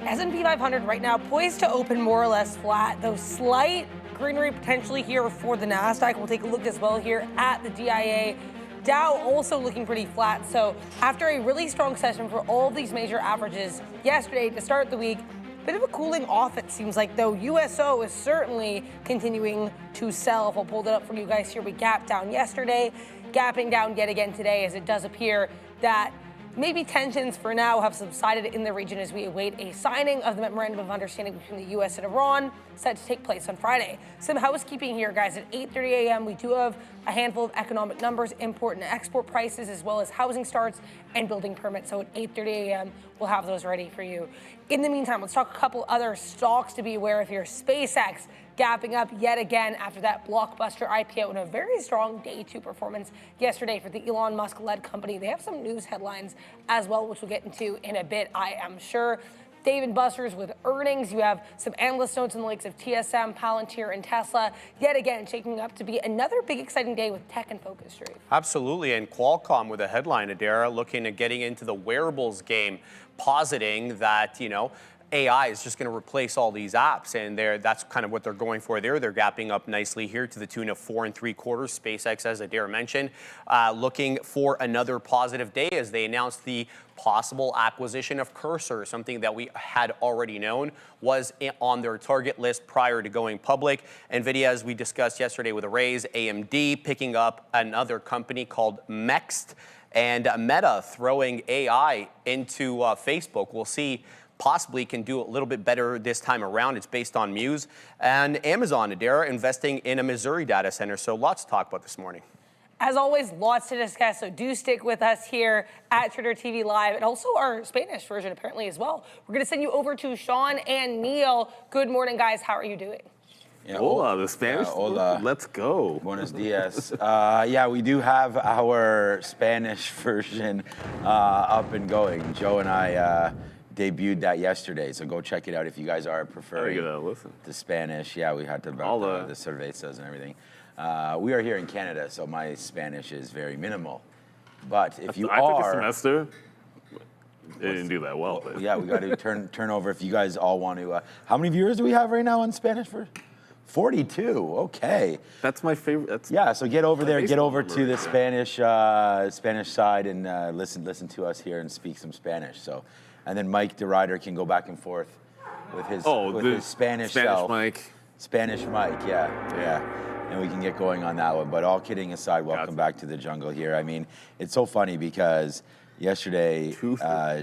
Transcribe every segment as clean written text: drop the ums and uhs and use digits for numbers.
S&P 500 right now poised to open more or less flat, though slight greenery potentially here for the NASDAQ. We'll take a look as well here at the DIA. Dow also looking pretty flat. So after a really strong session for all of these major averages yesterday to start the week, bit of a cooling off it seems like, though USO is certainly continuing to sell. If I'll pull that up for you guys here, we gapped down yesterday, gapping down yet again today, as it does appear that maybe tensions for now have subsided in the region as we await a signing of the Memorandum of Understanding between the U.S. and Iran, set to take place on Friday. Some housekeeping here, guys. At 8:30 a.m., we do have a handful of economic numbers, import and export prices, as well as housing starts and building permits. So at 8:30 a.m., we'll have those ready for you. In the meantime, let's talk a couple other stocks to be aware of here. SpaceX gapping up yet again after that blockbuster IPO and a very strong day two performance yesterday for the Elon Musk-led company. They have some news headlines as well, which we'll get into in a bit, I am sure. Dave & Buster's with earnings. You have some analyst notes in the likes of TSM, Palantir, and Tesla. Yet again, shaking up to be another big exciting day with tech and focus, Street. Absolutely, and Qualcomm with a headline, Adara, looking at getting into the wearables game, positing that, AI is just going to replace all these apps, and that's kind of what they're going for there. They're gapping up nicely here to the tune of 4 3/4. SpaceX, as Adair mentioned, looking for another positive day as they announced the possible acquisition of Cursor, something that we had already known was on their target list prior to going public. NVIDIA, as we discussed yesterday with a raise, AMD picking up another company called Mext, and Meta throwing AI into Facebook. We'll see. Possibly can do a little bit better this time around. It's based on Muse. And Amazon, Adara, investing in a Missouri data center. So lots to talk about this morning. As always, lots to discuss, so do stick with us here at Trader TV Live, and also our Spanish version apparently as well. We're going to send you over to Sean and Neil. Good morning, guys. How are you doing? Yeah, hola, the Spanish. Hola. Let's go. Buenos dias. Yeah, we do have our Spanish version up and going. Joe and I debuted that yesterday, so go check it out if you guys are preferring the Spanish. Yeah, we had to about the cervezas and everything. We are here in Canada, so my Spanish is very minimal. But if you I took a semester. They didn't do that well. But. Yeah, we got to turn over if you guys all want to. How many viewers do we have right now on Spanish? 42. Okay. That's my favorite. Yeah, so get over there, get over to the Spanish side, and listen to us here and speak some Spanish. So. And then Mike the Rider can go back and forth with his Spanish self. Spanish Mike, yeah. And we can get going on that one. But all kidding aside, welcome back to the jungle here. I mean, it's so funny because yesterday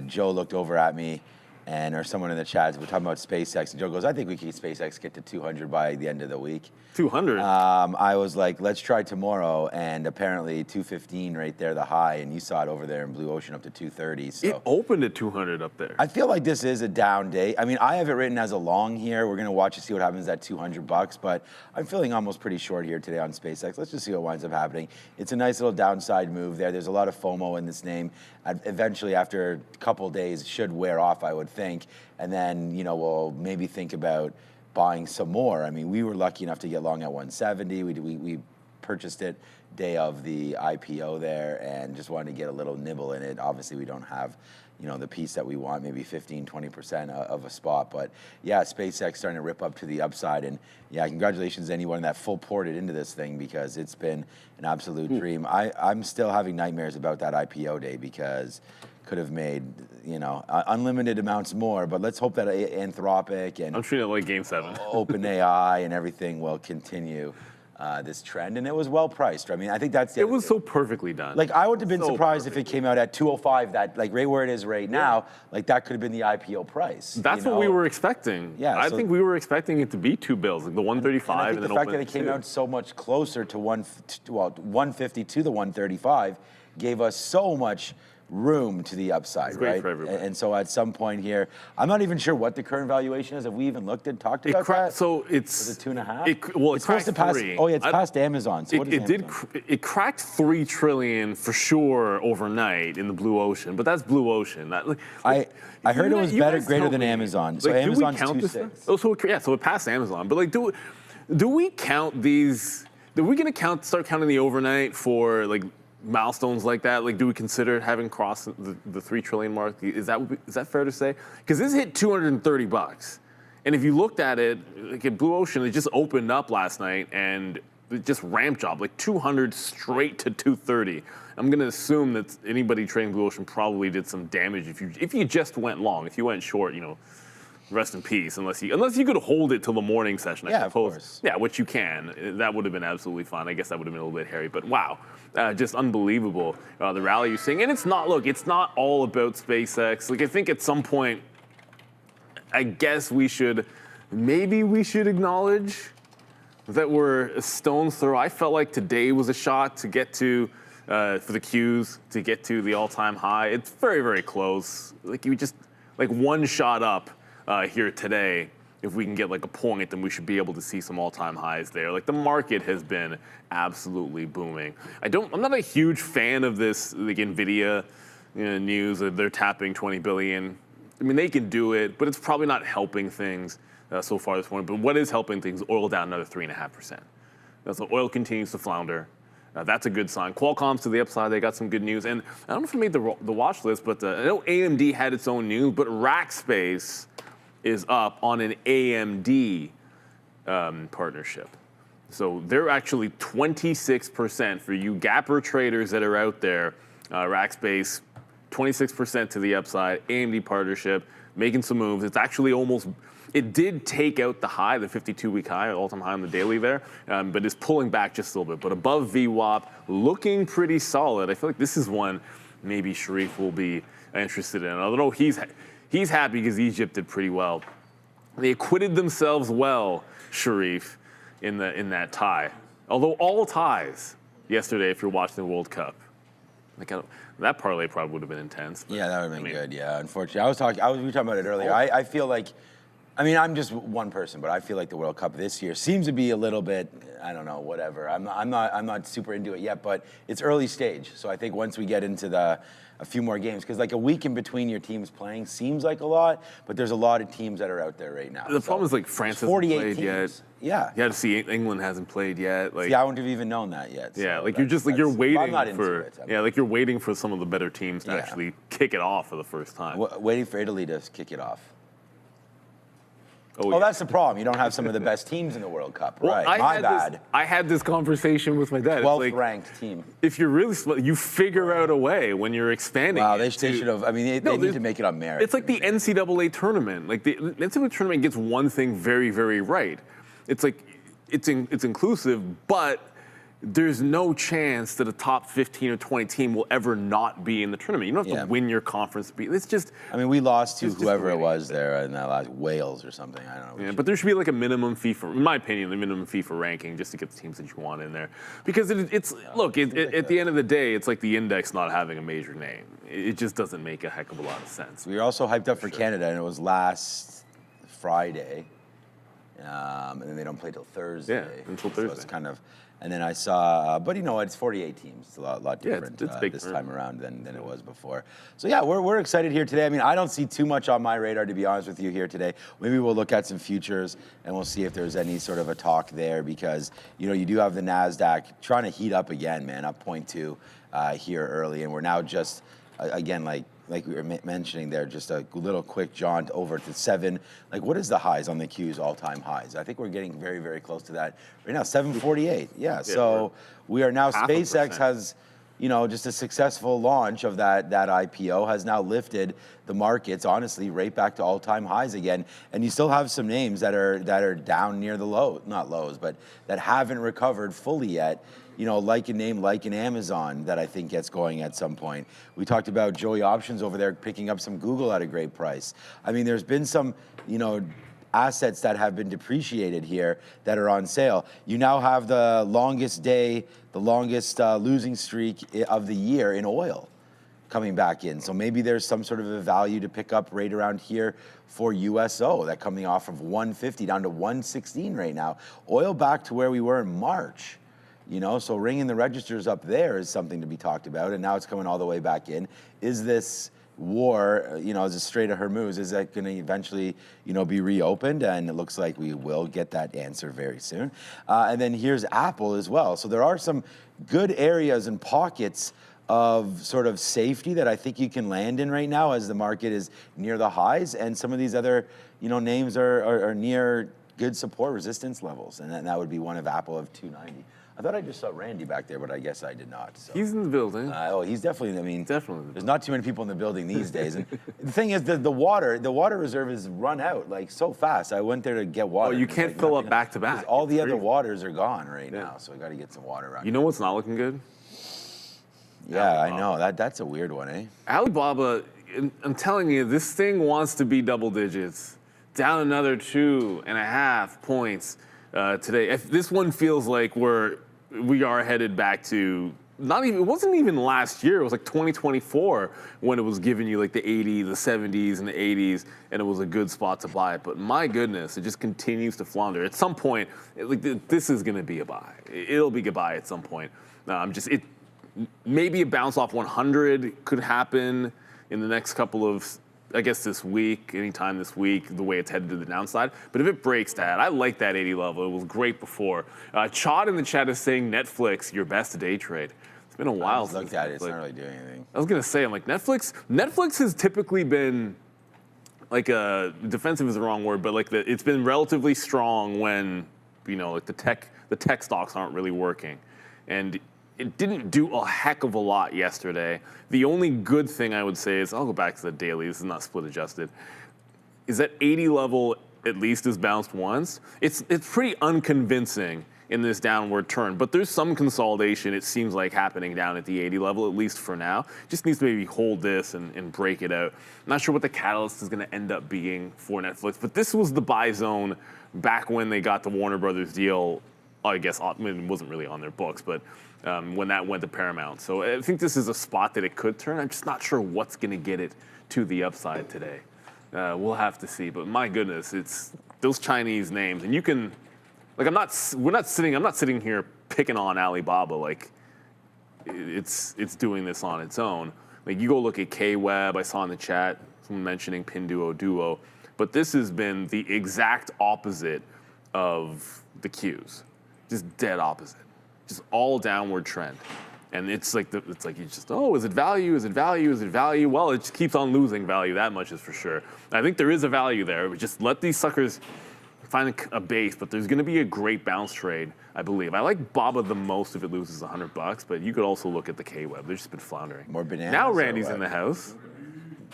Joe looked over at me or someone in the chat, we're talking about SpaceX, and Joe goes, I think we can SpaceX get to 200 by the end of the week. 200? I was like, let's try tomorrow, and apparently 215 right there, the high, and you saw it over there in Blue Ocean up to 230. So it opened at 200 up there. I feel like this is a down day. I mean, I have it written as a long here. We're going to watch and see what happens at $200, but I'm feeling almost pretty short here today on SpaceX. Let's just see what winds up happening. It's a nice little downside move there. There's a lot of FOMO in this name. Eventually, after a couple days, it should wear off, I would think. And then, we'll maybe think about buying some more. I mean, we were lucky enough to get long at 170. We purchased it day of the IPO there and just wanted to get a little nibble in it. Obviously, we don't have, the piece that we want, maybe 15-20% of a spot. But yeah, SpaceX starting to rip up to the upside. And yeah, congratulations to anyone that full ported into this thing because it's been an absolute dream. I'm still having nightmares about that IPO day because could have made, unlimited amounts more. But let's hope that Anthropic and I'm treating it like Game 7. OpenAI and everything will continue this trend, and it was well priced. I mean, I think that's it. Was so perfectly done. Like, I would have been surprised if it came out at 205. That right where it is right now. Like that could have been the IPO price. That's what we were expecting. Yeah, I think we were expecting it to be $2 billion, like the 135. And I think the fact that it came out so much closer to 150 to the 135 gave us so much room to the upside, right? For everybody. And so at some point here, I'm not even sure what the current valuation is. Have we even talked about that? So it's was it 2.5? It's supposed to pass. Oh yeah, it's past Amazon. So it cracked $3 trillion for sure overnight in the Blue Ocean, but that's Blue Ocean. I heard it was greater than Amazon. So Amazon's 2.6. Oh, so it passed Amazon. But do we count these? Are we going to start counting the overnight for milestones like that, like, do we consider having crossed the 3 trillion mark? Is that fair to say? Because this hit $230. And if you looked at it, like at Blue Ocean, it just opened up last night and it just ramp job, like 200 straight to 230. I'm going to assume that anybody trading Blue Ocean probably did some damage if you just went long. If you went short, rest in peace, unless you could hold it till the morning session, I suppose. Of course. Yeah, which you can. That would have been absolutely fine. I guess that would have been a little bit hairy, but wow, just unbelievable, the rally you're seeing. And it's not all about SpaceX. Like, I think at some point, I guess maybe we should acknowledge that we're a stone's throw. I felt like today was a shot to get to, for the Qs, to get to the all-time high. It's very, very close. Like, you just, like, one shot up here today. If we can get like a point, then we should be able to see some all-time highs there. Like, the market has been absolutely booming. I'm not a huge fan of this, like, NVIDIA news that they're tapping 20 billion. I mean, they can do it, but it's probably not helping things so far this morning. But what is helping things? Oil down another 3.5%. So oil continues to flounder. That's a good sign. Qualcomm's to the upside. They got some good news. And I don't know if I made the watch list, but I know AMD had its own news, but Rackspace is up on an AMD partnership. So they're actually 26% for you Gapper traders that are out there. Rackspace, 26% to the upside. AMD partnership, making some moves. It's actually it did take out the high, the 52-week high, all-time high on the daily there, but is pulling back just a little bit. But above VWAP, looking pretty solid. I feel like this is one maybe Sharif will be interested in. Although he's happy because Egypt did pretty well. They acquitted themselves well, Sharif, in that tie. Although all ties yesterday, if you're watching the World Cup. Like, that parlay probably would have been intense. Yeah, that would have been good. Yeah, unfortunately, we were talking about it earlier. I feel like, I mean, I'm just one person, but I feel like the World Cup this year seems to be a little bit, I don't know, whatever. I'm not super into it yet, but it's early stage. So I think once we get into a few more games, because like a week in between your teams playing seems like a lot, but there's a lot of teams that are out there right now. The problem is, like, France hasn't played yet. Yeah. You had to see England hasn't played yet. Like, see, I wouldn't have even known that yet. Yeah, like you're waiting for like you're waiting for some of the better teams to actually kick it off for the first time. Waiting for Italy to kick it off. Oh, well, that's the problem. You don't have some of the best teams in the World Cup, right? My bad. I had this conversation with my dad. 12th ranked team. If you're really slow, you figure out a way when you're expanding. Wow, they should have. I mean, they need to make it on merit. It's like the NCAA tournament. Like, the NCAA tournament gets one thing very, very right. It's like it's inclusive, but there's no chance that a top 15 or 20 team will ever not be in the tournament. You don't have to win your conference. It's just. I mean, we lost to whoever it was there in that last Wales or something. I don't know. Yeah, but there should be like a minimum fee for, in my opinion, the minimum fee for ranking just to get the teams that you want in there. Because at the end of the day, it's like the index not having a major name. It just doesn't make a heck of a lot of sense. We were also hyped up for Canada, and it was last Friday. And then they don't play till Thursday. Yeah, until Thursday. So it's kind of, and then I saw, but you know, it's 48 teams. It's a lot different it's this time around than it was before. So yeah, we're excited here today. I mean, I don't see too much on my radar, to be honest with you, here today. Maybe we'll look at some futures and we'll see if there's any sort of a talk there, because you know, you do have the NASDAQ trying to heat up again, man, up 0.2 here early, and we're now just again like we were mentioning there, just a little quick jaunt over to 7. Like, what is the highs on the Qs, all-time highs? I think we're getting very, very close to that right now. 748. Yeah. So we are now. SpaceX has, you know, just a successful launch of that IPO has now lifted the markets, honestly, right back to all-time highs again. And you still have some names that are down near the not lows, but that haven't recovered fully yet. You know, like a name like an Amazon that I think gets going at some point. We talked about Joey Options over there picking up some Google at a great price. I mean, there's been some, you know, assets that have been depreciated here that are on sale. You now have the longest losing streak of the year in oil coming back in. So maybe there's some sort of a value to pick up right around here for USO, that coming off of 150 down to 116 right now. Oil back to where we were in March. You know, so ringing the registers up there is something to be talked about, and now it's coming all the way back in. Is this war, as a Strait of Hormuz, is that going to eventually, be reopened? And it looks like we will get that answer very soon. And then here's Apple as well. So there are some good areas and pockets of sort of safety that I think you can land in right now as the market is near the highs, and some of these other, names are near good support resistance levels, and that would be one of Apple of 290. I thought I just saw Randy back there, but I guess I did not. So. He's in the building. He's definitely. I mean, definitely. There's not too many people in the building these days, and the thing is, the water reserve is run out like so fast. I went there to get water. Oh, you can't fill up back to back. All the other waters are gone right now, so I got to get some water around. You know what's not looking good? Yeah, I know that's a weird one, eh? Alibaba, I'm telling you, this thing wants to be double digits. Down another 2.5 points today. If this one feels like we are headed back to it wasn't even last year. It was like 2024 when it was giving you like the 80, the 70s, and the 80s, and it was a good spot to buy it. But my goodness, it just continues to flounder. At some point, this is going to be a buy. It'll be goodbye at some point. Maybe a bounce off 100 could happen in the next couple of, I guess this week, anytime this week, the way it's headed to the downside. But if it breaks that, I like that 80 level. It was great before. Chad in the chat is saying Netflix, your best day trade. It's been a while since I looked at it. It's not really doing anything. I was going to say, I'm like, Netflix has typically been, like, defensive is the wrong word, but like it's been relatively strong when, like the tech stocks aren't really working. And it didn't do a heck of a lot yesterday. The only good thing I would say is, I'll go back to the daily, this is not split adjusted, is that 80 level at least has bounced once. It's pretty unconvincing in this downward turn, but there's some consolidation, it seems like, happening down at the 80 level, at least for now. Just needs to maybe hold this and break it out. I'm not sure what the catalyst is gonna end up being for Netflix, but this was the buy zone back when they got the Warner Brothers deal. I guess it wasn't really on their books, but when that went to Paramount. So I think this is a spot that it could turn. I'm just not sure what's going to get it to the upside today. We'll have to see. But my goodness, it's those Chinese names, and you can, like, I'm not sitting here picking on Alibaba. Like, it's doing this on its own. Like, you go look at K-Web. I saw in the chat someone mentioning Pinduoduo, but this has been the exact opposite of the Qs. Just dead opposite. Just all downward trend. And it's like you just, is it value? Is it value? Is it value? Well, it just keeps on losing value, that much is for sure. I think there is a value there, but just let these suckers find a base, but there's gonna be a great bounce trade, I believe. I like BABA the most if it loses $100, but you could also look at the K-Web. They've just been floundering. More bananas. Now Randy's in the house.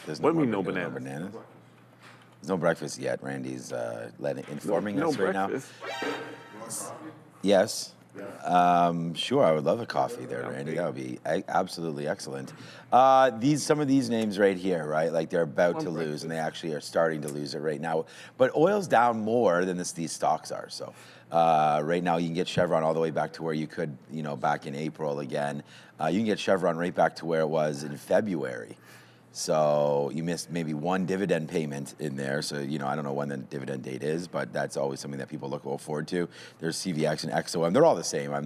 There's What do you mean no bananas? bananas? There's no breakfast yet. Randy's informing us right now. Yes. Sure, I would love a coffee there, Randy. That would be absolutely excellent. Some of these names right here, right? Like they're about to lose, and they actually are starting to lose it right now. But oil's down more than these stocks are. So right now, you can get Chevron all the way back to where you could, back in April again. You can get Chevron right back to where it was in February. So you missed maybe one dividend payment in there. So, I don't know when the dividend date is, but that's always something that people look forward to. There's CVX and XOM. They're all the same. I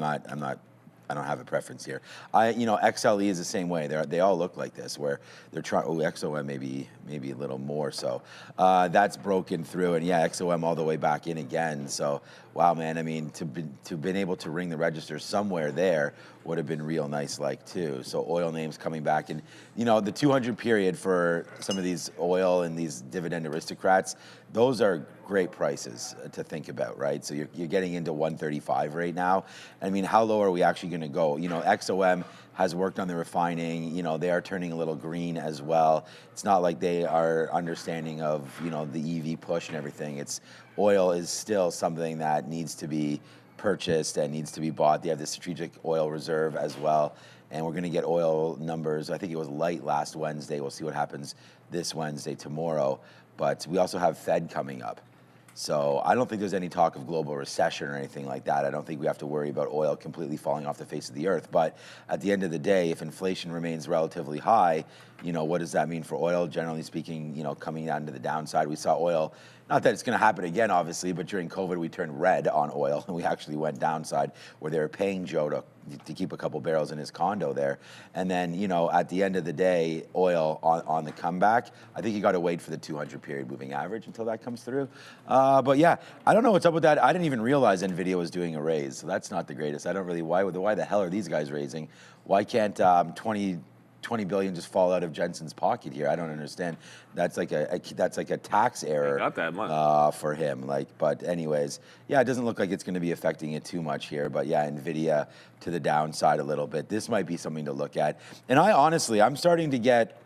don't have a preference here. XLE is the same way. They all look like this, where they're trying. Oh, XOM maybe a little more. So that's broken through, and yeah, XOM all the way back in again. So wow, man. I mean, to been able to ring the register somewhere there would have been real nice, too. So oil names coming back, and the 200 period for some of these oil and these dividend aristocrats, those are great prices to think about, right? So you're getting into 135 right now. I mean, how low are we actually going to go? XOM has worked on the refining. They are turning a little green as well. It's not like they are understanding of, the EV push and everything. Oil is still something that needs to be purchased and needs to be bought. They have the strategic oil reserve as well. And we're going to get oil numbers. I think it was light last Wednesday. We'll see what happens this Wednesday, tomorrow. But we also have Fed coming up. So I don't think there's any talk of global recession or anything like that. I don't think we have to worry about oil completely falling off the face of the earth. But at the end of the day, if inflation remains relatively high, what does that mean for oil? Generally speaking, coming down to the downside. We saw oil, Not that it's going to happen again, obviously, but during COVID, we turned red on oil, and we actually went downside where they were paying Joe to keep a couple barrels in his condo there. And then, you know, at the end of the day, oil on the comeback, I think you got to wait for the 200 period moving average until that comes through. But yeah, I don't know what's up with that. I didn't even realize NVIDIA was doing a raise, so that's not the greatest. I don't really, why the hell are these guys raising? Why can't 20 billion just fall out of Jensen's pocket here? I don't understand. That's like a tax error. Not that much. For him. But anyways, yeah, it doesn't look like it's going to be affecting it too much here. But yeah, NVIDIA to the downside a little bit. This might be something to look at. And I'm starting to get.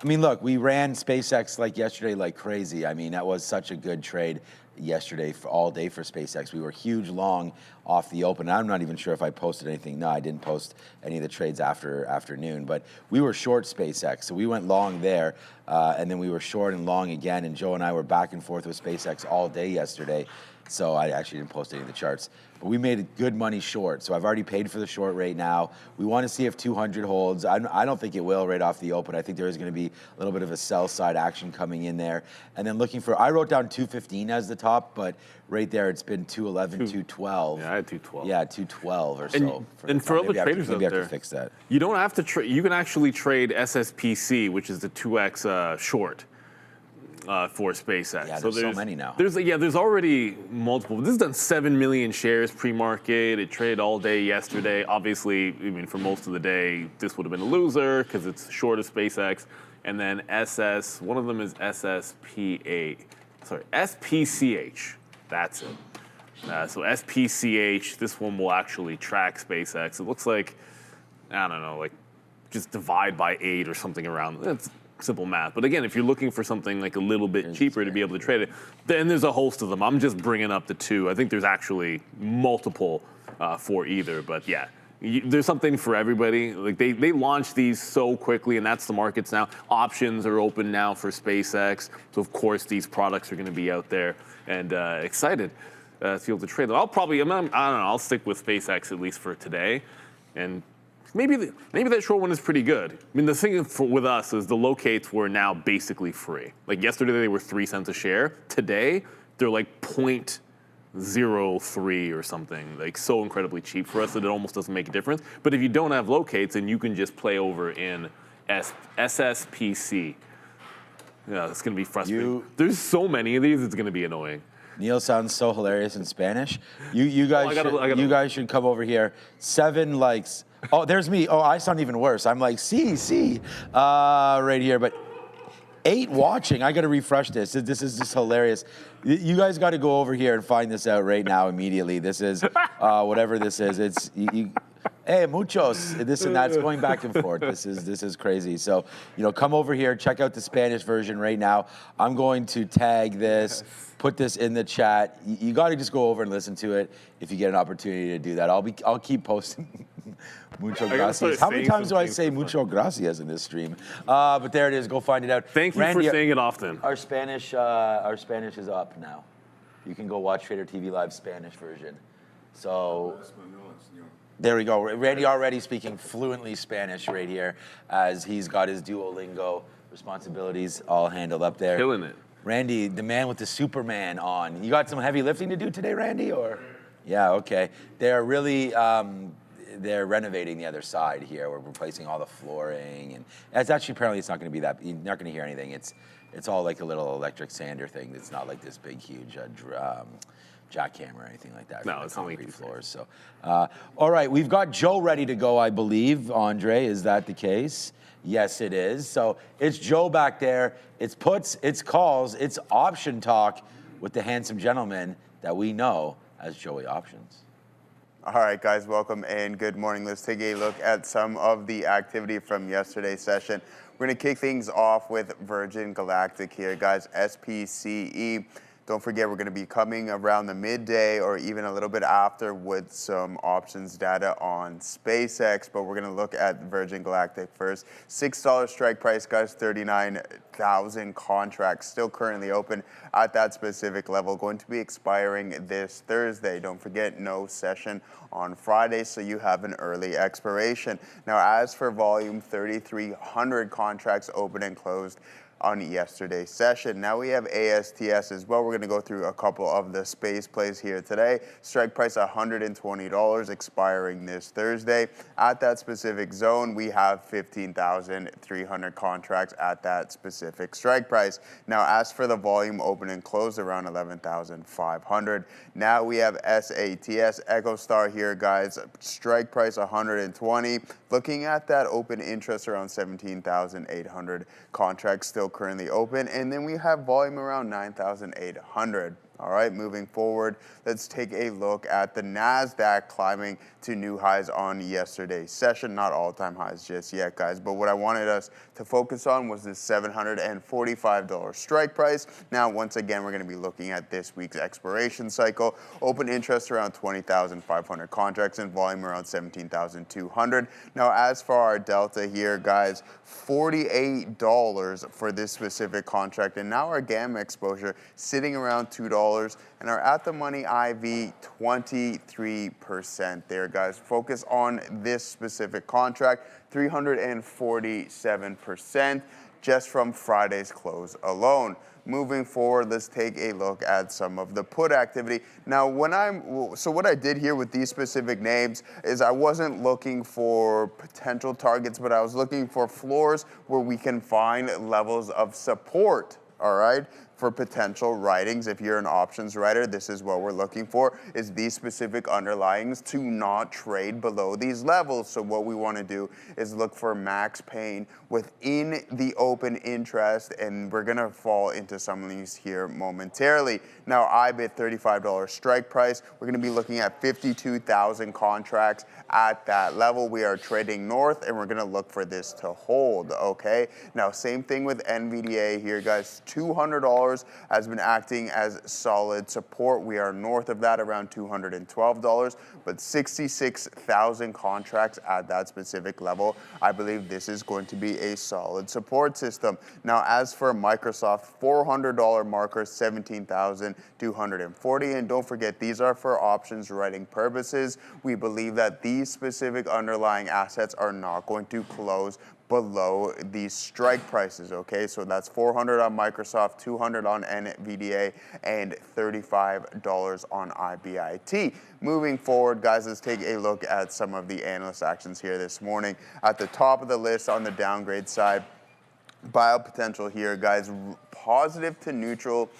I mean, look, we ran SpaceX yesterday like crazy. I mean, that was such a good trade yesterday for all day for SpaceX. We were huge long off the open. I'm not even sure if I posted anything. No, I didn't post any of the trades after afternoon, but we were short SpaceX. So we went long there, and then we were short and long again, and Joe and I were back and forth with SpaceX all day yesterday. So I actually didn't post any of the charts. But we made good money short. So I've already paid for the short right now. We want to see if 200 holds. I don't think it will right off the open. I think there is going to be a little bit of a sell side action coming in there. And then I wrote down 215 as the top, but right there it's been 211, 212. Yeah, I had 212. Yeah, 212 or And, so. and for other traders out maybe I have there, to fix that. you don't have to trade. You can actually trade SSPC, which is the 2x short. For SpaceX. Yeah, there's so many now. There's already multiple. This has done 7 million shares pre-market. It traded all day yesterday. Obviously, I mean, for most of the day, this would have been a loser because it's short of SpaceX. And then one of them is SPCH. That's it. So SPCH, this one will actually track SpaceX. It looks like, I don't know, just divide by 8 or something around. It's simple math. But again, if you're looking for something like a little bit cheaper to be able to trade it, then there's a host of them. I'm just bringing up the two. I think there's actually multiple for either. But yeah, there's something for everybody. They launched these so quickly, and that's the markets now. Options are open now for SpaceX. So of course these products are going to be out there, and excited to be able to trade them. I don't know, I'll stick with SpaceX at least for today. And maybe that short one is pretty good. I mean, the thing with us is the locates were now basically free. Like yesterday, they were 3 cents a share. Today, they're like 0.03 or something. Like so incredibly cheap for us that it almost doesn't make a difference. But if you don't have locates, then you can just play over in SSPC. Yeah, it's going to be frustrating. There's so many of these, it's going to be annoying. Neil sounds so hilarious in Spanish. You guys should come over here. 7 likes. Oh, there's me. Oh, I sound even worse. I'm like, see, right here. But 8 watching. I got to refresh this. This is just hilarious. You guys got to go over here and find this out right now immediately. This is whatever this is. It's hey, muchos. This and that's going back and forth. This is crazy. So, come over here, check out the Spanish version right now. I'm going to tag this. Put this in the chat. You got to just go over and listen to it if you get an opportunity to do that. I'll keep posting. Mucho gracias. How many times do I say mucho gracias in this stream? But there it is. Go find it out. Thank you Randy, for saying it often. Our Spanish is up now. You can go watch Trader TV Live Spanish version. So there we go. Randy already speaking fluently Spanish right here as he's got his Duolingo responsibilities all handled up there. Killing it. Randy, the man with the Superman on. You got some heavy lifting to do today, Randy? Or yeah, okay. They're really they're renovating the other side here. We're replacing all the flooring, and apparently it's not going to be that. You're not going to hear anything. It's all like a little electric sander thing. It's not like this big, huge jackhammer or anything like that. No, it's only concrete floors. So, all right, we've got Joe ready to go, I believe. Andre, is that the case? Yes, it is. So it's Joe back there. It's puts, it's calls, it's option talk with the handsome gentleman that we know as Joey Options. All right, guys, welcome and good morning. Let's take a look at some of the activity from yesterday's session. We're going to kick things off with Virgin Galactic here, guys, SPCE. Don't forget, we're going to be coming around the midday or even a little bit after with some options data on SpaceX, but we're going to look at Virgin Galactic first. $6 strike price, guys, 39,000 contracts still currently open at that specific level, going to be expiring this Thursday. Don't forget, no session on Friday, so you have an early expiration. Now, as for volume, 3,300 contracts open and closed on yesterday's session. Now we have ASTS as well. We're going to go through a couple of the space plays here today. Strike price $120, expiring this Thursday. At that specific zone, we have 15,300 contracts at that specific strike price. Now, as for the volume, open and close around 11,500. Now we have SATS, EchoStar here, guys. Strike price 120. Looking at that open interest around 17,800 contracts still currently open. And then we have volume around 9,800. All right, moving forward, let's take a look at the NASDAQ climbing to new highs on yesterday's session. Not all-time highs just yet, guys, but what I wanted us to focus on was this $745 strike price. Now, once again, we're going to be looking at this week's expiration cycle. Open interest around 20,500 contracts and volume around 17,200. Now, as for our delta here, guys, $48 for this specific contract, and now our gamma exposure sitting around $2, and our at the money IV 23% there, guys. Focus on this specific contract, 347% just from Friday's close alone. Moving forward, let's take a look at some of the put activity. Now, what I did here with these specific names is I wasn't looking for potential targets, but I was looking for floors where we can find levels of support, all right, for potential writings. If you're an options writer, this is what we're looking for, is these specific underlyings to not trade below these levels. So what we want to do is look for max pain within the open interest, and we're going to fall into some of these here momentarily. Now, IBIT $35 strike price. We're going to be looking at 52,000 contracts at that level. We are trading north, and we're going to look for this to hold, okay? Now, same thing with NVDA here, guys. $200 has been acting as solid support. We are north of that, around $212, but 66,000 contracts at that specific level. I believe this is going to be a solid support system. Now, as for Microsoft, $400 marker, 17,240, and don't forget, these are for options writing purposes. We believe that these specific underlying assets are not going to close below these strike prices, okay? So that's $400 on Microsoft, $200 on NVDA, and $35 on IBIT. Moving forward, guys, let's take a look at some of the analyst actions here this morning. At the top of the list on the downgrade side, bio potential here, guys, positive to neutral.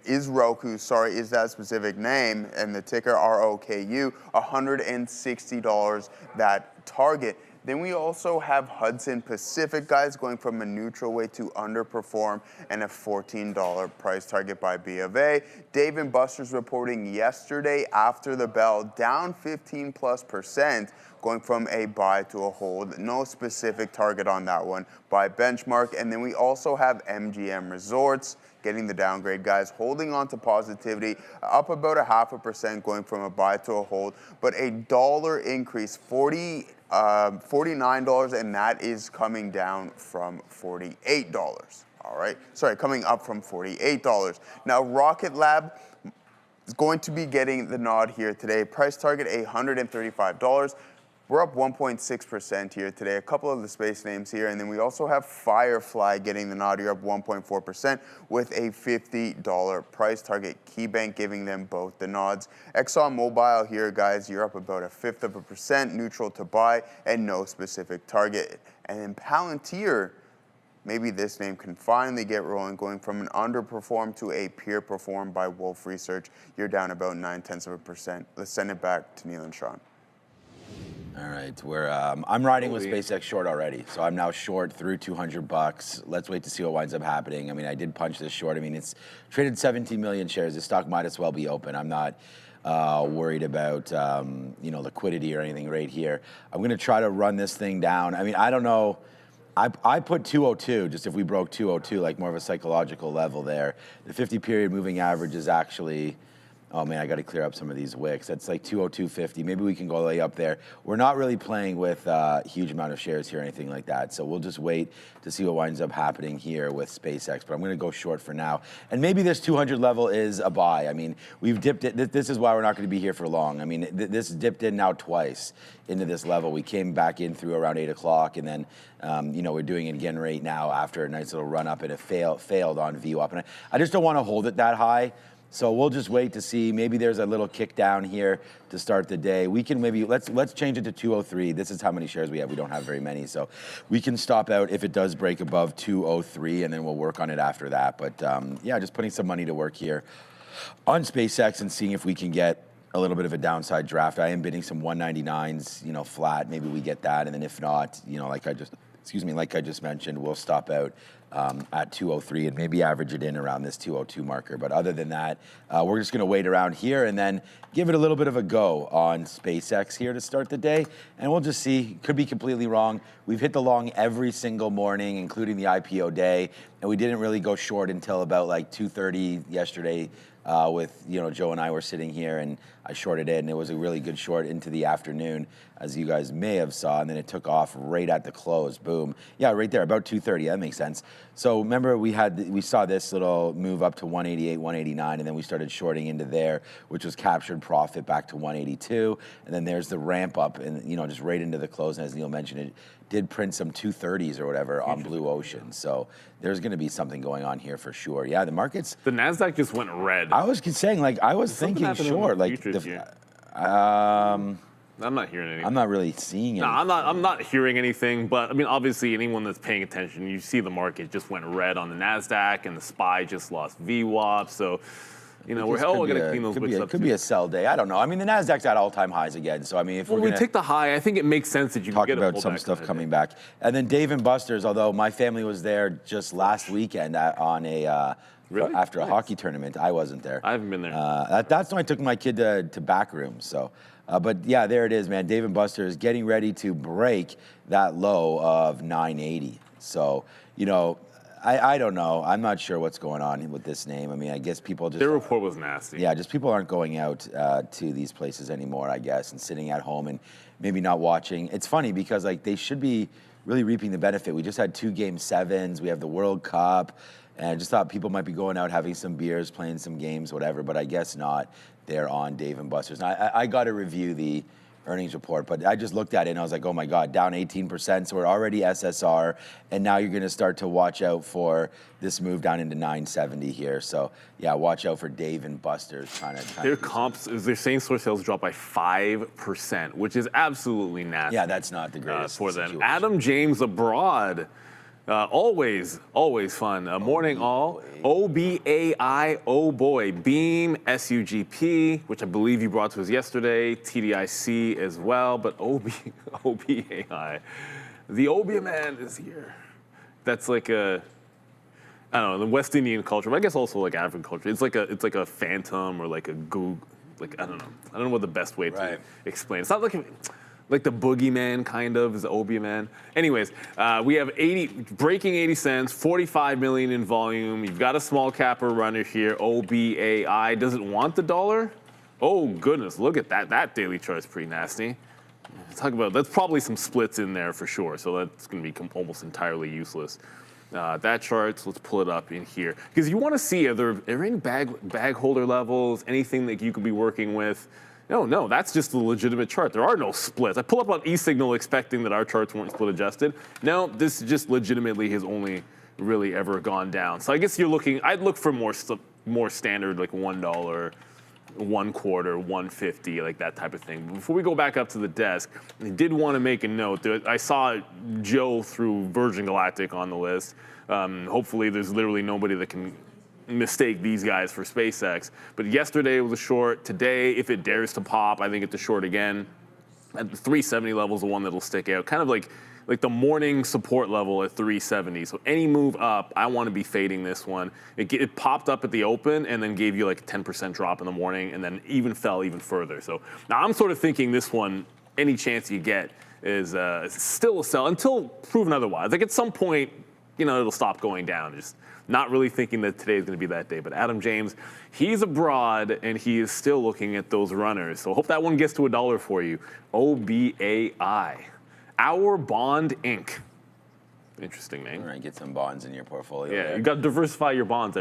Is Roku, is that specific name, and the ticker ROKU, $160 that target. Then we also have Hudson Pacific, guys, going from a neutral way to underperform, and a $14 price target by B of A. Dave & Buster's reporting yesterday after the bell, down 15+%, going from a buy to a hold. No specific target on that one by benchmark. And then we also have MGM Resorts getting the downgrade, guys, holding on to positivity, up about 0.5%, going from a buy to a hold, but a dollar increase, $49, and that is coming down from $48. All right, sorry, coming up from $48. Now, Rocket Lab is going to be getting the nod here today. Price target $135. We're up 1.6% here today. A couple of the space names here, and then we also have Firefly getting the nod here, up 1.4% with a $50 price target. KeyBank giving them both the nods. ExxonMobil here, guys, you're up about 0.5%, neutral to buy, and no specific target. And then Palantir, maybe this name can finally get rolling, going from an underperform to a peer perform by Wolf Research. You're down about 0.9%. Let's send it back to Neil and Sean. All right, I'm riding with SpaceX short already, so I'm now short through $200. Let's wait to see what winds up happening. I mean, I did punch this short. I mean, it's traded 17 million shares. The stock might as well be open. I'm not worried about liquidity or anything right here. I'm going to try to run this thing down. I mean, I don't know. I put 202, just if we broke 202, like more of a psychological level there. The 50-period moving average is actually Oh man, I got to clear up some of these wicks. That's like 202.50. Maybe we can go all the way up there. We're not really playing with a huge amount of shares here or anything like that. So we'll just wait to see what winds up happening here with SpaceX. But I'm going to go short for now. And maybe this 200 level is a buy. I mean, we've dipped it. This is why we're not going to be here for long. I mean, this dipped in now twice into this level. We came back in through around 8 o'clock, and then we're doing it again right now after a nice little run up, and it failed on VWAP. And I just don't want to hold it that high. So we'll just wait to see. Maybe there's a little kick down here to start the day. We can maybe, let's change it to 203. This is how many shares we have. We don't have very many. So we can stop out if it does break above 203, and then we'll work on it after that. But yeah, just putting some money to work here on SpaceX and seeing if we can get a little bit of a downside draft. I am bidding some 199s, flat. Maybe we get that. And then if not, like I just mentioned, we'll stop out at 203 and maybe average it in around this 202 marker. But other than that, we're just going to wait around here and then give it a little bit of a go on SpaceX here to start the day. And we'll just see. Could be completely wrong. We've hit the long every single morning, including the IPO day. And we didn't really go short until about like 2:30 yesterday. With Joe and I were sitting here, and I shorted it, and it was a really good short into the afternoon, as you guys may have saw, and then it took off right at the close. Boom. Yeah, right there, about 2:30. That makes sense. So remember, we saw this little move up to 188, 189, and then we started shorting into there, which was captured profit back to 182, and then there's the ramp up, and just right into the close. And as Neil mentioned, it did print some 230s or whatever on Blue Ocean. So there's going to be something going on here for sure. Yeah, the markets. The NASDAQ just went red. I was saying, I was thinking short. I'm not hearing anything. I'm not really seeing anything. No, I'm not hearing anything. But I mean, obviously, anyone that's paying attention, you see the market just went red on the NASDAQ, and the SPY just lost VWAP. So. We're hell going to clean those wicks up. It could be a sell day. I don't know. I mean, the NASDAQ's at all-time highs again. So, I mean, if we take the high, I think it makes sense that you can get a pullback. Talk about some stuff coming back. And then Dave & Buster's, although my family was there just last weekend on after a hockey tournament. I wasn't there. I haven't been there. That's when I took my kid to back room. So, but yeah, there it is, man. Dave & Buster's getting ready to break that low of 980. So, I don't know. I'm not sure what's going on with this name. I mean, I guess people just... Their report was nasty. Yeah, just people aren't going out to these places anymore, I guess, and sitting at home and maybe not watching. It's funny because, they should be really reaping the benefit. We just had 2 Game 7s. We have the World Cup. And I just thought people might be going out, having some beers, playing some games, whatever. But I guess not. They're on Dave & Buster's. Now, I got to review the earnings report, but I just looked at it and I was like, oh my God, down 18%. So we're already SSR, and now you're going to start to watch out for this move down into 970 here. So yeah, watch out for Dave & Buster's trying to. Their comps, their same-store sales dropped by 5%, which is absolutely nasty. Yeah, that's not the greatest for them. situation. Adam James abroad. Always fun. Morning all. OBAI, oh boy. Beam, SUGP, which I believe you brought to us yesterday. TDIC as well, but OBAI. The Obia man is here. That's like I don't know, the West Indian culture, but I guess also like African culture. It's like a phantom or like a goog. Like I don't know what the best way to explain. It's not like the boogeyman kind of is the Obia man. Anyways, we have breaking 80 cents, 45 million in volume. You've got a small capper runner here. OBAI doesn't want the dollar. Oh goodness, look at that. That daily chart's pretty nasty. That's probably some splits in there for sure. So that's going to be almost entirely useless. That chart, let's pull it up in here because you want to see are there any bag holder levels, anything that you could be working with. No, that's just a legitimate chart. There are no splits. I pull up on eSignal expecting that our charts weren't split adjusted. No, this just legitimately has only really ever gone down. So I guess I'd look for more standard like $1, $1 quarter, 150, like that type of thing. But before we go back up to the desk, I did want to make a note. I saw Joe through Virgin Galactic on the list. Hopefully there's literally nobody that can mistake these guys for SpaceX. But yesterday it was a short. Today, if it dares to pop, I think it's a short again. At the 370 level is the one that'll stick out. Kind of like the morning support level at 370. So any move up, I want to be fading this one. It popped up at the open and then gave you like a 10% drop in the morning and then even fell even further. So now I'm sort of thinking this one, any chance you get is still a sell until proven otherwise. Like at some point, it'll stop going down. Just not really thinking that today is going to be that day. But Adam James, he's abroad, and he is still looking at those runners. So hope that one gets to $1 for you. OBAI. Our Bond Inc. Interesting name. All right, get some bonds in your portfolio. Yeah, there. you got to diversify your bonds.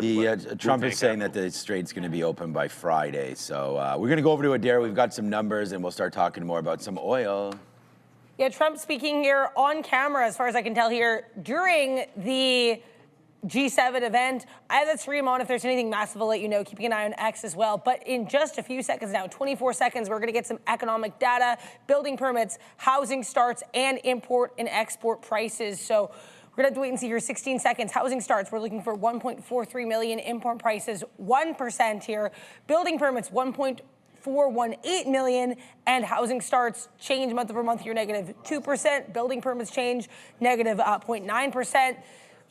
Trump is saying that the strait's going to be open by Friday. So we're going to go over to Adair. We've got some numbers, and we'll start talking more about some oil. Yeah, Trump speaking here on camera, as far as I can tell here, during the G7 event. I have that stream on. If there's anything massive, I'll let you know. Keeping an eye on X as well. But in just a few seconds now, 24 seconds, we're going to get some economic data, building permits, housing starts, and import and export prices. So we're going to have to wait and see here. 16 seconds. Housing starts, we're looking for 1.43 million. Import prices, 1% here. Building permits, 1.418 million, and housing starts change month over month here, negative 2%. Building permits change, negative 0.9%.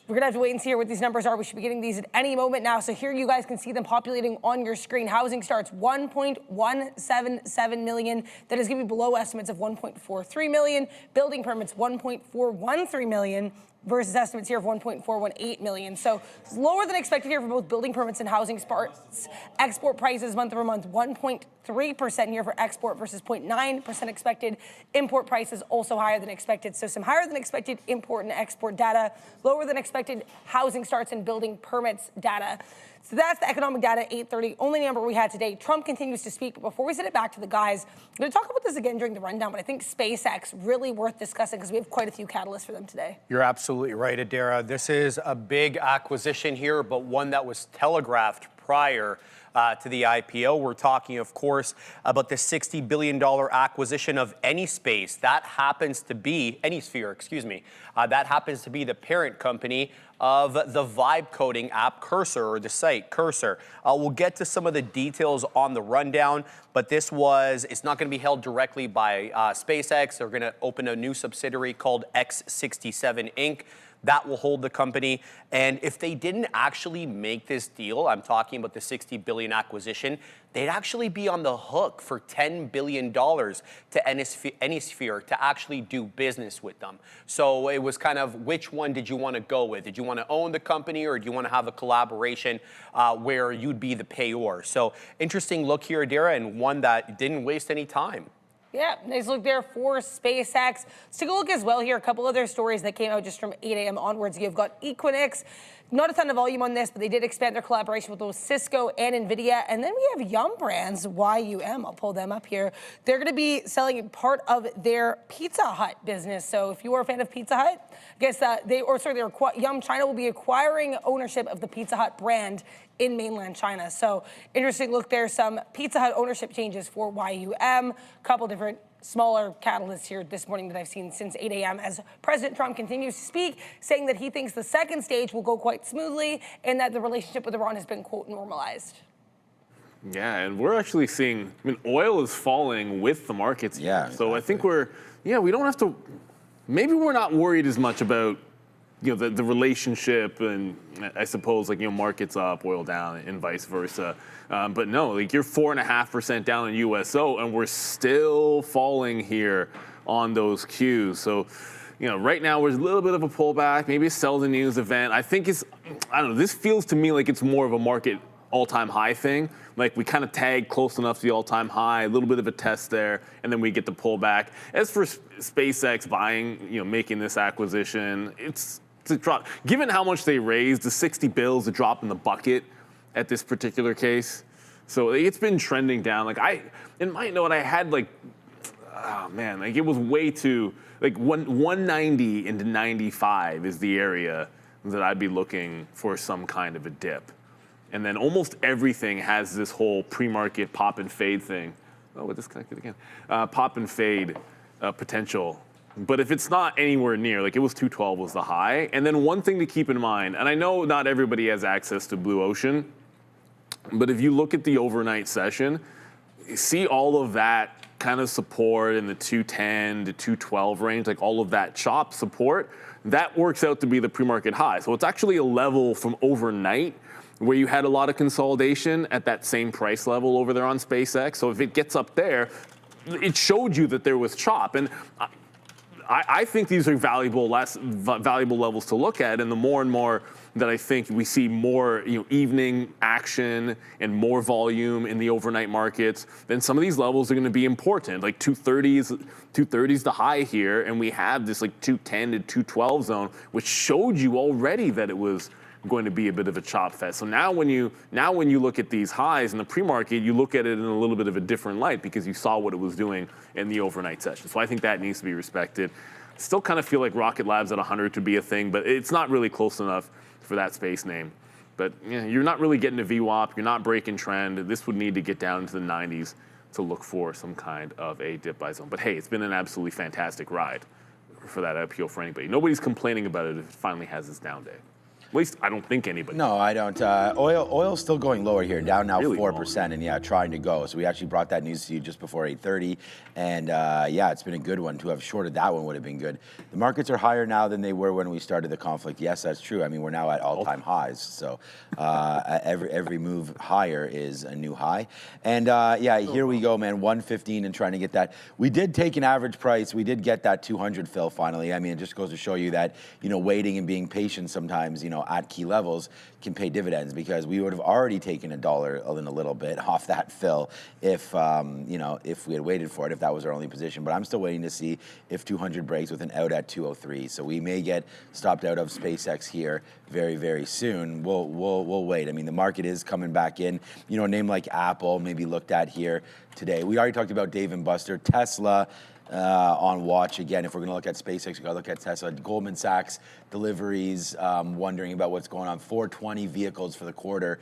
We're going to have to wait and see here what these numbers are. We should be getting these at any moment now. So here you guys can see them populating on your screen. Housing starts 1.177 million. That is going to be below estimates of 1.43 million. Building permits 1.413 million versus estimates here of 1.418 million. So it's lower than expected here for both building permits and housing starts. Export prices month over month, 1.3% here for export versus 0.9% expected. Import prices also higher than expected. So some higher than expected import and export data, lower than expected housing starts and building permits data. So that's the economic data, 8:30, only number we had today. Trump continues to speak. But before we send it back to the guys, I'm going to talk about this again during the rundown, but I think SpaceX really worth discussing because we have quite a few catalysts for them today. You're absolutely right, Adara. This is a big acquisition here, but one that was telegraphed prior to the IPO. We're talking, of course, about the $60 billion acquisition of AnySpace. That happens to be, AnySphere, excuse me. That happens to be the parent company of the vibe coding app Cursor, or the site Cursor. We'll get to some of the details on the rundown, but it's not going to be held directly by SpaceX. They're going to open a new subsidiary called X67 Inc. That will hold the company. And if they didn't actually make this deal, I'm talking about the $60 billion acquisition, they'd actually be on the hook for $10 billion to AnySphere to actually do business with them. So it was kind of, which one did you want to go with? Did you want to own the company, or do you want to have a collaboration where you'd be the payor? So interesting look here, Adira, and one that didn't waste any time. Yeah, nice look there for SpaceX. Let's take a look as well here. A couple other stories that came out just from 8 a.m. onwards. You've got Equinix. Not a ton of volume on this, but they did expand their collaboration with both Cisco and NVIDIA. And then we have Yum Brands, YUM. I'll pull them up here. They're going to be selling part of their Pizza Hut business. So if you are a fan of Pizza Hut, I guess Yum China will be acquiring ownership of the Pizza Hut brand in mainland China. So interesting look there. Some Pizza Hut ownership changes for YUM. A couple different smaller catalysts here this morning that I've seen since 8 a.m. as President Trump continues to speak, saying that he thinks the second stage will go quite smoothly and that the relationship with Iran has been, quote, normalized. Yeah, and we're actually seeing, oil is falling with the markets. Yeah. So exactly. I think we don't have to, maybe we're not worried as much about the relationship, and I suppose markets up, oil down, and vice versa. But no, you're 4.5% down in USO, and we're still falling here on those cues. So, right now there's a little bit of a pullback, maybe a sell the news event. I think this feels to me like it's more of a market all-time high thing. Like we kind of tag close enough to the all-time high, a little bit of a test there, and then we get the pullback. As for SpaceX buying, making this acquisition, it's a drop. Given how much they raised, the 60 bills, a drop in the bucket at this particular case. So it's been trending down. In my note, I had it was way too, 190 into 95 is the area that I'd be looking for some kind of a dip. And then almost everything has this whole pre-market pop and fade thing. Oh, we're disconnected again. Pop and fade potential. But if it's not anywhere near, it was 212 was the high. And then one thing to keep in mind, and I know not everybody has access to Blue Ocean, but if you look at the overnight session, you see all of that kind of support in the 210 to 212 range, all of that chop support, that works out to be the pre-market high. So it's actually a level from overnight where you had a lot of consolidation at that same price level over there on SpaceX. So if it gets up there, it showed you that there was chop. And I think these are valuable levels to look at, and the more and more that I think we see more evening action and more volume in the overnight markets, then some of these levels are going to be important. Like 230's the high here, and we have this like 210 to 212 zone, which showed you already that it was going to be a bit of a chop fest. So now when you look at these highs in the pre-market, you look at it in a little bit of a different light because you saw what it was doing in the overnight session. So I think that needs to be respected. Still kind of feel like Rocket Labs at 100 to be a thing, but it's not really close enough for that space name. But you're not really getting a VWAP. You're not breaking trend. This would need to get down into the 90s to look for some kind of a dip buy zone. But hey, it's been an absolutely fantastic ride for that IPO for anybody. Nobody's complaining about it if it finally has its down day. At least I don't think anybody. No, I don't. Oil's still going lower here, down now Really 4%, and yeah, trying to go. So we actually brought that news to you just before 8:30, and yeah, it's been a good one. To have shorted that one would have been good. The markets are higher now than they were when we started the conflict. Yes, that's true. I mean, we're now at all-time highs. So every move higher is a new high. And yeah, here we go, man. 115 and trying to get that. We did take an average price. We did get that 200 fill finally. I mean, it just goes to show you that waiting and being patient sometimes, at key levels can pay dividends, because we would have already taken $1 and a little bit off that fill if if we had waited for it, if that was our only position. But I'm still waiting to see if 200 breaks with an out at 203. So we may get stopped out of SpaceX here very, very soon. We'll wait. I mean, the market is coming back in. A name like Apple maybe looked at here today. We already talked about Dave and Buster. Tesla on watch again. If we're going to look at SpaceX, we got to look at Tesla. Goldman Sachs deliveries, wondering about what's going on. 420 vehicles for the quarter,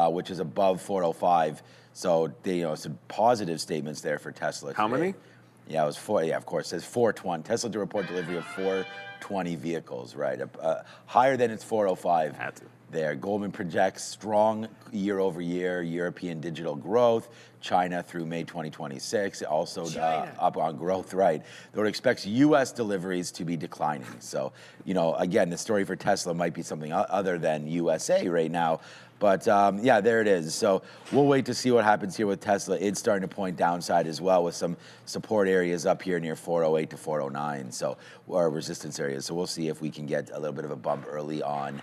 which is above 405. So they, some positive statements there for Tesla today. How many? Yeah, it was four. Yeah, of course, it says 420. Tesla to report delivery of 420 vehicles, right? Higher than its 405. Had to. There. Goldman projects strong year-over-year European digital growth. China through May 2026, also up on growth, right? Though it expects U.S. deliveries to be declining. So, again, the story for Tesla might be something other than USA right now. But yeah, there it is. So we'll wait to see what happens here with Tesla. It's starting to point downside as well, with some support areas up here near 408 to 409. So, or resistance areas. So we'll see if we can get a little bit of a bump early on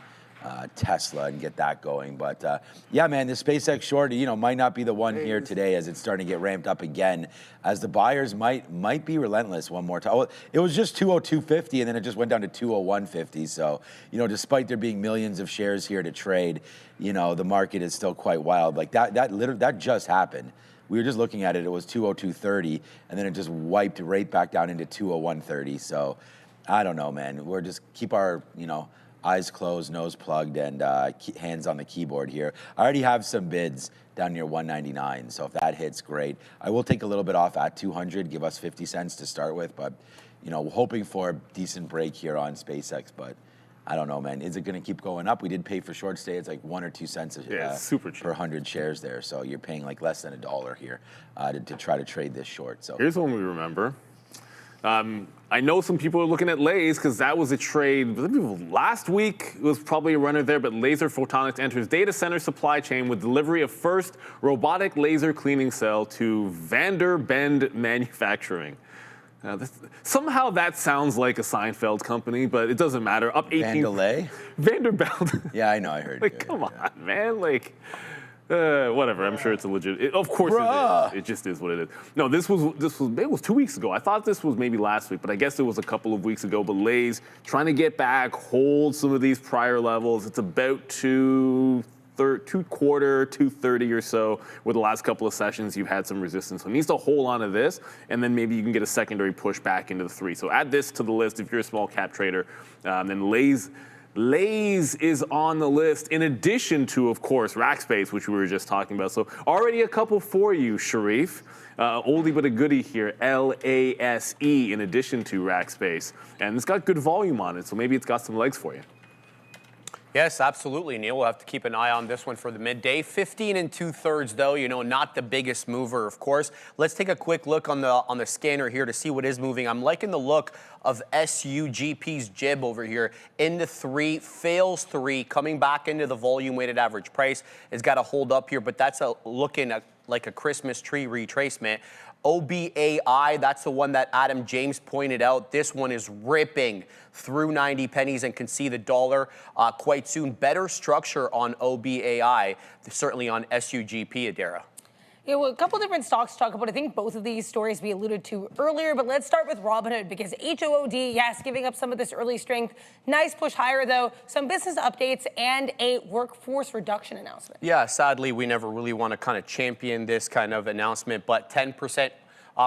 Tesla and get that going. But yeah, man, the SpaceX short, might not be the one here today, as it's starting to get ramped up again, as the buyers might be relentless one more time. Oh, it was just 202.50, and then it just went down to 201.50. So, despite there being millions of shares here to trade, the market is still quite wild. Like that just happened. We were just looking at it. It was 202.30, and then it just wiped right back down into 201.30. So I don't know, man. We're just keep our, eyes closed, nose plugged, and hands on the keyboard here. I already have some bids down near 199, so if that hits, great. I will take a little bit off at 200, give us 50 cents to start with, but hoping for a decent break here on SpaceX. But I don't know, man. Is it going to keep going up? We did pay for short stay. It's like 1 or 2 cents super cheap per 100 shares there, so you're paying like less than $1 here to try to trade this short. So here's one we remember. I know some people are looking at Lay's because that was a trade last week. It was probably a runner there, but Laser Photonics enters data center supply chain with delivery of first robotic laser cleaning cell to Vanderbend Manufacturing. Somehow that sounds like a Seinfeld company, but it doesn't matter. Up 18. Vanderbilt. Yeah, I know. I heard. Come on, man. Whatever. I'm sure it's a legit. Of course it is. It just is what it is. No, this was maybe it was 2 weeks ago. I thought this was maybe last week, but I guess it was a couple of weeks ago. But Lay's trying to get back, hold some of these prior levels. It's about 230 or so. With the last couple of sessions, you've had some resistance. So it needs to hold on to this, and then maybe you can get a secondary push back into the 3. So add this to the list if you're a small cap trader. Then Lay's is on the list, in addition to, of course, Rackspace, which we were just talking about. So already a couple for you, Sharif. Oldie but a goodie here, LASE, in addition to Rackspace. And it's got good volume on it, so maybe it's got some legs for you. Yes, absolutely, Neil. We'll have to keep an eye on this one for the midday. 15 2/3, though, not the biggest mover, of course. Let's take a quick look on the scanner here to see what is moving. I'm liking the look of SUGP's jib over here into 3, fails 3, coming back into the volume weighted average price. It's got to hold up here, but that's looking like a Christmas tree retracement. OBAI, that's the one that Adam James pointed out. This one is ripping through 90 pennies and can see the dollar quite soon. Better structure on OBAI, certainly on SUGP, Adara. Yeah, well, a couple different stocks to talk about. I think both of these stories we alluded to earlier, but let's start with Robinhood because HOOD, yes, giving up some of this early strength. Nice push higher, though. Some business updates and a workforce reduction announcement. Yeah, sadly, we never really want to kind of champion this kind of announcement, but 10%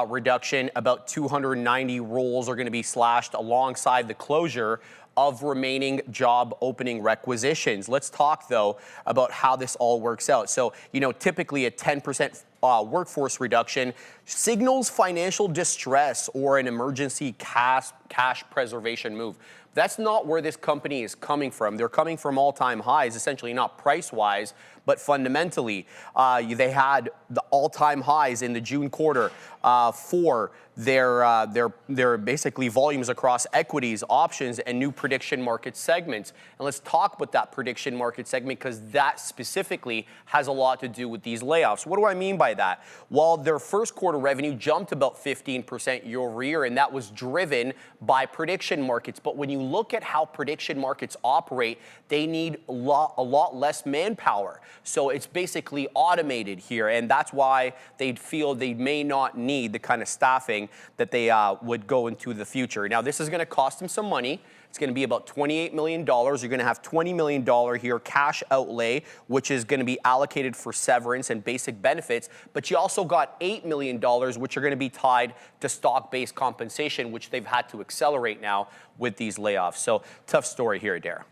reduction, about 290 roles are going to be slashed alongside the closure of remaining job opening requisitions. Let's talk, though, about how this all works out. So, typically a 10% workforce reduction signals financial distress or an emergency cash preservation move. That's not where this company is coming from. They're coming from all-time highs, essentially not price-wise, but fundamentally. They had the all-time highs in the June quarter for their basically volumes across equities, options, and new prediction market segments. And let's talk about that prediction market segment because that specifically has a lot to do with these layoffs. What do I mean by that? Well, their first quarter revenue jumped about 15% year over year, and that was driven by prediction markets. But when you look at how prediction markets operate, they need a lot less manpower. So it's basically automated here, and that's why they'd feel they may not need the kind of staffing that they would go into the future. Now, this is going to cost them some money. It's going to be about $28 million. You're going to have $20 million here cash outlay, which is going to be allocated for severance and basic benefits. But you also got $8 million, which are going to be tied to stock-based compensation, which they've had to accelerate now with these layoffs. So tough story here, Adara.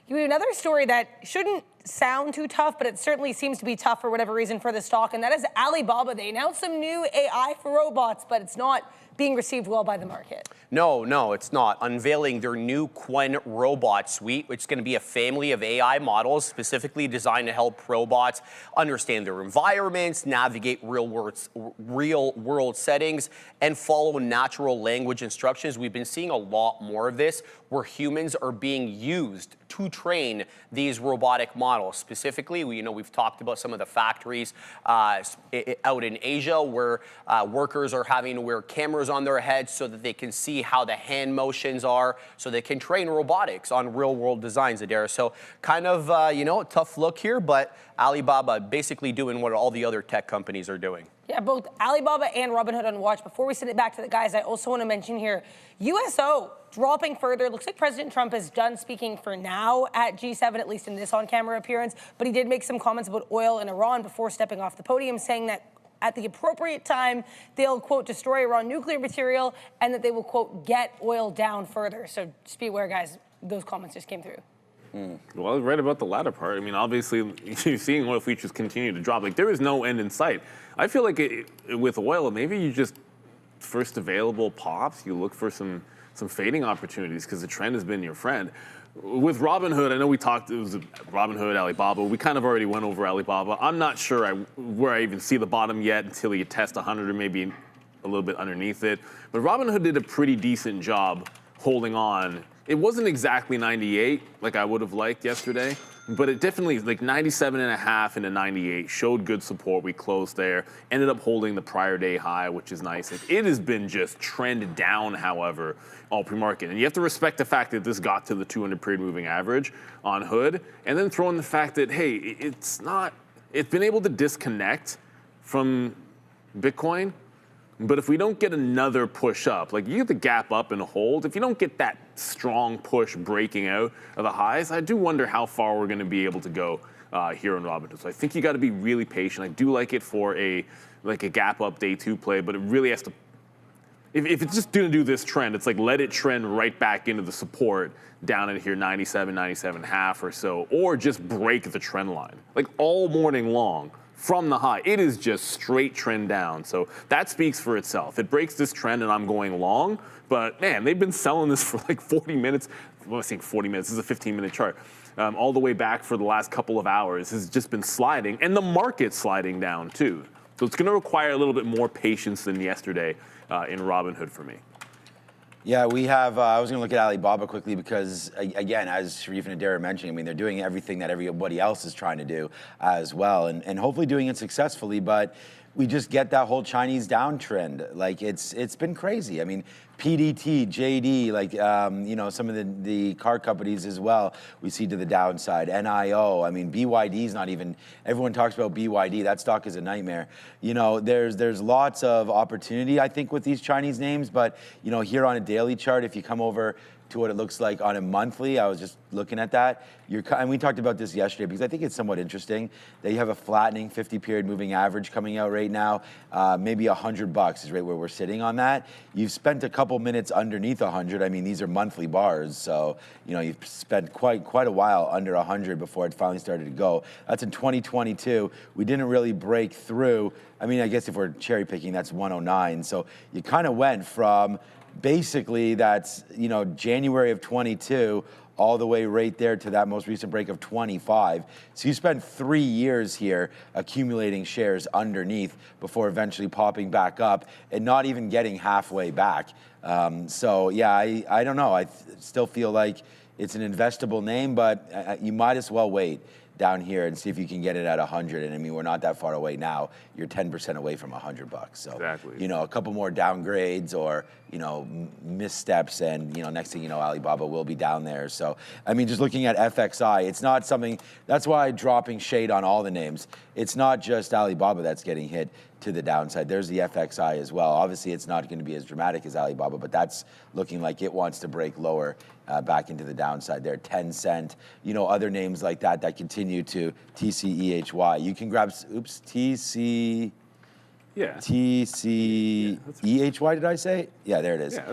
You have another story that shouldn't sound too tough, but it certainly seems to be tough for whatever reason for the stock, and that is Alibaba. They announced some new AI for robots, but it's not being received well by the market. No, it's not. Unveiling their new Qwen robot suite, which is going to be a family of AI models specifically designed to help robots understand their environments, navigate real world settings, and follow natural language instructions. We've been seeing a lot more of this where humans are being used to train these robotic models. Specifically, we've talked about some of the factories out in Asia where workers are having to wear cameras on their heads so that they can see how the hand motions are, so they can train robotics on real-world designs, Adara. So kind of, a tough look here, but Alibaba basically doing what all the other tech companies are doing. Yeah, both Alibaba and Robinhood on watch. Before we send it back to the guys, I also want to mention here, USO dropping further. Looks like President Trump is done speaking for now at G7, at least in this on-camera appearance. But he did make some comments about oil and Iran before stepping off the podium, saying that at the appropriate time, they'll, quote, destroy Iran nuclear material and that they will, quote, get oil down further. So just be aware, guys, those comments just came through. Well, right about the latter part. I mean, obviously, you're seeing oil futures continue to drop. Like, there is no end in sight. I feel like with oil, maybe you just, first available pops, you look for some fading opportunities because the trend has been your friend. With Robinhood, I know we talked, it was Robinhood, Alibaba. We kind of already went over Alibaba. I'm not sure where I even see the bottom yet until you test 100 or maybe a little bit underneath it. But Robinhood did a pretty decent job holding on. It wasn't exactly 98 like I would have liked yesterday, but it definitely, like 97.5 into 98, showed good support. We closed there, ended up holding the prior day high, which is nice. It has been just trend down, however, all pre-market. And you have to respect the fact that this got to the 200 period moving average on Hood, and then throw in the fact that, hey, it's been able to disconnect from Bitcoin. But if we don't get another push up, like you get the gap up and hold, if you don't get that strong push breaking out of the highs, I do wonder how far we're going to be able to go here in Robinhood. So I think you got to be really patient. I do like it for a gap up day two play, but it really has to, if it's just going to do this trend, it's like let it trend right back into the support down in here 97.5 or so, or just break the trend line. Like all morning long. From the high, it is just straight trend down. So that speaks for itself. It breaks this trend and I'm going long, but man, they've been selling this for like 40 minutes. Well, I think 40 minutes, this is a 15-minute chart. All the way back for the last couple of hours has just been sliding and the market's sliding down too. So it's gonna require a little bit more patience than yesterday in Robinhood for me. Yeah, we have, I was going to look at Alibaba quickly because, again, as Sharif and Adara mentioned, I mean, they're doing everything that everybody else is trying to do as well, and hopefully doing it successfully. But we just get that whole Chinese downtrend. Like it's been crazy. I mean, PDT, JD, like some of the car companies as well, we see to the downside. NIO, I mean, BYD's not even, everyone talks about BYD, that stock is a nightmare. There's lots of opportunity, I think, with these Chinese names, but here on a daily chart, if you come over to what it looks like on a monthly, I was just looking at that. And we talked about this yesterday because I think it's somewhat interesting that you have a flattening 50-period moving average coming out right now. Maybe $100 is right where we're sitting on that. You've spent a couple minutes underneath 100. I mean, these are monthly bars, so you've spent quite a while under 100 before it finally started to go. That's in 2022. We didn't really break through. I mean, I guess if we're cherry picking, that's 109. So you kind of went from basically that's January of 22 all the way right there to that most recent break of 25. So you spent 3 years here accumulating shares underneath before eventually popping back up and not even getting halfway back. So yeah, I don't know. I still feel like it's an investable name, but you might as well wait down here and see if you can get it at 100. And I mean, we're not that far away now. You're 10% away from $100. So, exactly. A couple more downgrades or, missteps, and, next thing you know, Alibaba will be down there. So, I mean, just looking at FXI, it's not something, that's why dropping shade on all the names. It's not just Alibaba that's getting hit to the downside. There's the FXI as well. Obviously, it's not going to be as dramatic as Alibaba, but that's looking like it wants to break lower back into the downside there. Tencent, other names like that continue to TCEHY. You can grab, TCEHY, did I say? Yeah, there it is. Yeah,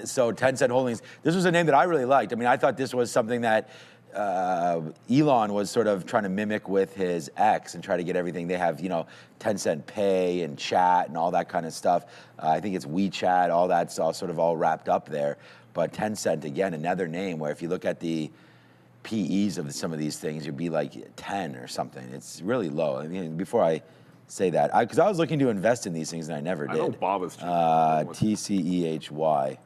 so Tencent Holdings, this was a name that I really liked. I mean, I thought this was something that Elon was sort of trying to mimic with his X and try to get everything. They have, Tencent Pay and chat and all that kind of stuff. I think it's WeChat, all that's all wrapped up there. But Tencent, again, another name where if you look at the PEs of some of these things, you'd be like 10 or something. It's really low. I mean, before I say that, because I was looking to invest in these things and I never did. I know Bob is TCEHY.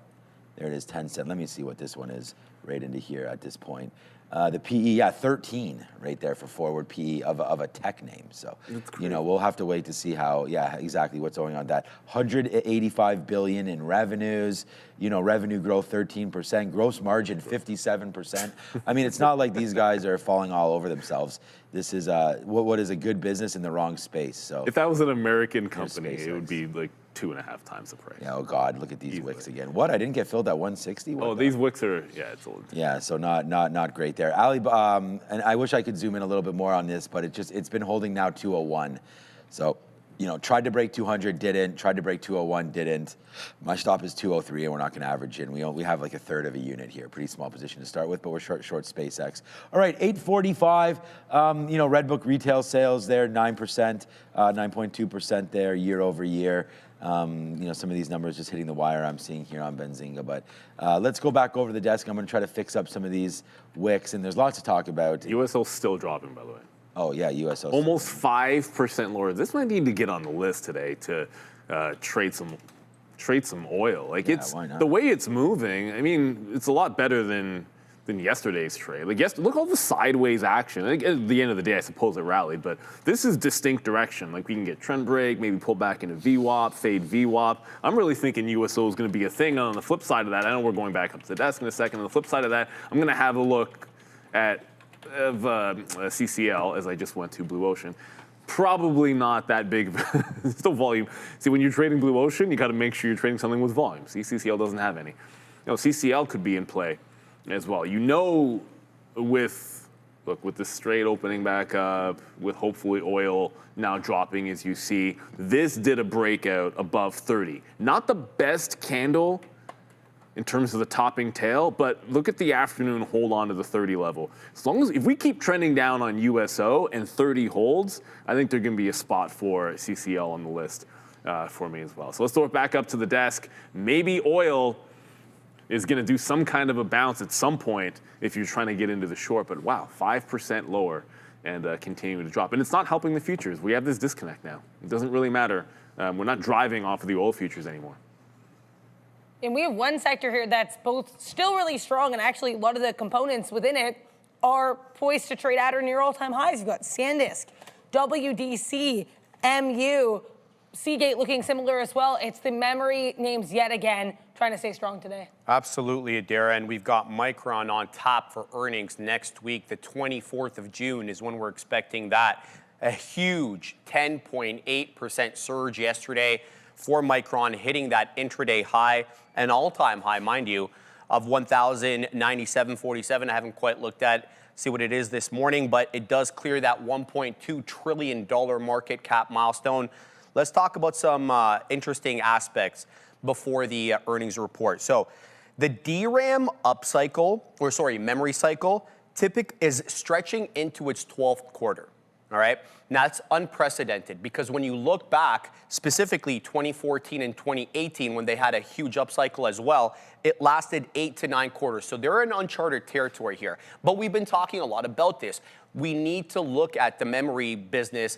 There it is, Tencent. Let me see what this one is right into here at this point. The PE, 13 right there for forward PE of a tech name. So, we'll have to wait to see how, exactly what's going on with that. 185 billion in revenues, revenue growth 13%, gross margin 57%. I mean, it's not like these guys are falling all over themselves. This is what is a good business in the wrong space. So if that was an American company, it would be like 2.5 times the price. Yeah, oh God, look at these wicks again. What? I didn't get filled at 160? What these wicks are, it's old. Yeah, so not great there. Alibaba, and I wish I could zoom in a little bit more on this, but it's been holding now 201. So, tried to break 200, didn't. Tried to break 201, didn't. My stop is 203, and we're not going to average in. We have like a third of a unit here. Pretty small position to start with, but we're short SpaceX. All right, 845. Redbook retail sales there, 9%, 9.2% there year over year. Some of these numbers just hitting the wire I'm seeing here on Benzinga. But let's go back over the desk. I'm going to try to fix up some of these wicks, and there's lots to talk about. USO's still dropping, by the way. Oh, yeah, USO. Almost 5% lower. This might need to get on the list today to trade some oil. Like, why not? The way it's moving, I mean, it's a lot better than yesterday's trade. Like, look at all the sideways action. Like, at the end of the day, I suppose it rallied, but this is distinct direction. Like, we can get trend break, maybe pull back into VWAP, fade VWAP. I'm really thinking USO is going to be a thing. On the flip side of that, I know we're going back up to the desk in a second. On the flip side of that, I'm going to have a look at CCL as I just went to Blue Ocean. Probably not that big still volume. See, when you're trading Blue Ocean, you got to make sure you're trading something with volume. See, CCL doesn't have any. CCL could be in play as well. With the straight opening back up, with hopefully oil now dropping as you see, this did a breakout above 30. Not the best candle in terms of the topping tail, but look at the afternoon hold on to the 30 level. If we keep trending down on USO and 30 holds, I think there's going to be a spot for CCL on the list for me as well. So let's throw it back up to the desk. Maybe oil is going to do some kind of a bounce at some point if you're trying to get into the short, but wow, 5% lower and continuing to drop. And it's not helping the futures. We have this disconnect now. It doesn't really matter. We're not driving off of the oil futures anymore. And we have one sector here that's both still really strong, and actually a lot of the components within it are poised to trade at or near all-time highs. You've got SanDisk, WDC, MU, Seagate looking similar as well. It's the memory names yet again trying to stay strong today. Absolutely, Adara. And we've got Micron on top for earnings next week. The 24th of June is when we're expecting that. A huge 10.8% surge yesterday for Micron, hitting that intraday high, an all-time high, mind you, of 1,097.47. I haven't quite looked at, see what it is this morning, but it does clear that $1.2 trillion market cap milestone. Let's talk about some interesting aspects before the earnings report. So the DRAM upcycle, or sorry, memory cycle, is stretching into its 12th quarter. All right, now that's unprecedented because when you look back, specifically 2014 and 2018, when they had a huge upcycle as well, it lasted 8 to 9 quarters. So they're in uncharted territory here. But we've been talking a lot about this. We need to look at the memory business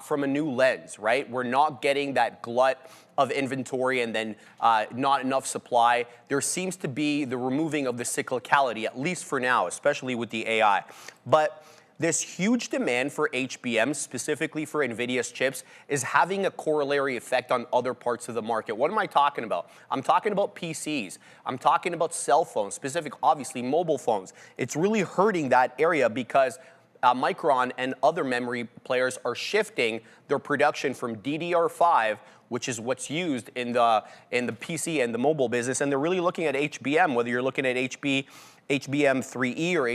from a new lens, right? We're not getting that glut of inventory and then not enough supply. There seems to be the removing of the cyclicality, at least for now, especially with the AI. But this huge demand for HBM, specifically for NVIDIA's chips, is having a corollary effect on other parts of the market. What am I talking about? I'm talking about PCs. I'm talking about cell phones, obviously mobile phones. It's really hurting that area because Micron and other memory players are shifting their production from DDR5, which is what's used in the PC and the mobile business, and they're really looking at HBM, whether you're looking at HBM3E or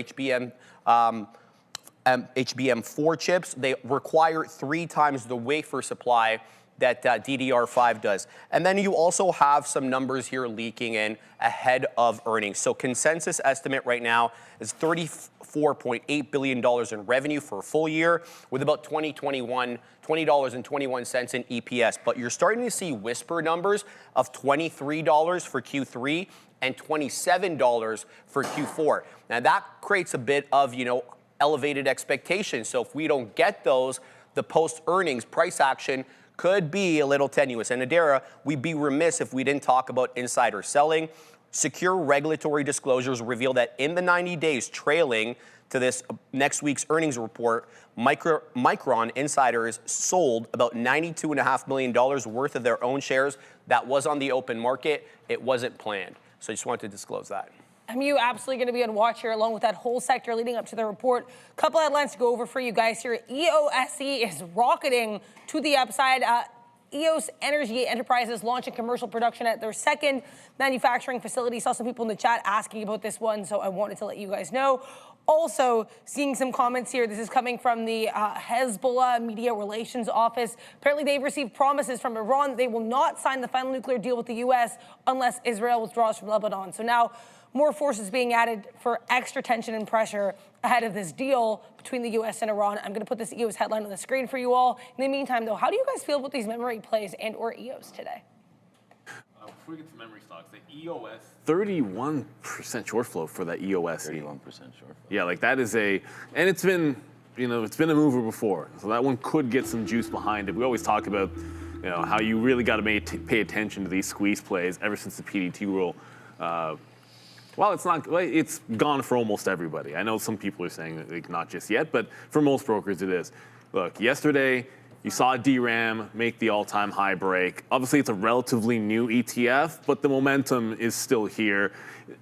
HBM4 chips. They require 3 times the wafer supply that DDR5 does. And then you also have some numbers here leaking in ahead of earnings. So consensus estimate right now is $34.8 billion in revenue for a full year with about $20.21 in EPS. But you're starting to see whisper numbers of $23 for Q3 and $27 for Q4. Now that creates a bit of, elevated expectations. So if we don't get those, the post-earnings price action could be a little tenuous. And Adara, we'd be remiss if we didn't talk about insider selling. Secure regulatory disclosures reveal that in the 90 days trailing to this next week's earnings report, Micron insiders sold about $92.5 million worth of their own shares. That was on the open market. It wasn't planned. So I just wanted to disclose that. You absolutely going to be on watch here along with that whole sector leading up to the report. Couple headlines to go over for you guys here. EOSE is rocketing to the upside. EOS Energy Enterprises launching commercial production at their second manufacturing facility. Saw some people in the chat asking about this one, so I wanted to let you guys know. Also, seeing some comments here. This is coming from the Hezbollah Media Relations Office. Apparently, they've received promises from Iran that they will not sign the final nuclear deal with the U.S. unless Israel withdraws from Lebanon. So now, more forces being added for extra tension and pressure ahead of this deal between the U.S. and Iran. I'm going to put this EOS headline on the screen for you all. In the meantime, though, how do you guys feel about these memory plays and or EOS today? Before we get to memory stocks, the EOS, 31% short flow for that EOS. 31% short flow. Yeah, like that is and it's been, it's been a mover before. So that one could get some juice behind it. We always talk about, how you really got to pay attention to these squeeze plays ever since the PDT rule. Well, it's gone for almost everybody. I know some people are saying that, not just yet, but for most brokers it is. Look, yesterday you saw DRAM make the all-time high break. Obviously, it's a relatively new ETF, but the momentum is still here.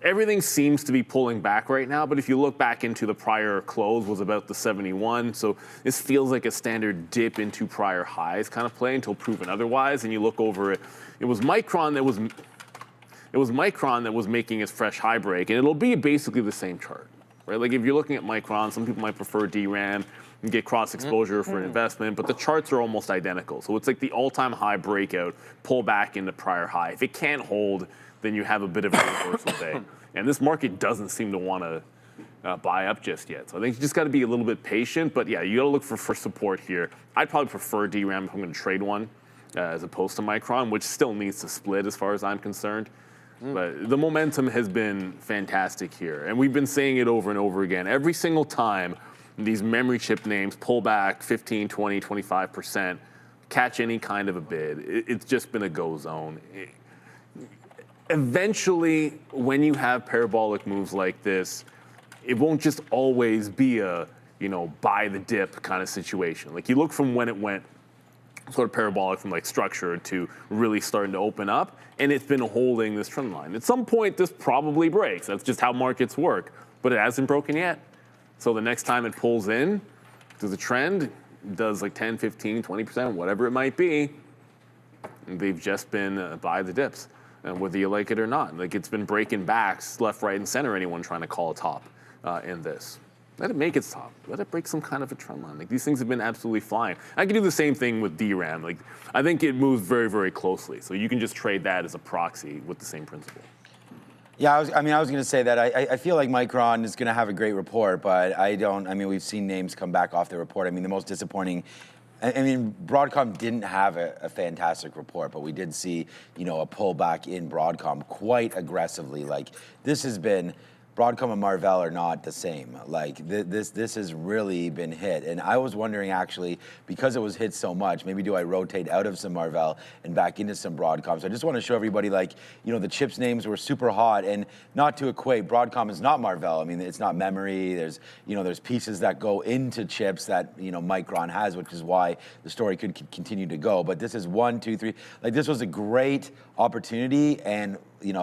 Everything seems to be pulling back right now, but if you look back into the prior close was about the 71, so this feels like a standard dip into prior highs kind of play until proven otherwise, and you look over it. It was Micron that was making its fresh high break, and it'll be basically the same chart, right? Like if you're looking at Micron, some people might prefer DRAM and get cross exposure for an investment, but the charts are almost identical. So it's like the all-time high breakout, pull back into prior high. If it can't hold, then you have a bit of a reversal day. And this market doesn't seem to want to buy up just yet. So I think you just got to be a little bit patient, but yeah, you got to look for support here. I'd probably prefer DRAM if I'm going to trade one as opposed to Micron, which still needs to split as far as I'm concerned. But the momentum has been fantastic here. And we've been saying it over and over again. Every single time these memory chip names pull back 15, 20, 25%, catch any kind of a bid, it's just been a go zone. Eventually, when you have parabolic moves like this, it won't just always be a, buy the dip kind of situation. Like you look from when it went sort of parabolic from like structure to really starting to open up, and it's been holding this trend line. At some point, this probably breaks. That's just how markets work, but it hasn't broken yet. So the next time it pulls in to the trend, does like 10, 15, 20%, whatever it might be, they've just been by the dips, and whether you like it or not. Like it's been breaking backs left, right, and center, anyone trying to call a top in this. Let it make its top. Let it break some kind of a trend line. Like these things have been absolutely flying. I could do the same thing with DRAM. Like I think it moves very, very closely. So you can just trade that as a proxy with the same principle. Yeah, I was going to say that I feel like Micron is going to have a great report, but I mean, we've seen names come back off the report. I mean, the most disappointing, I mean, Broadcom didn't have a fantastic report, but we did see, a pullback in Broadcom quite aggressively. Like this has been, Broadcom and Marvell are not the same. Like this has really been hit. And I was wondering actually, because it was hit so much, maybe do I rotate out of some Marvell and back into some Broadcom? So I just want to show everybody like, the chips names were super hot, and not to equate, Broadcom is not Marvell. I mean, it's not memory. There's, there's pieces that go into chips that, Micron has, which is why the story could continue to go. But this is 1, 2, 3. Like this was a great opportunity, and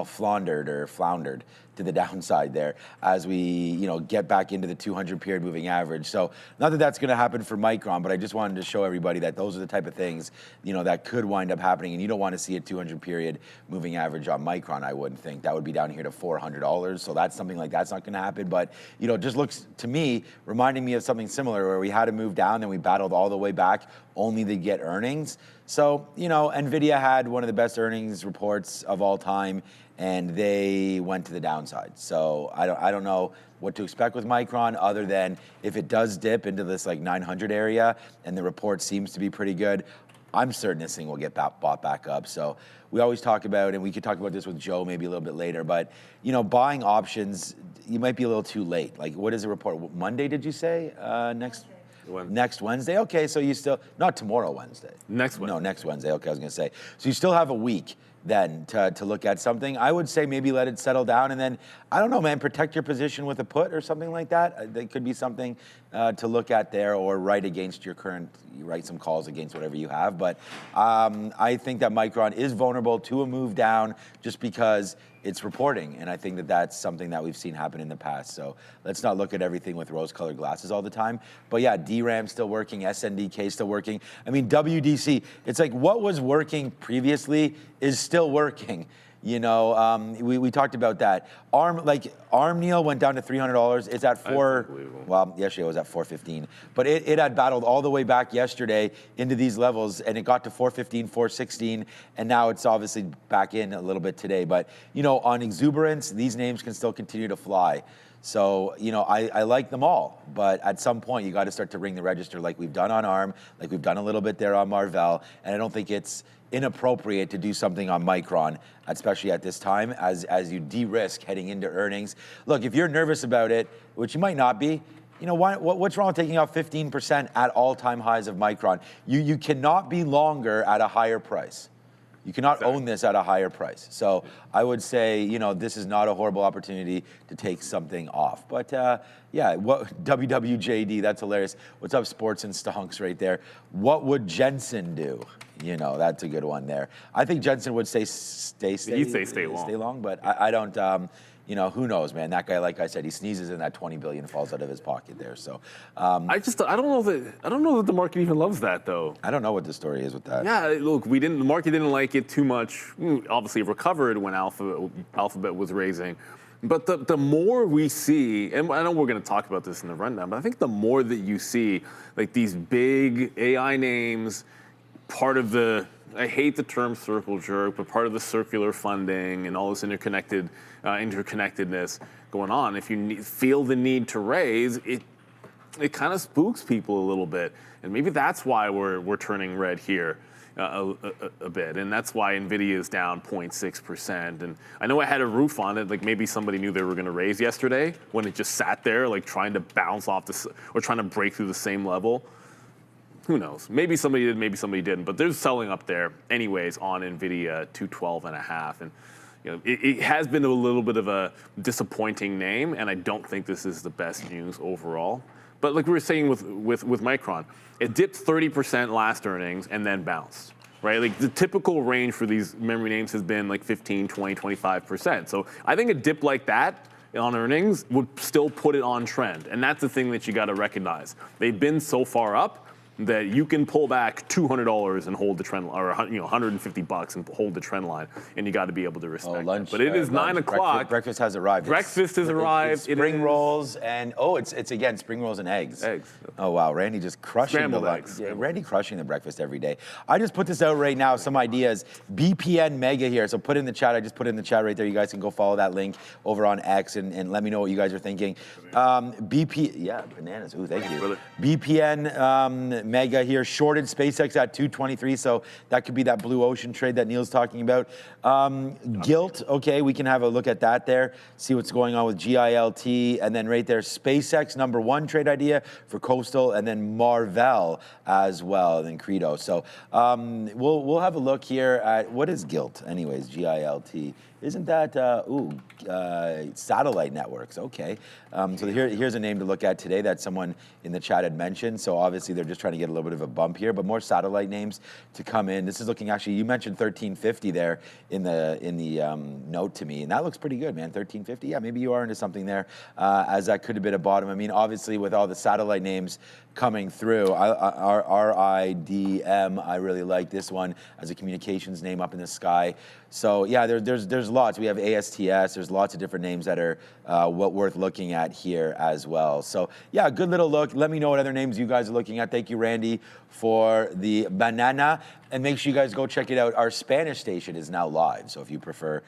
floundered to the downside there as we, get back into the 200 period moving average. So not that that's going to happen for Micron, but I just wanted to show everybody that those are the type of things, that could wind up happening. And you don't want to see a 200 period moving average on Micron, I wouldn't think. That would be down here to $400. So that's something like that's not going to happen. But, it just looks to me, reminding me of something similar where we had to move down, then we battled all the way back only to get earnings. So, NVIDIA had one of the best earnings reports of all time, and they went to the downside. So I don't know what to expect with Micron, other than if it does dip into this like 900 area and the report seems to be pretty good, I'm certain this thing will get bought back up. So we always talk about, and we could talk about this with Joe maybe a little bit later, but buying options, you might be a little too late. Like what is the report? Monday, did you say? Next Wednesday? Okay, so you still, not tomorrow Wednesday. Next Wednesday. No, next Wednesday, okay, I was gonna say. So you still have a week then to look at something. I would say maybe let it settle down, and then, I don't know, man, protect your position with a put or something like that. There could be something to look at there, or write against your current, you write some calls against whatever you have. But I think that Micron is vulnerable to a move down just because it's reporting, and I think that that's something that we've seen happen in the past. So let's not look at everything with rose-colored glasses all the time. But yeah, DRAM still working, SNDK still working. I mean, WDC, it's like what was working previously is still working. We talked about that. ARM, Neil, went down to $300. It's at yesterday it was at 415. But it had battled all the way back yesterday into these levels, and it got to 415, 416, and now it's obviously back in a little bit today. But, on exuberance, these names can still continue to fly. So, I like them all, but at some point you got to start to ring the register like we've done on ARM, like we've done a little bit there on Marvell, and I don't think it's inappropriate to do something on Micron, especially at this time, as you de-risk heading into earnings. Look, if you're nervous about it, which you might not be, what's wrong with taking out 15% at all-time highs of Micron? You cannot be longer at a higher price. You cannot own this at a higher price. So I would say, this is not a horrible opportunity to take something off. But yeah, WWJD, that's hilarious. What's up, Sports and Stonks right there? What would Jensen do? That's a good one there. I think Jensen would stay He'd say stay long. But I don't, who knows, man? That guy, like I said, he sneezes and that 20 billion falls out of his pocket there. So I don't know that the market even loves that, though. I don't know what the story is with that. Yeah, look, the market didn't like it too much. Obviously, it recovered when Alphabet was raising. But the more we see, and I know we're going to talk about this in the rundown, but I think the more that you see, like these big AI names, part of the, I hate the term circle jerk, but part of the circular funding and all this interconnectedness going on, if you feel the need to raise, it kind of spooks people a little bit. And maybe that's why we're turning red here a bit. And that's why NVIDIA is down 0.6%. And I know I had a roof on it, like maybe somebody knew they were going to raise yesterday when it just sat there, like trying to bounce off or trying to break through the same level. Who knows? Maybe somebody did, maybe somebody didn't. But there's selling up there anyways on NVIDIA 212.5. And it has been a little bit of a disappointing name, and I don't think this is the best news overall. But like we were saying with Micron, it dipped 30% last earnings and then bounced. Right, like the typical range for these memory names has been like 15, 20, 25%. So I think a dip like that on earnings would still put it on trend. And that's the thing that you got to recognize. They've been so far up that you can pull back $200 and hold the trend, or $150 and hold the trend line, and you got to be able to respect lunch, that. But it is 9 o'clock. Breakfast has arrived. Breakfast has arrived. It's spring rolls and it's again spring rolls and eggs. Eggs. Oh wow, Randy just crushing Scrambled the eggs. Yeah, Randy crushing the breakfast every day. I just put this out right now. Some ideas. BPN Mega here. So put in the chat. I just put it in the chat right there. You guys can go follow that link over on X and let me know what you guys are thinking. Bananas. Ooh, thank you. Really? BPN Mega here, shorted SpaceX at 223, so that could be that blue ocean trade that Neil's talking about. Gilt, okay, we can have a look at that there, see what's going on with GILT, and then right there, SpaceX, #1 trade idea for Coastal, and then Marvell as well, and then Credo. So we'll have a look here at, what is Gilt anyways, GILT? Isn't that, satellite networks, okay. So here's a name to look at today that someone in the chat had mentioned. So obviously they're just trying to get a little bit of a bump here, but more satellite names to come in. This is looking, actually, you mentioned 1350 there in the note to me, and that looks pretty good, man, 1350. Yeah, maybe you are into something there, as that could have been a bottom. I mean, obviously with all the satellite names coming through, RIDM, I really like this one as a communications name up in the sky. So yeah, there's lots. We have ASTS. There's lots of different names that are worth looking at here as well. So yeah, good little look. Let me know what other names you guys are looking at. Thank you, Randy, for the banana. And make sure you guys go check it out. Our Spanish station is now live. So if you prefer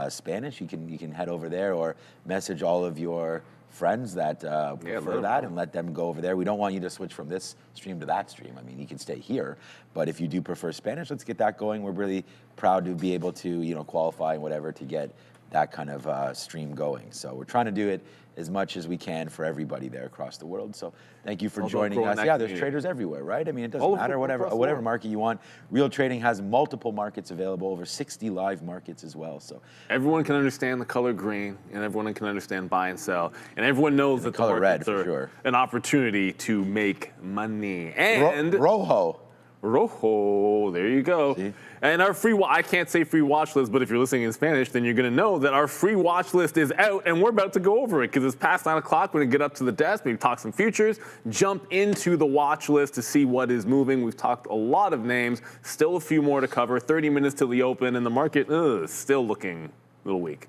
Spanish, you can head over there or message all of your friends that prefer that and let them go over there. We don't want you to switch from this stream to that stream. I mean, you can stay here, but if you do prefer Spanish, let's get that going. We're really proud to be able to, qualify and whatever to get that kind of stream going. So we're trying to do it as much as we can for everybody there across the world. So thank you for joining us. Yeah, there's traders everywhere, right? I mean, it doesn't matter, whatever market you want. Real Trading has multiple markets available, over 60 live markets as well. So everyone can understand the color green, and everyone can understand buy and sell, and everyone knows that the color red markets for are sure an opportunity to make money. And Rojo, there you go. See? And our I can't say free watch list, but if you're listening in Spanish, then you're going to know that our free watch list is out, and we're about to go over it because it's past 9 o'clock. We're going to get up to the desk, maybe talk some futures, jump into the watch list to see what is moving. We've talked a lot of names, still a few more to cover, 30 minutes till the open, and the market is still looking a little weak.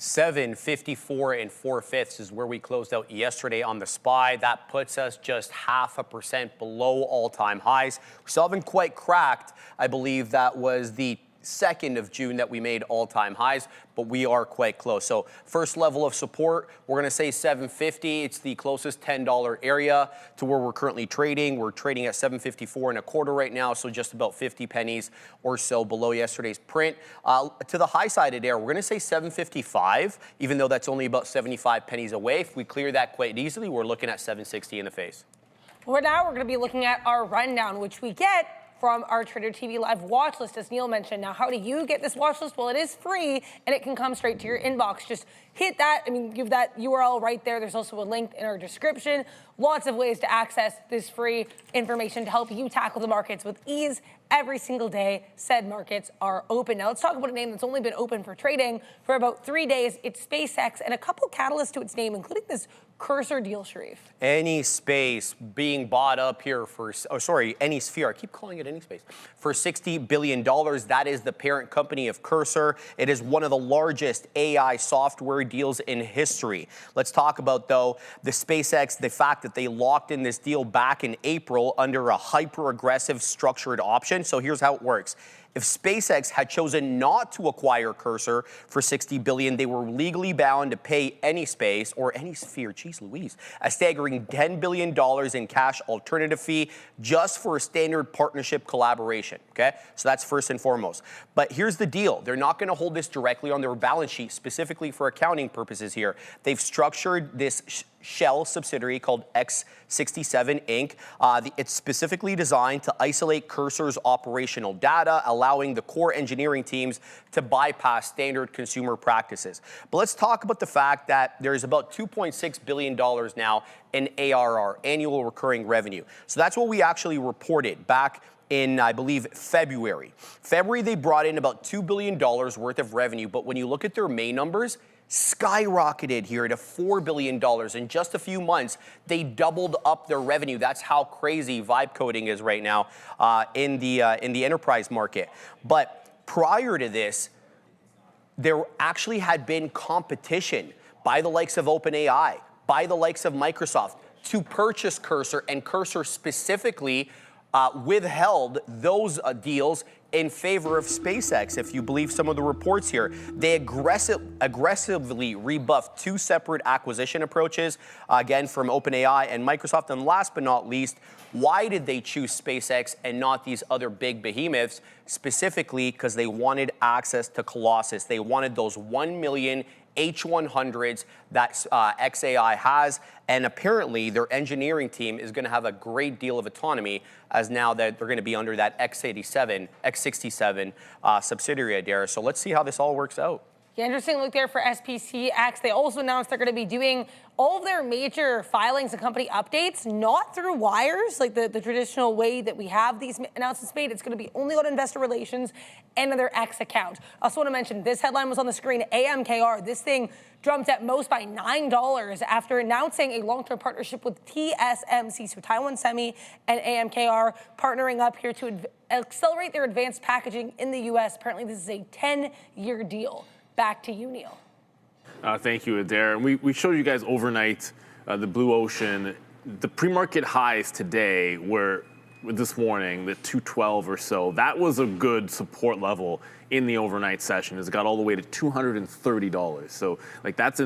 754 4/5 is where we closed out yesterday on the SPY. That puts us just 0.5% below all-time highs. We still haven't quite cracked. I believe that was the 2nd of June that we made all-time highs, but we are quite close. So first level of support, we're going to say 750. It's the closest $10 area to where we're currently trading. We're trading at 754.25 right now, so just about 50 pennies or so below yesterday's print. To the high side of there, we're going to say 755, even though that's only about 75 pennies away. If we clear that quite easily, we're looking at 760 in the face. Well, now we're going to be looking at our rundown, which we get from our Trader TV Live watch list, as Neil mentioned. Now, how do you get this watch list? Well, it is free, and it can come straight to your inbox. Just hit that, give that URL right there. There's also a link in our description. Lots of ways to access this free information to help you tackle the markets with ease every single day said markets are open. Now, let's talk about a name that's only been open for trading for about 3 days. It's SpaceX, and a couple catalysts to its name, including this cursor deal, Sharif. AnySpace being bought up here for, AnySphere, I keep calling it AnySpace, for $60 billion. That is the parent company of Cursor. It is one of the largest AI software deals in history. Let's talk about, though, the SpaceX, the fact that they locked in this deal back in April under a hyper-aggressive structured option. So here's how it works. If SpaceX had chosen not to acquire Cursor for $60 billion, they were legally bound to pay AnySpace, or AnySphere, geez Louise, a staggering $10 billion in cash alternative fee just for a standard partnership collaboration, okay? So that's first and foremost. But here's the deal. They're not going to hold this directly on their balance sheet, specifically for accounting purposes here. They've structured this shell subsidiary called X67 Inc. It's specifically designed to isolate Cursor's operational data, allowing the core engineering teams to bypass standard consumer practices. But let's talk about the fact that there's about $2.6 billion now in ARR, annual recurring revenue. So that's what we actually reported back in, I believe, February. February, they brought in about $2 billion worth of revenue, but when you look at their May numbers, skyrocketed here to $4 billion. In just a few months, they doubled up their revenue. That's how crazy vibe coding is right now in the enterprise market. But prior to this, there actually had been competition by the likes of OpenAI, by the likes of Microsoft to purchase Cursor, and Cursor specifically withheld those deals in favor of SpaceX, if you believe some of the reports here. They aggressively rebuffed two separate acquisition approaches, again, from OpenAI and Microsoft. And last but not least, why did they choose SpaceX and not these other big behemoths? Specifically because they wanted access to Colossus. They wanted those 1 million H100s that XAI has, and apparently their engineering team is going to have a great deal of autonomy as now that they're going to be under that X67 subsidiary, Adair. So let's see how this all works out. Yeah, interesting look there for SPCX. They also announced they're going to be doing all of their major filings and company updates, not through wires, like the traditional way that we have these announcements made. It's going to be only on investor relations and on their X account. I also want to mention, this headline was on the screen, AMKR. This thing jumped at most by $9 after announcing a long-term partnership with TSMC, so Taiwan Semi and AMKR partnering up here to accelerate their advanced packaging in the U.S. Apparently, this is a 10-year deal. Back to you, Neil. Thank you, Adair. We showed you guys overnight the blue ocean. The pre-market highs today were this morning, the 212 or so. That was a good support level in the overnight session. It's got all the way to $230. So like that's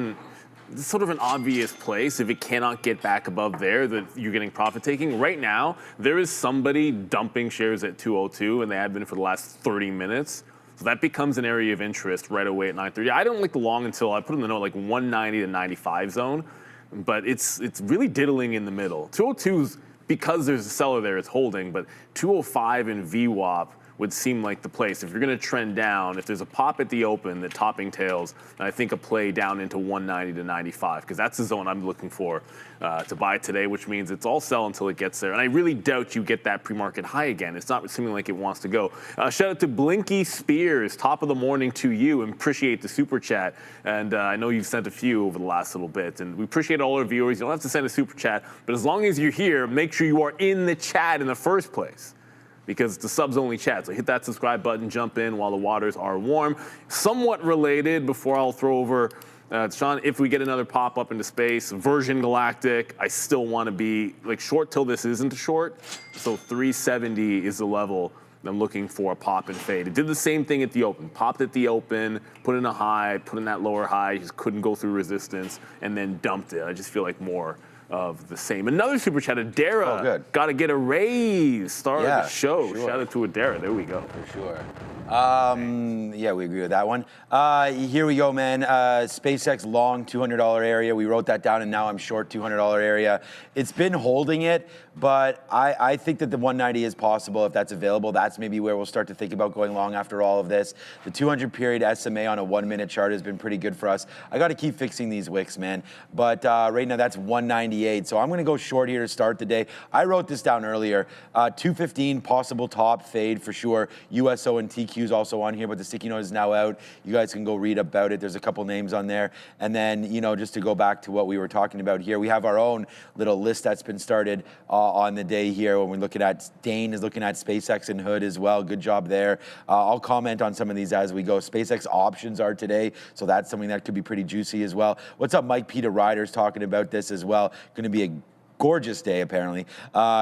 sort of an obvious place. If it cannot get back above there, that you're getting profit taking. Right now, there is somebody dumping shares at 202, and they have been for the last 30 minutes. So that becomes an area of interest right away at 9:30. I don't like the long until I put in the note like 190 to 95 zone, but it's really diddling in the middle. 202's, because there's a seller there, it's holding, but 205 and VWAP would seem like the place. If you're going to trend down, if there's a pop at the open that topping tails, I think a play down into 190 to 95, because that's the zone I'm looking for to buy today, which means it's all sell until it gets there. And I really doubt you get that pre-market high again. It's not seeming like it wants to go. Shout out to Blinky Spears, top of the morning to you, and appreciate the super chat. And I know you've sent a few over the last little bit, and we appreciate all our viewers. You don't have to send a super chat, but as long as you're here, make sure you are in the chat in the first place, because it's a subs-only chat. So hit that subscribe button, jump in while the waters are warm. Somewhat related, before I'll throw over to Sean, if we get another pop up into space, Virgin Galactic, I still want to be like short till this isn't a short. So 370 is the level I'm looking for a pop and fade. It did the same thing at the open. Popped at the open, put in a high, put in that lower high, just couldn't go through resistance, and then dumped it. I just feel like more of the same. Another super chat, Adara. Got to get a raise. Start of the show. Sure. Shout out to Adara. There we go. For sure. Yeah, we agree with that one. Here we go, man. SpaceX long $200 area. We wrote that down, and now I'm short $200 area. It's been holding it, but I think that the 190 is possible if that's available. That's maybe where we'll start to think about going long after all of this. The 200 period SMA on a 1-minute chart has been pretty good for us. I got to keep fixing these wicks, man. But right now that's 198. So I'm going to go short here to start the day. I wrote this down earlier. 215 possible top fade for sure. USO and TQ is also on here, but the sticky note is now out. You guys can go read about it. There's a couple names on there. And then, you know, just to go back to what we were talking about here, we have our own little list that's been started on the day here when we're looking at, Dane is looking at SpaceX and Hood as well. Good job there. I'll comment on some of these as we go. SpaceX options are today, so that's something that could be pretty juicy as well. What's up, Mike Peter Ryder's talking about this as well. Going to be a gorgeous day, apparently.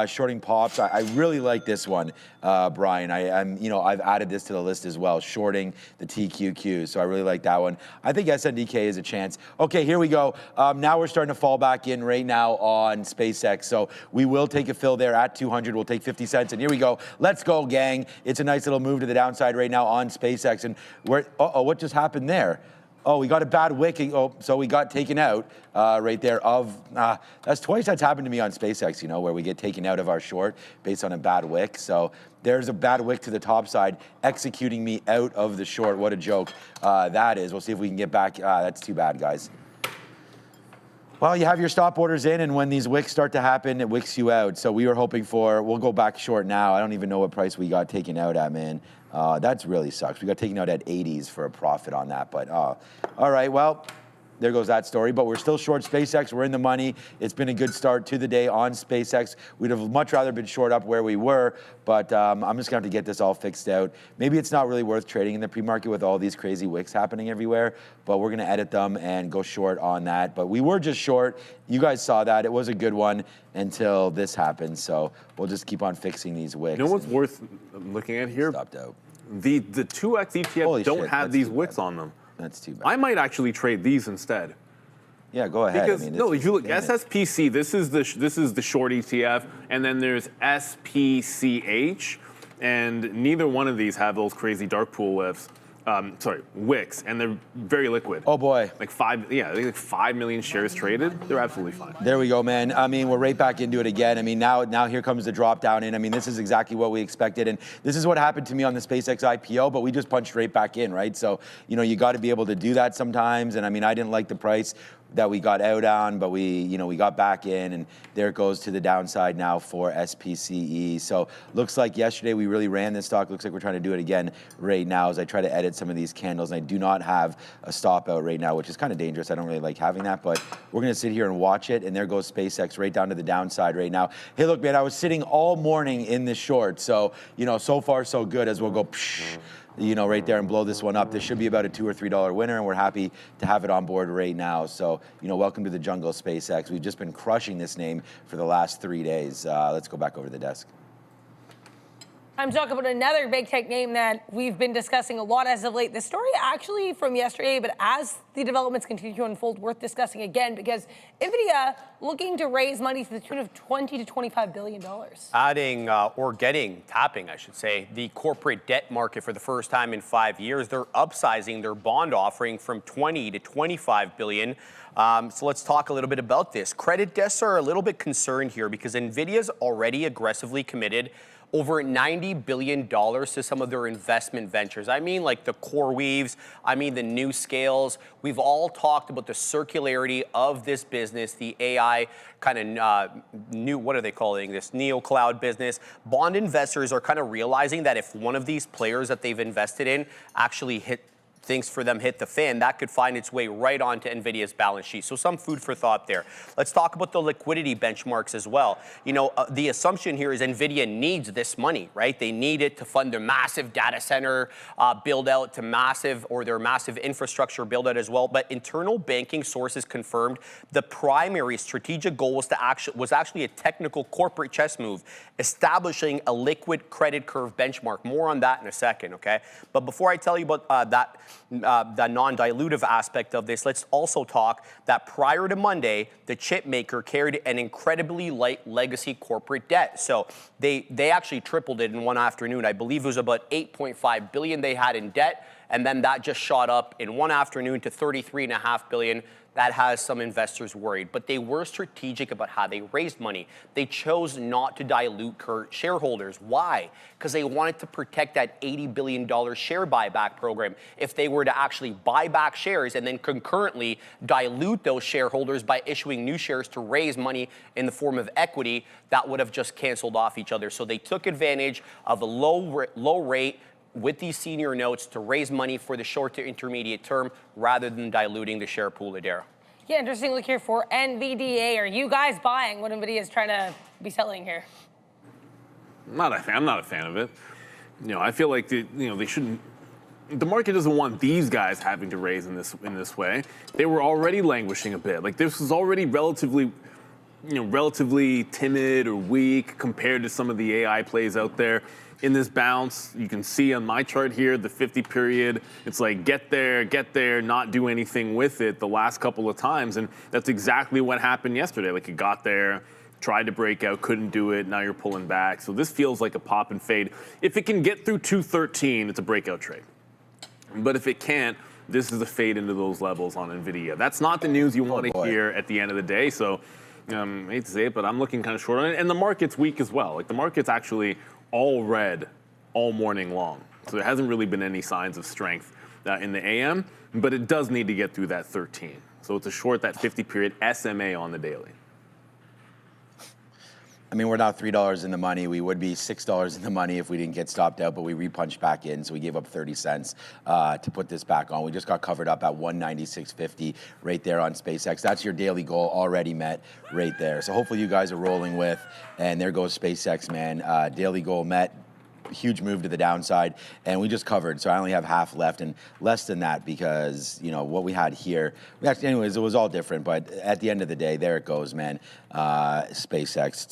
Shorting pops. I really like this one, Brian. I've added this to the list as well. Shorting the TQQ. So I really like that one. I think SNDK is a chance. Okay, here we go. Now we're starting to fall back in right now on SpaceX. So we will take a fill there at 200. We'll take 50 cents. And here we go. Let's go, gang. It's a nice little move to the downside right now on SpaceX. And what just happened there? Oh, we got a bad wick. Oh, so we got taken out right there of, that's twice that's happened to me on SpaceX, you know, where we get taken out of our short based on a bad wick. So there's a bad wick to the top side executing me out of the short. What a joke that is. We'll see if we can get back. That's too bad, guys. Well, you have your stop orders in, and when these wicks start to happen, it wicks you out. So we were hoping for, we'll go back short now. I don't even know what price we got taken out at, man. That's really sucks. We got taken out at 80s for a profit on that, but all right, well, there goes that story. But we're still short SpaceX. We're in the money. It's been a good start to the day on SpaceX. We'd have much rather been short up where we were, but I'm just going to have to get this all fixed out. Maybe it's not really worth trading in the pre-market with all these crazy wicks happening everywhere, but we're going to edit them and go short on that. But we were just short. You guys saw that. It was a good one until this happened, so we'll just keep on fixing these wicks. You know what's worth looking at here? Stopped out. The 2X ETF Holy don't shit, have that's these too wicks bad. on them. That's too bad. I might actually trade these instead. Yeah, go ahead. Because I mean, no, if you look, damn it. SSPC, this is the short ETF, and then there's SPCH, and neither one of these have those crazy dark pool wicks, and they're very liquid. Oh boy. Like 5 million shares traded. They're absolutely fine. There we go, man. I mean, we're right back into it again. I mean, now here comes the drop down in. I mean, this is exactly what we expected. And this is what happened to me on the SpaceX IPO, but we just punched right back in, right? So, you know, you got to be able to do that sometimes. And I mean, I didn't like the price that we got out on, but we got back in, and there it goes to the downside now for SPCE. So looks like yesterday we really ran this stock. Looks like we're trying to do it again right now as I try to edit some of these candles. And I do not have a stop out right now, which is kind of dangerous. I don't really like having that, but we're going to sit here and watch it. And there goes SpaceX right down to the downside right now. Hey, look, man, I was sitting all morning in this short. So, so far so good as we'll go, right there and blow this one up. This should be about a $2 or $3 winner, and we're happy to have it on board right now. So, welcome to the jungle, SpaceX. We've just been crushing this name for the last 3 days. Let's go back over to the desk. I'm talking about another big tech name that we've been discussing a lot as of late. The story actually from yesterday, but as the developments continue to unfold, worth discussing again, because NVIDIA looking to raise money to the tune of $20 to $25 billion. Tapping, I should say, the corporate debt market for the first time in 5 years. They're upsizing their bond offering from 20 to 25 billion. So let's talk a little bit about this. Credit desks are a little bit concerned here because NVIDIA's already aggressively committed over $90 billion to some of their investment ventures. I mean, like the CoreWeaves, I mean the new scales. We've all talked about the circularity of this business, the AI kind of new, what are they calling this, neo-cloud business. Bond investors are kind of realizing that if one of these players that they've invested in actually hit the fan, that could find its way right onto NVIDIA's balance sheet. So some food for thought there. Let's talk about the liquidity benchmarks as well. The assumption here is NVIDIA needs this money, right? They need it to fund their massive data center build out their massive infrastructure build out as well. But internal banking sources confirmed the primary strategic goal was actually a technical corporate chess move, establishing a liquid credit curve benchmark. More on that in a second, okay? But before I tell you about the non-dilutive aspect of this, let's also talk that prior to Monday, the chip maker carried an incredibly light legacy corporate debt. So they actually tripled it in one afternoon. I believe it was about $8.5 billion they had in debt, and then that just shot up in one afternoon to $33.5 billion. That has some investors worried, but they were strategic about how they raised money. They chose not to dilute current shareholders. Why? Because they wanted to protect that $80 billion share buyback program. If they were to actually buy back shares and then concurrently dilute those shareholders by issuing new shares to raise money in the form of equity, that would have just canceled off each other. So they took advantage of a low rate with these senior notes to raise money for the short to intermediate term rather than diluting the share pool, Adara. Yeah, interesting look here for NVDA. Are you guys buying what NVIDIA is trying to be selling here? I'm not a fan of it. I feel like they shouldn't. The market doesn't want these guys having to raise in this way. They were already languishing a bit. Like this was already relatively timid or weak compared to some of the AI plays out there. In this bounce, you can see on my chart here, the 50 period, it's like get there, not do anything with it the last couple of times. And that's exactly what happened yesterday. Like it got there, tried to break out, couldn't do it, now you're pulling back. So this feels like a pop and fade. If it can get through 213, it's a breakout trade. But if it can't, this is a fade into those levels on NVIDIA. That's not the news you want to hear at the end of the day. So I hate to say it, but I'm looking kind of short on it. And the market's weak as well. Like the market's actually all red all morning long. So there hasn't really been any signs of strength in the AM, but it does need to get through that 13. So it's a short, that 50 period SMA on the daily. I mean, we're now $3 in the money. We would be $6 in the money if we didn't get stopped out, but we repunched back in, so we gave up 30 cents to put this back on. We just got covered up at 196.50 right there on SpaceX. That's your daily goal already met right there. So hopefully you guys are rolling with, and there goes SpaceX, man. Daily goal met. Huge move to the downside, and we just covered, so I only have half left and less than that because, you know, what we had here, we actually, anyways, it was all different, but at the end of the day, there it goes, man. SpaceX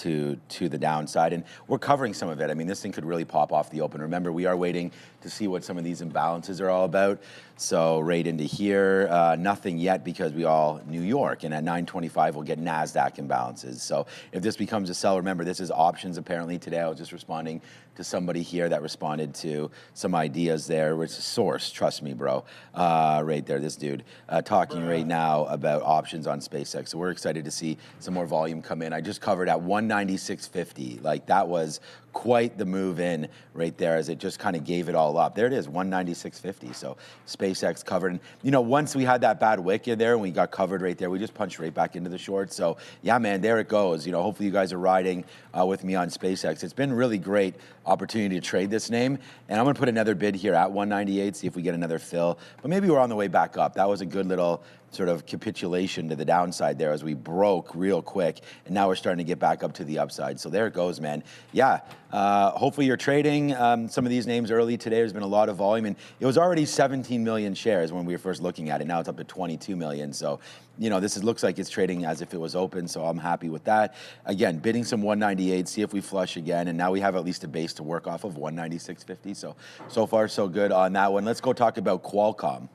to the downside, and we're covering some of it. I mean, this thing could really pop off the open. Remember, we are waiting to see what some of these imbalances are all about. So right into here, nothing yet because we all New York, and at 9:25 we'll get NASDAQ imbalances. So if this becomes a sell, remember this is options apparently today. I was just responding to somebody here that responded to some ideas there, which is source, trust me, bro. Right there, this dude talking right now about options on SpaceX. So we're excited to see some more volume come in. I just covered at 196.50. Like that was quite the move in right there as it just kind of gave it all up. There it is, 196.50. So SpaceX covered. And, you know, once we had that bad wick in there and we got covered right there, we just punched right back into the short. So yeah, man, there it goes. You know, hopefully you guys are riding with me on SpaceX. It's been really great opportunity to trade this name. And I'm going to put another bid here at 198, see if we get another fill. But maybe we're on the way back up. That was a good little sort of capitulation to the downside there as we broke real quick, and now we're starting to get back up to the upside. So there it goes, man. Yeah, hopefully you're trading some of these names early today. There's been a lot of volume, and it was already 17 million shares when we were first looking at it. Now it's up to 22 million. So, you know, looks like it's trading as if it was open, so I'm happy with that. Again, bidding some 198, see if we flush again, and now we have at least a base to work off of 196.50. So far, so good on that one. Let's go talk about Qualcomm.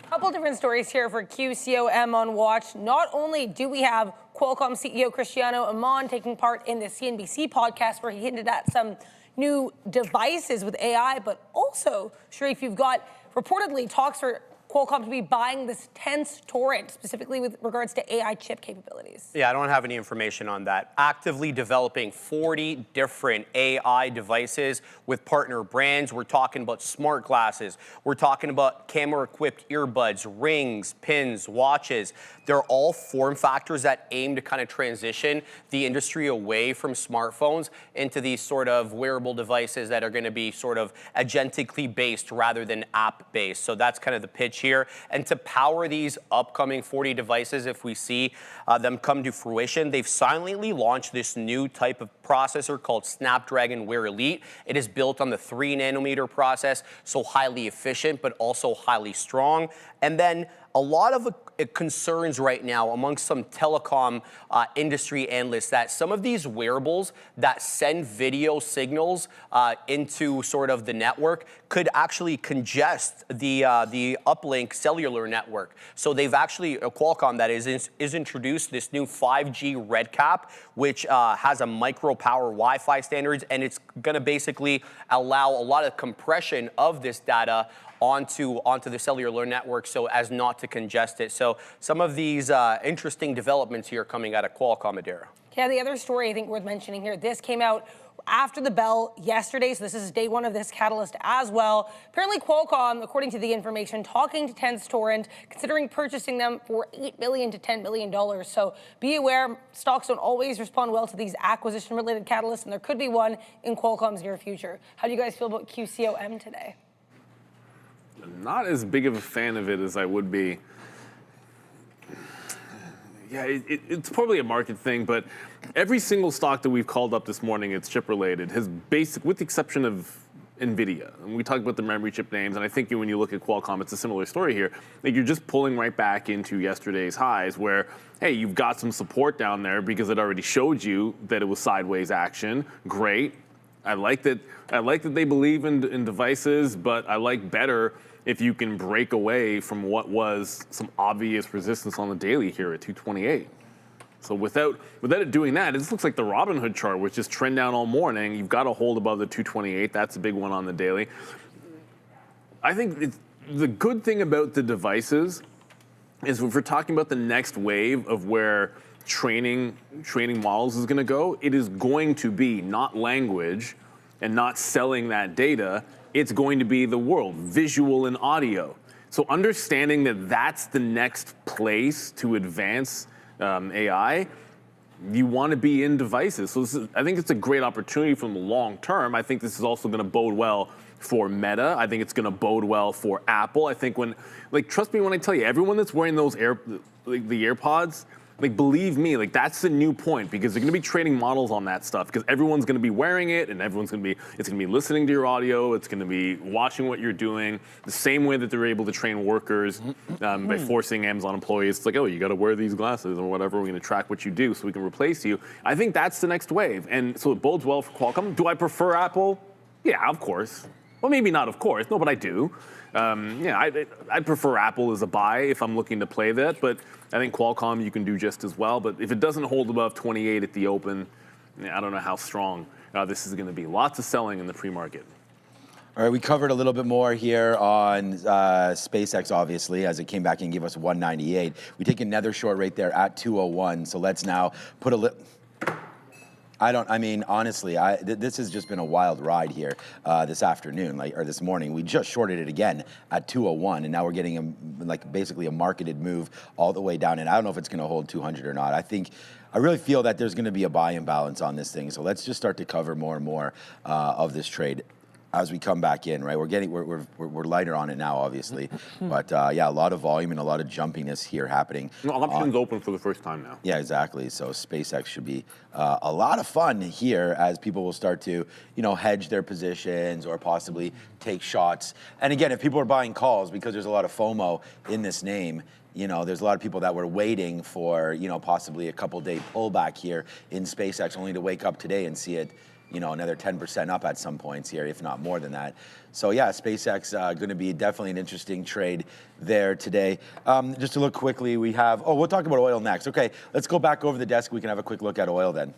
Couple different stories here for QCOM on watch. Not only do we have Qualcomm CEO Cristiano Amon taking part in the CNBC podcast where he hinted at some new devices with AI, but also, Sharif, you've got reportedly talks for Qualcomm to be buying this Tense torrent, specifically with regards to AI chip capabilities. Yeah, I don't have any information on that. Actively developing 40 different AI devices with partner brands. We're talking about smart glasses. We're talking about camera-equipped earbuds, rings, pins, watches. They're all form factors that aim to kind of transition the industry away from smartphones into these sort of wearable devices that are going to be sort of agentically based rather than app-based. So that's kind of the pitch here. And to power these upcoming 40 devices, if we see them come to fruition, they've silently launched this new type of processor called Snapdragon Wear Elite. It is built on the 3-nanometer process, so highly efficient, but also highly strong. And then a lot of concerns right now amongst some telecom industry analysts that some of these wearables that send video signals into sort of the network could actually congest the uplink cellular network. So they've actually, Qualcomm that is introduced this new 5G Red Cap, which has a micro power Wi-Fi standards, and it's gonna basically allow a lot of compression of this data onto the cellular network so as not to congest it. So some of these interesting developments here coming out of Qualcomm, Adara. Yeah, the other story I think worth mentioning here, this came out after the bell yesterday, so this is day one of this catalyst as well. Apparently Qualcomm, according to the information, talking to Tense torrent, considering purchasing them for $8 million to $10 million. So be aware, stocks don't always respond well to these acquisition-related catalysts, and there could be one in Qualcomm's near future. How do you guys feel about QCOM today? Not as big of a fan of it as I would be. Yeah, it's probably a market thing, but every single stock that we've called up this morning, it's chip related, has with the exception of NVIDIA. And we talked about the memory chip names, and I think when you look at Qualcomm, it's a similar story here. Like you're just pulling right back into yesterday's highs where, hey, you've got some support down there because it already showed you that it was sideways action. Great. I like that they believe in devices, but I like better if you can break away from what was some obvious resistance on the daily here at 228. So without it doing that, it just looks like the Robinhood chart, which is trend down all morning. You've got to hold above the 228. That's a big one on the daily. I think the good thing about the devices is if we're talking about the next wave of where training models is going to go, it is going to be not language and not selling that data. It's going to be the world, visual and audio. So understanding that that's the next place to advance AI, you want to be in devices. So I think it's a great opportunity from the long term. I think this is also going to bode well for Meta. I think it's going to bode well for Apple. I think trust me when I tell you, everyone that's wearing those the AirPods, believe me, that's the new point, because they're going to be training models on that stuff, because everyone's going to be wearing it, and it's going to be listening to your audio, it's going to be watching what you're doing, the same way that they're able to train workers by forcing Amazon employees. It's like, oh, you got to wear these glasses or whatever, we're going to track what you do so we can replace you. I think that's the next wave, and so it bodes well for Qualcomm. Do I prefer Apple? Yeah, of course. Well, maybe not of course, no, but I do. I'd prefer Apple as a buy if I'm looking to play that, but I think Qualcomm you can do just as well. But if it doesn't hold above 28 at the open, I don't know how strong this is going to be. Lots of selling in the pre-market. All right, we covered a little bit more here on SpaceX, obviously, as it came back and gave us 198. We take another short right there at 201. So let's now put honestly, this has just been a wild ride here this afternoon, or this morning. We just shorted it again at 201, and now we're getting basically a marketed move all the way down. And I don't know if it's going to hold 200 or not. I really feel that there's going to be a buy imbalance on this thing. So let's just start to cover more and more of this trade as we come back in, right? We're lighter on it now, obviously, but a lot of volume and a lot of jumpiness here happening. Options open for the first time now. Yeah, exactly. So SpaceX should be a lot of fun here as people will start to, hedge their positions or possibly take shots. And again, if people are buying calls, because there's a lot of FOMO in this name, there's a lot of people that were waiting for, possibly a couple-day pullback here in SpaceX, only to wake up today and see it, another 10% up at some points here, if not more than that. So yeah, SpaceX going to be definitely an interesting trade there today. Just to look quickly, we'll talk about oil next. Okay, let's go back over the desk. We can have a quick look at oil then.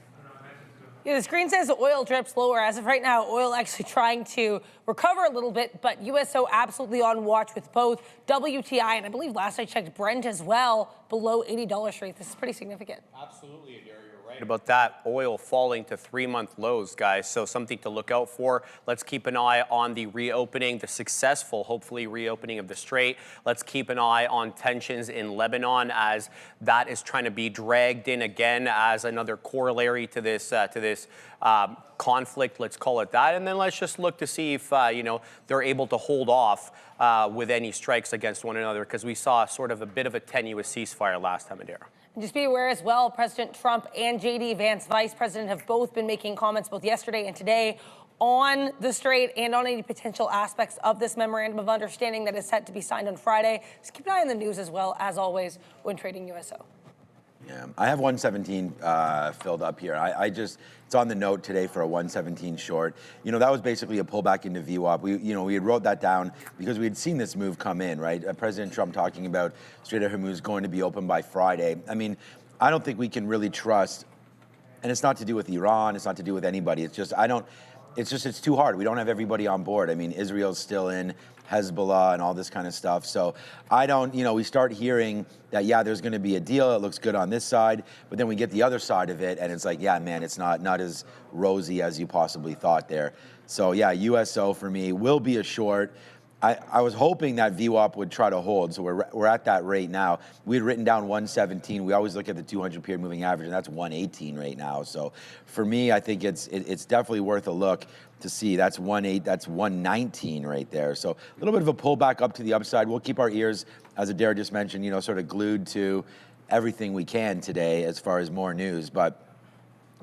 Yeah, the screen says oil drips lower. As of right now, oil actually trying to recover a little bit, but USO absolutely on watch with both WTI and I believe last I checked Brent as well below $80 straight. This is pretty significant. Absolutely, Adair, you're right about that. Oil falling to 3-month lows, guys. So something to look out for. Let's keep an eye on the reopening, the successful, hopefully, reopening of the Strait. Let's keep an eye on tensions in Lebanon as that is trying to be dragged in again as another corollary to this conflict, let's call it that. And then let's just look to see if, they're able to hold off with any strikes against one another, because we saw sort of a bit of a tenuous ceasefire last time, Adair. And just be aware as well, President Trump and J.D. Vance, Vice President, have both been making comments both yesterday and today on the Strait and on any potential aspects of this memorandum of understanding that is set to be signed on Friday. Just keep an eye on the news as well, as always, when trading USO. Yeah, I have 117 filled up here. It's on the note today for a 117 short. That was basically a pullback into VWAP. We had wrote that down because we had seen this move come in, right? President Trump talking about Strait of Hormuz going to be open by Friday. I don't think we can really trust, and it's not to do with Iran, it's not to do with anybody. It's too hard. We don't have everybody on board. Israel's still in, Hezbollah and all this kind of stuff. So we start hearing that, there's going to be a deal. It looks good on this side, but then we get the other side of it and it's like, it's not as rosy as you possibly thought there. So USO for me will be a short. I was hoping that VWAP would try to hold, so we're at that rate now. We had written down 117. We always look at the 200 period moving average, and that's 118 right now. So for me, I think it's definitely worth a look to see. That's 119 right there. So a little bit of a pullback up to the upside. We'll keep our ears, as Adair just mentioned, sort of glued to everything we can today as far as more news, but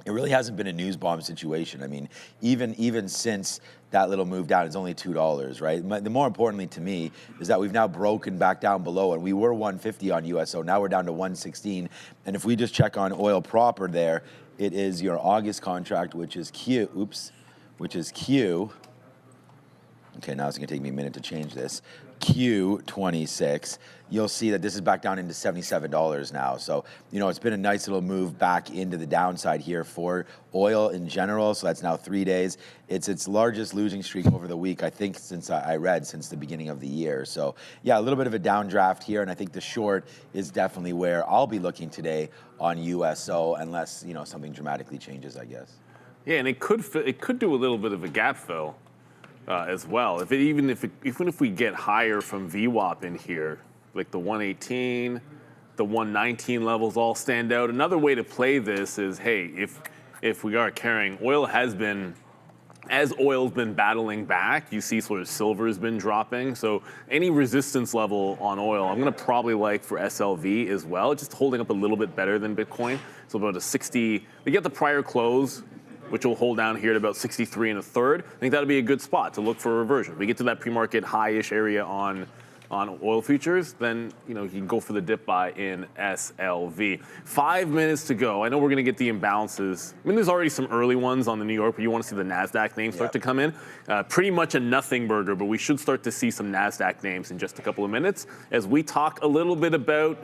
it really hasn't been a news bomb situation. Even since that little move down, it's only $2, right? The more importantly to me is that we've now broken back down below, and we were 150 on USO. Now we're down to 116. And if we just check on oil proper there, it is your August contract, which is Q. Okay, now it's gonna take me a minute to change this. Q26, you'll see that this is back down into $77 now. So, it's been a nice little move back into the downside here for oil in general. So that's now 3 days. It's its largest losing streak over the week, I think, since since the beginning of the year. So yeah, a little bit of a downdraft here. And I think the short is definitely where I'll be looking today on USO, unless, something dramatically changes, I guess. Yeah, and it could do a little bit of a gap fill as well. Even if we get higher from VWAP in here, like the 118, the 119 levels all stand out. Another way to play this is, hey, if we are carrying, as oil's been battling back, you see sort of silver's been dropping. So any resistance level on oil, I'm gonna probably like for SLV as well, just holding up a little bit better than Bitcoin. So about a 60, we get the prior close, which will hold down here at about 63 1/3. I think that'll be a good spot to look for a reversion. If we get to that pre-market high-ish area on oil futures, then you can go for the dip buy in SLV. 5 minutes to go. I know we're going to get the imbalances. I mean, there's already some early ones on the New York, but you want to see the NASDAQ names start to come in. Pretty much a nothing burger, but we should start to see some NASDAQ names in just a couple of minutes as we talk a little bit about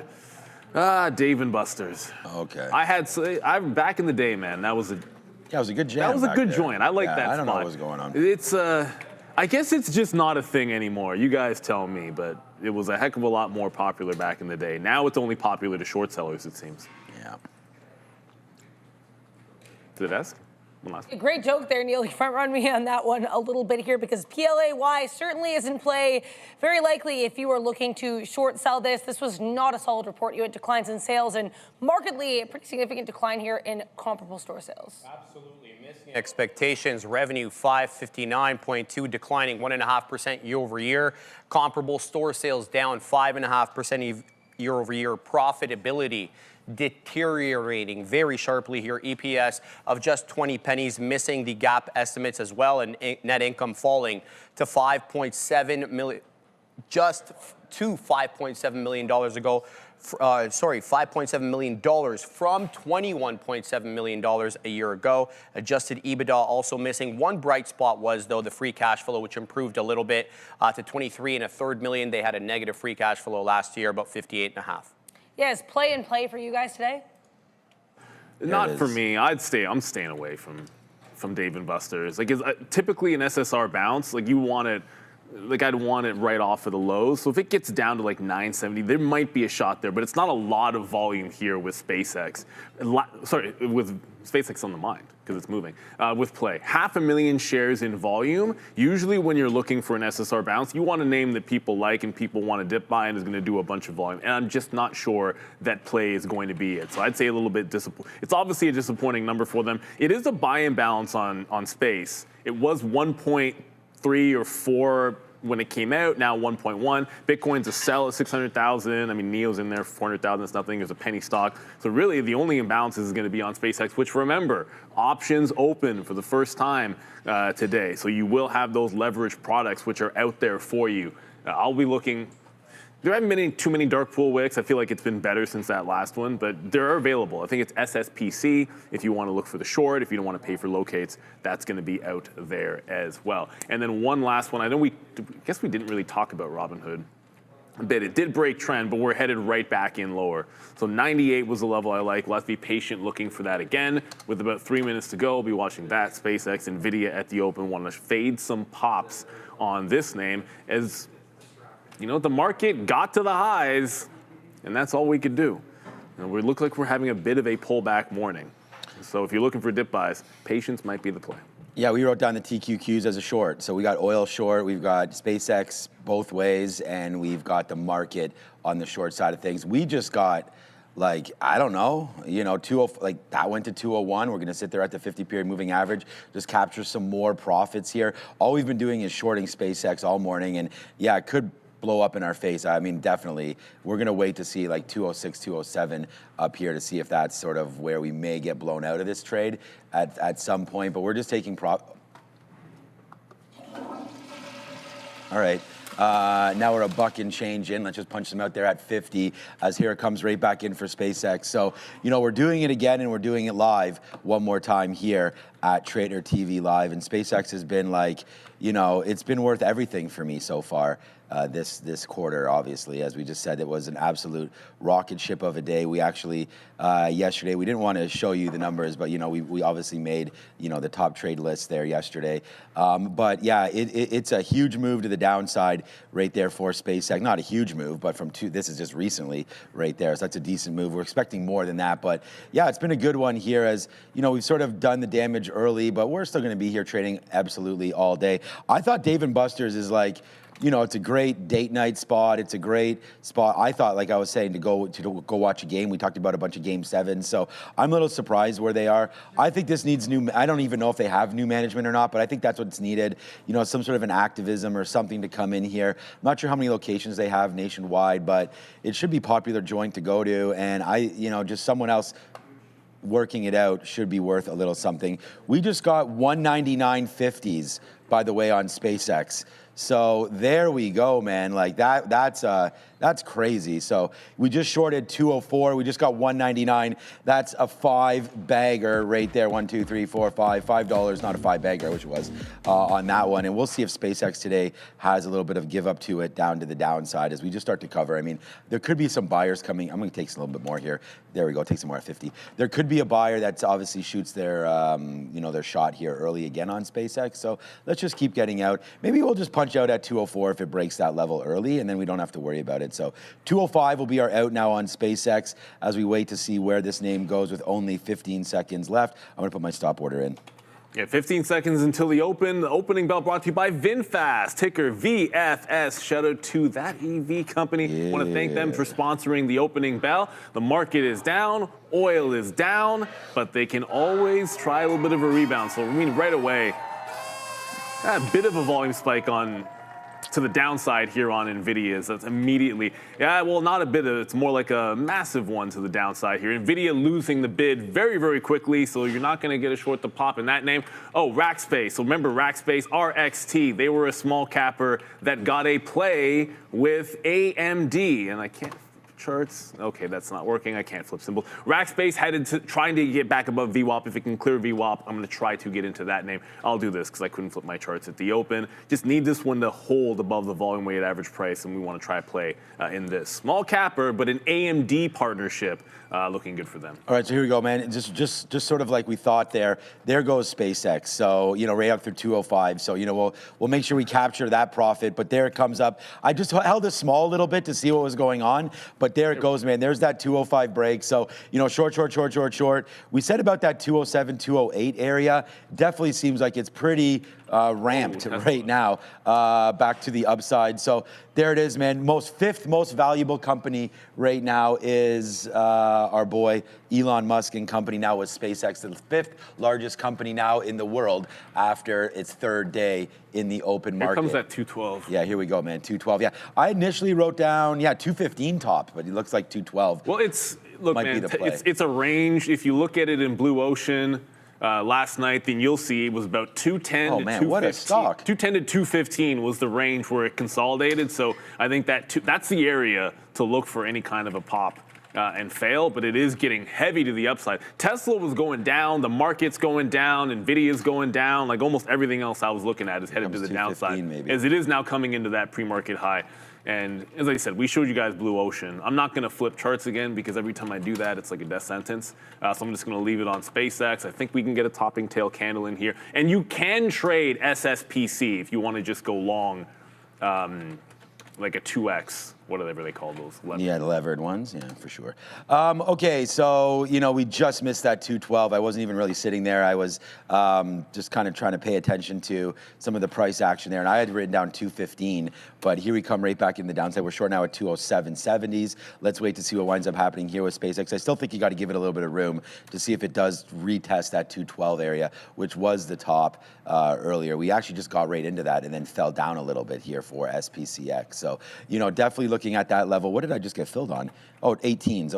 Dave & Buster's. Okay. I'm back in the day, man. That was a good jam. That was a good joint. I like that spot. I don't know what was going on. It's I guess it's just not a thing anymore. You guys tell me, but it was a heck of a lot more popular back in the day. Now it's only popular to short sellers, it seems. Yeah. To the desk? One last one. Great joke there, Neil. You front run me on that one a little bit here because PLAY certainly is in play. Very likely if you are looking to short sell this. This was not a solid report. You had declines in sales and markedly a pretty significant decline here in comparable store sales. Absolutely. Missing expectations. Revenue 559.2, declining 1.5% year over year. Comparable store sales down 5.5% year over year. Profitability deteriorating very sharply here. EPS of just 20 pennies, missing the gap estimates as well, and net income falling to $5.7 million, just to $5.7 million ago. $5.7 million from $21.7 million a year ago. Adjusted EBITDA also missing. One bright spot was, though, the free cash flow, which improved a little bit to $23 1/3 million. They had a negative free cash flow last year, about 58.5. Yeah, is play and play for you guys today? Not for me. I'm staying away from Dave & Buster's. Like, typically an SSR bounce, like you want it. Like I'd want it right off of the lows. So if it gets down to like 970, there might be a shot there, but it's not a lot of volume here with SpaceX. With SpaceX on the mind because it's moving. With play, 500,000 shares in volume. Usually when you're looking for an SSR bounce, you want a name that people like and people want to dip by and is going to do a bunch of volume. And I'm just not sure that play is going to be it. So I'd say a little bit disappointing. It's obviously a disappointing number for them. It is a buy and balance on Space. It was 1.3 or 4 when it came out, now 1.1. Bitcoin's a sell at 600,000. I mean, NEO's in there for 400,000. It's nothing. There's a penny stock. So really, the only imbalance is going to be on SpaceX, which, remember, options open for the first time today. So you will have those leverage products which are out there for you. I'll be looking. There haven't been too many dark pool wicks. I feel like it's been better since that last one, but they're available. I think it's SSPC if you want to look for the short. If you don't want to pay for locates, that's going to be out there as well. And then one last one. I guess we didn't really talk about Robinhood a bit. It did break trend, but we're headed right back in lower. So 98 was the level I like. Let's be patient looking for that again. With about 3 minutes to go, we'll be watching that. SpaceX, NVIDIA at the open. Want to fade some pops on this name as the market got to the highs, and that's all we could do. We look like we're having a bit of a pullback morning. So if you're looking for dip buys, patience might be the play. Yeah, we wrote down the TQQs as a short. So we got oil short, we've got SpaceX both ways, and we've got the market on the short side of things. We just got, I don't know, 20, that went to 201. We're going to sit there at the 50-period moving average, just capture some more profits here. All we've been doing is shorting SpaceX all morning, and yeah, it could blow up in our face. I mean, definitely. We're going to wait to see 206, 207 up here to see if that's sort of where we may get blown out of this trade at some point. But we're just taking All right. Now we're $1 and change in. Let's just punch them out there at 50 as here it comes right back in for SpaceX. So, we're doing it again and we're doing it live one more time here at Trader TV Live, and SpaceX has been like, you know, it's been worth everything for me so far. This quarter, obviously, as we just said, it was an absolute rocket ship of a day. We actually, yesterday, we didn't want to show you the numbers, but, you know, we obviously made, you know, the top trade list there yesterday. But yeah, it's a huge move to the downside right there for SpaceX. Not a huge move, but this is just recently right there. So that's a decent move. We're expecting more than that. But yeah, it's been a good one here, as, you know, we've sort of done the damage early, but we're still going to be here trading absolutely all day. I thought Dave & Buster's is like, you know, it's a great date night spot. It's a great spot. I thought, like I was saying, to go watch a game. We talked about a bunch of Game 7s, so I'm a little surprised where they are. I think this needs I don't even know if they have new management or not, but I think that's what's needed. You know, some sort of an activism or something to come in here. I'm not sure how many locations they have nationwide, but it should be a popular joint to go to, and just someone else working it out should be worth a little something. We just got 199.50s, by the way, on SpaceX. So there we go, man. Like that's crazy. So we just shorted 204. We just got 199. That's a 5-bagger right there. 1, 2, 3, 4, 5. $5, not a 5-bagger, I wish it was, on that one. And we'll see if SpaceX today has a little bit of give up to it down to the downside as we just start to cover. I mean, there could be some buyers coming. I'm going to take a little bit more here. There we go. Take some more at 50. There could be a buyer that obviously shoots their, their shot here early again on SpaceX. So let's just keep getting out. Maybe we'll just punch out at 204 if it breaks that level early, and then we don't have to worry about it. So 205 will be our out now on SpaceX as we wait to see where this name goes with only 15 seconds left. I'm going to put my stop order in. Yeah, 15 seconds until the open. The opening bell brought to you by VinFast, ticker VFS. Shout out to that EV company. Yeah. Want to thank them for sponsoring the opening bell. The market is down, oil is down, but they can always try a little bit of a rebound. So, I mean, right away, a bit of a volume spike to the downside here on NVIDIA. That's immediately, not a bit of, it's more like a massive one to the downside here. NVIDIA losing the bid very, very quickly, so you're not going to get a short to pop in that name. Oh, Rackspace. So remember Rackspace, RXT. They were a small capper that got a play with AMD, and I can't charts. Okay, that's not working. I can't flip symbol. Rackspace headed to trying to get back above VWAP. If it can clear VWAP, I'm going to try to get into that name. I'll do this because I couldn't flip my charts at the open. Just need this one to hold above the volume weighted average price, and we want to try play in this small capper, but an AMD partnership. Looking good for them. All right, so here we go, man. Just sort of like we thought there. There goes SpaceX. So, right up through 205. So, we'll make sure we capture that profit. But there it comes up. I just held it small a little bit to see what was going on. But there it goes, man. There's that 205 break. So, short. We said about that 207, 208 area. Definitely seems like it's pretty ramped right now, back to the upside. So there it is, man. Fifth most valuable company right now is our boy Elon Musk and company now with SpaceX, the fifth largest company now in the world after its third day in the open market. Here comes that 212. Yeah, here we go, man. 212. Yeah, I initially wrote down 215 top, but it looks like 212. Well, might be the play. It's a range. If you look at it in Blue Ocean. Last night, then you'll see it was about 210 to 215. What a stock. 210 to 215 was the range where it consolidated. So I think that's the area to look for any kind of a pop and fail, but it is getting heavy to the upside. Tesla was going down, the market's going down, Nvidia's going down, like almost everything else I was looking at is headed to the downside. Maybe. As it is now coming into that pre-market high. And as I said, we showed you guys Blue Ocean. I'm not going to flip charts again because every time I do that, it's like a death sentence. So I'm just going to leave it on SpaceX. I think we can get a topping tail candle in here. And you can trade SSPC if you want to just go long, like a 2X, whatever they call those. Levered. Yeah, the levered ones. Yeah, for sure. Okay, so, we just missed that 212. I wasn't even really sitting there. I was just kind of trying to pay attention to some of the price action there. And I had written down 215, but here we come right back in the downside. We're short now at 207.70s. Let's wait to see what winds up happening here with SpaceX. I still think you got to give it a little bit of room to see if it does retest that 212 area, which was the top earlier. We actually just got right into that and then fell down a little bit here for SPCX. So, definitely looking looking at that level. What did I just get filled on? Oh, 18s.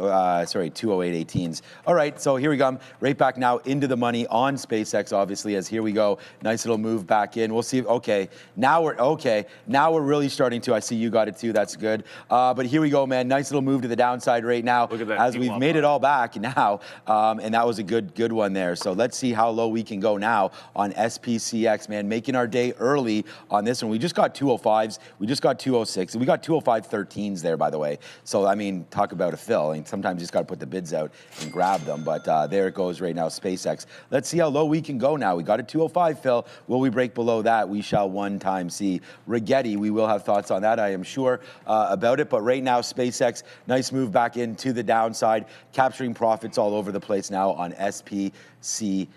Sorry, 208 18s. All right, so here we go. Right back now into the money on SpaceX, obviously, as here we go. Nice little move back in. We'll see. Okay, now we're really starting to. I see you got it too. That's good. But here we go, man. Nice little move to the downside right now. Look at that. As we've made it all back now, and that was a good one there. So let's see how low we can go now on SPCX, man. Making our day early on this one. We just got 205s. We just got 206. We got 205 13s there, by the way. So I mean, talk about a fill. And sometimes you just got to put the bids out and grab them. But there it goes right now, SpaceX. Let's see how low we can go now. We got a 205 fill. Will we break below that? We shall one time see. Rigetti, we will have thoughts on that, I am sure about it. But right now, SpaceX, nice move back into the downside, capturing profits all over the place now on SPCX.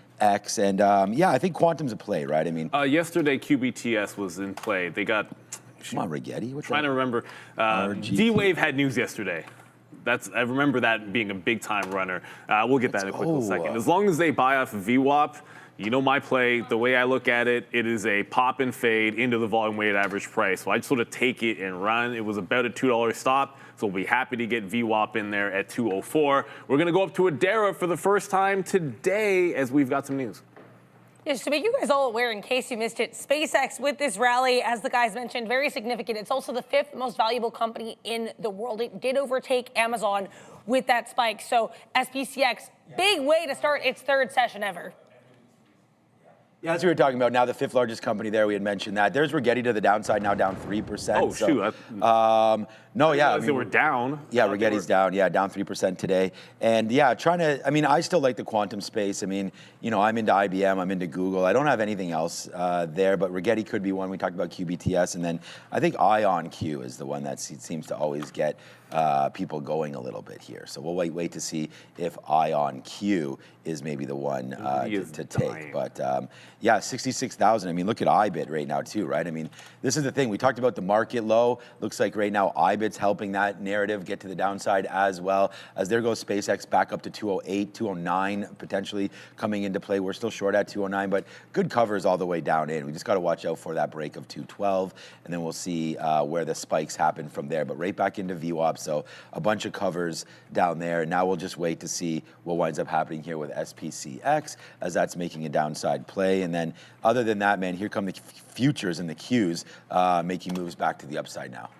And yeah, I think Quantum's a play, right? I mean, yesterday QBTS was in play. They got. Come on, Rigetti. What's trying to remember. D-Wave had news yesterday. I remember that being a big time runner. We'll get that in a quick little second. As long as they buy off VWAP, you know my play, the way I look at it, it is a pop and fade into the volume weighted average price. So I'd sort of take it and run. It was about a $2 stop, so we'll be happy to get VWAP in there at 204. We're going to go up to Adara for the first time today as we've got some news. Yes, to make you guys all aware, in case you missed it, SpaceX with this rally, as the guys mentioned, very significant. It's also the 5th most valuable company in the world. It did overtake Amazon with that spike. So SPCX, big way to start its 3rd session ever. Yeah, as we were talking about, now the 5th largest company there, we had mentioned that. There's Rigetti to the downside, now down 3%. Oh, so, shoot. No, yeah. I mean, they were down. Yeah, Rigetti's down. Yeah, down 3% today. And yeah, I still like the quantum space. I mean, you know, I'm into IBM, I'm into Google. I don't have anything else there, but Rigetti could be one. We talked about QBTS, and then I think IonQ is the one that seems to always get people going a little bit here. So we'll wait to see if IonQ is maybe the one to take. But yeah, 66,000. I mean, look at IBIT right now too, right? I mean, this is the thing. We talked about the market low. Looks like right now IBIT's helping that narrative get to the downside as well. As there goes SpaceX back up to 208, 209 potentially coming into play. We're still short at 209, but good covers all the way down in. We just got to watch out for that break of 212, and then we'll see where the spikes happen from there. But right back into VWAP, so a bunch of covers down there. Now we'll just wait to see what winds up happening here with SPCX, as that's making a downside play. And then other than that, man, here come the futures and the Qs making moves back to the upside now.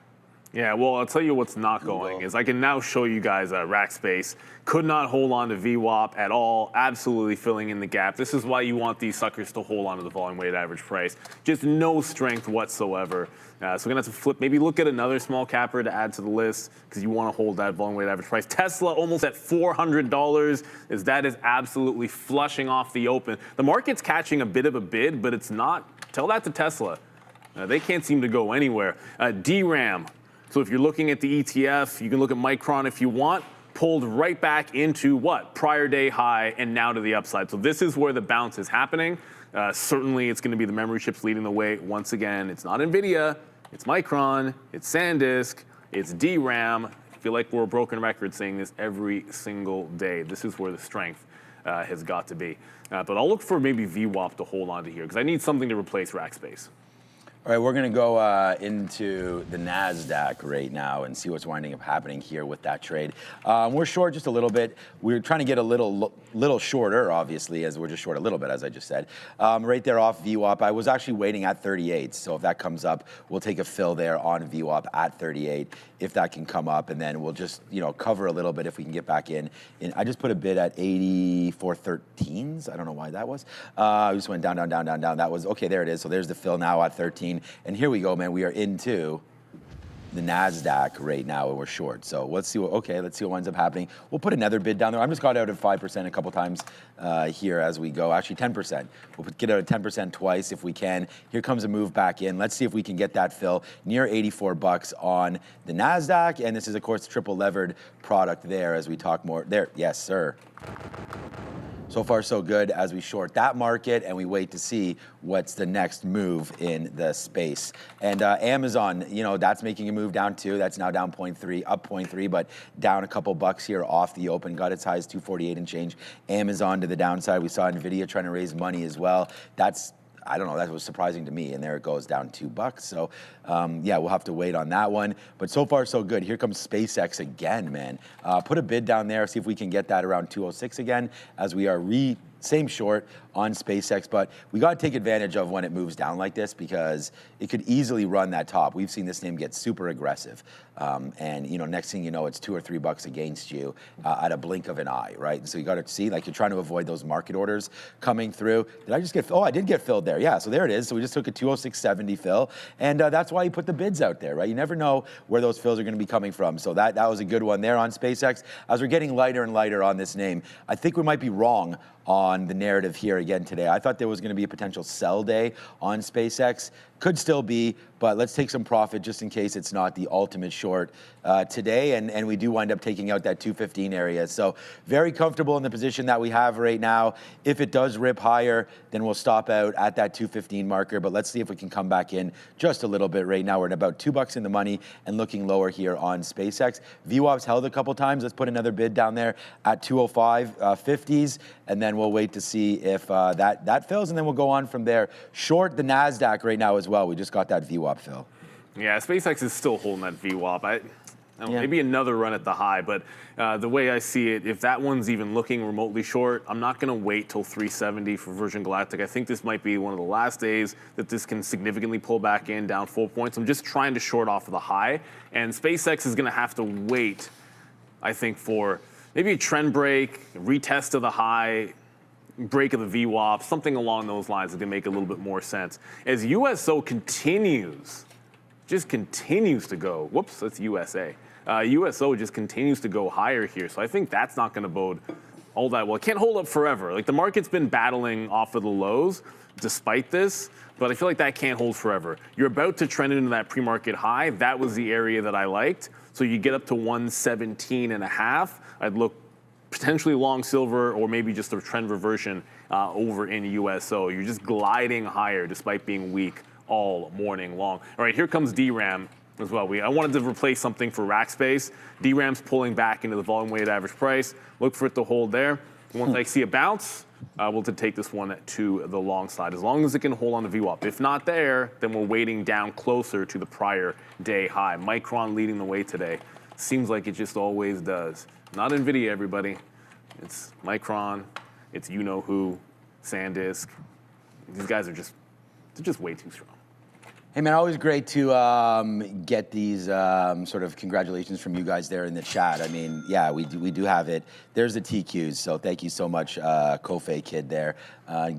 Yeah, well, I'll tell you what's not going is I can now show you guys Rackspace. Could not hold on to VWAP at all, absolutely filling in the gap. This is why you want these suckers to hold on to the volume weighted average price. Just no strength whatsoever. So we're going to have to flip, maybe look at another small capper to add to the list because you want to hold that volume weighted average price. Tesla almost at $400, as that is absolutely flushing off the open. The market's catching a bit of a bid, but it's not. Tell that to Tesla. They can't seem to go anywhere. DRAM. So if you're looking at the ETF, you can look at Micron if you want, pulled right back into what? Prior day high and now to the upside. So this is where the bounce is happening. Certainly it's going to be the memory chips leading the way. Once again, it's not NVIDIA, it's Micron, it's SanDisk, it's DRAM. I feel like we're a broken record saying this every single day. This is where the strength has got to be. But I'll look for maybe VWAP to hold on to here because I need something to replace Rackspace. All right, we're going to go into the NASDAQ right now and see what's winding up happening here with that trade. We're short just a little bit. We're trying to get a little shorter, obviously, as we're just short a little bit, as I just said. Right there off VWAP, I was actually waiting at 38. So if that comes up, we'll take a fill there on VWAP at 38 if that can come up, and then we'll just cover a little bit if we can get back in. And I just put a bid at 84.13s. I don't know why that was. I just went down. That was okay. There it is. So there's the fill now at 13. And here we go, man. We are into the NASDAQ right now, and we're short. So let's see what winds up happening. We'll put another bid down there. I'm just got out at 5% a couple times here as we go. Actually, 10%. We'll get out at 10% twice if we can. Here comes a move back in. Let's see if we can get that fill near $84 on the NASDAQ. And this is, of course, triple levered product there as we talk more. There, yes, sir. So far, so good as we short that market and we wait to see what's the next move in the space. And Amazon, that's making a move down too. That's now down 0.3, up 0.3, but down a couple bucks here off the open. Got its high as 248 and change. Amazon to the downside. We saw NVIDIA trying to raise money as well. That's I don't know, that was surprising to me. And there it goes, down $2. So yeah, we'll have to wait on that one. But so far, so good. Here comes SpaceX again, man. Put a bid down there, see if we can get that around 206 again, as we are same short on SpaceX, but we got to take advantage of when it moves down like this, because it could easily run that top. We've seen this name get super aggressive, and next thing you know, it's $2 or $3 against you at a blink of an eye, right? And so you got to see, like, you're trying to avoid those market orders coming through. Did I just get? Oh, I did get filled there. Yeah, so there it is. So we just took a 206.70 fill, and that's why you put the bids out there, right? You never know where those fills are going to be coming from. So that was a good one there on SpaceX. As we're getting lighter and lighter on this name, I think we might be wrong on the narrative here again today. I thought there was going to be a potential sell day on SpaceX. Could still be, but let's take some profit just in case it's not the ultimate short today, and we do wind up taking out that 215 area. So very comfortable in the position that we have right now. If it does rip higher, then we'll stop out at that 215 marker, but let's see if we can come back in just a little bit right now. We're at about $2 in the money and looking lower here on SpaceX. VWAP's held a couple times. Let's put another bid down there at 205.50s, and then we'll wait to see if that fills, and then we'll go on from there. Short the NASDAQ right now as well. We just got that VWAP fill. Yeah, SpaceX is still holding that VWAP. I don't know, maybe another run at the high, but the way I see it, if that one's even looking remotely short, I'm not going to wait till 370 for Virgin Galactic. I think this might be one of the last days that this can significantly pull back in, down 4 points. I'm just trying to short off of the high, and SpaceX is going to have to wait, I think, for maybe a trend break, retest of the high, break of the VWAP, something along those lines that can make a little bit more sense. As USO just continues to go, whoops, that's USA. USO just continues to go higher here. So I think that's not going to bode all that well. It can't hold up forever. Like, the market's been battling off of the lows despite this, but I feel like that can't hold forever. You're about to trend into that pre-market high. That was the area that I liked. So you get up to 117.5. I'd look potentially long silver, or maybe just a trend reversion over in USO. You're just gliding higher despite being weak all morning long. All right, here comes DRAM as well. I wanted to replace something for rack space. DRAM's pulling back into the volume weighted average price. Look for it to hold there. Once I see a bounce, we'll take this one to the long side, as long as it can hold on to VWAP. If not there, then we're waiting down closer to the prior day high. Micron leading the way today. Seems like it just always does. Not NVIDIA, everybody. It's Micron. It's you-know-who, SanDisk. These guys are just way too strong. Hey, man, always great to get these sort of congratulations from you guys there in the chat. I mean, yeah, we do have it. There's the TQs, so thank you so much, Kofe Kid there.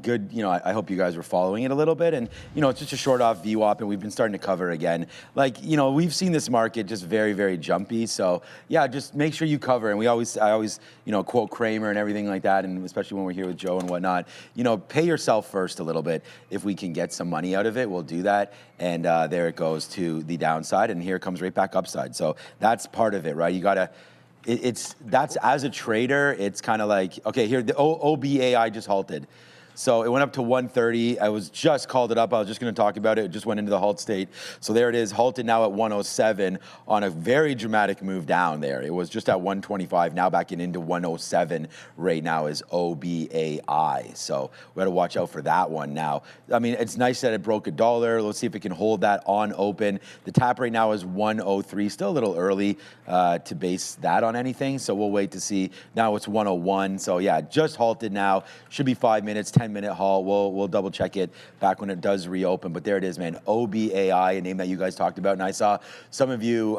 Good, I hope you guys were following it a little bit, and it's just a short off VWAP, and we've been starting to cover again. Like, we've seen this market just very, very jumpy. So yeah, just make sure you cover. And I always quote Kramer and everything like that, and especially when we're here with Joe and whatnot. Pay yourself first a little bit. If we can get some money out of it, we'll do that. And there it goes to the downside, and here it comes right back upside. So that's part of it, right? You gotta. That's as a trader, it's kind of like, okay, here the OBAI just halted. So it went up to 130. I was just called it up. I was just going to talk about it. It just went into the halt state. So there it is, halted now at 107 on a very dramatic move down there. It was just at 125, now backing into 107 right now is OBAI. So we got to watch out for that one now. I mean, it's nice that it broke $1. Let's see if it can hold that on open. The tap right now is 103. Still a little early to base that on anything. So we'll wait to see. Now it's 101. So yeah, just halted now. Should be 5 minutes, 10-minute halt. We'll double check it back when it does reopen. But there it is, man. OBAI, a name that you guys talked about, and I saw some of you,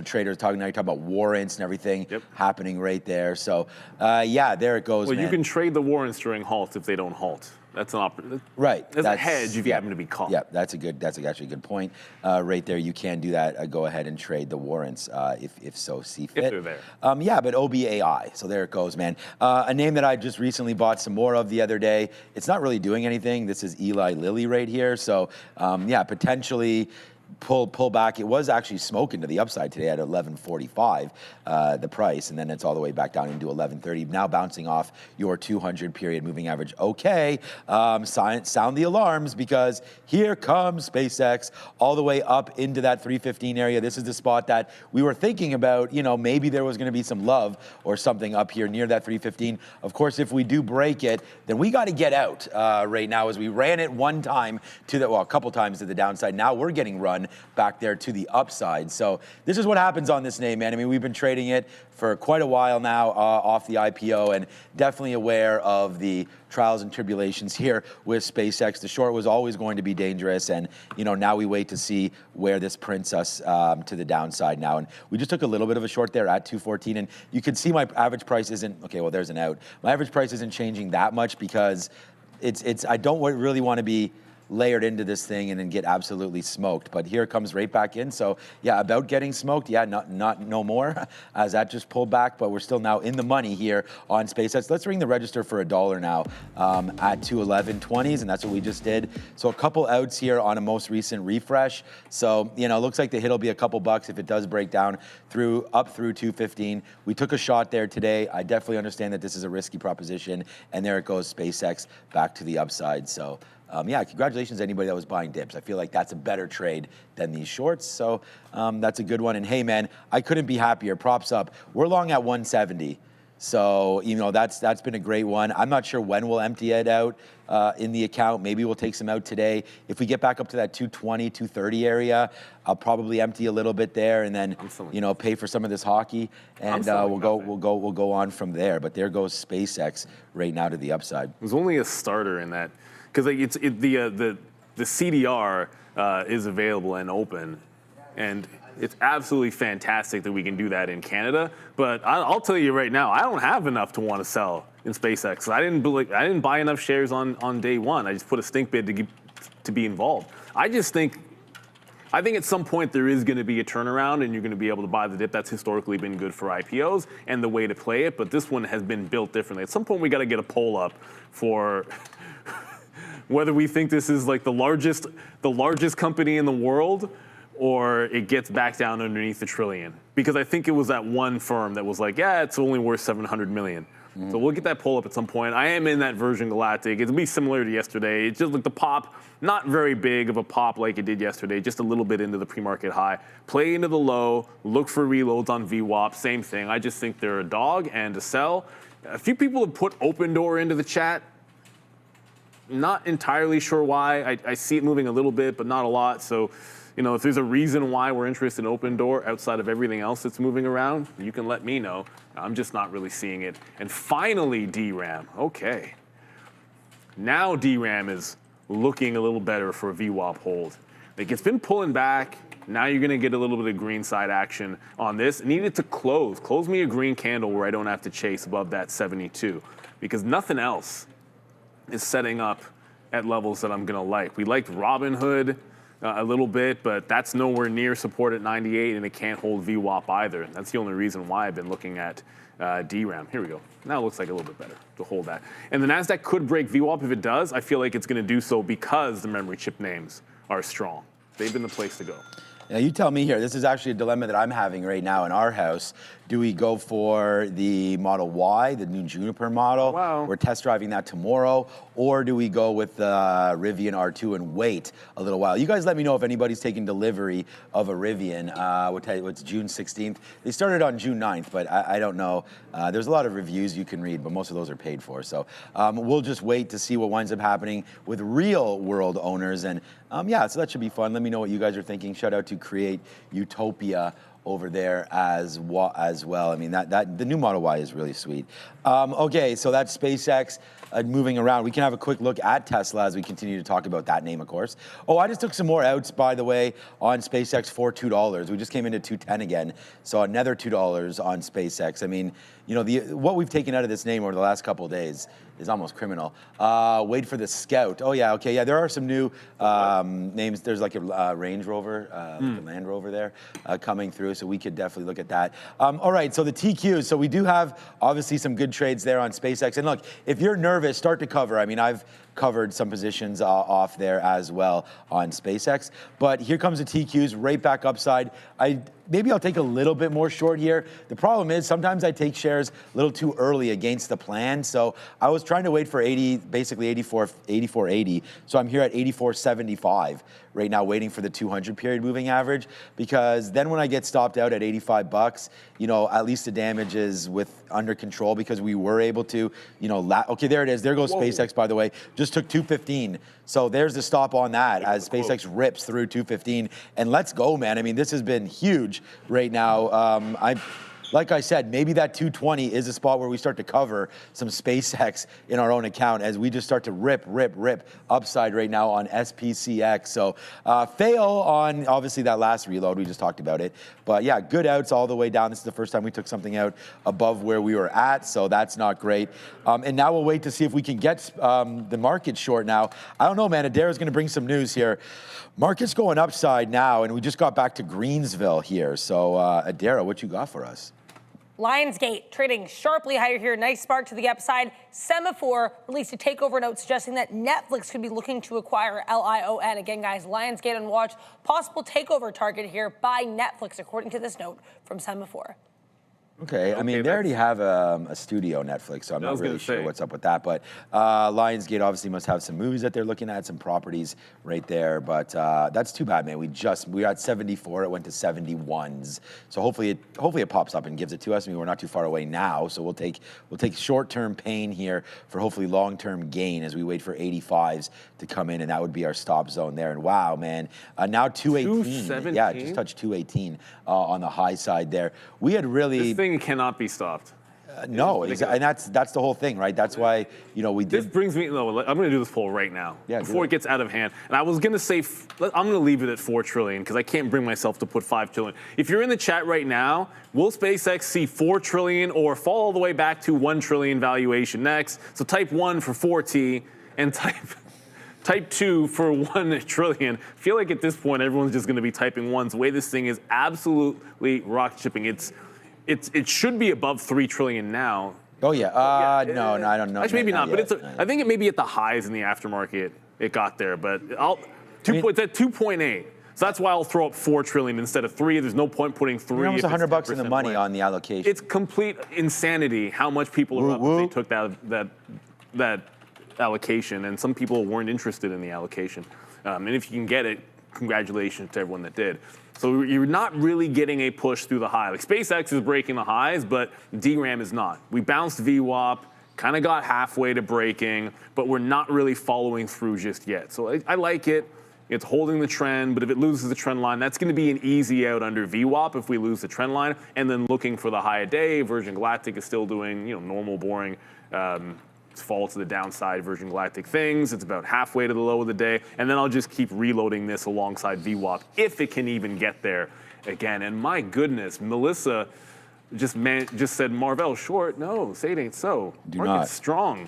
traders talking. Now you're talking about warrants and everything happening right there. So yeah, there it goes. Well, man. you can trade the warrants during halts if they don't halt. That's an right. That's a hedge if you happen to be caught. Yeah, that's actually a good point. Right there, you can do that. Go ahead and trade the warrants if so see fit. If they're there. Yeah, but OBAI. So there it goes, man. A name that I just recently bought some more of the other day. It's not really doing anything. This is Eli Lilly right here. So yeah, potentially. pull back. It was actually smoking to the upside today at 11.45, the price, and then it's all the way back down into 11.30. Now bouncing off your 200 period moving average. Okay, sound the alarms, because here comes SpaceX all the way up into that 315 area. This is the spot that we were thinking about, maybe there was going to be some love or something up here near that 315. Of course, if we do break it, then we got to get out right now, as we ran it one time a couple times to the downside. Now we're getting run back there to the upside. So this is what happens on this name, man. I mean, we've been trading it for quite a while now off the IPO, and definitely aware of the trials and tribulations here with SpaceX. The short was always going to be dangerous, and now we wait to see where this prints us to the downside now. And we just took a little bit of a short there at 214, and you can see my average price isn't, okay, well, there's an out. My average price isn't changing that much, because I don't really want to be layered into this thing and then get absolutely smoked. But here it comes right back in. So yeah, about getting smoked. Yeah, no more, as that just pulled back. But we're still now in the money here on SpaceX. Let's ring the register for $1 now at 211.20s, and that's what we just did. So a couple outs here on a most recent refresh. So it looks like the hit will be a couple bucks if it does break down up through 215. We took a shot there today. I definitely understand that this is a risky proposition, and there it goes, SpaceX back to the upside. So yeah, congratulations to anybody that was buying dips. I feel like that's a better trade than these shorts. So that's a good one. And hey, man, I couldn't be happier. Props up. We're long at 170. So, that's been a great one. I'm not sure when we'll empty it out in the account. Maybe we'll take some out today. If we get back up to that 220, 230 area, I'll probably empty a little bit there, and then, pay for some of this hockey, and we'll go on from there. But there goes SpaceX right now to the upside. There's only a starter in that, because the CDR is available and open, and it's absolutely fantastic that we can do that in Canada. But I'll tell you right now, I don't have enough to want to sell in SpaceX. I didn't buy enough shares on day one. I just put a stink bid to be involved. I think at some point there is going to be a turnaround, and you're going to be able to buy the dip. That's historically been good for IPOs and the way to play it. But this one has been built differently. At some point, we got to get a poll up for whether we think this is like the largest company in the world, or it gets back down underneath the trillion. Because I think it was that one firm that was like, yeah, it's only worth 700 million. So we'll get that poll up at some point. I am in that Virgin Galactic. It'll be similar to yesterday. It's just like the pop, not very big of a pop like it did yesterday, just a little bit into the pre-market high. Play into the low, look for reloads on VWAP, same thing. I just think they're a dog and a sell. A few people have put Open Door into the chat. Not entirely sure why. I see it moving a little bit, but not a lot. So, if there's a reason why we're interested in Open Door outside of everything else that's moving around, you can let me know. I'm just not really seeing it. And finally, DRAM. Okay. Now DRAM is looking a little better for a VWAP hold. Like, it's been pulling back. Now you're going to get a little bit of green side action on this. It needed to close. Close me a green candle where I don't have to chase above that 72, because nothing else is setting up at levels that I'm going to like. We liked Robinhood a little bit, but that's nowhere near support at 98, and it can't hold VWAP either. That's the only reason why I've been looking at DRAM. Here we go. Now it looks like a little bit better to hold that. And the NASDAQ could break VWAP. If it does, I feel like it's going to do so because the memory chip names are strong. They've been the place to go. Now you tell me here, this is actually a dilemma that I'm having right now in our house. Do we go for the Model Y, the new Juniper model? Wow. We're test driving that tomorrow. Or do we go with the Rivian R2 and wait a little while? You guys let me know if anybody's taking delivery of a Rivian. What's June 16th? They started on June 9th, but I don't know. There's a lot of reviews you can read, but most of those are paid for. So we'll just wait to see what winds up happening with real world owners. And yeah, so that should be fun. Let me know what you guys are thinking. Shout out to Create Utopia over there as well. I mean, the new Model Y is really sweet. Okay, so that's SpaceX moving around. We can have a quick look at Tesla as we continue to talk about that name, of course. Oh, I just took some more outs, by the way, on SpaceX for $2. We just came into 210 again, so another $2 on SpaceX. I mean, what we've taken out of this name over the last couple of days is almost criminal. Wait for the Scout. Oh yeah, okay, yeah. There are some new names. There's like a Range Rover, like a Land Rover there coming through. so we could definitely look at that. All right, so the TQs. So we do have obviously some good trades there on SpaceX. And look, if you're nervous, start to cover. I mean, I've covered some positions off there as well on SpaceX. But here comes the TQs, right back upside. Maybe I'll take a little bit more short here. The problem is sometimes I take shares a little too early against the plan. So I was trying to wait for 80, basically 84.80. So I'm here at 84.75 right now, waiting for the 200 period moving average, because then when I get stopped out at 85 bucks, at least the damage is under control, because we were able to, okay, there it is. There goes SpaceX, by the way. Just took 215. So there's the stop on that as SpaceX rips through 215. And let's go, man. I mean, this has been huge right now. Like I said, maybe that 220 is a spot where we start to cover some SpaceX in our own account as we just start to rip upside right now on SPCX. So fail on obviously that last reload, we just talked about it. But yeah, good outs all the way down. This is the first time we took something out above where we were at, so that's not great. And now we'll wait to see if we can get the market short now. I don't know, man. Adara's going to bring some news here. Market's going upside now, and we just got back to Greensville here. So Adara, what you got for us? Lionsgate trading sharply higher here. Nice spark to the upside. Semaphore released a takeover note suggesting that Netflix could be looking to acquire LION. Again, guys, Lionsgate on watch. Possible takeover target here by Netflix, according to this note from Semaphore. Okay, I mean, they already have a studio, Netflix, so I'm not really sure what's up with that. But Lionsgate obviously must have some movies that they're looking at, some properties right there. But that's too bad, man. We're at 74, it went to 71s. So hopefully it pops up and gives it to us. I mean, we're not too far away now, so we'll take short-term pain here for hopefully long-term gain as we wait for 85s to come in, and that would be our stop zone there. And wow, man, now 218. Yeah, just touched 218 on the high side there. We had really... It cannot be stopped. No, exactly, and that's the whole thing, right? That's why we did. This brings me. No, I'm going to do this poll right now before it gets out of hand. And I was going to say I'm going to leave it at 4 trillion because I can't bring myself to put 5 trillion. If you're in the chat right now, will SpaceX see 4 trillion or fall all the way back to 1 trillion valuation next? So type 1 for 4T and type 2 for 1 trillion. I feel like at this point everyone's just going to be typing ones. The way this thing is absolutely rock shipping. It should be above 3 trillion now. Oh yeah. No, I don't know. Actually, maybe not. But I think it may be at the highs in the aftermarket. It got there, but it's at 2.8. So that's why I'll throw up 4 trillion instead of 3. There's no point putting 3. You're almost $100 in the money on the allocation. It's complete insanity how much people are up if they took that allocation, and some people weren't interested in the allocation. And if you can get it, congratulations to everyone that did. So you're not really getting a push through the high. Like SpaceX is breaking the highs, but DRAM is not. We bounced VWAP, kind of got halfway to breaking, but we're not really following through just yet. So I like it. It's holding the trend, but if it loses the trend line, that's going to be an easy out under VWAP if we lose the trend line. And then looking for the high a day, Virgin Galactic is still doing normal, boring fall to the downside Virgin Galactic things. It's about halfway to the low of the day. And then I'll just keep reloading this alongside VWAP if it can even get there again. And my goodness, Melissa just said Marvell short. No, say it ain't so. Market's strong.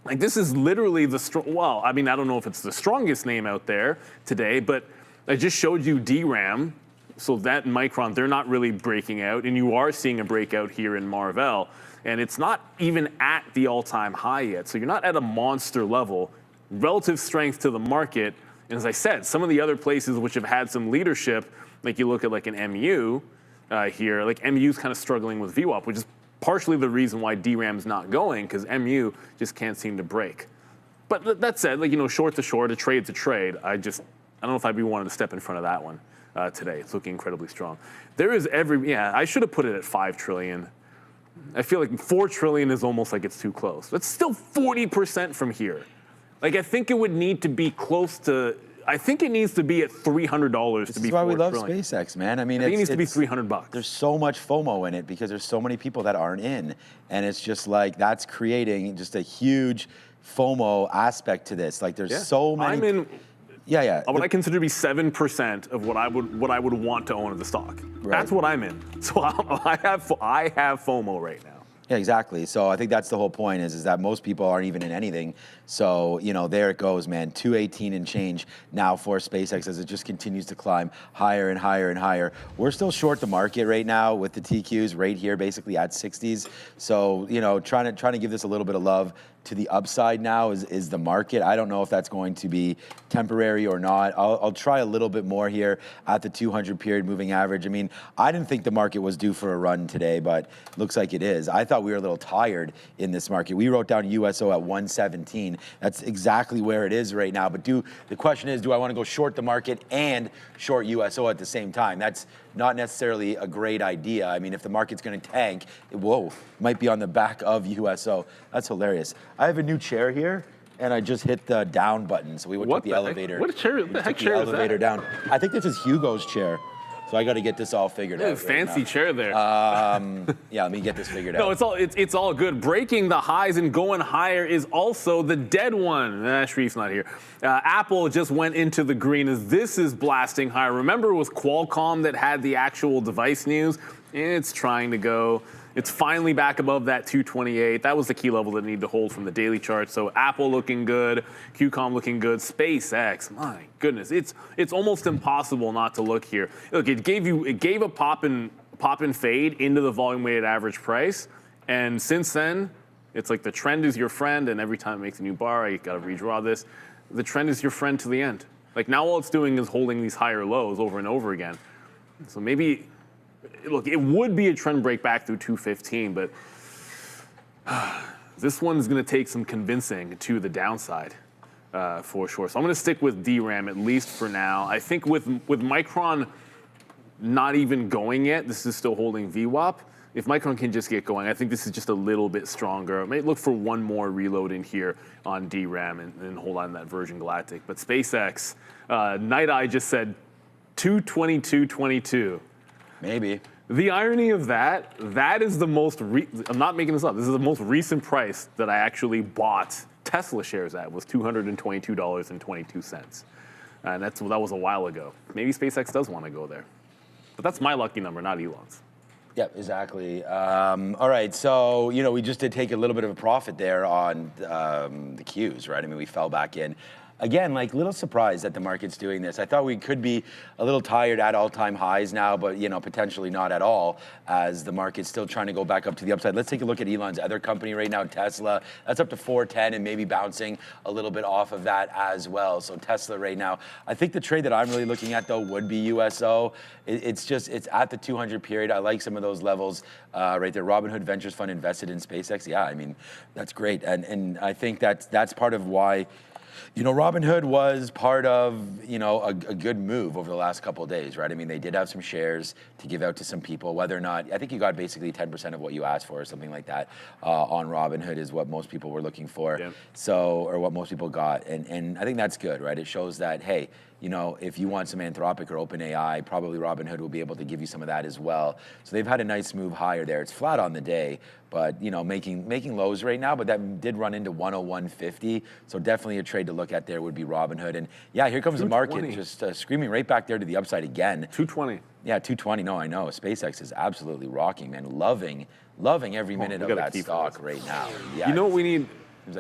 Like this is literally the well, I mean, I don't know if it's the strongest name out there today, but I just showed you DRAM. So that Micron, they're not really breaking out, and you are seeing a breakout here in Marvell. And it's not even at the all-time high yet. So you're not at a monster level. Relative strength to the market. And as I said, some of the other places which have had some leadership, like you look at like an MU here, like MU's kind of struggling with VWAP, which is partially the reason why DRAM's not going, because MU just can't seem to break. But that said, like short to short, a trade to trade, I don't know if I'd be wanting to step in front of that one today. It's looking incredibly strong. There is I should have put it at 5 trillion. I feel like 4 trillion is almost like it's too close. That's still 40% from here. Like I think it would need to be close to. I think it needs to be at $300 to be 4 trillion. This is why we love SpaceX, man. I mean, it needs to be $300. There's so much FOMO in it because there's so many people that aren't in, and it's just like that's creating just a huge FOMO aspect to this. Like there's so many. I'm in. Yeah. What I consider to be 7% of what I would want to own of the stock. Right. That's what I'm in. So I have FOMO right now. Yeah, exactly. So I think that's the whole point is that most people aren't even in anything. So, you know, there it goes, man. 218 and change now for SpaceX as it just continues to climb higher and higher and higher. We're still short the market right now with the TQs right here, basically at 60s. So, you know, trying to give this a little bit of love to the upside now is the market. I don't know if that's going to be temporary or not. I'll try a little bit more here at the 200 period moving average. I mean, I didn't think the market was due for a run today, but looks like it is. I thought we were a little tired in this market. We wrote down USO at 117. That's exactly where it is right now. But the question is, do I want to go short the market and short USO at the same time? That's not necessarily a great idea. I mean, if the market's going to tank, might be on the back of USO. That's hilarious. I have a new chair here, and I just hit the down button, so we went to the elevator. What chair? What the heck chair is that? Elevator down. I think this is Hugo's chair. So I got to get this all figured out. Fancy chair there. Yeah, let me get this figured out. No, it's all good. Breaking the highs and going higher is also the dead one. Sharif's not here. Apple just went into the green as this is blasting higher. Remember, it was Qualcomm that had the actual device news. It's trying to go. It's finally back above that 228. That was the key level that needed to hold from the daily chart. So Apple looking good, QCOM looking good, SpaceX, my goodness, it's almost impossible not to look here. Look, it gave a pop and fade into the volume weighted average price, and since then, it's like the trend is your friend, and every time it makes a new bar, I got to redraw this. The trend is your friend to the end. Like now, all it's doing is holding these higher lows over and over again. So maybe. Look, it would be a trend break back through 215, but this one's going to take some convincing to the downside for sure. So I'm going to stick with DRAM at least for now. I think with Micron not even going yet, this is still holding VWAP. If Micron can just get going, I think this is just a little bit stronger. I may look for one more reload in here on DRAM and hold on to that Virgin Galactic. But SpaceX, Night Eye just said 222.22. Maybe. The irony of that is the most, I'm not making this up, this is the most recent price that I actually bought Tesla shares at, was $222.22. And that was a while ago. Maybe SpaceX does want to go there. But that's my lucky number, not Elon's. Yep, exactly. All right, so, you know, we just did take a little bit of a profit there on the Qs, right? I mean, we fell back in. Again, like, little surprised that the market's doing this. I thought we could be a little tired at all-time highs now, but, you know, potentially not at all, as the market's still trying to go back up to the upside. Let's take a look at Elon's other company right now, Tesla. That's up to 410 and maybe bouncing a little bit off of that as well. So Tesla right now. I think the trade that I'm really looking at, though, would be USO. It's at the 200 period. I like some of those levels right there. Robinhood Ventures Fund invested in SpaceX. Yeah, I mean, that's great. And I think that's part of why, you know, Robinhood was part of, you know, a good move over the last couple of days, right? I mean, they did have some shares to give out to some people, whether or not, I think you got basically 10% of what you asked for or something like that on Robinhood is what most people were looking for. Yep. So, or what most people got. And I think that's good, right? It shows that, hey, you know, if you want some Anthropic or OpenAI, probably Robinhood will be able to give you some of that as well. So they've had a nice move higher there. It's flat on the day, but, you know, making lows right now, but that did run into 101.50. So definitely a trade to look at there would be Robinhood. And yeah, here comes the market just screaming right back there to the upside again. 220. Yeah, 220. No, I know. SpaceX is absolutely rocking, man. Loving every minute of that stock right now. Yeah, you know what we need?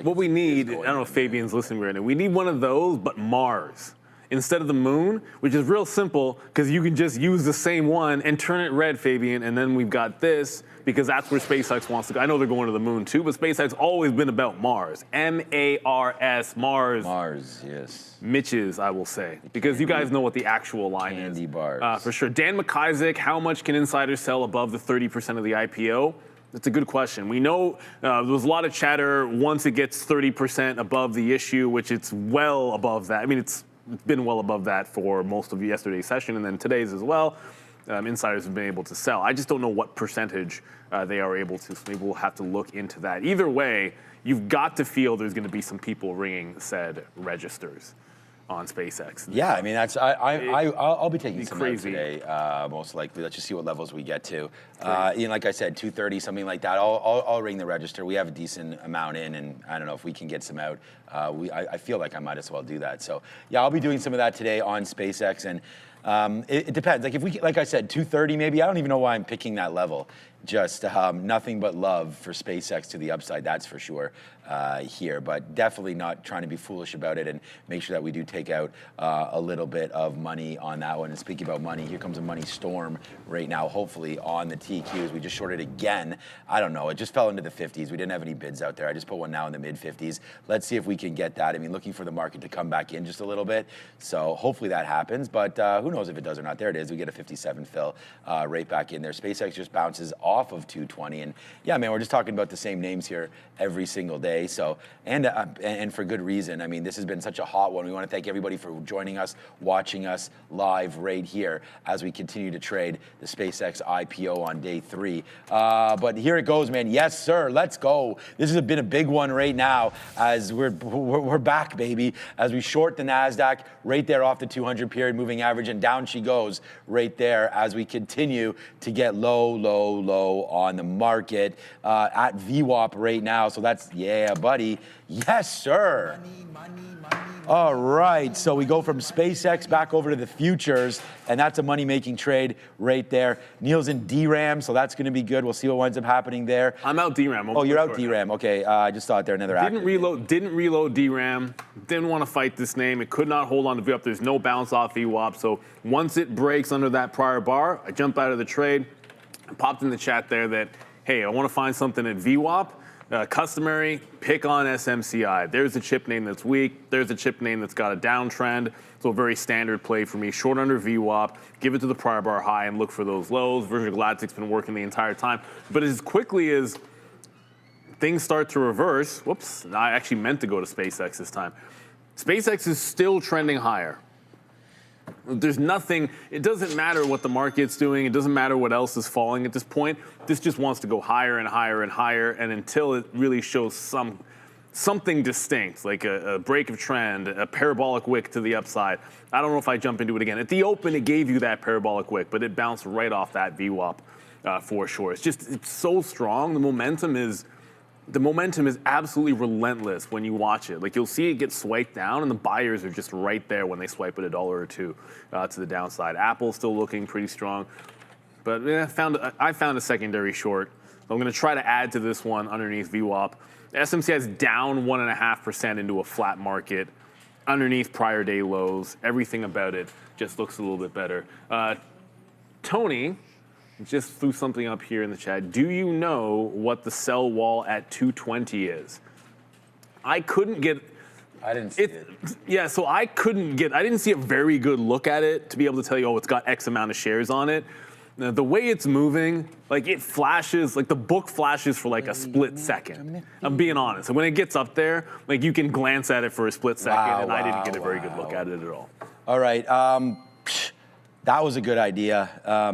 What we need, I don't know if Fabian's listening right now. We need one of those, but Mars. Instead of the moon, which is real simple because you can just use the same one and turn it red, Fabian, and then we've got this because that's where SpaceX wants to go. I know they're going to the moon too, but SpaceX always been about Mars. M-A-R-S, Mars. Mars, yes. Mitches, I will say, because you guys know what the actual line is. Candy bars. For sure. Dan McIsaac, how much can insiders sell above the 30% of the IPO? That's a good question. We know there was a lot of chatter once it gets 30% above the issue, which it's well above that. I mean, it's been well above that for most of yesterday's session and then today's as well. Insiders have been able to sell. I just don't know what percentage they are able to, so maybe we'll have to look into that. Either way, you've got to feel there's going to be some people ringing said registers on SpaceX. Yeah, I mean, that's I'll be taking some out today, most likely. Let's just see what levels we get to. You know, like I said, 230, something like that. I'll ring the register. We have a decent amount in, and I don't know if we can get some out. I feel like I might as well do that. So yeah, I'll be doing some of that today on SpaceX, and it depends. Like if we, like I said, 230 maybe. I don't even know why I'm picking that level. just nothing but love for SpaceX to the upside, that's for sure here, but definitely not trying to be foolish about it and make sure that we do take out a little bit of money on that one. And speaking about money, here comes a money storm right now, hopefully on the TQs. We just shorted again. I don't know, it just fell into the 50s. We didn't have any bids out there. I just put one now in the mid 50s. Let's see if we can get that. I mean, looking for the market to come back in just a little bit. So hopefully that happens, but who knows if it does or not. There it is. We get a 57 fill right back in there. SpaceX just bounces off of 220. And yeah, man, we're just talking about the same names here every single day. So, and for good reason. I mean, this has been such a hot one. We want to thank everybody for joining us, watching us live right here as we continue to trade the SpaceX IPO on day 3. But here it goes, man. Yes, sir. Let's go. This has been a big one right now as we're back, baby, as we short the NASDAQ right there off the 200 period moving average, and down she goes right there as we continue to get low on the market at VWAP right now. So that's, yeah, buddy. Yes, sir. Money. All right, so we go from SpaceX back over to the futures, and that's a money-making trade right there. Neil's in DRAM, so that's going to be good. We'll see what winds up happening there. I'm out DRAM. Oh, you're out DRAM. Okay, I just saw it there. Another Didn't reload DRAM. Didn't want to fight this name. It could not hold on to VWAP. There's no bounce off VWAP. So once it breaks under that prior bar, I jump out of the trade. I popped in the chat there that, hey, I want to find something at VWAP. Customary, pick on SMCI. There's a chip name that's weak. There's a chip name that's got a downtrend. So a very standard play for me. Short under VWAP, give it to the prior bar high and look for those lows. Virgin Galactic's been working the entire time. But as quickly as things start to reverse, whoops, I actually meant to go to SpaceX this time. SpaceX is still trending higher. There's nothing, it doesn't matter what the market's doing, it doesn't matter what else is falling at this point. This just wants to go higher and higher and higher, and until it really shows something distinct, like a break of trend, a parabolic wick to the upside. I don't know if I jump into it again. At the open, it gave you that parabolic wick, but it bounced right off that VWAP for sure. It's so strong. The momentum is absolutely relentless when you watch it. Like, you'll see it get swiped down, and the buyers are just right there when they swipe it $1 or $2 to the downside. Apple's still looking pretty strong, but I found a secondary short. So I'm going to try to add to this one underneath VWAP. SMCI is down 1.5% into a flat market, underneath prior day lows. Everything about it just looks a little bit better. Tony just threw something up here in the chat. Do you know what the sell wall at 220 is? I didn't see it. Yeah, so I didn't see a very good look at it to be able to tell you, oh, it's got X amount of shares on it. Now, the way it's moving, like, it flashes, like the book flashes for like a split second. I'm being honest. And when it gets up there, like, you can glance at it for a split second, I didn't get a very good look at it at all. All right. That was a good idea.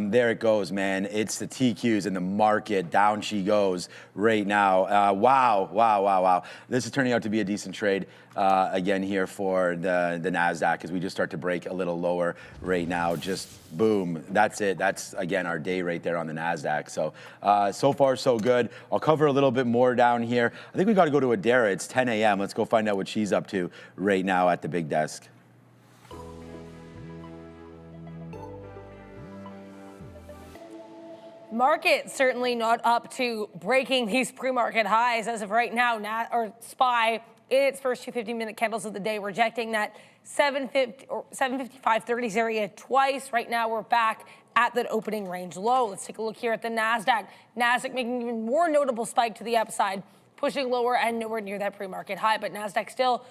There it goes, man. It's the TQs in the market. Down she goes right now. Wow. This is turning out to be a decent trade again here for the NASDAQ as we just start to break a little lower right now. Just boom. That's it. That's, again, our day right there on the NASDAQ. So, so far, so good. I'll cover a little bit more down here. I think we got to go to Adara. It's 10 a.m. Let's go find out what she's up to right now at the big desk. Market certainly not up to breaking these pre-market highs as of right now. SPY in its first 250-minute candles of the day, rejecting that 755.30s area twice. Right now, we're back at that opening range low. Let's take a look here at the NASDAQ. NASDAQ making an even more notable spike to the upside, pushing lower and nowhere near that pre-market high. But NASDAQ still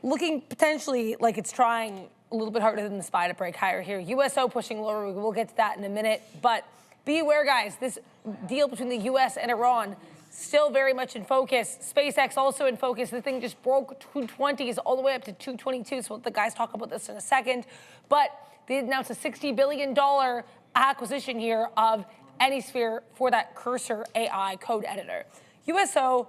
looking potentially like it's trying a little bit harder than the SPY to break higher here. USO pushing lower. We'll get to that in a minute. But be aware, guys, this deal between the U.S. and Iran still very much in focus. SpaceX also in focus. The thing just broke 220s all the way up to 222. So the guys talk about this in a second. But they announced a $60 billion acquisition here of AnySphere for that Cursor AI code editor. USO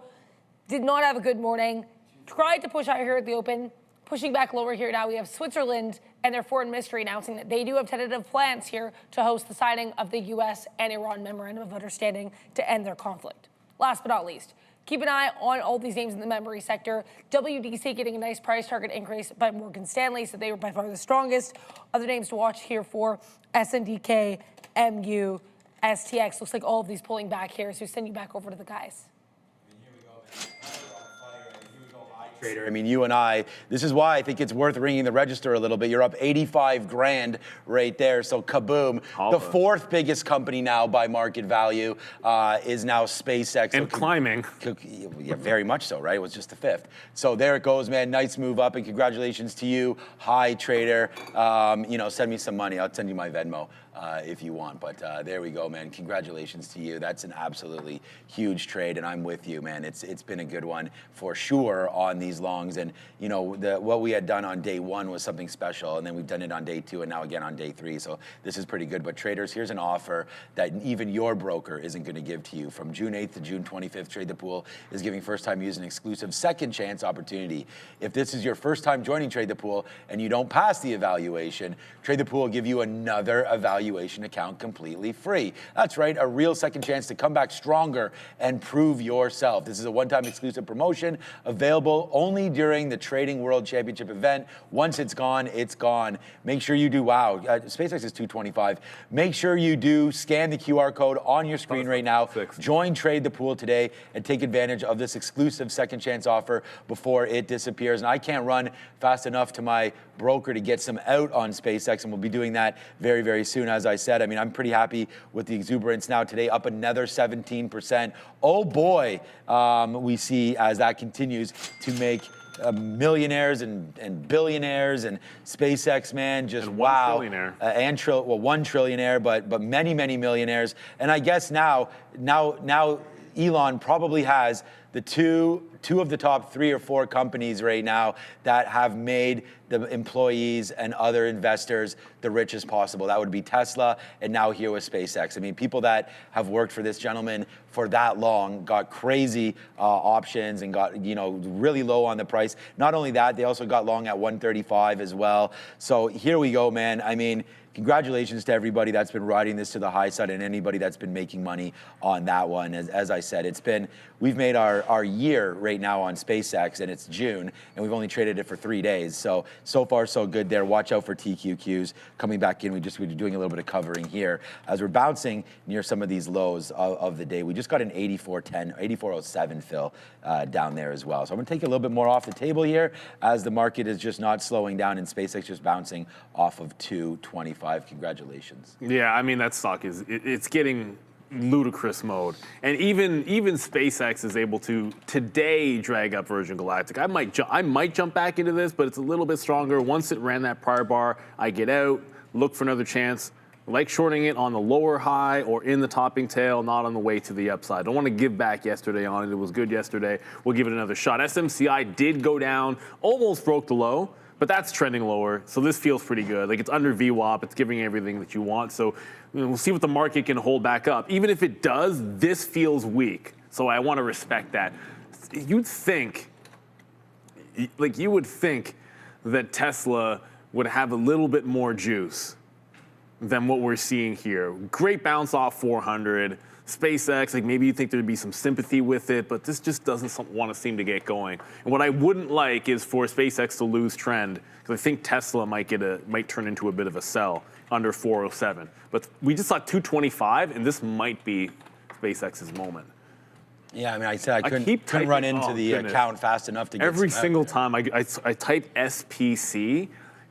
did not have a good morning. Tried to push higher here at the open. Pushing back lower here now, we have Switzerland and their foreign ministry announcing that they do have tentative plans here to host the signing of the U.S. and Iran Memorandum of Understanding to end their conflict. Last but not least, keep an eye on all these names in the memory sector. WDC getting a nice price target increase by Morgan Stanley, so they were by far the strongest. Other names to watch here for SNDK, MU, STX. Looks like all of these pulling back here, so we send you back over to the guys. Trader. I mean, you and I, this is why I think it's worth ringing the register a little bit. You're up 85 grand right there, so kaboom. The fourth biggest company now by market value is now SpaceX. And climbing. Yeah, very much so, right? It was just the fifth. So there it goes, man. Nice move up, and congratulations to you. Hi, trader. Send me some money. I'll send you my Venmo. If you want, but there we go, man. Congratulations to you. That's an absolutely huge trade, and I'm with you, man. It's been a good one for sure on these longs, and what we had done on day one was something special, and then we've done it on day two, and now again on day three. So this is pretty good. But traders, here's an offer that even your broker isn't going to give to you. From June 8th to June 25th, Trade the Pool is giving first-time users an exclusive second chance opportunity. If this is your first time joining Trade the Pool and you don't pass the evaluation, Trade the Pool will give you another evaluation account completely free. That's right, a real second chance to come back stronger and prove yourself. This is a one-time exclusive promotion available only during the Trading World Championship event. Once it's gone, it's gone. Make sure you do, SpaceX is $225. Make sure you do scan the QR code on your screen right now. Join Trade the Pool today and take advantage of this exclusive second chance offer before it disappears. And I can't run fast enough to my broker to get some out on SpaceX, and we'll be doing that very, very soon. As I said, I mean, I'm pretty happy with the exuberance now today, up another 17%. Oh boy, we see as that continues to make millionaires and billionaires, and SpaceX, man, just and wow. Trillionaire. One trillionaire, but many, many millionaires. And I guess now Elon probably has the two of the top 3 or 4 companies right now that have made the employees and other investors the richest possible. That would be Tesla, and now here with SpaceX. I mean, people that have worked for this gentleman for that long got crazy options and got really low on the price. Not only that, they also got long at 135 as well. So here we go, man. I mean, congratulations to everybody that's been riding this to the high side and anybody that's been making money on that one. As I said, we've made our year right now on SpaceX, and it's June, and we've only traded it for 3 days. So far so good there. Watch out for TQQs coming back in. We're doing a little bit of covering here as we're bouncing near some of these lows of the day. We just got an 84.10, 84.07 fill down there as well. So I'm gonna take a little bit more off the table here as the market is just not slowing down, and SpaceX just bouncing off of 225. Congratulations. Yeah, I mean, that stock it's getting ludicrous mode. And even SpaceX is able to today drag up Virgin Galactic. I might jump back into this, but it's a little bit stronger. Once it ran that prior bar, I get out, look for another chance. I like shorting it on the lower high or in the topping tail, not on the way to the upside. Don't want to give back yesterday on it. It was good yesterday. We'll give it another shot. SMCI did go down, almost broke the low, but that's trending lower, so this feels pretty good. Like, it's under VWAP, it's giving everything that you want, so we'll see what the market can hold back up. Even if it does, this feels weak, so I want to respect that. You would think that Tesla would have a little bit more juice than what we're seeing here. Great bounce off 400. SpaceX, like, maybe you think there'd be some sympathy with it, but this just doesn't want to seem to get going. And what I wouldn't like is for SpaceX to lose trend, because I think Tesla might turn into a bit of a sell under 407. But we just saw 225, and this might be SpaceX's moment. Yeah, I mean, I said I couldn't run into the account fast enough to get every single time I type SPCE,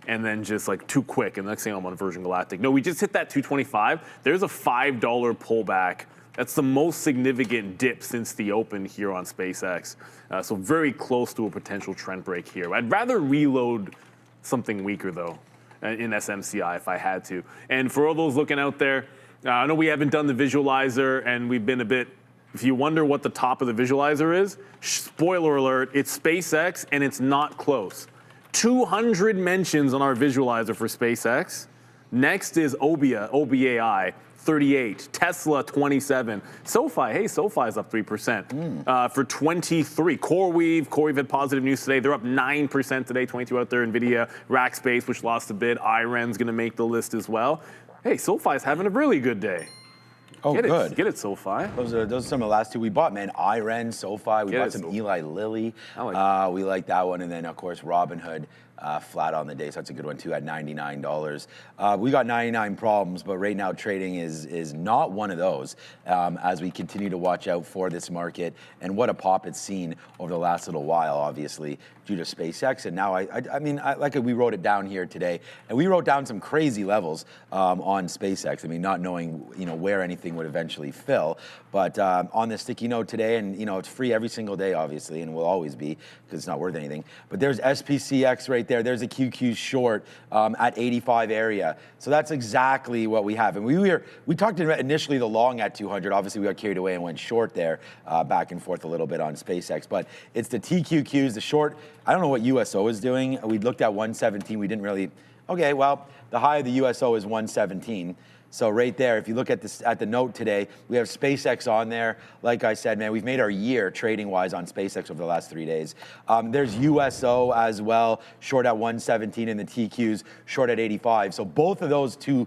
and then just like too quick, and the next thing I'm on Virgin Galactic. No, we just hit that 225. There's a $5 pullback. That's the most significant dip since the open here on SpaceX. So very close to a potential trend break here. I'd rather reload something weaker, though, in SMCI if I had to. And for all those looking out there, I know we haven't done the visualizer, and we've been a bit, if you wonder what the top of the visualizer is, spoiler alert, it's SpaceX, and it's not close. 200 mentions on our visualizer for SpaceX. Next is OBAI. 38, Tesla 27, SoFi, SoFi's up 3% for 23. CoreWeave had positive news today. They're up 9% today, 22 out there. NVIDIA, Rackspace, which lost a bit. IREN's going to make the list as well. Hey, SoFi's having a really good day. Oh, good. Get it, SoFi. Those are some of the last two we bought, man. IREN, SoFi. We bought some Eli Lilly. I like we like that one. And then, of course, Robinhood flat on the day, so that's a good one too at $99. We got 99 problems, but right now trading is not one of those as we continue to watch out for this market and what a pop it's seen over the last little while, obviously, due to SpaceX. And now, I mean, like we wrote it down here today, and we wrote down some crazy levels on SpaceX. I mean, not knowing, where anything would eventually fill, but on the sticky note today, and, it's free every single day, obviously, and will always be because it's not worth anything. But there's SPCX right there. There's a QQ short at 85 area. So that's exactly what we have. And we talked initially the long at 200. Obviously, we got carried away and went short there, back and forth a little bit on SpaceX. But it's the TQQs, the short. I don't know what USO is doing. We looked at 117. We didn't really. Okay, well, the high of the USO is 117. So right there, if you look at this at the note today, we have SpaceX on there. Like I said, man, we've made our year trading-wise on SpaceX over the last 3 days. There's USO as well, short at 117, and the TQs short at 85. So both of those two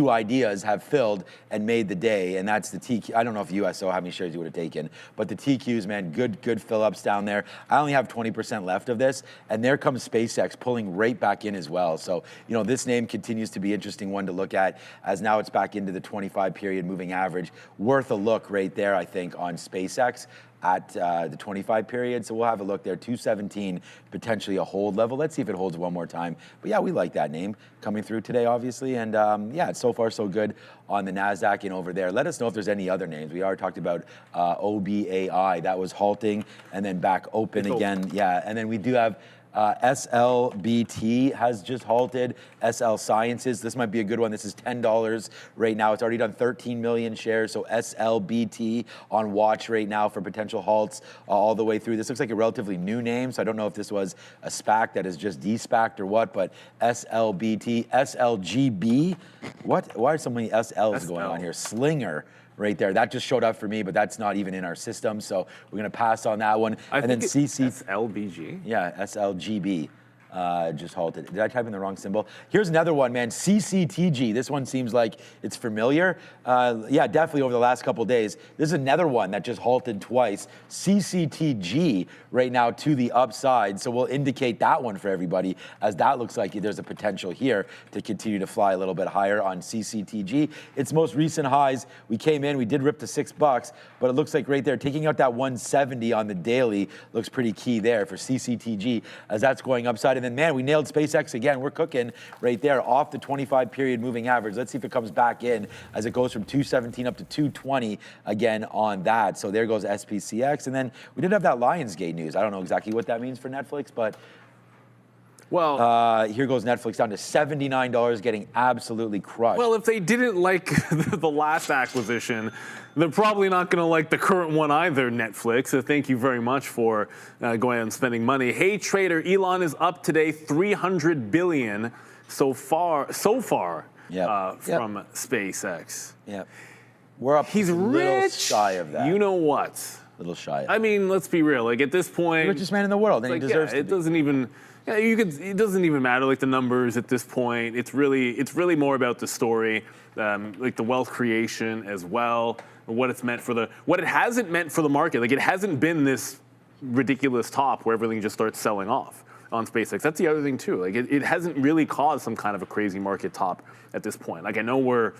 ideas have filled and made the day, and that's the TQ. I don't know if USO, how many shares you would have taken, but the TQs, man, good fill-ups down there. I only have 20% left of this, and there comes SpaceX pulling right back in as well. So, this name continues to be an interesting one to look at, as now it's back into the 25-period moving average. Worth a look right there, I think, on SpaceX at the 25 period. So we'll have a look there. 217, potentially a hold level. Let's see if it holds one more time. But yeah, we like that name coming through today, obviously. And yeah, so far so good on the NASDAQ and over there. Let us know if there's any other names. We already talked about OBAI. That was halting and then back open again. Yeah, and then we do have SLBT has just halted. SL Sciences, this might be a good one. This is $10 right now. It's already done 13 million shares. So SLBT on watch right now for potential halts all the way through. This looks like a relatively new name, so I don't know if this was a SPAC that is just de-SPACed or what, but SLBT, SLGB. What? Why are so many SLs going on here? Slinger. Right there. That just showed up for me, but that's not even in our system. So we're going to pass on that one. And then CC. SLBG? Yeah, SLGB. Just halted. Did I type in the wrong symbol? Here's another one, man. CCTG. This one seems like it's familiar. Yeah, definitely over the last couple days. This is another one that just halted twice. CCTG right now to the upside. So we'll indicate that one for everybody, as that looks like there's a potential here to continue to fly a little bit higher on CCTG. Its most recent highs, we came in, we did rip to $6, but it looks like right there, taking out that 170 on the daily looks pretty key there for CCTG, as that's going upside. And then, man, we nailed SpaceX again. We're cooking right there off the 25-period moving average. Let's see if it comes back in as it goes from 217 up to 220 again on that. So there goes SPCX. And then we did have that Lionsgate news. I don't know exactly what that means for Netflix, but well, here goes Netflix down to $79, getting absolutely crushed. Well, if they didn't like the last acquisition, they're probably not going to like the current one either, Netflix. So thank you very much for going out and spending money. Hey, trader, Elon is up today, $300 billion so far from SpaceX. Yeah, we're up. He's a little rich. shy of that. You know what? A little shy. I mean, let's be real. Like at this point, the richest man in the world, and he deserves it. Doesn't even. Yeah, it doesn't even matter, like the numbers at this point. It's really more about the story, like the wealth creation as well, what it's meant for what it hasn't meant for the market. Like it hasn't been this ridiculous top where everything just starts selling off on SpaceX. That's the other thing too. Like it hasn't really caused some kind of a crazy market top at this point. Like I know we're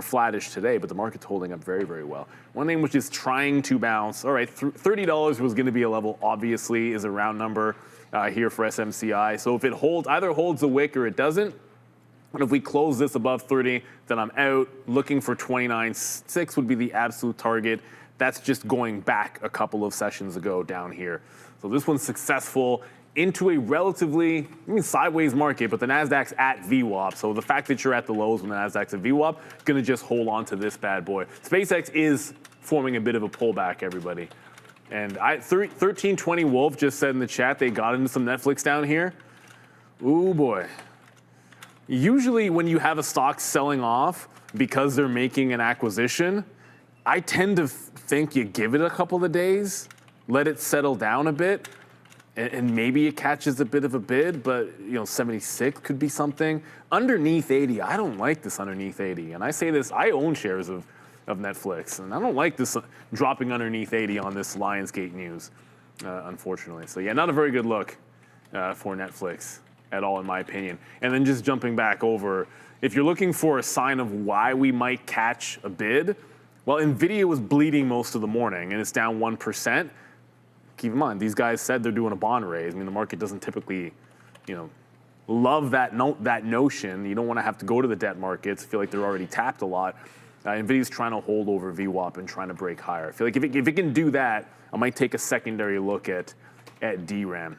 flattish today, but the market's holding up very, very well. One thing which is trying to bounce. All right, $30 was going to be a level, obviously, is a round number. Here for SMCI. So if it either holds the wick or it doesn't. And if we close this above 30, then I'm out. Looking for 29.6 would be the absolute target. That's just going back a couple of sessions ago down here. So this one's successful into a relatively sideways market, but the NASDAQ's at VWAP. So the fact that you're at the lows when the NASDAQ's at VWAP, gonna just hold on to this bad boy. SpaceX is forming a bit of a pullback, everybody. And 1320 Wolf just said in the chat they got into some Netflix down here. Ooh, boy. Usually when you have a stock selling off because they're making an acquisition, I tend to think you give it a couple of days, let it settle down a bit, and maybe it catches a bit of a bid, but 76 could be something. Underneath 80, I don't like this underneath 80. And I say this, I own shares of Netflix, and I don't like this dropping underneath 80 on this Lionsgate news, unfortunately. So yeah, not a very good look for Netflix at all, in my opinion. And then just jumping back over, if you're looking for a sign of why we might catch a bid, well, NVIDIA was bleeding most of the morning, and it's down 1%. Keep in mind, these guys said they're doing a bond raise. I mean, the market doesn't typically, love that notion. You don't want to have to go to the debt markets. I feel like they're already tapped a lot. NVIDIA's trying to hold over VWAP and trying to break higher. I feel like if it can do that, I might take a secondary look at DRAM.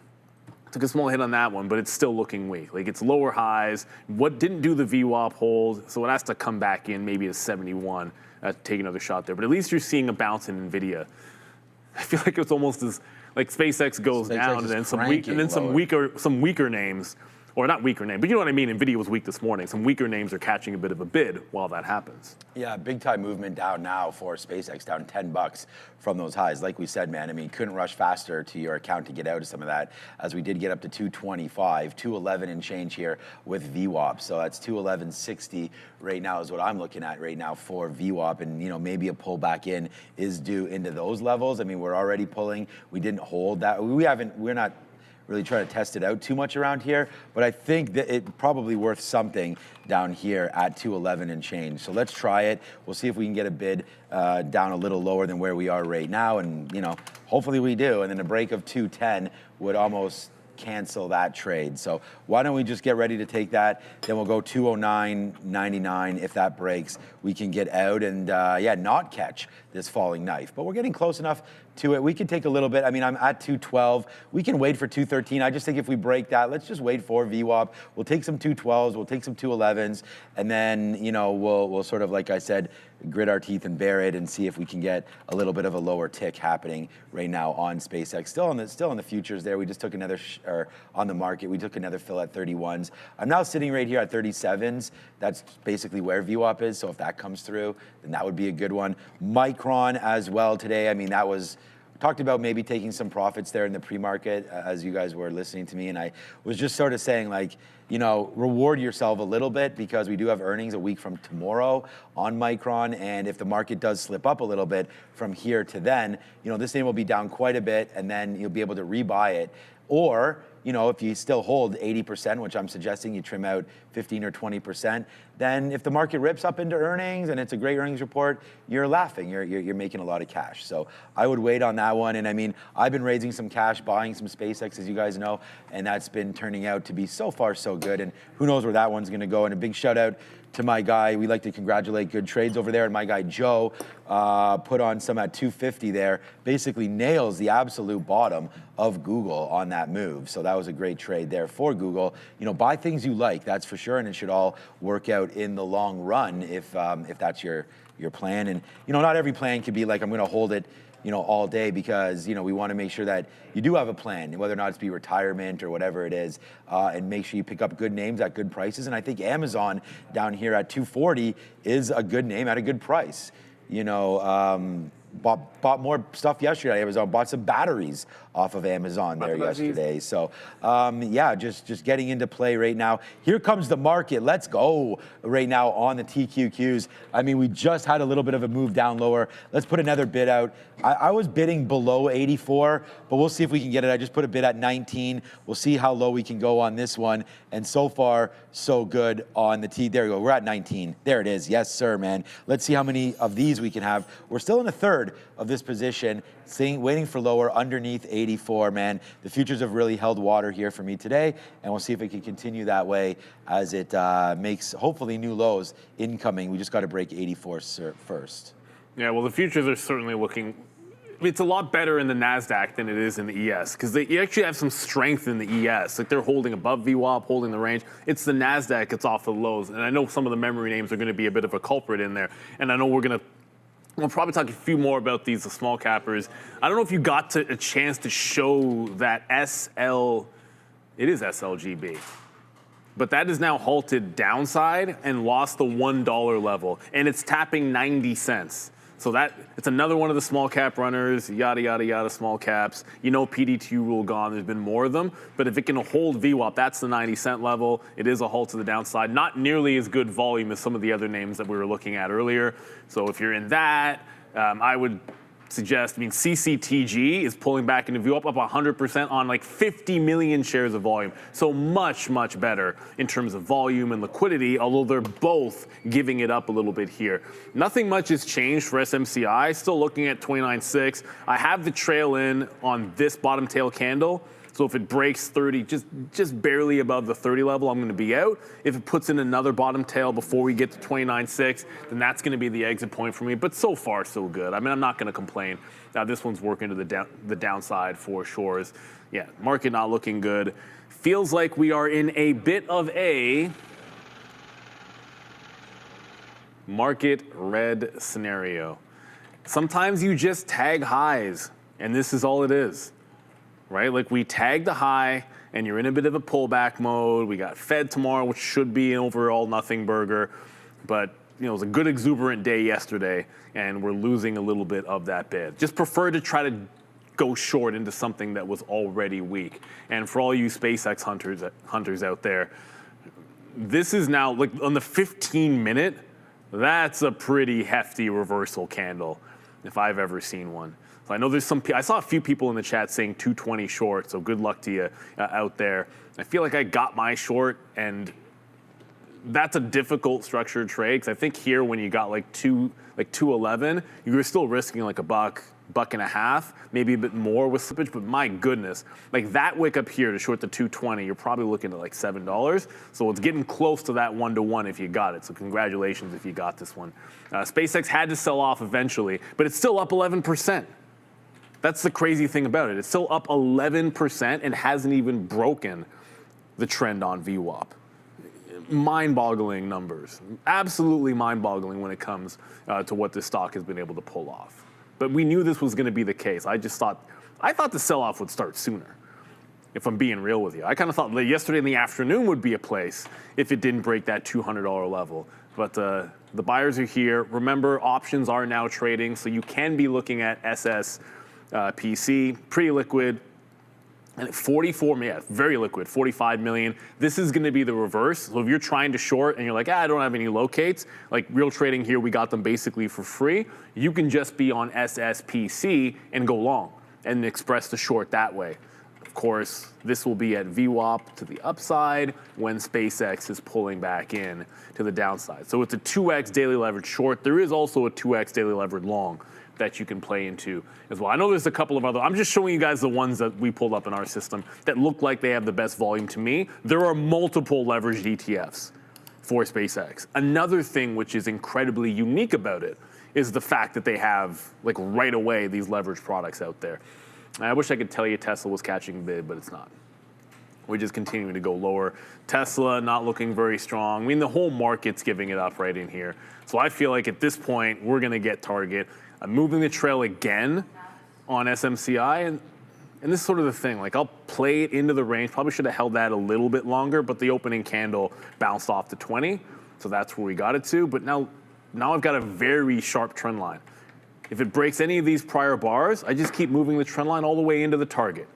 Took a small hit on that one, but it's still looking weak. Like, it's lower highs. What didn't do the VWAP hold, so it has to come back in maybe to 71 to take another shot there. But at least you're seeing a bounce in NVIDIA. I feel like it's almost as like SpaceX goes down, and then some weaker names. Or not weaker name, but you know what I mean. NVIDIA was weak this morning. Some weaker names are catching a bit of a bid while that happens. Yeah, big time movement down now for SpaceX, down $10 from those highs. Like we said, man, I mean, couldn't rush faster to your account to get out of some of that, as we did get up to 225, 211 and change here with VWAP. So that's 211.60 right now is what I'm looking at right now for VWAP, and maybe a pullback in is due into those levels. I mean, we're already pulling. We didn't hold that. We're not really trying to test it out too much around here, but I think that it's probably worth something down here at 211 and change. So let's try it. We'll see if we can get a bid down a little lower than where we are right now, and hopefully we do. And then a break of 210 would almost cancel that trade. So why don't we just get ready to take that? Then we'll go 209.99. If that breaks, we can get out and not catch this falling knife. But we're getting close enough to it. We can take a little bit. I mean, I'm at 212. We can wait for 213. I just think if we break that, let's just wait for VWAP. We'll take some 212s. We'll take some 211s, and then we'll sort of, like I said, grit our teeth and bear it and see if we can get a little bit of a lower tick happening right now on SpaceX. Still on the futures there. We just took another on the market. We took another fill at 31s. I'm now sitting right here at 37s. That's basically where VWAP is. So if that comes through, then that would be a good one. Micron as well today. I mean, that was talked about maybe taking some profits there in the pre-market as you guys were listening to me, and I was just sort of saying, like, reward yourself a little bit, because we do have earnings a week from tomorrow on Micron, and if the market does slip up a little bit from here to then, this thing will be down quite a bit, and then you'll be able to rebuy it. Or, if you still hold 80%, which I'm suggesting you trim out 15 or 20%, then if the market rips up into earnings and it's a great earnings report, you're laughing. You're making a lot of cash. So I would wait on that one. And I mean, I've been raising some cash, buying some SpaceX, as you guys know, and that's been turning out to be so far so good. And who knows where that one's going to go. And a big shout out to my guy. We like to congratulate Good Trades over there. And my guy, Joe, put on some at 250 there, basically nails the absolute bottom of Google on that move. So that was a great trade there for Google. Buy things you like, that's for sure. And it should all work out in the long run if that's your plan. And, not every plan could be like, I'm going to hold it, all day, because, we want to make sure that you do have a plan, whether or not it's be retirement or whatever it is, and make sure you pick up good names at good prices. And I think Amazon down here at 240 is a good name at a good price. Bought more stuff yesterday. Amazon bought some batteries off of Amazon there yesterday. So, just getting into play right now. Here comes the market. Let's go right now on the TQQs. I mean, we just had a little bit of a move down lower. Let's put another bid out. I was bidding below 84, but we'll see if we can get it. I just put a bid at 19. We'll see how low we can go on this one. And so far, so good on the T. There we go. We're at 19. There it is. Yes, sir, man. Let's see how many of these we can have. We're still in a third of this position, waiting for lower underneath 84, man. The futures have really held water here for me today, and we'll see if it can continue that way as it makes, hopefully, new lows incoming. We just got to break 84 first. Yeah, well, the futures are certainly looking, it's a lot better in the NASDAQ than it is in the ES, because you actually have some strength in the ES. Like, they're holding above VWAP, holding the range. It's the NASDAQ that's off the lows, and I know some of the memory names are going to be a bit of a culprit in there, and I know we'll probably talk a few more about these, the small cappers. I don't know if you got a chance to show that it is SLGB. But that is now halted downside and lost the $1 level. And it's tapping 90 cents. So it's another one of the small cap runners, yada, yada, yada, small caps. PDT rule gone. There's been more of them. But if it can hold VWAP, that's the 90-cent level. It is a halt to the downside. Not nearly as good volume as some of the other names that we were looking at earlier. So if you're in that, I would suggest, I mean, CCTG is pulling back into view up 100% on like 50 million shares of volume. So much, much better in terms of volume and liquidity, although they're both giving it up a little bit here. Nothing much has changed for SMCI, still looking at 29.6. I have the trail in on this bottom tail candle. So if it breaks 30, just barely above the 30 level, I'm going to be out. If it puts in another bottom tail before we get to 29.6, then that's going to be the exit point for me. But so far, so good. I mean, I'm not going to complain. This one's working to the downside for sure. Yeah, market not looking good. Feels like we are in a bit of a market red scenario. Sometimes you just tag highs, and this is all it is. Right? Like we tagged the high and you're in a bit of a pullback mode. We got Fed tomorrow, which should be an overall nothing burger. But it was a good exuberant day yesterday and we're losing a little bit of that bid. Just prefer to try to go short into something that was already weak. And for all you SpaceX hunters out there, this is now like on the 15-minute, that's a pretty hefty reversal candle if I've ever seen one. I know there's I saw a few people in the chat saying 220 short, so good luck to you out there. I feel like I got my short, and that's a difficult structured trade, because I think here when you got like 211, you were still risking like $1, $1.50, maybe a bit more with slippage, but my goodness, like that wick up here to short the 220, you're probably looking at like $7. So it's getting close to that 1-to-1 if you got it. So congratulations if you got this one. SpaceX had to sell off eventually, but it's still up 11%. That's the crazy thing about it. It's still up 11% and hasn't even broken the trend on VWAP. Mind-boggling numbers. Absolutely mind-boggling when it comes to what this stock has been able to pull off. But we knew this was going to be the case. I thought the sell-off would start sooner, if I'm being real with you. I kind of thought yesterday in the afternoon would be a place if it didn't break that $200 level. But the buyers are here. Remember, options are now trading, so you can be looking at SPCE, pretty liquid, and 44, yeah, very liquid, 45 million. This is going to be the reverse. So if you're trying to short and you're like, I don't have any locates, like real trading here, we got them basically for free. You can just be on SSPC and go long and express the short that way. Of course, this will be at VWAP to the upside when SpaceX is pulling back in to the downside. So it's a 2x daily leverage short. There is also a 2x daily leverage long that you can play into as well. I know there's a couple of other, I'm just showing you guys the ones that we pulled up in our system that look like they have the best volume to me. There are multiple leveraged ETFs for SpaceX. Another thing which is incredibly unique about it is the fact that they have, like right away, these leveraged products out there. I wish I could tell you Tesla was catching bid, but it's not. We're just continuing to go lower. Tesla not looking very strong. I mean, the whole market's giving it up right in here. So I feel like at this point, we're going to get target. I'm moving the trail again on SMCI, and this is sort of the thing. Like, I'll play it into the range. Probably should have held that a little bit longer, but the opening candle bounced off to 20, so that's where we got it to. But now I've got a very sharp trend line. If it breaks any of these prior bars, I just keep moving the trend line all the way into the target.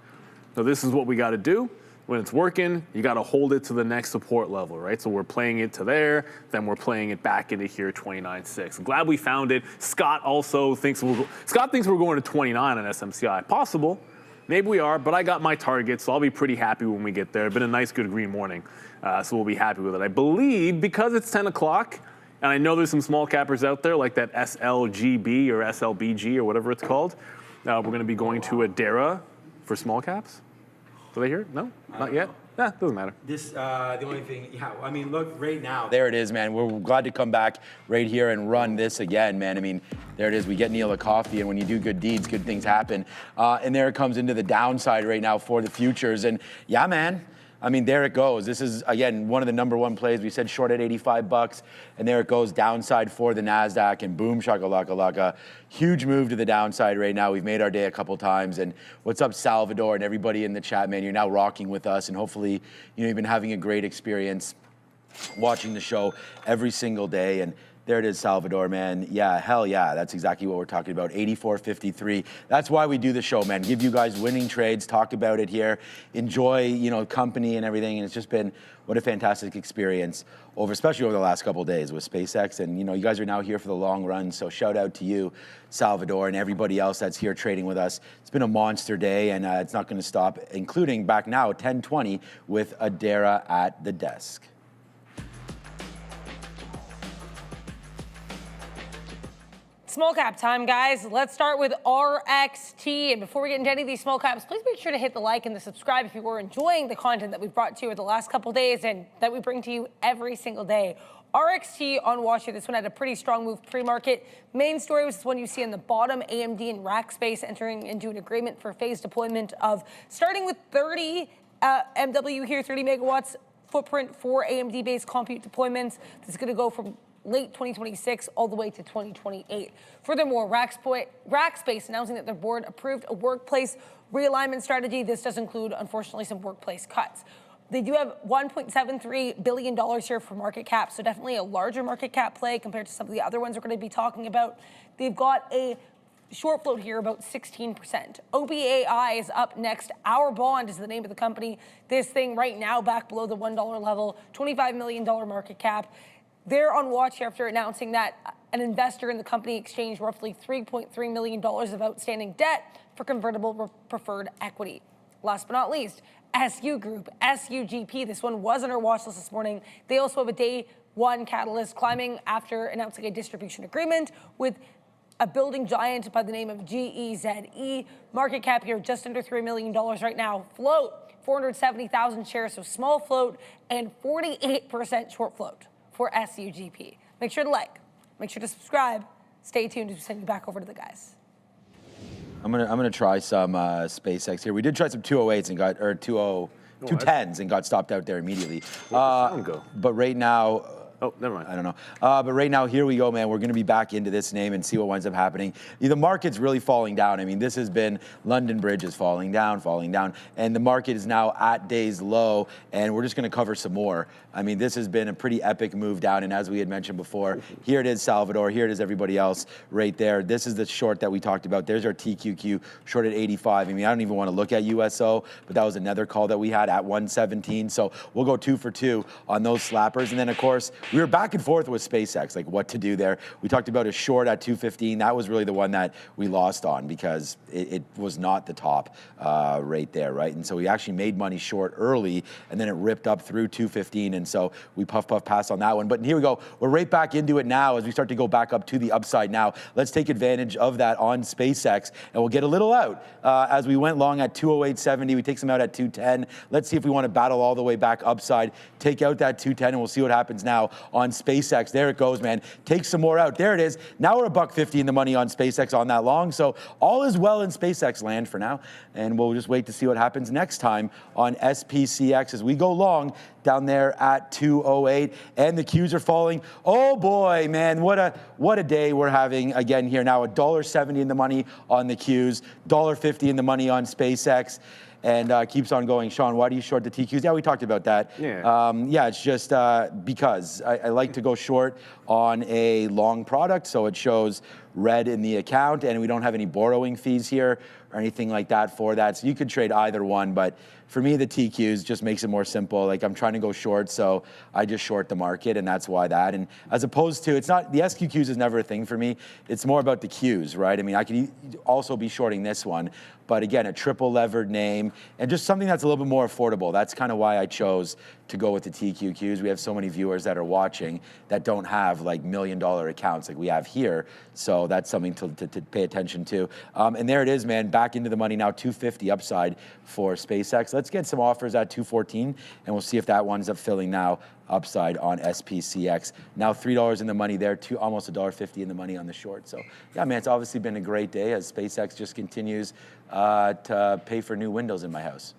So this is what we got to do. When it's working, you got to hold it to the next support level, right? So we're playing it to there, then we're playing it back into here, 29.6. I'm glad we found it. Scott also thinks we're going to 29 on SMCI. Possible, maybe we are, but I got my target, so I'll be pretty happy when we get there. It's been a nice, good green morning, so we'll be happy with it. I believe because it's 10 o'clock, and I know there's some small cappers out there like that SLGB or SLBG or whatever it's called. We're going to be going to Adara for small caps. Do they hear it? No? Not yet? Yeah, doesn't matter. This, the only thing, yeah, I mean, look, right now, there it is, man. We're glad to come back right here and run this again, man. I mean, there it is. We get Neil a coffee, and when you do good deeds, good things happen. And there it comes into the downside right now for the futures. And yeah, man. I mean, there it goes. This is, again, one of the number one plays. We said short at $85, and there it goes, downside for the NASDAQ, and boom, shakalaka. Huge move to the downside right now. We've made our day a couple times. And what's up, Salvador, and everybody in the chat, man? You're now rocking with us, and hopefully, you've been having a great experience watching the show every single day. And There it is, Salvador, man. Yeah, hell yeah. That's exactly what we're talking about. 84.53. That's why we do the show, man. Give you guys winning trades, talk about it here, enjoy, you know, company and everything. And it's just been what a fantastic experience especially over the last couple of days with SpaceX. And, you know, you guys are now here for the long run. So shout out to you, Salvador, and everybody else that's here trading with us. It's been a monster day, and it's not going to stop, including back now, 10:20 with Adara at the desk. Small cap time, guys. Let's start with RXT. And before we get into any of these small caps, please make sure to hit the like and the subscribe if you were enjoying the content that we've brought to you over the last couple days and that we bring to you every single day. RXT on Warsh here. This one had a pretty strong move pre-market. Main story was this one you see on the bottom, AMD and Rackspace entering into an agreement for phased deployment of starting with 30 MW here, 30 megawatts footprint for AMD-based compute deployments. This is going to go from late 2026 all the way to 2028. Furthermore, Rackspace announcing that their board approved a workplace realignment strategy. This does include, unfortunately, some workplace cuts. They do have $1.73 billion here for market cap, so definitely a larger market cap play compared to some of the other ones we're going to be talking about. They've got a short float here, about 16%. OBAI is up next. Our Bond is the name of the company. This thing right now back below the $1 level, $25 million market cap. They're on watch here after announcing that an investor in the company exchanged roughly $3.3 million of outstanding debt for convertible preferred equity. Last but not least, SU Group, SUGP. This one was on our watch list this morning. They also have a day one catalyst climbing after announcing a distribution agreement with a building giant by the name of GEZE. Market cap here just under $3 million right now. Float, 470,000 shares, so small float, and 48% short float for SUGP. Make sure to like, make sure to subscribe. Stay tuned as we send you back over to the guys. I'm gonna try some SpaceX here. We did try some 208s and got 210s and got stopped out there immediately. Where'd the sound go? But right now. Oh, never mind. I don't know. But right now, here we go, man. We're going to be back into this name and see what winds up happening. The market's really falling down. I mean, this has been London Bridge is falling down. And the market is now at day's low, and we're just going to cover some more. I mean, this has been a pretty epic move down. And as we had mentioned before, here it is, Salvador. Here it is, everybody else right there. This is the short that we talked about. There's our TQQ, short at 85. I mean, I don't even want to look at USO, but that was another call that we had at 117. So we'll go 2 for 2 on those slappers. And then, of course, we were back and forth with SpaceX, like what to do there. We talked about a short at 215. That was really the one that we lost on because it was not the top right there, right? And so we actually made money short early, and then it ripped up through 215, and so we puff pass on that one. But here we go. We're right back into it now as we start to go back up to the upside now. Let's take advantage of that on SpaceX, and we'll get a little out as we went long at 208.70. We take some out at 210. Let's see if we want to battle all the way back upside. Take out that 210, and we'll see what happens now on SpaceX. There it goes, man. Take some more out. There it is. Now we're $1.50 in the money on SpaceX on that long. So all is well in SpaceX land for now. And we'll just wait to see what happens next time on SPCX as we go long down there at 208. And the Qs are falling. Oh boy, man, what a day we're having again here now. $1.70 in the money on the Qs, $1.50 in the money on SpaceX. And keeps on going. Sean, why do you short the TQs? Yeah, we talked about that. Yeah. It's just because I like to go short on a long product, so it shows red in the account, and we don't have any borrowing fees here or anything like that for that. So you could trade either one, but for me, the TQs just makes it more simple. Like I'm trying to go short, so I just short the market, and that's why that. And as opposed to, it's not, the SQQs is never a thing for me. It's more about the Qs, right? I mean, I could also be shorting this one, but again, a triple levered name and just something that's a little bit more affordable. That's kind of why I chose to go with the TQQs. We have so many viewers that are watching that don't have like $1 million accounts like we have here. So that's something to pay attention to. And there it is, man, back into the money now, 250 upside for SpaceX. Let's get some offers at 214, and we'll see if that winds up filling now upside on SPCX. Now $3 in the money there, almost $1.50 in the money on the short. So yeah, man, it's obviously been a great day as SpaceX just continues to pay for new windows in my house.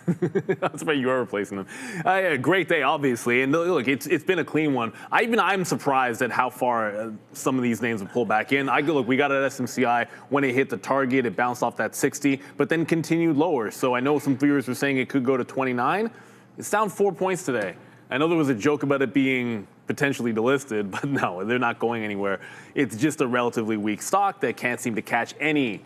That's right, you are replacing them. Yeah, great day, obviously, and look, it's been a clean one. I'm surprised at how far some of these names have pulled back in. Look, we got it at SMCI when it hit the target, it bounced off that 60, but then continued lower. So I know some viewers were saying it could go to 29. It's down 4 points today. I know there was a joke about it being potentially delisted, but no, they're not going anywhere. It's just a relatively weak stock that can't seem to catch any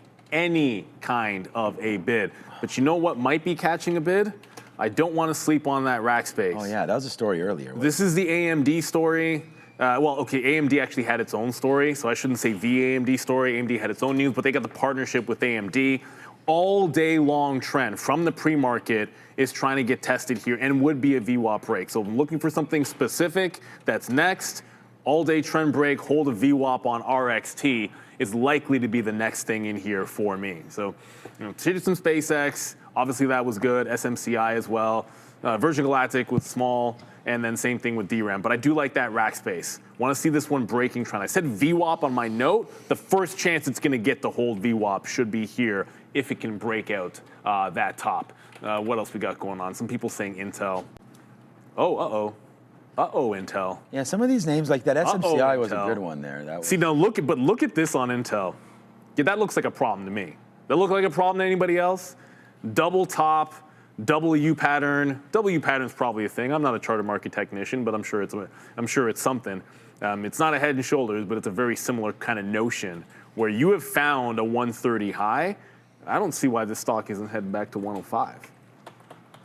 kind of a bid. But you know what might be catching a bid? I don't want to sleep on that rack space. Oh yeah, that was a story earlier. This is the AMD story. Well, okay, AMD actually had its own story, so I shouldn't say the AMD story. AMD had its own news, but they got the partnership with AMD. All day long trend from the pre-market is trying to get tested here and would be a VWAP break. So I'm looking for something specific that's next. All day trend break, hold a VWAP on RXT is likely to be the next thing in here for me. So, traded some SpaceX. Obviously that was good. SMCI as well. Virgin Galactic was small, and then same thing with DRAM. But I do like that rack space. Want to see this one breaking trend. I said VWAP on my note. The first chance it's going to get to hold VWAP should be here if it can break out that top. What else we got going on? Some people saying Intel. Oh, Intel. Yeah, some of these names like that SMCI was a Intel. good one there. That was... See, now look at this on Intel. Yeah, that looks like a problem to me. That look like a problem to anybody else? Double top, double U pattern. W pattern's probably a thing. I'm not a charter market technician, but I'm sure it's something. It's not a head and shoulders, but it's a very similar kind of notion where you have found a 130 high. I don't see why this stock isn't heading back to 105.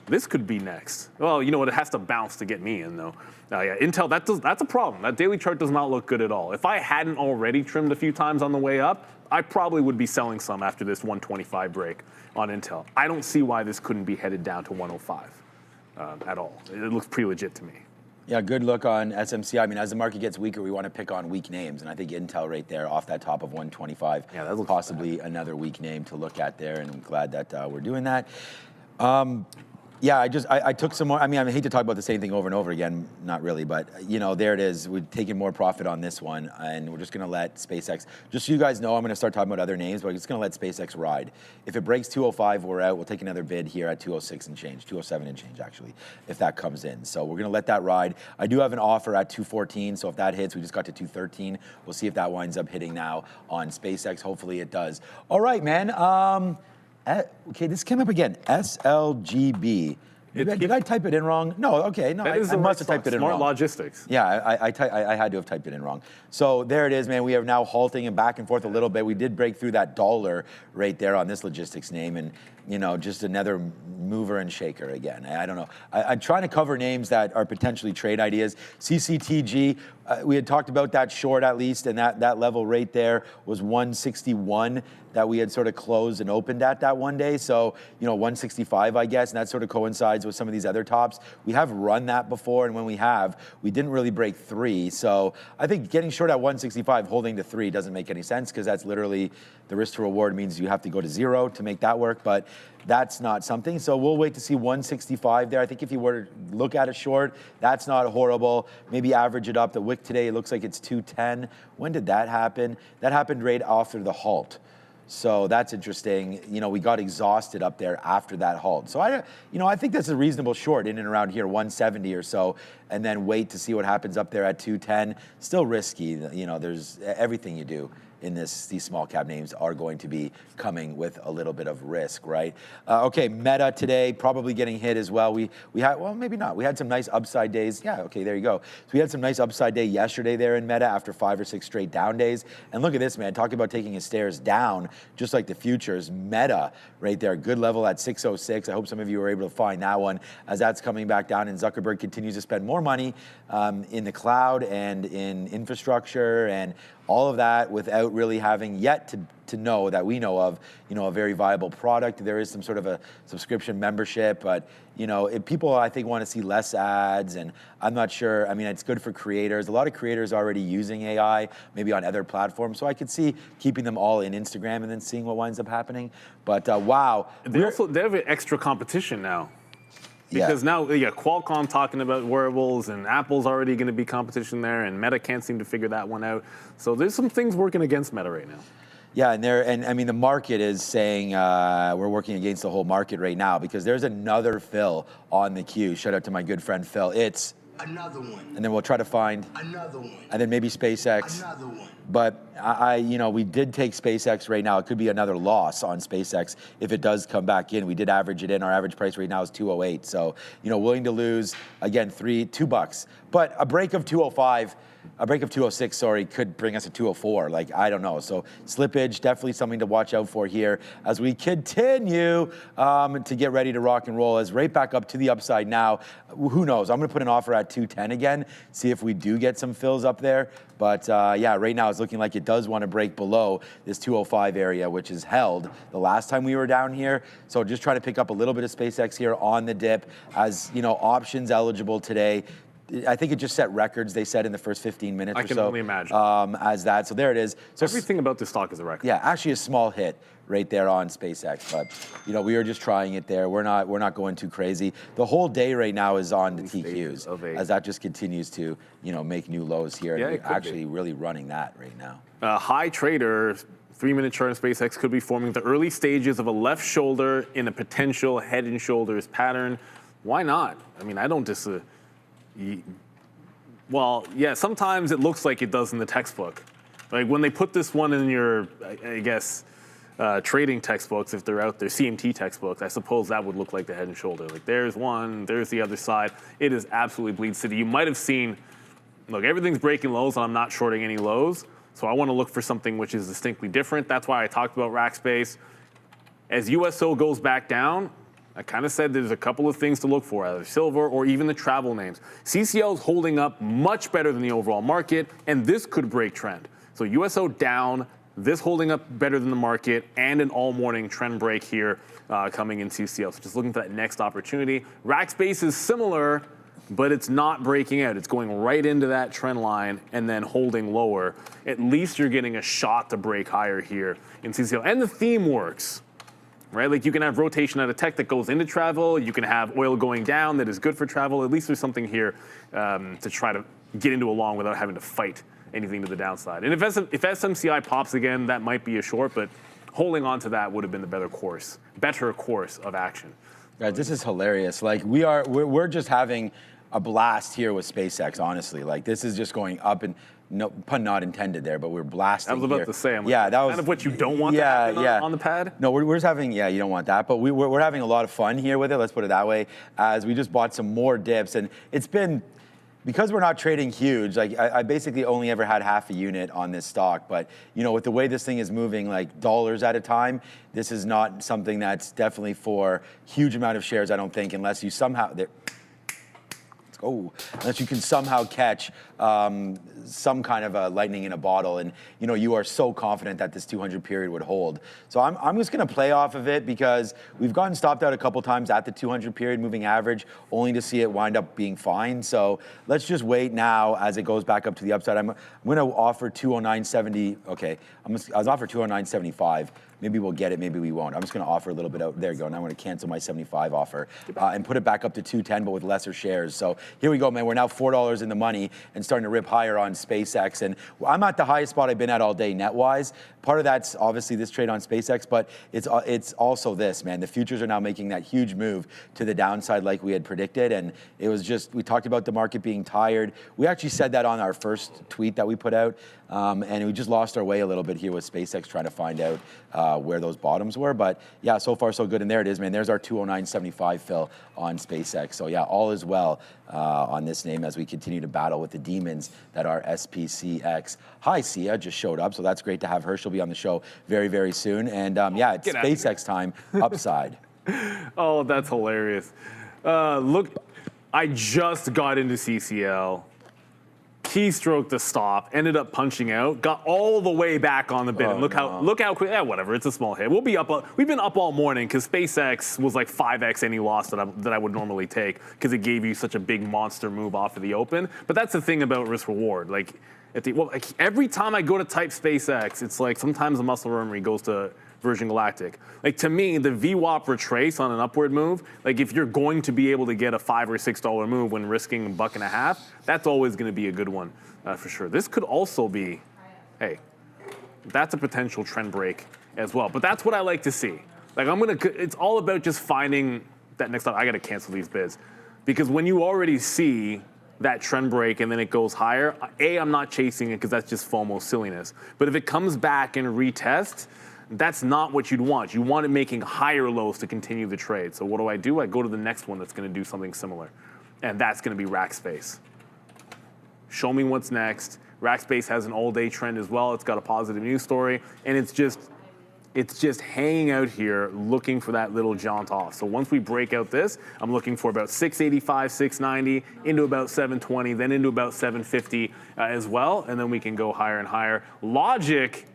This could be next. Well, you know what? It has to bounce to get me in, though. Yeah, Intel, that's a problem. That daily chart does not look good at all. If I hadn't already trimmed a few times on the way up, I probably would be selling some after this 125 break on Intel. I don't see why this couldn't be headed down to 105 at all. It looks pretty legit to me. Yeah, good look on SMCI. I mean, as the market gets weaker, we want to pick on weak names, and I think Intel right there off that top of 125, yeah, that looks possibly bad. Another weak name to look at there, and I'm glad that we're doing that. Yeah, I took some more. I mean, I hate to talk about the same thing over and over again, not really, but there it is. We've taken more profit on this one, and we're just going to let SpaceX. Just so you guys know, I'm going to start talking about other names, but I'm just going to let SpaceX ride. If it breaks 205, we're out. We'll take another bid here at 206 and change, 207 and change actually, if that comes in. So we're going to let that ride. I do have an offer at 214, so if that hits, we just got to 213. We'll see if that winds up hitting now on SpaceX. Hopefully it does. All right, man. Okay, this came up again. SLGB. Did I type it in wrong? No, okay. No, I must have typed it in wrong. Smart logistics. Yeah, I had to have typed it in wrong. So there it is, man. We are now halting and back and forth a little bit. We did break through that dollar right there on this logistics name, and just another mover and shaker again. I don't know. I'm trying to cover names that are potentially trade ideas. CCTG, we had talked about that short at least, and that level right there was 161 that we had sort of closed and opened at that one day. So, 165, I guess, and that sort of coincides with some of these other tops. We have run that before, and when we have, we didn't really break 3. So I think getting short at 165, holding to 3 doesn't make any sense, because that's literally the risk to reward means you have to go to 0 to make that work, but that's not something. So we'll wait to see 165 there. I think if you were to look at it short, that's not horrible. Maybe average it up. The wick today looks like it's 210. When did that happen? That happened right after the halt. So that's interesting. We got exhausted up there after that halt. So I think that's a reasonable short in and around here, 170 or so, and then wait to see what happens up there at 210. Still risky. There's everything you do in these small cap names are going to be coming with a little bit of risk, right? Okay, Meta today probably getting hit as well. We had, well, maybe not. We had some nice upside days. Yeah, okay, there you go. So we had some nice upside day yesterday there in Meta after 5 or 6 straight down days. And look at this, man, talking about taking his stairs down, just like the futures. Meta right there, good level at 606. I hope some of you were able to find that one as that's coming back down, and Zuckerberg continues to spend more money in the cloud and in infrastructure and all of that without really having yet to know that we know of, a very viable product. There is some sort of a subscription membership, but if people, I think, want to see less ads, and I'm not sure. I mean, it's good for creators. A lot of creators are already using AI, maybe on other platforms. So I could see keeping them all in Instagram and then seeing what winds up happening. But wow, they have extra competition now. Because now, Qualcomm talking about wearables, and Apple's already going to be competition there, and Meta can't seem to figure that one out. So there's some things working against Meta right now. Yeah, and I mean, the market is saying we're working against the whole market right now, because there's another Phil on the queue. Shout out to my good friend Phil. It's another one. And then we'll try to find another one. And then maybe SpaceX. Another one. But we did take SpaceX right now. It could be another loss on SpaceX if it does come back in. We did average it in. Our average price right now is 208. So, willing to lose, again, $2. But a break of 205, a break of 206, sorry, could bring us to 204. I don't know. So slippage, definitely something to watch out for here as we continue to get ready to rock and roll. As right back up to the upside now. Who knows? I'm going to put an offer at 210 again, see if we do get some fills up there. But right now it's looking like it does want to break below this 205 area, which is held the last time we were down here. So just trying to pick up a little bit of SpaceX here on the dip as, options eligible today. I think it just set records, they said, in the first 15 minutes or so. I can only imagine. As that. So there it is. So everything about this stock is a record. Yeah, actually a small hit right there on SpaceX. But, we are just trying it there. We're not going too crazy. The whole day right now is on the TQs as that just continues to, make new lows here. Yeah, and we're actually really running that right now. High trader, 3-minute chart on SpaceX could be forming the early stages of a left shoulder in a potential head and shoulders pattern. Why not? I mean, I don't well, yeah, sometimes it looks like it does in the textbook. Like when they put this one in your, I guess, trading textbooks, if they're out there, CMT textbooks, I suppose that would look like the head and shoulder. Like there's one, there's the other side. It is absolutely bleed city. You might have seen, look, everything's breaking lows and I'm not shorting any lows. So I want to look for something which is distinctly different. That's why I talked about rack space. As USO goes back down, I kind of said there's a couple of things to look for, either silver or even the travel names. CCL is holding up much better than the overall market, and this could break trend. So USO down, this holding up better than the market, and an all-morning trend break here coming in CCL. So just looking for that next opportunity. Rackspace is similar, but it's not breaking out. It's going right into that trend line and then holding lower. At least you're getting a shot to break higher here in CCL. And the theme works. Right? Like you can have rotation out of tech that goes into travel. You can have oil going down that is good for travel. At least there's something here to try to get into a long without having to fight anything to the downside. And if SMCI pops again, that might be a short, but holding on to that would have been the better course of action. Guys, this is hilarious. Like we're just having a blast here with SpaceX, honestly. Like this is just going up and no pun not intended there, but we're blasting. I was about here. To say, I'm yeah, like, that was kind of what you don't want to happen on the pad. No, we're just having, you don't want that, but we're having a lot of fun here with it. Let's put it that way. As we just bought some more dips, and it's been because we're not trading huge. Like I basically only ever had half a unit on this stock, but with the way this thing is moving, like dollars at a time, this is not something that's definitely for huge amount of shares. I don't think, unless you somehow. Unless you can somehow catch some kind of a lightning in a bottle, and you are so confident that this 200 period would hold. So I'm just going to play off of it because we've gotten stopped out a couple times at the 200 period moving average, only to see it wind up being fine. So let's just wait now as it goes back up to the upside. I'm going to offer 209.70. Okay, I was offered 209.75. Maybe we'll get it, maybe we won't. I'm just going to offer a little bit out. There you go. Now I'm going to cancel my 75 offer and put it back up to 210, but with lesser shares. So here we go, man. We're now $4 in the money and starting to rip higher on SpaceX. And I'm at the highest spot I've been at all day net-wise. Part of that's obviously this trade on SpaceX, but it's also this, man. The futures are now making that huge move to the downside like we had predicted. And it was just, we talked about the market being tired. We actually said that on our first tweet that we put out. And we just lost our way a little bit here with SpaceX trying to find out where those bottoms were. But yeah, so far so good. And there it is, man. There's our 209.75 fill on SpaceX. So yeah, all is well on this name as we continue to battle with the demons that are SPCX. Hi, Sia just showed up. So that's great to have her. She'll be on the show very, very soon. And yeah, it's SpaceX time upside. Oh, that's hilarious. Look, I just got into CCL. Keystroke the stop, ended up punching out, got all the way back on the bid, and look how quick. Whatever, it's a small hit. We'll be up. We've been up all morning because SpaceX was like 5x any loss that I would normally take because it gave you such a big monster move off of the open. But that's the thing about risk reward. Like every time I go to type SpaceX, it's like sometimes the muscle memory goes to Virgin Galactic. Like to me, the VWAP retrace on an upward move, like if you're going to be able to get a $5 or $6 move when risking $1.50, that's always going to be a good one for sure. This could also be, hey, that's a potential trend break as well. But that's what I like to see. Like it's all about just finding that next time. I got to cancel these bids because when you already see that trend break and then it goes higher, I'm not chasing it because that's just FOMO silliness. But if it comes back and retests, that's not what you'd want. You want it making higher lows to continue the trade. So what do? I go to the next one that's going to do something similar. And that's going to be Rackspace. Show me what's next. Rackspace has an all-day trend as well. It's got a positive news story. And it's just hanging out here looking for that little jaunt off. So once we break out this, I'm looking for about 685, 690, into about 720, then into about 750 as well. And then we can go higher and higher. Logic,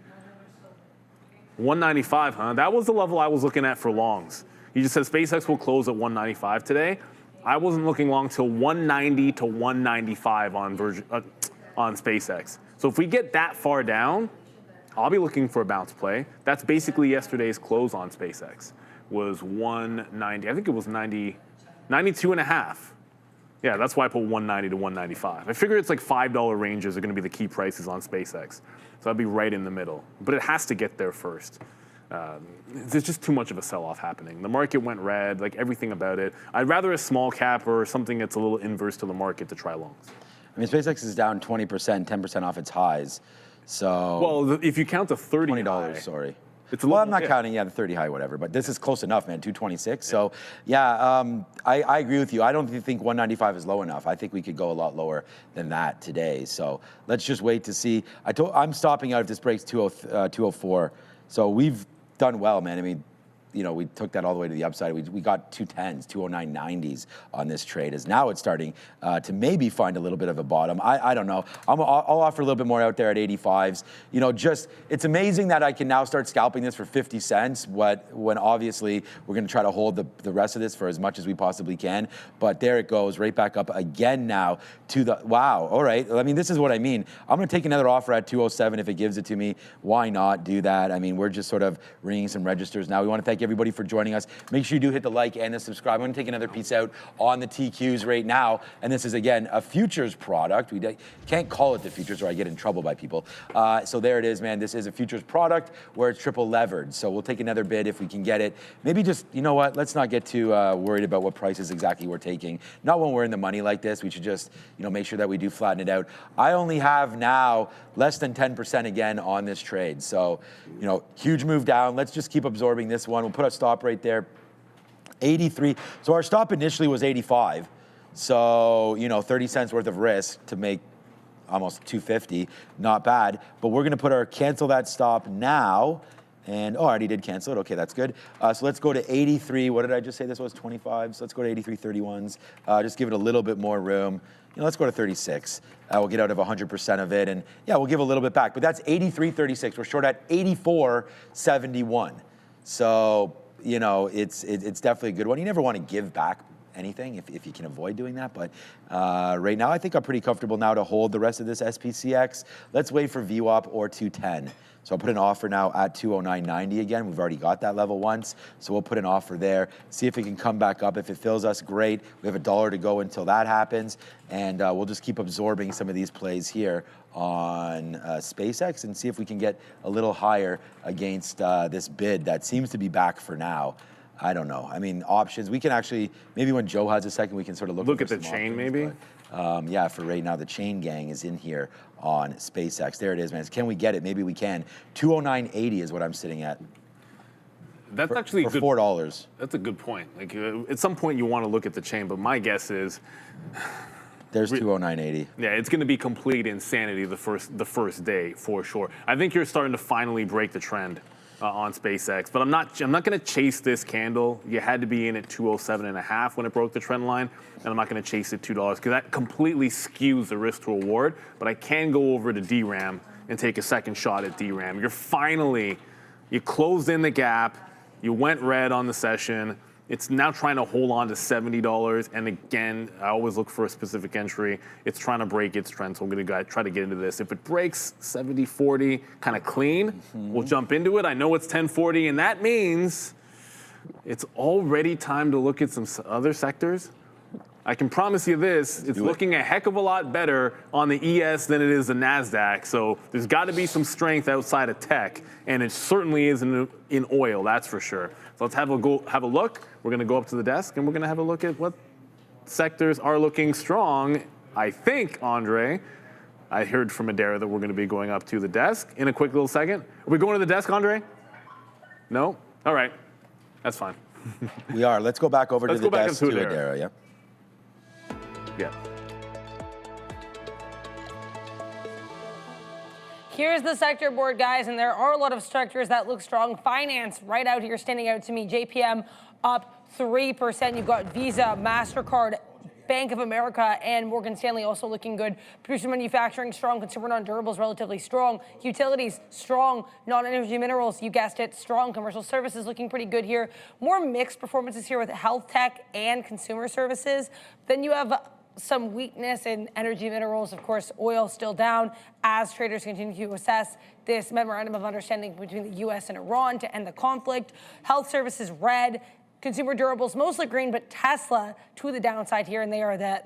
195, huh? That was the level I was looking at for longs. You just said SpaceX will close at 195 today. I wasn't looking long till 190 to 195 on SpaceX. So if we get that far down, I'll be looking for a bounce play. That's basically yesterday's close on SpaceX, was 190. I think it was 92 and a half. Yeah, that's why I put 190 to 195. I figure it's like $5 ranges are going to be the key prices on SpaceX. So I'd be right in the middle. But it has to get there first. There's just too much of a sell-off happening. The market went red, like everything about it. I'd rather a small cap or something that's a little inverse to the market to try longs. I mean, SpaceX is down 20%, 10% off its highs. So well, if you count the $30 high, sorry. Well, I'm not counting, the 30 high, whatever, but this is close enough, man, 226. Yeah. So, yeah, I agree with you. I don't think 195 is low enough. I think we could go a lot lower than that today. So let's just wait to see. I'm stopping out if this breaks 204. So we've done well, man. I mean, we took that all the way to the upside. We got 210s, 209.90s on this trade. As now it's starting to maybe find a little bit of a bottom. I don't know. I'll offer a little bit more out there at 85s. It's amazing that I can now start scalping this for 50 cents. When obviously we're going to try to hold the rest of this for as much as we possibly can. But there it goes, right back up again now to the wow. All right. I mean, this is what I mean. I'm going to take another offer at 207 if it gives it to me. Why not do that? I mean, we're just sort of ringing some registers now. We want to thank everybody for joining us. Make sure you do hit the like and the subscribe. I'm going to take another piece out on the TQs right now. And this is, again, a futures product. We can't call it the futures or I get in trouble by people. So there it is, man. This is a futures product where it's triple levered. So we'll take another bid if we can get it. Maybe just, you know what? Let's not get too worried about what prices exactly we're taking. Not when we're in the money like this. We should just, make sure that we do flatten it out. I only have now less than 10% again on this trade. So, huge move down. Let's just keep absorbing this one. We'll put a stop right there. 83. So our stop initially was 85. So, 30 cents worth of risk to make almost 250. Not bad. But we're going to cancel that stop now. And, I already did cancel it. Okay, that's good. So let's go to 83. What did I just say this was? 25. So let's go to 83.31s. Just give it a little bit more room. Let's go to 36. We'll get out of 100% of it. And, yeah, we'll give a little bit back. But that's 83.36. We're short at 84.71. So, it's definitely a good one. You never want to give back anything if you can avoid doing that. But right now, I think I'm pretty comfortable now to hold the rest of this SPCX. Let's wait for VWAP or 210. So I'll put an offer now at 209.90 again. We've already got that level once. So we'll put an offer there. See if it can come back up. If it fills us, great. We have $1 to go until that happens. And we'll just keep absorbing some of these plays here on SpaceX and see if we can get a little higher against this bid that seems to be back for now. I don't know. I mean, options. We can actually, maybe when Joe has a second, we can sort of look at the chain, maybe? But, yeah, for right now, the chain gang is in here on SpaceX. There it is, man. Can we get it? Maybe we can. 209.80 is what I'm sitting at. That's actually for $4. That's a good point. Like at some point, you want to look at the chain, but my guess is there's 209.80. Yeah, it's going to be complete insanity the first day for sure. I think you're starting to finally break the trend on SpaceX, but I'm not going to chase this candle. You had to be in at 207.5 when it broke the trend line, and I'm not going to chase it $2 because that completely skews the risk to reward. But I can go over to DRAM and take a second shot at DRAM. You closed in the gap, you went red on the session. It's now trying to hold on to $70. And again, I always look for a specific entry. It's trying to break its trend, so I'm going to try to get into this. If it breaks 70.40 kind of clean, we'll jump into it. I know it's 10.40, and that means it's already time to look at some other sectors. I can promise you this, it's looking a heck of a lot better on the ES than it is the NASDAQ. So there's got to be some strength outside of tech, and it certainly is in oil, that's for sure. So let's have a look. We're going to go up to the desk, and we're going to have a look at what sectors are looking strong I think, Andre, I heard from Adara that we're going to be going up to the desk in a quick little second. Are we going to the desk, Andre? No? All right. That's fine. We are. Let's go back over Let's to the go back desk up to to Adara, yeah? Yeah. Here's the sector board, guys, and there are a lot of structures that look strong. Finance right out here standing out to me. JPM up 3%. You've got Visa, MasterCard, Bank of America, and Morgan Stanley also looking good. Producer manufacturing strong, consumer non-durables relatively strong. Utilities strong, non-energy minerals, you guessed it, strong. Commercial services looking pretty good here. More mixed performances here with health tech and consumer services. Then you have some weakness in energy minerals. Of course, oil still down as traders continue to assess this memorandum of understanding between the U.S. and Iran to end the conflict. Health services red, consumer durables mostly green, but Tesla to the downside here, and they are the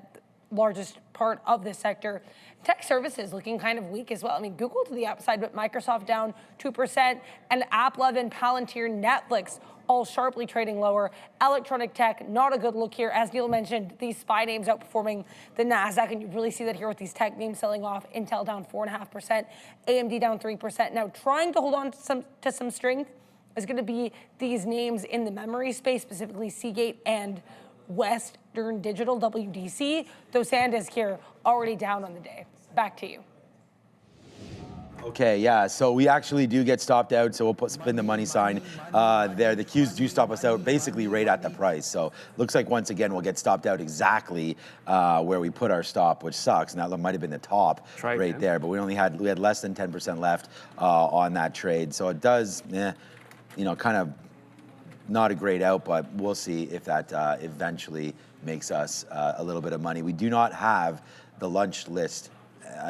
largest part of this sector. Tech services looking kind of weak as well. I mean, Google to the upside, but Microsoft down 2%, and AAPL, Palantir, Netflix all sharply trading lower. Electronic tech, not a good look here. As Neil mentioned, these SPY names outperforming the NASDAQ, and you really see that here with these tech names selling off. Intel down 4.5%, AMD down 3%. Now, trying to hold on to some strength is going to be these names in the memory space, specifically Seagate and Western Digital, WDC. Though Sandisk here already down on the day. Back to you. Okay, yeah, so we actually do get stopped out, so we'll spin the money sign there. The Qs do stop us out basically right at the price. So looks like once again we'll get stopped out exactly where we put our stop, which sucks. And that might have been the top right there, but we had less than 10% left on that trade. So it does, kind of not a great out, but we'll see if that eventually makes us a little bit of money. We do not have the lunch list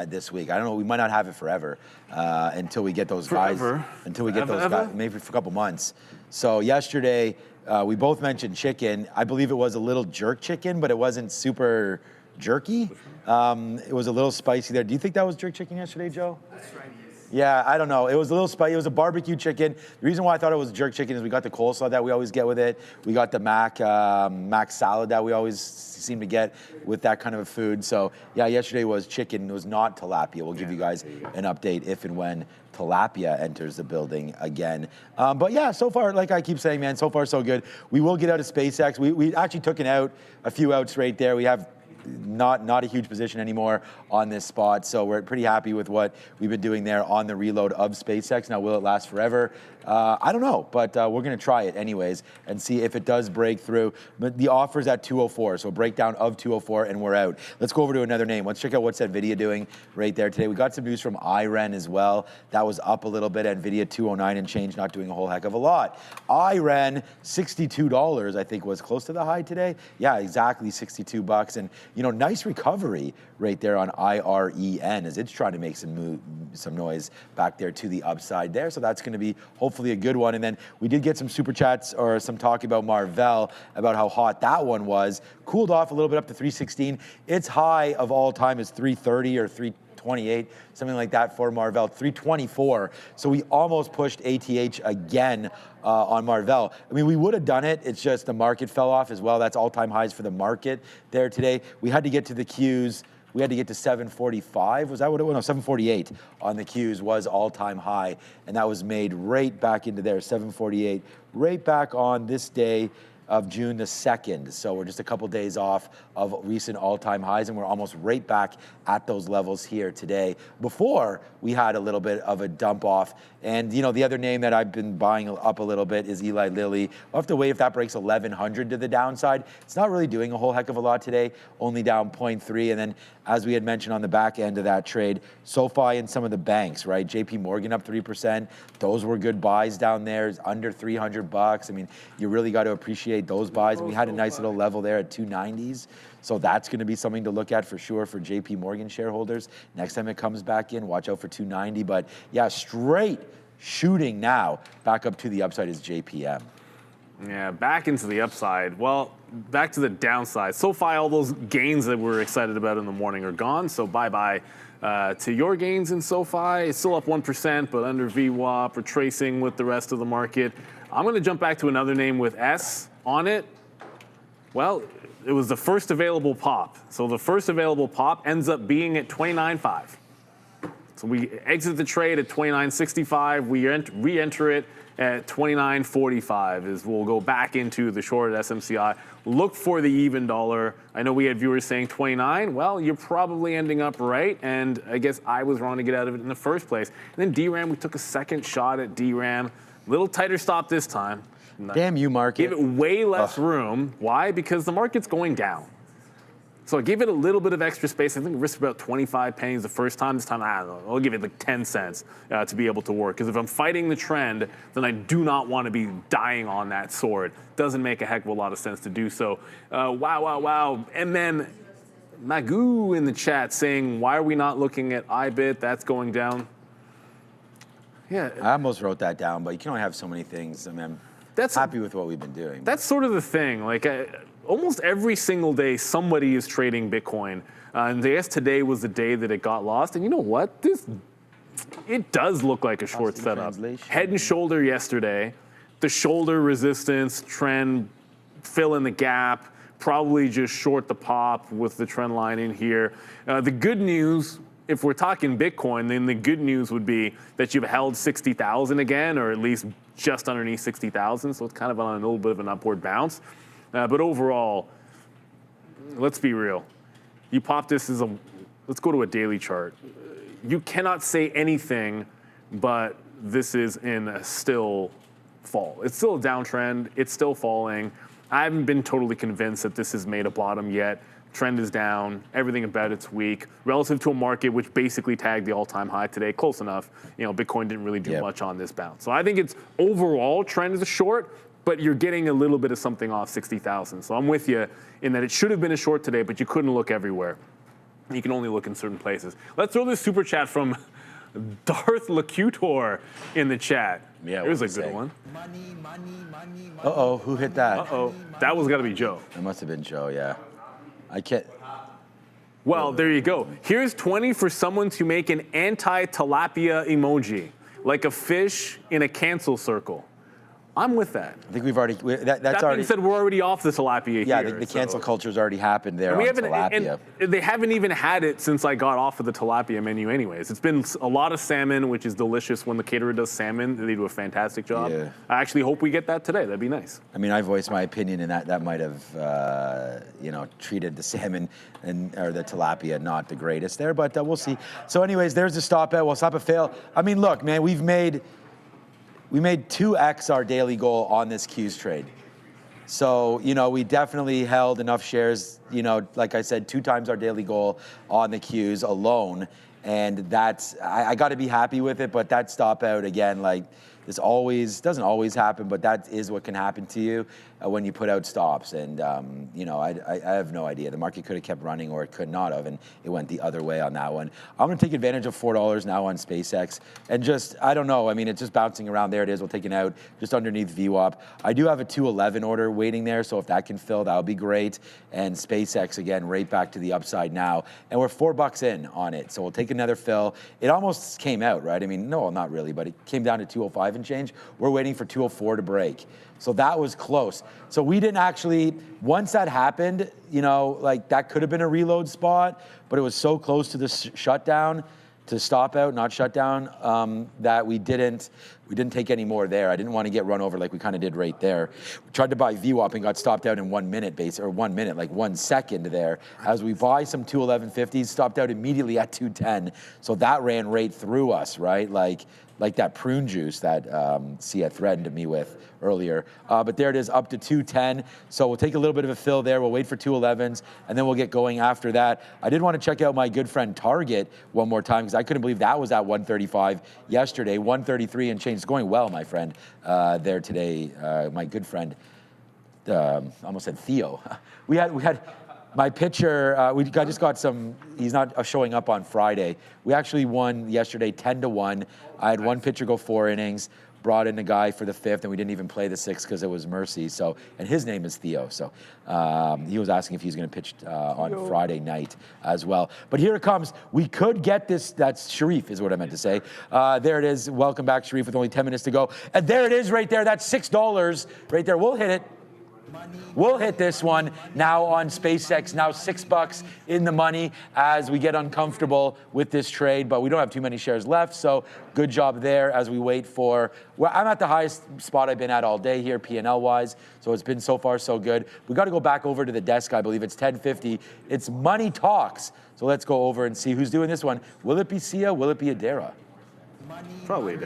this week. I don't know. We might not have it forever until we get those guys. Until we get those guys, maybe for a couple months. So yesterday we both mentioned chicken. I believe it was a little jerk chicken, but it wasn't super jerky. It was a little spicy there. Do you think that was jerk chicken yesterday, Joe? That's right. Yeah, I don't know. It was a little spicy. It was a barbecue chicken. The reason why I thought it was jerk chicken is we got the coleslaw that we always get with it. We got the mac salad that we always seem to get with that kind of a food. So yeah, yesterday was chicken. It was not tilapia. We'll give you guys an update if and when tilapia enters the building again. But yeah, so far, like I keep saying, man, so far so good. We will get out of SpaceX. We actually took a few outs right there. We have not a huge position anymore on this spot, so we're pretty happy with what we've been doing there on the reload of SpaceX. Now, will it last forever? I don't know, but we're going to try it anyways and see if it does break through. But the offer's at 204, so a breakdown of 204, and we're out. Let's go over to another name. Let's check out what's NVIDIA doing right there today. We got some news from IREN as well. That was up a little bit. NVIDIA 209 and change, not doing a whole heck of a lot. IREN, $62, I think was close to the high today. Yeah, exactly, $62. And, nice recovery right there on IREN as it's trying to make some noise back there to the upside there. So that's going to be hopefully a good one. And then we did get some super chats or some talk about Marvell, about how hot that one was. Cooled off a little bit up to 316. Its high of all time is 330 or 328, something like that for Marvell, 324. So we almost pushed ATH again on Marvell. I mean, we would have done it. It's just the market fell off as well. That's all-time highs for the market there today. We had to get to the Qs. We had to get to 745. Was that what it was? No, 748 on the Qs was all-time high, and that was made right back into there, 748, right back on this day of June the 2nd. So we're just a couple days off of recent all-time highs, and we're almost right back at those levels here today. Before we had a little bit of a dump off, and the other name that I've been buying up a little bit is Eli Lilly. We'll have to wait if that breaks 1100 to the downside. It's not really doing a whole heck of a lot today, only down 0.3. And then, as we had mentioned on the back end of that trade, SoFi and some of the banks, right? JP Morgan up 3%. Those were good buys down there, under $300. I mean, you really got to appreciate those buys. We had a nice little level there at 290s. So that's going to be something to look at for sure for JP Morgan shareholders. Next time it comes back in, watch out for 290. But yeah, straight shooting now back up to the upside is JPM. Yeah, back into the upside. Well, back to the downside. SoFi, all those gains that we were excited about in the morning are gone. So bye-bye to your gains in SoFi. It's still up 1%, but under VWAP, retracing with the rest of the market. I'm going to jump back to another name with S on it. Well, it was the first available pop. So the first available pop ends up being at 29.5. So we exit the trade at 29.65. We re-enter it at 29.45 as we'll go back into the short at SMCI. Look for the even dollar. I know we had viewers saying 29. Well, you're probably ending up right, and I guess I was wrong to get out of it in the first place. And then DRAM, we took a second shot at DRAM. Little tighter stop this time. Damn you, market. Gave it way less room. Why? Because the market's going down. So I gave it a little bit of extra space. I think I risked about 25 pennies the first time. This time, I don't know, I'll give it like 10 cents to be able to work. Because if I'm fighting the trend, then I do not want to be dying on that sword. Doesn't make a heck of a lot of sense to do so. Wow. And then Magoo in the chat saying, why are we not looking at IBIT? That's going down. Yeah. I almost wrote that down, but you can only have so many things. I mean, I'm happy with what we've been doing. That's sort of the thing. Like, almost every single day, somebody is trading Bitcoin. And I guess today was the day that it got lost. And you know what? It does look like a short setup. Head and shoulder yesterday. The shoulder resistance trend, fill in the gap, probably just short the pop with the trend line in here. The good news, if we're talking Bitcoin, then the good news would be that you've held 60,000 again, or at least just underneath 60,000. So it's kind of on a little bit of an upward bounce. But overall, let's be real. You pop this as let's go to a daily chart. You cannot say anything, but this is in a still fall. It's still a downtrend. It's still falling. I haven't been totally convinced that this has made a bottom yet. Trend is down. Everything about it's weak relative to a market which basically tagged the all-time high today. Close enough. You know, Bitcoin didn't really do much on this bounce. So I think its overall trend is a short, but you're getting a little bit of something off 60,000. So I'm with you in that it should have been a short today, but you couldn't look everywhere. You can only look in certain places. Let's throw this super chat from Darth Locutor in the chat. Yeah, here's a good one. Money. Uh-oh, who hit that? Uh-oh, that was got to be Joe. It must have been Joe, yeah. I can't. Well, there you go. Here's 20 for someone to make an anti-tilapia emoji, like a fish in a cancel circle. I'm with that. I think we've already. That's that already. being said, we're already off the tilapia Yeah, here. the cancel culture's already happened there. And on tilapia. and they haven't even had it since I got off of the tilapia menu anyways. It's been a lot of salmon, which is delicious. When the caterer does salmon, they do a fantastic job. Yeah. I actually hope we get that today. That'd be nice. I mean, I voiced my opinion, and that might have, treated the salmon or the tilapia not the greatest there, but we'll see. So, anyways, there's the stop at. Well, stop a fail. I mean, look, man, we made 2x our daily goal on this Qs trade. So, we definitely held enough shares, like I said, 2 times our daily goal on the Qs alone. And that's, I got to be happy with it, but that stop out again, like this doesn't always happen, but that is what can happen to you when you put out stops. And, I have no idea. The market could have kept running or it could not have, and it went the other way on that one. I'm going to take advantage of $4 now on SpaceX. And just, I don't know. I mean, it's just bouncing around. There it is. We'll take it out just underneath VWAP. I do have a 211 order waiting there, so if that can fill, that would be great. And SpaceX, again, right back to the upside now. And we're $4 in on it, so we'll take another fill. It almost came out, right? I mean, no, not really, but it came down to 205 and change. We're waiting for 204 to break. So that was close. So we didn't actually, once that happened, that could have been a reload spot, but it was so close to the shutdown, to stop out, not shut down, that we didn't take any more there. I didn't want to get run over like we kind of did right there. We tried to buy VWAP and got stopped out in 1 minute, like 1 second there. As we buy some 211.50s, stopped out immediately at 210. So that ran right through us, right? Like that prune juice that Sia threatened me with earlier. But there it is, up to 210. So we'll take a little bit of a fill there. We'll wait for 211s, and then we'll get going after that. I did want to check out my good friend Target one more time, because I couldn't believe that was at 135 yesterday, 133 and change. It's going well, my friend, there today. My good friend, almost said Theo. We had my pitcher, I just got some, he's not showing up on Friday. We actually won yesterday 10-1. I had one pitcher go 4 innings, brought in a guy for the 5th, and we didn't even play the 6th because it was Mercy. So, and his name is Theo. So he was asking if he's going to pitch on Friday night as well. But here it comes. We could get this. That's Sharif is what I meant to say. There it is. Welcome back, Sharif, with only 10 minutes to go. And there it is right there. That's $6 right there. We'll hit it. We'll hit this one now on SpaceX, now $6 in the money as we get uncomfortable with this trade, but we don't have too many shares left, so good job there as we wait for, well, I'm at the highest spot I've been at all day here, P&L wise, so it's been so far so good. We got to go back over to the desk, I believe it's 10:50. It's Money Talks, so let's go over and see who's doing this one. Will it be Sia? Will it be Adara? Probably.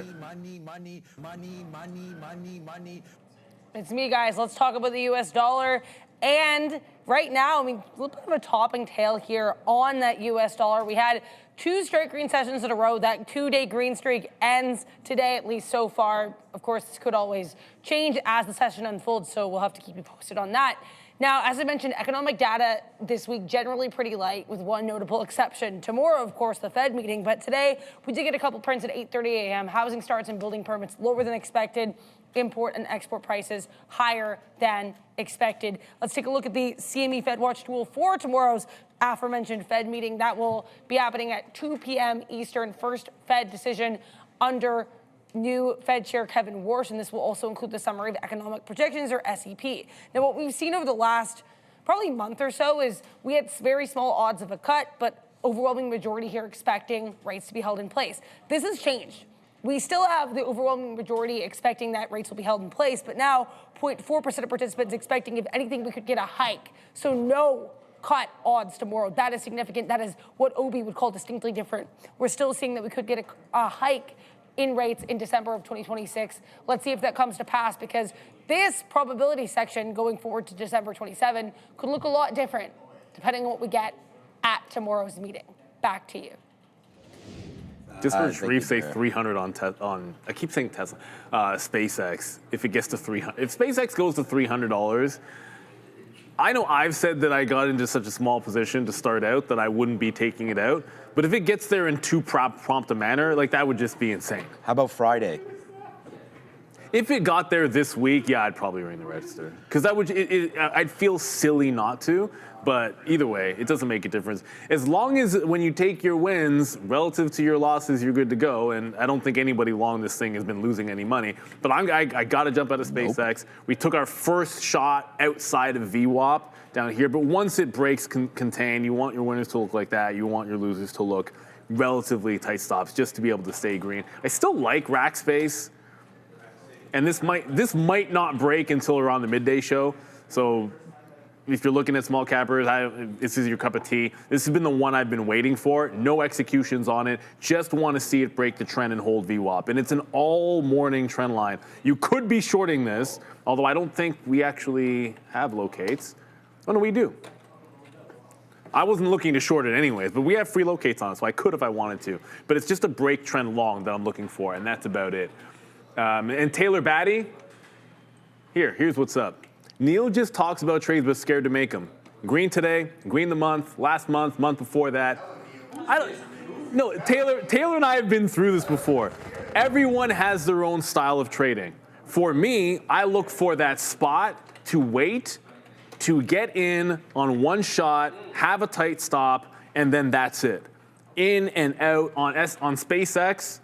It's me, guys. Let's talk about the US dollar. And right now, I mean, a little bit of a topping tail here on that US dollar. We had 2 straight green sessions in a row. That 2-day green streak ends today, at least so far. Of course, this could always change as the session unfolds, so we'll have to keep you posted on that. Now, as I mentioned, economic data this week generally pretty light, with one notable exception. Tomorrow, of course, the Fed meeting, but today we did get a couple prints at 8:30 a.m. Housing starts and building permits lower than expected. Import and export prices higher than expected. Let's take a look at the CME Fed Watch tool for tomorrow's aforementioned Fed meeting. That will be happening at 2 p.m. Eastern. First Fed decision under new Fed Chair Kevin Warsh, and this will also include the Summary of Economic Projections, or SEP. Now, what we've seen over the last probably month or so is we had very small odds of a cut, but overwhelming majority here expecting rates to be held in place. This has changed. We still have the overwhelming majority expecting that rates will be held in place, but now 0.4% of participants expecting, if anything, we could get a hike. So no cut odds tomorrow. That is significant. That is what OB would call distinctly different. We're still seeing that we could get a hike in rates in December of 2026. Let's see if that comes to pass, because this probability section going forward to December 27 could look a lot different depending on what we get at tomorrow's meeting. Back to you. Just heard Sharif say 300 on I keep saying Tesla, SpaceX. If it gets to 300, if SpaceX goes to $300, I know I've said that I got into such a small position to start out that I wouldn't be taking it out. But if it gets there in too prompt a manner, like that would just be insane. How about Friday? If it got there this week, yeah, I'd probably ring the register, because that would I'd feel silly not to. But either way, it doesn't make a difference. As long as when you take your wins relative to your losses, you're good to go. And I don't think anybody long this thing has been losing any money. But I got to jump out of SpaceX. Nope. We took our first shot outside of VWAP down here. But once it breaks contain, you want your winners to look like that. You want your losers to look relatively tight stops just to be able to stay green. I still like rack space. And this might not break until around the midday show. So if you're looking at small cappers, this is your cup of tea. This has been the one I've been waiting for. No executions on it. Just want to see it break the trend and hold VWAP. And it's an all-morning trend line. You could be shorting this, although I don't think we actually have locates. Oh, no, we do. I wasn't looking to short it anyways, but we have free locates on it, so I could if I wanted to. But it's just a break trend long that I'm looking for, and that's about it. And Taylor Batty, here's what's up. Neil just talks about trades but scared to make them. Green today, green the month, last month, month before that. No, Taylor and I have been through this before. Everyone has their own style of trading. For me, I look for that spot to wait, to get in on one shot, have a tight stop, and then that's it. In and out on SpaceX.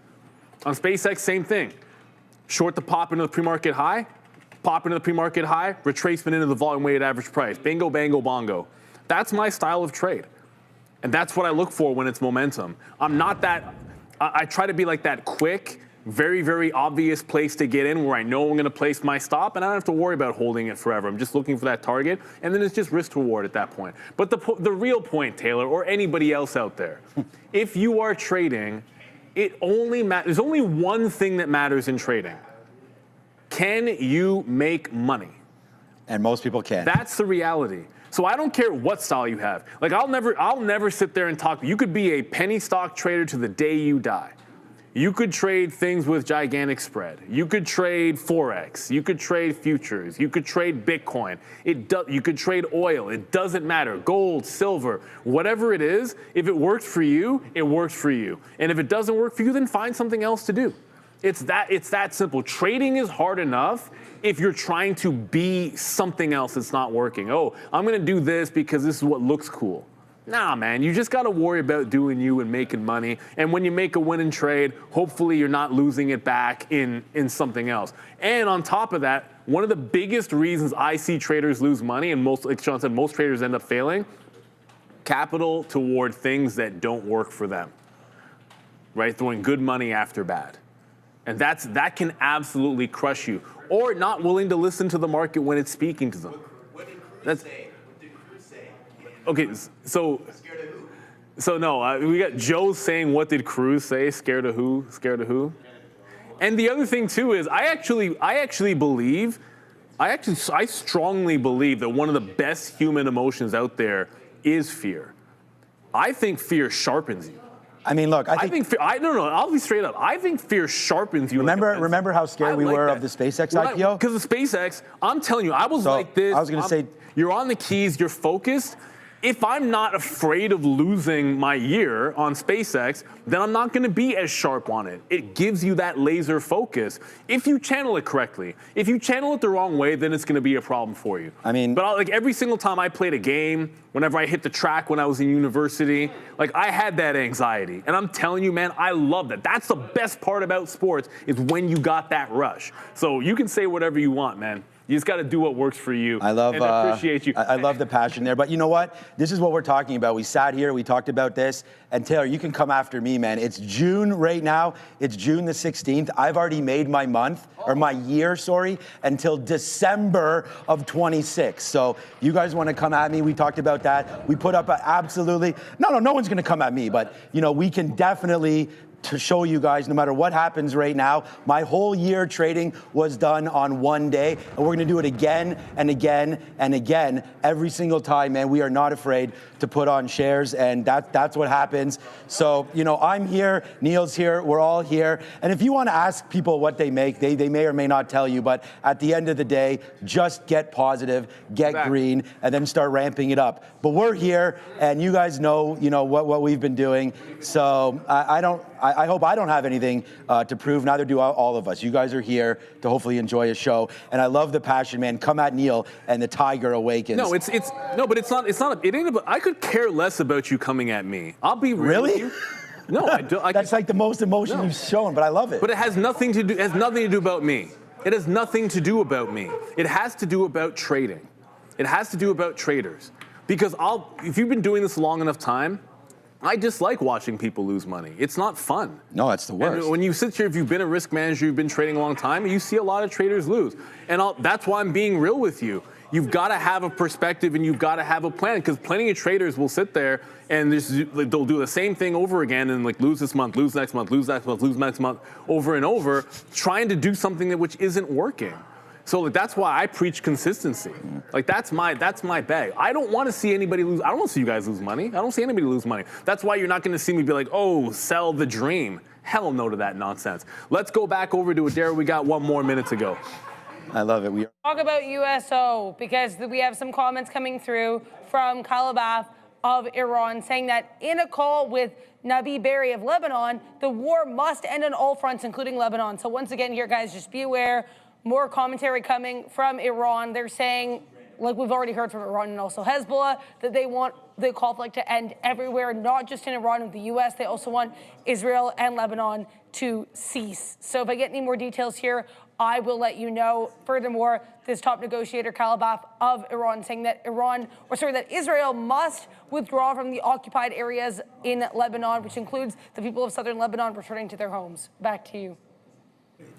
On SpaceX, same thing. Short the pop into the pre-market high, pop into the pre-market high, retracement into the volume-weighted average price. Bingo, bango, bongo. That's my style of trade. And that's what I look for when it's momentum. I'm not that, I try to be like that quick, very, very obvious place to get in where I know I'm going to place my stop, and I don't have to worry about holding it forever. I'm just looking for that target, and then it's just risk to reward at that point. But the real point, Taylor, or anybody else out there, if you are trading, there's only one thing that matters in trading. Can you make money? And most people can. That's the reality. So I don't care what style you have. Like I'll never sit there and talk. You could be a penny stock trader to the day you die. You could trade things with gigantic spread. You could trade Forex. You could trade futures. You could trade Bitcoin. You could trade oil. It doesn't matter. Gold, silver, whatever it is, if it works for you, it works for you. And if it doesn't work for you, then find something else to do. It's that simple. Trading is hard enough if you're trying to be something else that's not working. Oh, I'm going to do this because this is what looks cool. Nah, man, you just got to worry about doing you and making money. And when you make a winning trade, hopefully you're not losing it back in something else. And on top of that, one of the biggest reasons I see traders lose money, and most, like Sean said, most traders end up failing, capital toward things that don't work for them, right? Throwing good money after bad. And that can absolutely crush you. Or not willing to listen to the market when it's speaking to them. What did Cruz say? What did Cruz say? Okay, so Scared of who? So no, we got Joe saying, what did Cruz say? Scared of who? Scared of who? And the other thing too is I strongly believe that one of the best human emotions out there is fear. I think fear sharpens you. I mean, look, I think I'll be straight up. I think fear sharpens you. Remember how scared we were of the SpaceX IPO? Because of SpaceX, I'm telling you, I was like this. I was going to say, you're on the keys, you're focused. If I'm not afraid of losing my year on SpaceX, then I'm not going to be as sharp on it. It gives you that laser focus if you channel it correctly. If you channel it the wrong way, then it's going to be a problem for you. I mean, but like every single time I played a game, whenever I hit the track when I was in university, like I had that anxiety. And I'm telling you, man, I love that. That's the best part about sports is when you got that rush. So you can say whatever you want, man. You just got to do what works for you. I appreciate you. I love the passion there. But you know what? This is what we're talking about. We sat here, we talked about this. And Taylor, you can come after me, man. It's June right now. It's June the 16th. I've already made my month, or my year, sorry, until December of 26. So you guys want to come at me? We talked about that. We put up absolutely, no one's going to come at me. But, you know, we can definitely to show you guys, no matter what happens right now, my whole year trading was done on one day, and we're gonna do it again and again and again every single time, man. We are not afraid to put on shares, and that's what happens. So, you know, I'm here, Neil's here, we're all here, and if you wanna ask people what they make, they may or may not tell you, but at the end of the day, just get positive, get green, and then start ramping it up. But we're here, and you guys know, what we've been doing, so I hope I don't have anything to prove. Neither do all of us. You guys are here to hopefully enjoy a show, and I love the passion, man. Come at Neil, and the tiger awakens. No, but it's not. It ain't about. I could care less about you coming at me. I'll be real with you. No, I don't. That's like the most emotion you've shown, but I love it. But it has nothing to do. It has nothing to do about me. It has nothing to do about me. It has to do about trading. It has to do about traders. Because if you've been doing this a long enough time, I dislike watching people lose money. It's not fun. No, it's the worst. And when you sit here, if you've been a risk manager, you've been trading a long time, you see a lot of traders lose. And that's why I'm being real with you. You've got to have a perspective and you've got to have a plan, because plenty of traders will sit there and they'll do the same thing over again and like lose this month, lose next month, lose next month, lose next month, over and over, trying to do something which isn't working. So like, that's why I preach consistency. Like that's my bag. I don't want to see anybody lose. I don't want to see you guys lose money. I don't see anybody lose money. That's why you're not going to see me be like, oh, sell the dream. Hell no to that nonsense. Let's go back over to Adair. We got 1 more minute to go. I love it. Talk about USO, because we have some comments coming through from Kalabaf of Iran saying that in a call with Nabi Berri of Lebanon, the war must end on all fronts, including Lebanon. So once again here, guys, just be aware. More commentary coming from Iran. They're saying, like we've already heard from Iran and also Hezbollah, that they want the conflict to end everywhere, not just in Iran and the US. They also want Israel and Lebanon to cease. So if I get any more details here, I will let you know. Furthermore, this top negotiator, Kalabaf of Iran, saying that that Israel must withdraw from the occupied areas in Lebanon, which includes the people of southern Lebanon returning to their homes. Back to you.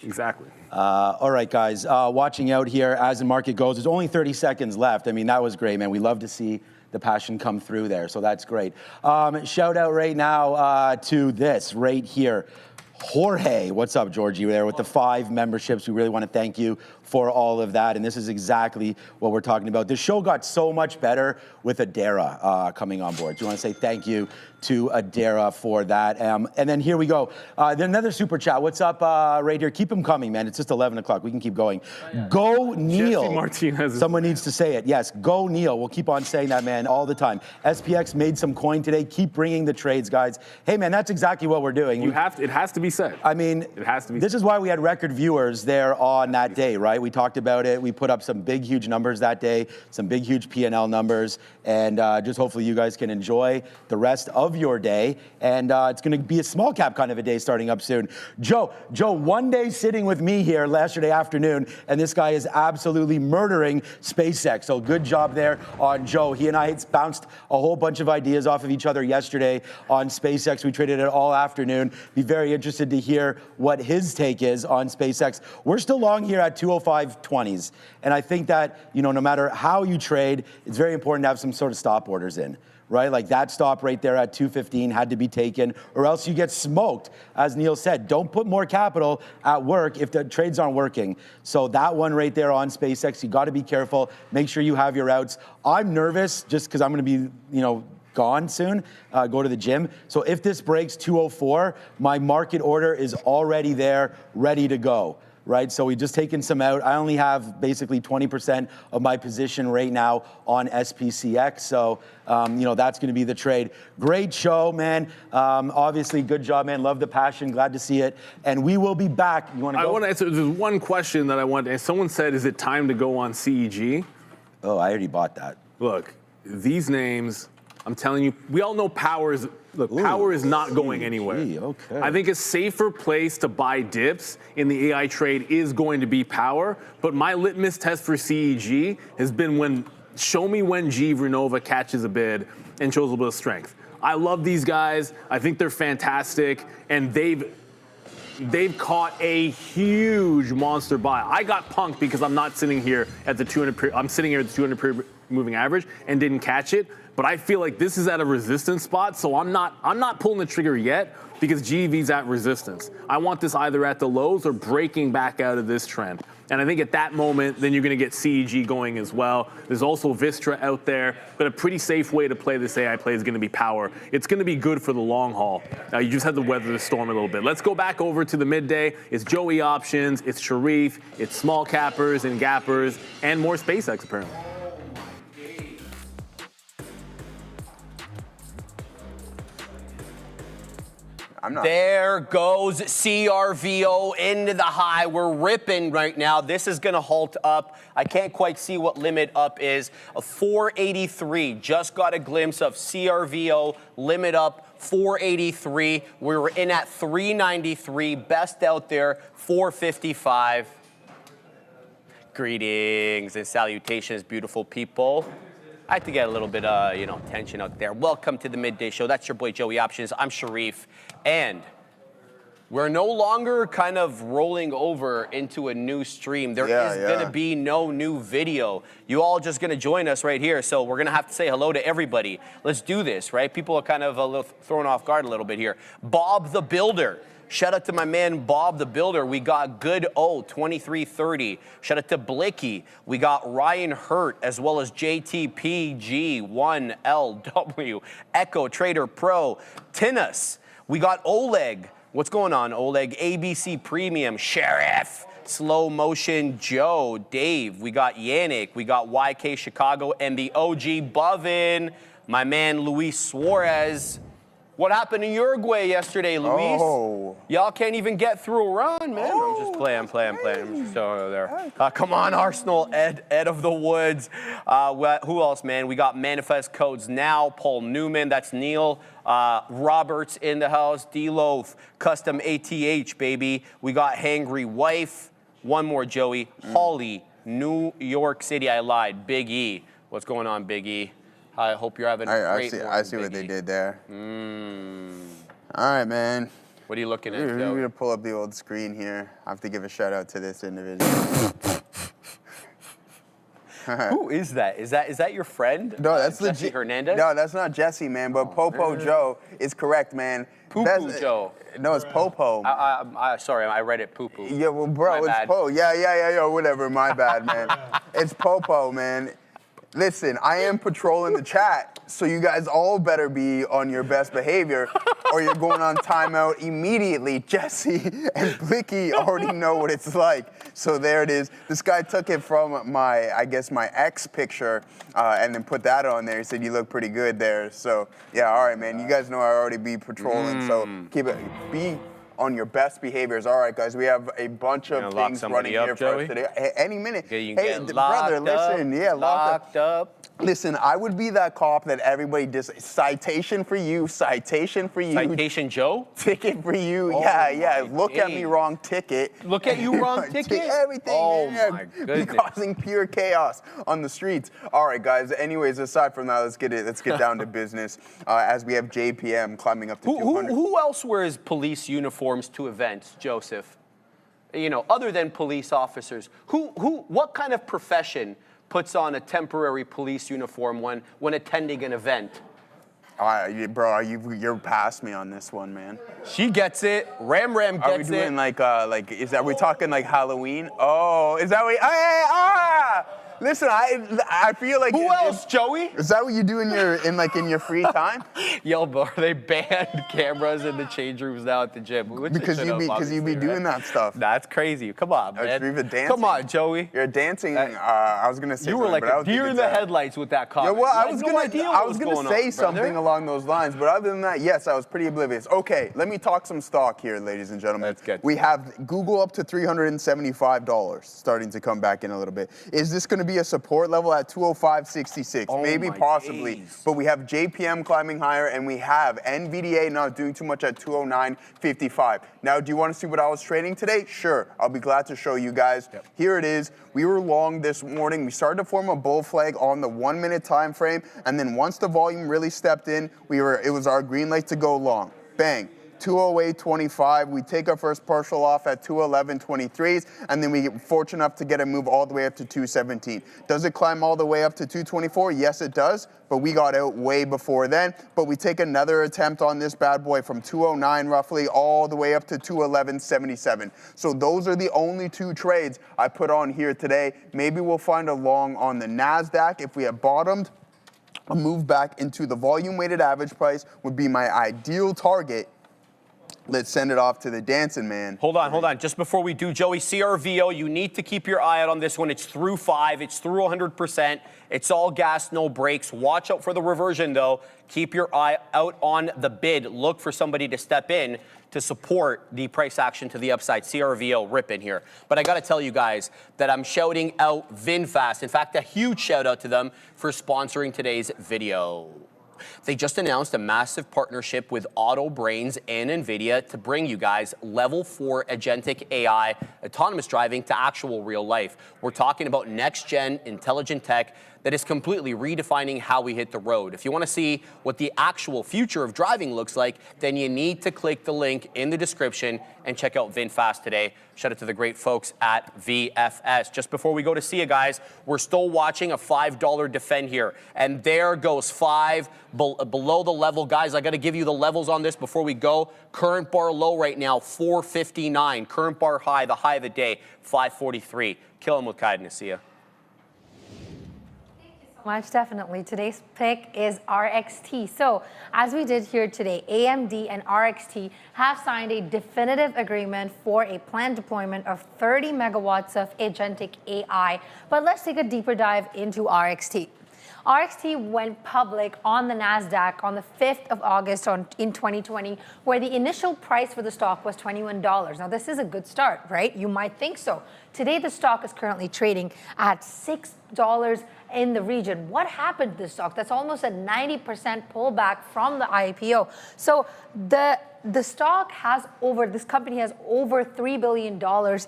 Exactly. All right, guys, watching out here as the market goes. There's only 30 seconds left. I mean, that was great, man. We love to see the passion come through there, so that's great. Shout out right now to this right here. Jorge, what's up, Georgie? You're there with the 5 memberships. We really want to thank you for all of that, and this is exactly what we're talking about. The show got so much better with Adara coming on board. So we want to say thank you to Adara for that. And then here we go. Then another super chat. What's up right here? Keep them coming, man. It's just 11 o'clock. We can keep going. Go Neil. Jesse Martinez. Someone needs to say it. Yes, go Neil. We'll keep on saying that, man, all the time. SPX made some coin today. Keep bringing the trades, guys. Hey, man, that's exactly what we're doing. It has to be said. I mean, it has to be. This is why we had record viewers there on that day, right? right? We talked about it. We put up some big, huge numbers that day, some big, huge P&L numbers, and just hopefully you guys can enjoy the rest of your day. And it's going to be a small cap kind of a day starting up soon. Joe, one day sitting with me here yesterday afternoon, and this guy is absolutely murdering SpaceX. So good job there on Joe. He and I bounced a whole bunch of ideas off of each other yesterday on SpaceX. We traded it all afternoon. Be very interested to hear what his take is on SpaceX. We're still long here at 205.20s. And I think that, no matter how you trade, it's very important to have some sort of stop orders in, right? Like that stop right there at 215 had to be taken, or else you get smoked. As Neil said, don't put more capital at work if the trades aren't working. So that one right there on SpaceX, you got to be careful. Make sure you have your outs. I'm nervous just because I'm going to be, gone soon, go to the gym. So if this breaks 204, my market order is already there, ready to go. Right, so we've just taken some out. I only have basically 20% of my position right now on SPCX. So, that's going to be the trade. Great show, man. Obviously, good job, man. Love the passion. Glad to see it. And we will be back. You want to go? I want to answer. There's one question that I want to answer. Someone said, is it time to go on CEG? Oh, I already bought that. Look, these names, I'm telling you, we all know power is not going anywhere. Okay. I think a safer place to buy dips in the AI trade is going to be power, but my litmus test for CEG has been show me when G Renova catches a bid and shows a little bit of strength. I love these guys. I think they're fantastic, and they've caught a huge monster buy. I got punked because I'm not sitting here at the 200. I'm sitting here at the 200 period moving average and didn't catch it. But I feel like this is at a resistance spot, so I'm not pulling the trigger yet because GV's at resistance. I want this either at the lows or breaking back out of this trend. And I think at that moment, then you're going to get CEG going as well. There's also Vistra out there, but a pretty safe way to play this AI play is going to be power. It's going to be good for the long haul. You just have to weather the storm a little bit. Let's go back over to the midday. It's Joey options, it's Sharif, it's small cappers and gappers, and more SpaceX apparently. There goes CRVO into the high. We're ripping right now. This is going to halt up. I can't quite see what limit up is. A 483. Just got a glimpse of CRVO limit up 483. We were in at 393. Best out there 455. Greetings and salutations, beautiful people. I had to get a little bit of, tension out there. Welcome to the Midday Show. That's your boy Joey Options. I'm Sharif. And we're no longer kind of rolling over into a new stream. There is going to be no new video. You all just going to join us right here. So we're going to have to say hello to everybody. Let's do this, right? People are kind of a little thrown off guard a little bit here. Bob the Builder. Shout out to my man Bob the Builder. We got Good O 2330. Shout out to Blicky. We got Ryan Hurt as well as JTPG1LW. Echo Trader Pro. Tinus. We got Oleg. What's going on, Oleg? ABC Premium. Sheriff. Slow Motion Joe. Dave. We got Yannick. We got YK Chicago and the OG Bovin. My man Luis Suarez. What happened in Uruguay yesterday, Luis? Oh. Y'all can't even get through a run, man. I'm just playing. I'm just over there. Come on, Arsenal, Ed of the Woods. Who else, man? We got Manifest Codes Now, Paul Newman, that's Neil. Roberts in the house, D-Loaf, Custom ATH, baby. We got Hangry Wife. One more, Joey. Holly, New York City, I lied. Big E. What's going on, Big E? I hope you're having a great morning, I see what they did there. All right, man. What are you looking at, We're Joey? going to pull up the old screen here. I have to give a shout out to this individual. Who is that? Is that your friend? No, that's Jesse Hernandez? No, that's not Jesse, man. But Popo Joe is correct, man. Poo-poo Joe. No, it's Popo. Sorry, I read it poo-poo. Yeah, well, bro, My it's bad. Po. Yeah, whatever. My bad, man. It's Popo, man. Listen, I am patrolling the chat, so you guys all better be on your best behavior, or you're going on timeout immediately. Jesse and Blicky already know what it's like. So there it is. This guy took it from my ex picture, and then put that on there. He said, you look pretty good there. So, yeah, all right, man. You guys know I already be patrolling, so keep it. Be on your best behaviors. All right, guys, we have a bunch of lock things somebody running up, here Joey? for us today. Any minute. Okay, you Hey, can get brother, locked up, listen. Yeah, locked up. Listen, I would be that cop that everybody citation for you, citation for you. Citation Joe? Ticket for you. Oh yeah. my Look at me days. wrong, ticket. Look at you wrong, ticket? Everything. Oh man. my Be goodness. causing pure chaos on the streets. All right, guys. Anyways, aside from that, let's get down to business. As we have JPM climbing up to 200. Who else wears police uniforms to events, Joseph? You know, other than police officers. What kind of profession puts on a temporary police uniform when attending an event? Bro, you're past me on this one, man. She gets it. Ram gets Are we doing are we talking like Halloween? Oh, is that what? Listen, I feel like. Who else, Joey? Is that what you do in your free time? Yo, bro, they banned cameras in the change rooms now at the gym. Because you be doing that stuff. That's crazy. Come on, man. You're even dancing. Come on, Joey. You're dancing. I was gonna say You were like a deer in the headlights with that comment. Yeah, well, I You was had no idea gonna, what I was was gonna going say on, something brother. along those lines, but other than that, yes, I was pretty oblivious. Okay, let me talk some stock here, ladies and gentlemen. Let's get to We it. have Google up to $375, starting to come back in a little bit. Is this going to be a support level at 205.66? Oh Maybe, my possibly. days. But we have JPM climbing higher, and we have NVDA not doing too much at 209.55. Now, do you want to see what I was trading today? Sure, I'll be glad to show you guys. Yep. Here it is. We were long this morning. We started to form a bull flag on the 1 minute time frame, and then once the volume really stepped in, it was our green light to go long. Bang. 208.25. We take our first partial off at 211.23s, and then we get fortunate enough to get a move all the way up to 217. Does it climb all the way up to 224? Yes, it does, but we got out way before then. But we take another attempt on this bad boy from 209 roughly all the way up to 211.77. So those are the only two trades I put on here today. Maybe we'll find a long on the NASDAQ if we have bottomed. A move back into the volume-weighted average price would be my ideal target. Let's send it off to the dancing man. Hold on. Just before we do, Joey, CRVO, you need to keep your eye out on this one. It's through 5. It's through 100%. It's all gas, no brakes. Watch out for the reversion, though. Keep your eye out on the bid. Look for somebody to step in to support the price action to the upside. CRVO ripping here. But I got to tell you guys that I'm shouting out VinFast. In fact, a huge shout out to them for sponsoring today's video. They just announced a massive partnership with AutoBrains and NVIDIA to bring you guys level 4 agentic AI autonomous driving to actual real life. We're talking about next-gen intelligent tech that is completely redefining how we hit the road. If you want to see what the actual future of driving looks like, then you need to click the link in the description and check out VinFast today. Shout out to the great folks at VFS. Just before we go to see you guys, we're still watching a $5 defend here. And there goes 5 below the level. Guys, I got to give you the levels on this before we go. Current bar low right now, 459. Current bar high, the high of the day, 543. Kill him with kindness. See ya. Much, definitely. Today's pick is RXT. So, as we did here today, AMD and RXT have signed a definitive agreement for a planned deployment of 30 megawatts of agentic AI. But let's take a deeper dive into RXT. RXT went public on the NASDAQ on the 5th of August in 2020, where the initial price for the stock was $21. Now, this is a good start, right? You might think so. Today, the stock is currently trading at $6 in the region. What happened to the stock? That's almost a 90% pullback from the IPO. So the stock this company has over $3 billion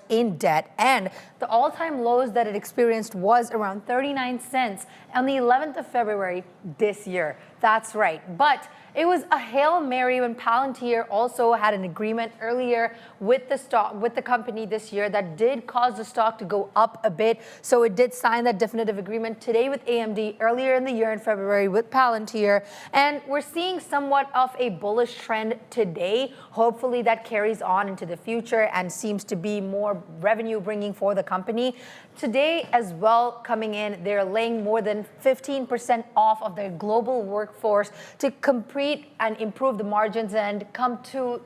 in debt, and the all-time lows that it experienced was around 39 cents on the 11th of February this year. That's right. But it was a Hail Mary when Palantir also had an agreement earlier with the company this year that did cause the stock to go up a bit. So it did sign that definitive agreement today with AMD, earlier in the year in February with Palantir. And we're seeing somewhat of a bullish trend today. Hopefully that carries on into the future and seems to be more revenue bringing for the company. Today as well, coming in, they're laying more than 15% off of their global workforce to complete and improve the margins and come to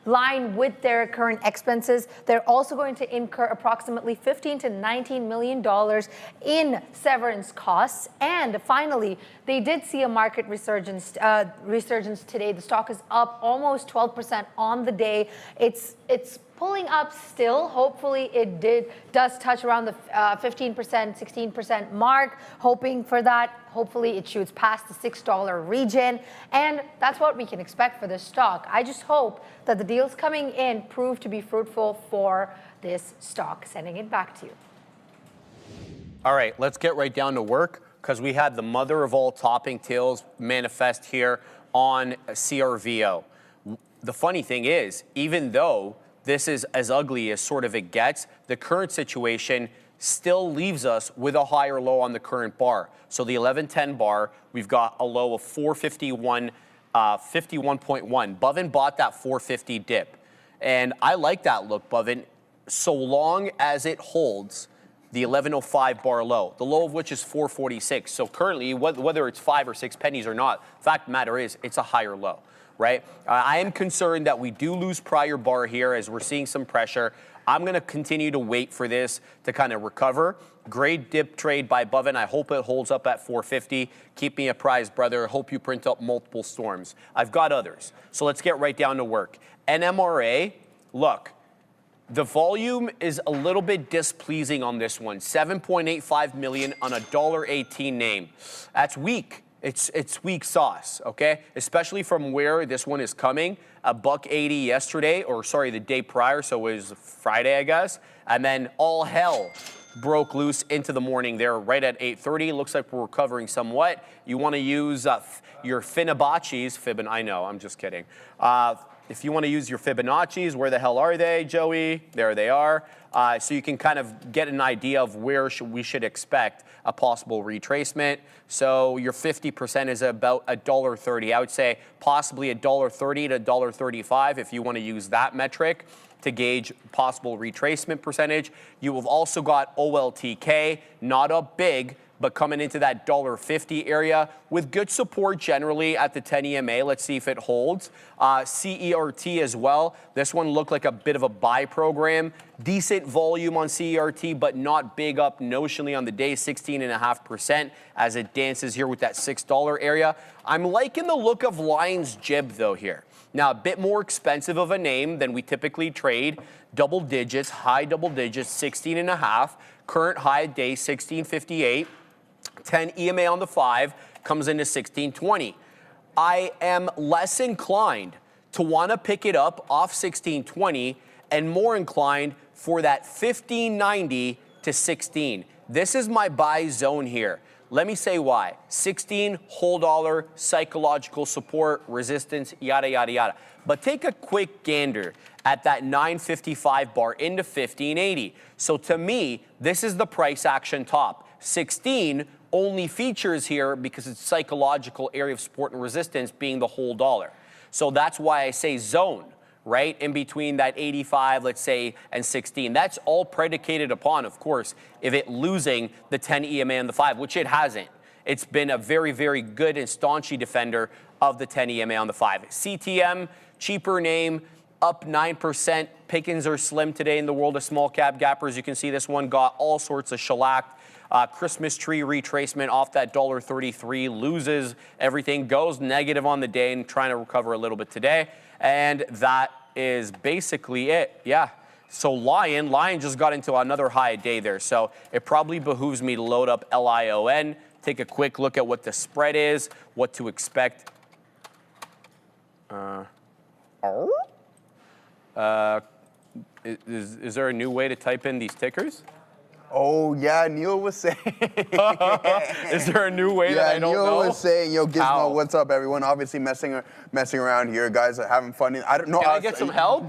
line with their current expenses. They're also going to incur approximately $15 to $19 million in severance costs. And finally, they did see a market resurgence today. The stock is up almost 12% on the day. It's pulling up still. Hopefully it does touch around the 15%, 16% mark, hoping for that. Hopefully it shoots past the $6 region. And that's what we can expect for this stock. I just hope that the deals coming in prove to be fruitful for this stock. Sending it back to you. All right, let's get right down to work because we had the mother of all topping tails manifest here on CRVO. The funny thing is, even though this is as ugly as sort of it gets, the current situation still leaves us with a higher low on the current bar. So the 1110 bar, we've got a low of 451, 51.1. Bovin bought that 450 dip. And I like that look, Bovin, so long as it holds the 1105 bar low, the low of which is 446. So currently, whether it's 5 or 6 pennies or not, fact of the matter is it's a higher low. Right? I am concerned that we do lose prior bar here as we're seeing some pressure. I'm going to continue to wait for this to kind of recover. Great dip trade by Bovin. I hope it holds up at 450. Keep me apprised, brother. Hope you print up multiple storms. I've got others. So let's get right down to work. NMRA, look, the volume is a little bit displeasing on this one. 7.85 million on a $1.18 name. That's weak. It's weak sauce, okay? Especially from where this one is coming. $1.80 yesterday, or sorry, the day prior, so it was Friday, I guess. And then all hell broke loose into the morning there right at 8:30. Looks like we're recovering somewhat. You want to use your Fibonacci's. I know, I'm just kidding. If you want to use your Fibonacci's, where the hell are they, Joey? There they are. So you can kind of get an idea of where we should expect a possible retracement. So your 50% is about $1.30. I would say possibly $1.30 to $1.35 if you want to use that metric to gauge possible retracement percentage. You have also got OLTK, not up big, but coming into that $1.50 area with good support generally at the 10 EMA. Let's see if it holds. CERT as well. This one looked like a bit of a buy program. Decent volume on CERT, but not big up notionally on the day, 16.5% as it dances here with that $6 area. I'm liking the look of Lion's Jib though here. Now, a bit more expensive of a name than we typically trade. Double digits, high double digits, 16.5. Current high day, 16.58. 10 EMA on the 5 comes into 16.20. I am less inclined to want to pick it up off 16.20 and more inclined for that 15.90 to 16. This is my buy zone here. Let me say why. 16, whole dollar, psychological support, resistance, yada, yada, yada. But take a quick gander at that 955 bar into 1580. So to me, this is the price action top. 16 only features here because it's psychological area of support and resistance being the whole dollar. So that's why I say zone, right? In between that 85, let's say, and 16. That's all predicated upon, of course, if it losing the 10 EMA and the 5, which it hasn't. It's been a very, very good and staunchy defender of the 10 EMA on the 5. CTM, cheaper name, up 9%. Pickings are slim today in the world of small cap gappers. You can see this one got all sorts of shellacked. Christmas tree retracement off that $1.33, loses everything, goes negative on the day and trying to recover a little bit today. And that is basically it. Yeah. So Lion just got into another high day there. So it probably behooves me to load up LION, take a quick look at what the spread is, what to expect. Is there a new way to type in these tickers? Oh, yeah, Neil was saying. Is there a new way that I don't know? Neil was saying, yo, Gizmo, How? what's up, everyone? Obviously messing around here. Guys are having fun. I don't know. Can I get some help?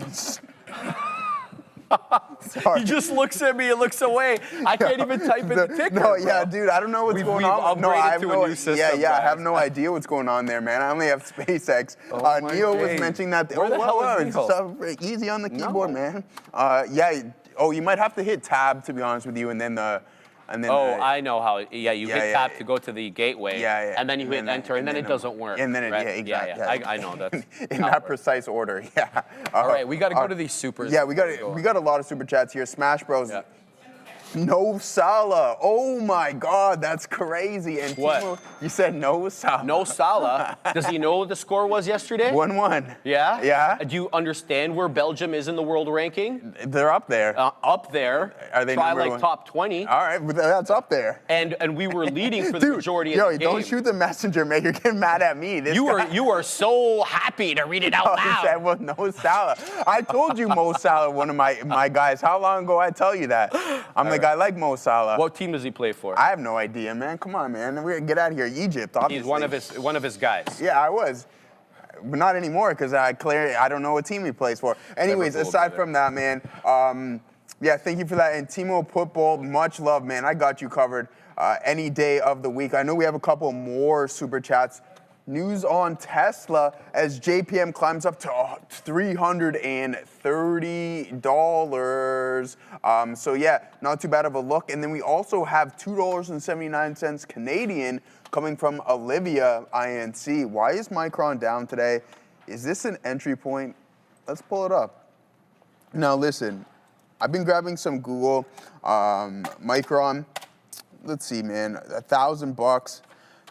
Sorry. He just looks at me and looks away. I can't even type in the ticker. No, yeah, dude, I don't know what's going on. We've upgraded I have to no, a new system. Yeah, I have guys. no idea what's going on there, man. I only have SpaceX. Oh my Neil was days. mentioning that. Where the hell is Neil? Easy on the keyboard, No. man. Yeah. Oh, you might have to hit tab, to be honest with you, and then And then I know how. Yeah, you hit tap to go to the gateway. Yeah. And then you hit enter, and then it doesn't work. And then it, right? exactly. Yeah. I know that. In that precise order, yeah. All right, we got to go to these supers. Yeah, we got a lot of super chats here. Smash Bros. Yeah. No Salah. Oh my God, that's crazy. And What? Timo, you said no Salah. No Salah. Does he know what the score was yesterday? 1-1. Yeah? Yeah. Do you understand where Belgium is in the world ranking? They're up there. Up there. Are they Try number like one? top 20. All right, but that's up there. And we were leading for the majority of the game. Don't shoot the messenger, man. You're getting mad at me. This You guy- were so happy to read it out He loud. said, well, no Salah. I told you Mo Salah, one of my guys. How long ago I tell you that? I'm like, I like Mo Salah. What team does he play for? I have no idea, man. Come on, man. We're gonna get out of here. Egypt, obviously. He's one of his guys. Yeah, I was. But not anymore, because I don't know what team he plays for. Anyways, Liverpool, aside brother. from that, man, yeah, thank you for that. And Timo Football, much love, man. I got you covered any day of the week. I know we have a couple more super chats. News on Tesla as JPM climbs up to $330. So yeah, not too bad of a look. And then we also have $2.79 Canadian coming from Olivia INC. Why is Micron down today? Is this an entry point? Let's pull it up. Now listen, I've been grabbing some Google Micron. Let's see, man, $1,000.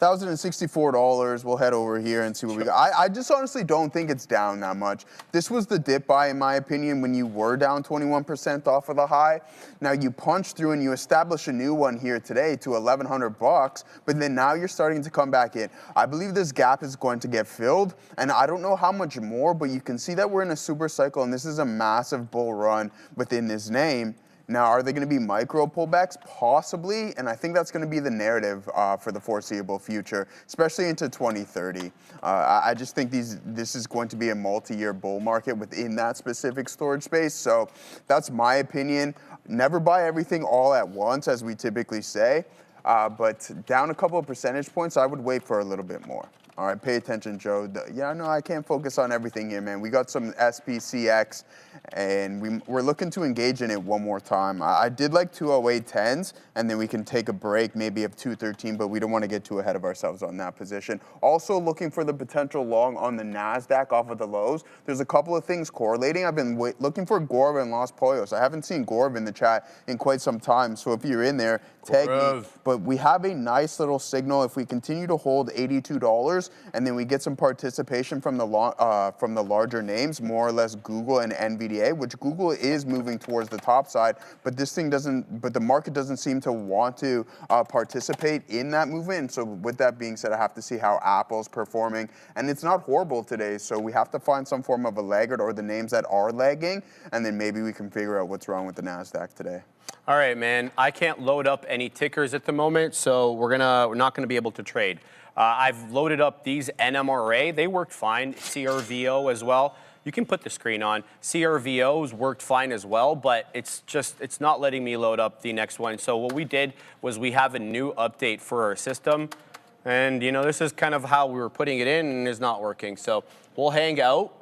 $1,064. We'll head over here and see what we got. I just honestly don't think it's down that much. This was the dip buy, in my opinion, when you were down 21% off of the high. Now you punch through and you establish a new one here today to $1,100, but then now you're starting to come back in. I believe this gap is going to get filled, and I don't know how much more, but you can see that we're in a super cycle, and this is a massive bull run within this name. Now, are they going to be micro pullbacks? Possibly, and I think that's going to be the narrative for the foreseeable future, especially into 2030. I just think this is going to be a multi-year bull market within that specific storage space, so that's my opinion. Never buy everything all at once, as we typically say, but down a couple of percentage points, I would wait for a little bit more. All right, pay attention, Joe. Yeah, no, I can't focus on everything here, man. We got some SPCX, and we're looking to engage in it one more time. I did like 208.10s, and then we can take a break maybe of 213, but we don't want to get too ahead of ourselves on that position. Also looking for the potential long on the NASDAQ off of the lows. There's a couple of things correlating. I've been looking for Gorv and Los Pollos. I haven't seen Gorv in the chat in quite some time, so if you're in there, tag me. But we have a nice little signal. If we continue to hold $82, and then we get some participation from the larger names, more or less Google and NVDA, which Google is moving towards the top side, but this thing doesn't. But the market doesn't seem to want to participate in that movement. And so, with that being said, I have to see how Apple's performing, and it's not horrible today. So we have to find some form of a laggard or the names that are lagging, and then maybe we can figure out what's wrong with the NASDAQ today. All right, man. I can't load up any tickers at the moment, so we're not gonna be able to trade. I've loaded up these NMRA. They worked fine. CRVO as well. You can put the screen on. CRVOs worked fine as well, but it's not letting me load up the next one. So what we did was we have a new update for our system, and this is kind of how we were putting it in, and it's not working. So we'll hang out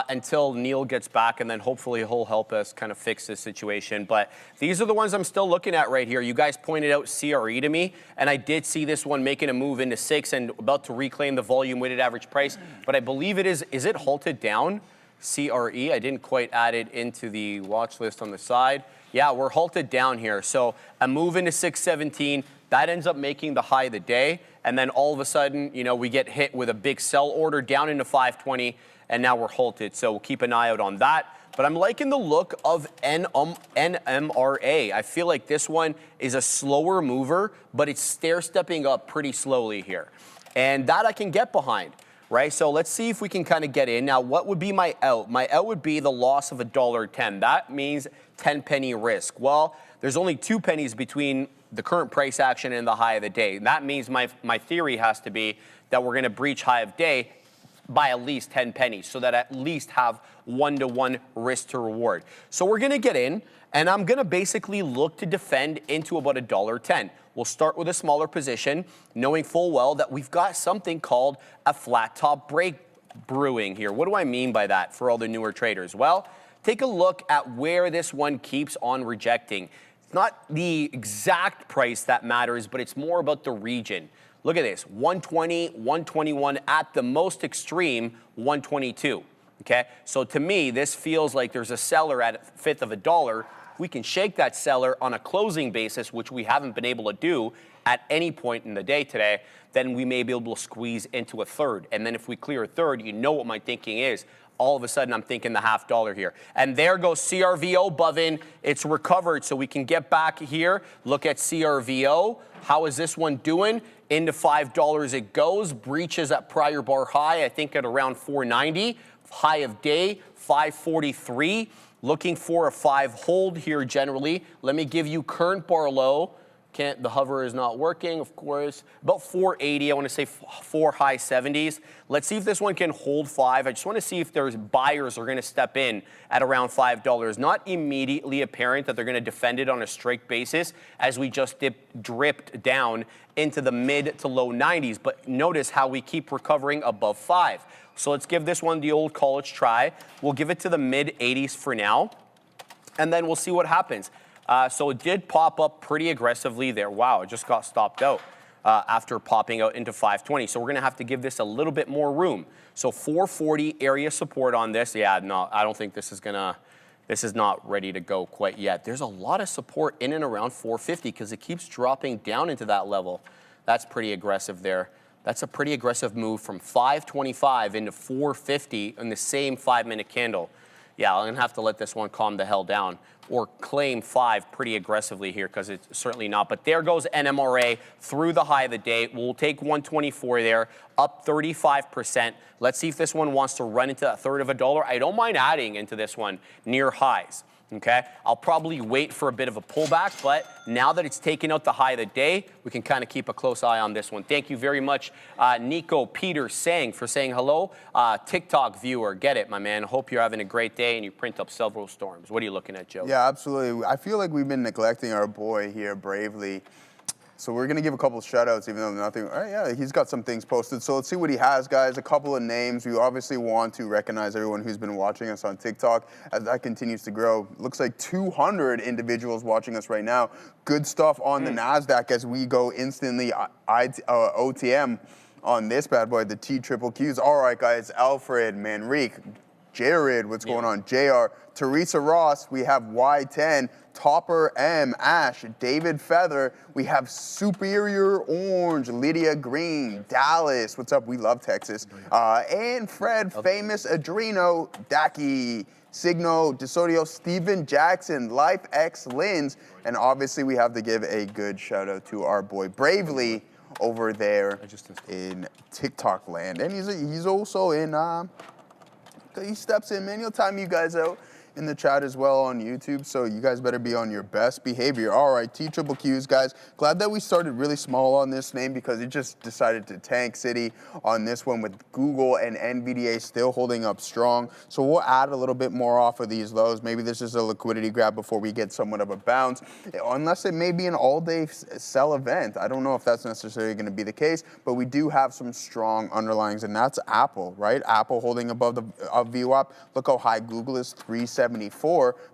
until Neil gets back, and then hopefully he'll help us kind of fix this situation. But these are the ones I'm still looking at right here. You guys pointed out CRE to me, and I did see this one making a move into 6 and about to reclaim the volume weighted average price, but I believe it is it halted down? CRE, I didn't quite add it into the watch list on the side. Yeah, we're halted down here. So a move into 617, that ends up making the high of the day, and then all of a sudden, we get hit with a big sell order down into 520, and now we're halted, so we'll keep an eye out on that. But I'm liking the look of NMRA. I feel like this one is a slower mover, but it's stair-stepping up pretty slowly here. And that I can get behind, right? So let's see if we can kind of get in. Now, what would be my out? My out would be the loss of $1.10. That means 10 penny risk. Well, there's only 2 pennies between the current price action and the high of the day. That means my theory has to be that we're going to breach high of day by at least 10 pennies, so that at least have 1-to-1 risk to reward. So we're gonna get in, and I'm gonna basically look to defend into about $1.10. We'll start with a smaller position, knowing full well that we've got something called a flat top break brewing here. What do I mean by that for all the newer traders? Well, take a look at where this one keeps on rejecting. It's not the exact price that matters, but it's more about the region. Look at this, 120, 121, at the most extreme, 122. Okay, so to me, this feels like there's a seller at a fifth of a dollar. We can shake that seller on a closing basis, which we haven't been able to do at any point in the day today, then we may be able to squeeze into a third. And then if we clear a third, you know what my thinking is. All of a sudden, I'm thinking the half dollar here. And there goes CRVO, Bovin. It's recovered, so we can get back here. Look at CRVO. How is this one doing? Into $5 it goes. Breaches at prior bar high, I think at around 490. High of day, 543. Looking for a 5 hold here generally. Let me give you current bar low. The hover is not working, of course. About 480, I want to say 4 high 70s. Let's see if this one can hold 5. I just want to see if there's buyers are going to step in at around $5. Not immediately apparent that they're going to defend it on a straight basis as we just dripped down into the mid to low 90s. But notice how we keep recovering above 5. So let's give this one the old college try. We'll give it to the mid 80s for now, and then we'll see what happens. So it did pop up pretty aggressively there. Wow, it just got stopped out after popping out into 520. So we're going to have to give this a little bit more room. So 440 area support on this. Yeah, no, I don't think this is not ready to go quite yet. There's a lot of support in and around 450 because it keeps dropping down into that level. That's pretty aggressive there. That's a pretty aggressive move from 525 into 450 in the same 5-minute candle. Yeah, I'm going to have to let this one calm the hell down or claim 5 pretty aggressively here because it's certainly not. But there goes NMRA through the high of the day. We'll take 124 there, up 35%. Let's see if this one wants to run into a third of a dollar. I don't mind adding into this one near highs. Okay, I'll probably wait for a bit of a pullback, but now that it's taken out the high of the day, we can kind of keep a close eye on this one. Thank you very much, Nico Peter Sang, for saying hello. TikTok viewer, get it, my man. Hope you're having a great day and you print up several storms. What are you looking at, Joe? Yeah, absolutely. I feel like we've been neglecting our boy here, Bravely. So we're going to give a couple of shout-outs, even though nothing. All right, yeah, he's got some things posted. So let's see what he has, guys. A couple of names. We obviously want to recognize everyone who's been watching us on TikTok as that continues to grow. Looks like 200 individuals watching us right now. Good stuff on the NASDAQ as we go instantly OTM on this bad boy, the TQQs. All right, guys. Alfred, Manrique, Jared, what's going on? JR, Teresa Ross, we have Y10, Topper M, Ash, David Feather, we have Superior Orange, Lydia Green, Dallas, what's up? We love Texas. And Fred, Famous Adreno, Daki, Signo, DeSodio, Steven Jackson, Life X Lins, and obviously we have to give a good shout out to our boy Bravely over there in TikTok land. And he's also in he steps in, man. He'll time you guys out in the chat as well on YouTube, so you guys better be on your best behavior. All right, TQQs, guys. Glad that we started really small on this name because it just decided to tank city on this one with Google and NVDA still holding up strong. So we'll add a little bit more off of these lows. Maybe this is a liquidity grab before we get somewhat of a bounce, unless it may be an all-day sell event. I don't know if that's necessarily going to be the case, but we do have some strong underlyings, and that's Apple, right? Apple holding above the VWAP. Look how high Google is, 374,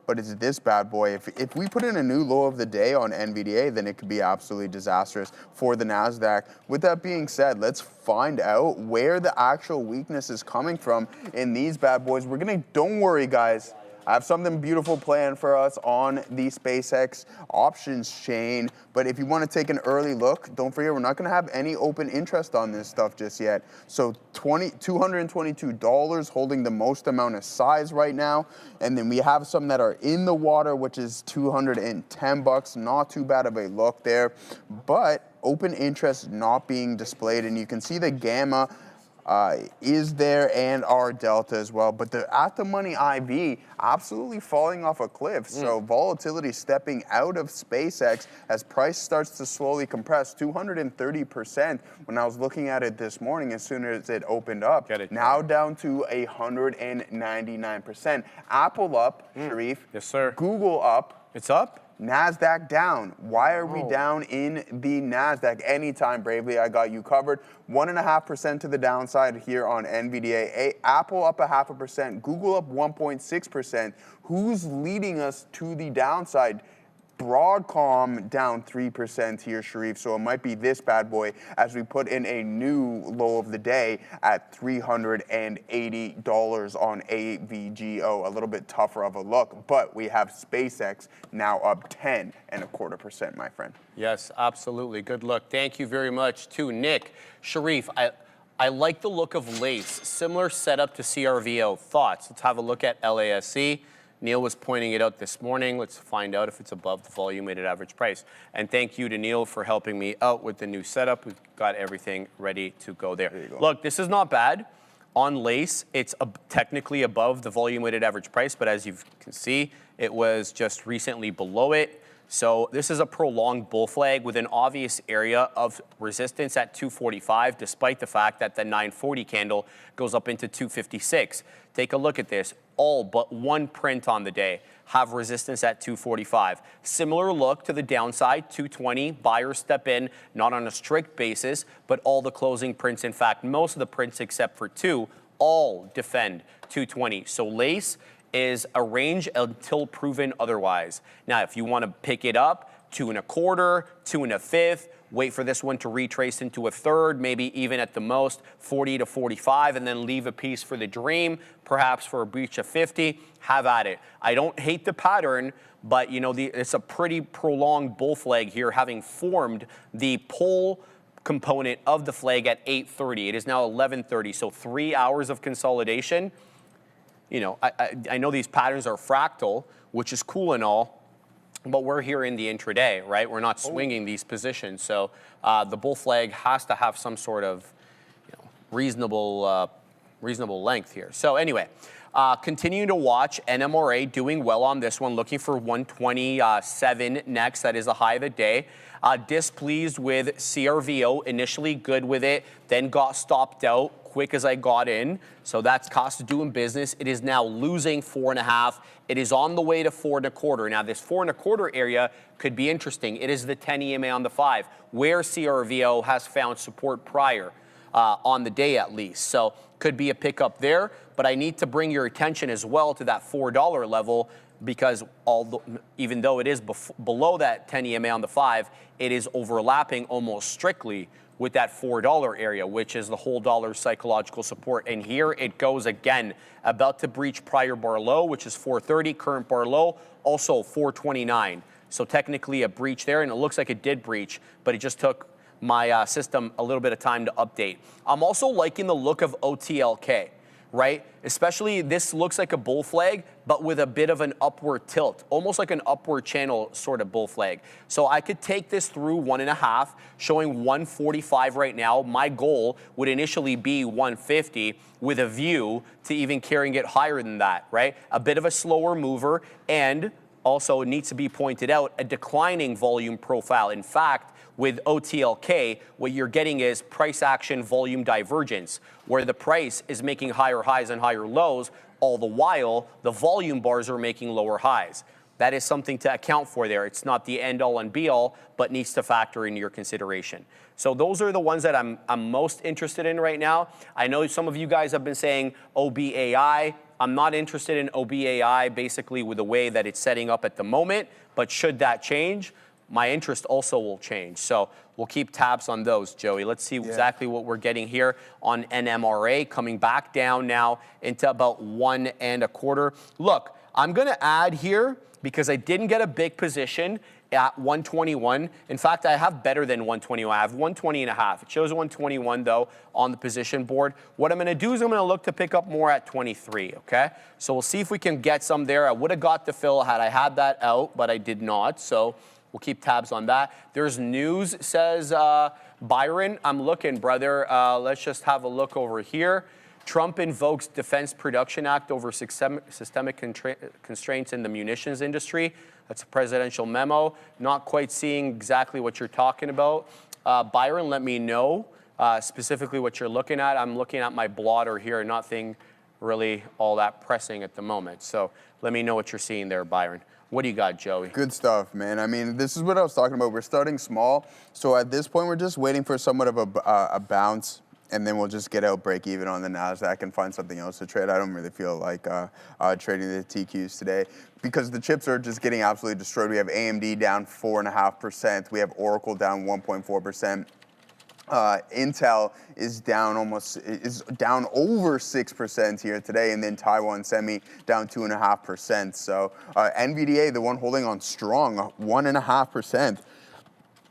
but it's this bad boy. If we put in a new low of the day on NVDA, then it could be absolutely disastrous for the NASDAQ. With that being said, let's find out where the actual weakness is coming from in these bad boys. Don't worry, guys. I have something beautiful planned for us on the SpaceX options chain. But if you want to take an early look, don't forget, we're not going to have any open interest on this stuff just yet. So $222 holding the most amount of size right now. And then we have some that are in the water, which is $210. Not too bad of a look there. But open interest not being displayed. And you can see the gamma is there and our delta as well, but the at-the-money IV absolutely falling off a cliff. So volatility stepping out of SpaceX as price starts to slowly compress 230% when I was looking at it this morning as soon as it opened up. Now down to 199%. Apple up, Sharif. Yes, sir. Google up. It's up? NASDAQ down. Why are we down in the NASDAQ? Anytime, Bravely, I got you covered. 1.5% to the downside here on NVDA. Apple up 0.5%. Google up 1.6%. Who's leading us to the downside? Broadcom down 3% here, Sharif. So it might be this bad boy as we put in a new low of the day at $380 on AVGO. A little bit tougher of a look, but we have SpaceX now up 10.25%, my friend. Yes, absolutely. Good luck. Thank you very much to Nick. Sharif, I like the look of Lace. Similar setup to CRVO. Thoughts? Let's have a look at LASC. Neil was pointing it out this morning. Let's find out if it's above the volume weighted average price. And thank you to Neil for helping me out with the new setup. We've got everything ready to go there. There you go. Look, this is not bad. On Lace, it's technically above the volume weighted average price, but as you can see, it was just recently below it. So this is a prolonged bull flag with an obvious area of resistance at 245, despite the fact that the 940 candle goes up into 256. Take a look at this. All but one print on the day have resistance at 245. Similar look to the downside, 220. Buyers step in, not on a strict basis, but all the closing prints, in fact, most of the prints except for two, all defend 220. So Lace is a range until proven otherwise. Now, if you want to pick it up, 2.25, 2 1/5, wait for this one to retrace into a third, maybe even at the most 40 to 45, and then leave a piece for the dream, perhaps for a breach of 50, have at it. I don't hate the pattern, but you know, it's a pretty prolonged bull flag here, having formed the pull component of the flag at 8:30. It is now 11:30, so 3 hours of consolidation. You know, I know these patterns are fractal, which is cool and all, but we're here in the intraday, right? We're not swinging these positions. So the bull flag has to have some sort of reasonable length here. So anyway, continuing to watch NMRA doing well on this one, looking for 127 next. That is a high of the day. Displeased with CRVO, initially good with it, then got stopped out quick as I got in. So that's cost of doing business. It is now losing 4.5. It is on the way to 4.25. Now this 4.25 area could be interesting. It is the 10 EMA on the 5, where CRVO has found support prior on the day at least. So could be a pickup there, but I need to bring your attention as well to that $4 level, because even though it is below that 10 EMA on the 5, it is overlapping almost strictly with that $4 area, which is the whole dollar psychological support. And here it goes again, about to breach prior bar low, which is 430, current bar low, also 429. So technically a breach there, and it looks like it did breach, but it just took my system a little bit of time to update. I'm also liking the look of OTLK, right? Especially this looks like a bull flag, but with a bit of an upward tilt, almost like an upward channel sort of bull flag. So I could take this through 1.5, showing 145 right now. My goal would initially be 150 with a view to even carrying it higher than that, right? A bit of a slower mover, and also it needs to be pointed out, a declining volume profile. In fact, with OTLK, what you're getting is price action volume divergence, where the price is making higher highs and higher lows, all the while the volume bars are making lower highs. That is something to account for there. It's not the end all and be all, but needs to factor into your consideration. So those are the ones that I'm most interested in right now. I know some of you guys have been saying OBAI. I'm not interested in OBAI basically with the way that it's setting up at the moment, but should that change, my interest also will change. So we'll keep tabs on those, Joey. Let's see exactly what we're getting here on NMRA, coming back down now into about 1.25. Look, I'm gonna add here because I didn't get a big position at 121. In fact, I have better than 121. I have 120.5. It shows 121 though on the position board. What I'm gonna do is I'm gonna look to pick up more at 23, okay? So we'll see if we can get some there. I would have got the fill had I had that out, but I did not. So we'll keep tabs on that. There's news, says Byron. I'm looking, brother. Let's just have a look over here. Trump invokes Defense Production Act over systemic constraints in the munitions industry. That's a presidential memo. Not quite seeing exactly what you're talking about. Byron, let me know specifically what you're looking at. I'm looking at my blotter here, nothing really all that pressing at the moment. So let me know what you're seeing there, Byron. What do you got, Joey? Good stuff, man. I mean, this is what I was talking about. We're starting small. So at this point, we're just waiting for somewhat of a bounce and then we'll just get out break even on the NASDAQ and find something else to trade. I don't really feel like trading the TQs today because the chips are just getting absolutely destroyed. We have AMD down 4.5%. We have Oracle down 1.4%. Intel is down over 6% here today, and then Taiwan Semi down 2.5%. So NVDA, the one holding on strong, 1.5%.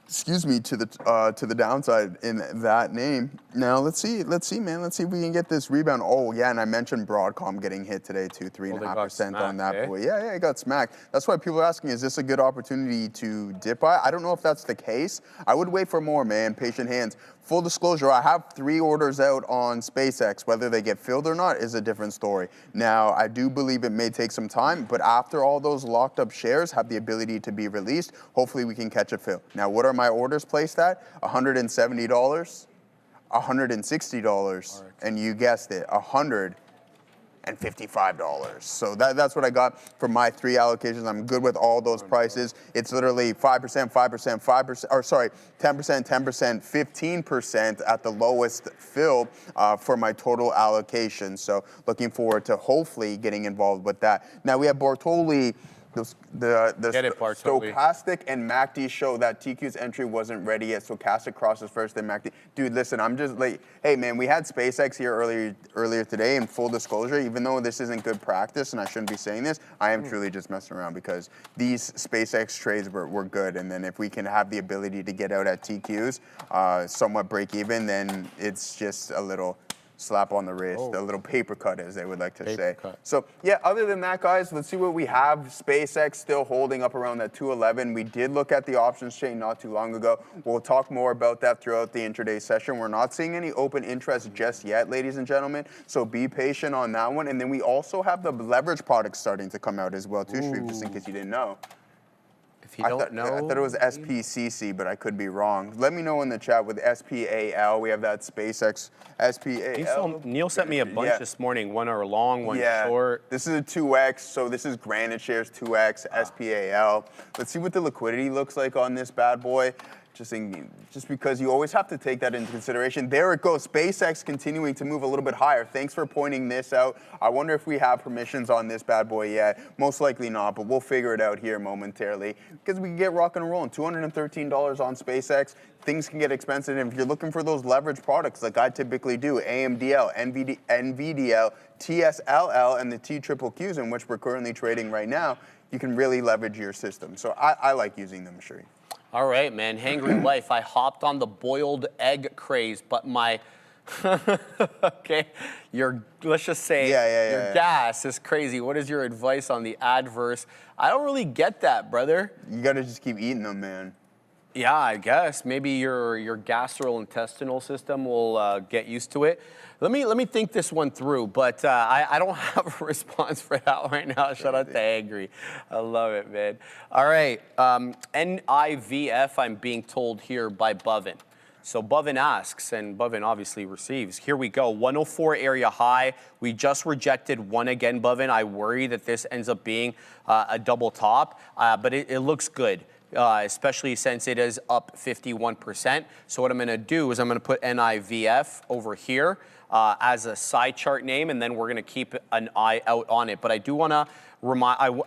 Excuse me, to the downside in that name. Now let's see, man. Let's see if we can get this rebound. Oh yeah, and I mentioned Broadcom getting hit today too, 3.5% on that. Eh? Boy, yeah, it got smacked. That's why people are asking, is this a good opportunity to dip by? I don't know if that's the case. I would wait for more, man. Patient hands. Full disclosure, I have 3 orders out on SpaceX. Whether they get filled or not is a different story. Now, I do believe it may take some time, but after all those locked up shares have the ability to be released, hopefully we can catch a fill. Now, what are my orders placed at? $170, $160, and you guessed it, $155. So that's what I got for my 3 allocations. I'm good with all those prices. It's literally 5%, 5%, 5%, or sorry, 10%, 10%, 15% at the lowest fill for my total allocation. So looking forward to hopefully getting involved with that. Now we have Bartoli. The Stochastic and MACD show that TQ's entry wasn't ready yet. Stochastic crosses first, then MACD. Dude, listen, I'm just like, hey man, we had SpaceX here earlier today. In full disclosure, even though this isn't good practice and I shouldn't be saying this, I am truly just messing around because these SpaceX trades were good. And then if we can have the ability to get out at TQs, somewhat break even, then it's just a little slap on the wrist, a little paper cut, as they would like to say. So, yeah, other than that, guys, let's see what we have. SpaceX still holding up around that 211. We did look at the options chain not too long ago. We'll talk more about that throughout the intraday session. We're not seeing any open interest just yet, ladies and gentlemen, so be patient on that one. And then we also have the leverage products starting to come out as well, too, Shreve, just in case you didn't know. If you don't know, I thought it was SPCC, but I could be wrong. Let me know in the chat with SPAL. We have that SpaceX SPAL. Neil sent me a bunch this morning. One are long, one short. This is a 2X, so this is Granite Shares 2X, SPAL. Let's see what the liquidity looks like on this bad boy. Just because you always have to take that into consideration. There it goes, SpaceX continuing to move a little bit higher. Thanks for pointing this out. I wonder if we have permissions on this bad boy yet. Most likely not, but we'll figure it out here momentarily because we can get rock and rolling. $213 on SpaceX. Things can get expensive. And if you're looking for those leverage products like I typically do, AMDL, NVDL, TSLL, and the TQQQs in which we're currently trading right now, you can really leverage your system. So I like using them, Sheree. All right, man. Hangry life. I hopped on the boiled egg craze, but my okay, let's just say your gas is crazy. What is your advice on the adverse? I don't really get that, brother. You gotta just keep eating them, man. Yeah, I guess maybe your gastrointestinal system will get used to it. Let me think this one through, but I don't have a response for that right now. Shout out to Angry. I love it, man. All right, NIVF, I'm being told here by Bovin. So Bovin asks, and Bovin obviously receives. Here we go, 104 area high. We just rejected one again, Bovin. I worry that this ends up being a double top, but it looks good. Especially since it is up 51%. So what I'm gonna do is I'm gonna put NIVF over here as a side chart name, and then we're gonna keep an eye out on it. But I do wanna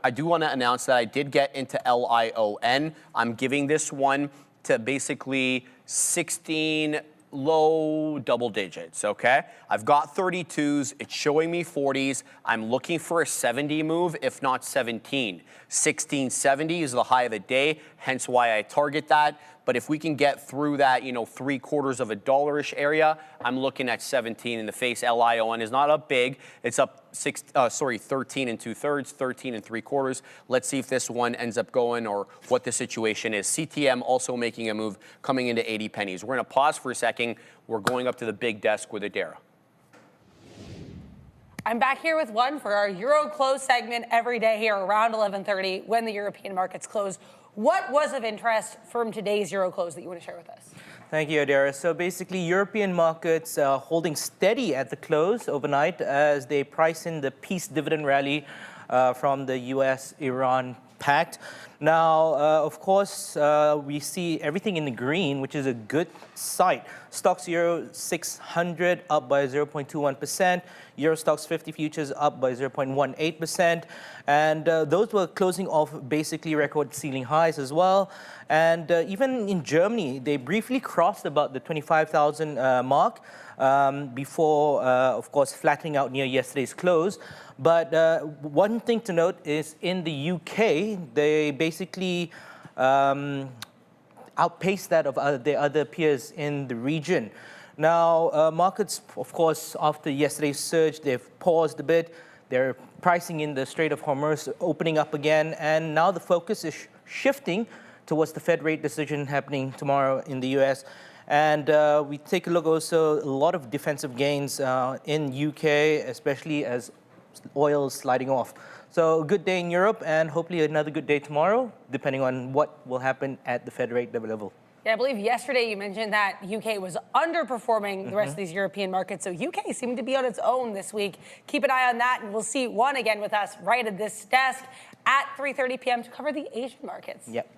I do wanna announce that I did get into LION. I'm giving this one to basically 16 low double digits, okay? I've got 32s, it's showing me 40s. I'm looking for a 70 move, if not 17. 1670 is the high of the day, hence why I target that. But if we can get through that, $0.75 area, I'm looking at 17 in the face. LION is not up big. It's up 13 and 2/3, 13 and 3/4. Let's see if this one ends up going or what the situation is. CTM also making a move, coming into 80 pennies. We're gonna pause for a second. We're going up to the big desk with Adara. I'm back here with one for our Euro Close segment every day here around 11:30 when the European markets close. What was of interest from today's Euro Close that you want to share with us? Thank you, Adara. So basically, European markets holding steady at the close overnight as they price in the peace dividend rally from the US-Iran pact. Now, of course, we see everything in the green, which is a good sight. Stocks Euro 600 up by 0.21%. Euro Stocks 50 futures up by 0.18%. And those were closing off basically record ceiling highs as well. And even in Germany, they briefly crossed about the 25,000 mark before, of course, flattening out near yesterday's close. But one thing to note is in the UK, they basically outpaced that of their other peers in the region. Now, markets, of course, after yesterday's surge, they've paused a bit. They're pricing in the Strait of Hormuz opening up again, and now the focus is shifting towards the Fed rate decision happening tomorrow in the US. And we take a look also, a lot of defensive gains in UK, especially as oil is sliding off. So a good day in Europe, and hopefully another good day tomorrow, depending on what will happen at the Fed rate level. Yeah, I believe yesterday you mentioned that UK was underperforming the rest of these European markets. So UK seemed to be on its own this week. Keep an eye on that, and we'll see Juan again with us right at this desk at 3:30 p.m. to cover the Asian markets. Yep.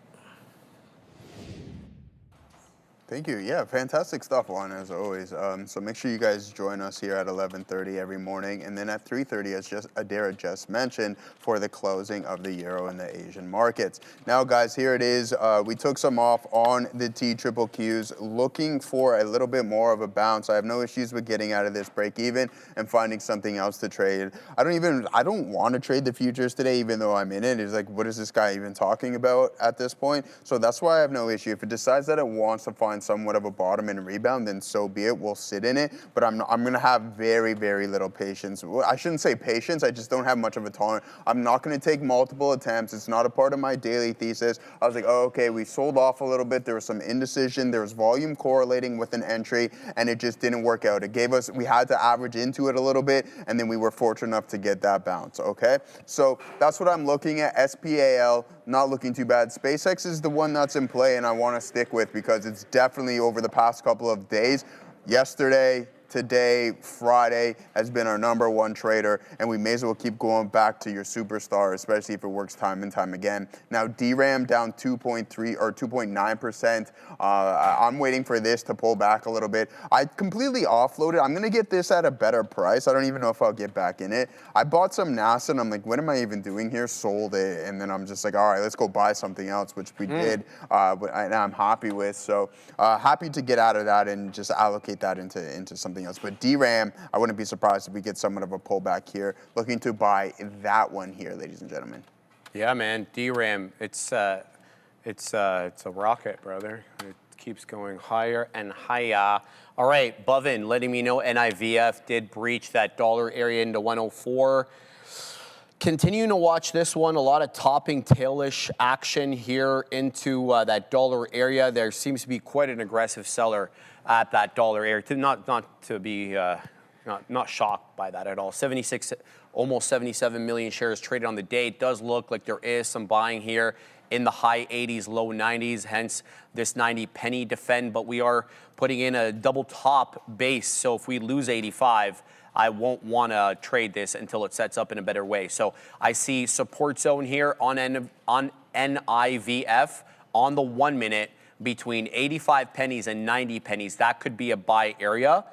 Thank you. Yeah, fantastic stuff, Juan, as always. So make sure you guys join us here at 11:30 every morning, and then at 3:30, as Adara just mentioned, for the closing of the Euro and the Asian markets. Now, guys, here it is. We took some off on the TQQQs, looking for a little bit more of a bounce. I have no issues with getting out of this break even and finding something else to trade. I don't want to trade the futures today, even though I'm in it. It's like, what is this guy even talking about at this point? So that's why I have no issue. If it decides that it wants to find somewhat of a bottom and rebound, then so be it. We'll sit in it, but I'm going to have very, very little patience. Well, I shouldn't say patience. I just don't have much of a tolerance. I'm not going to take multiple attempts. It's not a part of my daily thesis. I was like, oh, okay, we sold off a little bit. There was some indecision. There was volume correlating with an entry, and it just didn't work out. It gave us, we had to average into it a little bit, and then we were fortunate enough to get that bounce, okay? So that's what I'm looking at. SPAL, not looking too bad. SpaceX is the one that's in play, and I want to stick with because it's definitely over the past couple of days. Yesterday, today, Friday has been our #1 trader, and we may as well keep going back to your superstar, especially if it works time and time again. Now, DRAM down 2.3 or 2.9%. I'm waiting for this to pull back a little bit. I completely offloaded. I'm going to get this at a better price. I don't even know if I'll get back in it. I bought some NASA, and I'm like, what am I even doing here? Sold it, and then I'm just like, all right, let's go buy something else, which we did, and I'm happy with. So happy to get out of that and just allocate that into something else. But DRAM, I wouldn't be surprised if we get somewhat of a pullback here. Looking to buy that one here, ladies and gentlemen. Yeah, man, DRAM, it's a rocket, brother. It keeps going higher and higher. All right, Bovin letting me know NIVF did breach that dollar area into 104. Continuing to watch this one, a lot of topping tailish action here into that dollar area. There seems to be quite an aggressive seller at that dollar area. Not to be not shocked by that at all. 76, almost 77 million shares traded on the day. It does look like there is some buying here in the high 80s, low 90s, hence this 90 penny defend, but we are putting in a double top base. So if we lose 85, I won't want to trade this until it sets up in a better way. So I see support zone here on NIVF on the 1 minute between 85 pennies and 90 pennies. That could be a buy area.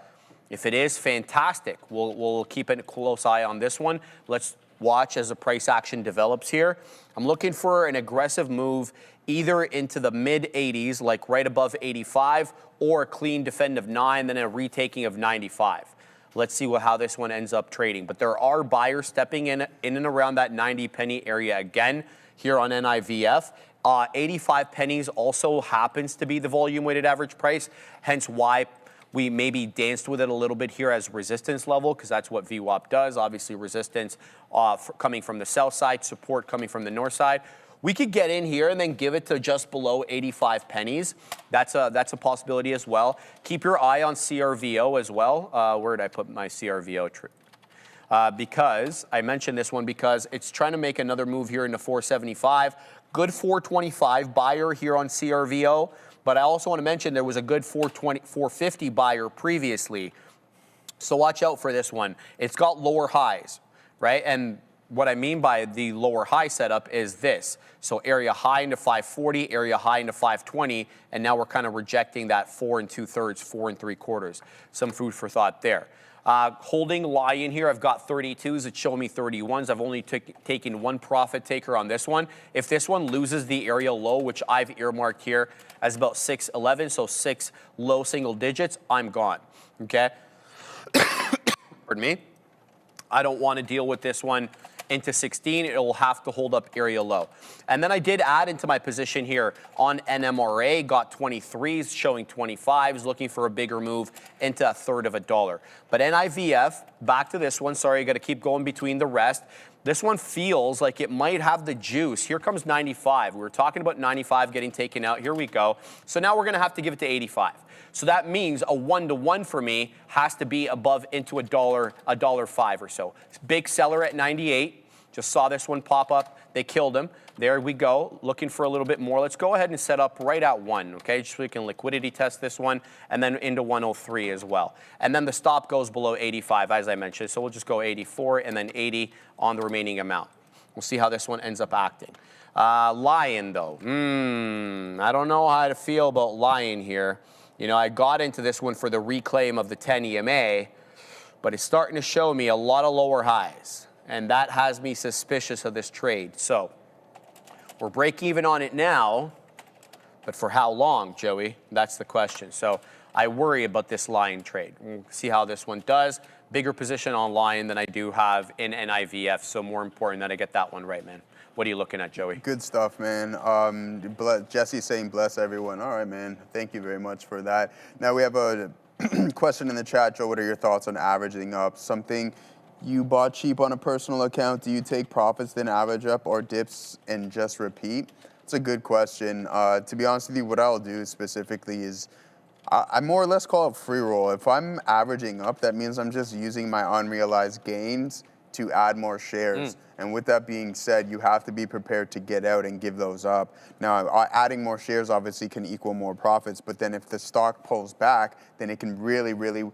If it is, fantastic. We'll keep a close eye on this one. Let's watch as the price action develops here. I'm looking for an aggressive move either into the mid 80s, like right above 85, or a clean defend of 9, then a retaking of 95. Let's see how this one ends up trading. But there are buyers stepping in and around that 90 penny area again here on NIVF. 85 pennies also happens to be the volume weighted average price, hence why we maybe danced with it a little bit here as resistance level, because that's what VWAP does. Obviously resistance coming from the south side, support coming from the north side. We could get in here and then give it to just below 85 pennies. That's a possibility as well. Keep your eye on CRVO as well. Where did I put my CRVO? Because I mentioned this one because it's trying to make another move here into 475. Good 425 buyer here on CRVO. But I also want to mention there was a good 450 buyer previously. So watch out for this one. It's got lower highs, right? And what I mean by the lower high setup is this. So area high into 540, area high into 520, and now we're kind of rejecting that 4 2/3, 4 3/4. Some food for thought there. Holding lie-in here, I've got 32s. It's showing me 31s. I've only taken one profit taker on this one. If this one loses the area low, which I've earmarked here as about 611, so 6 low single digits, I'm gone, okay? Pardon me. I don't want to deal with this one into 16. It will have to hold up area low. And then I did add into my position here on NMRA, got 23s, showing 25s, looking for a bigger move into a third of a dollar. But NIVF, back to this one. Sorry, I got to keep going between the rest. This one feels like it might have the juice. Here comes 95. We were talking about 95 getting taken out. Here we go. So now we're going to have to give it to 85. So that means a 1-to-1 for me has to be above into $1.05 or so. Big seller at 98. Just saw this one pop up. They killed him. There we go. Looking for a little bit more. Let's go ahead and set up right at 1, okay? Just so we can liquidity test this one, and then into 103 as well. And then the stop goes below 85, as I mentioned. So we'll just go 84 and then 80 on the remaining amount. We'll see how this one ends up acting. Lion, though. I don't know how to feel about Lion here. You know, I got into this one for the reclaim of the 10 EMA, but it's starting to show me a lot of lower highs. And that has me suspicious of this trade. So we're break even on it now, but for how long, Joey? That's the question. So I worry about this Lion trade. We'll see how this one does. Bigger position on Lion than I do have in NIVF, so more important that I get that one right, man. What are you looking at, Joey? Good stuff, man. Jesse's saying bless everyone. All right, man. Thank you very much for that. Now we have a question in the chat. Joe, what are your thoughts on averaging up? Something you bought cheap on a personal account, do you take profits, then average up, or dips and just repeat? It's a good question. To be honest with you, what I'll do specifically is I more or less call it free roll. If I'm averaging up, that means I'm just using my unrealized gains to add more shares. And with that being said, you have to be prepared to get out and give those up. Now, adding more shares obviously can equal more profits, but then if the stock pulls back, then it can really, really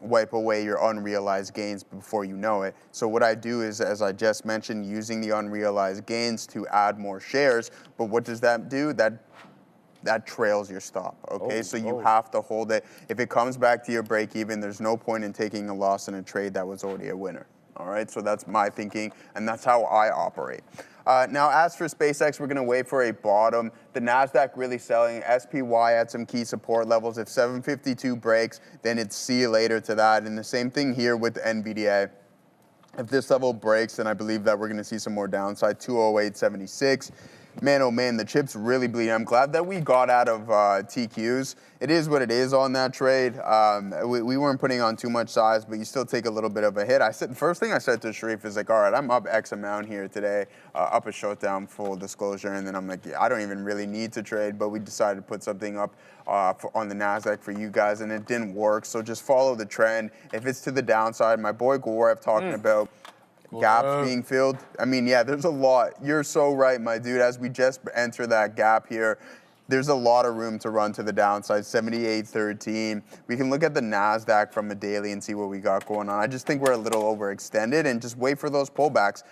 wipe away your unrealized gains before you know it. So what I do is, as I just mentioned, using the unrealized gains to add more shares. But what does that do? That trails your stop, okay? So you have to hold it. If it comes back to your break even, there's no point in taking a loss in a trade that was already a winner, all right? So that's my thinking, and that's how I operate. Now, as for SpaceX, we're going to wait for a bottom. The NASDAQ really selling. SPY at some key support levels. If 752 breaks, then it's see you later to that. And the same thing here with NVDA. If this level breaks, then I believe that we're going to see some more downside. 208.76. Man, oh man, the chip's really bleeding. I'm glad that we got out of TQs. It is what it is on that trade. We weren't putting on too much size, but you still take a little bit of a hit. The first thing I said to Sharif is like, all right, I'm up X amount here today, up a showdown, full disclosure. And then I'm like, yeah, I don't even really need to trade, but we decided to put something up on the NASDAQ for you guys, and it didn't work. So just follow the trend. If it's to the downside, my boy Gorev talking about gaps being filled. I mean, yeah, there's a lot. You're so right, my dude. As we just enter that gap here, there's a lot of room to run to the downside, 78.13. We can look at the NASDAQ from a daily and see what we got going on. I just think we're a little overextended, and just wait for those pullbacks.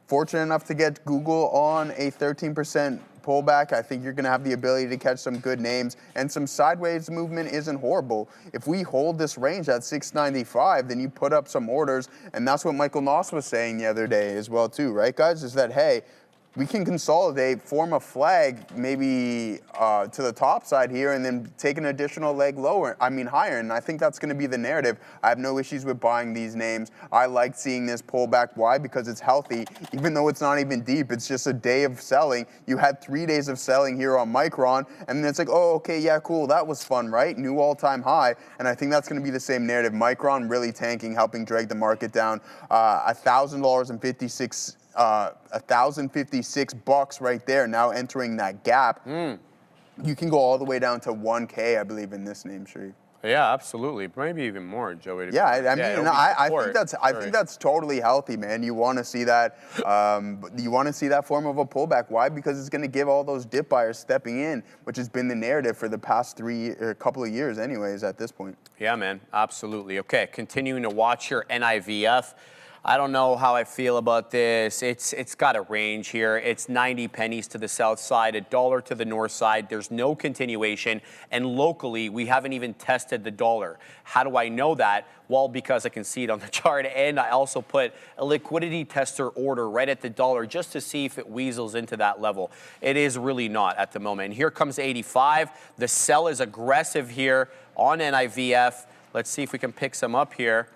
Fortunate enough to get Google on a 13% pullback. I think you're going to have the ability to catch some good names, and some sideways movement isn't horrible. If we hold this range at 695, then you put up some orders, and that's what Michael Noss was saying the other day as well too, right, guys? Is that, hey, we can consolidate, form a flag maybe to the top side here, and then take an additional leg higher. And I think that's going to be the narrative. I have no issues with buying these names. I like seeing this pullback. Why? Because it's healthy. Even though it's not even deep, it's just a day of selling. You had 3 days of selling here on Micron, and then it's like, oh, okay, yeah, cool. That was fun, right? New all-time high. And I think that's going to be the same narrative. Micron really tanking, helping drag the market down. $1,000.56. $1,056 right there, now entering that gap. You can go all the way down to 1K, I believe, in this name, Sharif. Yeah, absolutely. Maybe even more, Joey. Yeah, I think that's totally healthy, man. You want to see that. You want to see that form of a pullback. Why? Because it's going to give all those dip buyers stepping in, which has been the narrative for the past couple of years, anyways. At this point. Yeah, man. Absolutely. Okay, continuing to watch here, NIVF. I don't know how I feel about this. It's got a range here. It's 90 pennies to the south side, $1 to the north side. There's no continuation. And locally, we haven't even tested the dollar. How do I know that? Well, because I can see it on the chart, and I also put a liquidity tester order right at the dollar just to see if it weasels into that level. It is really not at the moment. And here comes 85. The sell is aggressive here on NIVF. Let's see if we can pick some up here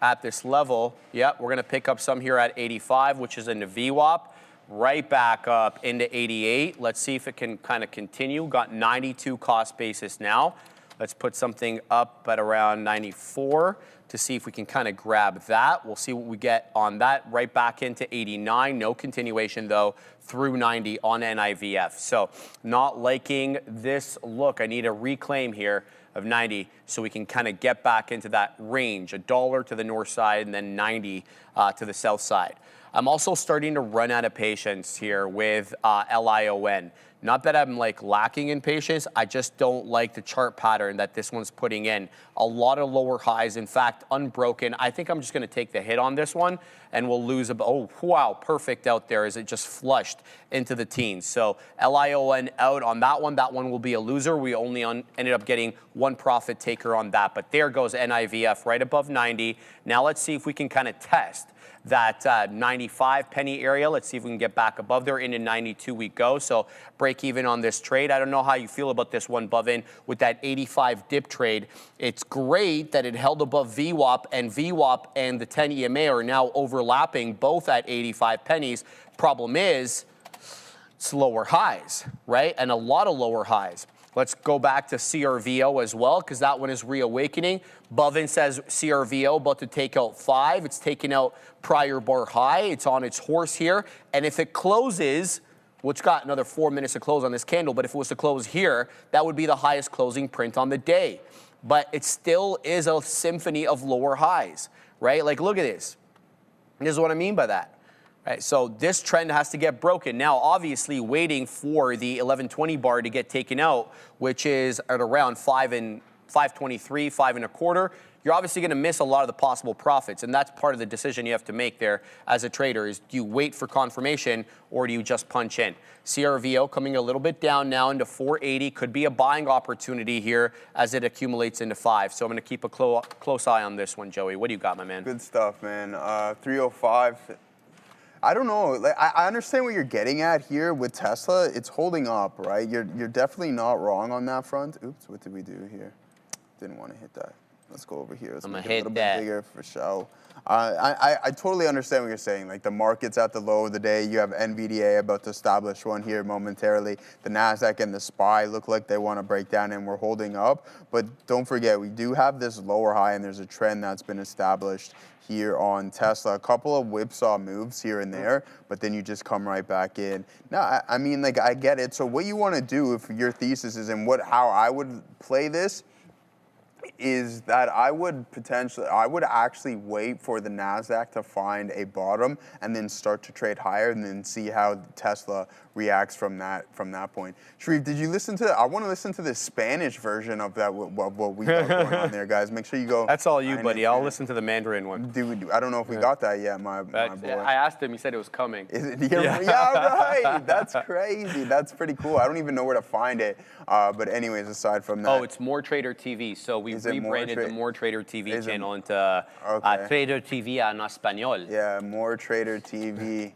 at this level. Yep, we're going to pick up some here at 85, which is in the VWAP. Right back up into 88. Let's see if it can kind of continue. Got 92 cost basis now. Let's put something up at around 94 to see if we can kind of grab that. We'll see what we get on that. Right back into 89. No continuation, though, through 90 on NIVF. So not liking this look. I need a reclaim here of 90 so we can kind of get back into that range. $1 to the north side and then 90 to the south side. I'm also starting to run out of patience here with LION. Not that I'm like lacking in patience, I just don't like the chart pattern that this one's putting in. A lot of lower highs, in fact, unbroken. I think I'm just gonna take the hit on this one and we'll lose about, oh, wow, perfect out there as it just flushed into the teens. So LION out on that one. That one will be a loser. We only ended up getting one profit taker on that, but there goes NIVF right above 90. Now let's see if we can kind of test that 95 penny area. Let's see if we can get back above there. Into 92 we go. So break even on this trade. I don't know how you feel about this one, Bovin, with that 85 dip trade. It's great that it held above VWAP, and VWAP and the 10 EMA are now overlapping both at 85 pennies. Problem is, it's lower highs, right? And a lot of lower highs. Let's go back to CRVO as well, because that one is reawakening. Bovin says CRVO about to take out 5. It's taking out prior bar high. It's on its horse here. And if it closes, which got another 4 minutes to close on this candle, but if it was to close here, that would be the highest closing print on the day. But it still is a symphony of lower highs, right? Like, look at this. This is what I mean by that. Right, so this trend has to get broken. Now, obviously, waiting for the 1120 bar to get taken out, which is at around 523, 5.25. You're obviously going to miss a lot of the possible profits, and that's part of the decision you have to make there as a trader is do you wait for confirmation or do you just punch in? CRVO coming a little bit down now into 480. Could be a buying opportunity here as it accumulates into 5. So I'm going to keep a close eye on this one, Joey. What do you got, my man? Good stuff, man. 305. I don't know. Like, I understand what you're getting at here with Tesla. It's holding up, right? You're definitely not wrong on that front. Oops, what did we do here? Didn't want to hit that. Let's go over here. Let's make it a little bit bigger for show. I totally understand what you're saying. Like the market's at the low of the day. You have NVDA about to establish one here momentarily. The NASDAQ and the SPY look like they want to break down and we're holding up. But don't forget, we do have this lower high and there's a trend that's been established here on Tesla. A couple of whipsaw moves here and there, but then you just come right back in. Now, I mean, like, I get it. So what you want to do if your thesis is and how I would play this is that I would actually wait for the NASDAQ to find a bottom and then start to trade higher and then see how Tesla reacts from that point. Sharif, did you listen to I want to listen to the Spanish version of that, what we got going on there, guys. Make sure you go. That's all you, buddy. I'll listen to the Mandarin one. I don't know if we got that yet, my boy. I asked him. He said it was coming. Is it? Yeah, right. That's crazy. That's pretty cool. I don't even know where to find it. But anyways, aside from that. Oh, it's More Trader TV. So we rebranded the More Trader TV channel into Trader TV en Español. Yeah, More Trader TV.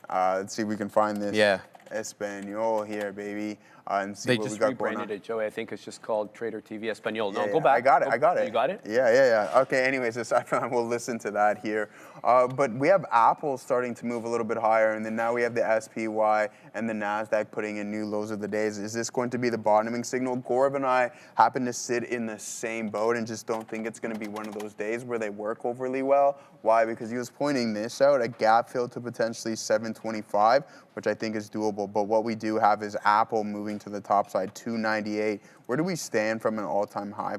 Let's see if we can find this. Yeah. Espanol here, baby. And see they what just we got rebranded it, Joey. I think it's just called Trader TV Español. No, yeah, go back. I got it. You got it? Yeah. Okay, anyways, aside from that, we'll listen to that here. But we have Apple starting to move a little bit higher, and then now we have the SPY and the NASDAQ putting in new lows of the days. Is this going to be the bottoming signal? Gaurav and I happen to sit in the same boat and just don't think it's going to be one of those days where they work overly well. Why? Because he was pointing this out, a gap fill to potentially 725, which I think is doable. But what we do have is Apple moving to the top side, 298. Where do we stand from an all-time high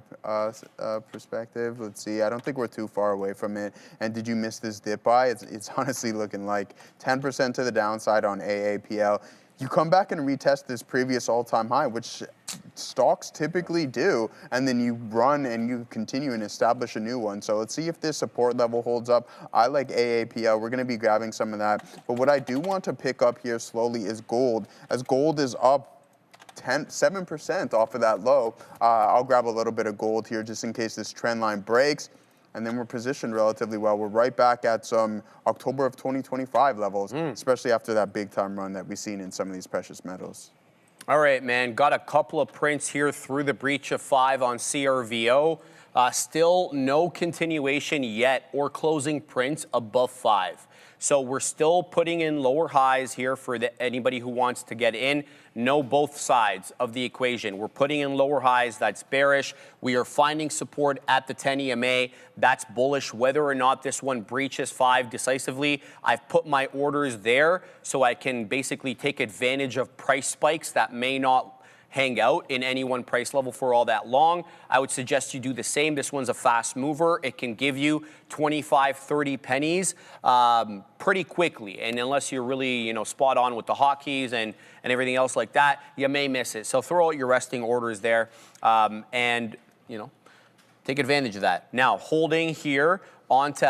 perspective? Let's see. I don't think we're too far away from it. And did you miss this dip buy? It's honestly looking like 10% to the downside on AAPL. you come back and retest this previous all-time high, which stocks typically do, and then you run and you continue and establish a new one. So let's see if this support level holds up. I like AAPL. We're going to be grabbing some of that. But what I do want to pick up here slowly is gold, as gold is up 7% off of that low. I'll grab a little bit of gold here just in case this trend line breaks. And then we're positioned relatively well. We're right back at some October of 2025 levels, especially after that big time run that we've seen in some of these precious metals. All right, man. Got a couple of prints here through the breach of 5 on CRVO. Still no continuation yet or closing prints above 5. So we're still putting in lower highs here for anybody who wants to get in. Know both sides of the equation. We're putting in lower highs. That's bearish. We are finding support at the 10 EMA. That's bullish. Whether or not this one breaches 5 decisively, I've put my orders there so I can basically take advantage of price spikes that may not hang out in any one price level for all that long. I would suggest you do the same. This one's a fast mover. It can give you 25, 30 pennies pretty quickly. And unless you're really, spot on with the hotkeys and everything else like that, you may miss it. So throw out your resting orders there and, take advantage of that. Now, holding here onto,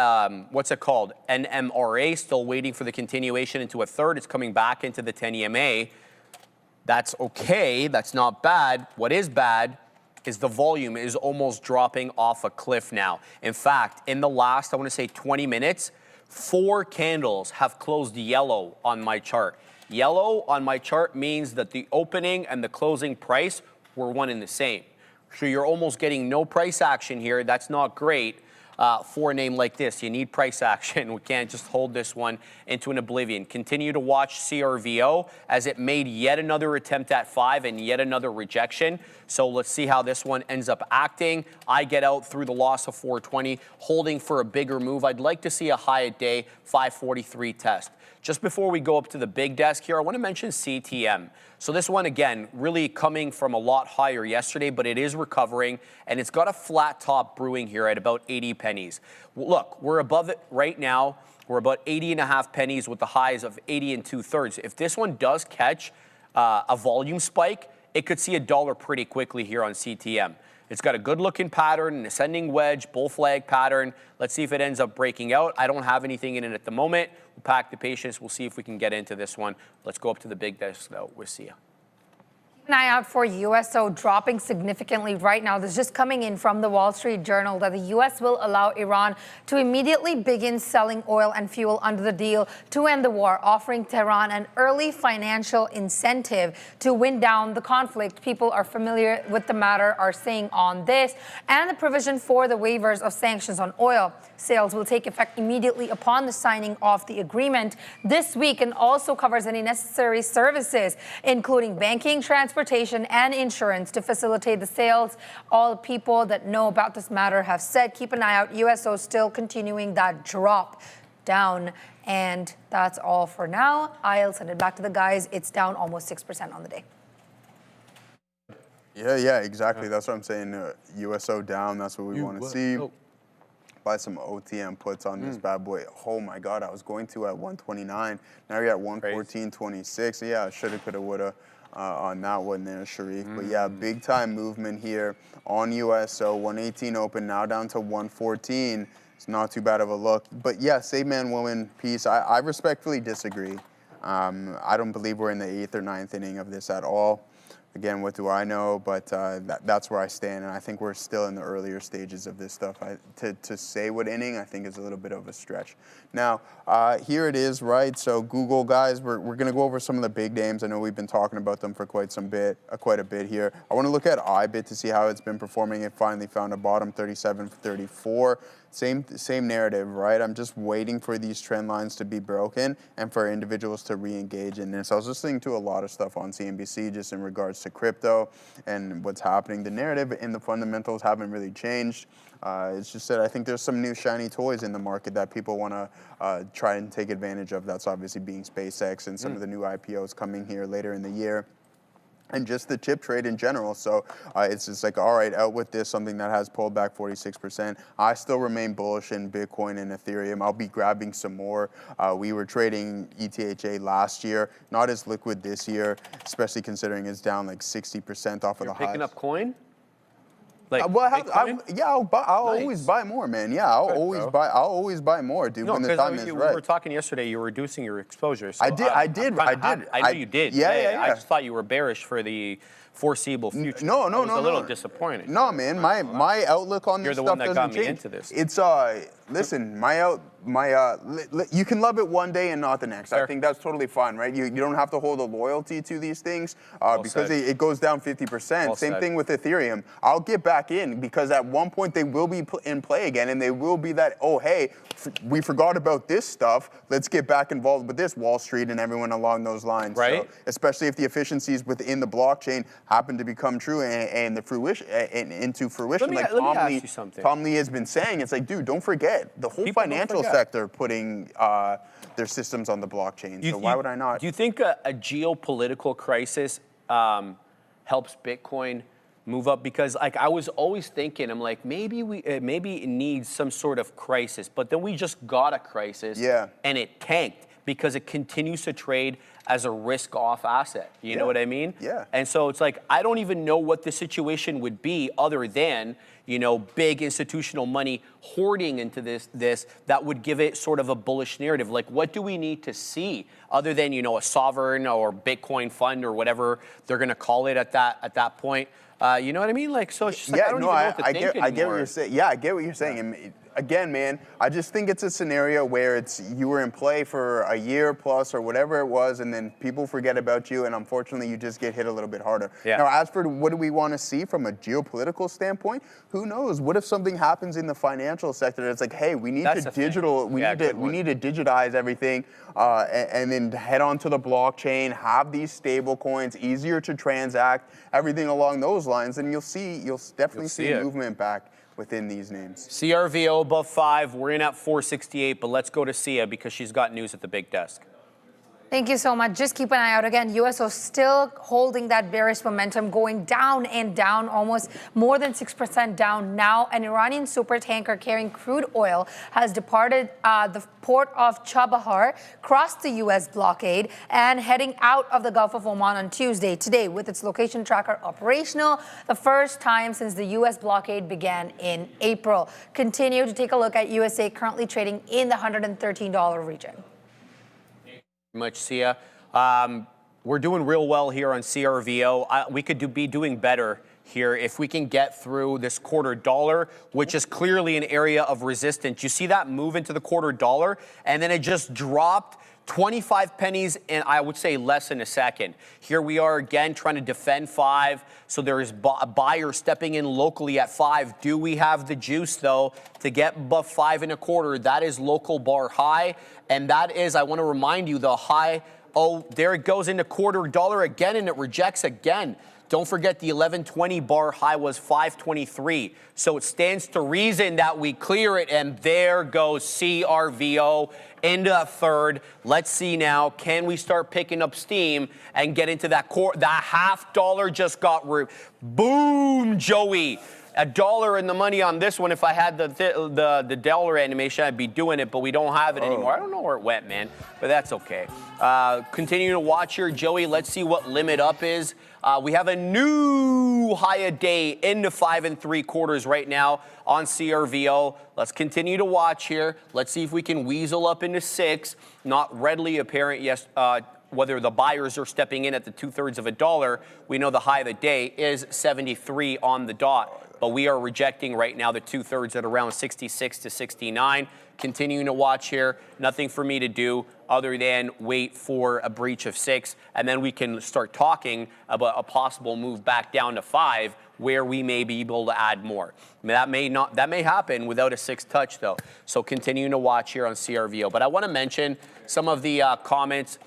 what's it called? NMRA, still waiting for the continuation into a third. It's coming back into the 10 EMA. That's okay, that's not bad. What is bad is the volume is almost dropping off a cliff now. In fact, in the last, I want to say 20 minutes, 4 candles have closed yellow on my chart. Yellow on my chart means that the opening and the closing price were one and the same. So you're almost getting no price action here. That's not great. For a name like this, you need price action. We can't just hold this one into an oblivion. Continue to watch CRVO as it made yet another attempt at 5 and yet another rejection. So let's see how this one ends up acting. I get out through the loss of 420, holding for a bigger move. I'd like to see a high at day 543 test. Just before we go up to the big desk here, I want to mention CTM. So this one, again, really coming from a lot higher yesterday, but it is recovering, and it's got a flat top brewing here at about 80 pennies. Look, we're above it right now. We're about 80.5 pennies with the highs of 80 2/3. If this one does catch a volume spike, it could see $1 pretty quickly here on CTM. It's got a good-looking pattern, an ascending wedge, bull flag pattern. Let's see if it ends up breaking out. I don't have anything in it at the moment. We'll pack the patience. We'll see if we can get into this one. Let's go up to the big desk, though. We'll see you. Keep an eye out for USO dropping significantly right now. This is just coming in from the Wall Street Journal that the U.S. will allow Iran to immediately begin selling oil and fuel under the deal to end the war, offering Tehran an early financial incentive to wind down the conflict. People are familiar with the matter are saying on this, and the provision for the waivers of sanctions on oil sales will take effect immediately upon the signing of the agreement this week, and also covers any necessary services, including banking, transportation, and insurance to facilitate the sales. All people that know about this matter have said, keep an eye out. USO still continuing that drop down. And that's all for now. I'll send it back to the guys. It's down almost 6% on the day. Yeah, exactly. That's what I'm saying. USO down. That's what we want to see. Buy some OTM puts on this bad boy. Oh my God, I was going to at 129. Now you're at 114.26. Yeah, shoulda, coulda, woulda on that one there, Sharif. But yeah, big time movement here on USO. 118 open, now down to 114. It's not too bad of a look. But yeah, save man, woman piece. I respectfully disagree. I don't believe we're in the 8th or 9th inning of this at all. Again, what do I know? But that's where I stand, and I think we're still in the earlier stages of this stuff. To say what inning, I think is a little bit of a stretch. Now, here it is, right? So Google, guys, we're going to go over some of the big names. I know we've been talking about them for quite a bit here. I want to look at iBit to see how it's been performing. It finally found a bottom, 37.34. Same narrative, right? I'm just waiting for these trend lines to be broken and for individuals to re-engage in this. I was listening to a lot of stuff on CNBC just in regards to crypto and what's happening. The narrative and the fundamentals haven't really changed. It's just that I think there's some new shiny toys in the market that people want to try and take advantage of. That's obviously being SpaceX and some of the new IPOs coming here later in the year. and just the chip trade in general. So it's just like, all right, out with this, something that has pulled back 46%. I still remain bullish in Bitcoin and Ethereum. I'll be grabbing some more. We were trading ETHA last year, not as liquid this year, especially considering it's down like 60% off of the highs. Picking up coin? Like I'll always buy more, man. Yeah, I'll always buy more, dude. No, when the time is right. We were talking yesterday. You were reducing your exposure. So I did. I know you did. Yeah. I just thought you were bearish for the foreseeable future. No. I was a little disappointed. No, man. My outlook on this stuff doesn't change. You're the one that got me into this. It's listen. You can love it one day and not the next. Fair. I think that's totally fine, right? You don't have to hold a loyalty to these things because it goes down 50%. Same thing with Ethereum. I'll get back in because at one point they will be in play again, and they will be that, oh, hey, we forgot about this stuff. Let's get back involved with this, Wall Street and everyone along those lines. Right. So, especially if the efficiencies within the blockchain happen to become true and the fruition into fruition. Let me ask you something. Tom Lee has been saying, it's like, dude, don't forget the whole financial sector putting their systems on the blockchain. So why would I not? Do you think a geopolitical crisis helps Bitcoin move up? Because like I was always thinking, I'm like, maybe it needs some sort of crisis, but then we just got a crisis, and it tanked because it continues to trade as a risk-off asset. You know what I mean? Yeah. And so it's like, I don't even know what the situation would be other than, big institutional money hoarding into this that would give it sort of a bullish narrative. Like, what do we need to see other than, a sovereign or Bitcoin fund or whatever they're going to call it at that point? You know what I mean? Like, so it's just like, I don't even know what to think anymore. I get what you're saying. Yeah, I get what you're saying. And again, man, I just think it's a scenario where you were in play for a year plus or whatever it was, and then people forget about you, and unfortunately, you just get hit a little bit harder. Yeah. Now, as for what do we want to see from a geopolitical standpoint, who knows? What if something happens in the financial sector? It's like, hey, we need to digitize everything, and then head on to the blockchain, have these stable coins, easier to transact, everything along those lines, and you'll definitely see movement back within these names. CRVO above 5. We're in at 468, but let's go to Sia because she's got news at the big desk. Thank you so much. Just keep an eye out. Again, USO still holding that bearish momentum, going down and down, almost more than 6% down now. An Iranian supertanker carrying crude oil has departed the port of Chabahar, crossed the U.S. blockade, and heading out of the Gulf of Oman on Tuesday. Today, with its location tracker operational, the first time since the U.S. blockade began in April. Continue to take a look at USA, currently trading in the $113 region. Much, Sia. We're doing real well here on CRVO. We could be doing better here if we can get through this $0.25, which is clearly an area of resistance. You see that move into the $0.25, and then it just dropped 25 pennies in, I would say, less than a second. Here we are again trying to defend 5. So there is a buyer stepping in locally at 5. Do we have the juice, though, to get above 5.25? That is local bar high. And that is, I want to remind you, the high. Oh, there it goes into $0.25 again, and it rejects again. Don't forget the 1120 bar high was 523. So it stands to reason that we clear it, and there goes CRVO into a third. Let's see now, can we start picking up steam and get into that $0.50 just got boom, Joey. $1 in the money on this one. If I had the dollar animation, I'd be doing it, but we don't have it anymore. I don't know where it went, man, but that's okay. Continue to watch here, Joey. Let's see what limit up is. We have a new high a day into 5.75 right now on CRVO. Let's continue to watch here. Let's see if we can weasel up into 6. Not readily apparent, yes, whether the buyers are stepping in at the $0.0025. We know the high of the day is 73 on the dot. But we are rejecting right now the 2/3 at around 66 to 69. Continuing to watch here. Nothing for me to do other than wait for a breach of 6, and then we can start talking about a possible move back down to 5, where we may be able to add more. I mean, that may happen without a 6 touch though. So continuing to watch here on CRVO. But I want to mention some of the comments.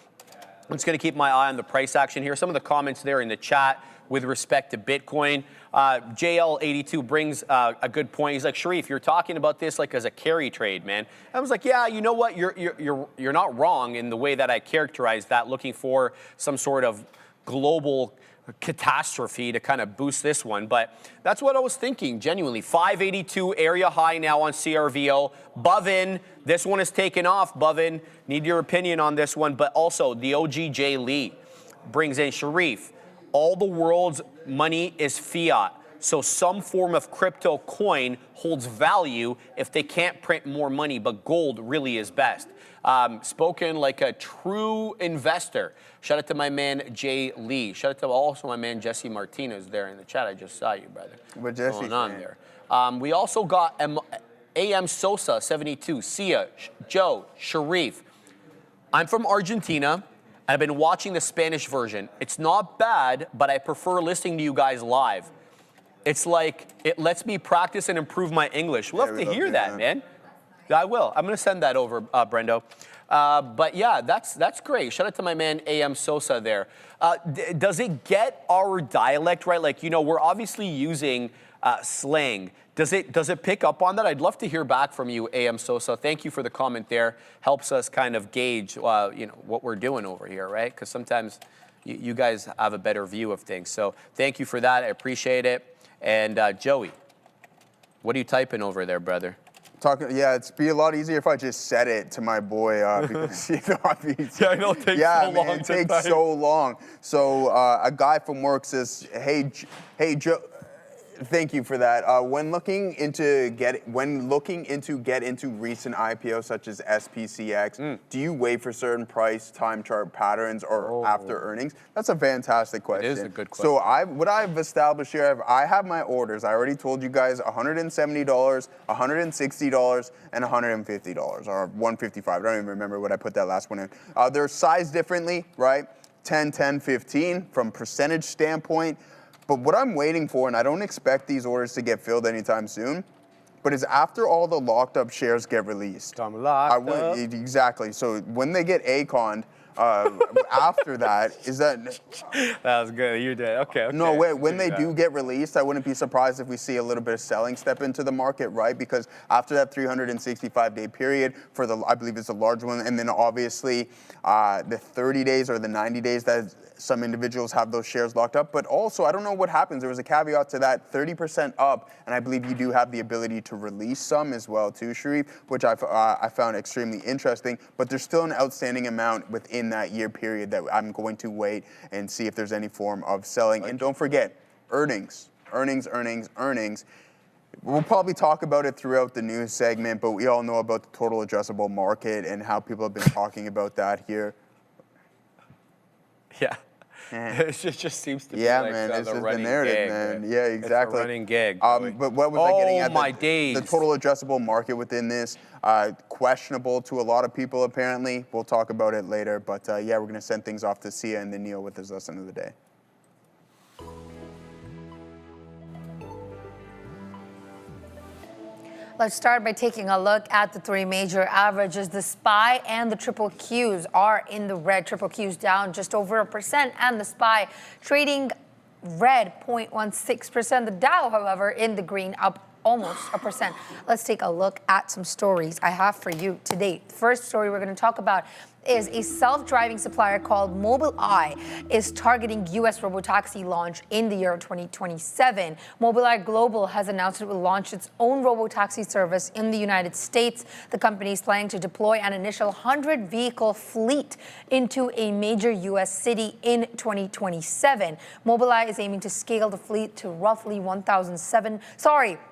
I'm just going to keep my eye on the price action here. Some of the comments there in the chat with respect to Bitcoin. JL82 brings a good point. He's like, Sharif, you're talking about this like as a carry trade, man. I was like, yeah, you know what? You're not wrong in the way that I characterized that, looking for some sort of global catastrophe to kind of boost this one, but that's what I was thinking, genuinely. 582 area high now on CRVO. Bovin, this one is taken off. Bovin, need your opinion on this one, but also the OGJ Lee brings in Sharif. All the world's money is fiat, so some form of crypto coin holds value if they can't print more money, but gold really is best. Spoken like a true investor. Shout out to my man Jay Lee. Shout out to also my man Jesse Martinez there in the chat. I just saw you, brother. What Jesse's going on saying? there? We also got AM Sosa 72, Sia, Joe, Sharif. I'm from Argentina. I've been watching the Spanish version. It's not bad, but I prefer listening to you guys live. It's like it lets me practice and improve my English. We'll have to hear that, man. I will. I'm going to send that over, Brendo. But yeah, that's great. Shout out to my man AM Sosa there. Does it get our dialect right? Like, you know, we're obviously using slang. Does it pick up on that? I'd love to hear back from you, AM Sosa. Thank you for the comment there. Helps us kind of gauge, you know, what we're doing over here, right? Because sometimes you guys have a better view of things. So thank you for that. I appreciate it. And Joey, what are you typing over there, brother? Yeah, it'd be a lot easier if I just said it to my boy because you know, yeah, I know it takes so long. It takes so long. So a guy from work says, "Hey, Joe." Thank you for that. When looking into get into recent IPOs such as SPCX, do you wait for certain price time chart patterns or after earnings? That's a fantastic question. It is a good question. So what I've established here, I have my orders. I already told you guys $170, $160, and $150 or $155. I don't even remember what I put that last one in. They're sized differently, right? 10, 10, 15 from percentage standpoint. But what I'm waiting for, and I don't expect these orders to get filled anytime soon, but is after all the locked up shares get released. Exactly. So when they get ACON'd, after that, is that... That was good. You did. Okay. No, when they do get released, I wouldn't be surprised if we see a little bit of selling step into the market, right? Because after that 365-day period for I believe it's a large one, and then obviously the 30 days or the 90 days that some individuals have those shares locked up. But also, I don't know what happens. There was a caveat to that, 30% up, and I believe you do have the ability to release some as well too, Sharif, which I found extremely interesting. But there's still an outstanding amount within that year period that I'm going to wait and see if there's any form of selling. And don't forget, earnings. We'll probably talk about it throughout the news segment, but we all know about the total addressable market and how people have been talking about that here. Yeah. It just seems to be like man, it's the just running the narrative, gag, man. Yeah, exactly. It's a running gag. But what was I getting at? My days. The total addressable market within this, questionable to a lot of people apparently. We'll talk about it later. But yeah, we're going to send things off to Sia and then Neil with his lesson of the day. Let's start by taking a look at the three major averages. The SPY and the triple Qs are in the red. Triple Qs down just over 1%, and the SPY trading red 0.16%. The Dow, however, in the green, up almost 1%. Let's take a look at some stories I have for you today. The first story we're going to talk about is a self-driving supplier called Mobileye is targeting U.S. robotaxi launch in the year 2027. Mobileye Global has announced it will launch its own robotaxi service in the United States. The company is planning to deploy an initial 100-vehicle fleet into a major U.S. city in 2027. Mobileye is aiming to scale the fleet to roughly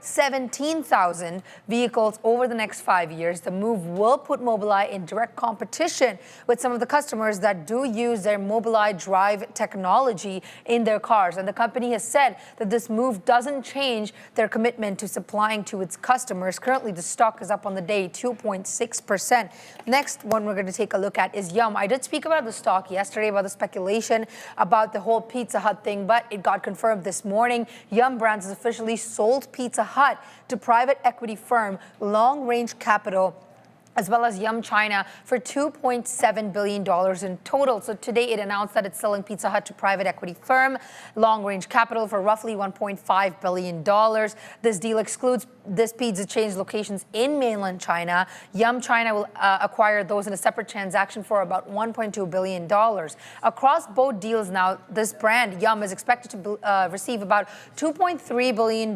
17,000 vehicles over the next 5 years. The move will put Mobileye in direct competition with some of the customers that do use their Mobileye Drive technology in their cars. And the company has said that this move doesn't change their commitment to supplying to its customers. Currently, the stock is up on the day 2.6%. Next one we're going to take a look at is Yum. I did speak about the stock yesterday, about the speculation about the whole Pizza Hut thing, but it got confirmed this morning. Yum Brands has officially sold Pizza Hut to private equity firm Long Range Capital as well as Yum China for $2.7 billion in total. So today it announced that it's selling Pizza Hut to private equity firm Long Range Capital for roughly $1.5 billion. This deal excludes this pizza chain's locations in mainland China. Yum China will acquire those in a separate transaction for about $1.2 billion. Across both deals now, this brand, Yum, is expected to receive about $2.3 billion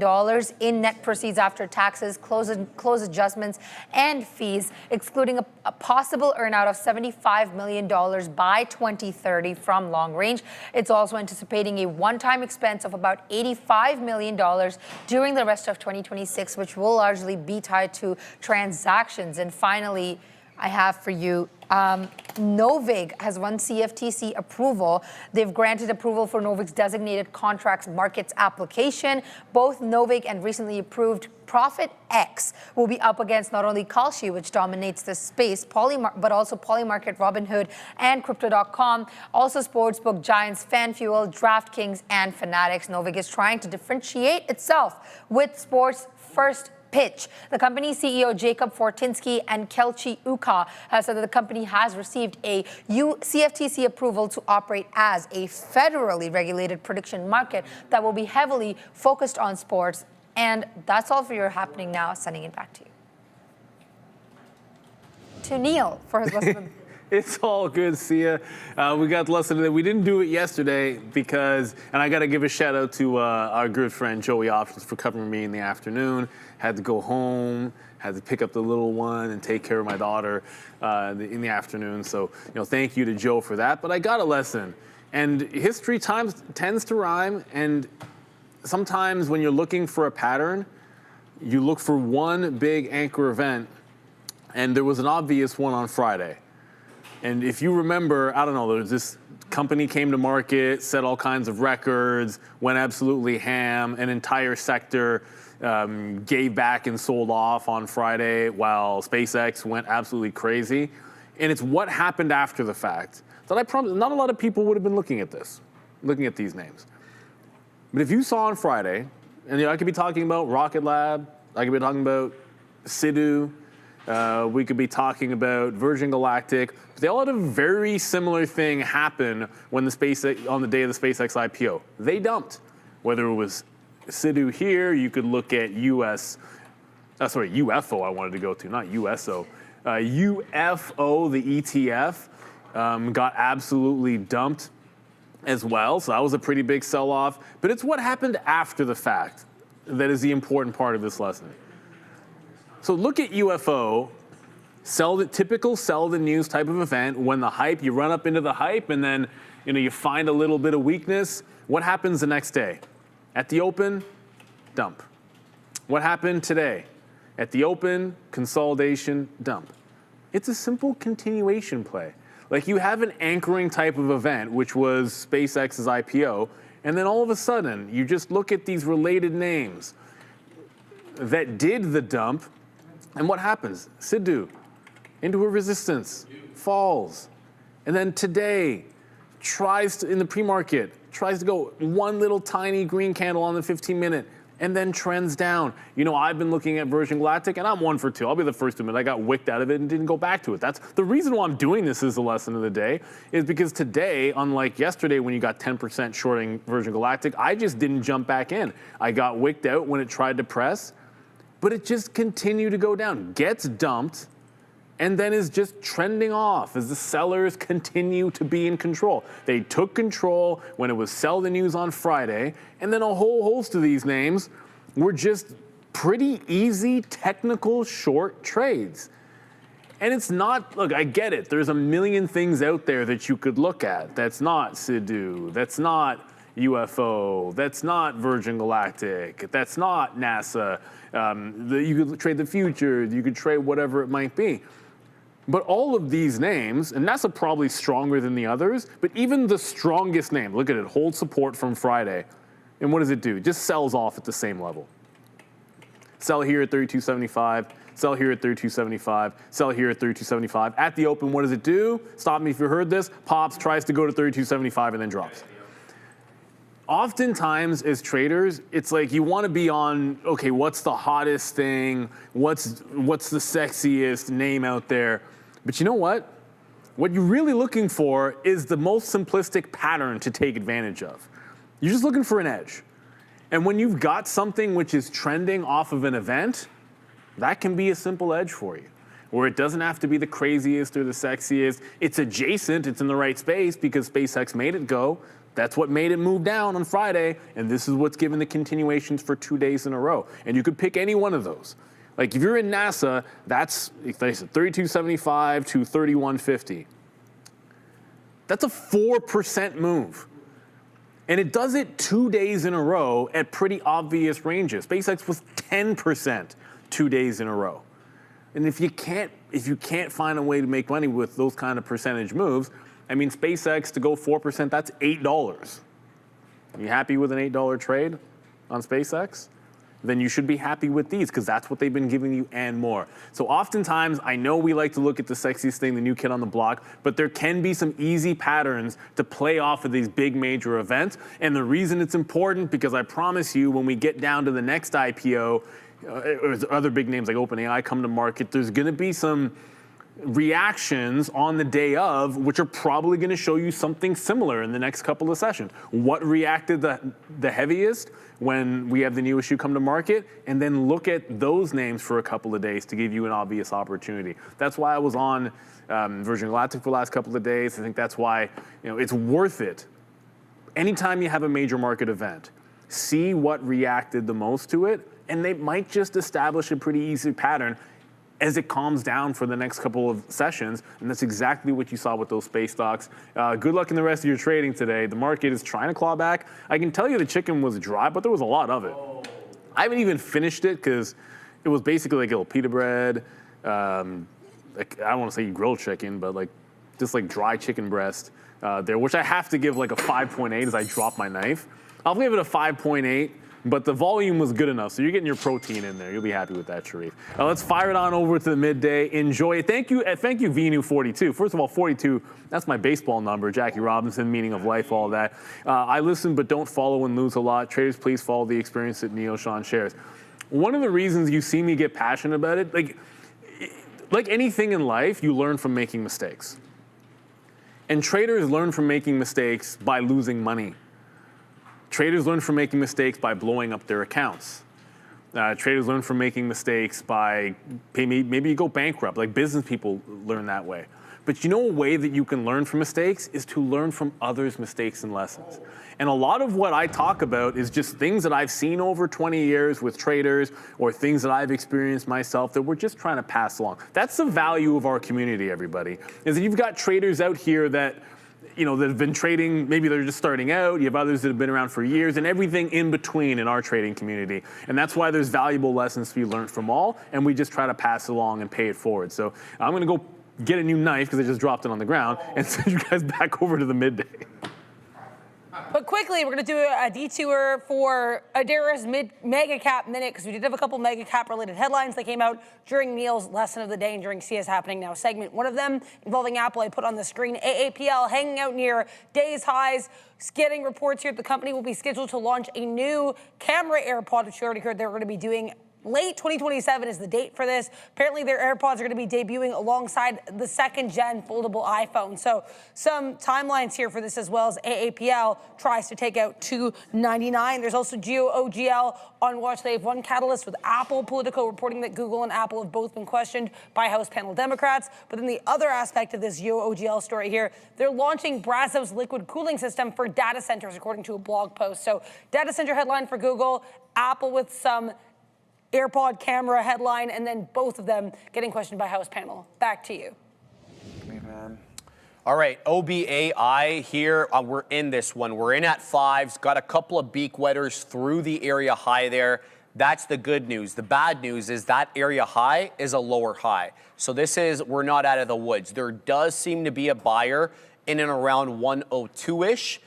in net proceeds after taxes, close adjustments, and fees, excluding a possible earnout of $75 million by 2030 from Long Range. It's also anticipating a one-time expense of about $85 million during the rest of 2026, which will largely be tied to transactions. And finally, I have for you, Novig has won CFTC approval. They've granted approval for Novig's designated contracts markets application. Both Novig and recently approved Profit X will be up against not only Kalshi, which dominates the space, but also Polymarket, Robinhood, and Crypto.com. Also sportsbook giants FanFuel, DraftKings, and Fanatics. Novig is trying to differentiate itself with sports first pitch. The company's CEO Jacob Fortinsky and Kelchi Uka have said that the company has received a CFTC approval to operate as a federally regulated prediction market that will be heavily focused on sports. And that's all for your happening now. Sending it back to you. To Neil for his lesson. It's all good, Sia. We got the lesson today. We didn't do it yesterday because, and I got to give a shout out to our good friend Joey Options for covering me in the afternoon. Had to go home, had to pick up the little one and take care of my daughter in the afternoon. So, thank you to Joe for that. But I got a lesson. And history tends to rhyme. And sometimes when you're looking for a pattern, you look for one big anchor event. And there was an obvious one on Friday. And if you remember, I don't know, there's this company came to market, set all kinds of records, went absolutely ham, an entire sector gave back and sold off on Friday while SpaceX went absolutely crazy. And it's what happened after the fact that I promise not a lot of people would have been looking at these names. But if you saw on Friday, and I could be talking about Rocket Lab, I could be talking about Sidhu, we could be talking about Virgin Galactic. But they all had a very similar thing happen when on the day of the SpaceX IPO. They dumped. Whether it was Sidhu here, you could look at UFO I wanted to go to, not USO. UFO, the ETF, got absolutely dumped as well. So that was a pretty big sell-off. But it's what happened after the fact that is the important part of this lesson. So look at UFO, typical sell the news type of event. When the hype, you run up into the hype and then you find a little bit of weakness. What happens the next day? At the open, dump. What happened today? At the open, consolidation, dump. It's a simple continuation play. Like you have an anchoring type of event, which was SpaceX's IPO, and then all of a sudden, you just look at these related names that did the dump, and what happens? Sidhu, into a resistance, falls. And then today, in the pre-market, tries to go one little tiny green candle on the 15-minute, and then trends down. I've been looking at Virgin Galactic, and I'm 1 for 2. I'll be the first to admit I got wicked out of it and didn't go back to it. That's the reason why I'm doing this as the lesson of the day, is because today, unlike yesterday when you got 10% shorting Virgin Galactic, I just didn't jump back in. I got wicked out when it tried to press, but it just continued to go down, gets dumped, and then is just trending off as the sellers continue to be in control. They took control when it was sell the news on Friday, and then a whole host of these names were just pretty easy technical short trades. And it's not, look, I get it. There's a million things out there that you could look at. That's not Sidhu, that's not UFO, that's not Virgin Galactic, that's not NASA. You could trade the future, you could trade whatever it might be. But all of these names, and NASA probably stronger than the others, but even the strongest name, look at it, holds support from Friday. And what does it do? It just sells off at the same level. Sell here at 32.75, sell here at 32.75, sell here at 32.75. At the open, what does it do? Stop me if you heard this. Pops, tries to go to 32.75 and then drops. oftentimes as traders, it's like you want to be on, okay, what's the hottest thing? What's the sexiest name out there? But you know what? What you're really looking for is the most simplistic pattern to take advantage of. You're just looking for an edge. And when you've got something which is trending off of an event, that can be a simple edge for you, where it doesn't have to be the craziest or the sexiest. It's adjacent, it's in the right space because SpaceX made it go. That's what made it move down on Friday, and this is what's given the continuations for 2 days in a row. And you could pick any one of those. Like if you're in NASA, that's 3275 to 3150. That's a 4% move. And it does it 2 days in a row at pretty obvious ranges. SpaceX was 10% 2 days in a row. And if you can't find a way to make money with those kind of percentage moves, I mean, SpaceX to go 4%, that's $8. Are you happy with an $8 trade on SpaceX? Then you should be happy with these because that's what they've been giving you and more. So oftentimes, I know we like to look at the sexiest thing, the new kid on the block, but there can be some easy patterns to play off of these big major events. And the reason it's important, because I promise you, when we get down to the next IPO, or other big names like OpenAI come to market, there's going to be some reactions on the day of, which are probably going to show you something similar in the next couple of sessions. What reacted the heaviest when we have the new issue come to market, and then look at those names for a couple of days to give you an obvious opportunity. That's why I was on Virgin Galactic for the last couple of days. I think that's why it's worth it. Anytime you have a major market event, see what reacted the most to it, and they might just establish a pretty easy pattern as it calms down for the next couple of sessions. And that's exactly what you saw with those space stocks. Good luck in the rest of your trading today. The market is trying to claw back. I can tell you the chicken was dry, but there was a lot of it. I haven't even finished it because it was basically like a little pita bread. Like, I don't want to say grilled chicken, but like just like dry chicken breast there, which I have to give like a 5.8 as I drop my knife. I'll give it a 5.8. But the volume was good enough, so you're getting your protein in there. You'll be happy with that, Sharif. Let's fire it on over to the midday. Enjoy it. Thank you, VNU42. First of all, 42, that's my baseball number. Jackie Robinson, meaning of life, all that. I listen but don't follow and lose a lot. Traders, please follow the experience that Neo Sean shares. One of the reasons you see me get passionate about it, like anything in life, you learn from making mistakes. And traders learn from making mistakes by losing money. Traders learn from making mistakes by blowing up their accounts. Traders learn from making mistakes by maybe you go bankrupt. Like business people learn that way. But a way that you can learn from mistakes is to learn from others' mistakes and lessons. And a lot of what I talk about is just things that I've seen over 20 years with traders or things that I've experienced myself that we're just trying to pass along. That's the value of our community, everybody, is that you've got traders out here that that have been trading, maybe they're just starting out. You have others that have been around for years, and everything in between in our trading community. And that's why there's valuable lessons to be learned from all, and we just try to pass along and pay it forward. So I'm going to go get a new knife because I just dropped it on the ground and send you guys back over to the midday. But quickly, we're going to do a detour for Adara's mega cap minute because we did have a couple mega cap related headlines that came out during Neil's lesson of the day and during CS Happening Now segment. One of them involving Apple, I put on the screen. AAPL hanging out near day's highs. Getting reports here that the company will be scheduled to launch a new camera AirPod, which you already heard they're going to be doing. Late 2027 is the date for this. Apparently, their AirPods are going to be debuting alongside the second-gen foldable iPhone. So some timelines here for this, as well as AAPL tries to take out $299. There's also GeoOGL on watch. They have one catalyst with Apple. Politico reporting that Google and Apple have both been questioned by House panel Democrats. But then the other aspect of this GeoOGL story here, they're launching Brazos liquid cooling system for data centers, according to a blog post. So data center headline for Google, Apple with some AirPod camera headline, and then both of them getting questioned by House panel. Back to you. All right, OBAI here. We're in this one. We're in at fives. Got a couple of beak wetters through the area high there. That's the good news. The bad news is that area high is a lower high. So we're not out of the woods. There does seem to be a buyer in and around 102-ish.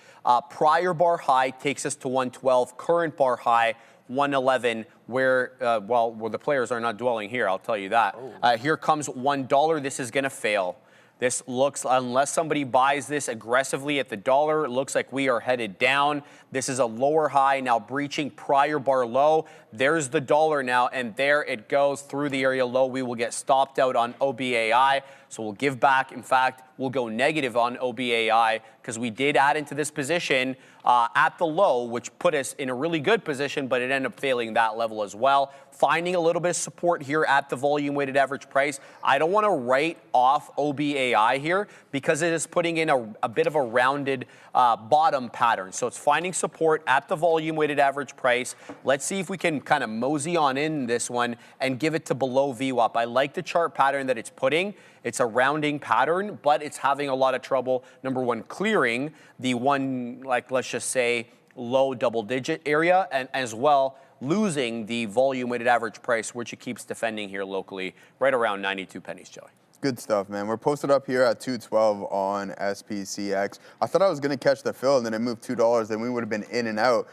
Prior bar high takes us to 112. Current bar high, 111, where the players are not dwelling here, I'll tell you that. Here comes $1. This is going to fail. This looks, unless somebody buys this aggressively at the dollar, it looks like we are headed down. This is a lower high now breaching prior bar low. There's the dollar now, and there it goes through the area low. We will get stopped out on OBAI. So we'll give back. In fact, we'll go negative on OBAI because we did add into this position at the low, which put us in a really good position, but it ended up failing that level as well. Finding a little bit of support here at the volume weighted average price. I don't want to write off OBAI here because it is putting in a bit of a rounded bottom pattern. So it's finding support at the volume weighted average price. Let's see if we can kind of mosey on in this one and give it to below VWAP. I like the chart pattern that it's putting. It's a rounding pattern, but it's having a lot of trouble, number one, clearing the one, like, let's just say, low double digit area, and as well losing the volume weighted average price, which it keeps defending here locally, right around 92 pennies, Joey. Good stuff, man. We're posted up here at 212 on SPCX. I thought I was going to catch the fill, and then it moved $2, then we would have been in and out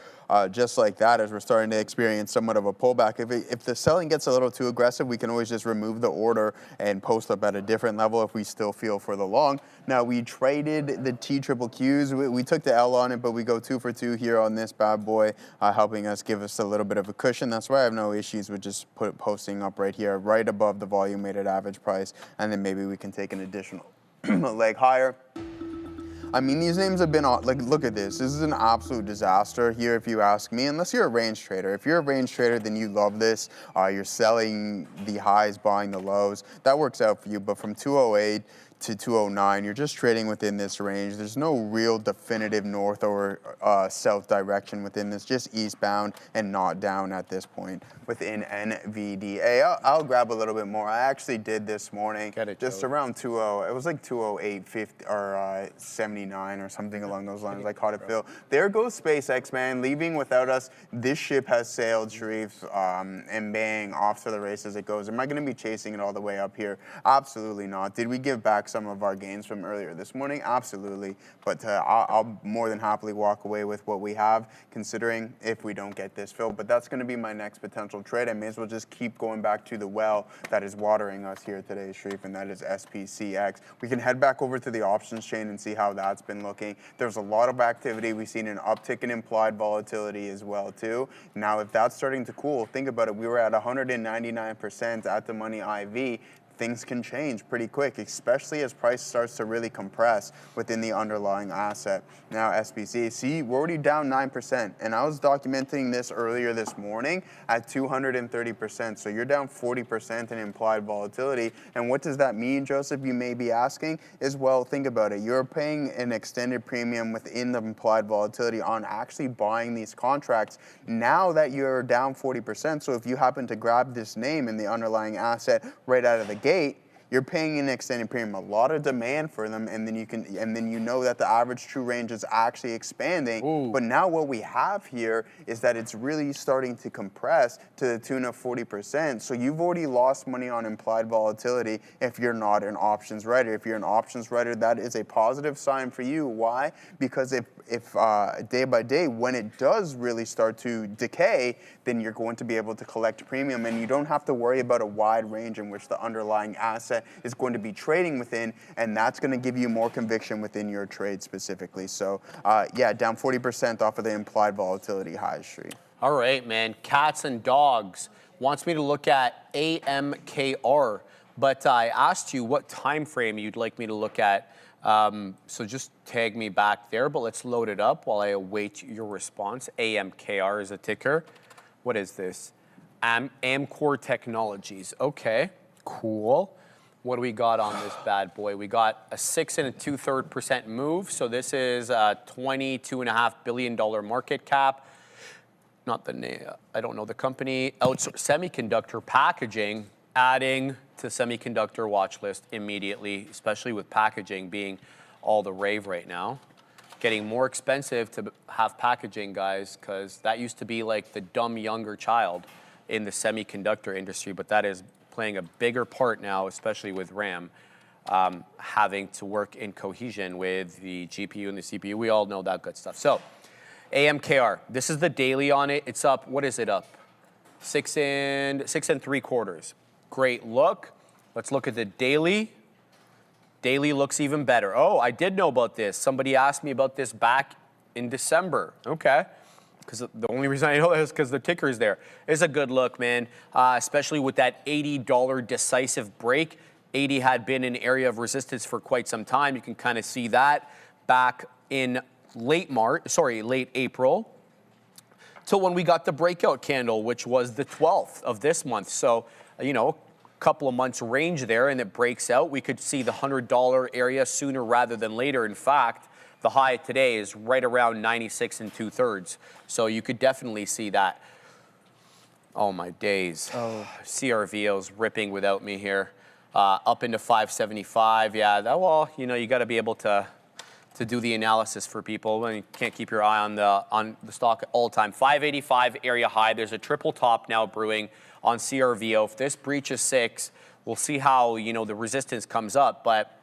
just like that as we're starting to experience somewhat of a pullback. If the selling gets a little too aggressive, we can always just remove the order and post up at a different level if we still feel for the long. Now, we traded the TQQs. We took the L on it, but we go 2 for 2 here on this bad boy, helping us give us a little bit of a cushion. That's why I have no issues with just posting up right here, right above the volume weighted average price, and then maybe we can take an additional leg higher. I mean, these names have been, like, look at this. This is an absolute disaster here, if you ask me, unless you're a range trader. If you're a range trader, then you love this. You're selling the highs, buying the lows. That works out for you, but from 208 to 209, you're just trading within this range. There's no real definitive north or south direction within this, just eastbound and not down at this point within NVDA. I'll grab a little bit more. I actually did this morning, just around 20. It was like 208.50 or 79 or something along those lines. I caught it, Phil. There goes SpaceX, man, leaving without us. This ship has sailed, Sharif, and bang, off to the races it goes. Am I going to be chasing it all the way up here? Absolutely not. Did we give back some of our gains from earlier this morning? Absolutely. But I'll more than happily walk away with what we have, considering if we don't get this filled. But that's going to be my next potential trade. I may as well just keep going back to the well that is watering us here today, Sharif, and that is SPCX. We can head back over to the options chain and see how that's been looking. There's a lot of activity. We've seen an uptick in implied volatility as well, too. Now, if that's starting to cool, think about it. We were at 199% at the money IV. Things can change pretty quick, especially as price starts to really compress within the underlying asset. Now, SPCE, see, we're already down 9%, and I was documenting this earlier this morning at 230%, so you're down 40% in implied volatility. And what does that mean, Joseph, you may be asking? Is, well, think about it. You're paying an extended premium within the implied volatility on actually buying these contracts now that you're down 40%. So if you happen to grab this name in the underlying asset right out of the gate, you're paying an extended premium, a lot of demand for them, and then you know that the average true range is actually expanding. Ooh. But now what we have here is that it's really starting to compress to the tune of 40%. So you've already lost money on implied volatility if you're not an options writer. If you're an options writer, that is a positive sign for you. Why? Because if day by day, when it does really start to decay, then you're going to be able to collect premium, and you don't have to worry about a wide range in which the underlying asset is going to be trading within, and that's going to give you more conviction within your trade specifically. So, yeah, down 40% off of the implied volatility high street. All right, man. Cats and dogs wants me to look at AMKR, but I asked you what time frame you'd like me to look at. So just tag me back there, but let's load it up while I await your response. AMKR is a ticker. What is this? Amcor Technologies. Okay, cool. What do we got on this bad boy? We got a 6 2/3% move. So this is a $22.5 billion market cap. Not the name, I don't know the company. Semiconductor packaging, adding to semiconductor watch list immediately, especially with packaging being all the rave right now. Getting more expensive to have packaging, guys, because that used to be like the dumb younger child in the semiconductor industry, but that is playing a bigger part now, especially with RAM, having to work in cohesion with the GPU and the CPU. We all know that good stuff. So AMKR, this is the daily on it. It's up, what is it up? 6 3/4. Great look. Let's look at the daily. Daily looks even better. Oh, I did know about this. Somebody asked me about this back in December. Okay. Because the only reason I know that is because the ticker is there. It's a good look, man, especially with that $80 decisive break. 80 had been an area of resistance for quite some time. You can kind of see that back in late April, till when we got the breakout candle, which was the 12th of this month. So, you know, a couple of months range there, and it breaks out. We could see the $100 area sooner rather than later. In fact, the high today is right around 96 2/3. So you could definitely see that. Oh my days. Oh. CRVO's ripping without me here. Up into 575. Yeah, well, you know, you got to be able to do the analysis for people. And you can't keep your eye on the stock all the time. 585 area high. There's a triple top now brewing on CRVO. If this breaches 6, we'll see how, you know, the resistance comes up. But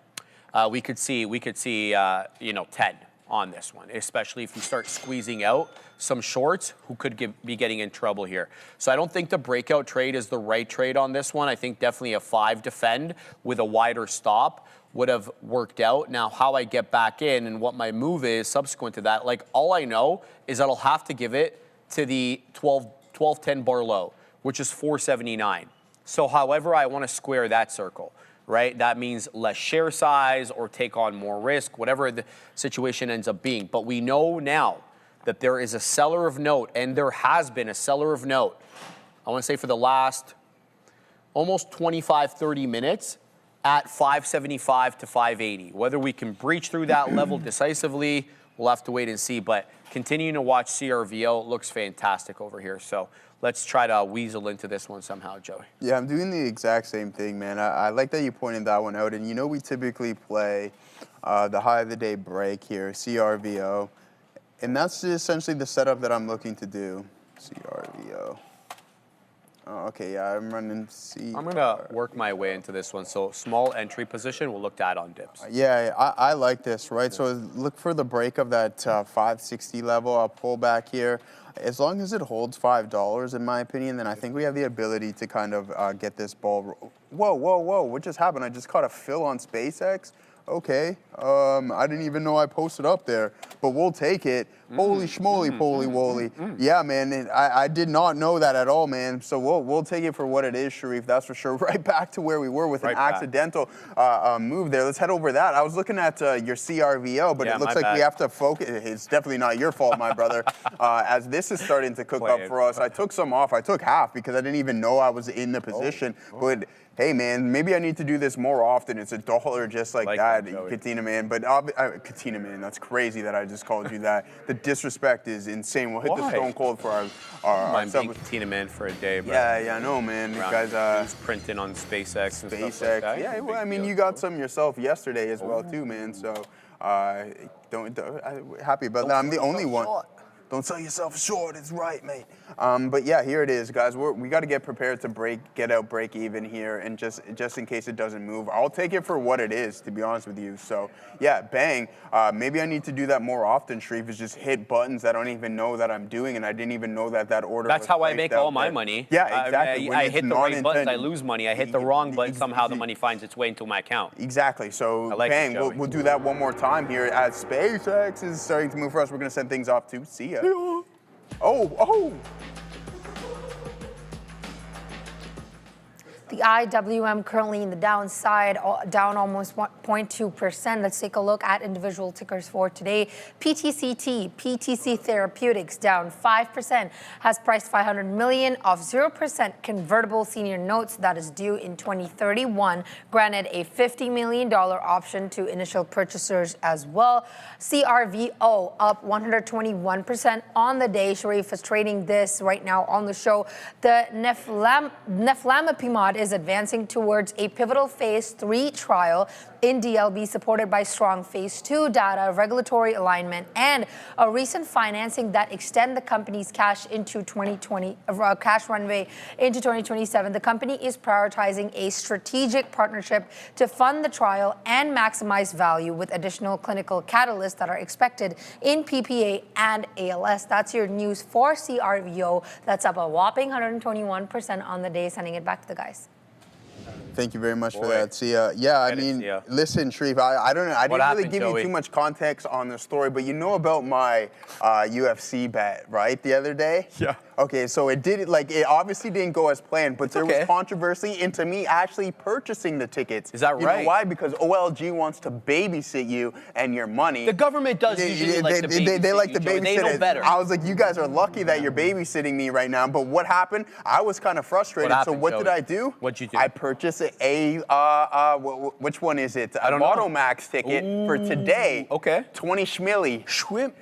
we could see you know, 10 on this one, especially if you start squeezing out some shorts who could be getting in trouble here. So I don't think the breakout trade is the right trade on this one. I think definitely a 5 defend with a wider stop would have worked out. Now, how I get back in and what my move is subsequent to that, like, all I know is that I'll have to give it to the 1210 bar low, which is 479. So however I want to square that circle, right? That means less share size or take on more risk, whatever the situation ends up being. But we know now that there is a seller of note, and there has been a seller of note, I want to say for the last almost 25, 30 minutes at 575 to 580. Whether we can breach through that level decisively, we'll have to wait and see. But continuing to watch CRVO, looks fantastic over here. So let's try to weasel into this one somehow, Joey. Yeah, I'm doing the exact same thing, man. I like that you pointed that one out. And you know, we typically play the high of the day break here, CRVO. And that's essentially the setup that I'm looking to do. CRVO. Oh, okay, yeah, I'm running C. I'm going to work my way into this one. So small entry position, we'll look to add on dips. Yeah, I like this, right? So look for the break of that 560 level. I'll pull back here. As long as it holds $5, in my opinion, then I think we have the ability to kind of get this ball. Whoa, whoa, whoa, what just happened? I just caught a fill on SpaceX. Okay, I didn't even know I posted up there, but we'll take it. Holy schmoly, poly woly. Yeah, man, I did not know that at all, man. So we'll take it for what it is, Sharif, that's for sure. Right back to where we were with an accidental move there. Let's head over that. I was looking at your CRVO, but it looks like we have to focus. It's definitely not your fault, my brother, as this is starting to cook up for us. I took some off. I took half because I didn't even know I was in the position, but hey, man, maybe I need to do this more often. It's $1 just like that, Katina Man. But Katina Man, that's crazy that I just called you that. The disrespect is insane. We'll hit the Stone Cold for our being Katina Man for a day, bro. Yeah, I know, man. You guys printing on SpaceX and stuff like that. Yeah, well, I mean, you got some yourself yesterday as well, too, man. So don't happy about that. I'm the only one. Don't sell yourself short. It's right, mate. But yeah, here it is, guys. We got to get prepared to get out, break even here, and just in case it doesn't move, I'll take it for what it is, to be honest with you. So yeah, bang. Maybe I need to do that more often, Sharif, is just hit buttons that I don't even know that I'm doing, and I didn't even know that order. That's how I make all my money. Yeah, exactly. I hit the right buttons, I lose money. I hit the wrong button, somehow the money finds its way into my account. Exactly. So bang, we'll do that one more time here as SpaceX is starting to move for us. We're gonna send things off to see ya. Oh. The IWM currently in the downside, down almost 0.2%. Let's take a look at individual tickers for today. PTCT, PTC Therapeutics down 5%, has priced $500 million of 0% convertible senior notes that is due in 2031, granted a $50 million option to initial purchasers as well. CRVO up 121% on the day. Sharif is trading this right now on the show. The neflamapimod is advancing towards a pivotal phase 3 trial in DLB, supported by strong phase 2 data, regulatory alignment, and a recent financing that extend the company's cash into 2020, cash runway into 2027. The company is prioritizing a strategic partnership to fund the trial and maximize value, with additional clinical catalysts that are expected in PPA and ALS. That's your news for CRVO. That's up a whopping 121% on the day. Sending it back to the guys. Thank you very much for Boy. that. See ya. Yeah, I Get it, mean, see ya. listen, Sharif, I don't know. I didn't really happened, give Joey? you too much context on the story, but you know about my UFC bet, right, the other day? Yeah. Okay, so it obviously didn't go as planned, but there was okay. controversy into me actually purchasing the tickets. Is that You right? know why? Because OLG wants to babysit you and your money. The government does usually like to babysit They like you, to Joey. babysit They know it. better. I was like, you guys are lucky that you're babysitting me right now. But what happened? I was kind of frustrated. What happened, so what did Joey? I do? What'd you do? I purchased which one is it? I don't know. Lotto Max ticket for today. Okay. 20 schmilly. Schwimp.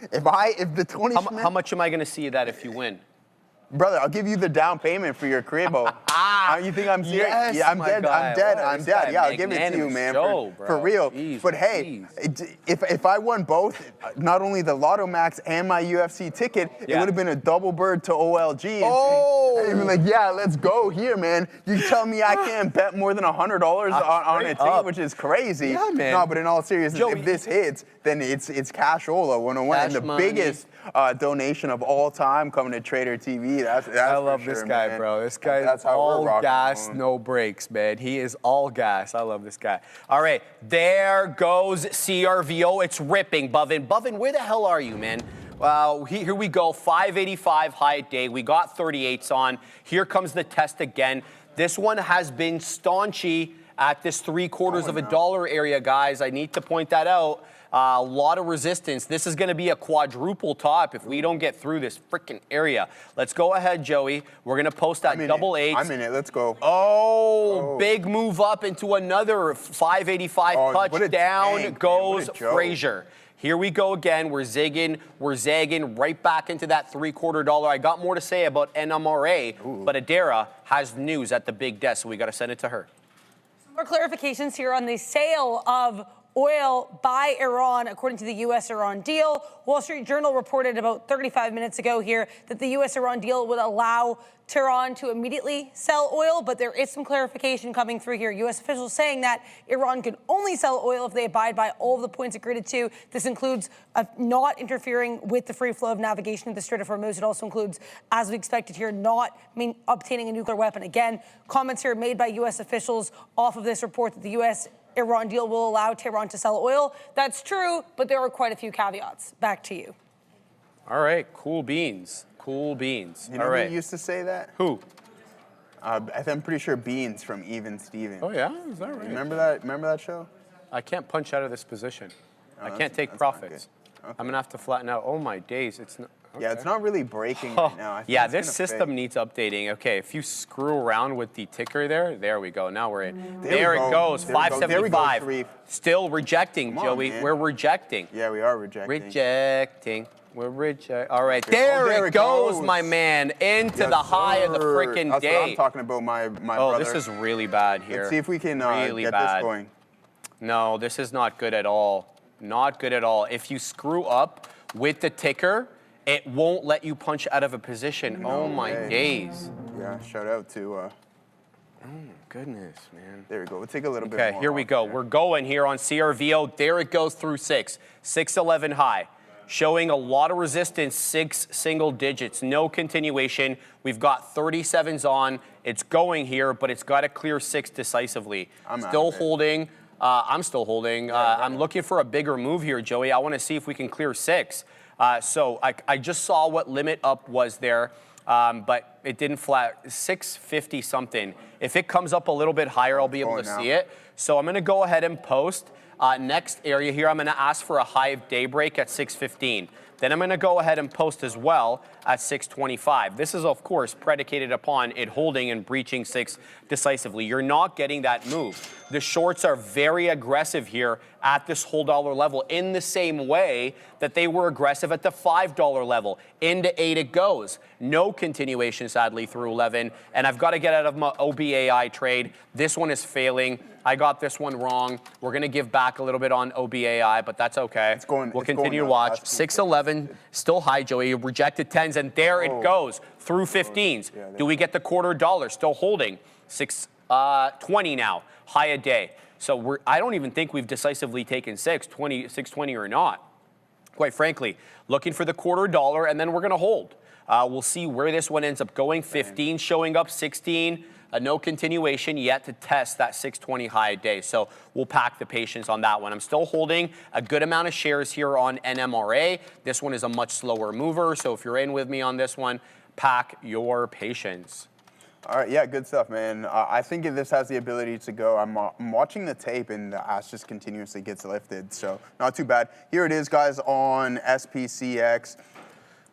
If the 20 schmilly. How much am I going to see that if you win? Brother, I'll give you the down payment for your cribbo. You think I'm serious? Yes, Yeah, I'm my dead. guy. I'm dead. Wow, I'm this dead. guy Yeah, I'll give it to you, magnanimous man. Joe, For bro. real. Jeez, But hey, jeez. if I won both, not only the Lotto Max and my UFC ticket, it Yeah. would have been a double bird to OLG. Oh! And be like, yeah, let's go here, man. You tell me I can't bet more than $100 on a straight ticket, up. which is crazy. Yeah, man. No, but in all seriousness, Joey, if this hits, then it's cashola 101. Cash And the money. biggest donation of all time coming to Trader TV. That's I for love this sure, guy, man. bro. This guy That's is how we're all rocking gas, on. no brakes, man. He is all gas. I love this guy. All right, there goes CRVO. It's ripping, Bovin. Bovin, where the hell are you, man? Here we go, 585 high day. We got 38s on. Here comes the test again. This one has been staunchy at this $0.75 area, guys. I need to point that out. A lot of resistance. This is going to be a quadruple top if we don't get through this freaking area. Let's go ahead, Joey. We're going to post that double eight. I'm in it. Let's go. Oh, big move up into another 585 touch. what a Down tank, man. goes What a joke. Frazier. Here we go again. We're zigging. We're zagging right back into that $0.75. I got more to say about NMRA, but Adara has news at the big desk, so we got to send it to her. More clarifications here on the sale of oil by Iran, according to the U.S.-Iran deal. Wall Street Journal reported about 35 minutes ago here that the U.S.-Iran deal would allow Tehran to immediately sell oil, but there is some clarification coming through here. U.S. officials saying that Iran can only sell oil if they abide by all of the points agreed to. This includes not interfering with the free flow of navigation in the Strait of Hormuz. It also includes, as we expected here, not obtaining a nuclear weapon. Again, comments here made by U.S. officials off of this report that the U.S.-Iran deal will allow Tehran to sell oil. That's true, but there are quite a few caveats. Back to you. All right, cool beans. Cool beans. You know All right. who used to say that? Who? I'm pretty sure Beans from Even Steven. Oh, yeah? Is that right? Remember that show? I can't punch out of this position. I can't take that's not profits. good. Okay. I'm going to have to flatten out. Oh, my days. It's not. Yeah, it's not really breaking right now. I think Yeah, it's this gonna system fade. needs updating. Okay, if you screw around with the ticker there we go. Now we're in. There There we it go. goes, There we go. There we go, 575. Sharif. Still rejecting, Come on, Joey. man. We're rejecting. Yeah, we are rejecting. Rejecting. We're rejecting. All right, Okay. there it goes, my man. Into Yes, the high of the sir. freaking That's day. what I'm talking about, my Oh, brother. this is really bad here. Let's see if we can really get bad. this going. No, this is not good at all. Not good at all. If you screw up with the ticker, it won't let you punch out of a position. Oh my way. days. Yeah, shout out to. Oh my goodness, man. There we go. We'll take a little bit Okay, more. here we off go. there. We're going here on CRVO. There it goes through 611 high. Showing a lot of resistance, 6 single digits. No continuation. We've got 37s on. It's going here, but it's got to clear 6 decisively. I'm out Still of it. holding. I'm still holding. I'm looking for a bigger move here, Joey. I want to see if we can clear 6. So I just saw what limit up was there, but it didn't flat. 650 something. If it comes up a little bit higher, I'll be able to going now. see it. So I'm going to go ahead and post. Next area here, I'm going to ask for a high of daybreak at 6:15. Then I'm going to go ahead and post as well at 6:25. This is, of course, predicated upon it holding and breaching 6 decisively. You're not getting that move. The shorts are very aggressive here at this whole dollar level in the same way that they were aggressive at the $5 level. Into 8 it goes. No continuation, sadly, through 11. And I've got to get out of my OBAI trade. This one is failing. I got this one wrong. We're going to give back a little bit on OBAI, but that's okay. We'll it's continue to going watch. up. That's 611, still high, Joey. Rejected 10s, and there it goes through 15s. Yeah, Do we get the $0.25? Still holding. 620 now, high a day. So I don't even think we've decisively taken 620 or not. Quite frankly, looking for the $0.25, and then we're going to hold. We'll see where this one ends up going. 15 showing up, 16. no continuation yet to test that 620 high a day. So we'll pack the patience on that one. I'm still holding a good amount of shares here on NMRA. This one is a much slower mover. So if you're in with me on this one, pack your patience. All right, yeah, good stuff, man. I think if this has the ability to go, I'm watching the tape and the ass just continuously gets lifted, so not too bad. Here it is, guys, on SPCX.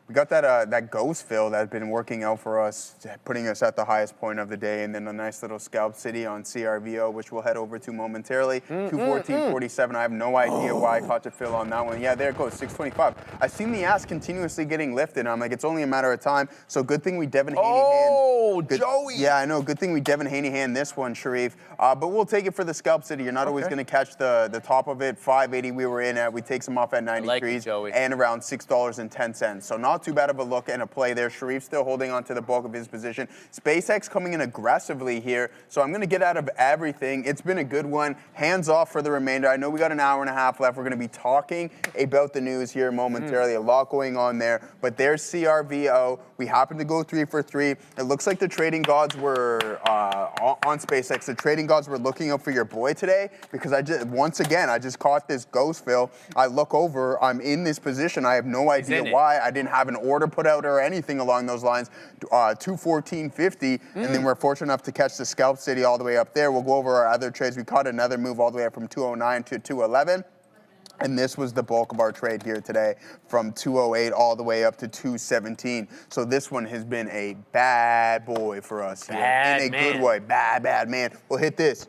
We got that ghost fill that's been working out for us, putting us at the highest point of the day, and then a nice little scalp city on CRVO, which we'll head over to momentarily. 214.47. I have no idea why I caught the fill on that one. Yeah, there it goes, 625. I've seen the ass continuously getting lifted, and I'm like, it's only a matter of time. So good thing we Devin Haney hand. Oh, Joey. Yeah, I know. Good thing we Devin Haney hand this one, Sharif. But we'll take it for the scalp city. You're not always going to catch the top of it. 580 we were in at. We take some off at 93 and around $6.10. So not too bad of a look and a play there. Sharif still holding on to the bulk of his position. SpaceX coming in aggressively here. So I'm going to get out of everything. It's been a good one. Hands off for the remainder. I know we got an hour and a half left. We're going to be talking about the news here momentarily. A lot going on there. But there's CRVO. We happen to go 3 for 3. It looks like the trading gods were on SpaceX. The trading gods were looking up for your boy today because once again I just caught this ghost fill. I look over. I'm in this position. I have no idea why. I didn't have an order put out or anything along those lines. 214.50, and then we're fortunate enough to catch the scalp city all the way up there. We'll go over our other trades. We caught another move all the way up from 209 to 211. And this was the bulk of our trade here today, from 208 all the way up to 217. So this one has been a bad boy for us here. In a good way. Bad man. We'll hit this.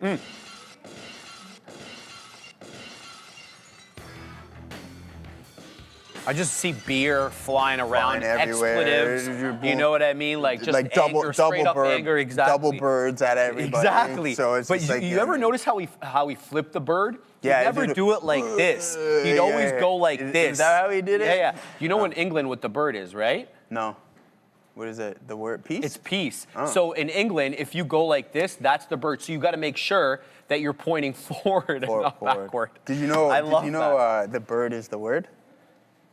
I just see beer flying around, everywhere. Expletives. You know what I mean? Like just like anger, straight up anger. Exactly. Double birds at everybody. Exactly. So it's but just you ever notice how he flipped the bird? Yeah. He'd never do it like this. He'd always go like this. Is that how he did it? Yeah. You know in England what the bird is, right? No. What is it? The word peace? It's peace. Oh. So in England, if you go like this, that's the bird. So you got to make sure that you're pointing forward and not backward. Did you know? The bird is the word?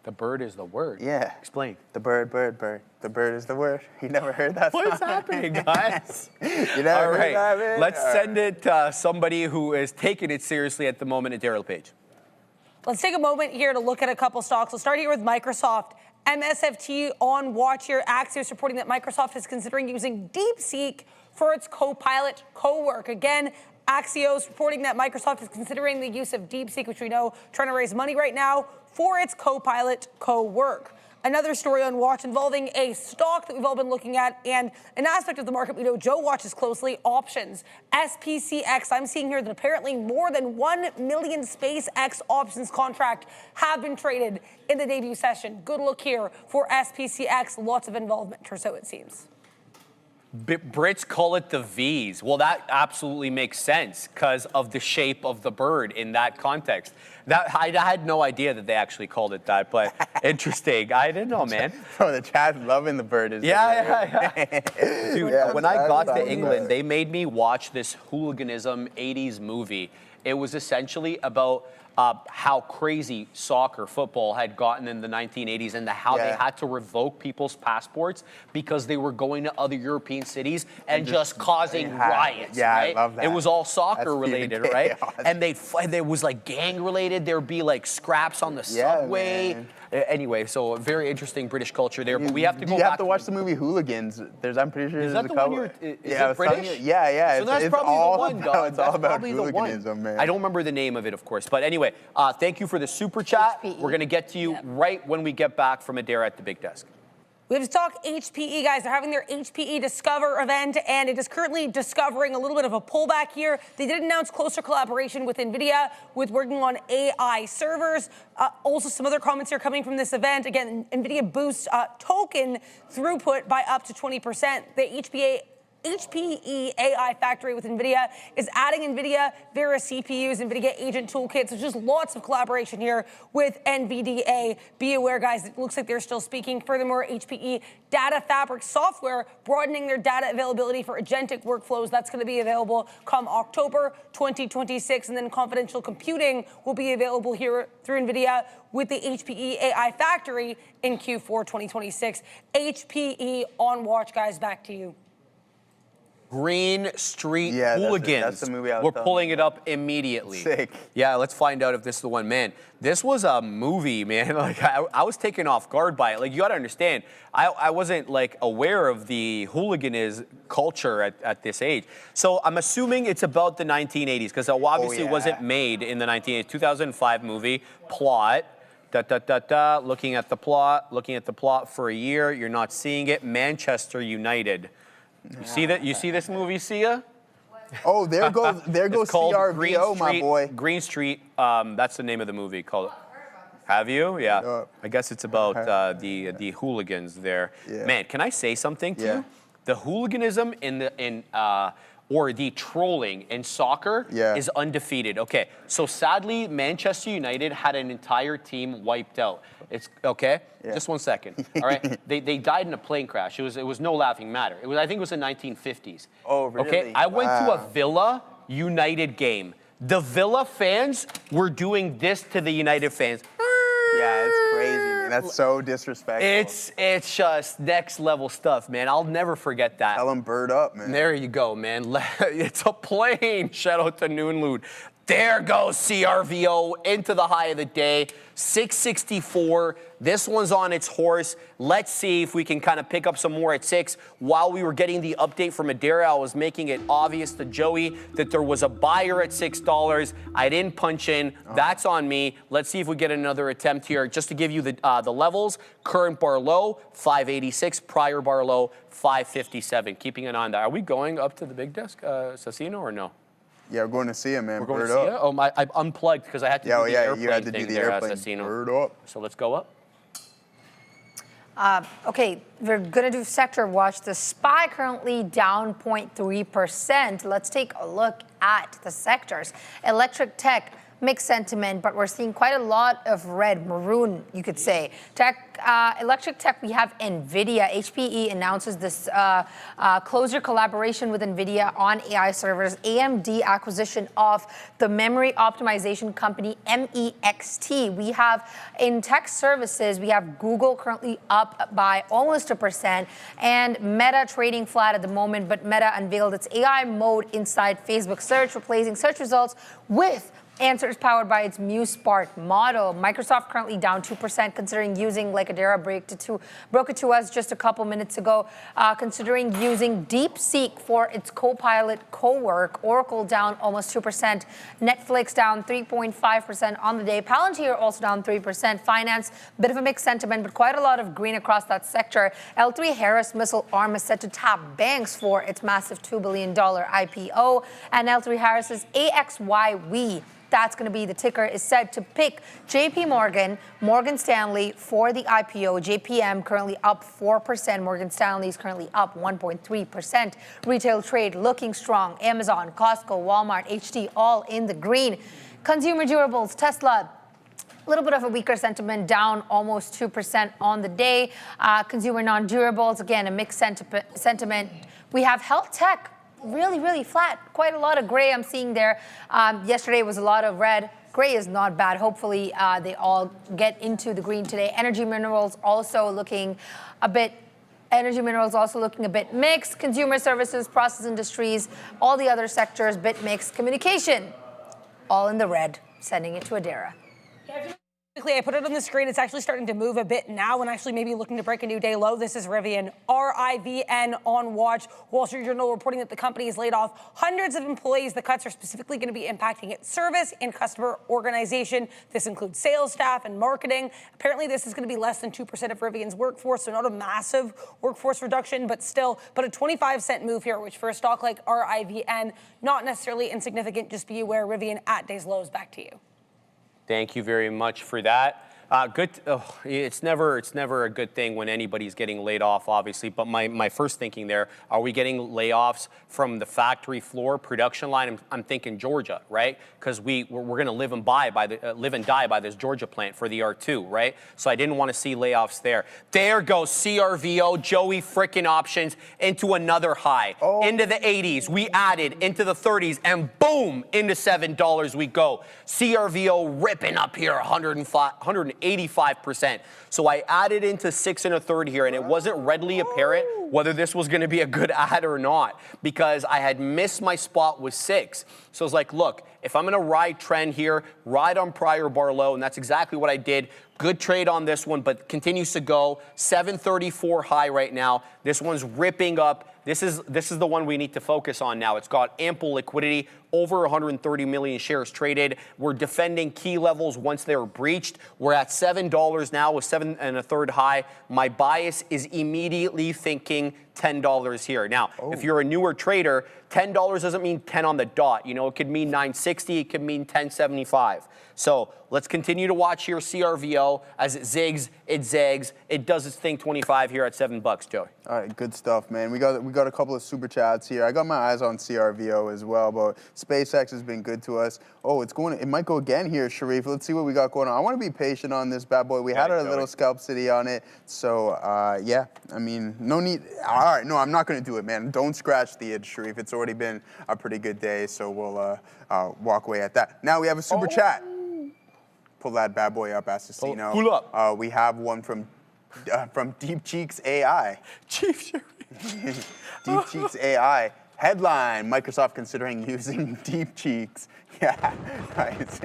The bird is the word. Yeah. Explain. The bird. The bird is the word. You never heard that? What is happening, guys? You never heard that, man? Let's send it to somebody who is taking it seriously at the moment, at Daryl Page. Let's take a moment here to look at a couple stocks. We'll start here with Microsoft. MSFT on watch here. Axios reporting that Microsoft is considering using DeepSeek for its Copilot co-work. Again, Axios reporting that Microsoft is considering the use of DeepSeek, which we know trying to raise money right now, for its Copilot co-work. Another story on watch involving a stock that we've all been looking at and an aspect of the market we know Joe watches closely, options. SPCX, I'm seeing here that apparently more than 1 million SpaceX options contract have been traded in the debut session. Good look here for SPCX, lots of involvement, or so it seems. Brits call it the V's. Well, that absolutely makes sense because of the shape of the bird in that context. I had no idea that they actually called it that, but interesting. I didn't know, man. Bro, the chat's loving the bird. Dude, when I got to England, they made me watch this hooliganism 80s movie. It was essentially about how crazy soccer, football had gotten in the 1980s and how they had to revoke people's passports because they were going to other European cities and just causing riots. Yeah, right? I love that. It was all soccer related, right? And it was like gang related. There'd be like scraps on the subway. Man. Anyway, so very interesting British culture there. But we have to go back. You have to watch the movie Hooligans. I'm pretty sure is there's that a the couple. one is it British? Yeah. So that's it's probably all the one, dog. It's all about probably hooliganism, man. I don't remember the name of it, of course. But anyway, thank you for the super chat. HPE. We're going to get to you right when we get back from Adair at the big desk. We have to talk HPE, guys. They're having their HPE Discover event, and it is currently discovering a little bit of a pullback here. They did announce closer collaboration with NVIDIA with working on AI servers. Also, some other comments here coming from this event. Again, NVIDIA boosts token throughput by up to 20%. The HPE AI Factory with NVIDIA is adding NVIDIA Vera CPUs, NVIDIA Agent Toolkit. So just lots of collaboration here with NVDA. Be aware, guys, it looks like they're still speaking. Furthermore, HPE Data Fabric software broadening their data availability for agentic workflows. That's going to be available come October 2026. And then confidential computing will be available here through NVIDIA with the HPE AI Factory in Q4 2026. HPE on watch, guys. Back to you. Green Street Yeah, Hooligans. that's the movie I was We're telling pulling you it up immediately. Sick. Yeah, let's find out if this is the one. Man, this was a movie, man. Like I was taken off guard by it. Like you got to understand, I wasn't like aware of the hooliganism culture at this age. So I'm assuming it's about the 1980s because it obviously wasn't made in the 1980s. 2005 movie plot. Looking at the plot for a year. You're not seeing it. Manchester United. You see that? You see this movie, Sia? Oh, there goes It's called CRVO, my boy. Green Street. That's the name of the movie. Called. Have you? Yeah. I guess it's about the hooligans there. Yeah. Man, can I say something to you? The hooliganism or the trolling in soccer is undefeated. Okay, so sadly, Manchester United had an entire team wiped out. It's okay. Just 1 second. All right, they died in a plane crash. It was no laughing matter. I think it was the 1950s. Oh, really? Okay, I went to a Villa United game. The Villa fans were doing this to the United fans. Yeah, it's crazy, man. That's so disrespectful. It's just next level stuff, man. I'll never forget that. Tell them bird up, man. There you go, man. It's a plane. Shout out to Noonlood. There goes CRVO into the high of the day. 664. This one's on its horse. Let's see if we can kind of pick up some more at 6. While we were getting the update from Adara, I was making it obvious to Joey that there was a buyer at $6. I didn't punch in. That's on me. Let's see if we get another attempt here. Just to give you the levels, current bar low, 586. Prior bar low, 557. Keeping an eye on that. Are we going up to the big desk, Sassino, or no? Yeah, we're going to see him, man. We're going to see it? Oh, I unplugged because I had to do the airplane you had to thing do the there, airplane. Assassino. Bird up. So let's go up. Okay, we're gonna do sector watch. The SPY currently down 0.3%. Let's take a look at the sectors. Electric tech, mixed sentiment, but we're seeing quite a lot of red, maroon, you could say. Electric tech, we have NVIDIA. HPE announces this closer collaboration with NVIDIA on AI servers. AMD acquisition of the memory optimization company MEXT. We have in tech services, we have Google currently up by almost 1%, and Meta trading flat at the moment, but Meta unveiled its AI mode inside Facebook search, replacing search results with answers powered by its MuseSpark model. Microsoft currently down 2%, considering using, like Adara broke it to us just a couple minutes ago, considering using DeepSeek for its Copilot co-work. Oracle down almost 2%. Netflix down 3.5% on the day. Palantir also down 3%. Finance, bit of a mixed sentiment, but quite a lot of green across that sector. L3 Harris missile arm is set to tap banks for its massive $2 billion IPO. And L3 Harris's AXYW, that's going to be the ticker, is said to pick JP Morgan, Morgan Stanley for the IPO. JPM currently up 4%. Morgan Stanley is currently up 1.3%. Retail trade looking strong. Amazon, Costco, Walmart, HD, all in the green. Consumer durables, Tesla, a little bit of a weaker sentiment, down almost 2% on the day. Consumer non-durables, again, a mixed sentiment. We have health tech, really flat. Quite a lot of gray I'm seeing there. Yesterday was a lot of red. Gray is not bad. Hopefully they all get into the green today. Energy minerals also looking a bit mixed. Consumer services, process industries, all the other sectors, bit mixed. Communication, all in the red. Sending it to Adara. I put it on the screen. It's actually starting to move a bit now and actually maybe looking to break a new day low. This is Rivian, RIVN on watch. Wall Street Journal reporting that the company has laid off hundreds of employees. The cuts are specifically going to be impacting its service and customer organization. This includes sales staff and marketing. Apparently, this is going to be less than 2% of Rivian's workforce, so not a massive workforce reduction, but a 25-cent move here, which for a stock like RIVN, not necessarily insignificant. Just be aware, Rivian at day's lows. Back to you. Thank you very much for that. It's never a good thing when anybody's getting laid off, obviously. But my first thinking there, are we getting layoffs from the factory floor production line? I'm thinking Georgia, right? Because we're going to live and die by this Georgia plant for the R2, right? So I didn't want to see layoffs there. There goes CRVO, Joey frickin' options into another high, into the 80s. We added into the 30s, and boom, into $7 we go. CRVO ripping up here, 185%. So I added into 6 1/3 here, and it wasn't readily apparent whether this was going to be a good ad or not, because I had missed my spot with 6. So I was like, look, if I'm going to ride trend here, ride on prior bar low, and that's exactly what I did. Good trade on this one, but continues to go. 734 high right now. This one's ripping up. This is the one we need to focus on now. It's got ample liquidity, over 130 million shares traded. We're defending key levels once they're breached. We're at $7 now with 7 1/3 high. My bias is immediately thinking $10 here. Now, if you're a newer trader, $10 doesn't mean 10 on the dot. You know, it could mean 960, it could mean 1075. So let's continue to watch here CRVO as it zigs, it zags, it does its thing 25 here at $7, Joey. All right, good stuff, man. We got a couple of super chats here. I got my eyes on CRVO as well, but SpaceX has been good to us. Oh, it might go again here, Sharif. Let's see what we got going on. I want to be patient on this bad boy. We had a little scalp city on it, so yeah. I mean, no need. All right, no, I'm not going to do it, man. Don't scratch the itch, Sharif. It's already been a pretty good day, so we'll walk away at that. Now we have a super chat. Pull that bad boy up, Assassino. Pull up. We have one from Deep Cheeks AI. Chief Sharif. Deep Cheeks AI. Headline, Microsoft considering using Deep Cheeks. Yeah, nice.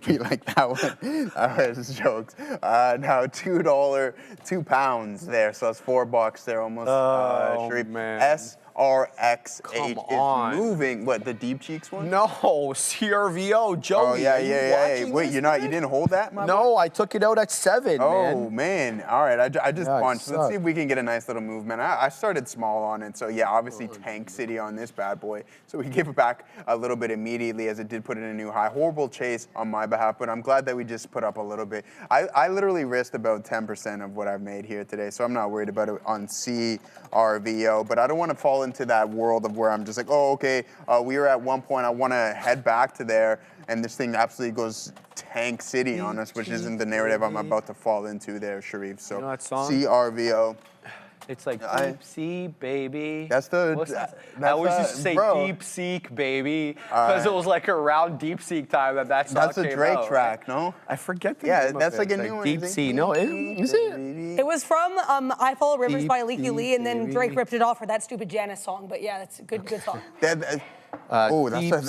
We like that one. That's jokes. Now $2, £2 there, so that's $4 there almost. Sharif. Man. SRXH is moving. What, the Deep Cheeks one? No, CRVO, Joey. Oh, yeah. Wait, you didn't hold that, my No, boy? I took it out at 7, man. Oh, man. All right, I just Yeah, punched. Let's see if we can get a nice little movement. I started small on it, so yeah, obviously Tank City on this bad boy. So we gave it back a little bit immediately as it did put in a new high. Horrible chase on my behalf, but I'm glad that we just put up a little bit. I literally risked about 10% of what I've made here today, so I'm not worried about it on CRVO, but I don't want to fall into that world of where I'm just like, oh, okay, we were at one point, I want to head back to there, and this thing absolutely goes Tank City on us, which isn't the narrative I'm about to fall into there, Sharif. So You know that song? CRVO. It's like deep sea, baby. That's the. What's that? That's I always used to say bro. deep seek, baby, because it was like around deep seek time that song That's a came Drake out, track, right? no? I forget the Yeah, name that's of like it. a It's new one. Deep sea. No, is it? It was from I Follow Rivers Deep by Leaky Sea, Lee, and then baby. Drake ripped it off for that stupid Janice song. But yeah, that's a good song. That's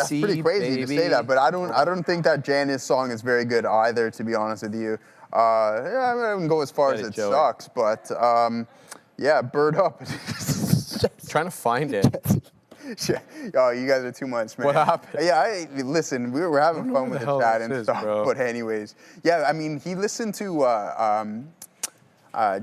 pretty crazy to say that, but I don't think that Janice song is very good either, to be honest with you. Yeah, I wouldn't go as far as it sucks, but yeah, Bird Up. Trying to find it. Oh, you guys are too much, man. What happened? Yeah, listen, we were having fun with the chat and stuff, bro. but anyways, yeah, I mean, he listened to.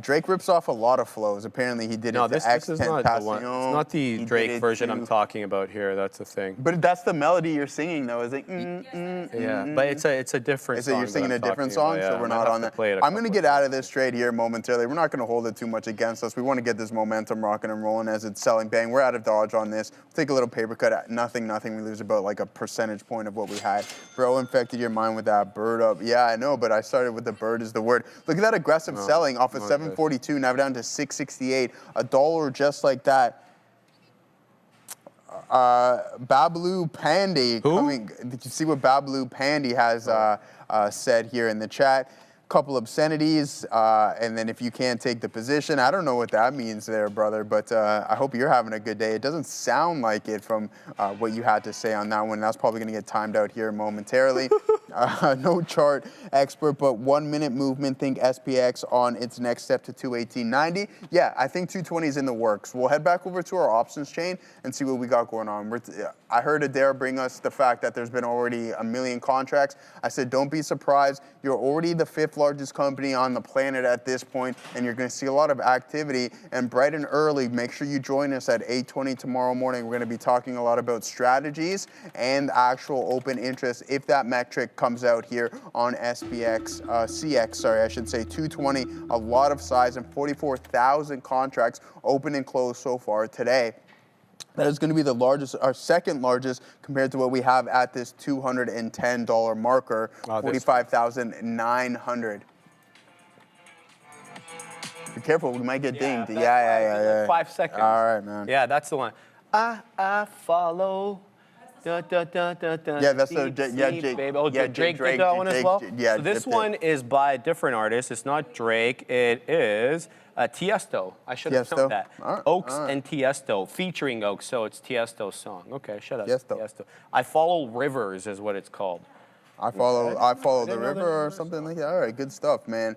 Drake rips off a lot of flows. Apparently, he did it to this is not the one. It's not the Drake version I'm talking about here. That's the thing. But that's the melody you're singing, though. Is it? Yeah, but it's a different So song. you're singing that a I'm different talking song, about, so we're I might not have on to that. play it a I'm going to couple get out of this trade here momentarily. We're not going to hold it too much against us. We want to get this momentum rocking and rolling as it's selling. Bang, we're out of dodge on this. Take a little paper cut at nothing. We lose about like a percentage point of what we had. Bro, infected your mind with that Bird Up. Yeah, I know, but I started with the bird is the word. Look at that aggressive selling off of 742, now down to 668. $1 just like that. Babalu Pandy coming. Did you see what Babalu Pandy has said here in the chat? Couple obscenities, and then if you can't take the position, I don't know what that means there, brother, but I hope you're having a good day. It doesn't sound like it from what you had to say on that one. That's probably going to get timed out here momentarily. No chart expert, but 1 minute movement. Think SPX on its next step to 218.90. Yeah, I think 220 is in the works. We'll head back over to our options chain and see what we got going on. I heard Adair bring us the fact that there's been already 1 million contracts. I said, don't be surprised. You're already the 5th largest company on the planet at this point, and you're going to see a lot of activity. And bright and early, make sure you join us at 8:20 tomorrow morning. We're going to be talking a lot about strategies and actual open interest if that metric comes out here on SPX, CX, sorry, I should say 220. A lot of size and 44,000 contracts open and closed so far today. That is going to be the largest, our second largest, compared to what we have at this $210 marker, 45,900. Be careful, we might get dinged. Yeah. 5 seconds. All right, man. Yeah, that's the one. I follow Da, da, da, da, da, Yeah, that's the deep yeah, sea, Jake. baby. Oh, yeah, Drake Drake, did that one as well? Yeah, so this dipped it. one is by a different artist. It's not Drake. It is Tiesto. I should have Tiesto? known that. All right, Oaks all right. and Tiesto, featuring Oaks, so it's Tiesto's song. Okay, shut up. Tiesto. I Follow Rivers is what it's called. I follow the didn't know river there or was something like that. All right, good stuff, man.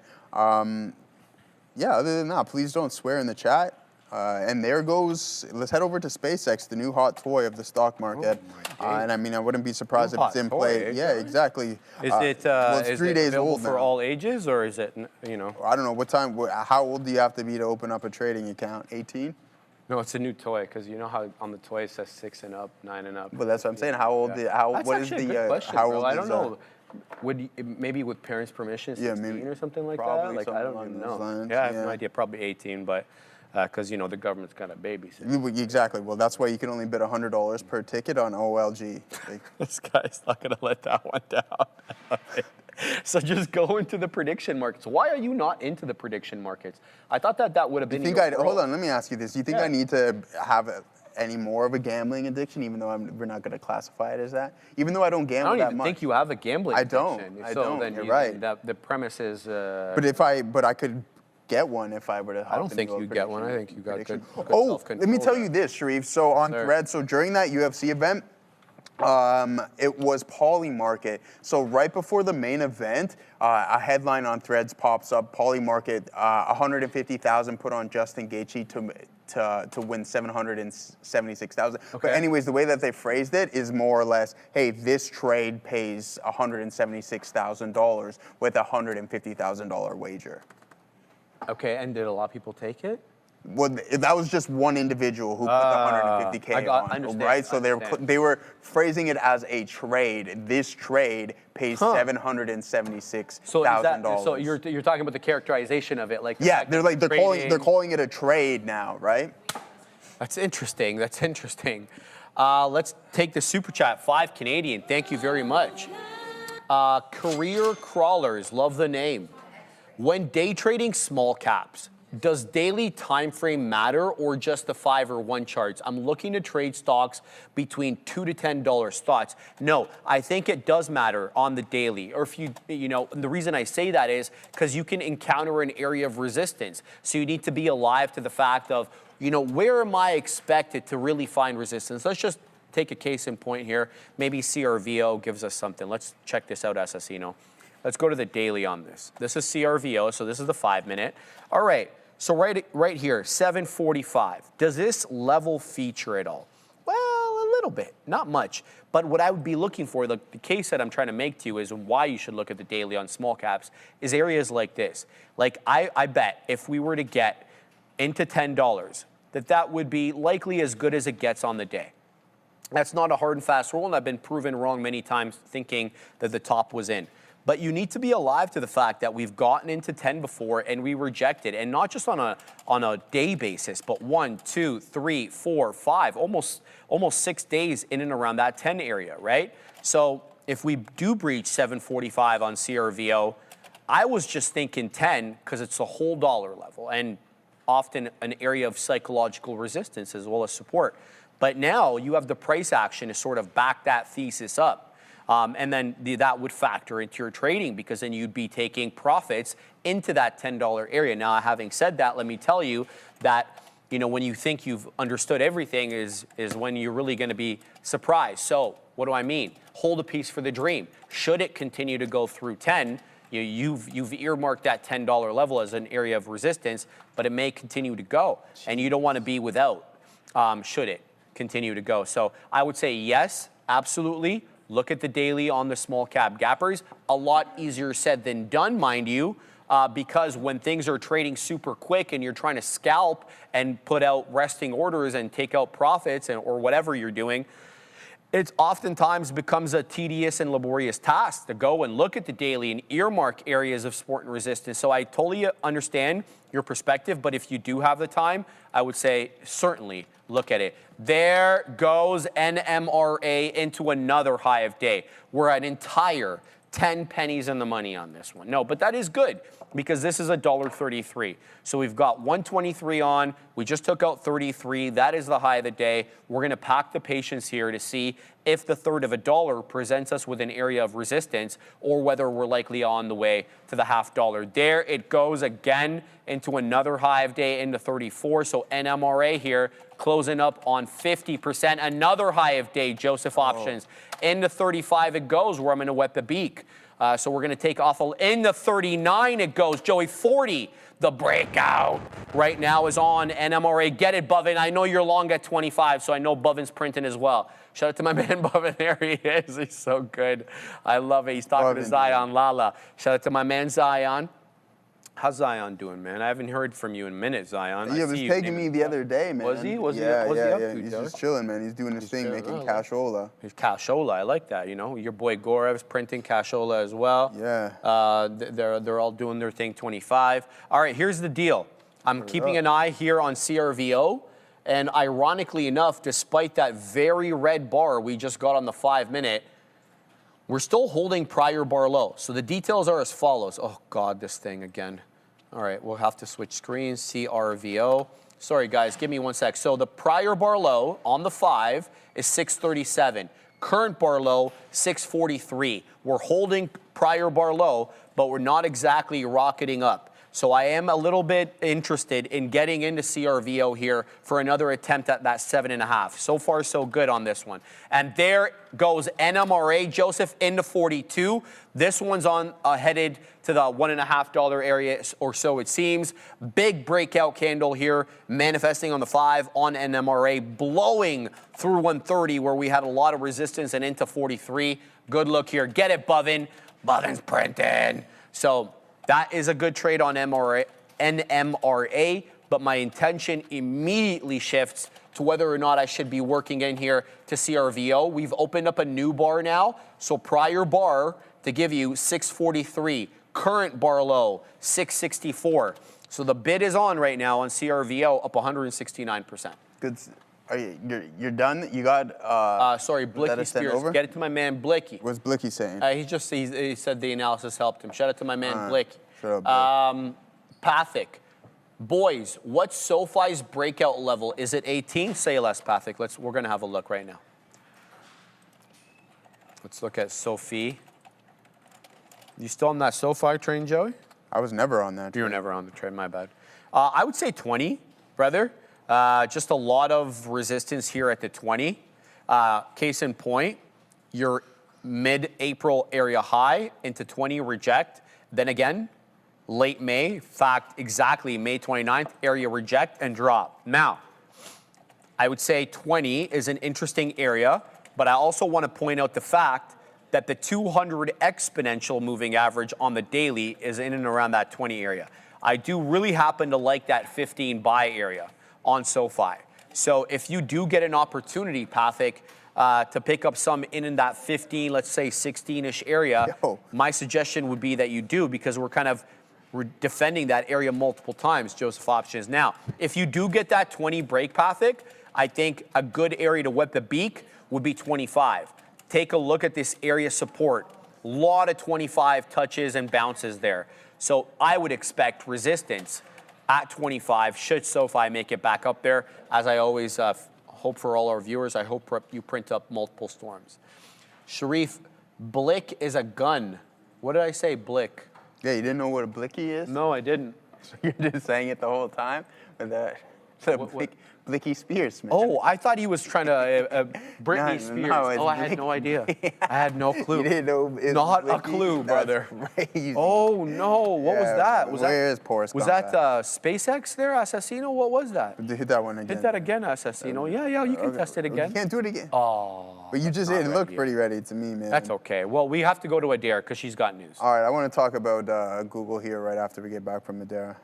Yeah, other than that, please don't swear in the chat. And there goes, let's head over to SpaceX, the new hot toy of the stock market. And I mean, I wouldn't be surprised New if it's hot in toy, play. eh, Yeah, John? exactly. Is it well, it's is 3 it days available old for now. all ages, or is it, you know? I don't know, what time, how old do you have to be to open up a trading account? 18? No, it's a new toy, because you know how on the toy it says 6 and up, 9 and up. But that's what I'm saying. How old? Yeah. What is Actually a the? good question, how bro. old I is, don't know. Would you, maybe with parents' permission, 16 maybe. or something like Probably that? Like I something don't along even those know. lines, Yeah, I have no yeah. idea. Probably 18, but because you know the government's got to babysit. Exactly. Well, that's why you can only bid $100 per ticket on OLG. Like, This guy's not gonna let that one down. So just go into the prediction markets. Why are you not into the prediction markets? I thought that would have been. hold on? Let me ask you this. Do you think I need to have any more of a gambling addiction, even though we're not going to classify it as that? Even though I don't I gamble don't that even much. think you have a gambling I don't. addiction. I So don't. then You're right. The premise is. But I could get one if I were to. I don't think you get one. I think you got good Oh, self-control let me tell there. you this, Sharif. So on There. Thread, so during that UFC event, it was Poly Market. So right before the main event, a headline on Threads pops up: Poly Market, 150,000 put on Justin Gaethje to win 776,000. But Okay. anyways, the way that they phrased it is more or less, hey, this trade pays $176,000 with a $150,000 wager. Okay, and did a lot of people take it? Well, that was just one individual who put the $150K I on, understand, right? So I understand. they were phrasing it as a trade. This trade pays $776,000. So is that, so you're talking about the characterization of it, like the yeah, fact they're that like they're trading- calling it a trade now, right? That's interesting. That's interesting. Let's take the super chat. 5 Canadian. Thank you very much. Career Crawlers. Love the name. When day trading small caps, does daily time frame matter or just the 5 or 1 charts? I'm looking to trade stocks between $2 to $10. Thoughts? No, I think it does matter on the daily. Or if you know, the reason I say that is because you can encounter an area of resistance. So you need to be alive to the fact of, you know, where am I expected to really find resistance? Let's just take a case in point here. Maybe CRVO gives us something. Let's check this out, Assassino. Let's go to the daily on this. This is CRVO, so this is the 5-minute. All right, so right here, 745. Does this level feature at all? Well, a little bit, not much. But what I would be looking for, the case that I'm trying to make to you is why you should look at the daily on small caps, is areas like this. Like I bet if we were to get into $10, that would be likely as good as it gets on the day. That's not a hard and fast rule, and I've been proven wrong many times thinking that the top was in. But you need to be alive to the fact that we've gotten into 10 before and we rejected, and not just on a day basis, but 1, 2, 3, 4, 5, almost 6 days in and around that 10 area, right? So if we do breach 745 on CRVO, I was just thinking 10 because it's a whole dollar level and often an area of psychological resistance as well as support. But now you have the price action to sort of back that thesis up. And then that would factor into your trading because then you'd be taking profits into that $10 area. Now, having said that, let me tell you that, you know, when you think you've understood everything is when you're really going to be surprised. So what do I mean? Hold a piece for the dream. Should it continue to go through 10, you've earmarked that $10 level as an area of resistance, but it may continue to go. And you don't want to be without, should it continue to go. So I would say yes, absolutely. Look at the daily on the small cap gappers. A lot easier said than done, mind you, because when things are trading super quick and you're trying to scalp and put out resting orders and take out profits or whatever you're doing, it oftentimes becomes a tedious and laborious task to go and look at the daily and earmark areas of support and resistance. So I totally understand your perspective, but if you do have the time, I would say certainly look at it. There goes NMRA into another high of day. We're an entire 10 pennies in the money on this one. No, but that is good because this is $1.33. So we've got 123 on. We just took out 33. That is the high of the day. We're going to pack the patience here to see if the third of a dollar presents us with an area of resistance or whether we're likely on the way to the half dollar. There it goes again into another high of day into 34. So NMRA here closing up on 50%. Another high of day, Joseph options. Into 35 it goes where I'm going to wet the beak. So we're going to take off into 39 it goes. Joey, 40. The breakout right now is on NMRA. Get it, Bovin. I know you're long at 25, so I know Bovin's printing as well. Shout out to my man Bovin. There he is. He's so good. I love it. He's talking to Zion Lala. Shout out to my man Zion. How's Zion doing, man? I haven't heard from you in a minute, Zion. He was taking me the other day, man. Was he? What's he yeah. up to, He's Joe? just chilling, man. He's doing his thing, making cashola. He's cashola. I like that. You know, your boy Gorev's printing cashola as well. Yeah. They're all doing their thing. 25. All right. Here's the deal. I'm keeping an eye here on CRVO, and ironically enough, despite that very red bar we just got on the 5-minute, we're still holding prior bar low. So the details are as follows. Oh, God, this thing again. All right, we'll have to switch screens, CRVO. Sorry, guys, give me 1 sec. So the prior bar low on the 5 is 637. Current bar low, 643. We're holding prior bar low, but we're not exactly rocketing up. So I am a little bit interested in getting into CRVO here for another attempt at that 7.5. So far, so good on this one. And there goes NMRA, Joseph, into 42. This one's on headed to the $1.50 area or so, it seems. Big breakout candle here, manifesting on the 5 on NMRA, blowing through 130 where we had a lot of resistance and into 43. Good look here. Get it, Bovin. Bovin's printing. So that is a good trade on NMRA, but my intention immediately shifts to whether or not I should be working in here to CRVO. We've opened up a new bar now, so prior bar to give you 643, current bar low 664. So the bid is on right now on CRVO, up 169%. Good. Are you're done? You got. Sorry, Blicky Spears. Over? Get it to my man Blicky. What's Blicky saying? He said the analysis helped him. Shout out to my man Blicky. Shut up, Blick. Pathic. Boys, what's SoFi's breakout level? Is it 18? Say less, Pathic. We're gonna have a look right now. Let's look at SoFi. You still on that SoFi train, Joey? I was never on that. You were never on the train, my bad. I would say 20, brother. Just a lot of resistance here at the 20. Case in point, your mid-April area high into 20 reject. Then again, late May, in fact, exactly May 29th, area reject and drop. Now, I would say 20 is an interesting area, but I also want to point out the fact that the 200 exponential moving average on the daily is in and around that 20 area. I do really happen to like that 15 buy area on SoFi. So if you do get an opportunity, Pathic, to pick up some in that 15, let's say 16-ish area, my suggestion would be that you do, because we're defending that area multiple times, Joseph options. Now, if you do get that 20 break, Pathic, I think a good area to wet the beak would be 25. Take a look at this area support. A lot of 25 touches and bounces there. So I would expect resistance at 25 should SoFi make it back up there. As I always hope for all our viewers, I hope you print up multiple storms. Sharif, Blick is a gun. What did I say, Blick? Yeah, you didn't know what a Blicky is? No, I didn't. So you're just saying it the whole time? With that, Blicky Spears, man. Oh, I thought he was trying to Britney Spears. No, oh, I had no idea. I had no clue. You didn't know it's Not Blicky? a clue, brother. That's crazy. Oh no! What was that? Where's Porous? Was that SpaceX there, Assassino? What was that? Hit that one again. Hit that again, Assassino. Yeah, you can test it again. You can't do it again. Oh. But you just did look pretty ready to me, man. That's okay. Well, we have to go to Adair because she's got news. All right, I want to talk about Google here right after we get back from Adair.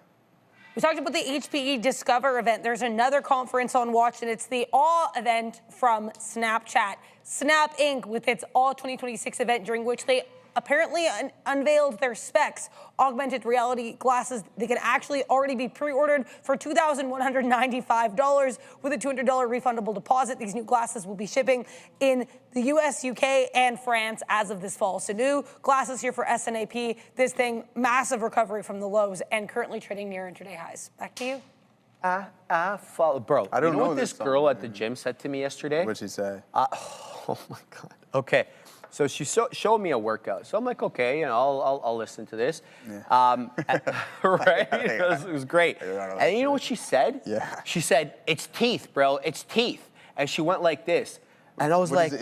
We talked about the HPE Discover event. There's another conference on watch, and it's the All event from Snapchat. Snap Inc. with its All 2026 event, during which they apparently unveiled their specs, augmented reality glasses. They can actually already be pre-ordered for $2,195 with a $200 refundable deposit. These new glasses will be shipping in the US, UK, and France as of this fall. So new glasses here for SNAP. This thing, massive recovery from the lows and currently trading near intraday highs. Back to you. I follow, bro. I don't know what this this song, girl at the man. gym said to me yesterday? What'd she say? Oh my God. Okay. So she showed me a workout. So I'm like, okay, you know, I'll listen to this. Yeah. Right? It was great. And you know what she said? Yeah. She said, it's teeth, bro. It's teeth. And she went like this. And I was like,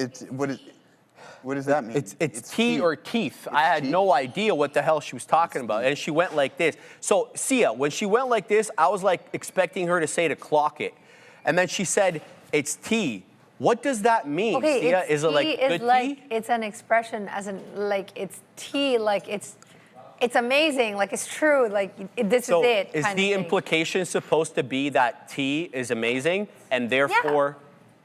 what does that mean? It's tea or teeth. I had no idea what the hell she was talking about. And she went like this. So, Sia, when she went like this, I was like expecting her to say to clock it. And then she said, it's tea. What does that mean, Okay, Sia? it's Is it like tea good is like, tea? it's an expression as in like it's tea, like it's amazing, like it's true, like this is it. Is kind of the thing. implication supposed to be that tea is amazing and therefore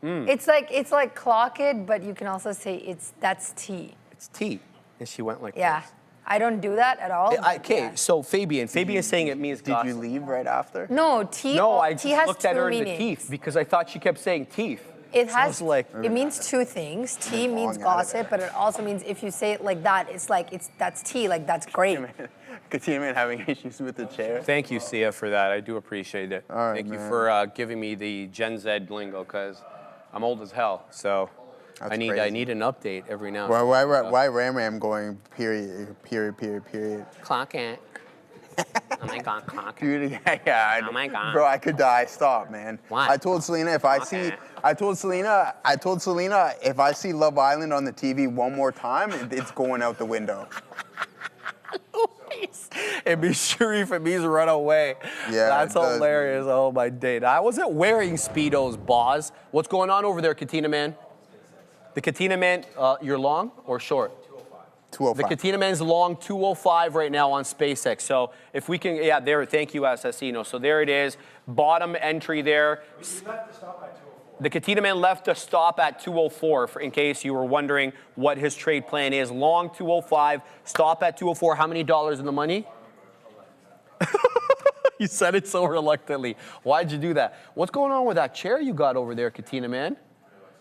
It's like clock it, but you can also say that's tea. it's tea? And she went like Yeah. this. I don't do that at all. but Okay, yeah. so Fabian's saying it means Did you gossip. leave right after? No, tea. No, I tea just has looked at two her in the meanings. teeth because I thought she kept saying teeth. It So I has was like, it means two things. Tea means long at it. gossip, but it also means if you say it like that, it's like that's tea, like that's great. Katina man having issues with the chair. thank you, Sia, for that. I do appreciate it. All right, thank you man. for giving me the Gen Z lingo because I'm old as hell. So That's I crazy. need an update every now and then. Why Ram going period? Clock it. Oh my God, clock it. Dude, yeah. Oh my God. Bro, I could die. Stop, man. What? I told Selena if I see Love Island on the TV one more time, it's going out the window. And be Sharif and me's run away. Yeah, That's it does. hilarious. Oh my day. I wasn't wearing Speedos, boss. What's going on over there, Katina man? The Katina man, you're long or short? 205. The Katina man's long 205 right now on SpaceX. So if we can, yeah, there, thank you, Assassino. So there it is, bottom entry there. The Katina man left to stop at 204, in case you were wondering what his trade plan is. Long 205, stop at 204. How many dollars in the money? You said it so reluctantly. Why'd you do that? What's going on with that chair you got over there, Katina man?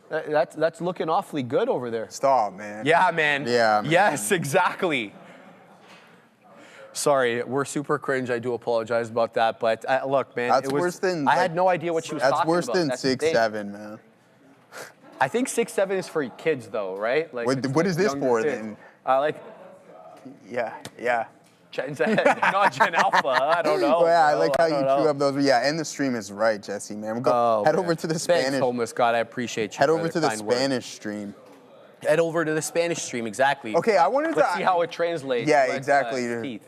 That's looking awfully good over there. Stop, man. Yeah, man. Yeah, man. Yes, exactly. Sorry, we're super cringe. I do apologize about that. But look, man, That's worse than. I had no idea what she was talking That's worse about. than That's the thing. 6'7", man. I think 6'7" is for kids, though, right? Like, it's What is this younger for kids. then? Like Yeah. Gen Z, not Gen Alpha. I don't know. Well, yeah, I bro. like how you don't know. chew up those. Yeah, and the stream is right, Jesse, man. Go head man. over to the Thanks, Spanish. homeless God. I appreciate you. Head over brother. to the Kind words. Spanish stream. Head over to the Spanish stream, exactly. Okay, I wanted Let's to see how it translates. Yeah, Like, exactly. teeth.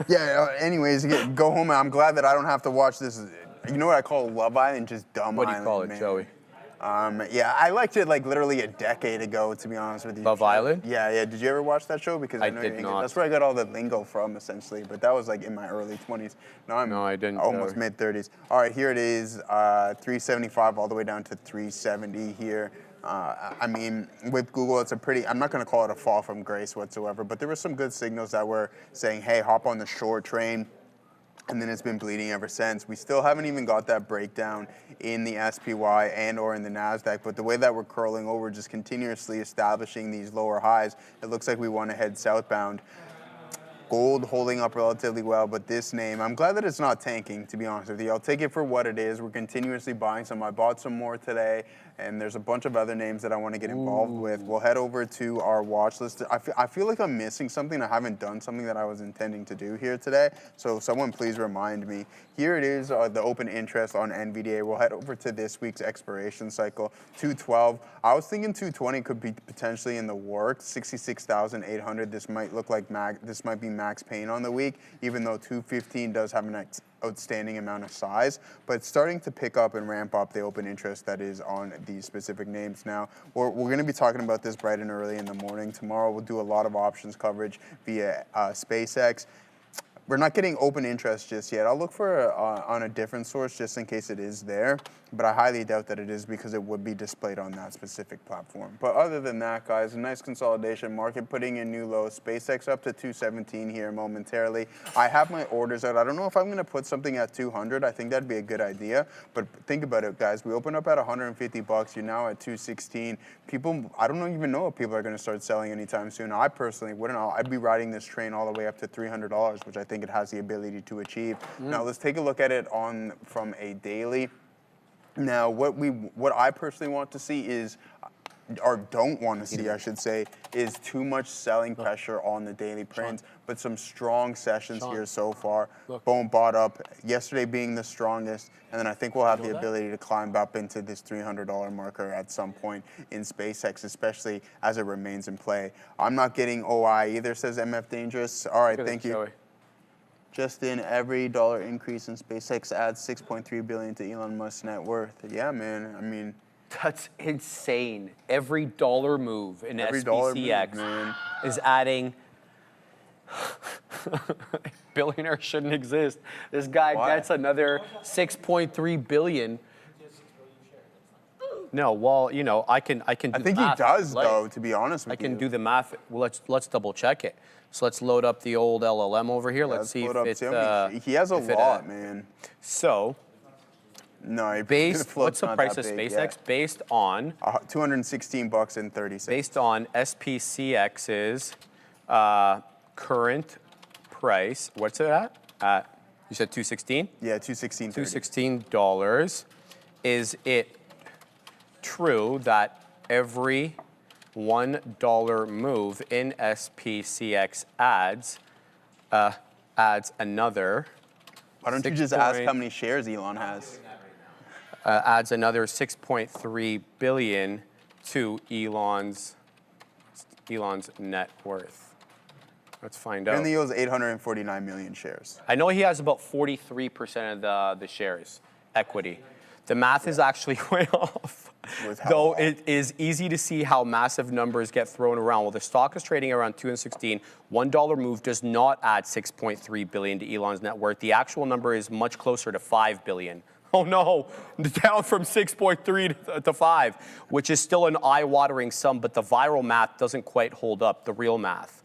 Yeah. Anyways, go home. I'm glad that I don't have to watch this. You know what I call Love Island? Just dumb What do you Island, call it, man. Joey? Yeah, I liked it like literally a decade ago, to be honest with you. Love Island? Yeah. Did you ever watch that show? Because I know did you're not. That's where I got all the lingo from, essentially. But that was like in my early 20s. Now I'm No, I didn't, almost mid 30s. All right, here it is, 375 all the way down to 370 here. I mean, with Google, it's a pretty, I'm not going to call it a fall from grace whatsoever, but there were some good signals that were saying, hey, hop on the short train. And then it's been bleeding ever since. We still haven't even got that breakdown in the SPY and or in the NASDAQ, but the way that we're curling over, just continuously establishing these lower highs, it looks like we want to head southbound. Gold holding up relatively well, but this name, I'm glad that it's not tanking, to be honest with you. I'll take it for what it is. We're continuously buying some. I bought some more today, and there's a bunch of other names that I want to get involved with. We'll head over to our watch list. I feel like I'm missing something. I haven't done something that I was intending to do here today, so someone please remind me. Here it is, the open interest on NVDA. We'll head over to this week's expiration cycle, 212. I was thinking 220 could be potentially in the works, 66,800. This might look like this might be max pain on the week, even though 215 does have an outstanding amount of size, but it's starting to pick up and ramp up the open interest that is on these specific names now. We're going to be talking about this bright and early in the morning. Tomorrow we'll do a lot of options coverage via SpaceX. We're not getting open interest just yet. I'll look for on a different source just in case it is there, but I highly doubt that it is because it would be displayed on that specific platform. But other than that, guys, a nice consolidation market putting in new lows. SpaceX up to 217 here momentarily. I have my orders out. I don't know if I'm going to put something at 200. I think that'd be a good idea, but think about it, guys. We open up at 150 bucks. You're now at 216. People, I don't even know if people are going to start selling anytime soon. I personally wouldn't. I'd be riding this train all the way up to $300, which I think it has the ability to achieve. Now let's take a look at it from a daily. Now what I personally want to see is or don't want to see, I should say, is too much selling pressure on the daily prints, but some strong sessions here so far. Boom, bought up, yesterday being the strongest, and then I think we'll have the ability to climb up into this $300 marker at some point in SpaceX, especially as it remains in play. I'm not getting OI either, says MF Dangerous. All right, thank you. Just in, every dollar increase in SpaceX adds $6.3 billion to Elon Musk's net worth. Yeah, man, I mean, That's insane. Every dollar move in every dollar move, SPCX man. is adding. Billionaire shouldn't exist. This guy gets another 6.3 billion. No, well, you know, I can do I think he does, though, to be honest with you. I can do the math. Well, let's double check it. So let's load up the old LLM over here. Yeah, let's see load if up it. he has a lot, man. So, No, what's the price of SpaceX? Based on $216 and 30 cents. based on SPCX's current price. What's it at? You said 216. Yeah, $216. $216. Is it true that every $1 move in SPCX adds another? Why don't you just ask how many shares Elon has? Adds another 6.3 billion to Elon's net worth. Let's find out. And he owns 849 million shares. I know he has about 43% of the shares equity. The math is actually way off. Though it is easy to see how massive numbers get thrown around. Well, the stock is trading around 216. $1 move does not add 6.3 billion to Elon's net worth. The actual number is much closer to 5 billion. Oh no, down from 6.3 to 5, which is still an eye-watering sum, but the viral math doesn't quite hold up, the real math.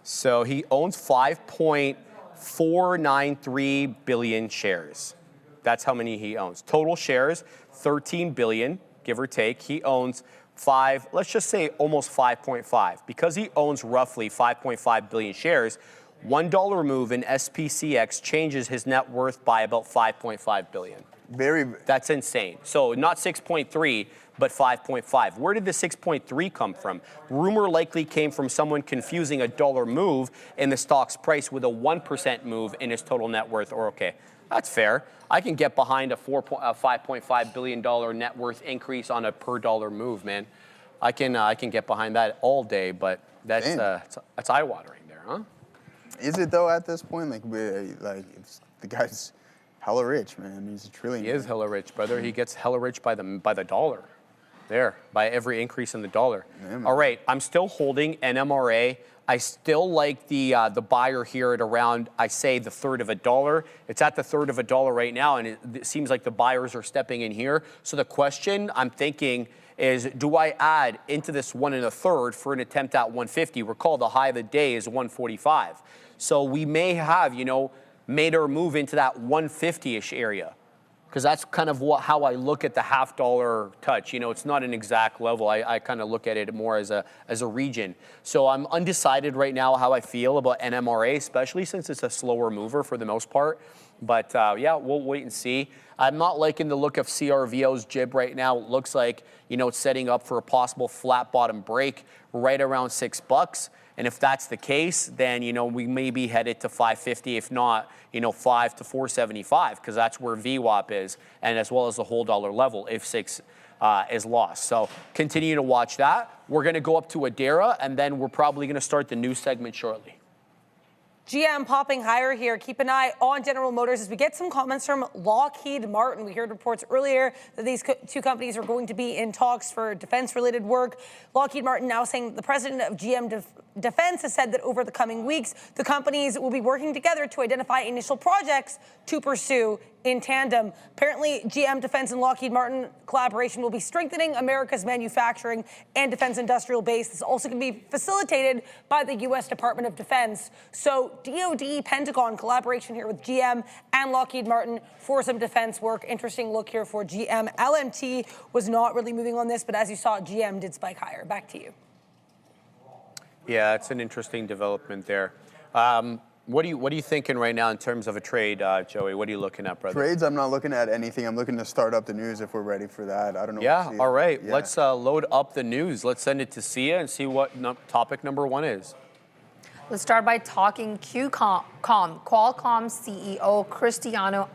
So he owns 5.493 billion shares. That's how many he owns. Total shares, 13 billion, give or take. He owns let's just say almost 5.5. Because he owns roughly 5.5 billion shares, $1 move in SPCX changes his net worth by about 5.5 billion. That's insane. So not 6.3, but 5.5. Where did the 6.3 come from? Rumor likely came from someone confusing a dollar move in the stock's price with a 1% move in his total net worth. Or okay, that's fair. I can get behind a $5.5 billion net worth increase on a per dollar move, man. I can get behind that all day, but that's eye-watering there, huh? Is it though at this point? Like it's, the guy's hella rich, man. He's a trillionaire. He is hella rich, brother. He gets hella rich by the dollar. There, by every increase in the dollar. Yeah, all right, I'm still holding NMRA. I still like the buyer here at around, I say, the third of a dollar. It's at the third of a dollar right now, and it seems like the buyers are stepping in here. So the question I'm thinking is, do I add into this 1 1/3 for an attempt at 150? Recall the high of the day is 145. So we may have, made our move into that 150-ish area, because that's kind of how I look at the $0.50 touch. It's not an exact level. I kind of look at it more as a region. So I'm undecided right now how I feel about NMRA, especially since it's a slower mover for the most part. But yeah, we'll wait and see. I'm not liking the look of CRVO's jib right now. It looks like, it's setting up for a possible flat bottom break right around $6. And if that's the case, then, we may be headed to 550, if not, 5 to 475, because that's where VWAP is, and as well as the whole dollar level if 6 is lost. So continue to watch that. We're going to go up to Adara, and then we're probably going to start the news segment shortly. GM popping higher here. Keep an eye on General Motors as we get some comments from Lockheed Martin. We heard reports earlier that these two companies are going to be in talks for defense-related work. Lockheed Martin now saying that the president of GM Defense has said that over the coming weeks, the companies will be working together to identify initial projects to pursue in tandem. Apparently, GM Defense and Lockheed Martin collaboration will be strengthening America's manufacturing and defense industrial base. This is also going to be facilitated by the U.S. Department of Defense. So DoD Pentagon collaboration here with GM and Lockheed Martin for some defense work. Interesting look here for GM. LMT was not really moving on this, but as you saw, GM did spike higher. Back to you. Yeah, it's an interesting development there. What are you thinking right now in terms of a trade, Joey? What are you looking at, brother? Trades, I'm not looking at anything. I'm looking to start up the news if we're ready for that. I don't know. Yeah, all right. Yeah. Let's load up the news. Let's send it to Sia and see what topic number 1 is. Let's start by talking Qualcomm. Qualcomm CEO Cristiano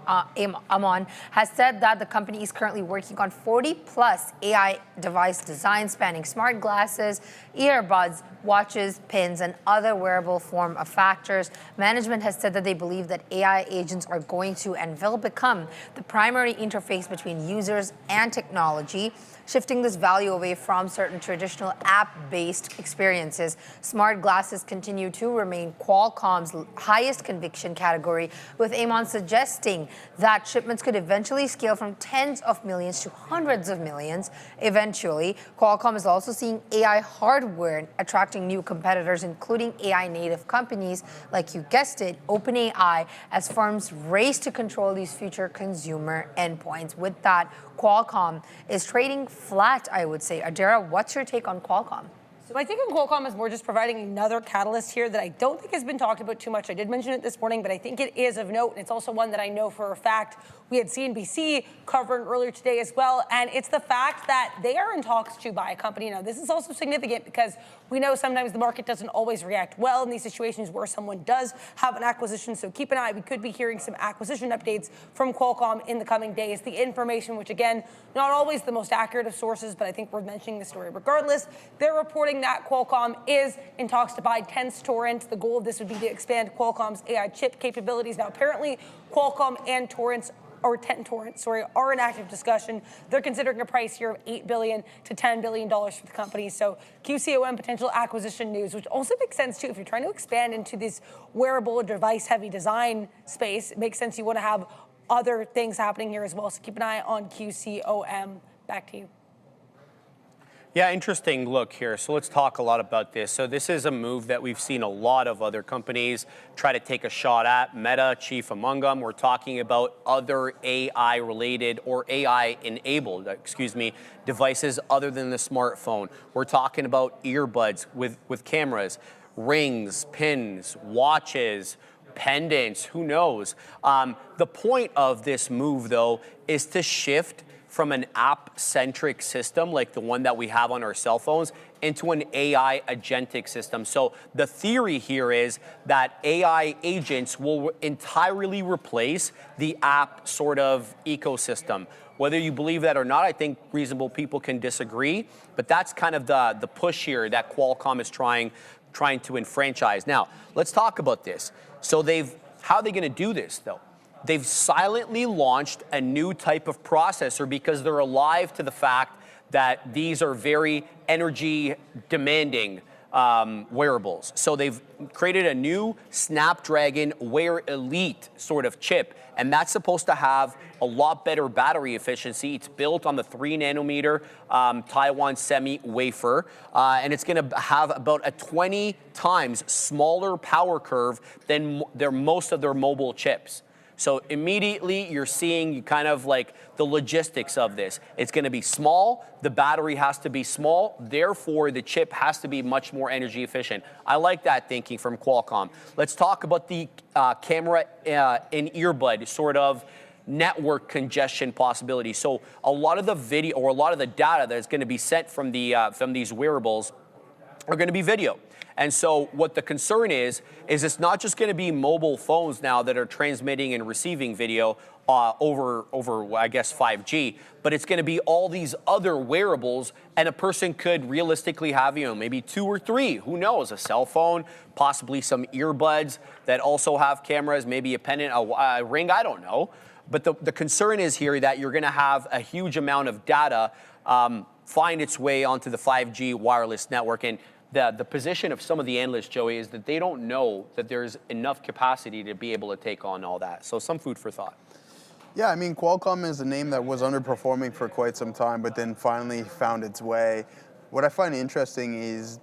Amon has said that the company is currently working on 40+ AI device designs spanning smart glasses, earbuds, watches, pins, and other wearable form factors. Management has said that they believe that AI agents are going to and will become the primary interface between users and technology, shifting this value away from certain traditional app-based experiences. Smart glasses continue to remain Qualcomm's highest conviction category, with Amon suggesting that shipments could eventually scale from tens of millions to hundreds of millions eventually. Qualcomm is also seeing AI hardware attracting new competitors, including AI-native companies like, you guessed it, OpenAI, as firms race to control these future consumer endpoints. With that, Qualcomm is trading flat, I would say. Adara, what's your take on Qualcomm? So I think Qualcomm is more just providing another catalyst here that I don't think has been talked about too much. I did mention it this morning, but I think it is of note, and it's also one that I know for a fact we had CNBC covering earlier today as well, and it's the fact that they are in talks to buy a company. Now, this is also significant because we know sometimes the market doesn't always react well in these situations where someone does have an acquisition, so keep an eye. We could be hearing some acquisition updates from Qualcomm in the coming days. The information, which again, not always the most accurate of sources, but I think we're mentioning the story regardless. They're reporting that Qualcomm is in talks to buy Torrent. The goal of this would be to expand Qualcomm's AI chip capabilities. Now, apparently, Qualcomm and Torrent are in active discussion. They're considering a price here of $8 billion to $10 billion for the company. So QCOM potential acquisition news, which also makes sense too. If you're trying to expand into this wearable device-heavy design space, it makes sense you want to have other things happening here as well. So keep an eye on QCOM. Back to you. Yeah, interesting look here. So let's talk a lot about this. So this is a move that we've seen a lot of other companies try to take a shot at. Meta, chief among them. We're talking about other AI-related or AI-enabled, devices other than the smartphone. We're talking about earbuds with cameras, rings, pins, watches, pendants, who knows? The point of this move, though, is to shift from an app-centric system like the one that we have on our cell phones into an AI agentic system. So the theory here is that AI agents will entirely replace the app sort of ecosystem. Whether you believe that or not, I think reasonable people can disagree, but that's kind of the push here that Qualcomm is trying to enfranchise. Now, let's talk about this. So how are they going to do this, though? They've silently launched a new type of processor because they're alive to the fact that these are very energy demanding wearables. So they've created a new Snapdragon Wear Elite sort of chip, and that's supposed to have a lot better battery efficiency. It's built on the 3-nanometer Taiwan semi wafer, and it's going to have about a 20 times smaller power curve than most of their mobile chips. So immediately you're seeing kind of like the logistics of this. It's going to be small, the battery has to be small, therefore the chip has to be much more energy efficient. I like that thinking from Qualcomm. Let's talk about the camera in earbud sort of network congestion possibility. So a lot of the video or a lot of the data that's going to be sent from these wearables are going to be video. And so what the concern is it's not just going to be mobile phones now that are transmitting and receiving video over I guess 5G, but it's going to be all these other wearables, and a person could realistically have, maybe 2 or 3, who knows, a cell phone, possibly some earbuds that also have cameras, maybe a pendant, a ring, I don't know. But the concern is here that you're going to have a huge amount of data find its way onto the 5G wireless network. And the position of some of the analysts, Joey, is that they don't know that there's enough capacity to be able to take on all that. So some food for thought. Yeah, I mean, Qualcomm is a name that was underperforming for quite some time, but then finally found its way. What I find interesting is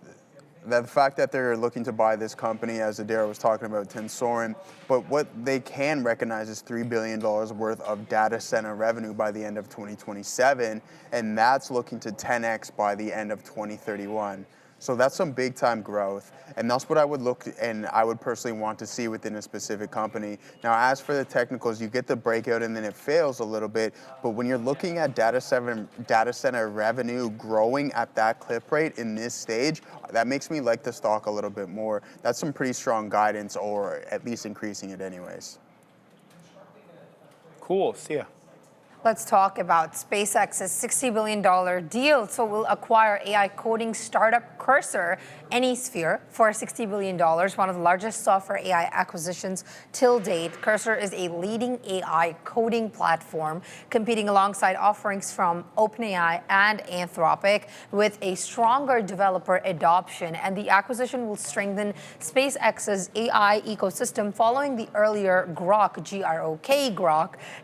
that the fact that they're looking to buy this company, as Adara was talking about, Tensoren, but what they can recognize is $3 billion worth of data center revenue by the end of 2027, and that's looking to 10x by the end of 2031. So that's some big time growth. And that's what I would look and I would personally want to see within a specific company. Now, as for the technicals, you get the breakout and then it fails a little bit. But when you're looking at data center revenue growing at that clip rate in this stage, that makes me like the stock a little bit more. That's some pretty strong guidance, or at least increasing it anyways. Cool. See ya. Let's talk about SpaceX's $60 billion deal. So we'll acquire AI coding startup Cursor, AnySphere, for $60 billion, one of the largest software AI acquisitions till date. Cursor is a leading AI coding platform competing alongside offerings from OpenAI and Anthropic with a stronger developer adoption. And the acquisition will strengthen SpaceX's AI ecosystem following the earlier Grok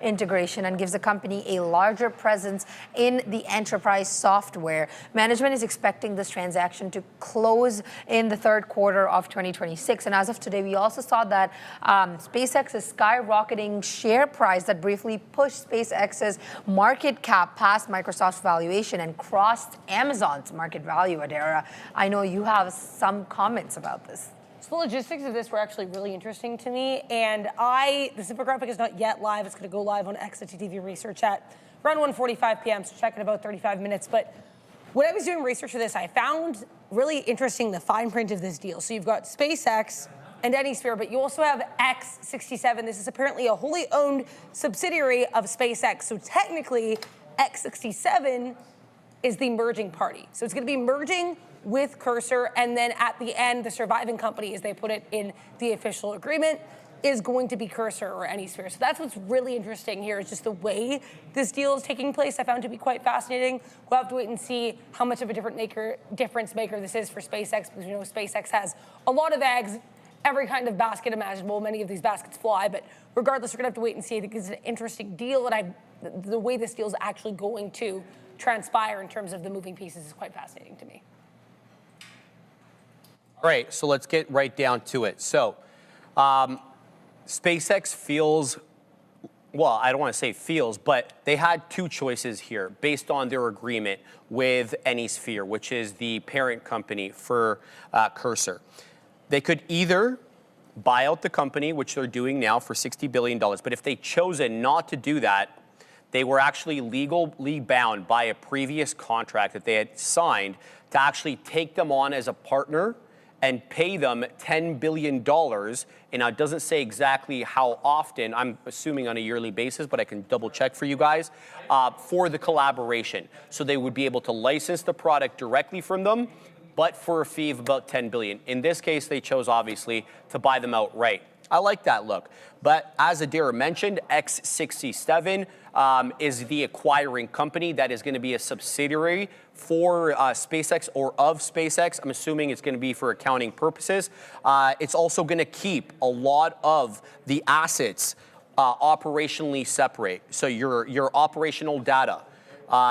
integration, and gives the company a larger presence in the enterprise software. Management is expecting this transaction to close in the third quarter of 2026. And as of today, we also saw that SpaceX's skyrocketing share price that briefly pushed SpaceX's market cap past Microsoft's valuation and crossed Amazon's market value, Adara. I know you have some comments about this. So the logistics of this were actually really interesting to me, and this infographic is not yet live. It's going to go live on XTTV Research at around 1:45 p.m., so check in about 35 minutes. But when I was doing research for this, I found really interesting the fine print of this deal. So you've got SpaceX and AnySphere, but you also have X67. This is apparently a wholly owned subsidiary of SpaceX. So technically, X67 is the merging party. So it's going to be merging with Cursor, and then at the end, the surviving company, as they put it in the official agreement, is going to be Cursor or AnySphere. So that's what's really interesting here, is just the way this deal is taking place. I found to be quite fascinating. We'll have to wait and see how much of a difference maker this is for SpaceX, because we know SpaceX has a lot of eggs, every kind of basket imaginable. Many of these baskets fly, but regardless, we're gonna have to wait and see. I think it's an interesting deal, and the way this deal is actually going to transpire in terms of the moving pieces is quite fascinating to me. All right, so let's get right down to it. So, SpaceX feels, well, I don't want to say feels, but they had two choices here based on their agreement with AnySphere, which is the parent company for Cursor. They could either buy out the company, which they're doing now for $60 billion, but if they chosen not to do that, they were actually legally bound by a previous contract that they had signed to actually take them on as a partner and pay them $10 billion. And it doesn't say exactly how often, I'm assuming on a yearly basis, but I can double check for you guys, for the collaboration. So they would be able to license the product directly from them, but for a fee of about $10 billion. In this case, they chose, obviously, to buy them outright. I like that look. But as Adara mentioned, X67 is the acquiring company that is going to be a subsidiary for SpaceX or of SpaceX. I'm assuming it's going to be for accounting purposes. It's also going to keep a lot of the assets operationally separate. So your operational data,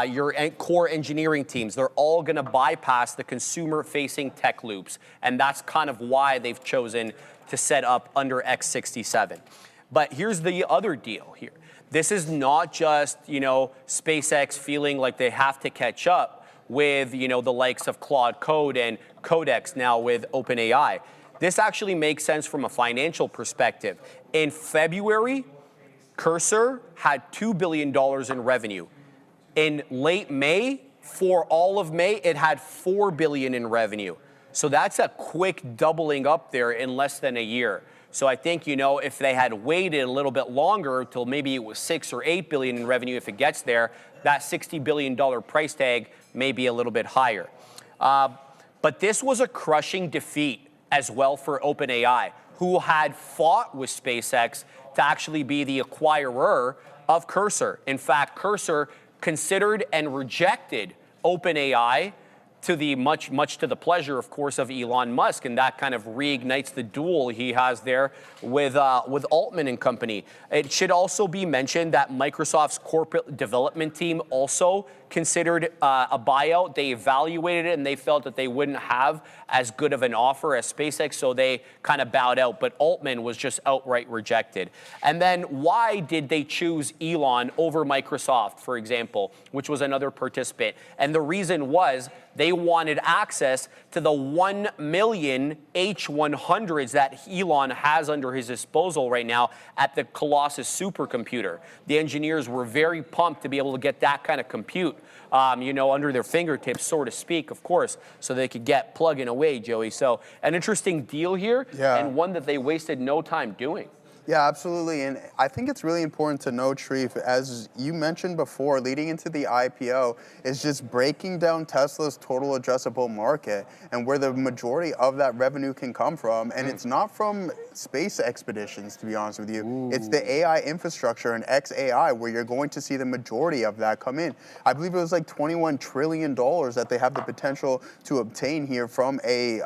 your core engineering teams, they're all going to bypass the consumer-facing tech loops. And that's kind of why they've chosen to set up under X67. But here's the other deal here. This is not just, SpaceX feeling like they have to catch up with, the likes of Claude Code and Codex now with OpenAI. This actually makes sense from a financial perspective. In February, Cursor had $2 billion in revenue. In late May, for all of May, it had $4 billion in revenue. So that's a quick doubling up there in less than a year. So I think, if they had waited a little bit longer till maybe it was 6 or 8 billion in revenue, if it gets there, that $60 billion price tag may be a little bit higher. But this was a crushing defeat as well for OpenAI, who had fought with SpaceX to actually be the acquirer of Cursor. In fact, Cursor considered and rejected OpenAI to the much to the pleasure, of course, of Elon Musk, and that kind of reignites the duel he has there with Altman and company. It should also be mentioned that Microsoft's corporate development team also considered a buyout. They evaluated it and they felt that they wouldn't have as good of an offer as SpaceX, so they kind of bowed out. But Altman was just outright rejected. And then why did they choose Elon over Microsoft, for example, which was another participant? And the reason was they wanted access to the 1 million H100s that Elon has under his disposal right now at the Colossus supercomputer. The engineers were very pumped to be able to get that kind of compute, under their fingertips, so to speak, of course, so they could get plugging away, Joey. So an interesting deal here, and one that they wasted no time doing. Yeah, absolutely. And I think it's really important to know, Sharif, as you mentioned before, leading into the IPO, is just breaking down Tesla's total addressable market and where the majority of that revenue can come from. And it's not from space expeditions, to be honest with you. Ooh. It's the AI infrastructure and XAI where you're going to see the majority of that come in. I believe it was like $21 trillion that they have the potential to obtain here from a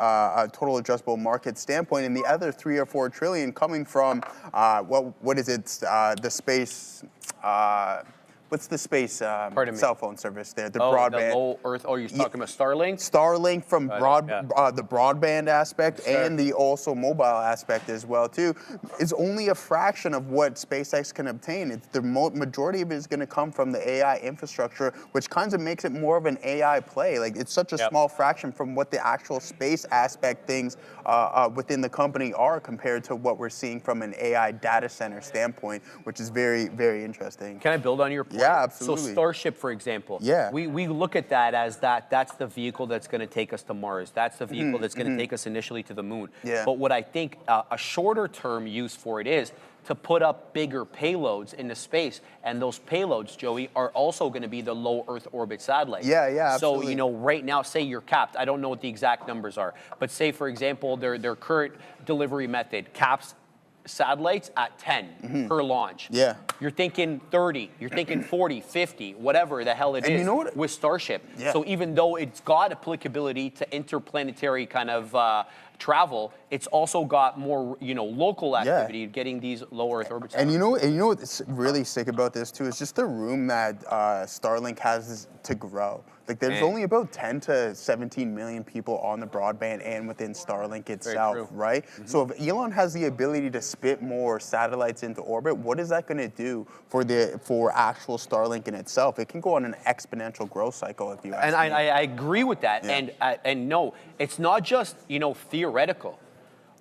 total addressable market standpoint, and the other 3 or 4 trillion coming from what is it? The space. What's the space cell phone service there? The broadband. The low Earth. Oh, you're talking about Starlink? Starlink from the broadband aspect and the also mobile aspect as well too is only a fraction of what SpaceX can obtain. It's the majority of it is going to come from the AI infrastructure, which kind of makes it more of an AI play. Like it's such a small fraction from what the actual space aspect things within the company are compared to what we're seeing from an AI data center standpoint, which is very, very interesting. Can I build on your point? Yeah, absolutely. So Starship, for example, we look at that as that's the vehicle that's going to take us to Mars. That's the vehicle that's going to take us initially to the moon. Yeah. But what I think a shorter term use for it is to put up bigger payloads into space. And those payloads, Joey, are also going to be the low Earth orbit satellites. Yeah, absolutely. So, right now, say you're capped. I don't know what the exact numbers are. But say, for example, their current delivery method caps satellites at 10 per launch. Yeah. You're thinking 30, you're thinking 40, 50, whatever the hell it is with Starship. Yeah. So even though it's got applicability to interplanetary kind of travel, it's also got more, local activity getting these low Earth orbit satellites. And you know what's really sick about this too is just the room that Starlink has to grow. Like there's only about 10 to 17 million people on the broadband and within Starlink itself, right? So if Elon has the ability to spit more satellites into orbit, what is that going to do for actual Starlink in itself? It can go on an exponential growth cycle, if you ask me. And I agree with that. Yeah. And no, it's not just theoretical.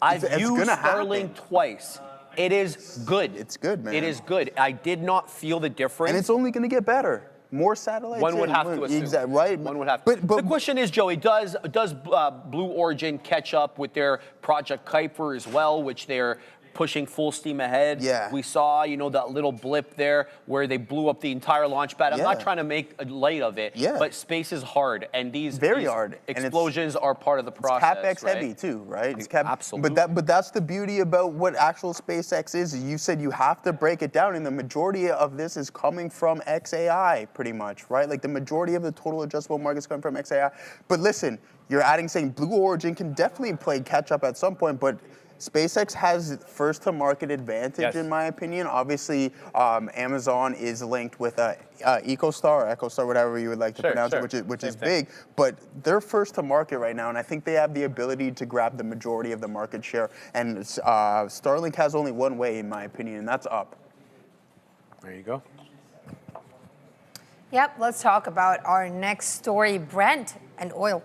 I've used Starlink twice. It is good. It's good, man. It is good. I did not feel the difference. And it's only going to get better. More satellites. One would have to assume. Exactly, right? One would have to. But the question is, Joey, does Blue Origin catch up with their Project Kuiper as well, which they're pushing full steam ahead? Yeah. We saw, that little blip there where they blew up the entire launch pad. I'm not trying to make light of it, but space is hard, and these hard explosions are part of the process. It's CapEx heavy too, right? It's absolutely. But that's the beauty about what actual SpaceX is. You said you have to break it down, and the majority of this is coming from XAI, pretty much, right? Like the majority of the total addressable market is coming from XAI. But listen, you're saying Blue Origin can definitely play catch up at some point, but SpaceX has first to market advantage, in my opinion. Obviously, Amazon is linked with EcoStar or EchoStar, whatever you would like to pronounce it, which is big. But they're first to market right now, and I think they have the ability to grab the majority of the market share. And Starlink has only one way, in my opinion, and that's up. There you go. Yep, let's talk about our next story. Brent and oil,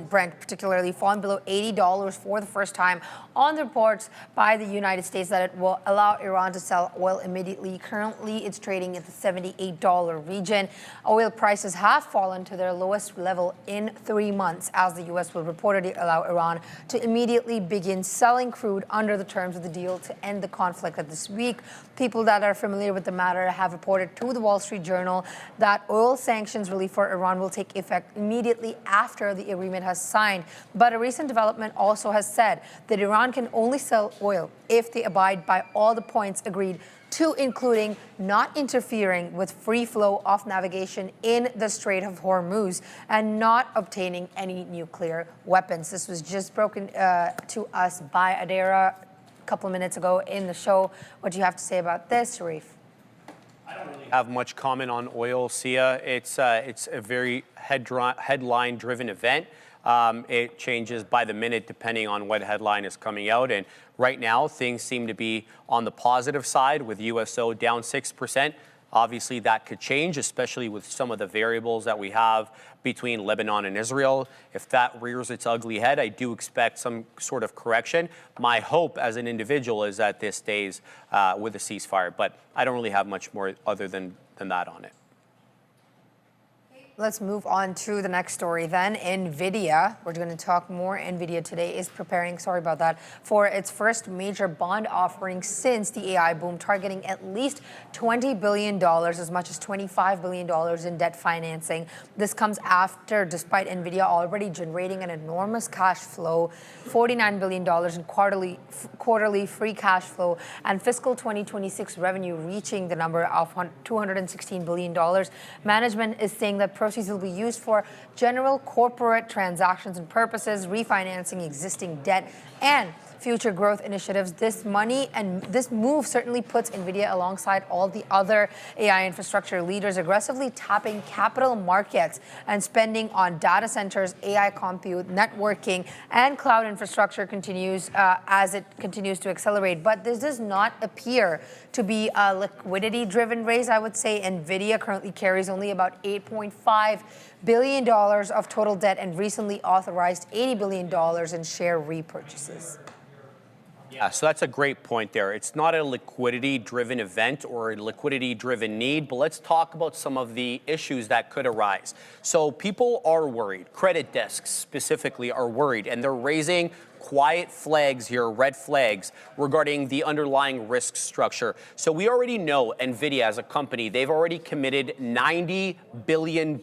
Brent particularly, fallen below $80 for the first time on the reports by the United States that it will allow Iran to sell oil immediately. Currently, it's trading at the $78 region. Oil prices have fallen to their lowest level in 3 months, as the U.S. will reportedly allow Iran to immediately begin selling crude under the terms of the deal to end the conflict this week. People that are familiar with the matter have reported to the Wall Street Journal that oil sanctions relief for Iran will take effect immediately after the agreement has signed. But a recent development also has said that Iran can only sell oil if they abide by all the points agreed to, including not interfering with free flow of navigation in the Strait of Hormuz and not obtaining any nuclear weapons. This was just broken to us by Adara a couple of minutes ago in the show. What do you have to say about this, Sharif? Have much comment on oil, Sia. It's a very headline-driven event. It changes by the minute depending on what headline is coming out. And right now, things seem to be on the positive side with USO down 6%. Obviously, that could change, especially with some of the variables that we have between Lebanon and Israel. If that rears its ugly head, I do expect some sort of correction. My hope as an individual is that this stays with a ceasefire, but I don't really have much more other than that on it. Let's move on to the next story then. NVIDIA, we're going to talk more. NVIDIA today is preparing, sorry about that, for its first major bond offering since the AI boom, targeting at least $20 billion, as much as $25 billion in debt financing. This comes after, despite NVIDIA already generating an enormous cash flow, $49 billion in quarterly free cash flow, and fiscal 2026 revenue reaching the number of $216 billion. Management is saying that proceeds will be used for general corporate transactions and purposes, refinancing existing debt, and future growth initiatives. This money and this move certainly puts NVIDIA alongside all the other AI infrastructure leaders, aggressively tapping capital markets and spending on data centers, AI compute, networking, and cloud infrastructure continues as it continues to accelerate. But this does not appear to be a liquidity-driven raise. I would say NVIDIA currently carries only about $8.5 billion of total debt and recently authorized $80 billion in share repurchases. Yeah, so that's a great point there. It's not a liquidity-driven event or a liquidity-driven need, but let's talk about some of the issues that could arise. So people are worried. Credit desks specifically are worried, and they're raising quiet flags here, red flags, regarding the underlying risk structure. So we already know NVIDIA as a company, they've already committed $90 billion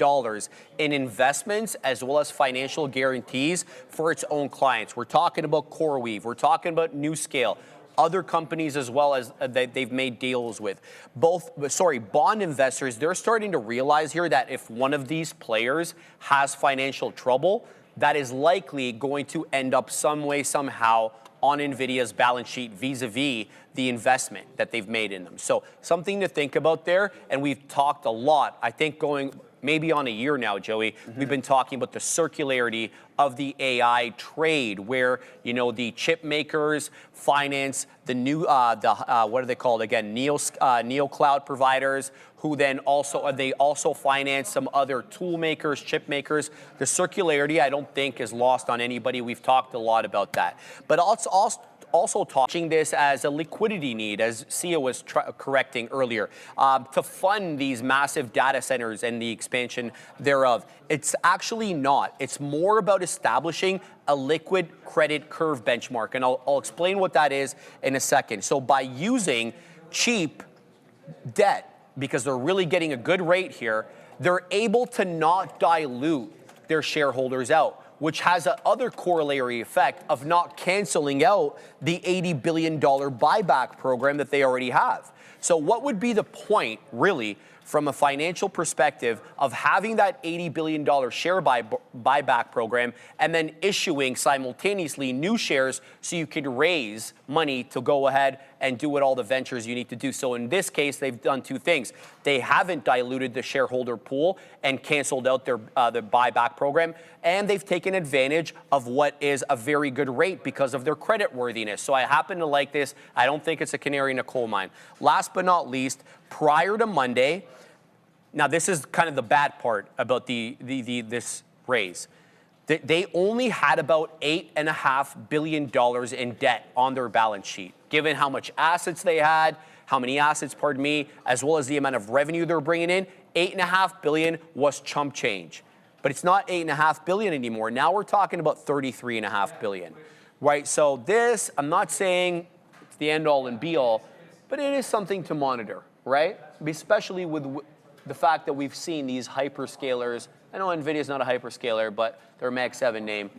in investments as well as financial guarantees for its own clients. We're talking about CoreWeave, we're talking about NewScale, other companies as well as they've made deals with. Bond investors, they're starting to realize here that if one of these players has financial trouble, that is likely going to end up some way, somehow on NVIDIA's balance sheet vis-a-vis the investment that they've made in them. So something to think about there, and we've talked a lot, I think going maybe on a year now, Joey, we've been talking about the circularity of the AI trade, where, you know, the chip makers finance the new, what are they called again, neo cloud providers, who then also finance some other tool makers, chip makers. The circularity, I don't think, is lost on anybody. We've talked a lot about that. But also touching this as a liquidity need, as Sia was correcting earlier, to fund these massive data centers and the expansion thereof. It's actually not. It's more about establishing a liquid credit curve benchmark, and I'll explain what that is in a second. So by using cheap debt, because they're really getting a good rate here, they're able to not dilute their shareholders out, which has a other corollary effect of not canceling out the $80 billion buyback program that they already have. So what would be the point, really, from a financial perspective of having that $80 billion share buyback program and then issuing simultaneously new shares so you could raise money to go ahead and do what all the ventures you need to do? So in this case, they've done two things. They haven't diluted the shareholder pool and canceled out their the buyback program, and they've taken advantage of what is a very good rate because of their credit worthiness. So I happen to like this. I don't think it's a canary in a coal mine. Last but not least, prior to Monday, now this is kind of the bad part about this raise. They only had about $8.5 billion in debt on their balance sheet, given how much assets they had, how many assets, pardon me, as well as the amount of revenue they're bringing in. $8.5 billion was chump change. But it's not $8.5 billion anymore. Now we're talking about $33.5 billion, right? So this, I'm not saying it's the end all and be all, but it is something to monitor, right? Especially with the fact that we've seen these hyperscalers, I know NVIDIA's not a hyperscaler, but their Mag 7 name,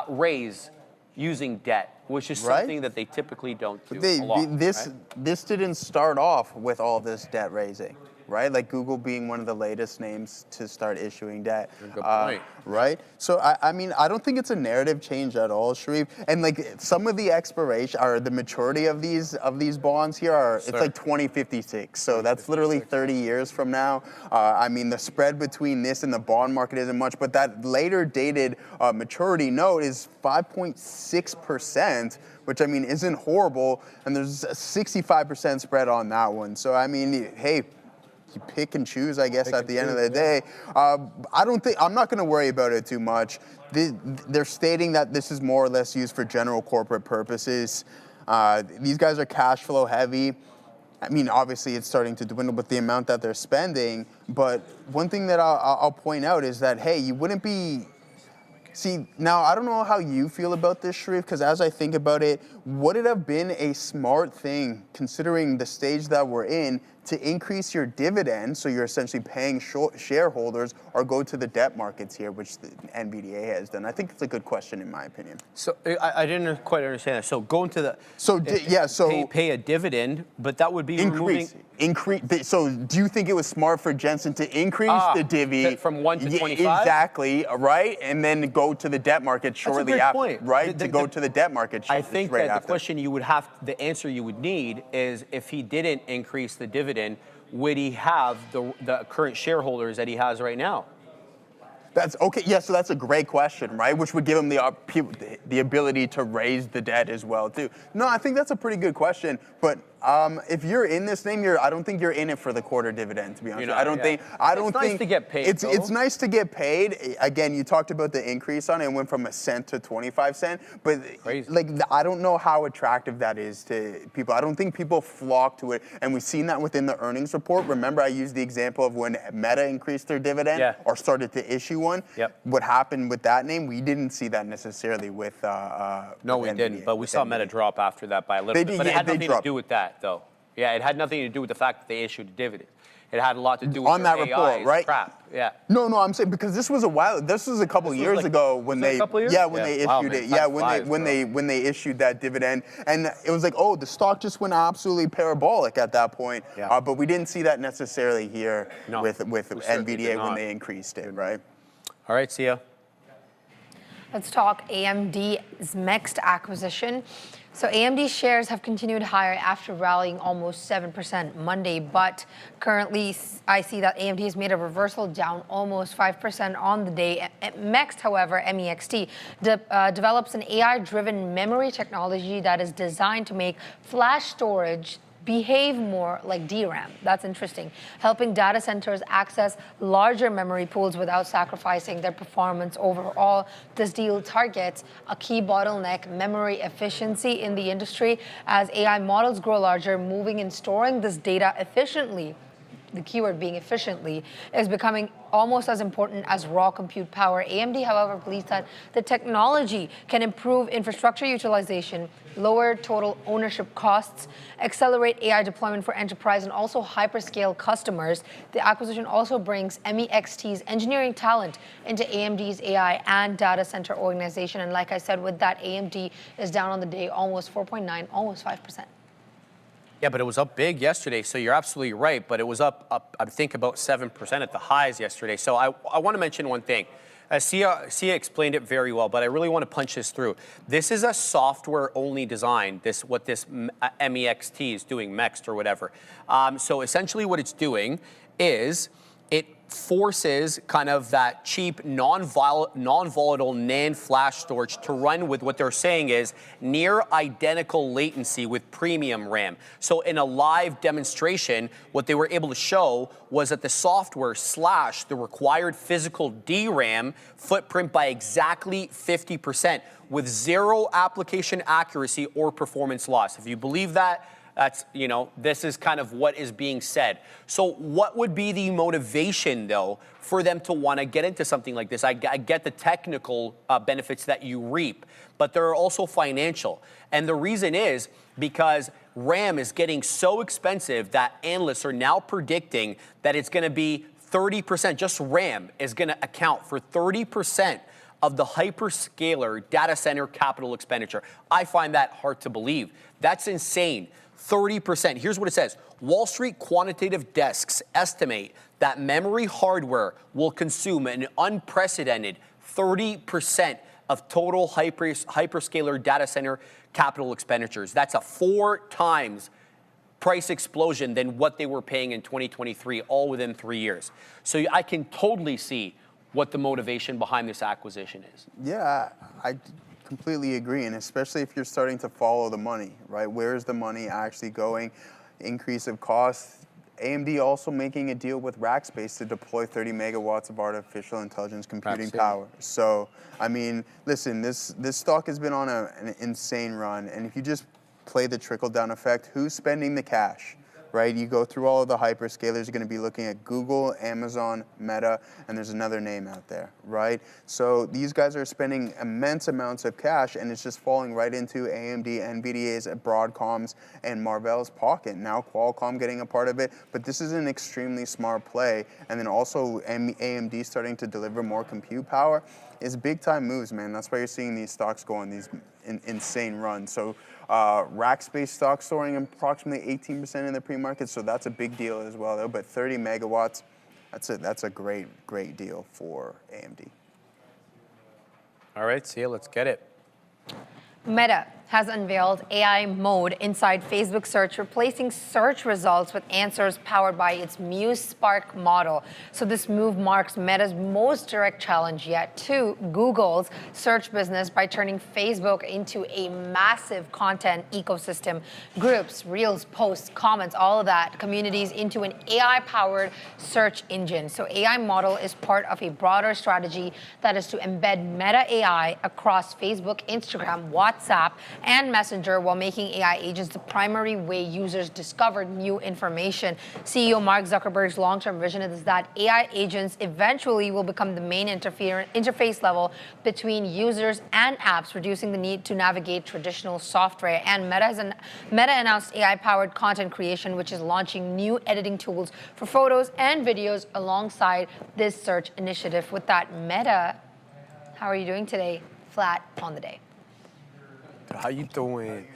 raise using debt, which is something that they typically don't do a lot. This didn't start off with all this debt raising. right? Like Google being one of the latest names to start issuing debt. Good point. Right? So, I mean, I don't think it's a narrative change at all, Sharif. And like some of the expiration or the maturity of these bonds here are, it's like 2056. So that's literally 30 years from now. I mean, the spread between this and the bond market isn't much, but that later dated maturity note is 5.6%, which I mean isn't horrible. And there's a 65% spread on that one. So, I mean, hey, you pick and choose, I guess, at the end of the day. I'm not going to worry about it too much. They're stating that this is more or less used for general corporate purposes. These guys are cash flow heavy. I mean, obviously, it's starting to dwindle with the amount that they're spending. But one thing that I'll point out is that, hey, you wouldn't be... See, now, I don't know how you feel about this, Sharif, because as I think about it, would it have been a smart thing, considering the stage that we're in, to increase your dividend, so you're essentially paying shareholders, or go to the debt markets here, which the NVDA has done? I think it's a good question, in my opinion. So I didn't quite understand that. So going to the pay a dividend, but that would be increase. So do you think it was smart for Jensen to increase the divvy from 1 to 25? Exactly, right, and then go to the debt market shortly after, point. right? To go to the debt market. I think right that after. the question you would have, the answer you would need is, if he didn't increase the dividend, would he have the current shareholders that he has right now? That's okay. Yeah, so that's a great question, right? Which would give him the ability to raise the debt as well, too. No, I think that's a pretty good question. But if you're in this thing, I don't think you're in it for the quarter dividend, to be honest. I don't think. It's nice to get paid. It's nice to get paid. Again, you talked about the increase on it. It went from 1 cent to 25 cents. But like, I don't know how attractive that is to people. I don't think people flock to it, and we've seen that within the earnings report. Remember, I used the example of when Meta increased their dividend or started to issue one. Yep. What happened with that name? We didn't see that necessarily with. No, we didn't. But we saw Meta drop after that by a little bit. But it had nothing to do with that, though. Yeah, it had nothing to do with the fact that they issued a dividend. It had a lot to do with on that report, right? Crap. Yeah. No, I'm saying because this was a while. This was a couple years ago when they. Yeah, when they issued it. Yeah, when they issued that dividend, and it was like, oh, the stock just went absolutely parabolic at that point. Yeah. But we didn't see that necessarily here with NVDA when they increased it, right? All right, see ya. Let's talk AMD's next acquisition. So AMD shares have continued higher after rallying almost 7% Monday, but currently I see that AMD has made a reversal down almost 5% on the day. MEXT, however, MEXT, develops an AI-driven memory technology that is designed to make flash storage behave more like DRAM. That's interesting. Helping data centers access larger memory pools without sacrificing their performance overall. This deal targets a key bottleneck, memory efficiency in the industry. As AI models grow larger, moving and storing this data efficiently, the keyword being efficiently, is becoming almost as important as raw compute power. AMD, however, believes that the technology can improve infrastructure utilization, lower total ownership costs, accelerate AI deployment for enterprise and also hyperscale customers. The acquisition also brings MEXT's engineering talent into AMD's AI and data center organization. And like I said, with that, AMD is down on the day almost 4.9, almost 5%. Yeah, but it was up big yesterday, so you're absolutely right. But it was up I think, about 7% at the highs yesterday. So I want to mention one thing. Sia explained it very well, but I really want to punch this through. This is a software-only design, what this MEXT is doing, MEXT or whatever. So essentially what it's doing is it forces kind of that cheap, non-volatile NAND flash storage to run with what they're saying is near identical latency with premium RAM. So in a live demonstration, what they were able to show was that the software slashed the required physical DRAM footprint by exactly 50% with zero application accuracy or performance loss. If you believe that, that's, this is kind of what is being said. So what would be the motivation, though, for them to want to get into something like this? I get the technical benefits that you reap, but there are also financial. And the reason is because RAM is getting so expensive that analysts are now predicting that it's going to be 30%, just RAM is going to account for 30% of the hyperscaler data center capital expenditure. I find that hard to believe. That's insane. 30%. Here's what it says. Wall Street quantitative desks estimate that memory hardware will consume an unprecedented 30% of total hyperscaler data center capital expenditures. That's a 4 times price explosion than what they were paying in 2023, all within 3 years. So I can totally see what the motivation behind this acquisition is. Yeah, I completely agree, and especially if you're starting to follow the money, right? Where's the money actually going? Increase of costs. AMD also making a deal with Rackspace to deploy 30 megawatts of artificial intelligence computing power. So, I mean, listen, this stock has been on an insane run, and if you just play the trickle-down effect, who's spending the cash? Right, you go through all of the hyperscalers, you're going to be looking at Google, Amazon, Meta, and there's another name out there, right? So these guys are spending immense amounts of cash, and it's just falling right into AMD, NVIDIA's, Broadcom's, and Marvell's pocket. Now Qualcomm getting a part of it, but this is an extremely smart play. And then also AMD starting to deliver more compute power is big-time moves, man. That's why you're seeing these stocks go on these insane runs. So Rackspace stock soaring approximately 18% in the pre-market, so that's a big deal as well, though. But 30 megawatts, that's a great deal for AMD. All right, see ya, let's get it. Meta has unveiled AI mode inside Facebook search, replacing search results with answers powered by its Muse Spark model. So this move marks Meta's most direct challenge yet to Google's search business by turning Facebook into a massive content ecosystem. Groups, reels, posts, comments, all of that, communities into an AI-powered search engine. So AI model is part of a broader strategy that is to embed Meta AI across Facebook, Instagram, WhatsApp, and Messenger, while making AI agents the primary way users discover new information. CEO Mark Zuckerberg's long-term vision is that AI agents eventually will become the main interface level between users and apps, reducing the need to navigate traditional software. And Meta announced AI-powered content creation, which is launching new editing tools for photos and videos alongside this search initiative. With that, Meta, how are you doing today? Flat on the day. How you doing?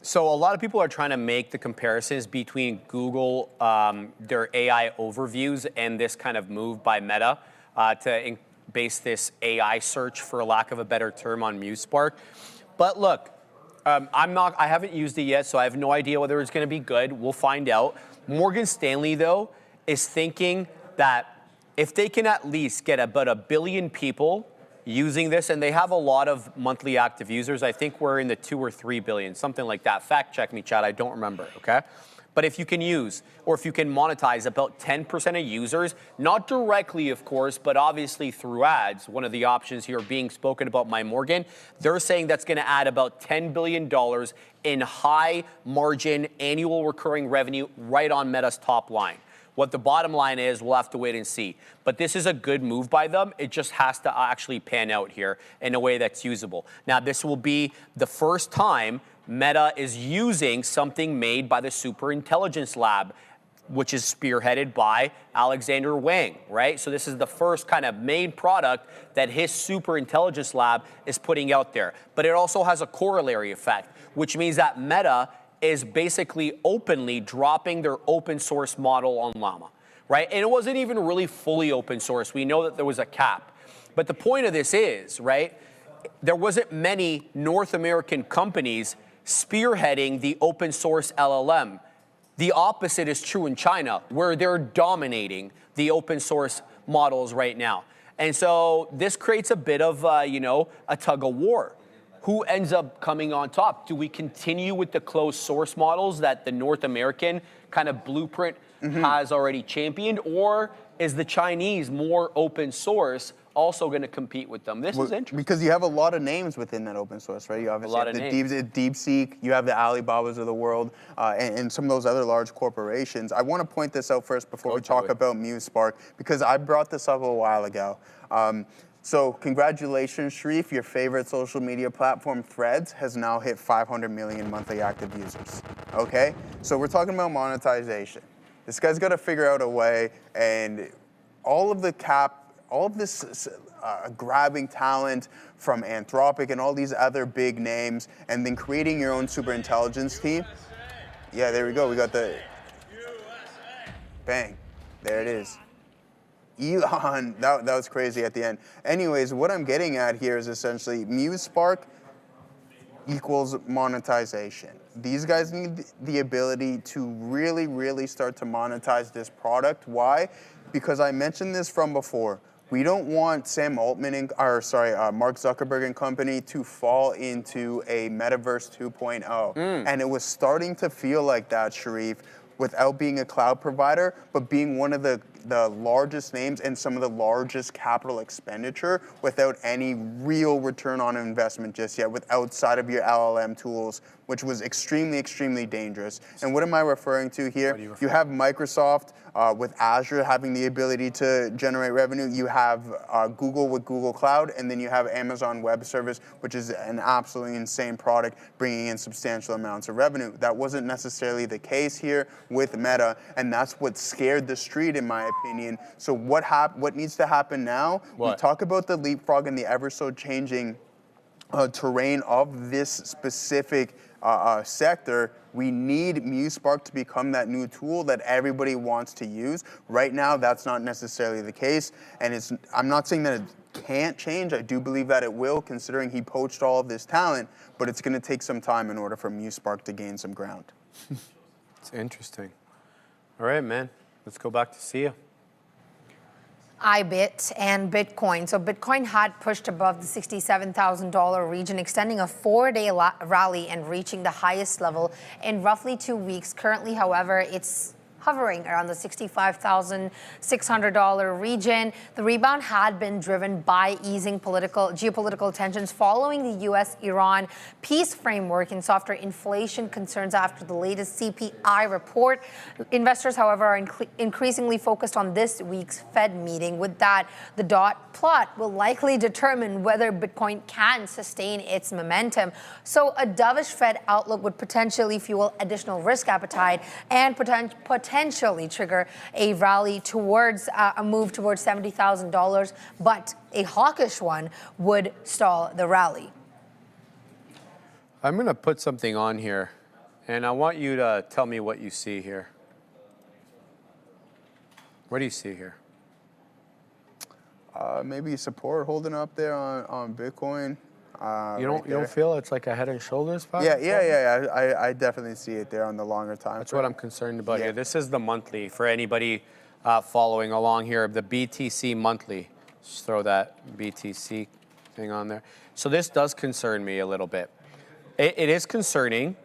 So a lot of people are trying to make the comparisons between Google, their AI overviews, and this kind of move by Meta to base this AI search, for lack of a better term, on MuseSpark. But look, I haven't used it yet, so I have no idea whether it's going to be good. We'll find out. Morgan Stanley, though, is thinking that if they can at least get about 1 billion people using this, and they have a lot of monthly active users. I think we're in the 2 or 3 billion, something like that. Fact check me, Chad, I don't remember, okay? But if you can use, or if you can monetize about 10% of users, not directly, of course, but obviously through ads, one of the options here being spoken about by Morgan, they're saying that's gonna add about $10 billion in high margin annual recurring revenue right on Meta's top line. What the bottom line is, we'll have to wait and see. But this is a good move by them. It just has to actually pan out here in a way that's usable. Now, this will be the first time Meta is using something made by the Superintelligence Lab, which is spearheaded by Alexander Wang, right? So this is the first kind of main product that his Superintelligence Lab is putting out there. But it also has a corollary effect, which means that Meta is basically openly dropping their open source model on Llama, right? And it wasn't even really fully open source. We know that there was a cap. But the point of this is, right, there wasn't many North American companies spearheading the open source LLM. The opposite is true in China, where they're dominating the open source models right now. And so this creates a bit of, a tug of war. Who ends up coming on top? Do we continue with the closed source models that the North American kind of blueprint has already championed? Or is the Chinese more open source also going to compete with them? This is interesting. Because you have a lot of names within that open source, right? You obviously have the DeepSeek, you have the Alibabas of the world, and some of those other large corporations. I want to point this out first before we talk about MuseSpark, because I brought this up a while ago. So congratulations, Sharif. Your favorite social media platform, Threads, has now hit 500 million monthly active users, okay? So we're talking about monetization. This guy's got to figure out a way, and all of the all of this grabbing talent from Anthropic and all these other big names, and then creating your own super intelligence team. Yeah, there we go. We got the bang. There it is. Elon, that was crazy at the end. Anyways, what I'm getting at here is essentially MuseSpark equals monetization. These guys need the ability to really, really start to monetize this product. Why? Because I mentioned this from before. We don't want Mark Zuckerberg and company to fall into a Metaverse 2.0. And it was starting to feel like that, Sharif, without being a cloud provider, but being one of the largest names and some of the largest capital expenditure without any real return on investment just yet, outside of your LLM tools, which was extremely, extremely dangerous. And what am I referring to here? You have Microsoft with Azure having the ability to generate revenue. You have Google with Google Cloud, and then you have Amazon Web Service, which is an absolutely insane product, bringing in substantial amounts of revenue. That wasn't necessarily the case here with Meta, and that's what scared the street, in my opinion. So what needs to happen now? We talk about the leapfrog and the ever so changing terrain of this specific sector. We need MuseSpark to become that new tool that everybody wants to use. Right now, that's not necessarily the case, and I'm not saying that it can't change. I do believe that it will, considering he poached all of this talent, but it's going to take some time in order for MuseSpark to gain some ground. It's interesting. All right, man. Let's go back to Sia. IBIT and Bitcoin. So Bitcoin had pushed above the $67,000 region, extending a 4-day rally and reaching the highest level in roughly 2 weeks. Currently, however, it's hovering around the $65,600 region. The rebound had been driven by easing geopolitical tensions following the U.S.-Iran peace framework and softer inflation concerns after the latest CPI report. Investors, however, are increasingly focused on this week's Fed meeting. With that, the dot plot will likely determine whether Bitcoin can sustain its momentum. So a dovish Fed outlook would potentially fuel additional risk appetite and potentially trigger a rally towards a move towards $70,000, but a hawkish one would stall the rally. I'm going to put something on here, and I want you to tell me what you see here. What do you see here? Maybe support holding up there on Bitcoin. You don't feel it's like a head and shoulders spot? Yeah. I definitely see it there on the longer time. That's what I'm concerned about here. This is the monthly for anybody following along here. The BTC monthly. Just throw that BTC thing on there. So this does concern me a little bit. It is concerning.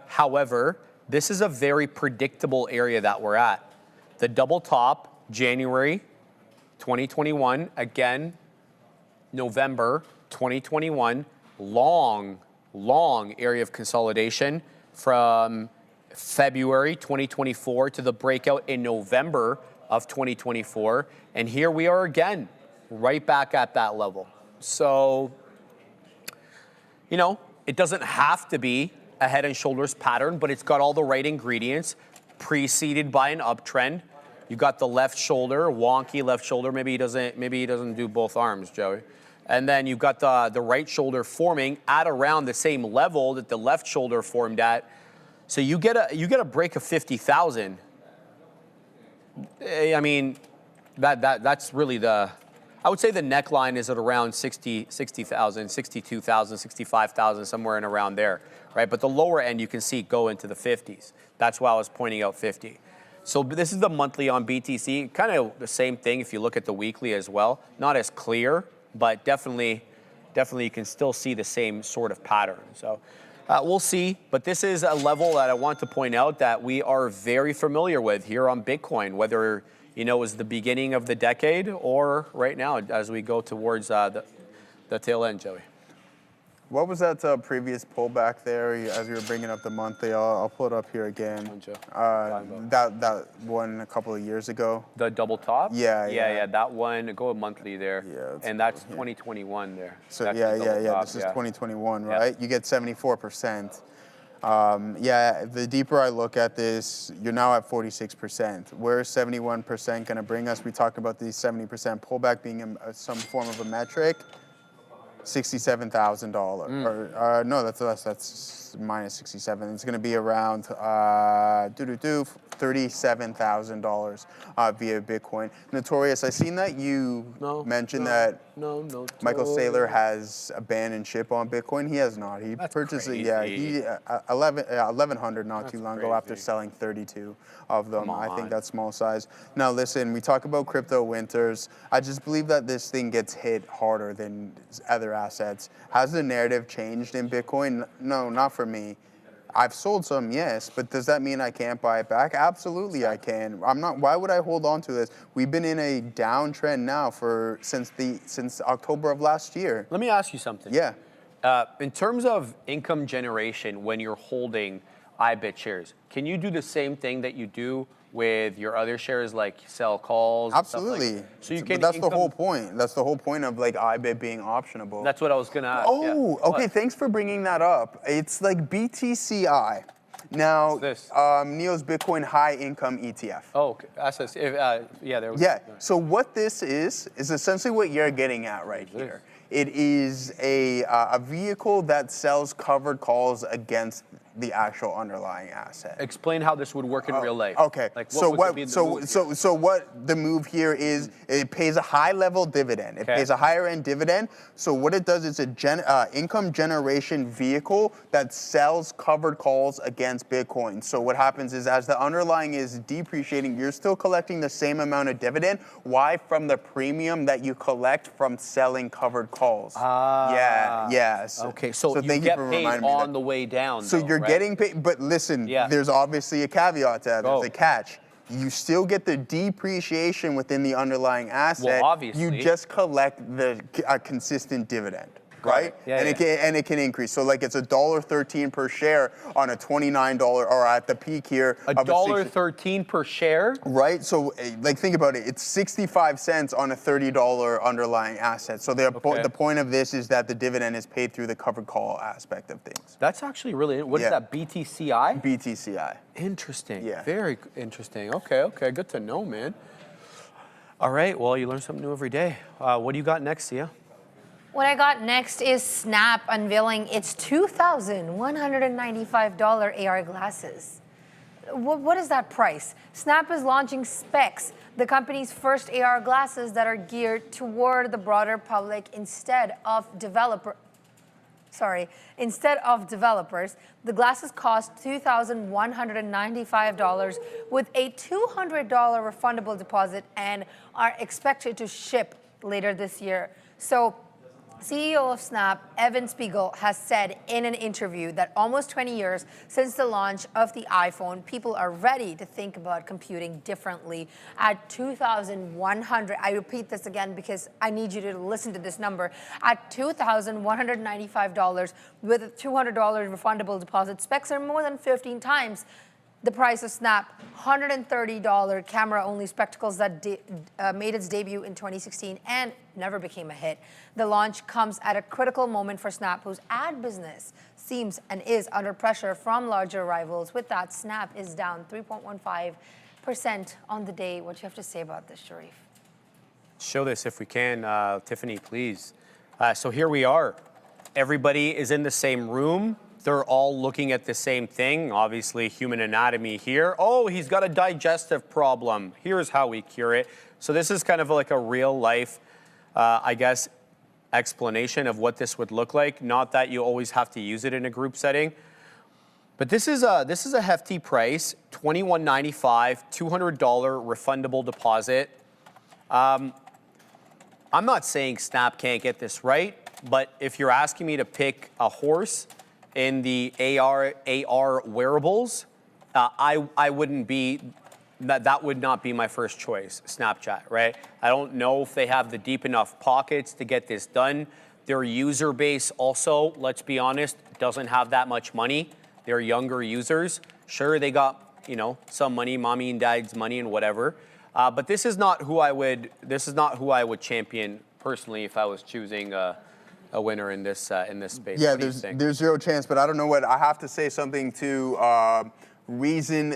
However, this is a very predictable area that we're at. The double top, January 2021, again, November 2021, long area of consolidation from February 2024 to the breakout in November of 2024. And here we are again, right back at that level. So, it doesn't have to be a head and shoulders pattern, but it's got all the right ingredients, preceded by an uptrend. You got the left shoulder, wonky left shoulder. Maybe he doesn't do both arms, Joey. And then you've got the right shoulder forming at around the same level that the left shoulder formed at. So you get a break of 50,000. I mean, that's really I would say the neckline is at around 60,000, 62,000, 65,000, somewhere in around there, right? But the lower end you can see go into the 50s. That's why I was pointing out 50. So this is the monthly on BTC. Kind of the same thing if you look at the weekly as well. Not as clear, but definitely you can still see the same sort of pattern. So we'll see. But this is a level that I want to point out that we are very familiar with here on Bitcoin, whether it was the beginning of the decade or right now as we go towards the tail end, Joey. What was that previous pullback there as you were bringing up the monthly? I'll pull it up here again. That one a couple of years ago. The double top? Yeah. That one, go monthly there. Yeah. And that's 2021 there. So that's this is 2021, right? You get 74%. Yeah, the deeper I look at this, you're now at 46%. Where's 71% going to bring us? We talked about the 70% pullback being some form of a metric. $67,000. Or no, that's less. That's minus 67. It's going to be around $37,000 via Bitcoin. Notorious, I seen that you mentioned that Michael Saylor has a ban and ship on Bitcoin. He has not. He purchased it. Yeah, he 1,100 not too long ago after selling 32 of them. I think that's small size. Now listen, we talk about crypto winters. I just believe that this thing gets hit harder than other assets. Has the narrative changed in Bitcoin? No, not for me. I've sold some, yes, but does that mean I can't buy it back? Absolutely, I can. I'm not. Why would I hold on to this? We've been in a downtrend now since October of last year. Let me ask you something. Yeah. In terms of income generation, when you're holding IBIT shares, can you do the same thing that you do with your other shares, like sell calls? Absolutely. Stuff like, so you can. But that's the whole point. That's the whole point of like IBIT being optionable. That's what I was gonna ask. Oh, yeah. okay. What? Thanks for bringing that up. It's like BTCI. Now, What's this? Neo's Bitcoin High Income ETF. Oh, okay. Yeah, there was. Yeah. So what this is essentially what you're getting at right here. It is a vehicle that sells covered calls against the actual underlying asset. Explain how this would work in real life. Okay. Like, So would be the move here? so what the move here is, it pays a high level dividend. It pays a higher end dividend. So what it does is a income generation vehicle that sells covered calls against Bitcoin. So what happens is as the underlying is depreciating, you're still collecting the same amount of dividend. Why? From the premium that you collect from selling covered calls. Yeah. Okay, so you thank get for paid reminding me on that. the way down. So though, you're right? getting paid, but listen, there's obviously a caveat to that. There's a catch. You still get the depreciation within the underlying asset. Well, obviously. You just collect the consistent dividend, right? Yeah, and it can increase. So like it's $1.13 per share on a $29, or at the peak here. $1.13 per share? Right, so like think about it. It's 65 cents on a $30 underlying asset. So the point of this is that the dividend is paid through the covered call aspect of things. That's actually really, what is that, BTCI? BTCI. Interesting. Yeah. Very interesting. Okay, good to know, man. All right, well, you learn something new every day. What do you got next, Sia? What I got next is Snap unveiling its $2,195 AR glasses. What is that price? Snap is launching Specs, the company's first AR glasses that are geared toward the broader public instead of developers. The glasses cost $2,195 with a $200 refundable deposit and are expected to ship later this year. So, CEO of Snap, Evan Spiegel, has said in an interview that almost 20 years since the launch of the iPhone, people are ready to think about computing differently. At $2,100, I repeat this again because I need you to listen to this number. At $2,195 with a $200 refundable deposit, specs are more than 15 times the price of Snap $130 camera-only spectacles that made its debut in 2016 and never became a hit. The launch comes at a critical moment for Snap, whose ad business seems and is under pressure from larger rivals. With that, Snap is down 3.15% on the day. What do you have to say about this, Sharif? Show this if we can, Tiffany, please. So here we are. Everybody is in the same room. They're all looking at the same thing. Obviously, human anatomy here. Oh, he's got a digestive problem. Here's how we cure it. So this is kind of like a real life, I guess, explanation of what this would look like. Not that you always have to use it in a group setting. But this is a hefty price, $21.95, $200 refundable deposit. I'm not saying Snap can't get this right, but if you're asking me to pick a horse in the AR wearables, I wouldn't be, that would not be my first choice, Snapchat, right? I don't know if they have the deep enough pockets to get this done. Their user base also, let's be honest, doesn't have that much money. They're younger users. Sure, they got, some money, mommy and dad's money and whatever. But this is not who I would champion personally if I was choosing a winner in this space. Yeah, What do you think? there's zero chance, but I don't know what. I have to say something to Reason,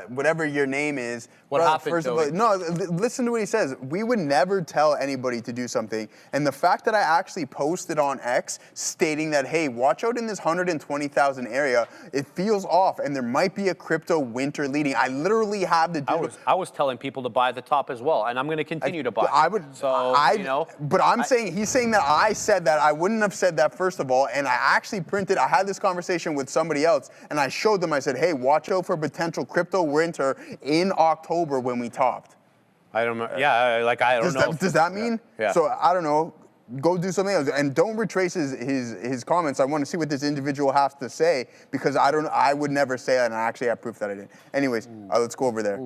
whatever your name is. What Bro, happened, first of all, Joey? no, listen to what he says. We would never tell anybody to do something. And the fact that I actually posted on X stating that, hey, watch out in this 120,000 area, it feels off, and there might be a crypto winter leading. I literally have the I was telling people to buy the top as well, and I'm going to continue to buy. I would, So, I, you know. But he's saying that I said that. I wouldn't have said that, first of all. And I actually I had this conversation with somebody else, and I showed them, I said, hey, watch out for potential crypto winter in October when we topped. I don't know. Yeah, like I don't know. Does that mean? Yeah. So I don't know. Go do something else, and don't retrace his comments. I want to see what this individual has to say, because I would never say that, and I actually have proof that I didn't. Anyways, let's go over there.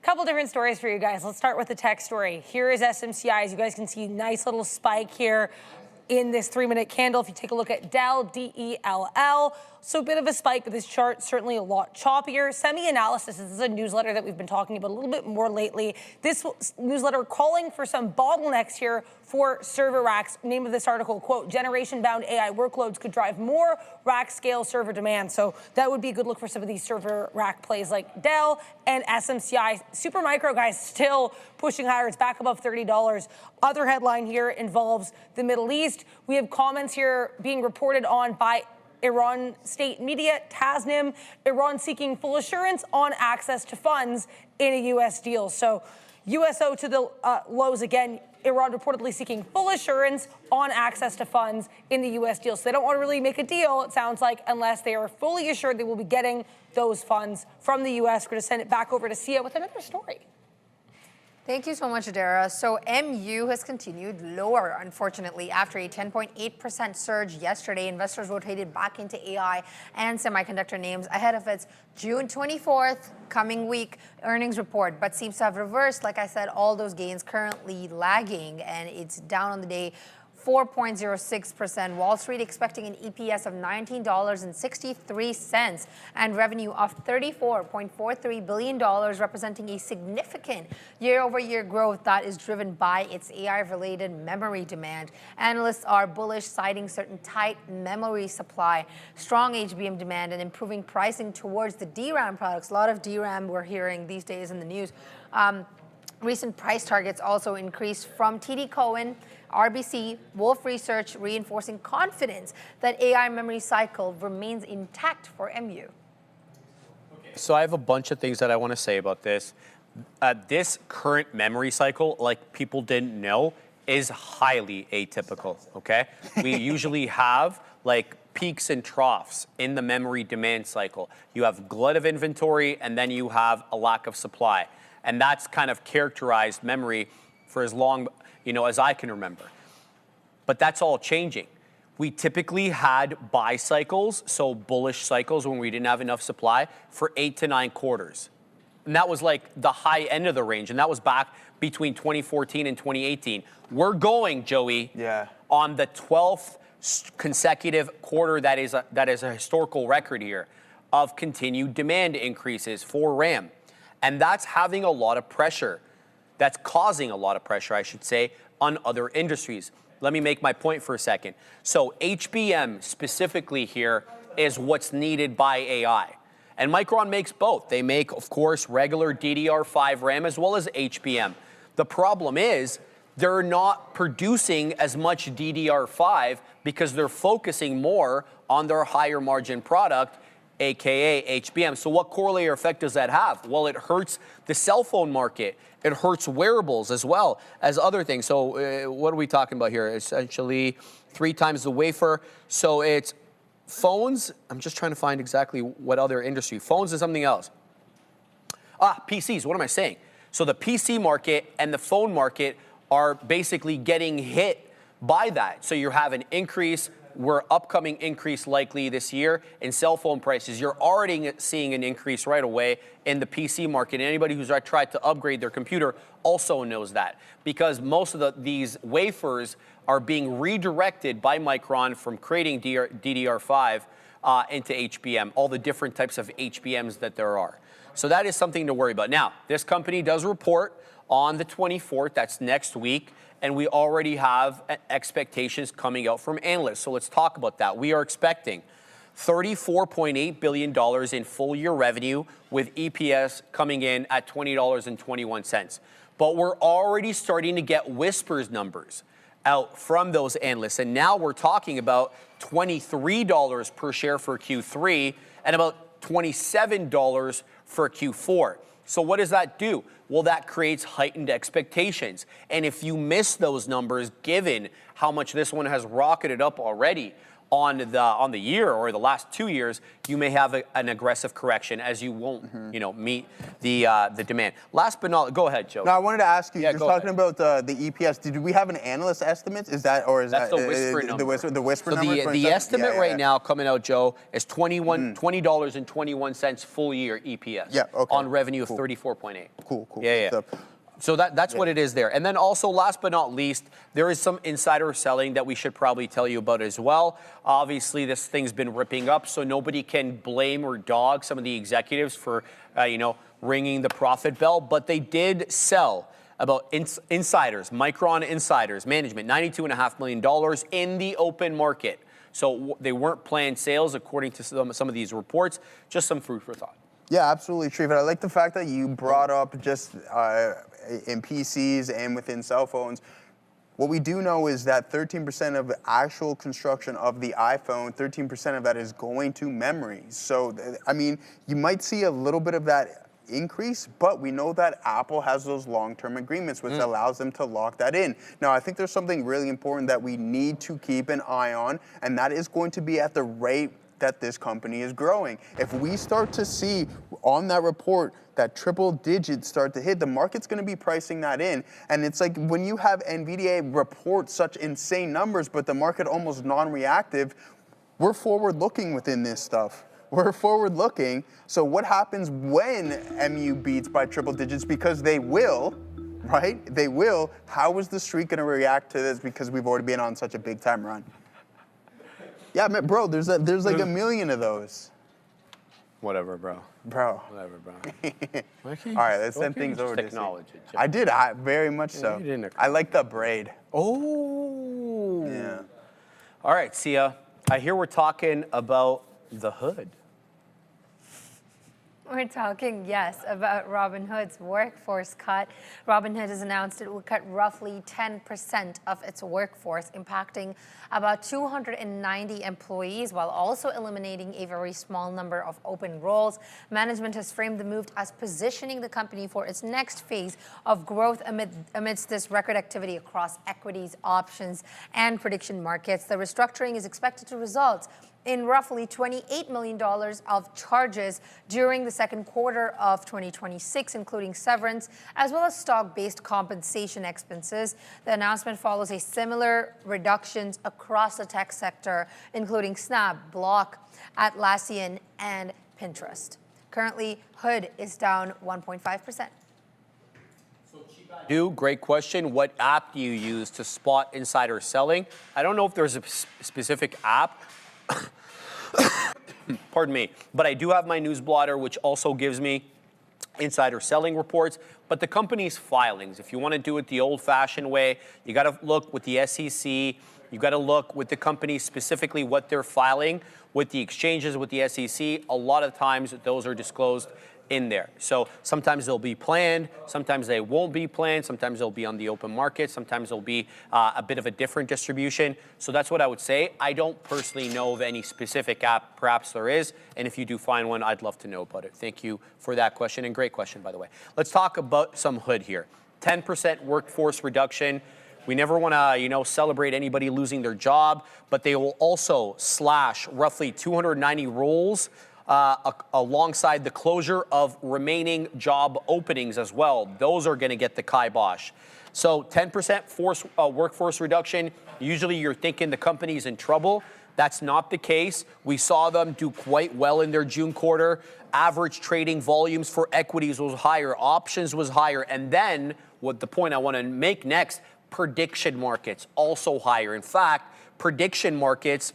Couple different stories for you guys. Let's start with the tech story. Here is SMCI. As you guys can see, nice little spike here in this 3-minute candle. If you take a look at Dell, DELL, so a bit of a spike, but this chart certainly a lot choppier. Semi-analysis, this is a newsletter that we've been talking about a little bit more lately. This newsletter calling for some bottlenecks here for server racks. Name of this article, quote, generation-bound AI workloads could drive more rack-scale server demand. So that would be a good look for some of these server rack plays like Dell and SMCI. Supermicro, guys, still pushing higher. It's back above $30. Other headline here involves the Middle East. We have comments here being reported on by Iran state media, Tasnim, Iran seeking full assurance on access to funds in a U.S. deal. So USO to the lows again. Iran reportedly seeking full assurance on access to funds in the U.S. deal. So they don't want to really make a deal, it sounds like, unless they are fully assured they will be getting those funds from the U.S. We're going to send it back over to Sia with another story. Thank you so much, Adara. So MU has continued lower, unfortunately, after a 10.8% surge yesterday. Investors rotated back into AI and semiconductor names ahead of its June 24th coming week earnings report, but seems to have reversed. Like I said, all those gains currently lagging, and it's down on the day 4.06%. Wall Street expecting an EPS of $19.63 and revenue of $34.43 billion, representing a significant year-over-year growth that is driven by its AI-related memory demand. Analysts are bullish, citing certain tight memory supply, strong HBM demand, and improving pricing towards the DRAM products. A lot of DRAM we're hearing these days in the news. Recent price targets also increased from TD Cowen, RBC, Wolf Research, reinforcing confidence that AI memory cycle remains intact for MU. So I have a bunch of things that I want to say about this. This current memory cycle, like people didn't know, is highly atypical, okay? We usually have like peaks and troughs in the memory demand cycle. You have glut of inventory, and then you have a lack of supply. And that's kind of characterized memory for as long, as I can remember. But that's all changing. We typically had buy cycles, so bullish cycles when we didn't have enough supply, for 8 to 9 quarters. And that was like the high end of the range, and that was back between 2014 and 2018. We're going, Joey, on the 12th consecutive quarter that is a historical record here of continued demand increases for RAM. And that's having a lot of pressure. That's causing a lot of pressure, I should say, on other industries. Let me make my point for a second. So HBM specifically here is what's needed by AI. And Micron makes both. They make, of course, regular DDR5 RAM as well as HBM. The problem is they're not producing as much DDR5 because they're focusing more on their higher margin product, AKA HBM. So what corollary effect does that have? Well, it hurts the cell phone market. It hurts wearables as well as other things. So what are we talking about here? Essentially 3 times the wafer. So it's phones. I'm just trying to find exactly what other industry. Phones is something else. PCs. What am I saying? So the PC market and the phone market are basically getting hit by that. So you have an increase. We're upcoming increase likely this year in cell phone prices. You're already seeing an increase right away in the PC market. Anybody who's tried to upgrade their computer also knows that, because most of these wafers are being redirected by Micron from creating DDR5 into HBM, all the different types of HBMs that there are. So that is something to worry about. Now, this company does report on the 24th, that's next week, and we already have expectations coming out from analysts. So let's talk about that. We are expecting $34.8 billion in full-year revenue, with EPS coming in at $20.21. But we're already starting to get whispers numbers out from those analysts, and now we're talking about $23 per share for Q3 and about $27 for Q4. So what does that do? Well, that creates heightened expectations. And if you miss those numbers, given how much this one has rocketed up already on the year or the last 2 years, you may have an aggressive correction, as you won't, meet the demand. Last but not, go ahead, Joe. No, I wanted to ask you. Yeah, You're talking about the EPS. Did we have an analyst estimate? Is that That's the whisper number. The whisper so number. The estimate right now coming out, Joe, is $20.21 full year EPS. Yeah, okay. On revenue of 34.8. Cool. Yeah. So, So that's what it is there. And then also, last but not least, there is some insider selling that we should probably tell you about as well. Obviously, this thing's been ripping up, so nobody can blame or dog some of the executives for, ringing the profit bell. But they did sell about insiders, Micron insiders, management, $92.5 million in the open market. So they weren't planned sales, according to some of these reports. Just some food for thought. yeah, absolutely, Trevor. I like the fact that you brought up just in PCs and within cell phones. What we do know is that 13% of the actual construction of the iPhone, 13% of that is going to memory. So, I mean, you might see a little bit of that increase, but we know that Apple has those long-term agreements, which allows them to lock that in. Now, I think there's something really important that we need to keep an eye on, and that is going to be at the rate that this company is growing. If we start to see on that report that triple digits start to hit, the market's going to be pricing that in. And it's like when you have NVIDIA report such insane numbers, but the market almost non-reactive, we're forward-looking within this stuff. We're forward-looking. So what happens when MU beats by triple digits? Because they will, right? They will. How is the street going to react to this? Because we've already been on such a big-time run. Yeah, man, bro, there's like a million of those. Whatever, bro. Whatever, bro. All right, let's send things over to technology. I did, very much so. you didn't. I like the braid. Oh. Yeah. All right, Sia. I hear we're talking about the hood. We're talking, yes, about Robinhood's workforce cut. Robinhood has announced it will cut roughly 10% of its workforce, impacting about 290 employees, while also eliminating a very small number of open roles. Management has framed the move as positioning the company for its next phase of growth amidst this record activity across equities, options, and prediction markets. The restructuring is expected to result in roughly $28 million of charges during the second quarter of 2026, including severance, as well as stock-based compensation expenses. The announcement follows a similar reductions across the tech sector, including Snap, Block, Atlassian, and Pinterest. Currently, Hood is down 1.5%. Great question. What app do you use to spot insider selling? I don't know if there's a specific app. Pardon me, but I do have my news blotter, which also gives me insider selling reports, but the company's filings. If you want to do it the old-fashioned way, you got to look with the SEC, you got to look with the company specifically what they're filing with the exchanges, with the SEC. A lot of times those are disclosed in there. So sometimes they'll be planned, sometimes they won't be planned, sometimes they'll be on the open market, sometimes they'll be a bit of a different distribution. So that's what I would say. I don't personally know of any specific app. Perhaps there is, and if you do find one, I'd love to know about it. Thank you for that question, and great question, by the way. Let's talk about some Hood here. 10% workforce reduction. We never want to, celebrate anybody losing their job, but they will also slash roughly 290 roles alongside the closure of remaining job openings as well. Those are going to get the kibosh. So 10% workforce reduction, usually you're thinking the company's in trouble. That's not the case. We saw them do quite well in their June quarter. Average trading volumes for equities was higher, options was higher, and then what the point I want to make next, prediction markets also higher. In fact, prediction markets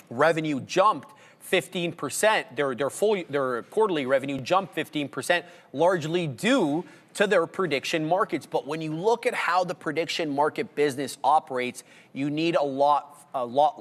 revenue jumped 15%. Their quarterly revenue jumped 15%, largely due to their prediction markets. But when you look at how the prediction market business operates, you need a lot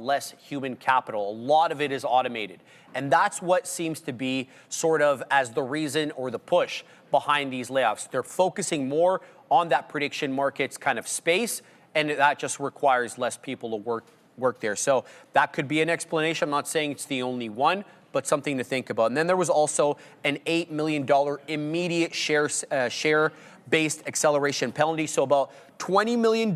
less human capital. A lot of it is automated. And that's what seems to be sort of as the reason or the push behind these layoffs. They're focusing more on that prediction markets kind of space, and that just requires less people to work there. So that could be an explanation. I'm not saying it's the only one, but something to think about. And then there was also an $8 million immediate share-based acceleration penalty. So about $20 million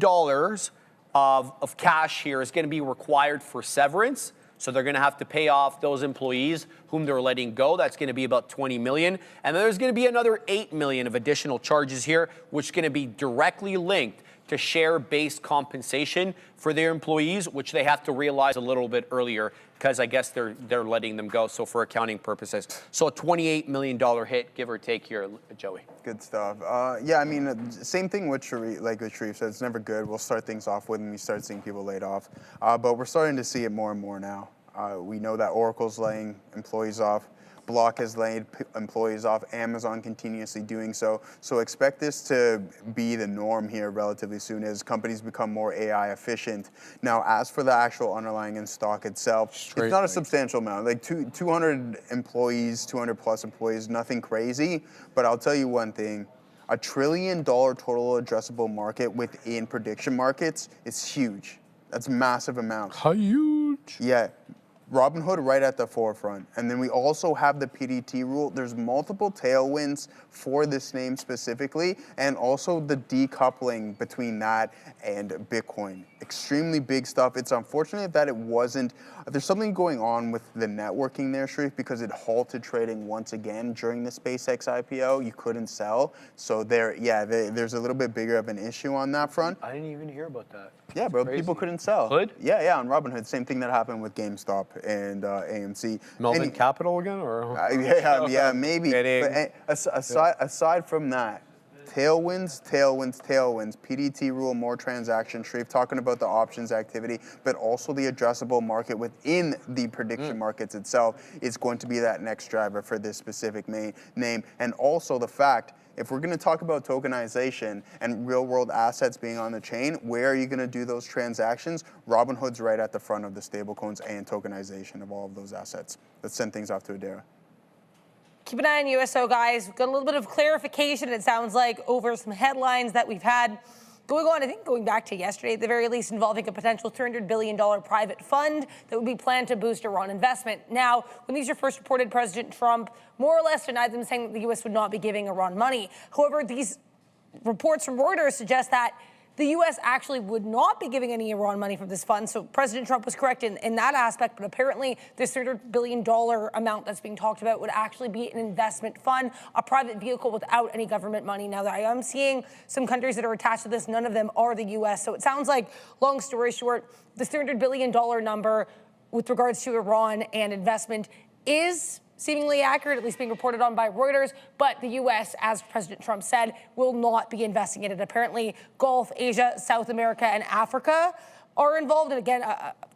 of cash here is going to be required for severance. So they're going to have to pay off those employees whom they're letting go. That's going to be about $20 million. And then there's going to be another $8 million of additional charges here, which is going to be directly linked to share-based compensation for their employees, which they have to realize a little bit earlier because I guess they're letting them go. So for accounting purposes. So a $28 million hit, give or take here, Joey. Good stuff. Yeah, I mean, same thing with Sharif, like with Sharif said, it's never good. We'll start things off when we start seeing people laid off. But we're starting to see it more and more now. We know that Oracle's laying employees off. Block has laid employees off, Amazon continuously doing so. So expect this to be the norm here relatively soon as companies become more AI efficient. Now, as for the actual underlying in stock itself, it's not a substantial amount. Like 200 employees, 200 plus employees, nothing crazy. But I'll tell you one thing, $1 trillion total addressable market within prediction markets is huge. That's a massive amount. Huge. Yeah. Robinhood right at the forefront. And then we also have the PDT rule. There's multiple tailwinds for this name specifically, and also the decoupling between that and Bitcoin. Extremely big stuff. It's unfortunate that it wasn't, there's something going on with the networking there, Sharif, because it halted trading once again during the SpaceX IPO. You couldn't sell. So there's a little bit bigger of an issue on that front. I didn't even hear about that. Yeah, bro, people couldn't sell. Could? Yeah, on Robinhood. Same thing that happened with GameStop and AMC. Melvin Capital again? Or? Yeah, maybe. But aside from that, tailwinds. PDT rule, more transaction. Sharif talking about the options activity, but also the addressable market within the prediction markets itself is going to be that next driver for this specific name. And also the fact, if we're going to talk about tokenization and real-world assets being on the chain, where are you going to do those transactions? Robinhood's right at the front of the stablecoins and tokenization of all of those assets. Let's send things off to Adara. Keep an eye on USO, guys. We've got a little bit of clarification, it sounds like, over some headlines that we've had going on, I think going back to yesterday, at the very least, involving a potential $300 billion private fund that would be planned to boost Iran investment. Now, when these were first reported, President Trump more or less denied them, saying that the U.S. would not be giving Iran money. However, these reports from Reuters suggest that the U.S. actually would not be giving any Iran money from this fund. So President Trump was correct in that aspect, but apparently this $300 billion amount that's being talked about would actually be an investment fund, a private vehicle without any government money. Now, that I am seeing some countries that are attached to this, none of them are the U.S. So it sounds like, long story short, this $300 billion number with regards to Iran and investment is seemingly accurate, at least being reported on by Reuters, but the U.S., as President Trump said, will not be investing in it. Apparently, Gulf, Asia, South America, and Africa are involved. And again,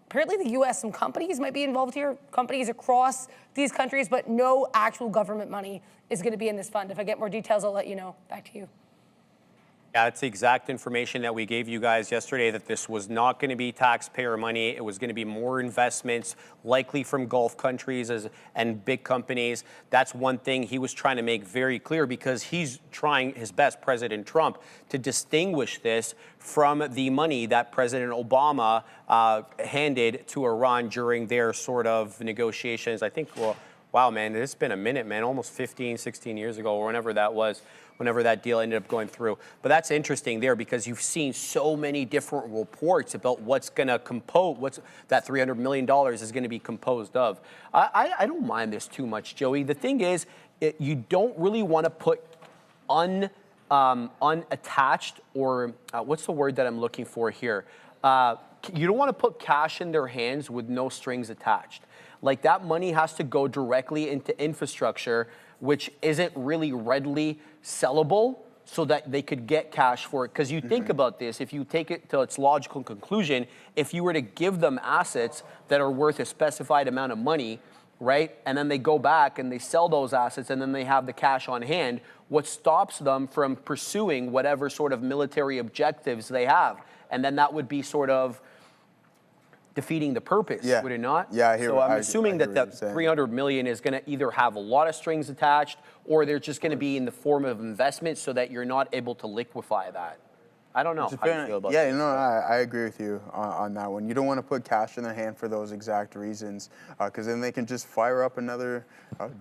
apparently the U.S., some companies might be involved here, companies across these countries, but no actual government money is going to be in this fund. If I get more details, I'll let you know. Back to you. Yeah, that's the exact information that we gave you guys yesterday, that this was not going to be taxpayer money. It was going to be more investments, likely from Gulf countries and big companies. That's one thing he was trying to make very clear, because he's trying his best, President Trump, to distinguish this from the money that President Obama handed to Iran during their sort of negotiations. I think, well, wow, man, it's been a minute, man, almost 15, 16 years ago, or whenever that was, whenever that deal ended up going through. But that's interesting there, because you've seen so many different reports about what's going to compose, what's that $300 million is going to be composed of. I don't mind this too much, Joey. The thing is, you don't really want to put unattached, or what's the word that I'm looking for here? You don't want to put cash in their hands with no strings attached. Like, that money has to go directly into infrastructure, which isn't really readily sellable, so that they could get cash for it. Because you think about this, if you take it to its logical conclusion, if you were to give them assets that are worth a specified amount of money, right? And then they go back and they sell those assets and then they have the cash on hand. What stops them from pursuing whatever sort of military objectives they have? And then that would be sort of defeating the purpose, would it not? Yeah, I hear. So I'm assuming I hear that what that you're saying. 300 million is going to either have a lot of strings attached, or they're just going to be in the form of investment, so that you're not able to liquefy that. I don't know how you feel about that. I agree with you on that one. You don't want to put cash in their hand for those exact reasons, because then they can just fire up another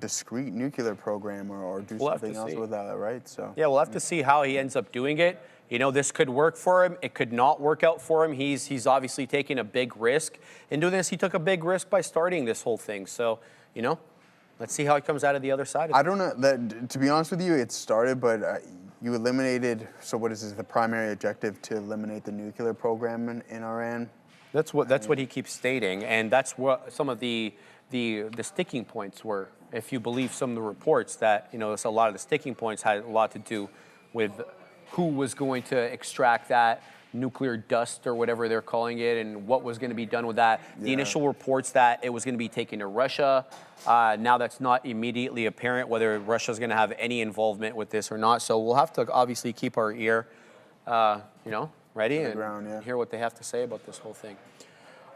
discrete nuclear program or do We'll have something to else see. with that, right? So Yeah, we'll have to see how he ends up doing it. You know, this could work for him. It could not work out for him. He's obviously taking a big risk. In doing this, he took a big risk by starting this whole thing. So, you know, let's see how he comes out of the other side of it. I don't know. That, to be honest with you, it started, but you eliminated. So what is this? The primary objective to eliminate the nuclear program in Iran? That's what he keeps stating, and that's what some of the sticking points were. If you believe some of the reports, that a lot of the sticking points had a lot to do with who was going to extract that nuclear dust or whatever they're calling it, and what was going to be done with that. The initial reports that it was going to be taken to Russia. Now that's not immediately apparent whether Russia's going to have any involvement with this or not. So we'll have to obviously keep our ear, ready and hear what they have to say about this whole thing.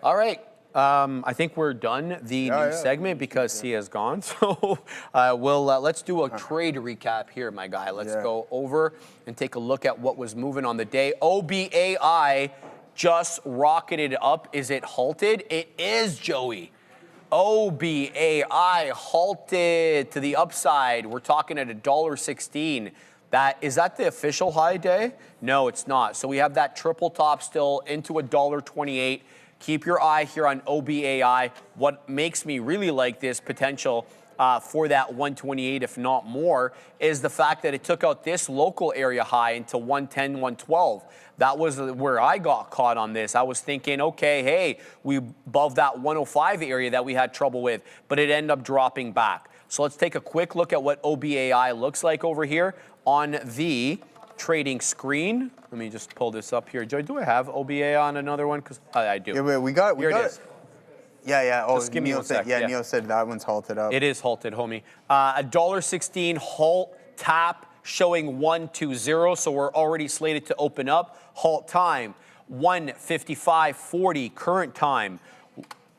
All right. I think we're done the news segment because he has gone. So let's do a trade recap here, my guy. Let's go over and take a look at what was moving on the day. OBAI just rocketed up. Is it halted? It is, Joey. OBAI halted to the upside. We're talking at $1.16. Is that the official high day? No, it's not. So we have that triple top still into $1.28. Keep your eye here on OBAI. What makes me really like this potential for that 128, if not more, is the fact that it took out this local area high into 110, 112. That was where I got caught on this. I was thinking, okay, hey, we above that 105 area that we had trouble with, but it ended up dropping back. So let's take a quick look at what OBAI looks like over here on the trading screen. Let me just pull this up here. Joey, do I have OBA on another one? Because I do. Yeah, we got Here it is. Yeah. Oh, Just give me Neil one said, sec. Yeah. Neil said that one's halted up. It is halted, homie. $1.16 halt tap showing 120. So we're already slated to open up. Halt time 1:55:40 current time.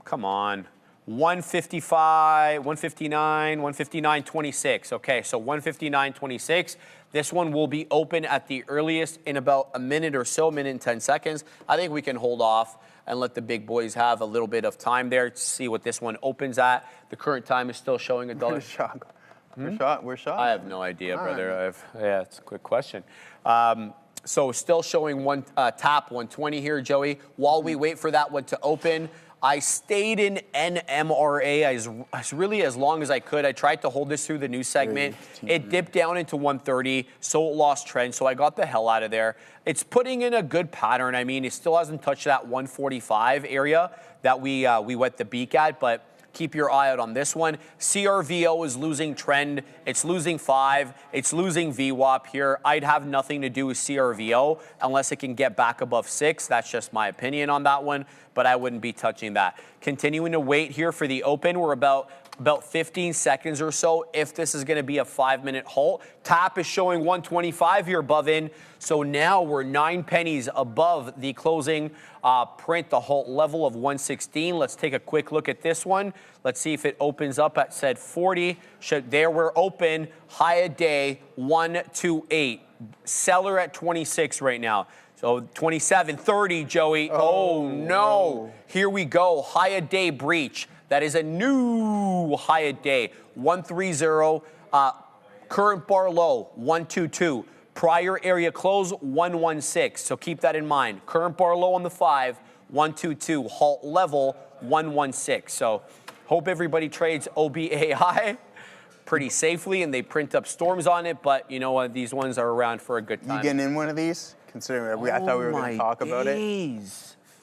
Come on. 1:55, 1:59, 1:59:26. Okay, so 1:59:26. This one will be open at the earliest in about a minute or so, minute and 10 seconds. I think we can hold off and let the big boys have a little bit of time there to see what this one opens at. The current time is still showing $1. We're shocked. We're shocked. I have no idea, brother. It's a quick question. So still showing tap 120 here, Joey. While we wait for that one to open, I stayed in NMRA as long as I could. I tried to hold this through the news segment. It dipped down into 130, so it lost trend, so I got the hell out of there. It's putting in a good pattern. I mean, it still hasn't touched that 145 area that we wet the beak at, but keep your eye out on this one. CRVO is losing trend. It's losing 5. It's losing VWAP here. I'd have nothing to do with CRVO unless it can get back above 6. That's just my opinion on that one, but I wouldn't be touching that. Continuing to wait here for the open. We're about 15 seconds or so if this is going to be a 5-minute halt. Tap is showing 125 here above in. So now we're 9 pennies above the closing print, the halt level of 116. Let's take a quick look at this one. Let's see if it opens up at said 40. There we're open. High a day, 128. Seller at 26 right now. So 27, 30, Joey. Oh no. Here we go. High a day breach. That is a new high a day. 130. Current bar low, 122. Prior area close, 116. So keep that in mind. Current bar low on the 5, 122. Halt level, 116. So hope everybody trades OBAI pretty safely and they print up storms on it. But you know what? These ones are around for a good time. You getting in one of these? Considering I thought we were going to talk about it.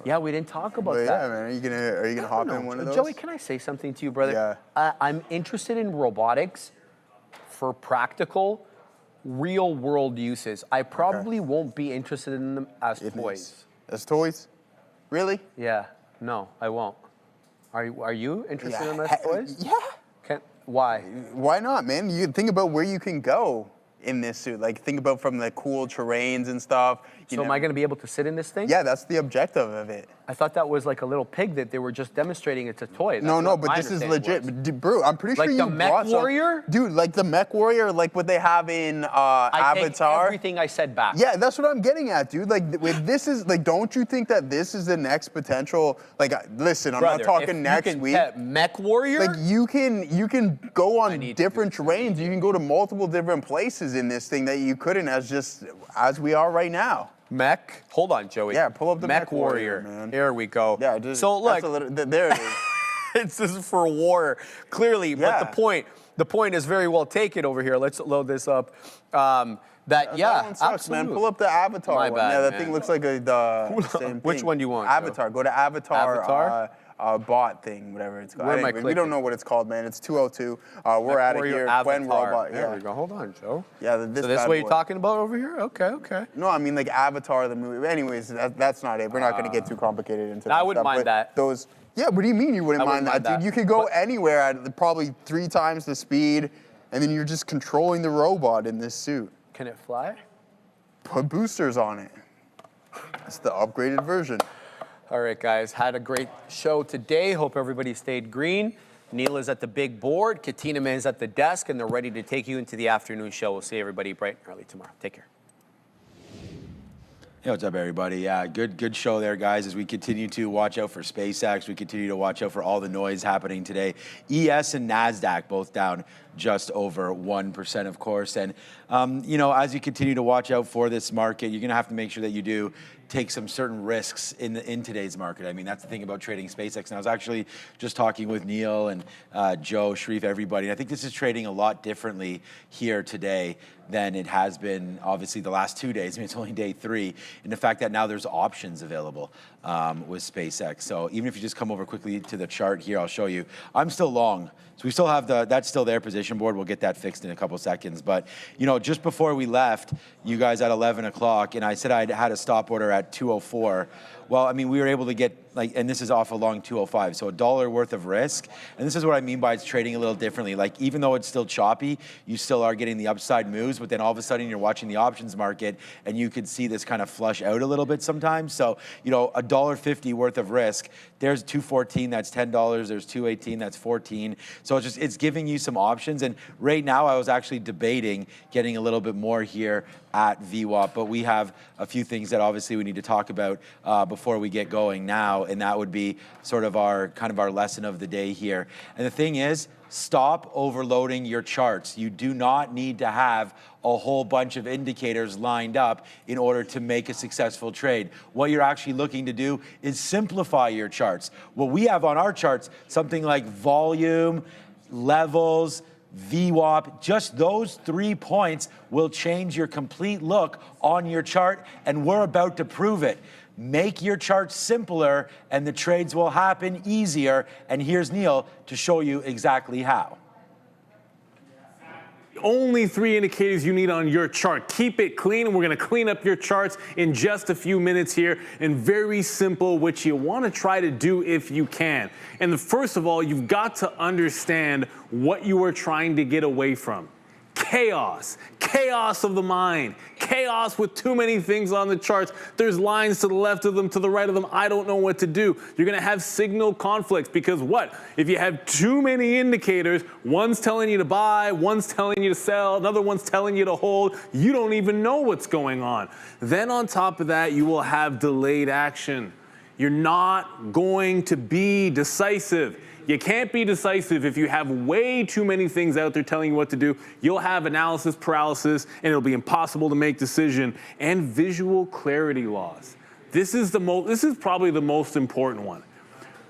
Yeah, we didn't talk about that. Yeah, man. Are you gonna hop in one of those? Joey, can I say something to you, brother? Yeah. I'm interested in robotics for practical, real-world uses. I probably won't be interested in them as toys. As toys? Really? Yeah. No, I won't. Are you interested in them as toys? Yeah. Why? Why not, man? You think about where you can go in this suit. Like, think about from the cool terrains and stuff. So am I going to be able to sit in this thing? Yeah, that's the objective of it. I thought that was like a little pig that they were just demonstrating it's a toy. That's No, what but my this is understanding legit. was. Bro, I'm pretty Like sure the you Mech brought some- Warrior? Dude, like the Mech Warrior, like what they have in I take Avatar. everything I said back. Yeah, that's what I'm getting at, dude. Like, with this is like, don't you think that this is the next potential? Like, listen, I'm Brother, not talking if next you can week. get Mech Warrior? Like, you can go on need to different terrains. You can go to multiple different places in this thing that you couldn't as we are right now. Mech? Hold on, Joey. Yeah, pull up the Mech Mech Warrior, man. Here we go. Yeah, just, so look, there it is. this is for war, clearly. Yeah. But the point is very well taken over here. Let's load this up. That That one sucks, absolutely. man. Pull up the Avatar My one. bad, Yeah, that man. thing looks like the same Which thing. one do you want, Joe? Avatar. Go to Avatar. Avatar? Bot thing, whatever it's called. Where am I We don't clicking? know what it's called, man. It's 202. We're Mech at it Warrior here. Avatar. When Robot. There Yeah. we go. Hold on, Joe. Yeah, So this is bad what you're boy. talking about over here? Okay. No, I mean like Avatar the movie. Anyways, that's not it. We're not going to get too complicated into that. I wouldn't stuff, mind but that. Those. Yeah, what do you mean you wouldn't I wouldn't mind that, mind dude? that. You could go But- anywhere at probably 3 times the speed, and then you're just controlling the robot in this suit. Can it fly? Put boosters on it. It's the upgraded version. All right, guys, had a great show today. Hope everybody stayed green. Neil is at the big board. Katina Man's at the desk, and they're ready to take you into the afternoon show. We'll see everybody bright and early tomorrow. Take care. Hey, what's up, everybody? Yeah, good show there, guys. As we continue to watch out for SpaceX, we continue to watch out for all the noise happening today. ES and NASDAQ both down just over 1%, of course. And, as you continue to watch out for this market, you're going to have to make sure that you do take some certain risks in today's market. I mean, that's the thing about trading SpaceX. And I was actually just talking with Neil and Joe, Sharif, everybody. And I think this is trading a lot differently here today than it has been, obviously, the last 2 days. I mean, it's only day 3. And the fact that now there's options available with SpaceX. So even if you just come over quickly to the chart here, I'll show you. I'm still long. So we still have that's still their position board. We'll get that fixed in a couple seconds. But, just before we left, you guys at 11 o'clock, and I said I had a stop order at 204. Well, I mean, we were able to get, and this is off a long 205, so $1 worth of risk. And this is what I mean by it's trading a little differently. Like, even though it's still choppy, you still are getting the upside moves, but then all of a sudden you're watching the options market, and you could see this kind of flush out a little bit sometimes. So, $1.50 worth of risk. There's 214, that's $10. There's 218, that's 14. So it's giving you some options. And right now I was actually debating getting a little bit more here at VWAP, but we have a few things that obviously we need to talk about before we get going now, and that would be sort of our lesson of the day here. And the thing is, stop overloading your charts. You do not need to have a whole bunch of indicators lined up in order to make a successful trade. What you're actually looking to do is simplify your charts. What we have on our charts, something like volume, levels, VWAP, just those 3 points will change your complete look on your chart, and we're about to prove it. Make your charts simpler and the trades will happen easier. And here's Neil to show you exactly how. Only 3 indicators you need on your chart. Keep it clean, and we're going to clean up your charts in just a few minutes here. And very simple, which you want to try to do if you can. And first of all, you've got to understand what you are trying to get away from. Chaos of the mind, chaos with too many things on the charts. There's lines to the left of them, to the right of them. I don't know what to do. You're going to have signal conflicts because what? If you have too many indicators, one's telling you to buy, one's telling you to sell, another one's telling you to hold. You don't even know what's going on. Then on top of that, you will have delayed action. You're not going to be decisive. You can't be decisive if you have way too many things out there telling you what to do. You'll have analysis paralysis, and it'll be impossible to make decision. And visual clarity loss. This is probably the most important one.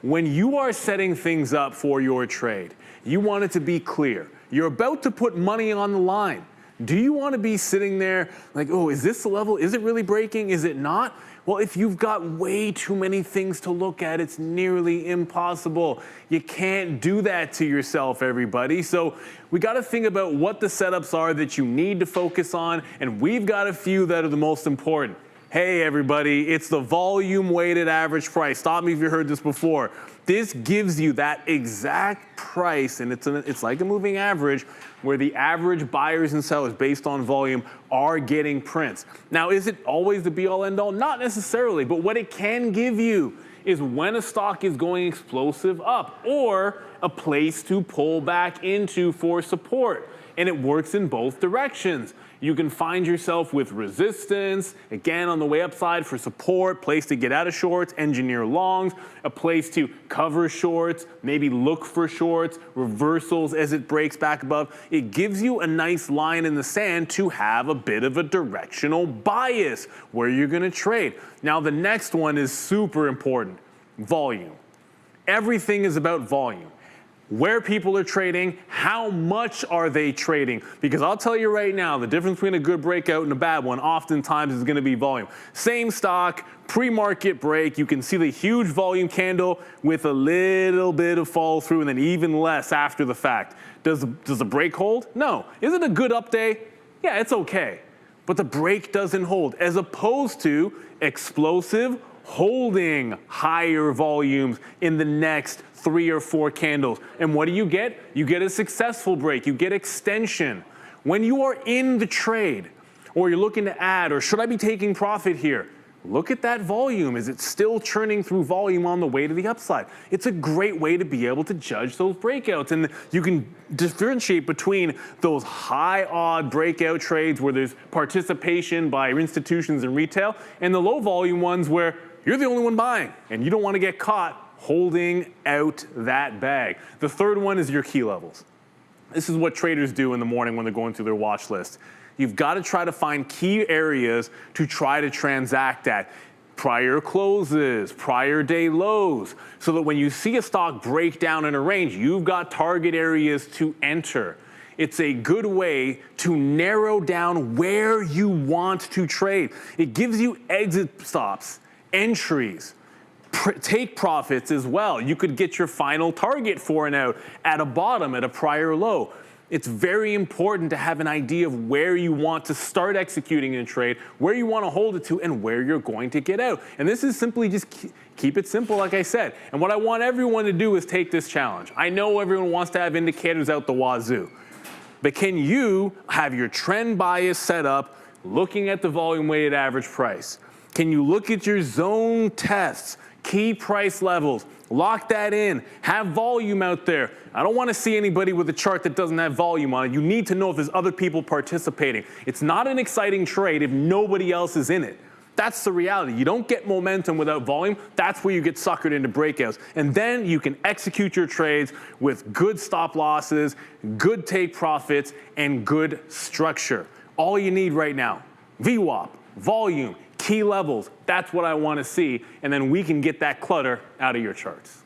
When you are setting things up for your trade, you want it to be clear. You're about to put money on the line. Do you want to be sitting there like, oh, is this the level? Is it really breaking? Is it not? Well, if you've got way too many things to look at, it's nearly impossible. You can't do that to yourself, everybody. So we got to think about what the setups are that you need to focus on, and we've got a few that are the most important. Hey, everybody, it's the volume-weighted average price. Stop me if you heard this before. This gives you that exact price, and it's like a moving average, where the average buyers and sellers based on volume are getting prints. Now, is it always the be-all end-all? Not necessarily, but what it can give you is when a stock is going explosive up, or a place to pull back into for support. And it works in both directions. You can find yourself with resistance, again on the way upside for support, place to get out of shorts, engineer longs, a place to cover shorts, maybe look for shorts, reversals as it breaks back above. It gives you a nice line in the sand to have a bit of a directional bias where you're gonna trade. Now the next one is super important, volume. Everything is about volume. Where people are trading, how much are they trading? Because I'll tell you right now, the difference between a good breakout and a bad one oftentimes is gonna be volume. Same stock, pre-market break, you can see the huge volume candle with a little bit of follow through and then even less after the fact. Does the break hold? No. Is it a good up day? Yeah, it's okay. But the break doesn't hold, as opposed to explosive, holding higher volumes in the next 3 or 4 candles. And what do? You get a successful break, you get extension. When you are in the trade, or you're looking to add, or should I be taking profit here? Look at that volume. Is it still churning through volume on the way to the upside? It's a great way to be able to judge those breakouts. And you can differentiate between those high odd breakout trades where there's participation by institutions and retail, and the low volume ones where you're the only one buying and you don't want to get caught holding out that bag. The third one is your key levels. This is what traders do in the morning when they're going through their watch list. You've got to try to find key areas to try to transact at. Prior closes, prior day lows, so that when you see a stock break down in a range, you've got target areas to enter. It's a good way to narrow down where you want to trade. It gives you exit stops, entries, take profits as well. You could get your final target for and out at a bottom, at a prior low. It's very important to have an idea of where you want to start executing in a trade, where you want to hold it to, and where you're going to get out. And this is simply just keep it simple, like I said. And what I want everyone to do is take this challenge. I know everyone wants to have indicators out the wazoo, but can you have your trend bias set up looking at the volume weighted average price? Can you look at your zone tests, key price levels, lock that in, have volume out there? I don't want to see anybody with a chart that doesn't have volume on it. You need to know if there's other people participating. It's not an exciting trade if nobody else is in it. That's the reality. You don't get momentum without volume. That's where you get suckered into breakouts. And then you can execute your trades with good stop losses, good take profits, and good structure. All you need right now, VWAP, volume, key levels, that's what I want to see, and then we can get that clutter out of your charts.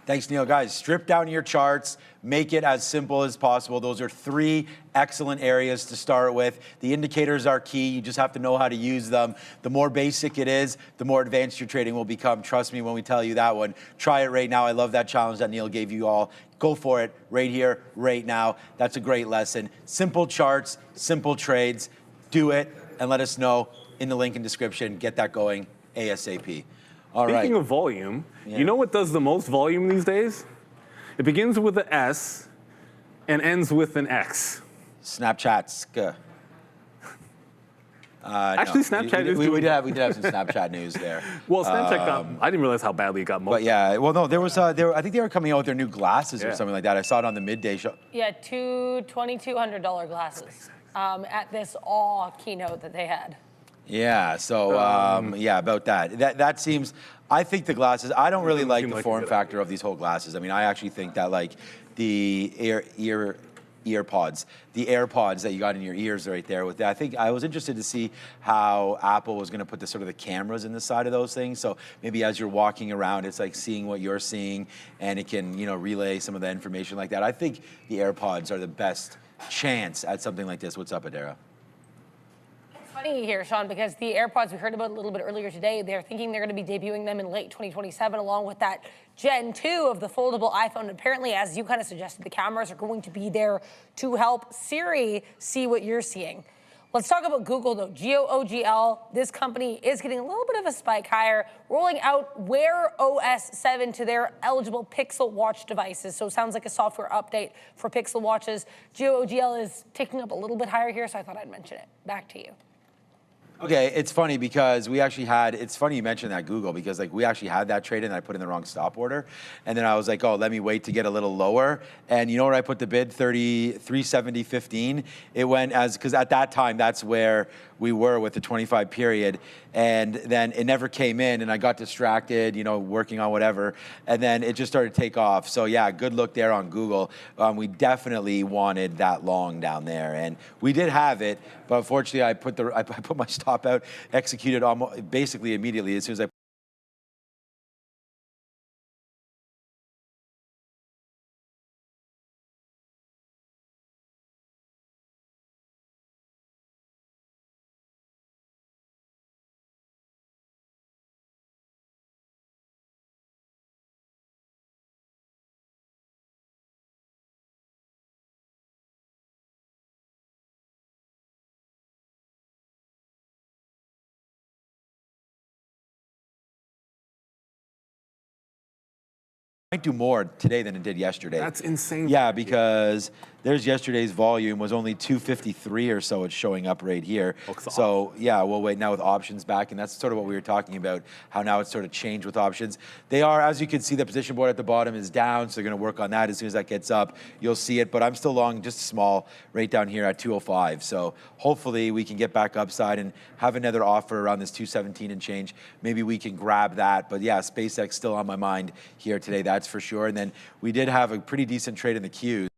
Thanks, Neil. Guys, strip down your charts, make it as simple as possible. Those are 3 excellent areas to start with. The indicators are key. You just have to know how to use them. The more basic it is, the more advanced your trading will become. Trust me when we tell you that one. Try it right now. I love that challenge that Neil gave you all. Go for it right here, right now. That's a great lesson. Simple charts, simple trades. Do it and let us know in the link in description. Get that going ASAP. All right. Speaking of volume, you know what does the most volume these days? It begins with an S and ends with an X. Snapchat. Actually, Snapchat is we did have some Snapchat news there. Well, Snapchat I didn't realize how badly it got mocked. But yeah, well, no, there was, I think they were coming out with their new glasses or something like that. I saw it on the midday show. Yeah, $2,200 glasses at this awe keynote that they had. Yeah, so yeah, about that. That seems, I think the glasses, I don't really like the form factor of these whole glasses. I mean, I actually think that like the AirPods that you got in your ears right there with that. I think I was interested to see how Apple was going to put the sort of the cameras in the side of those things. So maybe as you're walking around, it's like seeing what you're seeing, and it can, you know, relay some of the information like that. I think the AirPods are the best chance at something like this. What's up, Adara? Funny here, Sean, because the AirPods we heard about a little bit earlier today, they're thinking they're going to be debuting them in late 2027 along with that Gen 2 of the foldable iPhone. Apparently, as you kind of suggested, the cameras are going to be there to help Siri see what you're seeing. Let's talk about Google, though. GOOGL, this company is getting a little bit of a spike higher, rolling out Wear OS 7 to their eligible Pixel Watch devices. So it sounds like a software update for Pixel Watches. GOOGL is ticking up a little bit higher here, so I thought I'd mention it. Back to you. Okay, it's funny because we actually had, it's funny you mentioned that Google because like we actually had that trade and I put in the wrong stop order. And then I was like, oh, let me wait to get a little lower. And you know where I put the bid, 370.15? It went as, because at that time, that's where we were with the 25 period. And then it never came in and I got distracted, you know, working on whatever. And then it just started to take off. So yeah, good look there on Google. We definitely wanted that long down there. And we did have it, but unfortunately I put my stop out, executed almost basically immediately as soon as I might do more today than it did yesterday. That's insane. Yeah, because there's yesterday's volume was only 253 or so. It's showing up right here. So yeah, we'll wait now with options back, and that's sort of what we were talking about, how now it's sort of changed with options. They are, as you can see, the position board at the bottom is down, so they're going to work on that. As soon as that gets up, you'll see it. But I'm still long, just small, right down here at 205. So hopefully we can get back upside and have another offer around this 217 and change. Maybe we can grab that. But yeah, SpaceX still on my mind here today. That's for sure. And then we did have a pretty decent trade in the Qs.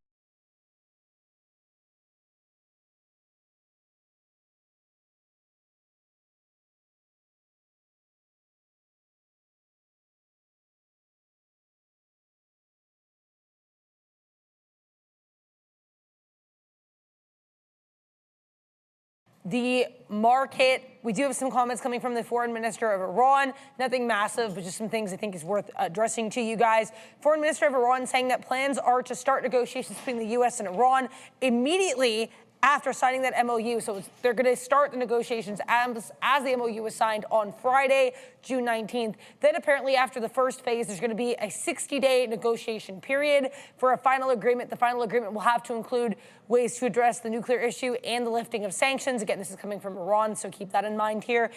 The market, we do have some comments coming from the foreign minister of Iran. Nothing massive, but just some things I think is worth addressing to you guys. Foreign minister of Iran saying that plans are to start negotiations between the U.S. and Iran immediately after signing that MOU. So they're going to start the negotiations as the MOU was signed on Friday, June 19th. Then apparently after the first phase, there's going to be a 60-day negotiation period for a final agreement. The final agreement will have to include ways to address the nuclear issue and the lifting of sanctions. Again, this is coming from Iran, so keep that in mind here.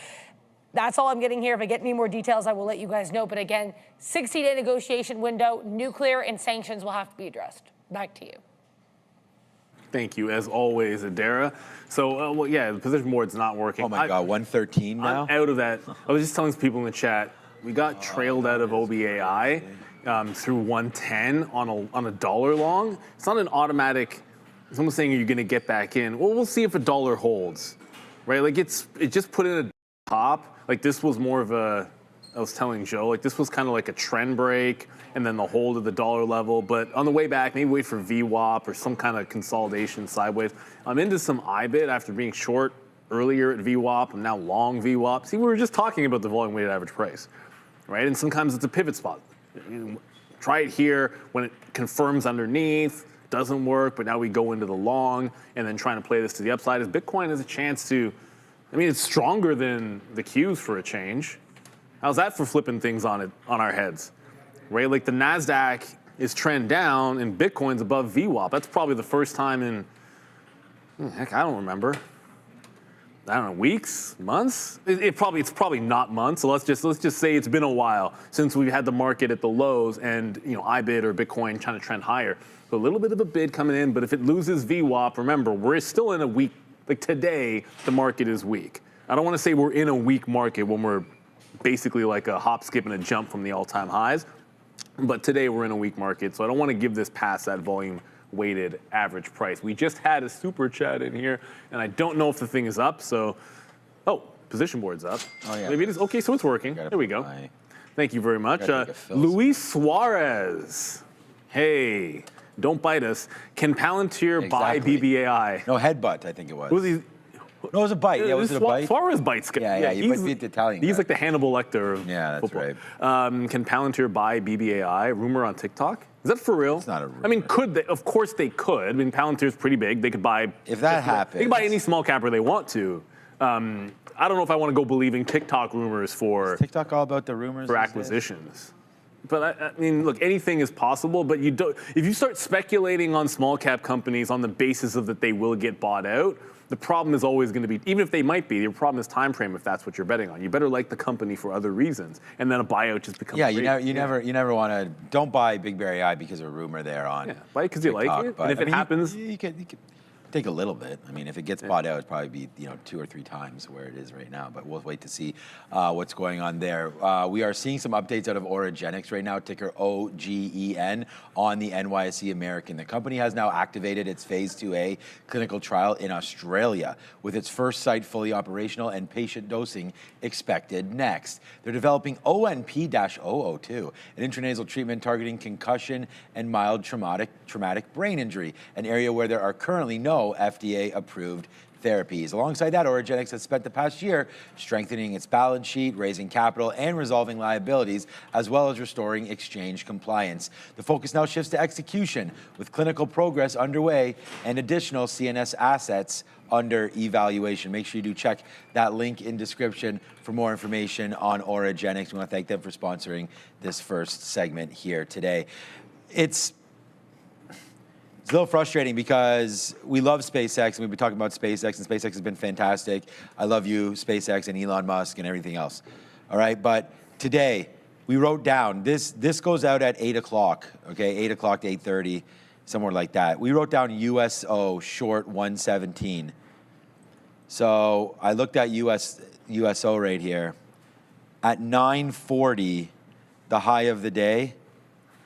That's all I'm getting here. If I get any more details, I will let you guys know. But again, 60-day negotiation window, nuclear and sanctions will have to be addressed. Back to you. Thank you, as always, Adara. So, well, yeah, the position board's not working. Oh my God, 113 now? I'm out of that. I was just telling people in the chat, we got trailed out of OBAI through 110 on a dollar long. It's not an automatic. Someone's saying, are you going to get back in? Well, we'll see if a dollar holds, right? Like it just put in a top. Like this was more of a. I was telling Joe, like this was kind of like a trend break and then the hold of the dollar level. But on the way back, maybe wait for VWAP or some kind of consolidation sideways. I'm into some IBIT after being short earlier at VWAP. I'm now long VWAP. See, we were just talking about the volume weighted average price, right? And sometimes it's a pivot spot. Try it here when it confirms underneath, doesn't work, but now we go into the long and then trying to play this to the upside. As Bitcoin has a chance to, I mean, it's stronger than the Qs for a change. How's that for flipping things on our heads, right? Like the NASDAQ is trend down and Bitcoin's above VWAP. That's probably the first time in, heck, I don't remember. I don't know, weeks, months? It's probably not months. So let's just say it's been a while since we've had the market at the lows and IBIT or Bitcoin trying to trend higher. So a little bit of a bid coming in, but if it loses VWAP, remember we're still in a weak. Like today, the market is weak. I don't want to say we're in a weak market when we're basically like a hop, skip, and a jump from the all-time highs. But today we're in a weak market, so I don't want to give this past that volume weighted average price. We just had a super chat in here, and I don't know if the thing is up, so, position board's up. Oh, yeah. Maybe it is. Okay, so it's working. There we go. Thank you very much. Luis Suarez. Hey, don't bite us. Can Palantir buy BBAI? No, headbutt, I think it was. Was he? No, it was a bite. Yeah, was it a bite? Suarez bites. Yeah, you might be the Italian guy. He's like the Hannibal Lecter of that's football. right. Can Palantir buy BBAI? Rumor on TikTok. Is that for real? It's not a I mean, rumor. could they? Of course they could. I mean, Palantir's pretty big. They could buy. If that happens, they can buy any small capper they want to. I don't know if I want to go believing TikTok rumors for TikTok all about the rumors for these days? acquisitions. But I mean, look, anything is possible. But you don't. If you start speculating on small cap companies on the basis of that they will get bought out, the problem is always going to be, even if they might be, your problem is time frame. If that's what you're betting on, you better like the company for other reasons, and then a buyout just becomes. Yeah, great. you never want to. Don't buy Big Berry Eye because of a rumor there on. Yeah, buy it because you like TikTok, it, but, and if it happens, you could take a little bit. I mean, if it gets bought out, it'd probably be 2 or 3 times where it is right now. But we'll wait to see what's going on there. We are seeing some updates out of Oragenics right now, ticker OGEN, on the NYSE American. The company has now activated its Phase 2A clinical trial in Australia, with its first site fully operational and patient dosing expected next. They're developing ONP-002, an intranasal treatment targeting concussion and mild traumatic brain injury, an area where there are currently no FDA-approved therapies. Alongside that, Oragenics has spent the past year strengthening its balance sheet, raising capital, and resolving liabilities, as well as restoring exchange compliance. The focus now shifts to execution, with clinical progress underway and additional CNS assets under evaluation. Make sure you do check that link in description for more information on Oragenics. We want to thank them for sponsoring this first segment here today. It's a little frustrating because we love SpaceX, and we've been talking about SpaceX, and SpaceX has been fantastic. I love you, SpaceX, and Elon Musk, and everything else. All right, but today we wrote down, this goes out at 8 o'clock, okay, 8 o'clock to 8:30, somewhere like that. We wrote down USO short 117. So I looked at USO right here. At 9:40, the high of the day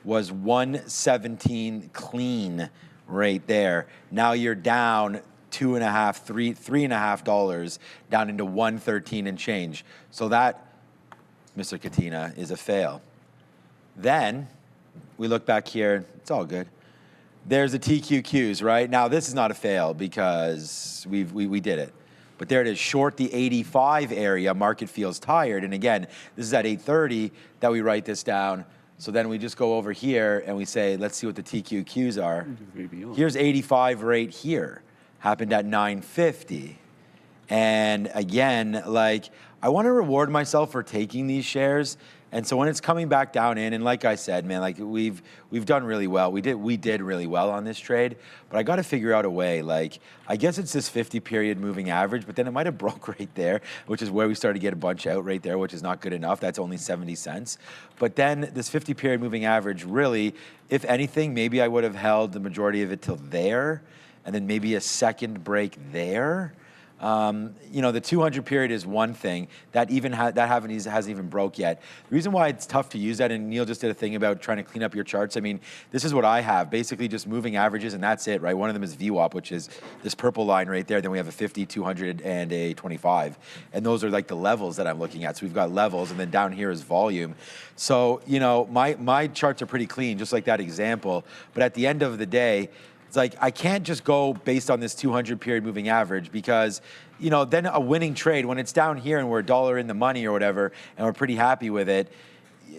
was 117 clean right there. Now you're down $3.50, down into 113 and change. So that, Mr. Katina, is a fail. Then we look back here, it's all good. There's the TQQs, right? Now this is not a fail because we did it. But there it is, short the 85 area, market feels tired. And again, this is at 8:30 that we write this down. So then we just go over here and we say, let's see what the TQQs are. Here's 85 right here. Happened at 9:50. And again, like, I want to reward myself for taking these shares. And so when it's coming back down in, and like I said, man, like we've done really well. We did really well on this trade, but I got to figure out a way. Like, I guess it's this 50-period moving average, but then it might have broke right there, which is where we started to get a bunch out right there, which is not good enough. That's only 70 cents. But then this 50-period moving average, really, if anything, maybe I would have held the majority of it till there, and then maybe a second break there. The 200 period is one thing that hasn't even broke yet. The reason why it's tough to use that, and Neil just did a thing about trying to clean up your charts. I mean, this is what I have, basically just moving averages, and that's it, right? One of them is VWAP, which is this purple line right there. Then we have a 50, 200, and a 25. And those are like the levels that I'm looking at. So we've got levels, and then down here is volume. So, my charts are pretty clean, just like that example. But at the end of the day, it's like, I can't just go based on this 200 period moving average because, then a winning trade, when it's down here and we're $1 in the money or whatever, and we're pretty happy with it,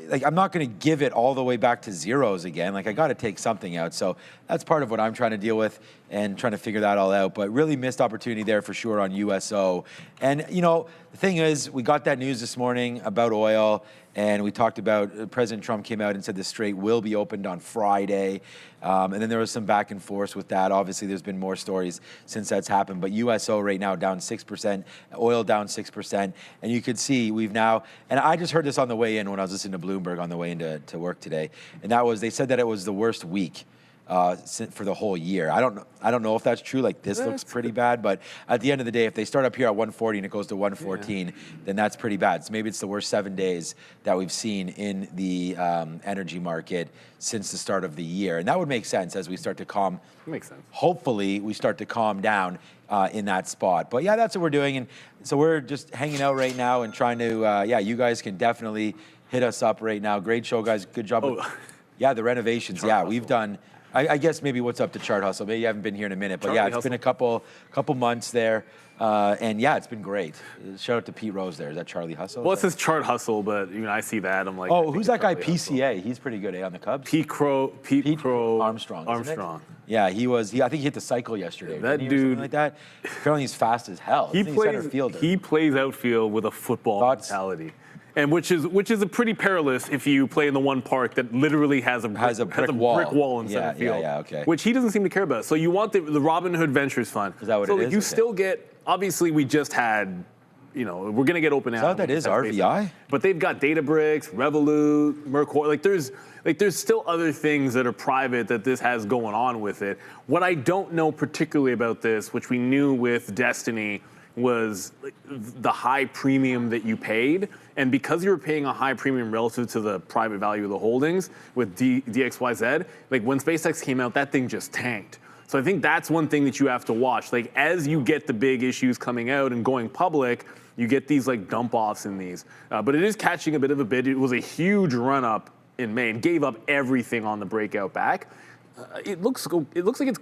like, I'm not going to give it all the way back to zeros again. Like, I got to take something out. So that's part of what I'm trying to deal with and trying to figure that all out. But really missed opportunity there for sure on USO. And, the thing is, we got that news this morning about oil, and we talked about President Trump came out and said the Strait will be opened on Friday. And then there was some back and forth with that. Obviously, there's been more stories since that's happened. But USO right now down 6%, oil down 6%. And you could see we've now, and I just heard this on the way in when I was listening to Bloomberg on the way into work today. And that was, they said that it was the worst week for the whole year. I don't know if that's true. Like, this looks pretty bad, but at the end of the day, if they start up here at 140 and it goes to 114, then that's pretty bad. So maybe it's the worst 7 days that we've seen in the energy market since the start of the year, and that would make sense as we start to calm. Makes sense. Hopefully, we start to calm down in that spot. But yeah, that's what we're doing, and so we're just hanging out right now and trying to. You guys can definitely hit us up right now. Great show, guys. Good job. Yeah, the renovations. Yeah, we've done I guess maybe what's up to Chart Hustle. Maybe you haven't been here in a minute, but Charlie yeah, it's Hustle. been a couple months there. And yeah, it's been great. Shout out to Pete Rose there. Is that Charlie Hustle? Well, it says Chart Hustle, but I see that. I'm like, I Oh, think who's it's that guy? Charlie Hustle. PCA. He's pretty good, on the Cubs. Pete Crow Armstrong. isn't it? Armstrong. Yeah, I think he hit the cycle yesterday. That didn't he, or something dude- like that. Apparently he's fast as hell. He Isn't center plays. fielder. He plays outfield with a football Thoughts? mentality, and which is a pretty perilous if you play in the one park that literally has a brick wall in center field. Yeah, okay. Which he doesn't seem to care about. So you want the Robin Hood Ventures Fund. Is that what so it is? you Okay. still get. Obviously, we just had. We're gonna get open. Is that what that is, RVI? But they've got Databricks, Revolut, Mercor. There's still other things that are private that this has going on with it. What I don't know particularly about this, which we knew with Destiny, was the high premium that you paid. And because you were paying a high premium relative to the private value of the holdings with DXYZ, like when SpaceX came out, that thing just tanked. So I think that's one thing that you have to watch. Like as you get the big issues coming out and going public, you get these like dump offs in these. But it is catching a bit of a bid. It was a huge run up in May and gave up everything on the breakout back. It looks like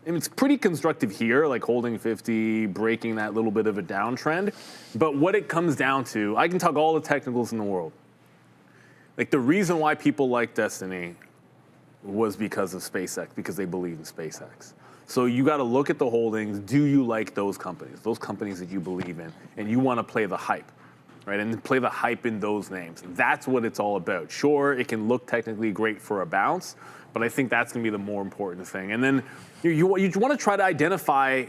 it's pretty constructive here, like holding 50, breaking that little bit of a downtrend. But what it comes down to, I can talk all the technicals in the world. Like the reason why people like Destiny was because of SpaceX, because they believe in SpaceX. So you got to look at the holdings. Do you like those companies that you believe in, and you want to play the hype, right? And play the hype in those names. That's what it's all about. Sure, it can look technically great for a bounce, but I think that's going to be the more important thing. And then you want to try to identify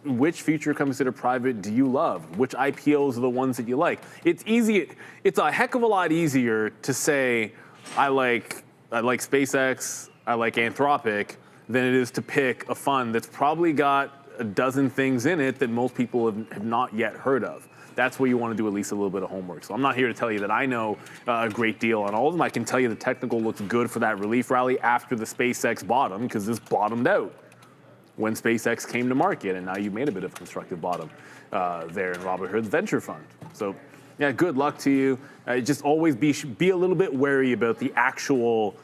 which future companies that are private do you love? Which IPOs are the ones that you like? It's easy. It's a heck of a lot easier to say I like SpaceX, I like Anthropic, than it is to pick a fund that's probably got a dozen things in it that most people have not yet heard of. That's where you want to do at least a little bit of homework. So I'm not here to tell you that I know a great deal on all of them. I can tell you the technical looks good for that relief rally after the SpaceX bottom, because this bottomed out when SpaceX came to market, and now you made a bit of a constructive bottom there in Robin Hood's venture fund. So yeah, good luck to you. Just always be a little bit wary about the actual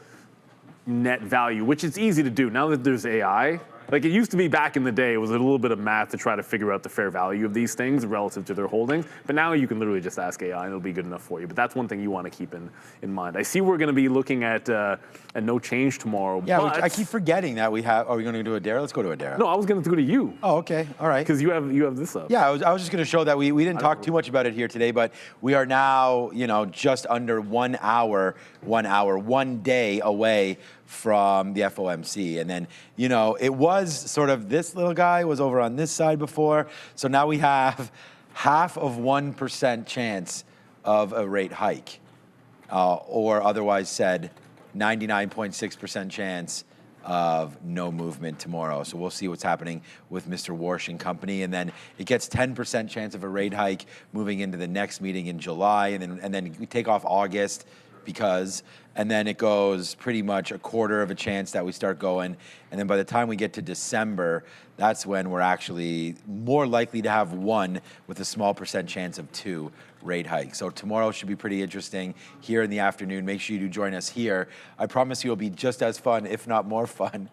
net value, which is easy to do now that there's AI. Like it used to be back in the day, it was a little bit of math to try to figure out the fair value of these things relative to their holdings. But now you can literally just ask AI and it'll be good enough for you. But that's one thing you want to keep in mind. I see we're going to be looking at a no change tomorrow. Yeah, but I keep forgetting that we have. Are we going to do Adara? Let's go to Adara. No, I was going to go to you Oh, okay. All right. because you have this up. Yeah, I was just going to show that we didn't talk too much about it here today, but we are now, just under 1 hour, 1 day away from the FOMC. And then, it was sort of this little guy was over on this side before. So now we have 0.5% chance of a rate hike, or otherwise said 99.6% chance of no movement tomorrow. So we'll see what's happening with Mr. Warsh and company. And then it gets 10% chance of a rate hike moving into the next meeting in July. And then we take off August and then it goes pretty much a quarter of a chance that we start going. And then by the time we get to December, that's when we're actually more likely to have one with a small percent chance of 2 rate hikes. So tomorrow should be pretty interesting here in the afternoon. Make sure you do join us here. I promise you it'll be just as fun, if not more fun,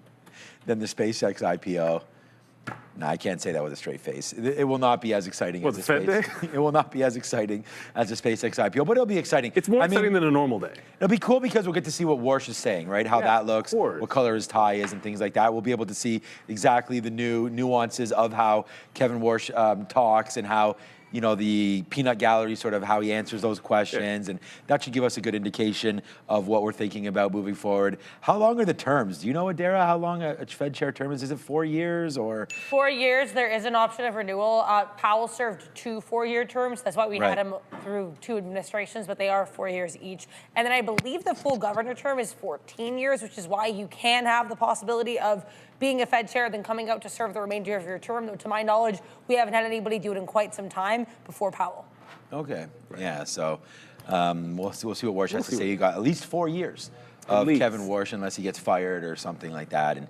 than the SpaceX IPO. No, I can't say that with a straight face. It will not be as exciting as the Fed Day? It will not be as exciting as the SpaceX IPO, but it'll be exciting. It's more exciting than a normal day. It'll be cool because we'll get to see what Warsh is saying, right? How that looks, of course. what color his tie is, and things like that. We'll be able to see exactly the new nuances of how Kevin Warsh talks and how, the peanut gallery, sort of how he answers those questions. And that should give us a good indication of what we're thinking about moving forward. How long are the terms? Do you know, Adara, how long a Fed chair term is? Is it 4 years or? 4 years. There is an option of renewal. Powell served 2 4-year terms. That's why we had him through 2 administrations, but they are 4 years each. And then I believe the full governor term is 14 years, which is why you can have the possibility of being a Fed chair, then coming out to serve the remainder of your term. Though to my knowledge, we haven't had anybody do it in quite some time before Powell. Okay. Yeah. So we'll see what Warsh has to say. You got at least 4 years of Kevin Warsh, unless he gets fired or something like that. And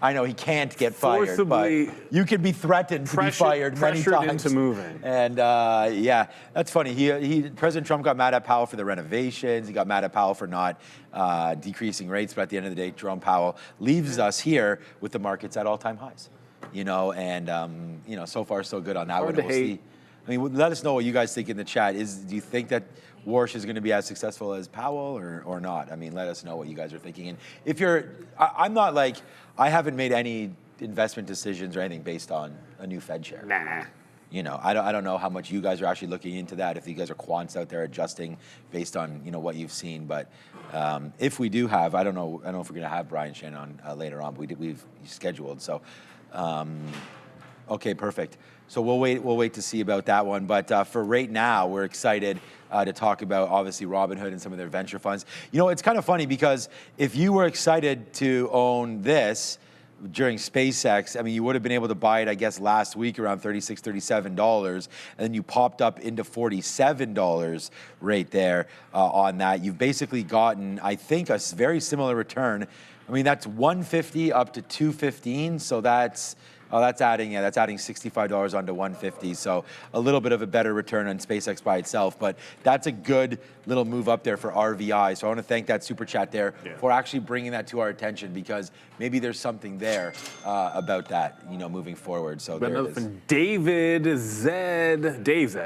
I know he can't get fired, Forcibly but you can be threatened to be fired many pressured times. into moving. And yeah, that's funny. President Trump got mad at Powell for the renovations. He got mad at Powell for not decreasing rates. But at the end of the day, Jerome Powell leaves us here with the markets at all-time highs. You know, and you know, so far so good on that one. We'll see. I mean, let us know what you guys think in the chat. Do you think that Warsh is going to be as successful as Powell or not? I mean, let us know what you guys are thinking. And if I'm not like, I haven't made any investment decisions or anything based on a new Fed chair. Nah. You know, I don't know how much you guys are actually looking into that. If you guys are quants out there adjusting based on, you know, what you've seen. But if we do have, I don't know if we're going to have Brian Shannon on later on. But we've scheduled. So, okay, perfect. So we'll wait to see about that one. But for right now, we're excited to talk about, obviously, Robinhood and some of their venture funds. You know, it's kind of funny because if you were excited to own this during SpaceX, I mean, you would have been able to buy it, I guess, last week around $36, $37, and then you popped up into $47 right there on that. You've basically gotten, I think, a very similar return. I mean, that's 150 up to 215, so that's adding $65 onto 150. So a little bit of a better return on SpaceX by itself, but that's a good little move up there for RVI. So I want to thank that super chat there for actually bringing that to our attention, because maybe there's something there about that, you know, moving forward. So there it is. Dave Z.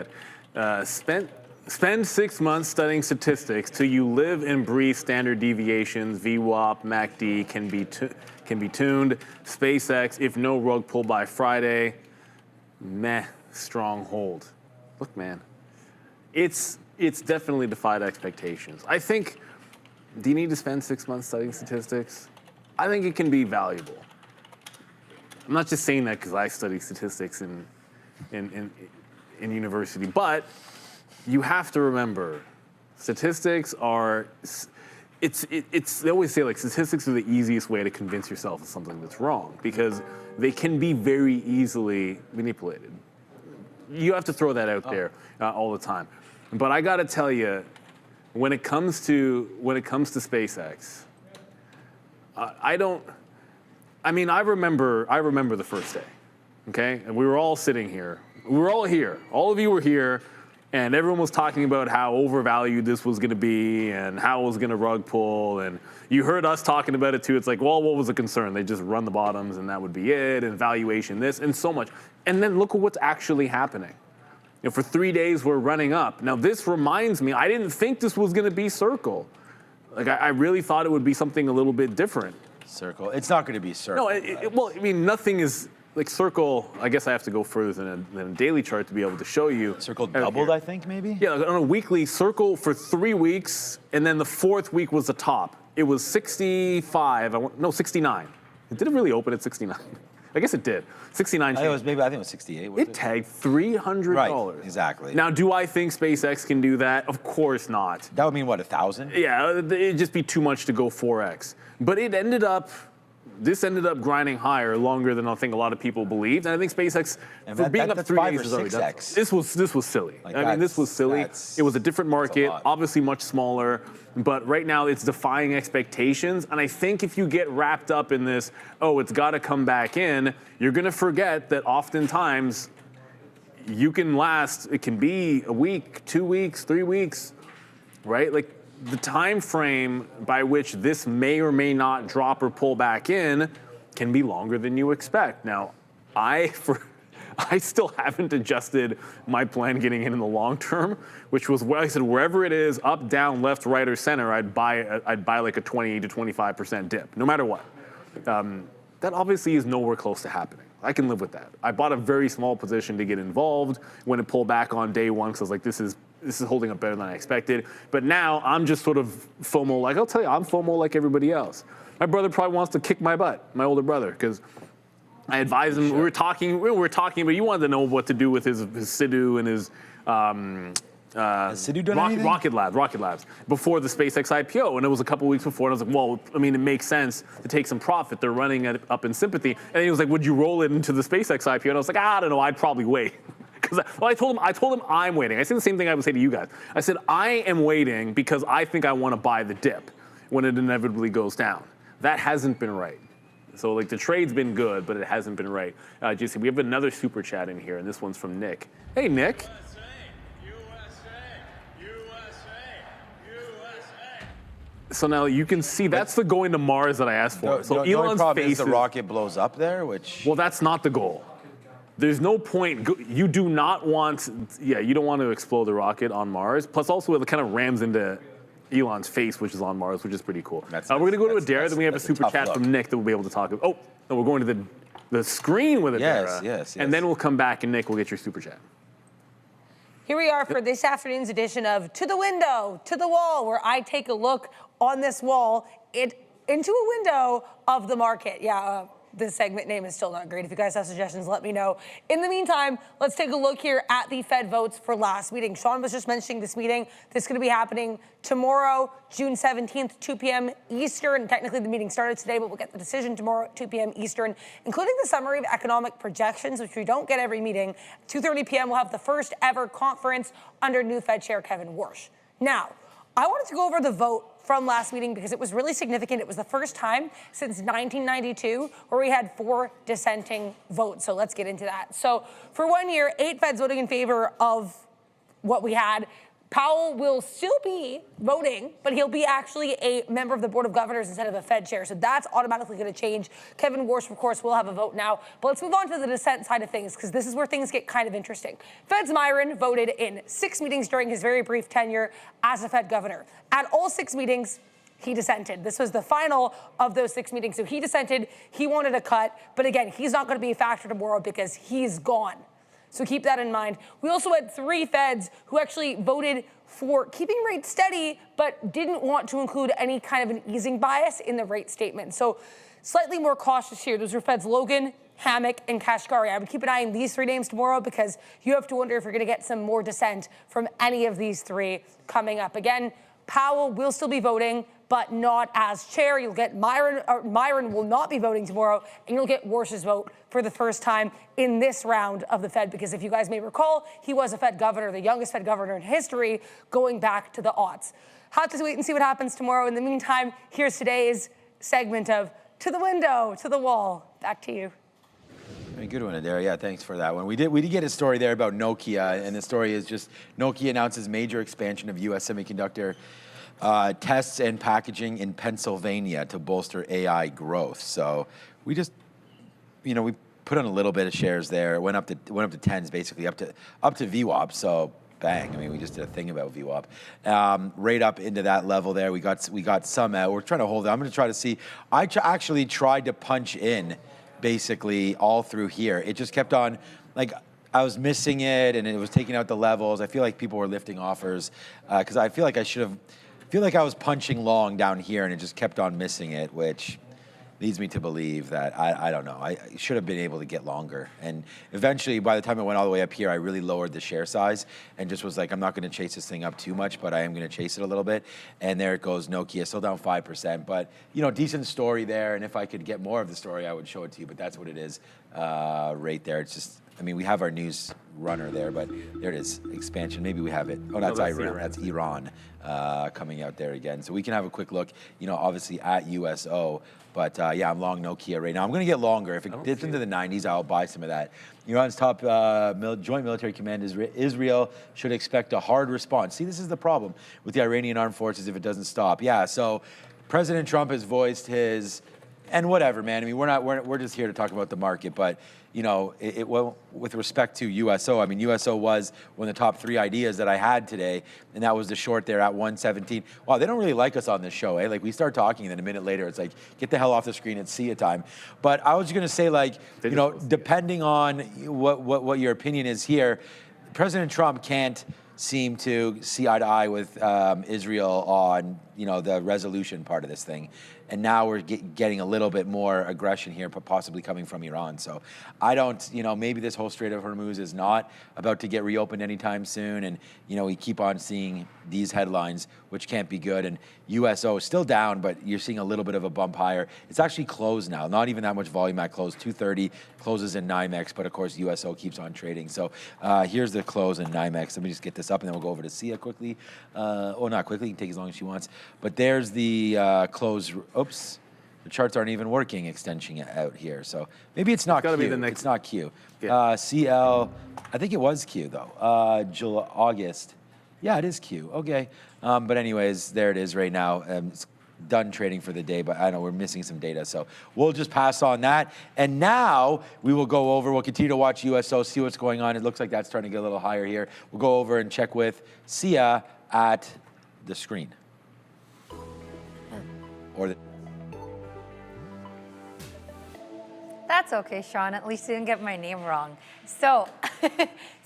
Spend 6 months studying statistics till you live and breathe standard deviations. VWAP, MACD can be tuned. SpaceX, if no rug pull by Friday, meh, strong hold. Look, man, it's definitely defied expectations. I think, do you need to spend 6 months studying statistics? I think it can be valuable. I'm not just saying that because I study statistics in university, but you have to remember, statistics are, they always say, like, statistics are the easiest way to convince yourself of something that's wrong, because they can be very easily manipulated. You have to throw that out there all the time. But I got to tell you, when it comes to SpaceX, I remember the first day, okay? And we were all sitting here. We were all here. All of you were here. And everyone was talking about how overvalued this was going to be and how it was going to rug pull. And you heard us talking about it too. It's like, well, what was the concern? They just run the bottoms and that would be it. And valuation this and so much. And then look at what's actually happening. You know, for 3 days, we're running up. Now, this reminds me, I didn't think this was going to be Circle. Like, I really thought it would be something a little bit different. Circle. It's not going to be Circle. No, well, I mean, nothing is... Like Circle, I guess I have to go further than a daily chart to be able to show you. Circle doubled, I think, maybe? Yeah, on a weekly, Circle for 3 weeks, and then the fourth week was the top. It was 69. Did it really open at 69? I guess it did. 69. I think it was 68. It tagged $300. Right, exactly. Now, do I think SpaceX can do that? Of course not. That would mean, what, 1,000? Yeah, it'd just be too much to go 4x. But this ended up grinding higher longer than I think a lot of people believed. And I think SpaceX, for being up 3 days, is already done. This was silly. Like, I mean, this was silly. It was a different market, obviously much smaller. But right now, it's defying expectations. And I think if you get wrapped up in this, oh, it's got to come back in, you're going to forget that oftentimes you can last, it can be a week, 2 weeks, 3 weeks, right? Like, the time frame by which this may or may not drop or pull back in can be longer than you expect. Now, I still haven't adjusted my plan getting in the long term, which was what I said, wherever it is, up, down, left, right, or center, I'd buy like a 20 to 25% dip, no matter what. That obviously is nowhere close to happening. I can live with that. I bought a very small position to get involved when it pulled back on day one, because I was like, this is holding up better than I expected. But now I'm just sort of FOMO, like, I'll tell you, I'm FOMO like everybody else. My brother probably wants to kick my butt, my older brother, because I advised him, we were talking, but you wanted to know what to do with his Sidhu and his Rocket Labs before the SpaceX IPO, and it was a couple weeks before, and I was like, well, I mean, it makes sense to take some profit. They're running it up in sympathy. And then he was like, would you roll it into the SpaceX IPO? And I was like, I don't know, I'd probably wait. I told him I'm waiting. I said the same thing I would say to you guys. I said, I am waiting because I think I want to buy the dip when it inevitably goes down. That hasn't been right. So like the trade's been good, but it hasn't been right. JC, we have another super chat in here, and this one's from Nick. Hey, Nick. So now you can see that's the going to Mars that I asked for. So the only Elon's problem face is the rocket blows up there, which... Well, that's not the goal. There's no point. You do not want, you don't want to explode the rocket on Mars. Plus, also, it kind of rams into Elon's face, which is on Mars, which is pretty cool. We're going to go to Adara, then we have a super chat from Nick that we'll be able to talk about. Oh, and we're going to the screen with Adara. Yes. And then we'll come back, and Nick will get your super chat. Here we are for this afternoon's edition of To the Window, To the Wall, where I take a look on this wall into a window of the market. Yeah, the segment name is still not great. If you guys have suggestions, let me know. In the meantime, let's take a look here at the Fed votes for last meeting. Sean was just mentioning this meeting. This is going to be happening tomorrow, June 17th, 2 p.m. Eastern. Technically, the meeting started today, but we'll get the decision tomorrow at 2 p.m. Eastern, including the summary of economic projections, which we don't get every meeting. At 2:30 p.m., we'll have the first ever conference under new Fed Chair Kevin Warsh. Now, I wanted to go over the vote from last meeting because it was really significant. It was the first time since 1992 where we had 4 dissenting votes. So let's get into that. So for 1 year, 8 Feds voting in favor of what we had. Powell will still be voting, but he'll be actually a member of the Board of Governors instead of a Fed chair. So that's automatically going to change. Kevin Warsh, of course, will have a vote now. But let's move on to the dissent side of things, because this is where things get kind of interesting. Fed's Myron voted in 6 meetings during his very brief tenure as a Fed governor. At all 6 meetings, he dissented. This was the final of those 6 meetings. So he dissented. He wanted a cut. But again, he's not going to be a factor tomorrow because he's gone. So keep that in mind. We also had 3 Feds who actually voted for keeping rates steady, but didn't want to include any kind of an easing bias in the rate statement. So slightly more cautious here. Those are Feds Logan, Hammock, and Kashkari. I would keep an eye on these 3 names tomorrow because you have to wonder if you're going to get some more dissent from any of these 3 coming up. Again, Powell will still be voting, but not as chair. You'll get Myron will not be voting tomorrow, and you'll get Warsh's vote for the first time in this round of the Fed, because if you guys may recall, he was a Fed governor, the youngest Fed governor in history, going back to the aughts. Have to wait and see what happens tomorrow. In the meantime, here's today's segment of To the Window, To the Wall. Back to you. Very good one, Adara. Yeah, thanks for that one. We did get a story there about Nokia, and the story is just Nokia announces major expansion of U.S. semiconductor tests and packaging in Pennsylvania to bolster AI growth. So we just, we put on a little bit of shares there. It went up to tens, basically up to VWAP. So bang! I mean, we just did a thing about VWAP. Right up into that level there. We got some out. We're trying to hold it. I'm going to try to see. I actually tried to punch in, basically all through here. It just kept on, like, I was missing it, and it was taking out the levels. I feel like people were lifting offers because I feel like I was punching long down here, and it just kept on missing it, which leads me to believe that, I don't know, I should have been able to get longer. And eventually, by the time it went all the way up here, I really lowered the share size and just was like, I'm not going to chase this thing up too much, but I am going to chase it a little bit. And there it goes, Nokia, still down 5%. But, decent story there. And if I could get more of the story, I would show it to you. But that's what it is right there. It's just, we have our news runner there, but there it is, expansion. Maybe we have it. Oh, that's Iran. That's Iran coming out there again. So we can have a quick look, obviously at USO. But yeah, I'm long Nokia right now. I'm going to get longer. If it dips into the 90s, I'll buy some of that. Iran's top joint military command, Israel, should expect a hard response. See, this is the problem with the Iranian armed forces if it doesn't stop. Yeah, so President Trump has voiced his, and whatever, man. We're just here to talk about the market, but with respect to USO, USO was one of the top 3 ideas that I had today, and that was the short there at 117. Wow, they don't really like us on this show, eh? Like, we start talking, and then a minute later, it's like, get the hell off the screen, it's see you time. But I was going to say, like, depending on what your opinion is here, President Trump can't seem to see eye to eye with Israel on, the resolution part of this thing. And now we're getting a little bit more aggression here, possibly coming from Iran. So I don't, maybe this whole Strait of Hormuz is not about to get reopened anytime soon. And, we keep on seeing these headlines, which can't be good. And USO is still down, but you're seeing a little bit of a bump higher. It's actually closed now. Not even that much volume at close. 230 closes in NYMEX, but of course USO keeps on trading. So here's the close in NYMEX. Let me just get this up, and then we'll go over to Sia quickly. Not quickly. You can take as long as she wants. But there's the close. Oops. The charts aren't even working extension out here. So maybe it's not gotta Q. be the next- It's not Q. Yeah. CL, I think it was Q though. July, August. Yeah, it is Q. Okay. But anyways, there it is right now. It's done trading for the day, but I know we're missing some data. So we'll just pass on that. And now we will go over, we'll continue to watch USO, see what's going on. It looks like that's starting to get a little higher here. We'll go over and check with Sia at the screen. Or the That's okay, Sean. At least you didn't get my name wrong. So,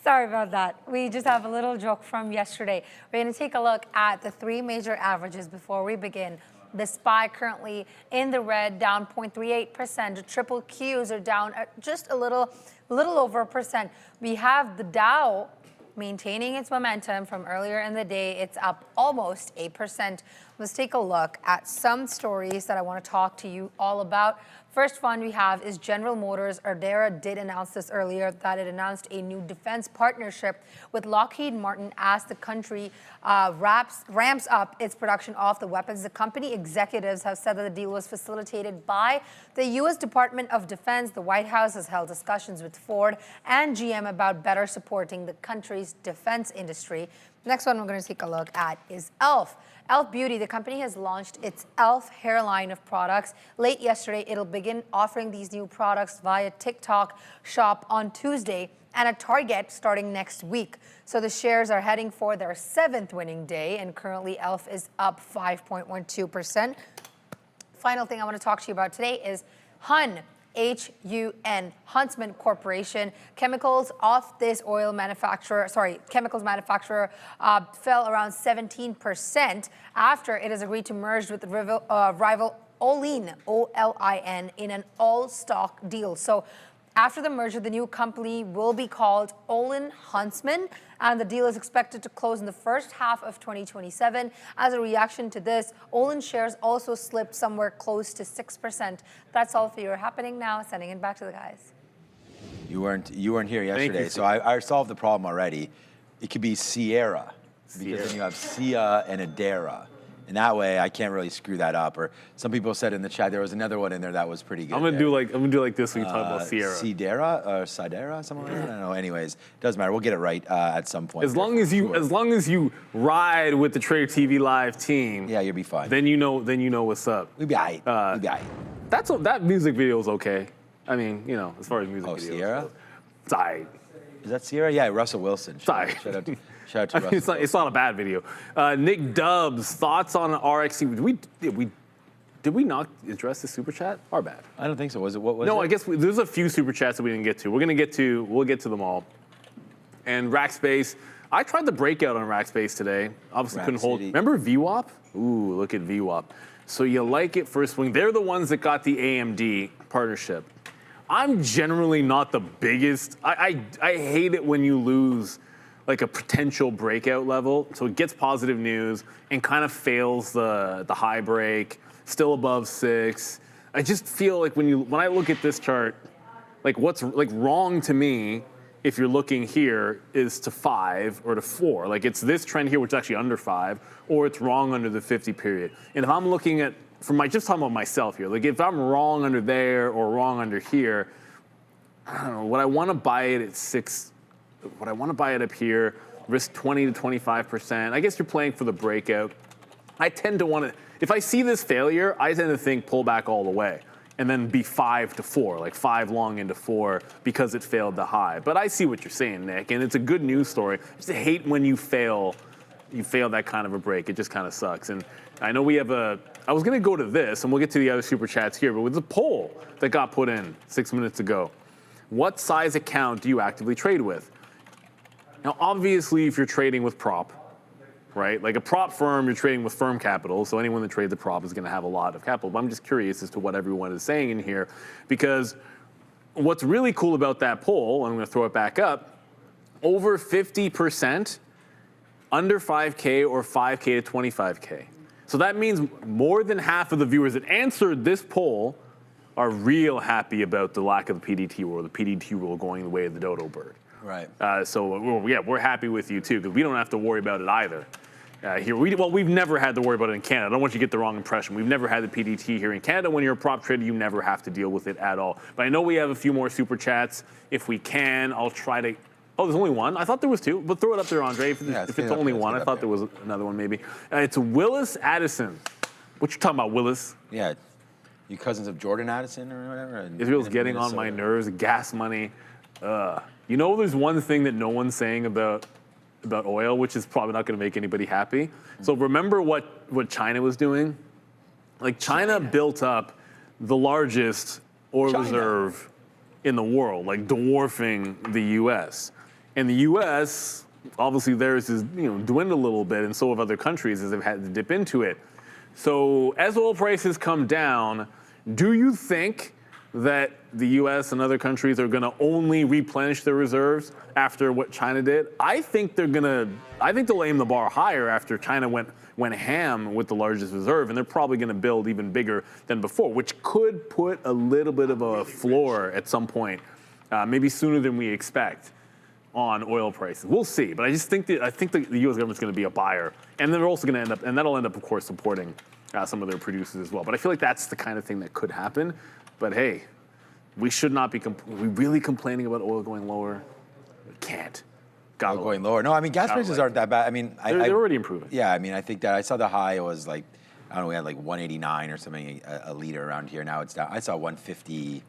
sorry about that. We just have a little joke from yesterday. We're going to take a look at the 3 major averages before we begin. The SPY currently in the red, down 0.38%. The triple Qs are down just a little over 1%. We have the Dow maintaining its momentum from earlier in the day. It's up almost 8%. Let's take a look at some stories that I want to talk to you all about. First one we have is General Motors. Ardera did announce this earlier, that it announced a new defense partnership with Lockheed Martin as the country ramps up its production of the weapons. The company executives have said that the deal was facilitated by the U.S. Department of Defense. The White House has held discussions with Ford and GM about better supporting the country's defense industry. Next one we're going to take a look at is e.l.f. e.l.f. Beauty, the company has launched its e.l.f. hair line of products. Late yesterday, it'll begin offering these new products via TikTok Shop on Tuesday and at Target starting next week. So the shares are heading for their 7th winning day, and currently e.l.f. is up 5.12%. Final thing I want to talk to you about today is HUN. HUN, Huntsman Corporation. Chemicals manufacturer fell around 17% after it has agreed to merge with rival Olin, O-L-I-N, in an all-stock deal. So after the merger, the new company will be called Olin Huntsman, and the deal is expected to close in the first half of 2027. As a reaction to this, Olin shares also slipped somewhere close to 6%. That's all for your happening now. Sending it back to the guys. You weren't here yesterday, so I solved the problem already. It could be Sierra, because then you have Sia and Adera. And that way, I can't really screw that up. Or some people said in the chat there was another one in there that was pretty good. I'm gonna do like this when you talk about Sierra. Sidera or Sidera, something like that. I don't know. Anyways, doesn't matter. We'll get it right at some point. As long as you ride with the Trader TV Live team, yeah, you'll be fine. Then you know what's up. We'll be aight. We'll be aight. That music video is okay. I mean, as far as music videos. Sierra? Goes. It's aight. Is that Sierra? Yeah, Russell Wilson. Shout out to Russell. It's not a bad video. Nick Dubs, thoughts on RXT? Did we not address the super chat? Our bad. I don't think so. Was it? What was it? No, I guess there's a few super chats that we didn't get to. We'll get to them all. And Rackspace, I tried the breakout on Rackspace today. Obviously couldn't hold. Remember VWAP? Ooh, look at VWAP. So you like it first swing. They're the ones that got the AMD partnership. I'm generally not the biggest. I hate it when you lose like a potential breakout level. So it gets positive news and kind of fails the high break, still above 6. I just feel like when I look at this chart, like what's like wrong to me if you're looking here is to 5 or to 4. Like it's this trend here, which is actually under 5, or it's wrong under the 50 period. And if I'm looking at, just talking about myself here, like if I'm wrong under there or wrong under here, I don't know, would I want to buy it at 6? Would I want to buy it up here, risk 20 to 25%? I guess you're playing for the breakout. I tend to want to, if I see this failure, I tend to think pull back all the way and then be 5 to 4, like 5 long into 4 because it failed the high. But I see what you're saying, Nick, and it's a good news story. I just hate when you fail that kind of a break. It just kind of sucks. And I know we have I was going to go to this, and we'll get to the other super chats here, but with the poll that got put in 6 minutes ago, what size account do you actively trade with? Now, obviously, if you're trading with prop, right? Like a prop firm, you're trading with firm capital, so anyone that trades a prop is going to have a lot of capital. But I'm just curious as to what everyone is saying in here, because what's really cool about that poll, and I'm going to throw it back up, over 50% under 5K or 5K to 25K. So that means more than half of the viewers that answered this poll are real happy about the lack of the PDT rule, the PDT rule going the way of the dodo bird. Right. So we're happy with you too, because we don't have to worry about it either. here. We've never had to worry about it in Canada. I don't want you to get the wrong impression. We've never had the PDT here in Canada. When you're a prop trader, you never have to deal with it at all. But I know we have a few more super chats. If we can, I'll try to. Oh, there's only one? I thought there was two, but throw it up there, Andre. If it's only one, I thought there was another one maybe. It's Willis Addison. What you talking about, Willis? Yeah, you cousins of Jordan Addison or whatever? Israel's getting on my nerves. Gas money. You know, there's one thing that no one's saying about oil, which is probably not going to make anybody happy. So remember what China was doing? Like China built up the largest oil reserve in the world, like dwarfing the U.S. And the U.S., obviously theirs is dwindled a little bit, and so have other countries as they've had to dip into it. So as oil prices come down, do you think that the U.S. and other countries are going to only replenish their reserves after what China did? I think they'll aim the bar higher after China went ham with the largest reserve, and they're probably going to build even bigger than before, which could put a little bit of a floor at some point, maybe sooner than we expect, on oil prices. We'll see, but I think the U.S. government's going to be a buyer, and they're also going to end up, and that'll end up, of course, supporting some of their producers as well. But I feel like that's the kind of thing that could happen. But hey, we should not be really complaining about oil going lower. We can't. Going lower. No, I mean, gas prices aren't that bad. I mean, they're already improving. Yeah, I mean, I think that I saw the high was like, I don't know, we had like 189 or something a liter around here. Now it's down. I saw 150.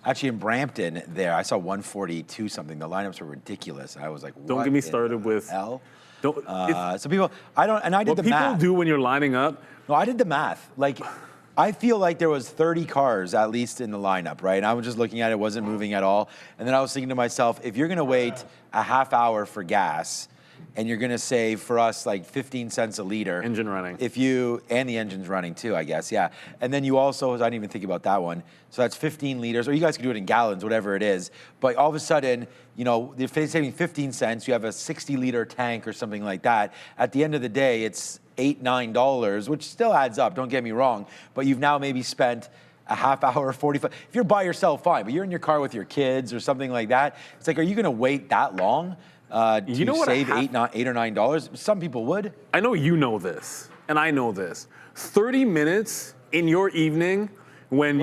Actually, in Brampton, there I saw 142 something. The lineups were ridiculous. I was like, what? Don't get me started with hell. So people, I don't, and I did the math. What people do when you're lining up. No, I did the math. Like, I feel like there was 30 cars at least in the lineup, right? And I was just looking at it, wasn't moving at all. And then I was thinking to myself, if you're going to wait a half hour for gas, and you're going to save for us like 15 cents a liter. Engine running. And the engine's running too, I guess, yeah. And then you also, I didn't even think about that one. So that's 15 liters, or you guys can do it in gallons, whatever it is. But all of a sudden, you're saving 15 cents. You have a 60-liter tank or something like that. At the end of the day, it's $8, $9, which still adds up, don't get me wrong. But you've now maybe spent a half hour, 45. If you're by yourself, fine. But you're in your car with your kids or something like that. It's like, are you going to wait that long? To save $8 or $9? Some people would. I know you know this, and I know this. 30 minutes in your evening when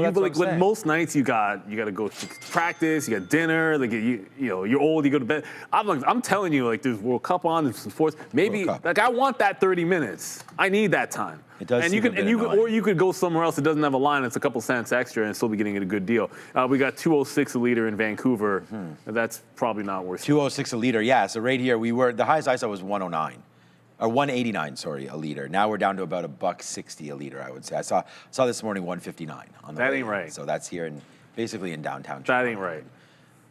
most nights you got to go to practice, you got dinner, like you're old, you go to bed. I'm telling you, like there's World Cup on, there's some sports. Maybe like I want that 30 minutes. I need that time. It does. And you could go somewhere else that doesn't have a line. It's a couple cents extra and still be getting a good deal. We got 206 a liter in Vancouver. That's probably not worth it. 206 a liter, yeah. So right here the highest I saw was 109. Or 189, sorry, a liter. Now we're down to about $1.60 a liter, I would say. I saw this morning 159 on the way. That ain't right. So that's here basically in downtown. That ain't right.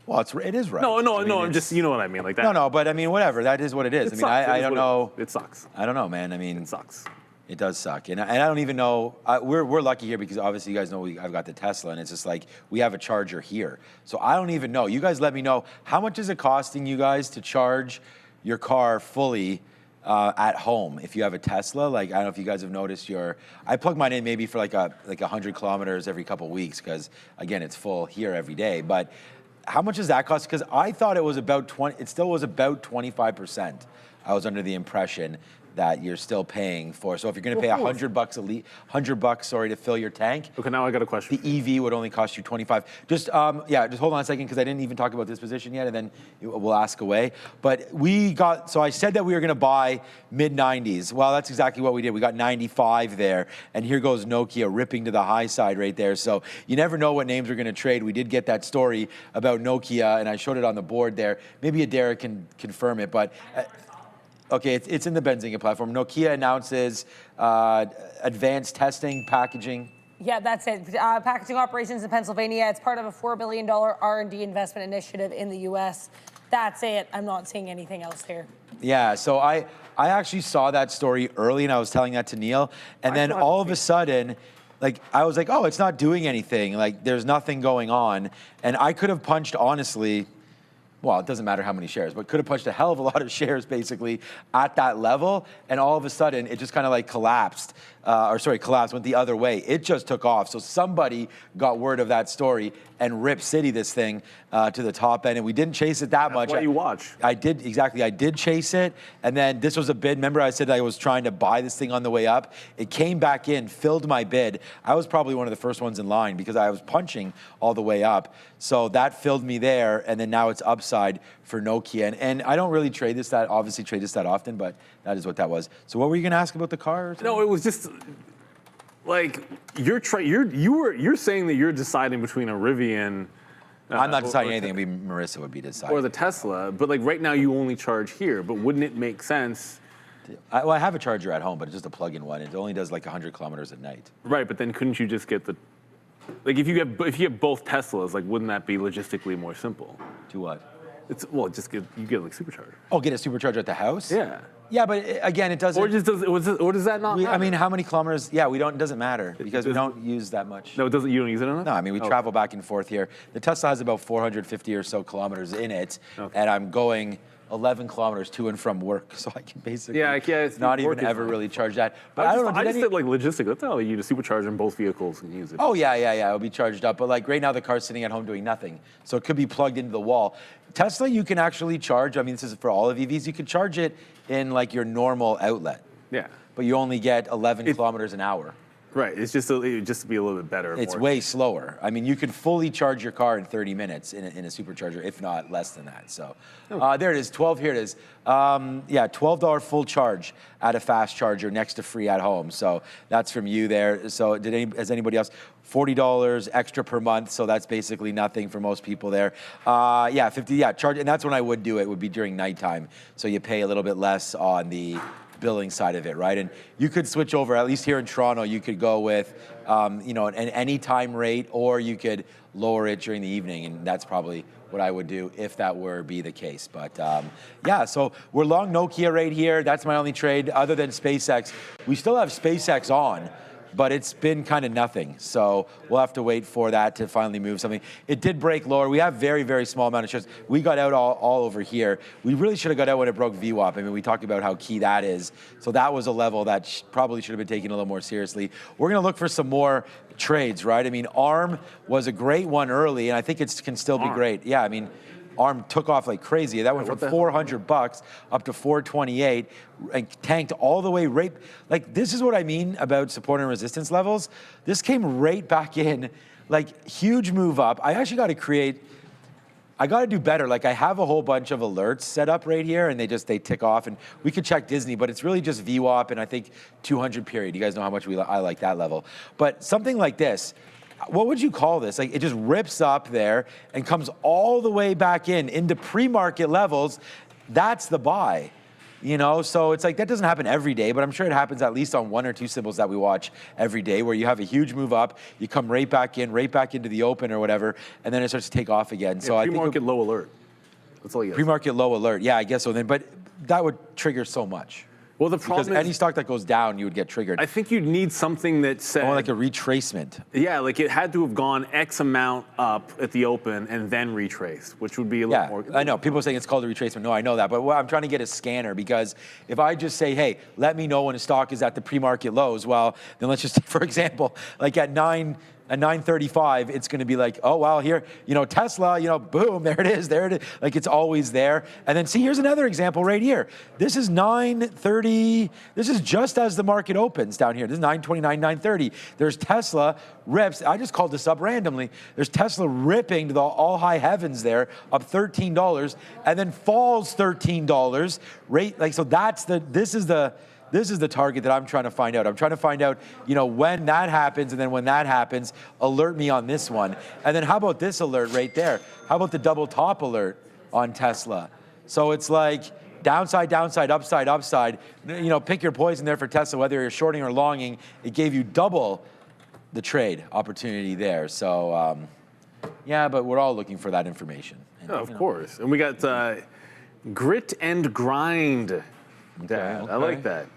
Well, it is right. No, I'm just, you know what I mean, like that. No, but I mean, whatever. That is what it is. I don't know. It sucks. I don't know, man. I mean, it sucks. It does suck, and I don't even know. We're lucky here because obviously you guys know I've got the Tesla, and it's just like we have a charger here. So I don't even know. You guys let me know, how much is it costing you guys to charge your car fully at home if you have a Tesla? Like, I don't know if you guys have noticed I plug mine in maybe for like 100 kilometers every couple weeks because again it's full here every day. But how much does that cost? Because I thought it was about 20. It still was about 25%. I was under the impression that you're still paying for. So if you're going to pay $100 to fill your tank. Okay, now I got a question. The EV would only cost you 25. Just hold on a second because I didn't even talk about this position yet, and then we'll ask away. But so I said that we were going to buy mid-90s. Well, that's exactly what we did. We got 95 there, and here goes Nokia ripping to the high side right there. So you never know what names we're going to trade. We did get that story about Nokia, and I showed it on the board there. Maybe Derek can confirm it, but. Okay, it's in the Benzinga platform. Nokia announces advanced testing, packaging. Yeah, that's it. Packaging operations in Pennsylvania. It's part of a $4 billion R&D investment initiative in the U.S. That's it. I'm not seeing anything else here. Yeah, so I actually saw that story early, and I was telling that to Neil. And then all of a sudden, like I was like, oh, it's not doing anything. Like there's nothing going on. And I could have punched, honestly, well, it doesn't matter how many shares, but could have punched a hell of a lot of shares basically at that level. And all of a sudden, it just kind of like collapsed, went the other way. It just took off. So somebody got word of that story and Rip City this thing to the top end, and we didn't chase it that much. That's why you watch. I did, exactly. I did chase it, and then this was a bid. Remember I said I was trying to buy this thing on the way up? It came back in, filled my bid. I was probably one of the first ones in line because I was punching all the way up. So that filled me there, and then now it's upside for Nokia. And I don't really trade this that often, but that is what that was. So what were you going to ask about the car? No, it was just like you're saying that you're deciding between a Rivian. I'm not deciding anything. It'd be Marissa would be deciding. Or the Tesla, but like right now you only charge here. But wouldn't it make sense? I have a charger at home, but it's just a plug-in one. It only does like 100 kilometers at night. Right, but then couldn't you just get the, like if you have both Teslas, like wouldn't that be logistically more simple? To what? Just get like supercharger. Oh, get a supercharger at the house? Yeah. Yeah, but again, it doesn't. Or does that not matter? I mean, how many kilometers? Yeah, we don't. It doesn't matter because we don't use that much. No, it doesn't. You don't use it enough. No, I mean we travel back and forth here. The Tesla has about 450 or so kilometers in it, and I'm going 11 kilometers to and from work, so I can basically it's not even work is ever fine. really charge that. But I don't know. I just said like logistic. That's how you need a supercharger in both vehicles and use it. Oh yeah, it'll be charged up. But like right now, the car's sitting at home doing nothing, so it could be plugged into the wall. Tesla, you can actually charge. I mean, this is for all of EVs. You can charge it in like your normal outlet. Yeah. But you only get 11 kilometers an hour. Right. It's just to be a little bit better. It's way slower. I mean, you can fully charge your car in 30 minutes in a supercharger, if not less than that. So there it is, 12, here it is. $12 full charge at a fast charger next to free at home. So that's from you there. So has anybody else? $40 extra per month. So that's basically nothing for most people there. 50, charge. And that's when I would do it, would be during nighttime. So you pay a little bit less on the billing side of it, right? And you could switch over, at least here in Toronto, you could go with, an anytime rate, or you could lower it during the evening, and that's probably what I would do if that were be the case. But so we're long Nokia right here. That's my only trade other than SpaceX. We still have SpaceX on, but it's been kind of nothing. So we'll have to wait for that to finally move something. It did break lower. We have very, very small amount of shares. We got out all over here. We really should have got out when it broke VWAP. I mean, we talked about how key that is. So that was a level that probably should have been taken a little more seriously. We're going to look for some more trades, right? I mean, ARM was a great one early, and I think it can still be great. Yeah, I mean, ARM took off like crazy. That went from $400 up to $428 and tanked all the way right. Like, this is what I mean about support and resistance levels. This came right back in, like, huge move up. I actually got to do better. Like, I have a whole bunch of alerts set up right here, and they tick off, and we could check Disney, but it's really just VWAP and I think 200 period. You guys know how much I like that level. But something like this, what would you call this? Like, it just rips up there and comes all the way back into pre-market levels. That's the buy, So it's like that doesn't happen every day, but I'm sure it happens at least on one or two symbols that we watch every day, where you have a huge move up, you come right back into the open or whatever, and then it starts to take off again. So I think pre-market low alert. That's all you got. Pre-market low alert. Yeah, I guess so. Then, but that would trigger so much. Well, the problem because any stock that goes down, you would get triggered. I think you'd need something that said more like a retracement. Yeah, like it had to have gone X amount up at the open and then retraced, which would be a little more. I know. People are saying it's called a retracement. No, I know that. But what I'm trying to get a scanner, because if I just say, hey, let me know when a stock is at the pre-market lows, well, then let's just, for example, like at 9:35, it's going to be like, oh, wow, here, Tesla, boom, there it is. Like, it's always there. And then see, here's another example right here. This is 9:30. This is just as the market opens down here. This is 9:29, 9:30. There's Tesla rips. I just called this up randomly. There's Tesla ripping to the all high heavens there, up $13, and then falls $13. Right? Like, so this is the target that I'm trying to find out. I'm trying to find out, when that happens, and then when that happens, alert me on this one. And then how about this alert right there? How about the double top alert on Tesla? So it's like downside, downside, upside, upside. Pick your poison there for Tesla, whether you're shorting or longing. It gave you double the trade opportunity there. So, but we're all looking for that information. And, of course. And we got grit and grind. Dad, okay. I like that.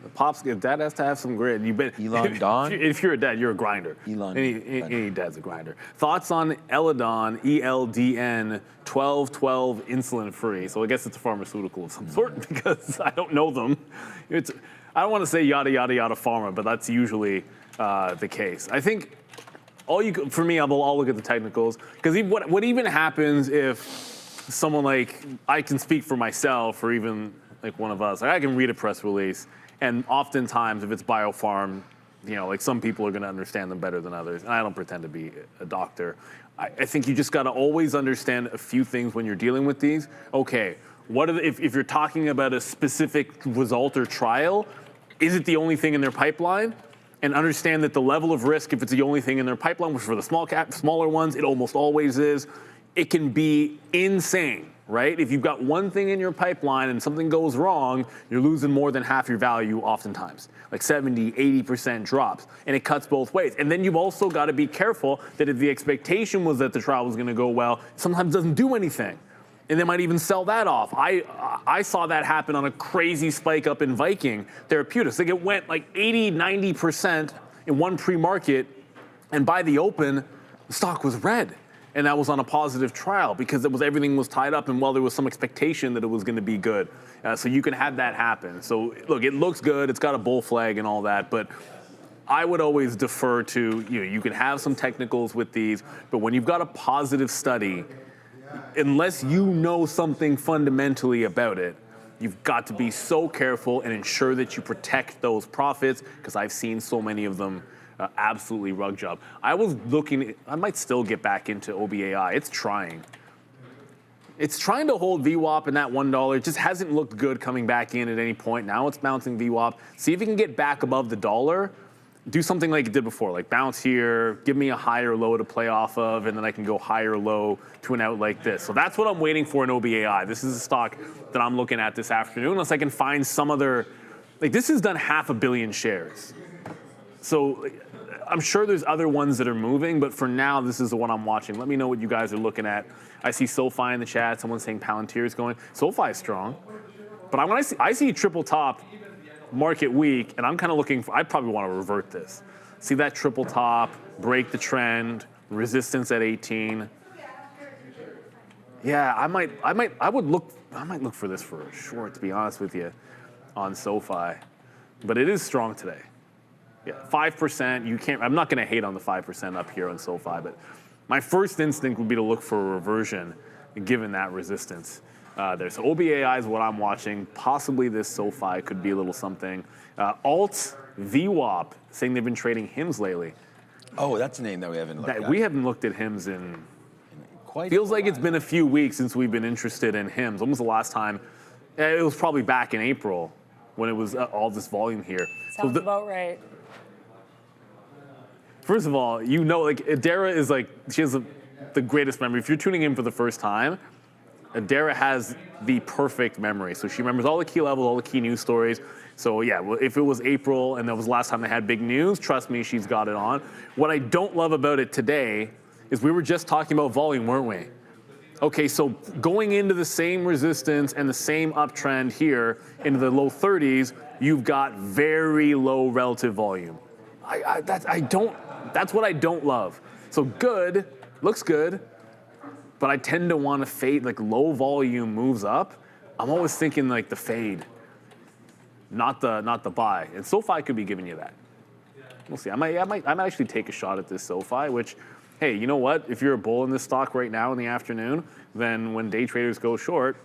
The pops, dad has to have some grit. Elon Don? If you're a dad, you're a grinder. Any dad's a grinder. Thoughts on Eledon, ELDN, 1212 insulin free. So I guess it's a pharmaceutical of some sort, because I don't know them. I don't want to say yada, yada, yada pharma, but that's usually the case. I think For me, I'll look at the technicals, because what even happens if someone like, I can speak for myself, or even like one of us, like I can read a press release, and oftentimes if it's biopharm, like some people are going to understand them better than others, and I don't pretend to be a doctor. I think you just got to always understand a few things when you're dealing with these. Okay, if you're talking about a specific result or trial, is it the only thing in their pipeline? And understand that the level of risk, if it's the only thing in their pipeline, which for the smaller ones, it almost always is, it can be insane, right? If you've got one thing in your pipeline and something goes wrong, you're losing more than half your value oftentimes, like 70, 80% drops, and it cuts both ways. And then you've also got to be careful that if the expectation was that the trial was going to go well, sometimes it doesn't do anything. And they might even sell that off. I saw that happen on a crazy spike up in Viking Therapeutics. Like it went like 80, 90% in one pre-market, and by the open, the stock was red. And that was on a positive trial because everything was tied up, and there was some expectation that it was going to be good. So you can have that happen. So look, it looks good. It's got a bull flag and all that, but I would always defer to, you can have some technicals with these, but when you've got a positive study, unless you know something fundamentally about it, you've got to be so careful and ensure that you protect those profits, because I've seen so many of them absolutely rug job. I might still get back into OBAI. It's trying to hold VWAP in that $1. It just hasn't looked good coming back in at any point. Now it's bouncing VWAP. See if it can get back above the $1. Do something like it did before, like bounce here, give me a higher low to play off of, and then I can go higher low to an out like this. So that's what I'm waiting for in OBAI. This is a stock that I'm looking at this afternoon, unless I can find some other, like this has done 500 million shares. So I'm sure there's other ones that are moving, but for now, this is the one I'm watching. Let me know what you guys are looking at. I see SoFi in the chat. Someone's saying Palantir is going. SoFi is strong, but I see triple top market week, and I'm kind of looking for, I probably want to revert this. See that triple top, break the trend, resistance at 18. Yeah, I might look for this for a short, to be honest with you, on SoFi. But it is strong today. Yeah, 5%. I'm not going to hate on the 5% up here on SoFi, but my first instinct would be to look for a reversion given that resistance there. So OBAI is what I'm watching. Possibly this SoFi could be a little something. Alt VWAP saying they've been trading HIMS lately. Oh, that's a name that we haven't looked at. We haven't looked at HIMS in quite. Feels like it's been a few weeks since we've been interested in HIMS. When was the last time? It was probably back in April when it was all this volume here. Sounds about right. First of all, like Adara is like, she has the greatest memory. If you're tuning in for the first time, Adara has the perfect memory. So she remembers all the key levels, all the key news stories. So yeah, if it was April and that was the last time they had big news, trust me, she's got it on. What I don't love about it today is we were just talking about volume, weren't we? Okay, so going into the same resistance and the same uptrend here into the low 30s, you've got very low relative volume. That's what I don't love. So good, looks good, but I tend to want to fade, like low volume moves up. I'm always thinking like the fade, not the buy. And SoFi could be giving you that. We'll see. I might actually take a shot at this SoFi, which, hey, you know what? If you're a bull in this stock right now in the afternoon, then when day traders go short,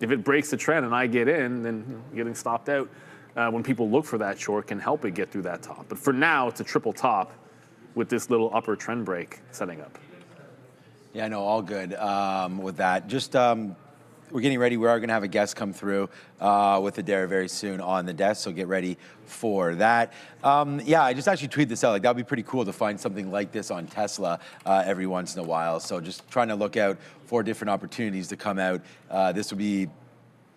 if it breaks the trend and I get in, then getting stopped out when people look for that short can help it get through that top. But for now, it's a triple top with this little upper trend break setting up. Yeah, no, all good with that. Just we're getting ready. We are going to have a guest come through with Adara very soon on the desk, so get ready for that. Yeah, I just actually tweeted this out. Like, that would be pretty cool to find something like this on Tesla every once in a while. So just trying to look out for different opportunities to come out. This would be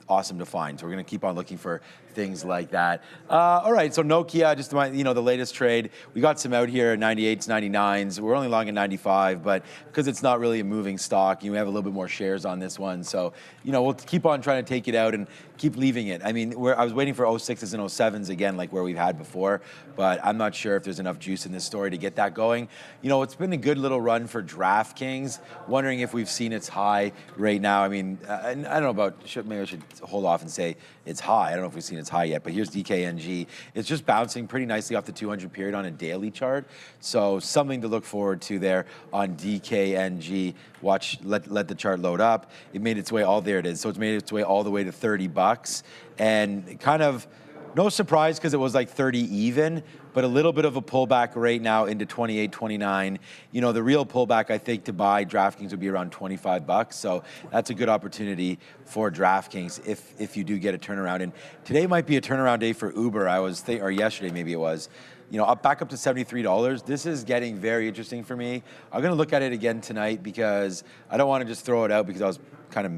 awesome to find. So we're going to keep on looking for things like that. All right, so Nokia, just the latest trade. We got some out here at 98s, 99s. We're only long at 95, but because it's not really a moving stock, we have a little bit more shares on this one. So, we'll keep on trying to take it out and keep leaving it. I mean, I was waiting for 06s and 07s again, like where we've had before, but I'm not sure if there's enough juice in this story to get that going. It's been a good little run for DraftKings. Wondering if we've seen its high right now. I mean, I don't know about, maybe I should hold off and say it's high. I don't know if we've seen its high yet, but here's DKNG. It's just bouncing pretty nicely off the 200 period on a daily chart. So something to look forward to there on DKNG. Watch, let the chart load up. It made its way there it is. So it's made its way all the way to 30 bucks, and kind of no surprise because it was like 30 even, but a little bit of a pullback right now into 28, 29. You know, the real pullback I think to buy DraftKings would be around 25 bucks. So that's a good opportunity for DraftKings if you do get a turnaround. And today might be a turnaround day for Uber. Or yesterday maybe it was. You know, back up to $73. This is getting very interesting for me. I'm going to look at it again tonight because I don't want to just throw it out because I was kind of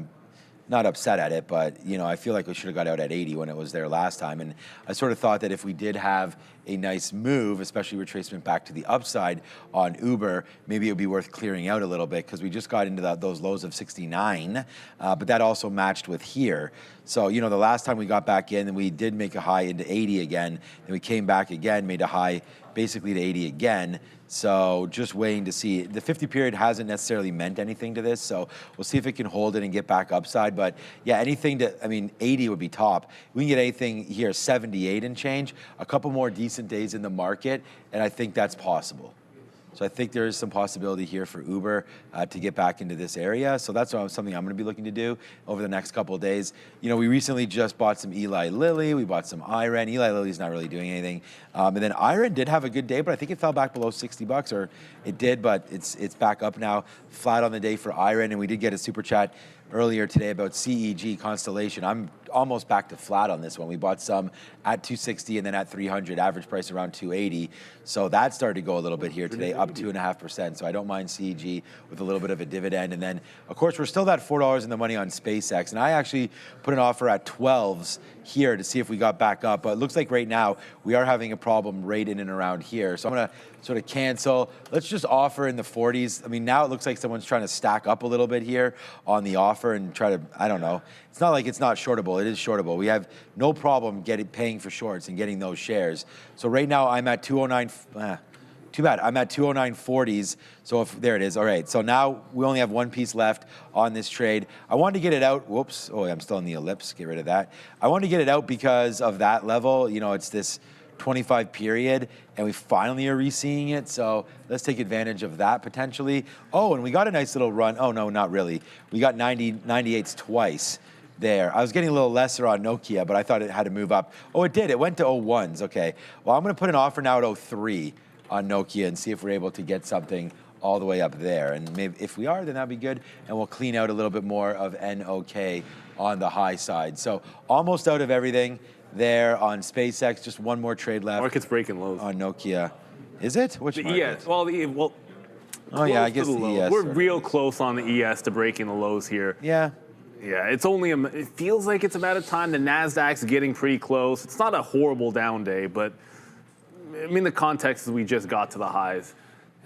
not upset at it, but you know, I feel like we should have got out at 80 when it was there last time. And I sort of thought that if we did have a nice move, especially retracement back to the upside on Uber, maybe it would be worth clearing out a little bit because we just got into those lows of 69, but that also matched with here. So, you know, the last time we got back in and we did make a high into 80 again, and we came back again, made a high basically to 80 again. So just waiting to see. The 50 period hasn't necessarily meant anything to this, so we'll see if it can hold it and get back upside. But yeah, anything 80 would be top. We can get anything here, 78 and change, a couple more decent days in the market, and I think that's possible. So I think there is some possibility here for Uber to get back into this area. So that's something I'm going to be looking to do over the next couple of days. You know, we recently just bought some Eli Lilly. We bought some IREN. Eli Lilly's not really doing anything. And then IREN did have a good day, but I think it fell back below 60 bucks, or it did, but it's back up now, flat on the day for IREN. And we did get a super chat earlier today about CEG Constellation. I'm almost back to flat on this one. We bought some at 260 and then at 300, average price around 280. So that started to go a little bit here today, up 2.5%. So I don't mind CEG with a little bit of a dividend. And then, of course, we're still at $4 in the money on SpaceX. And I actually put an offer at 12s here to see if we got back up. But it looks like right now we are having a problem right in and around here. So I'm going to sort of cancel. Let's just offer in the 40s. I mean, now it looks like someone's trying to stack up a little bit here on the offer and try to, I don't know. It's not like it's not shortable. It is shortable. We have no problem paying for shorts and getting those shares. So right now I'm at 209. Too bad. I'm at 209.40s. So there it is. All right. So now we only have one piece left on this trade. I wanted to get it out. Whoops. Oh, I'm still in the ellipse. Get rid of that. I wanted to get it out because of that level. You know, it's this 25 period, and we finally are re-seeing it. So let's take advantage of that potentially. Oh, and we got a nice little run. Oh, no, not really. We got 98s twice there. I was getting a little lesser on Nokia, but I thought it had to move up. Oh, it did. It went to 01s. Okay. Well, I'm going to put an offer now at 03 on Nokia and see if we're able to get something all the way up there. And maybe if we are, then that'd be good. And we'll clean out a little bit more of NOK on the high side. So almost out of everything there on SpaceX. Just one more trade left. Market's breaking lows. On Nokia. Is it? Which the market? ES. Well, oh yeah, I guess the ES. We're real close on the ES to breaking the lows here. Yeah. Yeah, it's only, it feels like it's about a time. The NASDAQ's getting pretty close. It's not a horrible down day, but I mean, the context is we just got to the highs.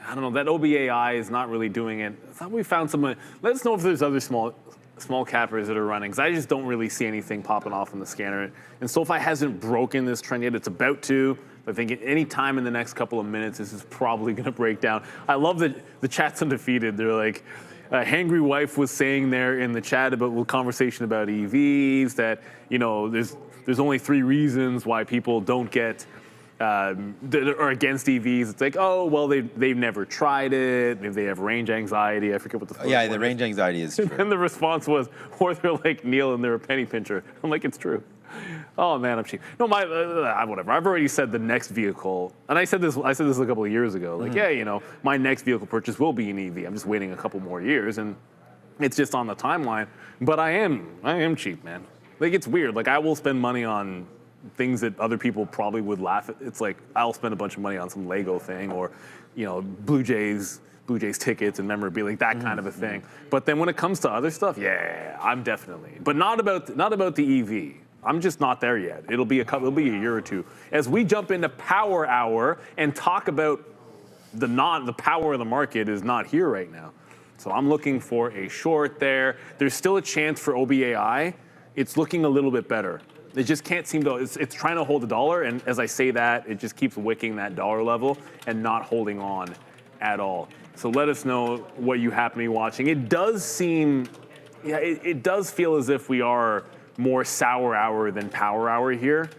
I don't know, that OBAI is not really doing it. I thought we found some, let us know if there's other small cappers that are running, because I just don't really see anything popping off on the scanner. And SoFi hasn't broken this trend yet. It's about to. I think at any time in the next couple of minutes, this is probably going to break down. I love that the chat's undefeated. They're like, Hangry Wife was saying there in the chat about the conversation about EVs that, you know, there's only 3 reasons why people don't get that are against EVs. It's like, oh, well, they've never tried it. Maybe they have range anxiety. I forget what the first yeah, one the range anxiety is true. And the response was, or they're like Neil and they're a penny pincher. I'm like, it's true. Oh man, I'm cheap. No, whatever. I've already said the next vehicle, and I said this a couple of years ago. Like, yeah, you know, my next vehicle purchase will be an EV. I'm just waiting a couple more years, and it's just on the timeline. But I am cheap, man. Like, it's weird. Like, I will spend money on things that other people probably would laugh at. It's like I'll spend a bunch of money on some Lego thing, or, you know, Blue Jays tickets and memorabilia, that kind of a thing. But then when it comes to other stuff, yeah, I'm definitely. But not about the EV. I'm just not there yet. It'll be a year or two. As we jump into Power Hour and talk about the power of the market is not here right now. So I'm looking for a short there. There's still a chance for OBAI. It's looking a little bit better. It just can't seem to, it's trying to hold the dollar, and as I say that, it just keeps wicking that dollar level and not holding on at all. So let us know what you happen to be watching. It does seem, yeah, it does feel as if we are more sour hour than power hour here.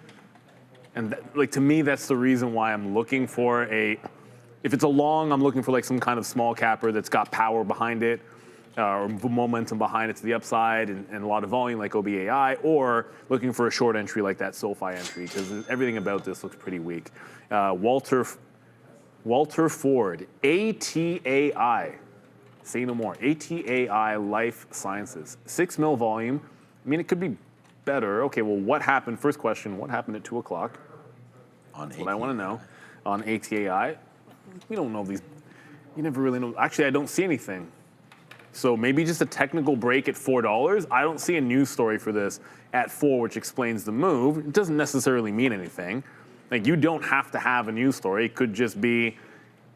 And like to me, that's the reason why I'm looking for if it's a long, I'm looking for like some kind of small capper that's got power behind it, or momentum behind it to the upside and a lot of volume like OBAI, or looking for a short entry like that SoFi entry, because everything about this looks pretty weak. Walter Ford, ATAI, say no more, ATAI Life Sciences, 6 mil volume. I mean, it could be better. Okay, well, what happened? First question, what happened at 2 o'clock? That's what I want to know. On ATAI, we don't know these. You never really know. Actually, I don't see anything. So maybe just a technical break at $4. I don't see a news story for this at 4, which explains the move. It doesn't necessarily mean anything. Like, you don't have to have a news story. It could just be,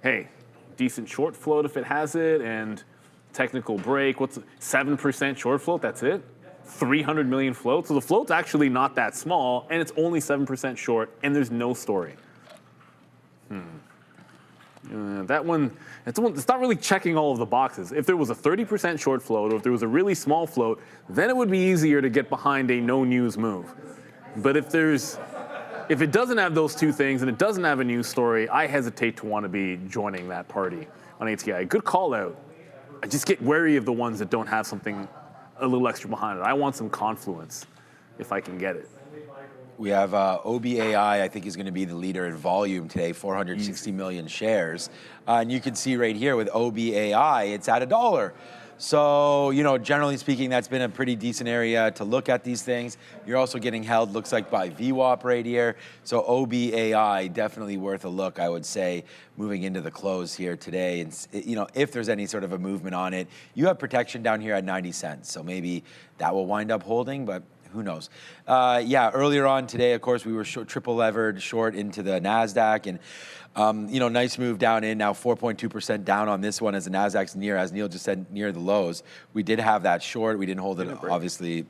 hey, decent short float if it has it, and technical break. What's 7% short float? That's it. 300 million float. So the float's actually not that small, and it's only 7% short, and there's no story. That one, it's not really checking all of the boxes. If there was a 30% short float, or if there was a really small float, then it would be easier to get behind a no news move. But if it doesn't have those two things and it doesn't have a news story, I hesitate to want to be joining that party on ATI. Good call out. I just get wary of the ones that don't have something a little extra behind it. I want some confluence if I can get it. We have OBAI, I think, is going to be the leader in volume today, 460 million shares. And you can see right here with OBAI, it's at $1. So, generally speaking, that's been a pretty decent area to look at these things. You're also getting held, looks like, by VWAP right here. So OBAI, definitely worth a look, I would say, moving into the close here today. And, if there's any sort of a movement on it, you have protection down here at 90 cents. So maybe that will wind up holding, but who knows? Earlier on today, of course, we were triple levered short into the NASDAQ, and nice move down in, now 4.2% down on this one as the NASDAQ's near, as Neil just said, near the lows. We did have that short. We didn't hold it, obviously,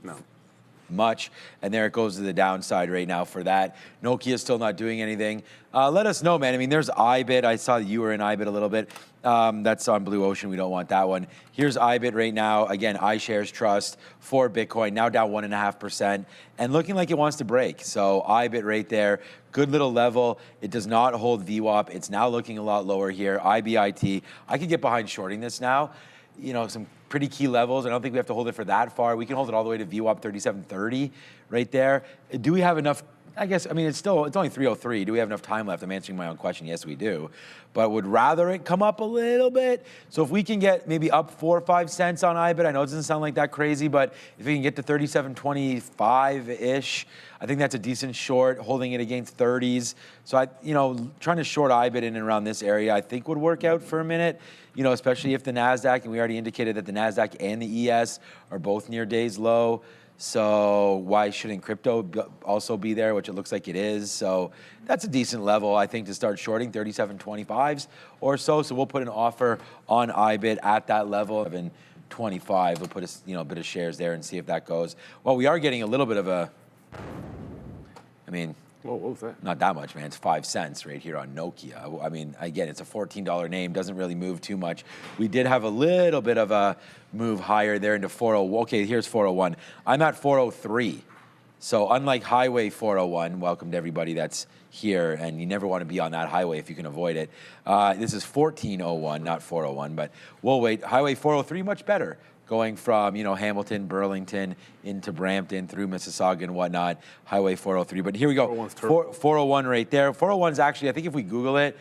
much. And there it goes to the downside right now for that. Nokia's still not doing anything. Let us know, man. I mean, there's IBIT. I saw you were in IBIT a little bit. That's on Blue Ocean. We don't want that one. Here's IBIT right now. Again, iShares Trust for Bitcoin, now down 1.5%, and looking like it wants to break. So IBIT right there, good little level. It does not hold VWAP. It's now looking a lot lower here. IBIT, I could get behind shorting this now. Some pretty key levels. I don't think we have to hold it for that far. We can hold it all the way to VWAP 3730 right there. Do we have enough? I guess, it's only 3:03. Do we have enough time left? I'm answering my own question. Yes, we do. But would rather it come up a little bit. So if we can get maybe up 4 or 5 cents on IBIT, I know it doesn't sound like that crazy, but if we can get to 37.25-ish, I think that's a decent short, holding it against 30s. So trying to short IBIT in and around this area, I think would work out for a minute, especially if the NASDAQ, and we already indicated that the NASDAQ and the ES are both near day's low. So why shouldn't crypto also be there, which it looks like it is? So that's a decent level, I think, to start shorting, 37.25s or so. So we'll put an offer on IBIT at that level of 25. We'll put a bit of shares there and see if that goes. Well, we are getting a little bit of a, Whoa, what was that? Not that much, man. It's 5 cents right here on Nokia. Again, it's a $14 name. Doesn't really move too much. We did have a little bit of a move higher there into 401. Okay, here's 401. I'm at 403. So unlike Highway 401, welcome to everybody that's here, and you never want to be on that highway if you can avoid it. This is 1401, not 401, but we'll wait. Highway 403, much better. Going from, Hamilton, Burlington, into Brampton, through Mississauga and whatnot, Highway 403. But here we go, 401 right there. 401 is actually, I think if we Google it,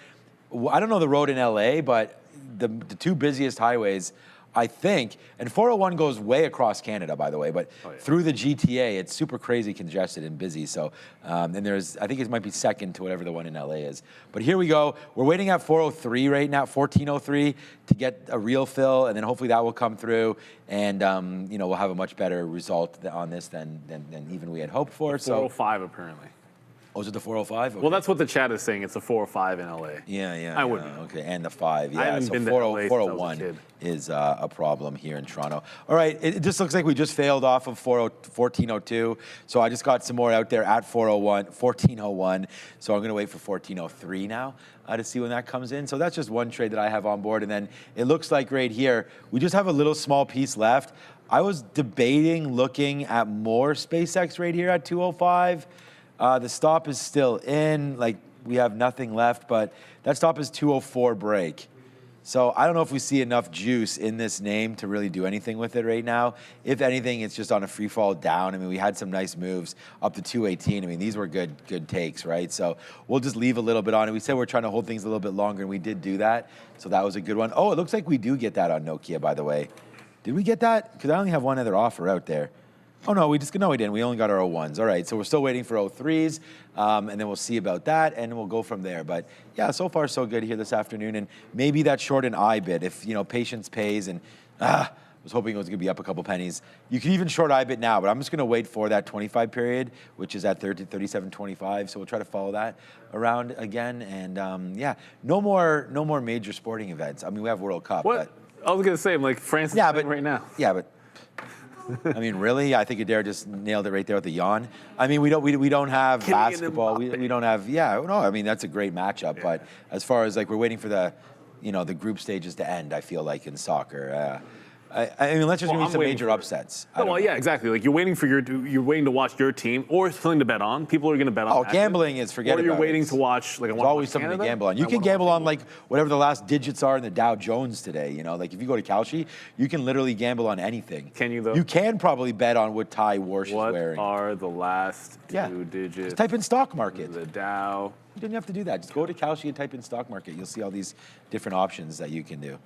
I don't know the road in LA, but the two busiest highways, I think, and 401 goes way across Canada, by the way, but through the GTA, it's super crazy congested and busy. So, and I think it might be second to whatever the one in LA is. But here we go. We're waiting at 403 right now, 1403, to get a real fill, and then hopefully that will come through, and we'll have a much better result on this than even we had hoped for. 405 apparently. Oh, is it the 405? Okay. Well, that's what the chat is saying. It's a 405 in LA. Yeah. I wouldn't. Okay, and the 5. Yeah, I haven't been to LA 401 is a problem here in Toronto. All right, it just looks like we just failed off of 1402. So I just got some more out there at 1401. So I'm going to wait for 1403 now to see when that comes in. So that's just one trade that I have on board. And then it looks like right here, we just have a little small piece left. I was debating looking at more SpaceX right here at 205. The stop is still in, like we have nothing left, but that stop is 204 break. So I don't know if we see enough juice in this name to really do anything with it right now. If anything, it's just on a free fall down. I mean, we had some nice moves up to 218. I mean, these were good takes, right? So we'll just leave a little bit on it. We said we're trying to hold things a little bit longer, and we did do that. So that was a good one. Oh, it looks like we do get that on Nokia, by the way. Did we get that? Because I only have one other offer out there. Oh, no, we didn't. We only got our 01s. All right, so we're still waiting for 03s, and then we'll see about that, and we'll go from there. But, yeah, so far so good here this afternoon, and maybe that short an I bid if, patience pays, and I was hoping it was going to be up a couple pennies. You can even short I bid now, but I'm just going to wait for that 25 period, which is at 37.25, so we'll try to follow that around again, and, no more major sporting events. I mean, we have World Cup. What? I was going to say, I'm like, France is playing right now. Yeah, but... I mean, really? I think Adair just nailed it right there with the yawn. I mean, we don't have basketball. We don't have. Yeah, no. I mean, that's a great matchup. Yeah. But as far as like we're waiting for the, the group stages to end. I feel like in soccer. I mean, let's just give me some major upsets. Yeah, exactly. Like you're waiting to watch your team or something to bet on. People are going to bet on. Oh, gambling is forget about it. Or you're waiting to watch like. There's always something to gamble on. You can gamble on like whatever the last digits are in the Dow Jones today. Like if you go to Kalshi, you can literally gamble on anything. Can you though? You can probably bet on what tie Warsh is wearing. What are the last two digits? Just type in stock market. The Dow. You didn't have to do that. Just go to Kalshi and type in stock market. You'll see all these different options that you can do.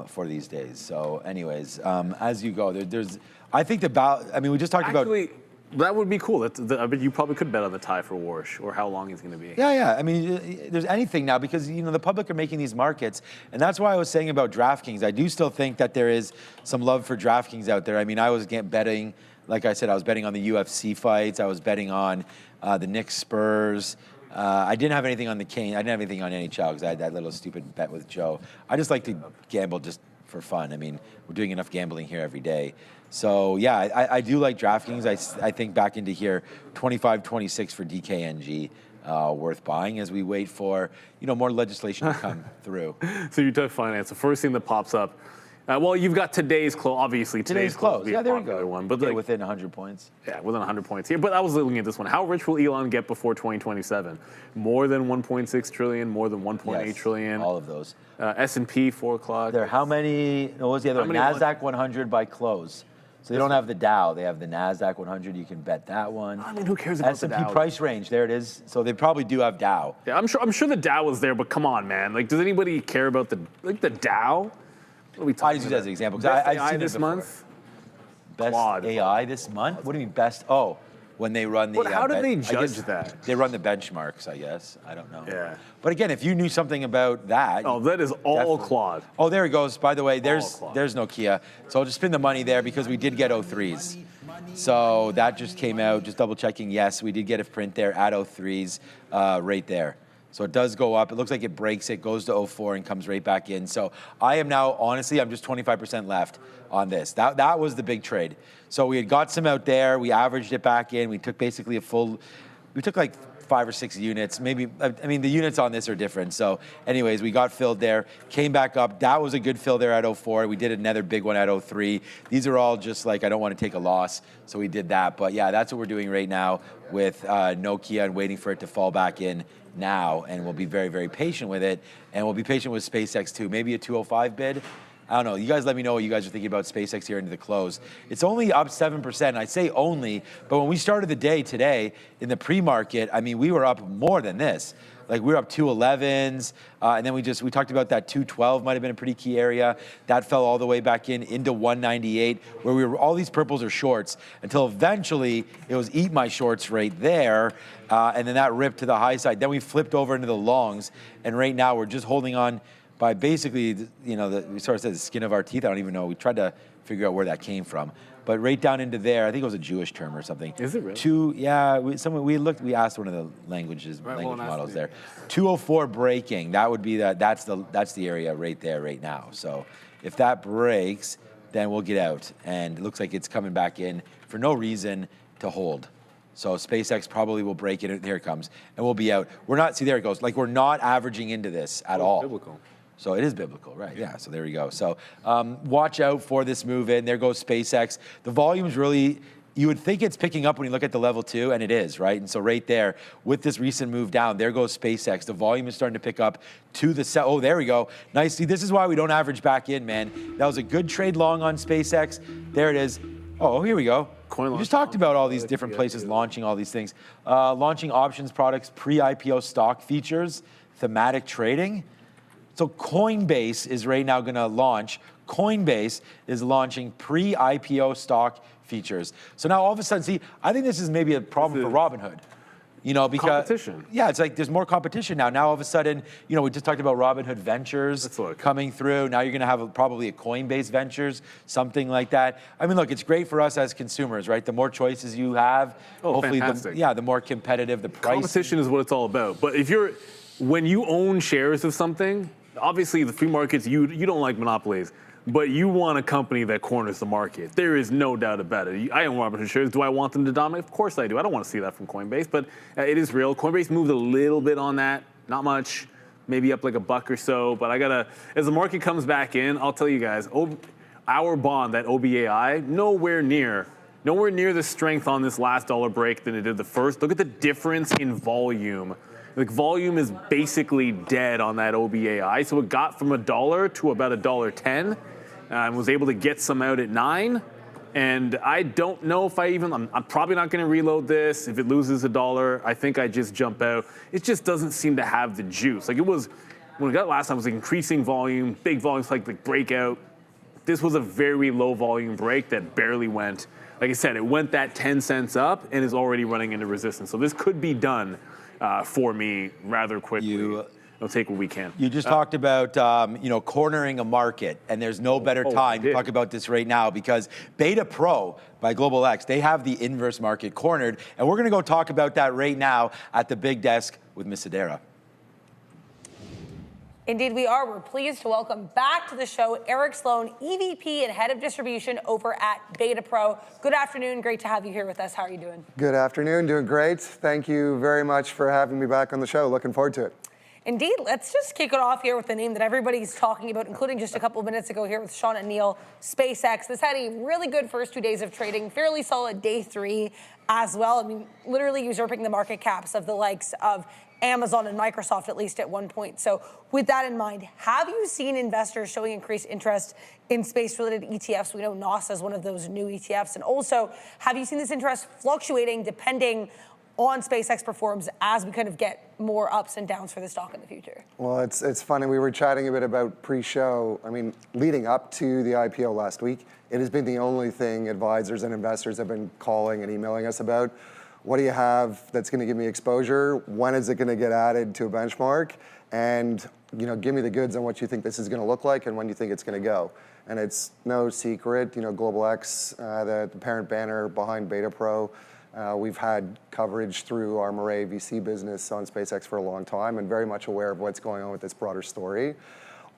For these days. So anyways, as you go, there's, I think we just talked about. Actually, that would be cool. I bet you probably could bet on the tie for Warsh or how long he's going to be. Yeah. I mean, there's anything now because, the public are making these markets. And that's why I was saying about DraftKings. I do still think that there is some love for DraftKings out there. I mean, I was betting, like I said, I was betting on the UFC fights. I was betting on the Knicks Spurs. I didn't have anything on the Kane. I didn't have anything on NHL because I had that little stupid bet with Joe. I just like to gamble just for fun. I mean, we're doing enough gambling here every day. So, yeah, I do like DraftKings. I think back into here, 25-26 for DKNG, worth buying as we wait for, more legislation to come through. So you took finance. The first thing that pops up, well, you've got today's close. Obviously, today's close. Yeah, there we go. One, but within 100 points. Yeah, within 100 points here. But I was looking at this one. How rich will Elon get before 2027? More than 1.6 trillion. More than 1.8 trillion. All of those. S&P 4 o'clock. There. How many? What was the other one? Nasdaq 100 by close. So they don't have the Dow. They have the Nasdaq 100. You can bet that one. I mean, who cares about the Dow? S&P price range. There it is. So they probably do have Dow. Yeah, I'm sure the Dow was there. But come on, man. Like, does anybody care about the Dow? I just use that as an example. Best AI this month? Best AI this month? What do you mean best? Oh, when they run the... But how do they judge that? They run the benchmarks, I guess. I don't know. Yeah. But again, if you knew something about that... Oh, that is all Claude. Oh, there it goes. By the way, there's Nokia. So I'll just spin the money there because we did get 03s. So that just came out. Just double checking. Yes, we did get a print there at 03s right there. So it does go up. It looks like it breaks it, goes to 04 and comes right back in. So I am now, honestly, I'm just 25% left on this. That was the big trade. So we had got some out there. We averaged it back in. We took basically we took like 5 or 6 units. Maybe, I mean, the units on this are different. So anyways, we got filled there, came back up. That was a good fill there at 04. We did another big one at 03. These are all just like, I don't want to take a loss. So we did that. But yeah, that's what we're doing right now with Nokia and waiting for it to fall back in now, and we'll be very, very patient with it, and we'll be patient with SpaceX too. Maybe a 205 bid. I don't know. You guys let me know what you guys are thinking about SpaceX here into the close. It's only up 7%. I say only, but when we started the day today in the pre-market, I mean, we were up more than this. Like we were up 211s, and then we talked about that 212 might have been a pretty key area. That fell all the way back into 198, where we were, all these purples are shorts, until eventually it was eat my shorts right there, and then that ripped to the high side. Then we flipped over into the longs, and right now we're just holding on by basically, we sort of said the skin of our teeth. I don't even know. We tried to figure out where that came from. But right down into there, I think it was a Jewish term or something. Is it really? We asked one of the language models there. 204 breaking, that would be that's the area right there right now. So if that breaks, then we'll get out. And it looks like it's coming back in for no reason to hold. So SpaceX probably will break it. Here it comes. And we'll be out. We're not, see, there it goes. Like we're not averaging into this at all. Biblical. So it is biblical, right? Yeah, so there we go. So watch out for this move in. There goes SpaceX. The volume's really, you would think it's picking up when you look at the level 2, and it is, right? And so right there, with this recent move down, there goes SpaceX. The volume is starting to pick up to the oh, there we go. Nice. See, this is why we don't average back in, man. That was a good trade long on SpaceX. There it is. Oh, here we go. We just talked about all these different places launching all these things. Launching options products, pre-IPO stock features, thematic trading. So Coinbase is right now going to launch. Coinbase is launching pre-IPO stock features. So now all of a sudden, see, I think this is maybe a problem for Robinhood. You know, because competition. Yeah, it's like there's more competition now. Now all of a sudden, you know, we just talked about Robinhood Ventures coming through. Now you're going to have probably a Coinbase Ventures, something like that. I mean, look, it's great for us as consumers, right? The more choices you have, hopefully, the more competitive the price. Competition is what it's all about. But when you own shares of something, obviously the free markets, you don't like monopolies. But you want a company that corners the market. There is no doubt about it. I own Robinhood shares. Do I want them to dominate? Of course I do. I don't want to see that from Coinbase, but it is real. Coinbase moved a little bit on that, not much, maybe up like $1 or so. But as the market comes back in, I'll tell you guys, our bond, that OBAI, nowhere near the strength on this last dollar break than it did the first. Look at the difference in volume. Like volume is basically dead on that OBAI. So it got from $1 to about $1.10. And was able to get some out at 9. And I don't know if I'm probably not going to reload this. If it loses $1, I think I just jump out. It just doesn't seem to have the juice. Like it was, when we got it last time, it was increasing volume, big volumes like the breakout. This was a very low volume break that barely went. Like I said, it went that 10 cents up and is already running into resistance. So this could be done for me rather quickly. We'll take what we can. You just talked about, cornering a market, and there's no better time to talk about this right now because Beta Pro by Global X, they have the inverse market cornered, and we're going to go talk about that right now at the big desk with Miss Adara. Indeed, we are. We're pleased to welcome back to the show Eric Sloan, EVP and Head of Distribution over at Beta Pro. Good afternoon. Great to have you here with us. How are you doing? Good afternoon. Doing great. Thank you very much for having me back on the show. Looking forward to it. Indeed. Let's just kick it off here with the name that everybody's talking about, including just a couple of minutes ago here with Sean and Neil, SpaceX. This had a really good first 2 days of trading, fairly solid day 3 as well. I mean, literally usurping the market caps of the likes of Amazon and Microsoft, at least at one point. So with that in mind, have you seen investors showing increased interest in space-related ETFs? We know NASA is one of those new ETFs. And also, have you seen this interest fluctuating depending on SpaceX performs as we kind of get more ups and downs for the stock in the future? Well, it's funny. We were chatting a bit about pre-show. I mean, leading up to the IPO last week, it has been the only thing advisors and investors have been calling and emailing us about. What do you have that's going to give me exposure? When is it going to get added to a benchmark? And give me the goods on what you think this is going to look like and when you think it's going to go. And it's no secret, Global X, the parent banner behind Beta Pro. We've had coverage through our Murray VC business on SpaceX for a long time and very much aware of what's going on with this broader story.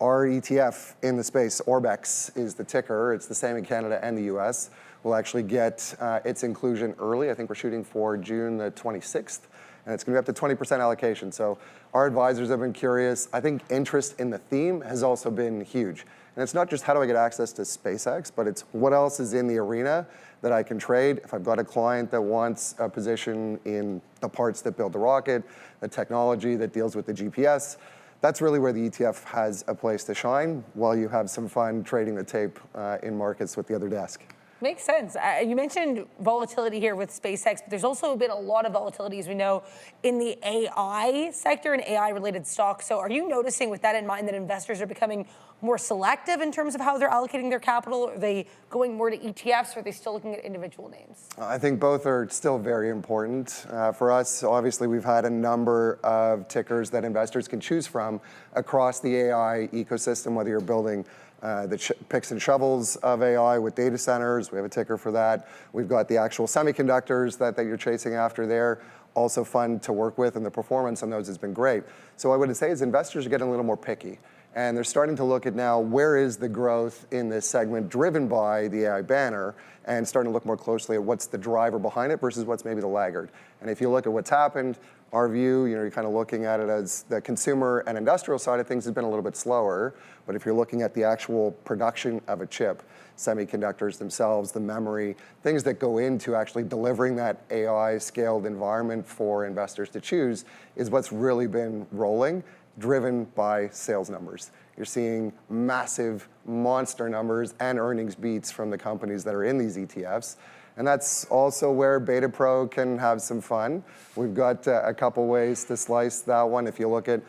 Our ETF in the space, Orbex, is the ticker. It's the same in Canada and the US. We'll actually get its inclusion early. I think we're shooting for June the 26th, and it's going to be up to 20% allocation. So our advisors have been curious. I think interest in the theme has also been huge. And it's not just how do I get access to SpaceX, but it's what else is in the arena that I can trade. If I've got a client that wants a position in the parts that build the rocket, the technology that deals with the GPS, that's really where the ETF has a place to shine while you have some fun trading the tape in markets with the other desk. Makes sense. You mentioned volatility here with SpaceX, but there's also been a lot of volatility, as we know, in the AI sector and AI-related stocks. So are you noticing, with that in mind, that investors are becoming more selective in terms of how they're allocating their capital? Are they going more to ETFs, or are they still looking at individual names? I think both are still very important. For us, obviously, we've had a number of tickers that investors can choose from across the AI ecosystem, whether you're building the picks and shovels of AI with data centers. We have a ticker for that. We've got the actual semiconductors that you're chasing after there. Also fun to work with, and the performance on those has been great. So what I would say is investors are getting a little more picky. And they're starting to look at now where is the growth in this segment driven by the AI banner, and starting to look more closely at what's the driver behind it versus what's maybe the laggard. And if you look at what's happened, our view, you're kind of looking at it as the consumer and industrial side of things has been a little bit slower. But if you're looking at the actual production of a chip, semiconductors themselves, the memory, things that go into actually delivering that AI scaled environment for investors to choose is what's really been rolling, driven by sales numbers. You're seeing massive monster numbers and earnings beats from the companies that are in these ETFs. And that's also where Beta Pro can have some fun. We've got a couple ways to slice that one. If you look at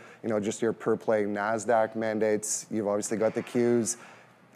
just your pure play NASDAQ mandates, you've obviously got the Qs.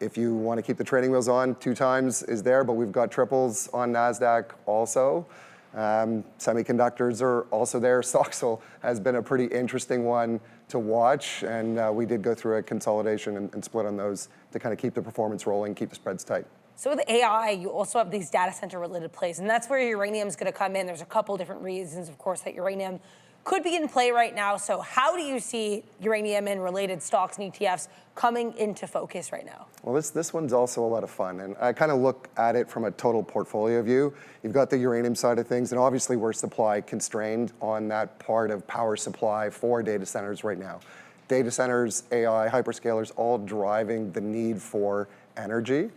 If you want to keep the trading wheels on, 2 times is there, but we've got triples on NASDAQ also. Semiconductors are also there. Stoxel has been a pretty interesting one to watch, and we did go through a consolidation and split on those to kind of keep the performance rolling, keep the spreads tight. So with AI, you also have these data center related plays, and that's where uranium is going to come in. There's a couple different reasons, of course, that uranium could be in play right now. So how do you see uranium and related stocks and ETFs coming into focus right now? Well, this one's also a lot of fun, and I kind of look at it from a total portfolio view. You've got the uranium side of things, and obviously we're supply constrained on that part of power supply for data centers right now. Data centers, AI, hyperscalers, all driving the need for energy.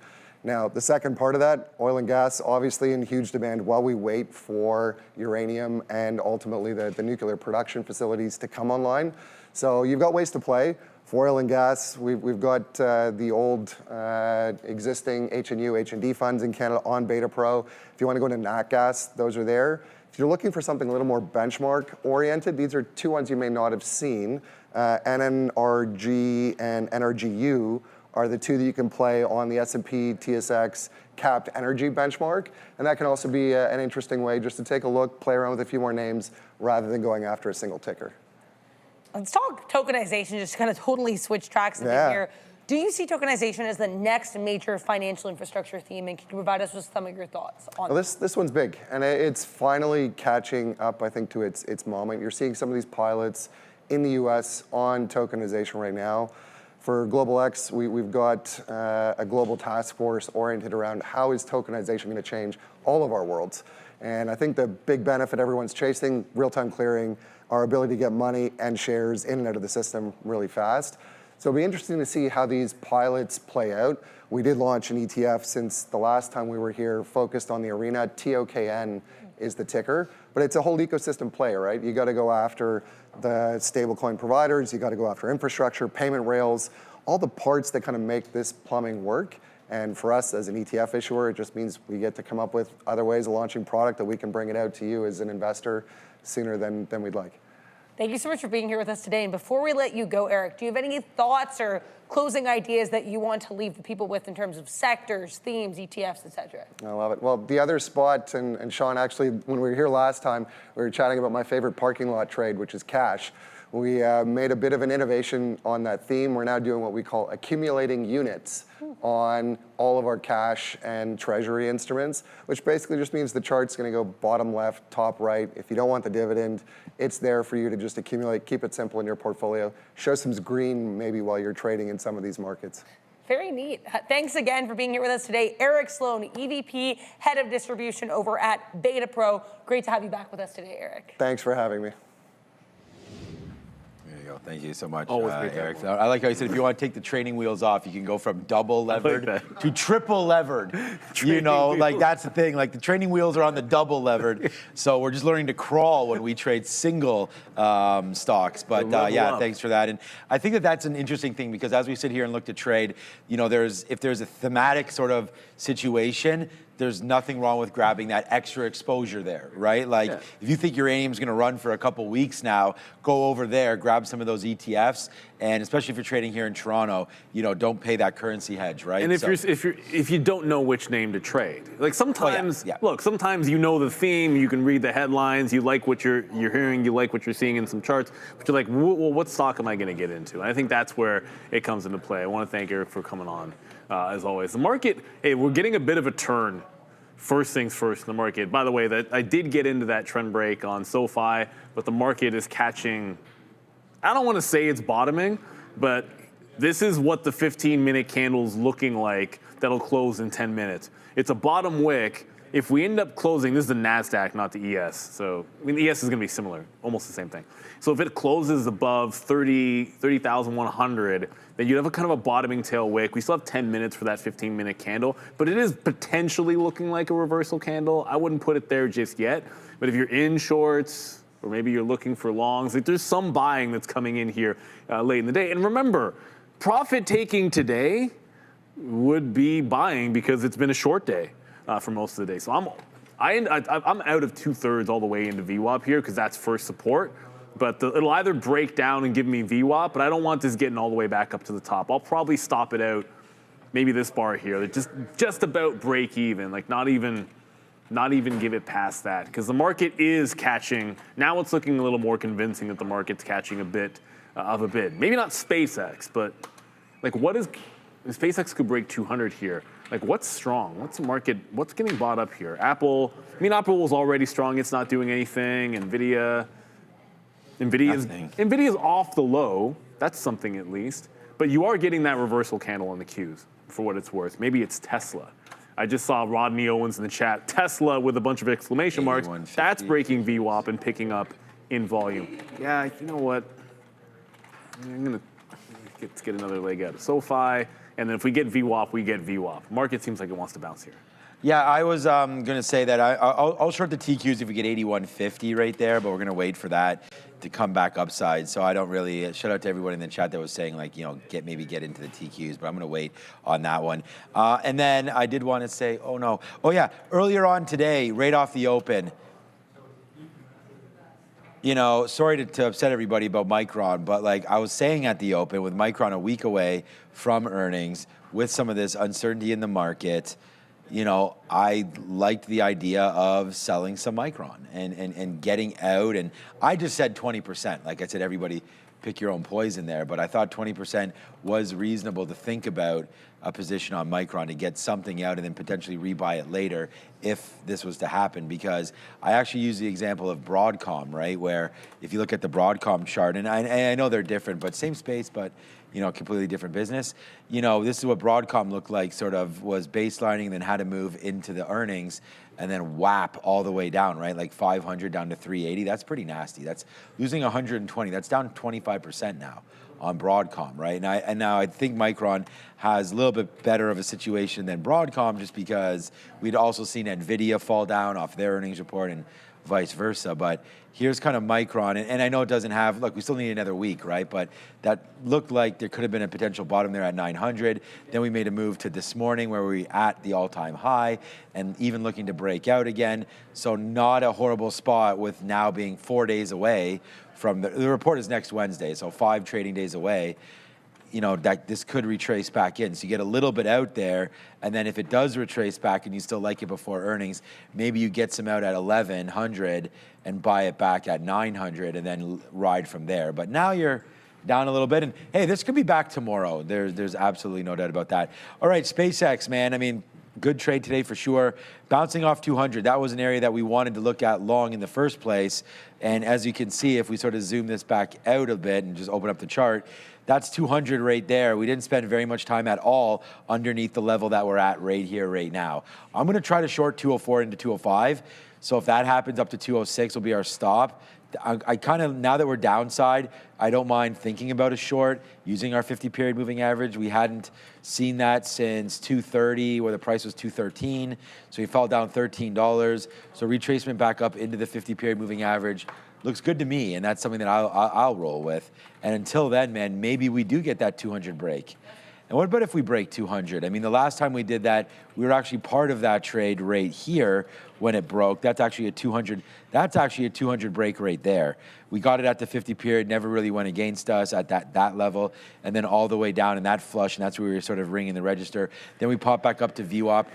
Now, the second part of that, oil and gas, obviously in huge demand while we wait for uranium and ultimately the nuclear production facilities to come online. So you've got ways to play. For oil and gas, we've got the old existing HNU, H&D funds in Canada on Beta Pro. If you want to go into nat gas, those are there. If you're looking for something a little more benchmark oriented, these are 2 ones you may not have seen. NNRG and NRGU are the 2 that you can play on the S&P TSX capped energy benchmark. And that can also be an interesting way just to take a look, play around with a few more names rather than going after a single ticker. Let's talk tokenization, just kind of totally switch tracks a bit here. Do you see tokenization as the next major financial infrastructure theme, and can you provide us with some of your thoughts on well, this one's big, and it's finally catching up, I think, to its moment. You're seeing some of these pilots in the US on tokenization right now. For Global X, we've got a global task force oriented around how is tokenization going to change all of our worlds. And I think the big benefit everyone's chasing, real-time clearing, our ability to get money and shares in and out of the system really fast. So it'll be interesting to see how these pilots play out. We did launch an ETF since the last time we were here, focused on the arena. TOKN is the ticker, but it's a whole ecosystem play, right? You got to go after the stablecoin providers, you got to go after infrastructure, payment rails, all the parts that kind of make this plumbing work. And for us as an ETF issuer, it just means we get to come up with other ways of launching product that we can bring it out to you as an investor sooner than we'd like. Thank you so much for being here with us today. And before we let you go, Eric, do you have any thoughts or closing ideas that you want to leave the people with in terms of sectors, themes, ETFs, et cetera? I love it. Well, the other spot, and Sean, actually, when we were here last time, we were chatting about my favorite parking lot trade, which is cash. We made a bit of an innovation on that theme. We're now doing what we call accumulating units on all of our cash and treasury instruments, which basically just means the chart's going to go bottom left, top right. If you don't want the dividend, it's there for you to just accumulate, keep it simple in your portfolio, show some green maybe while you're trading in some of these markets. Very neat. Thanks again for being here with us today. Eric Sloan, EVP, Head of Distribution over at Beta Pro. Great to have you back with us today, Eric. Thanks for having me. Thank you so much, Always great Eric. I like how you said if you want to take the training wheels off, you can go from double levered to triple levered. Like that's the thing. Like the training wheels are on the double levered. So we're just learning to crawl when we trade single stocks. But yeah, thanks for that. And I think that that's an interesting thing because as we sit here and look to trade, if there's a thematic sort of situation, there's nothing wrong with grabbing that extra exposure there, right? Like if you think uranium's going to run for a couple weeks now, go over there, grab some of those ETFs, and especially if you're trading here in Toronto, don't pay that currency hedge, right? And if you don't know which name to trade, like sometimes, look, sometimes you know the theme, you can read the headlines, you like what you're hearing, you like what you're seeing in some charts, but you're like, well, what stock am I going to get into? And I think that's where it comes into play. I want to thank Eric for coming on. As always, the market, we're getting a bit of a turn. First things first in the market. By the way, that I did get into that trend break on SoFi, but the market is catching, I don't want to say it's bottoming, but This is what the 15-minute candle's looking like that'll close in 10 minutes. It's a bottom wick. If we end up closing, this is the NASDAQ, not the ES. So, I mean, the ES is going to be similar, almost the same thing. So if it closes above 30,100, then you'd have a kind of a bottoming tail wick. We still have 10 minutes for that 15-minute candle, but it is potentially looking like a reversal candle. I wouldn't put it there just yet. But if you're in shorts, or maybe you're looking for longs, like there's some buying that's coming in here late in the day. And remember, profit taking today would be buying because it's been a short day for most of the day. So I'm out of 2/3 all the way into VWAP here because that's first support. But it'll either break down and give me VWAP, but I don't want this getting all the way back up to the top. I'll probably stop it out, maybe this bar here, just about break even, like not even give it past that, because the market is catching. Now it's looking a little more convincing that the market's catching a bit of a bid. Maybe not SpaceX, but like if SpaceX could break 200 here, like what's strong? What's the market? What's getting bought up here? Apple. I mean, Apple was already strong. It's not doing anything. Nvidia's off the low. That's something at least. But you are getting that reversal candle on the Qs for what it's worth. Maybe it's Tesla. I just saw Rodney Owens in the chat. Tesla with a bunch of exclamation marks. That's breaking VWAP and picking up in volume. Yeah, you know what? I'm going to get another leg out of SoFi. And then if we get VWAP, we get VWAP. Market seems like it wants to bounce here. Yeah, I was going to say that I'll short the TQs if we get 81.50 right there, but we're going to wait for that to come back upside. So I don't really, shout out to everyone in the chat that was saying like, maybe get into the TQs, but I'm going to wait on that one. And then I did want to say, earlier on today, right off the open, sorry to upset everybody about Micron, but like I was saying at the open, with Micron a week away from earnings, with some of this uncertainty in the market, I liked the idea of selling some Micron and getting out. And I just said 20%. Like I said, everybody pick your own poison there. But I thought 20% was reasonable to think about a position on Micron to get something out and then potentially rebuy it later if this was to happen. Because I actually use the example of Broadcom, right? Where if you look at the Broadcom chart, and I know they're different, but same space, but completely different business. This is what Broadcom looked like, sort of was baselining, then had to move into the earnings and then whap all the way down, right? Like 500 down to 380. That's pretty nasty. That's losing 120. That's down 25% now on Broadcom, right? And now I think Micron has a little bit better of a situation than Broadcom, just because we'd also seen Nvidia fall down off their earnings report and vice versa. But here's kind of Micron, and I know it doesn't have, look, we still need another week, right? But that looked like there could have been a potential bottom there at 900. Then we made a move to this morning where we were at the all-time high and even looking to break out again. So not a horrible spot with now being 4 days away from the report is next Wednesday, so 5 trading days away. That this could retrace back in. So you get a little bit out there, and then if it does retrace back and you still like it before earnings, maybe you get some out at 1,100 and buy it back at 900 and then ride from there. But now you're down a little bit, and hey, this could be back tomorrow. There's absolutely no doubt about that. All right, SpaceX, man. I mean, good trade today for sure. Bouncing off 200, that was an area that we wanted to look at long in the first place. And as you can see, if we sort of zoom this back out a bit and just open up the chart, that's 200 right there. We didn't spend very much time at all underneath the level that we're at right here, right now. I'm going to try to short 204 into 205. So if that happens, up to 206 will be our stop. I kind of, now that we're downside, I don't mind thinking about a short using our 50-period moving average. We hadn't seen that since 230, where the price was 213. So we fell down $13. So retracement back up into the 50-period moving average looks good to me, and that's something that I'll roll with. And until then, man, maybe we do get that 200 break. And what about if we break 200? I mean, the last time we did that, we were actually part of that trade right here when it broke. That's actually a 200. That's actually a 200 break right there. We got it at the 50 period, never really went against us at that level, and then all the way down in that flush, and that's where we were sort of ringing the register. Then we popped back up to VWAP,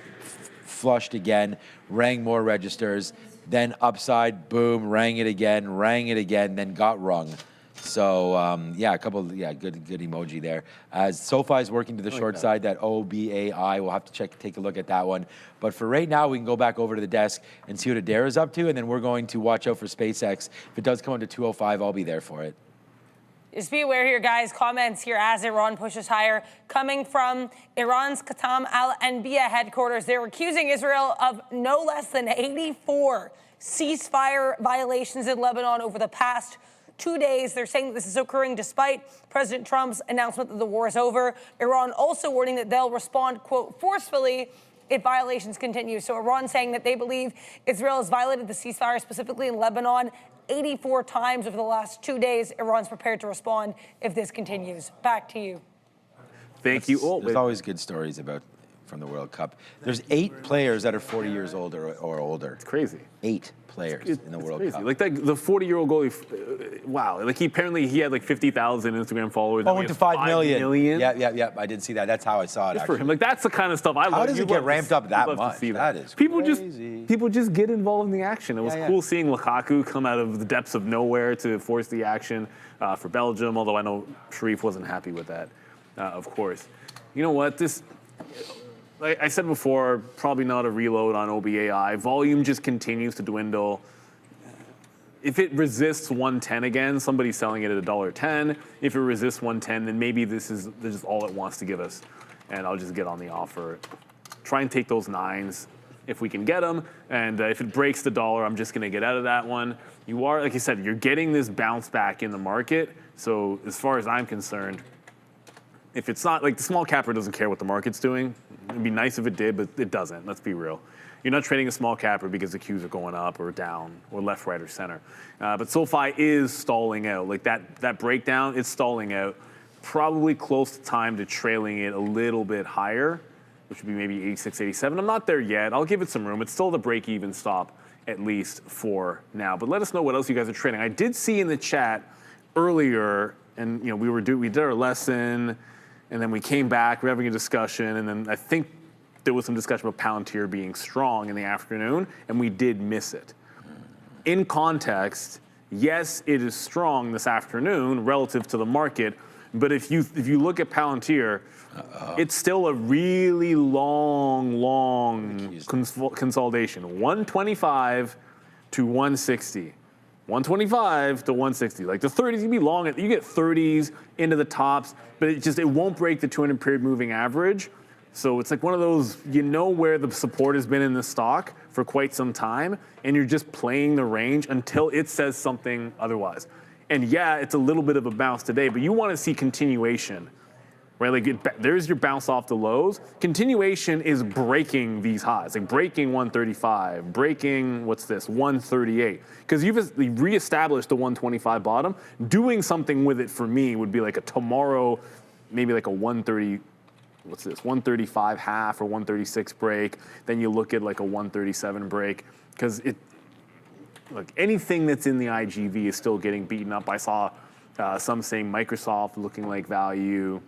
flushed again, rang more registers, then upside, boom, rang it again, then got rung. So good emoji there. As SoFi is working to the short side, that OBAI, we'll have to take a look at that one. But for right now, we can go back over to the desk and see what Adair is up to, and then we're going to watch out for SpaceX. If it does come into 205, I'll be there for it. Just be aware here, guys. Comments here as Iran pushes higher. Coming from Iran's Qatam al-Anbiya headquarters, they're accusing Israel of no less than 84 ceasefire violations in Lebanon over the past 2 days. They're saying that this is occurring despite President Trump's announcement that the war is over. Iran also warning that they'll respond, quote, forcefully if violations continue. So Iran saying that they believe Israel has violated the ceasefire, specifically in Lebanon, 84 times over the last 2 days. Iran's prepared to respond if this continues. Back to you. Thank you. There's always good stories about from the World Cup. There's 8 players that are 40 years old or older. It's crazy. 8 players in the World crazy. Cup. Like that, the 40-year-old goalie, wow. Like he had like 50,000 Instagram followers. Oh, went to 5 million. Yeah. Yeah. I did see that. That's how I saw it. Just for actually. him. Like that's the kind of stuff I love. How does it get ramped up that much? That is people crazy. just get involved in the action. It was Yeah. cool seeing Lukaku come out of the depths of nowhere to force the action for Belgium. Although I know Sharif wasn't happy with that, of course. You know what? This. Like I said before, probably not a reload on OBAI. Volume just continues to dwindle. If it resists 110 again, somebody's selling it at $1.10. If it resists 110, then maybe this is all it wants to give us. And I'll just get on the offer. Try and take those 9s if we can get them. And if it breaks the dollar, I'm just going to get out of that one. You are, like I said, you're getting this bounce back in the market. So as far as I'm concerned, if it's not, like the small capper doesn't care what the market's doing. It'd be nice if it did, but it doesn't. Let's be real. You're not trading a small capper because the Qs are going up or down or left, right, or center. But SoFi is stalling out. Like that breakdown, it's stalling out. Probably close to time to trailing it a little bit higher, which would be maybe 86, 87. I'm not there yet. I'll give it some room. It's still the break-even stop, at least for now. But let us know what else you guys are trading. I did see in the chat earlier, and we did our lesson. And then we came back, we're having a discussion, and then I think there was some discussion about Palantir being strong in the afternoon, and we did miss it. In context, yes, it is strong this afternoon relative to the market, but if you look at Palantir, it's still a really long consolidation. 125 to 160. 125 to 160. Like the 30s, you be long. You get 30s into the tops, but it won't break the 200 period moving average. So it's like one of those, where the support has been in the stock for quite some time, and you're just playing the range until it says something otherwise. And yeah, it's a little bit of a bounce today, but you want to see continuation, right? Like there's your bounce off the lows. Continuation is breaking these highs, like breaking 135, breaking, 138. Because you've reestablished the 125 bottom. Doing something with it for me would be like a tomorrow, maybe like a 130, 135 half or 136 break. Then you look at like a 137 break. Because anything that's in the IGV is still getting beaten up. I saw some saying Microsoft looking like value.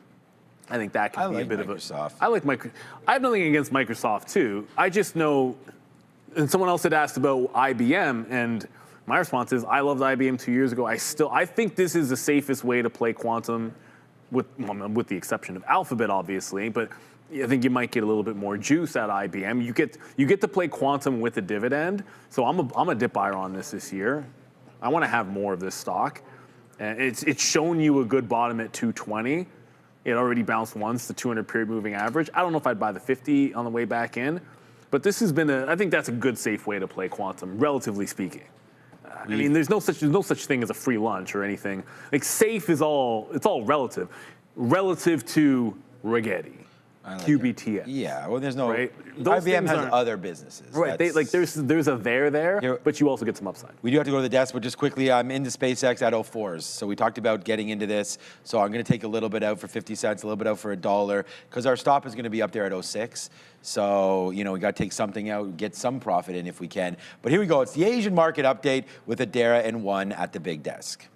I think that could be a bit Microsoft. of a. I like Microsoft. I have nothing against Microsoft too. I just know, and someone else had asked about IBM, and my response is I loved IBM 2 years ago. I think this is the safest way to play quantum, with the exception of Alphabet, obviously. But I think you might get a little bit more juice at IBM. You get to play quantum with a dividend. So I'm a dip buyer on this year. I want to have more of this stock. And it's shown you a good bottom at 220. It already bounced once, the 200 period moving average. I don't know if I'd buy the 50 on the way back in, but this has been I think that's a good, safe way to play quantum, relatively speaking. I mean, there's no such thing as a free lunch or anything. Like safe it's all relative to Rigetti, QBTX. Yeah, well, there's no. Right? IBM has other businesses. Right. There's a there, but you also get some upside. We do have to go to the desk, but just quickly, I'm into SpaceX at 04s. So we talked about getting into this. So I'm going to take a little bit out for 50 cents, a little bit out for $1, because our stop is going to be up there at 06. So, we got to take something out, get some profit in if we can. But here we go. It's the Asian market update with Adara and One at the big desk.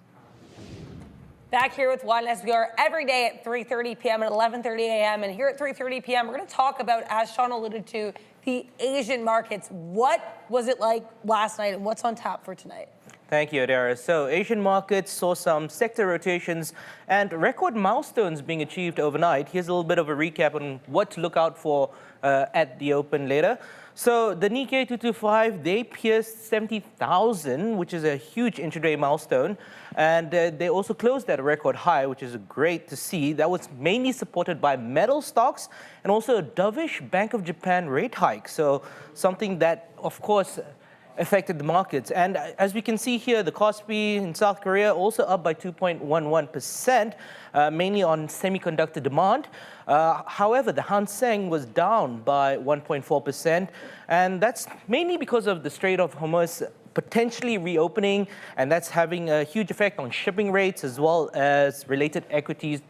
Back here with One, as we are every day at 3:30 p.m. and 11:30 a.m. And here at 3:30 p.m., we're going to talk about, as Sean alluded to, the Asian markets. What was it like last night, and what's on tap for tonight? Thank you, Adara. So Asian markets saw some sector rotations and record milestones being achieved overnight. Here's a little bit of a recap on what to look out for at the open later. So the Nikkei 225, they pierced 70,000, which is a huge intraday milestone. And they also closed at a record high, which is great to see. That was mainly supported by metal stocks and also a dovish Bank of Japan rate hike. So something that, of course, affected the markets. And as we can see here, the Kospi in South Korea also up by 2.11%, mainly on semiconductor demand. However, the Hang Seng was down by 1.4%, and that's mainly because of the Strait of Hormuz potentially reopening, and that's having a huge effect on shipping rates as well as related equities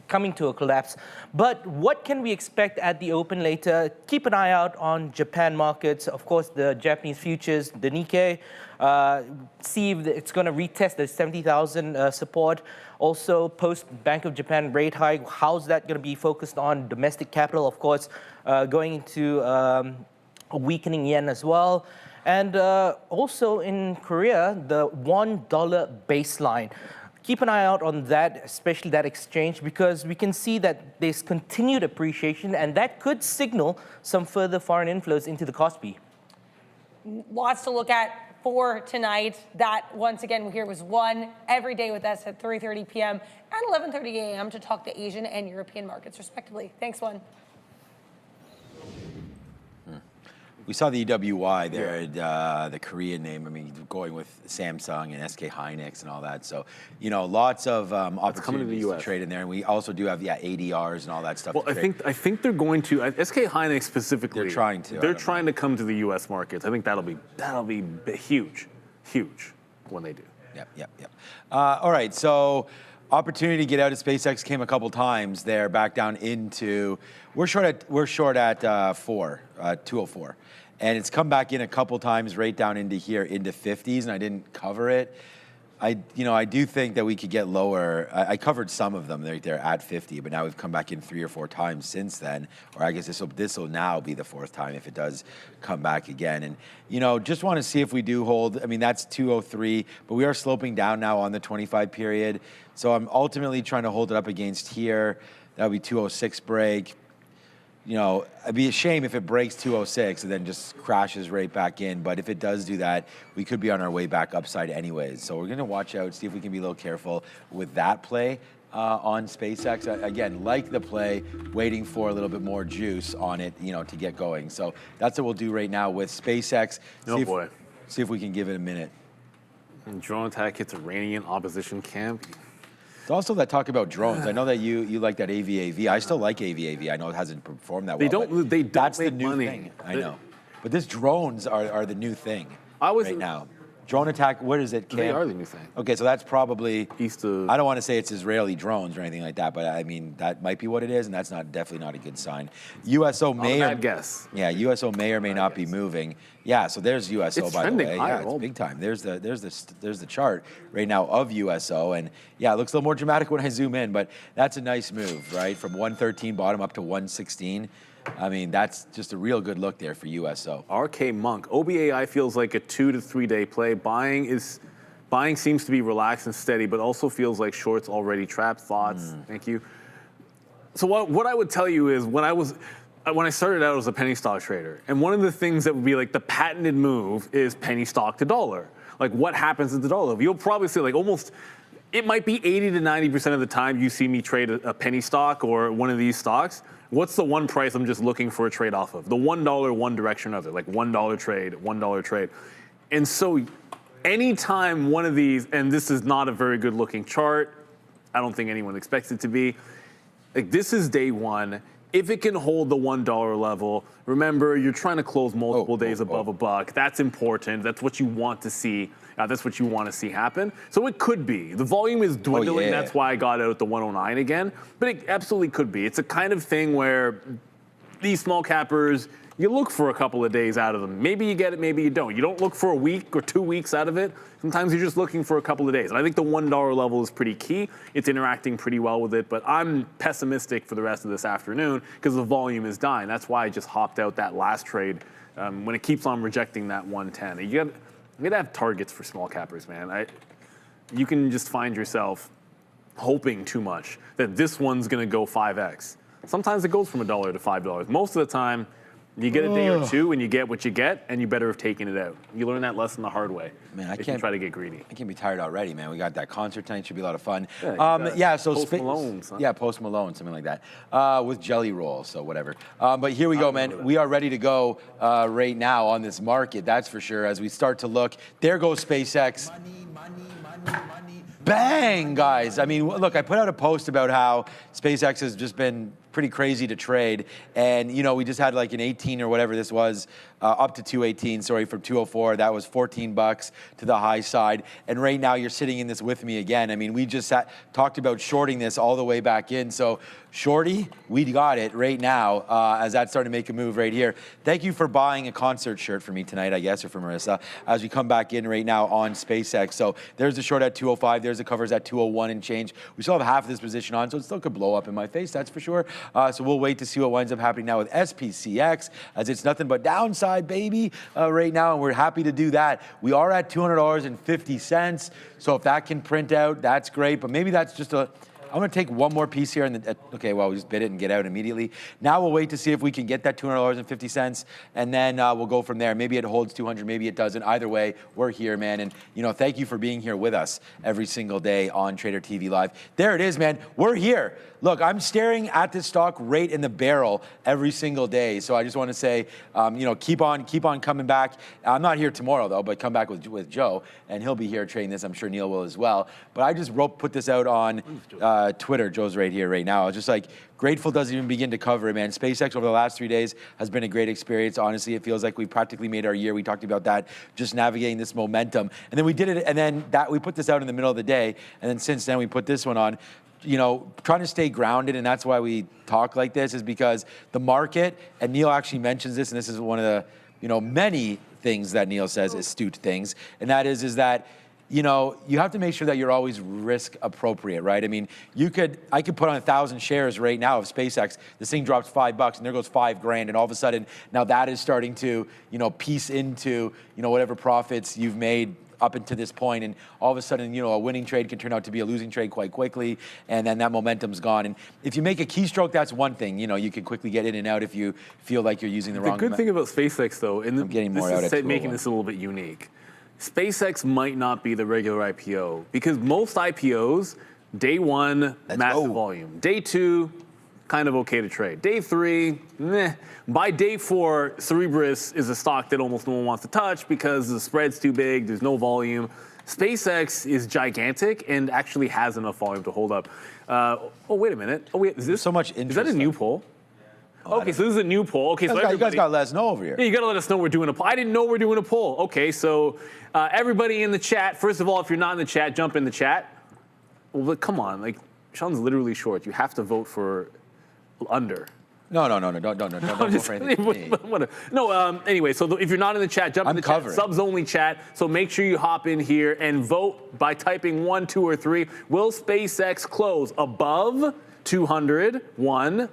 coming to a collapse. But what can we expect at the open later? Keep an eye out on Japan markets. Of course, the Japanese futures, the Nikkei, see if it's going to retest the 70,000 support. Also, post Bank of Japan rate hike, how's that going to be focused on domestic capital? Of course, going into a weakening yen as well. And also in Korea, the $1 baseline. Keep an eye out on that, especially that exchange, because we can see that there's continued appreciation, and that could signal some further foreign inflows into the Kospi. Lots to look at for tonight. That, once again, here was one every day with us at 3:30 p.m. and 11:30 a.m. to talk to Asian and European markets, respectively. Thanks, One. We saw the EWY there, the Korean name. I mean, going with Samsung and SK Hynix and all that. So, you know, lots of opportunities to trade in there. And we also do have ADRs and all that stuff. Well, I think they're going to SK Hynix specifically. They're trying to. They're trying to come to the U.S. markets. I think that'll be huge when they do. Yep. All right, so opportunity to get out of SpaceX came a couple times there, back down into. We're short at 204. And it's come back in a couple times right down into here, into 50s, and I didn't cover it. I do think that we could get lower. I covered some of them right there at 50, but now we've come back in 3 or 4 times since then. Or I guess this will now be the 4th time if it does come back again. And, just want to see if we do hold. I mean, that's 203, but we are sloping down now on the 25 period. So I'm ultimately trying to hold it up against here. That would be 206 break. It'd be a shame if it breaks 206 and then just crashes right back in. But if it does do that, we could be on our way back upside anyways. So we're going to watch out, see if we can be a little careful with that play on SpaceX. Again, like the play, waiting for a little bit more juice on it, to get going. So that's what we'll do right now with SpaceX. See if we can give it a minute. And drone attack hits Iranian opposition camp. It's also that talk about drones. I know that you like that AVAV. I still like AVAV. I know it hasn't performed that well. That's the new thing. I know. But this drones are the new thing right now. Drone attack, what is it, Cam? They are the new thing. Okay, so that's probably east of. I don't want to say it's Israeli drones or anything like that, but I mean that might be what it is, and that's definitely not a good sign. USO may bad guess. Yeah, USO may or may not be moving. Yeah, so there's USO by the way. Yeah, it's big time. There's the chart right now of USO, and yeah, it looks a little more dramatic when I zoom in, but that's a nice move, right? From 113 bottom up to 116. I mean, that's just a real good look there for USO. RK Monk. OBAI feels like a 2 to 3 day play. Buying seems to be relaxed and steady, but also feels like shorts already trapped. Thoughts? Thank you. So what I would tell you is when I started out as a penny stock trader, and one of the things that would be like the patented move is penny stock to dollar. Like what happens to the dollar? You'll probably see like almost. It might be 80 to 90% of the time you see me trade a penny stock or one of these stocks. What's the one price I'm just looking for a trade off of? The $1 one direction of it, like $1 trade, $1 trade. And so anytime one of these, and this is not a very good looking chart, I don't think anyone expects it to be, like this is day one. If it can hold the $1 level, remember you're trying to close multiple days above a buck. That's important. That's what you want to see. That's what you want to see happen. So it could be. The volume is dwindling. That's why I got out at the 109 again. But it absolutely could be. It's a kind of thing where these small cappers, you look for a couple of days out of them. Maybe you get it, maybe you don't. You don't look for a week or 2 weeks out of it. Sometimes you're just looking for a couple of days. And I think the $1 level is pretty key. It's interacting pretty well with it. But I'm pessimistic for the rest of this afternoon because the volume is dying. That's why I just hopped out that last trade when it keeps on rejecting that 110. We gotta have targets for small cappers, man. You can just find yourself hoping too much that this one's gonna go 5x. Sometimes it goes from $1 to $5. Most of the time, you get a day or two and you get what you get, and you better have taken it out. You learn that lesson the hard way. Man, I if can't you try to get greedy. I can't be tired already, man. We got that concert tonight. Should be a lot of fun. Yeah, So Post Malone, son. Yeah, Post Malone, something like that, with jelly rolls. So whatever. But here we go, man. We are ready to go right now on this market. That's for sure. As we start to look, there goes SpaceX. Money. Bang, guys. I mean, look, I put out a post about how SpaceX has just been pretty crazy to trade. And, you know, we just had like an 18 or whatever this was, up to 218, sorry, from 204. That was $14 to the high side. And right now you're sitting in this with me again. I mean, we just talked about shorting this all the way back in. So shorty, we got it right now as that's starting to make a move right here. Thank you for buying a concert shirt for me tonight, I guess, or for Marissa, as we come back in right now on SpaceX. So there's the short at 205. There's the covers at 201 and change. We still have half of this position on, so it still could blow up in my face, that's for sure. So we'll wait to see what winds up happening now with SPCX, as it's nothing but downside, baby, right now, and we're happy to do that. We are at $200.50, so if that can print out, that's great, but maybe that's just a... I'm going to take one more piece here. Okay, well, we just bid it and get out immediately. Now we'll wait to see if we can get that $200.50, and then we'll go from there. Maybe it holds 200, maybe it doesn't. Either way, we're here, man. And, you know, thank you for being here with us every single day on Trader TV Live. There it is, man. We're here. Look, I'm staring at this stock right in the barrel every single day. So I just want to say, you know, keep on coming back. I'm not here tomorrow, though, but come back with Joe, and he'll be here trading this. I'm sure Neil will as well. But I just put this out on Twitter. Joe's right here right now. It's just like, grateful doesn't even begin to cover it, man. SpaceX over the last 3 days has been a great experience. Honestly, it feels like we practically made our year. We talked about that, just navigating this momentum. And then we did it, and then we put this out in the middle of the day, and then since then we put this one on. You know, trying to stay grounded, and that's why we talk like this, is because the market, and Neil actually mentions this, and this is one of the, you know, many things that Neil says, astute things, and that is that, you know, you have to make sure that you're always risk appropriate, right? I mean, I could put on 1,000 shares right now of SpaceX. This thing drops $5, and there goes $5,000, and all of a sudden, now that is starting to, you know, piece into, you know, whatever profits you've made up until this point, and all of a sudden, you know, a winning trade can turn out to be a losing trade quite quickly, and then that momentum's gone. And if you make a keystroke, that's one thing. You know, you can quickly get in and out if you feel like you're using the wrong. The good thing about SpaceX, though, I'm getting more out at making this a little bit unique. SpaceX might not be the regular IPO, because most IPOs, day one, massive volume. Day two, kind of okay to trade. Day three, meh. By day four, Cerebras is a stock that almost no one wants to touch because the spread's too big, there's no volume. SpaceX is gigantic and actually has enough volume to hold up. Oh, wait a minute. Oh, wait, is this so much interest? Is that a new poll? Okay, so this is a new poll. Okay, so you guys got to let us know over here. Yeah, you got to let us know we're doing a poll. I didn't know we're doing a poll. Okay, so everybody in the chat, first of all, if you're not in the chat, jump in the chat. Well, but come on, like, Sean's literally short. You have to vote for under. No, don't vote for anything. No, anyway, so if you're not in the chat, jump in the chat. Subs only chat, so make sure you hop in here and vote by typing 1, 2, or 3. Will SpaceX close above 200? 1.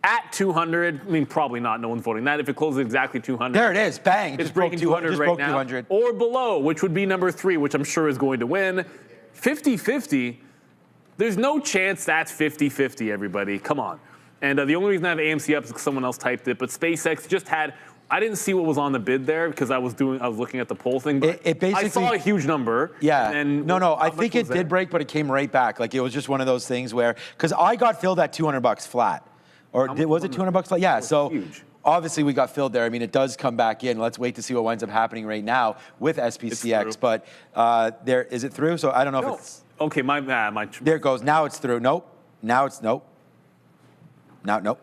At 200, I mean, probably not. No one's voting that. If it closes exactly 200. There it is. Bang. It's breaking 200 right now. 200. Or below, which would be number 3, which I'm sure is going to win. 50-50. There's no chance that's 50-50, everybody. Come on. And the only reason I have AMC up is because someone else typed it. But SpaceX just had, I didn't see what was on the bid there because I was looking at the poll thing. But it basically, I saw a huge number. Yeah. And no, I think it did break, but it came right back. Like, it was just one of those things where, because I got filled at $200 flat. Or was it $200 flat? Yeah, so huge. Obviously we got filled there. I mean, it does come back in. Let's wait to see what winds up happening right now with SPCX. But is it through? So I don't know if it's... Okay, my... There it goes. Now it's through. Nope. Now it's... Nope. Now, nope.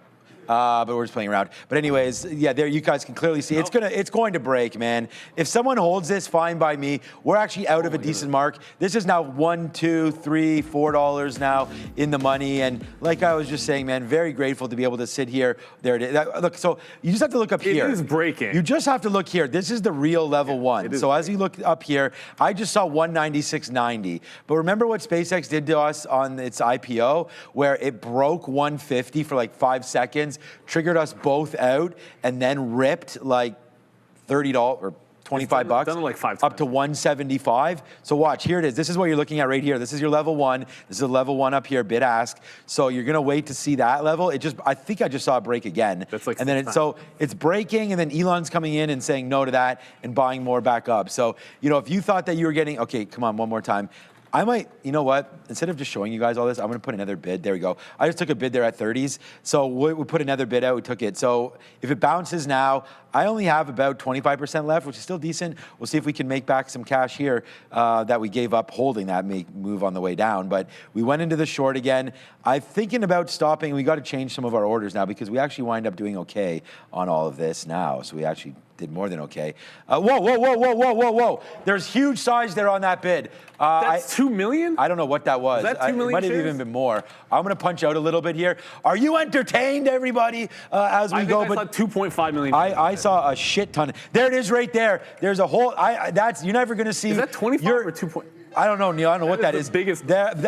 But we're just playing around. But anyways, yeah, there you guys can clearly see it's going to break, man. If someone holds this, fine by me. We're actually out of a decent mark. This is now $1, $2, $3, $4 now in the money. And like I was just saying, man, very grateful to be able to sit here. There it is. Look, so you just have to look up here. It is breaking. You just have to look here. This is the real level one. So as you look up here, I just saw 196.90. But remember what SpaceX did to us on its IPO, where it broke 150 for like 5 seconds, triggered us both out, and then ripped like $30 or 25 bucks. Done it like 5 Up to 175. So watch, here it is. This is what you're looking at right here. This is your level 1. This is a level 1 up here, bid ask. So you're gonna wait to see that level. I think I just saw it break again. That's like and then so it's breaking, and then Elon's coming in and saying no to that and buying more back up. So, if you thought that you were getting, okay, come on, one more time. I might, you know what? Instead of just showing you guys all this, I'm going to put another bid. There we go. I just took a bid there at 30s. So we put another bid out. We took it. So if it bounces now, I only have about 25% left, which is still decent. We'll see if we can make back some cash here that we gave up holding that move on the way down. But we went into the short again. I'm thinking about stopping. We got to change some of our orders now because we actually wind up doing okay on all of this now. So we actually did more than okay. Whoa. There's huge size there on that bid. That's 2 million? I don't know what that was. Is that 2 million It might have shares? even been more. I'm going to punch out a little bit here. Are you entertained, everybody, as we go? I saw 2.5 million. I saw a shit ton. There it is right there. There's a whole, you're never going to see. Is that 25 or 2. I don't know, Neil. I don't know what that is. The biggest.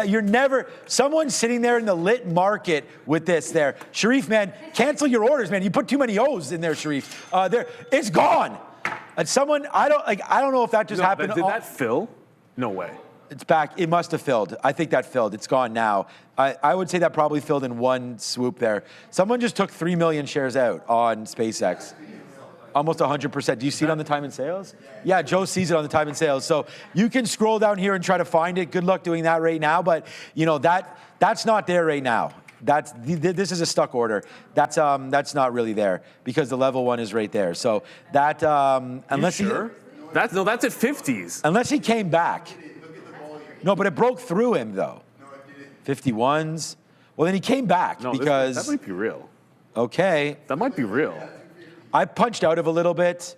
You're never, someone's sitting there in the lit market with this there. Sharif, man, cancel your orders, man. You put too many O's in there, Sharif. It's gone. And someone, I don't know if that just happened. Did that fill? No way. It's back. It must have filled. I think that filled. It's gone now. I would say that probably filled in one swoop there. Someone just took 3 million shares out on SpaceX. Almost 100%. Do you see it on the time and sales? Yeah, Joe sees it on the time and sales. So you can scroll down here and try to find it. Good luck doing that right now. But that's not there right now. This is a stuck order. That's not really there because the level 1 is right there. So that unless that's at 50s. Unless he came back. No, but it broke through him though. 51s. Well, then he came back because that might be real. Okay. That might be real. I punched out of a little bit.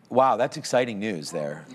Wow, that's exciting news there.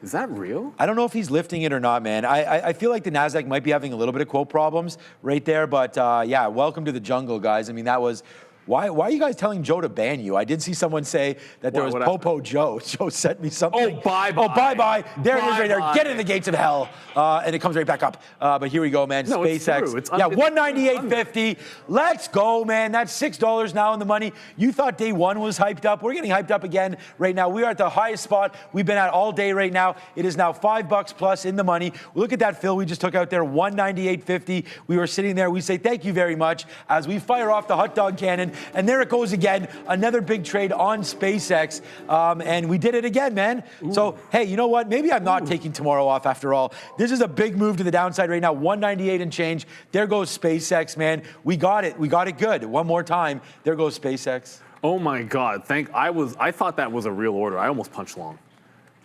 Is that real? I don't know if he's lifting it or not, man. I feel like the NASDAQ might be having a little bit of quote problems right there, but yeah, welcome to the jungle, guys. I mean, that was... Why are you guys telling Joe to ban you? I did see someone say that there was Popo Joe. Joe sent me something. Oh, bye-bye. Oh, bye-bye. There it is right there. Get in the gates of hell. And it comes right back up. But here we go, man. No, SpaceX. It's yeah, $198.50. Let's go, man. That's $6 now in the money. You thought day one was hyped up. We're getting hyped up again right now. We are at the highest spot we've been at all day right now. It is now $5 plus in the money. Look at that fill we just took out there, $198.50. We were sitting there. We say thank you very much as we fire off the hot dog cannon. And there it goes again, another big trade on SpaceX. And we did it again, man. Ooh. So, hey, you know what? Maybe I'm not taking tomorrow off after all. This is a big move to the downside right now, 198 and change. There goes SpaceX, man. We got it. We got it good. One more time. There goes SpaceX. Oh, my God. I thought that was a real order. I almost punched long.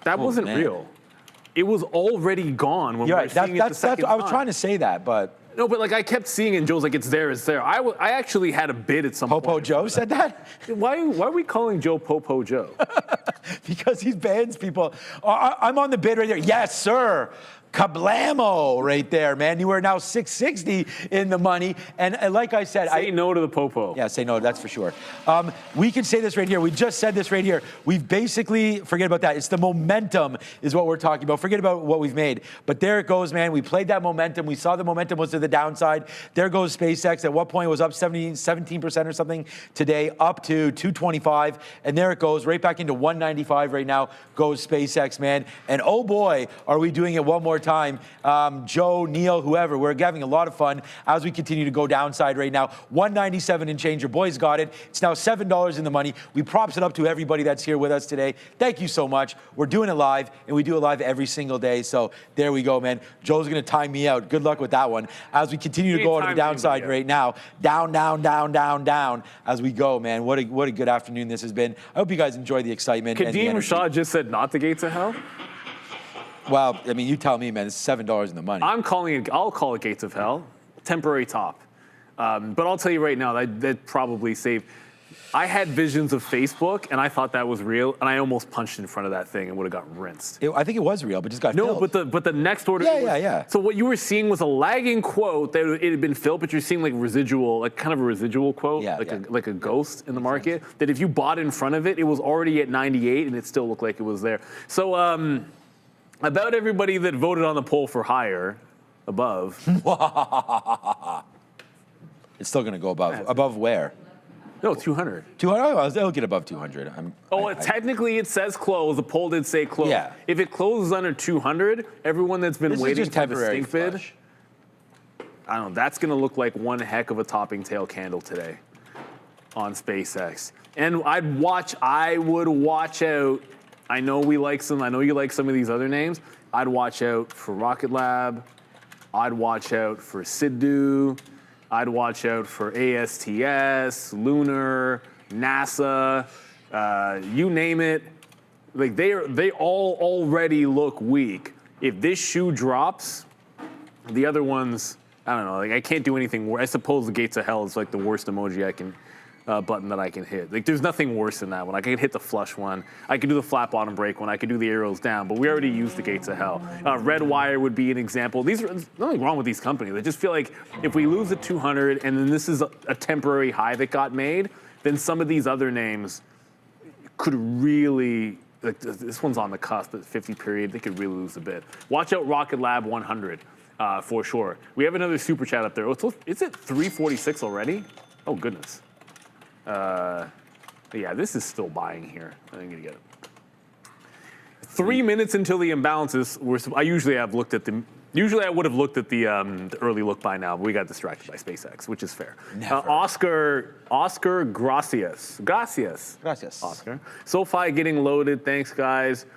That wasn't real. It was already gone when we were seeing it the second time. I was trying to say that, but... No, but like I kept seeing it and Joe's like, it's there, it's there. I actually had a bid at some point. Popo Joe said that? Why are we calling Joe Popo Joe? Because he bans people. I'm on the bid right there. Yes, sir. Kablamo right there, man. You are now 660 in the money. And like I said, say no to the Popo. Yeah, say no, that's for sure. We can say this right here. We just said this right here. We've basically, forget about that. It's the momentum is what we're talking about. Forget about what we've made. But there it goes, man. We played that momentum. We saw the momentum was to the downside. There goes SpaceX. At what point it was up 17% or something today, up to 225. And there it goes, right back into 195 right now goes SpaceX, man. And oh boy, are we doing it one more time. Joe, Neil, whoever, we're having a lot of fun as we continue to go downside right now. 197 and change. Your boys got it. It's now $7 in the money. We props it up to everybody that's here with us today. Thank you so much. We're doing it live, and we do it live every single day. So there we go, man. Joe's going to time me out. Good luck with that one. As we continue to go on to the downside right now. Down, down, down, down, down as we go, man. What a good afternoon this has been. I hope you guys enjoy the excitement. Kadeem Rashad just said not the gates of hell? Well, I mean, you tell me, man. It's $7 in the money. I'll call it gates of hell. Temporary top. But I'll tell you right now, that probably saved. I had visions of Facebook, and I thought that was real, and I almost punched in front of that thing and would have got rinsed. I think it was real, but just got filled. but the next order. Yeah. So what you were seeing was a lagging quote that it had been filled, but you're seeing like residual, like kind of a residual quote, like a ghost in the market. That if you bought in front of it, it was already at 98, and it still looked like it was there. So about everybody that voted on the poll for higher, above. It's still going to go above. Above where? No, 200. 200. It'll get above 200. Technically it says close. The poll did say close. Yeah. If it closes under 200, everyone that's been This is waiting just for the temporary stink bid, flush. I don't know. That's going to look like one heck of a topping tail candle today on SpaceX. And I would watch out. I know we like some. I know you like some of these other names. I'd watch out for Rocket Lab. I'd watch out for Sidhu. I'd watch out for ASTS, Lunar, NASA, you name it. Like they all already look weak. If this shoe drops, the other ones, I don't know. Like I can't do anything. I suppose the gates of hell is like the worst emoji I can. Button that I can hit. Like there's nothing worse than that one. I could hit the flush one. I could do the flat bottom break one. I could do the arrows down, but we already used the gates of hell. Red wire would be an example. There's nothing wrong with these companies. I just feel like if we lose the 200 and then this is a temporary high that got made, then some of these other names could really, like this one's on the cusp at 50 period, they could really lose a bit. Watch out Rocket Lab 100 for sure. We have another super chat up there. Oh, is it 346 already? Oh goodness. Yeah, this is still buying here. I'm gonna get it. 3 minutes until the imbalances. Usually I would have looked at the early look by now, but we got distracted by SpaceX, which is fair. Oscar Gracias. Oscar. SoFi getting loaded. Thanks, guys.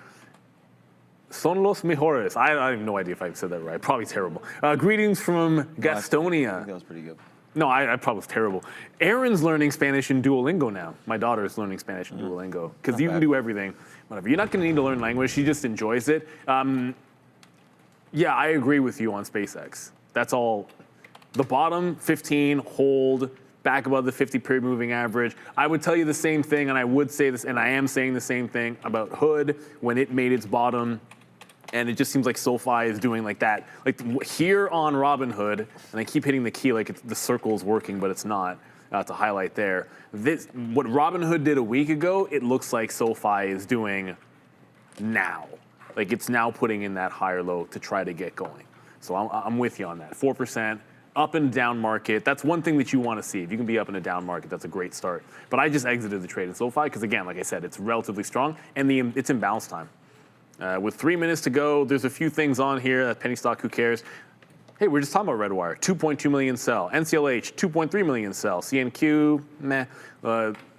Son los mejores. I have no idea if I said that right. Probably terrible. Greetings from Gastonia. I think that was pretty good. No, I probably was terrible. Aaron's learning Spanish in Duolingo now. My daughter is learning Spanish in Duolingo because you can do everything. Whatever. You're not going to need to learn language. She just enjoys it. Yeah, I agree with you on SpaceX. That's all. The bottom 15, hold, back above the 50-period moving average. I would tell you the same thing, and I would say this, and I am saying the same thing about Hood when it made its bottom. And it just seems like SoFi is doing like that. Like here on Robinhood, and I keep hitting the key like the circle's working, but it's not. To highlight there. What Robinhood did a week ago, it looks like SoFi is doing now. Like it's now putting in that higher low to try to get going. So I'm with you on that. 4%, up and down market. That's one thing that you want to see. If you can be up in a down market, that's a great start. But I just exited the trade in SoFi because again, like I said, it's relatively strong and it's in bounce time. With 3 minutes to go, there's a few things on here. That penny stock, who cares? Hey, we're just talking about Redwire. 2.2 million sell. NCLH, 2.3 million sell. CNQ, meh.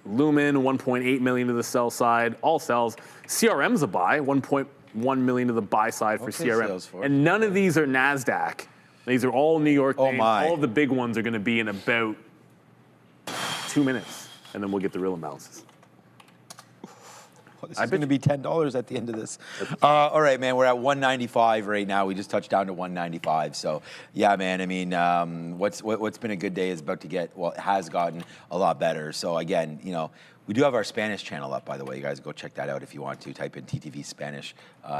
Lumen, 1.8 million to the sell side. All sells. CRM's a buy. 1.1 million to the buy side for CRM. And none of these are NASDAQ. These are all New York names. All of the big ones are going to be in about 2 minutes. And then we'll get the real imbalances. This is going to be $10 at the end of this. All right, man, we're at 195 right now. We just touched down to 195. So, yeah, man, I mean, what's been a good day is about to get, well, it has gotten a lot better. So, again, you know, we do have our Spanish channel up, by the way. You guys go check that out if you want to. Type in TTV Spanish,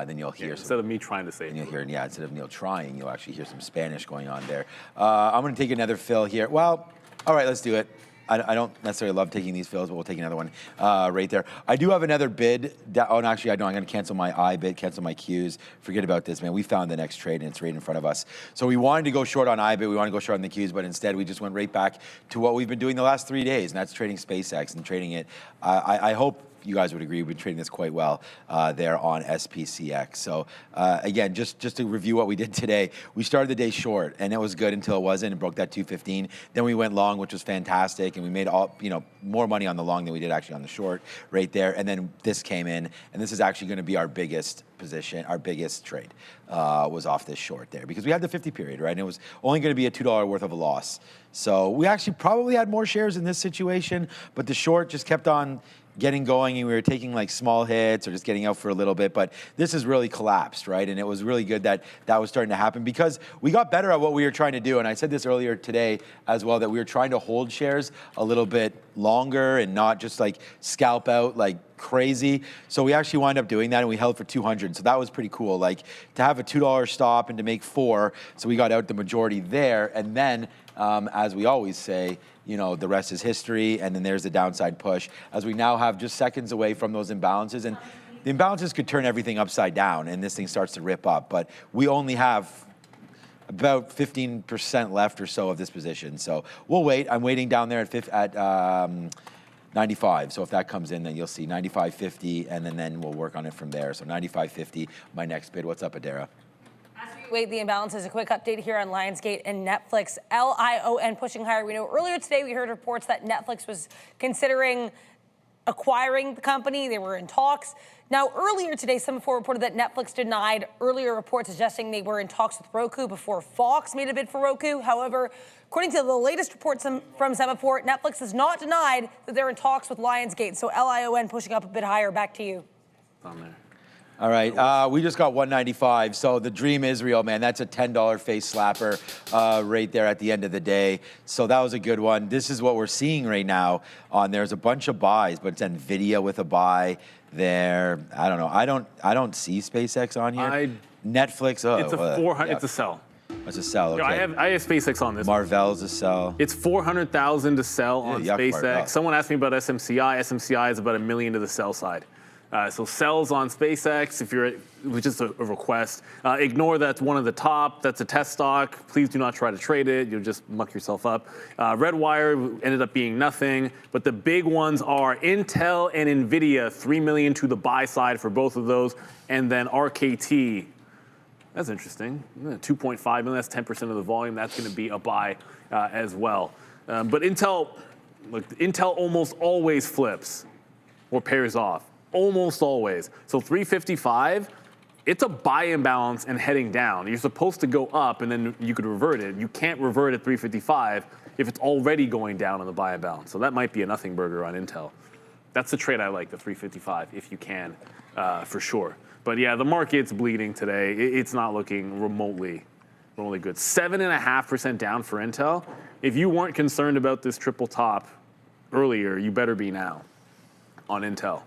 then you'll hear instead of me trying to say it. You'll hear, yeah, instead of Neil trying, you'll actually hear some Spanish going on there. I'm going to take another fill here. Well, all right, let's do it. I don't necessarily love taking these fills, but we'll take another one right there. I do have another bid. Oh, no, actually, I don't. I'm going to cancel my I bid, cancel my Qs. Forget about this, man. We found the next trade, and it's right in front of us. So we wanted to go short on I bid. We wanted to go short on the Qs, but instead we just went right back to what we've been doing the last 3 days, and that's trading SpaceX and trading it. I hope you guys would agree we've been trading this quite well there on SPCX. So again, just to review what we did today, we started the day short, and it was good until it wasn't. It broke that 215. Then we went long, which was fantastic, and we made more money on the long than we did actually on the short right there. And then this came in, and this is actually going to be our biggest position, our biggest trade was off this short there because we had the 50 period, right? And it was only going to be a $2 worth of a loss. So we actually probably had more shares in this situation, but the short just kept on getting going, and we were taking like small hits or just getting out for a little bit, but this has really collapsed, right? And it was really good that that was starting to happen because we got better at what we were trying to do. And I said this earlier today as well, that we were trying to hold shares a little bit longer and not just like scalp out like crazy. So we actually wound up doing that, and we held for 200. So that was pretty cool. Like to have a $2 stop and to make 4. So we got out the majority there. And then, as we always say, you know, the rest is history, and then there's the downside push, as we now have just seconds away from those imbalances. And the imbalances could turn everything upside down, and this thing starts to rip up. But we only have about 15% left or so of this position. So we'll wait. I'm waiting down there at 95. So if that comes in, then you'll see 95.50, and then we'll work on it from there. So 95.50, my next bid. What's up, Adara? As we wait the imbalances, a quick update here on Lionsgate and Netflix. LION pushing higher. We know earlier today we heard reports that Netflix was considering acquiring the company. They were in talks. Now, earlier today, Semaphore reported that Netflix denied earlier reports suggesting they were in talks with Roku before Fox made a bid for Roku. However, according to the latest reports from Semaphore, Netflix has not denied that they're in talks with Lionsgate. So LION pushing up a bit higher. Back to you. On there. All right, we just got 195. So the dream is real, man. That's a $10 face slapper right there at the end of the day. So that was a good one. This is what we're seeing right now on there's a bunch of buys, but it's NVIDIA with a buy there. I don't know. I don't see SpaceX on here. Netflix. Oh, it's a 400. It's a sell. It's a sell. Okay. I have SpaceX on this. Marvell's a sell. It's 400,000 to sell on SpaceX. Marvell. Someone asked me about SMCI. SMCI is about $1 million to the sell side. So sells on SpaceX, if you're, which is a request. Ignore that's one of the top. That's a test stock. Please do not try to trade it. You'll just muck yourself up. Redwire ended up being nothing. But the big ones are Intel and NVIDIA, $3 million to the buy side for both of those. And then RKT. That's interesting. 2.5 million, that's 10% of the volume. That's going to be a buy as well. But Intel, look, Intel almost always flips or pairs off. Almost always. So 355, it's a buy imbalance and heading down. You're supposed to go up and then you could revert it. You can't revert at 355 if it's already going down on the buy imbalance. So that might be a nothing burger on Intel. That's the trade I like, the 355, if you can, for sure. But yeah, the market's bleeding today. It's not looking remotely good. 7.5% down for Intel. If you weren't concerned about this triple top earlier, you better be now on Intel.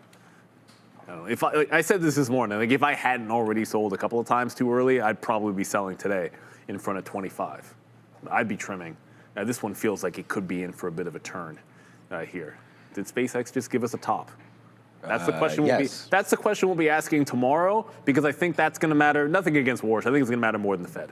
I don't know. If I said this morning, like if I hadn't already sold a couple of times too early, I'd probably be selling today in front of 25. I'd be trimming. This one feels like it could be in for a bit of a turn here. Did SpaceX just give us a top? That's the question. Yes. That's the question we'll be asking tomorrow, because I think that's going to matter. Nothing against Warsh. I think it's going to matter more than the Fed.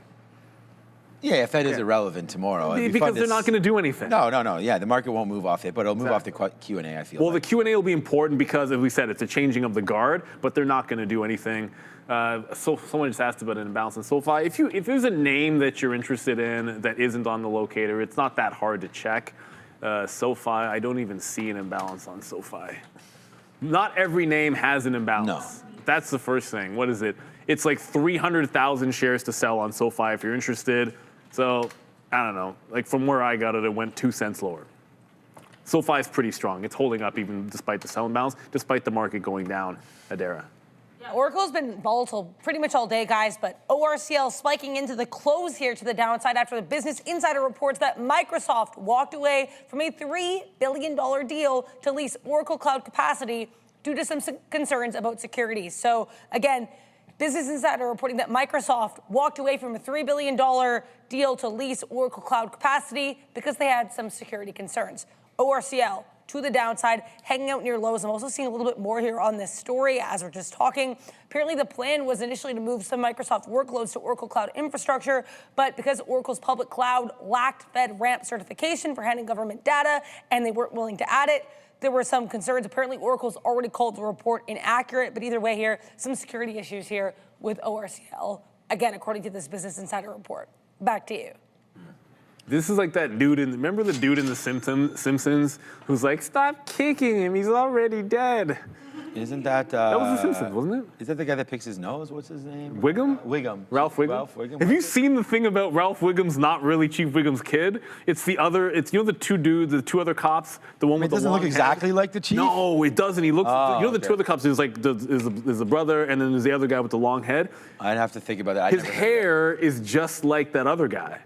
Yeah, Fed is irrelevant tomorrow. Because they're not going to do anything. No. Yeah, the market won't move off it, but it'll move off the Q&A, I feel Well, like. the Q&A will be important because, as we said, it's a changing of the guard, but they're not going to do anything. So someone just asked about an imbalance in SoFi. If there's a name that you're interested in that isn't on the locator, it's not that hard to check. SoFi, I don't even see an imbalance on SoFi. Not every name has an imbalance. No. That's the first thing. What is it? It's like 300,000 shares to sell on SoFi if you're interested. So, I don't know. Like from where I got it, it went 2 cents lower. SoFi is pretty strong. It's holding up even despite the sell imbalance, despite the market going down. Adara. Yeah, Oracle's been volatile pretty much all day, guys, but ORCL spiking into the close here to the downside after the Business Insider reports that Microsoft walked away from a $3 billion deal to lease Oracle Cloud capacity due to some concerns about security. So, again, Business Insider reporting that Microsoft walked away from a $3 billion deal to lease Oracle Cloud capacity because they had some security concerns. ORCL to the downside, hanging out near lows. I'm also seeing a little bit more here on this story as we're just talking. Apparently the plan was initially to move some Microsoft workloads to Oracle Cloud infrastructure, but because Oracle's public cloud lacked FedRAMP certification for handling government data and they weren't willing to add it, there were some concerns. Apparently, Oracle's already called the report inaccurate, but either way here, some security issues here with ORCL. Again, according to this Business Insider report. Back to you. This is like that dude remember the dude in The Simpsons who's like, stop kicking him, he's already dead. Isn't that... that was The Simpsons, wasn't it? Is that the guy that picks his nose? What's his name? Wiggum? Wiggum. Ralph Wiggum? Ralph Wiggum. Have you seen the thing about Ralph Wiggum's not really Chief Wiggum's kid? It's the other, it's, you know, the two dudes, the two other cops, the one with the long It doesn't look exactly like the chief? No, it doesn't. He looks, Oh, you know, the two other cops, there's like, there's the brother and then there's the other guy with the long head. I'd have to think about that. His hair is just like that other guy.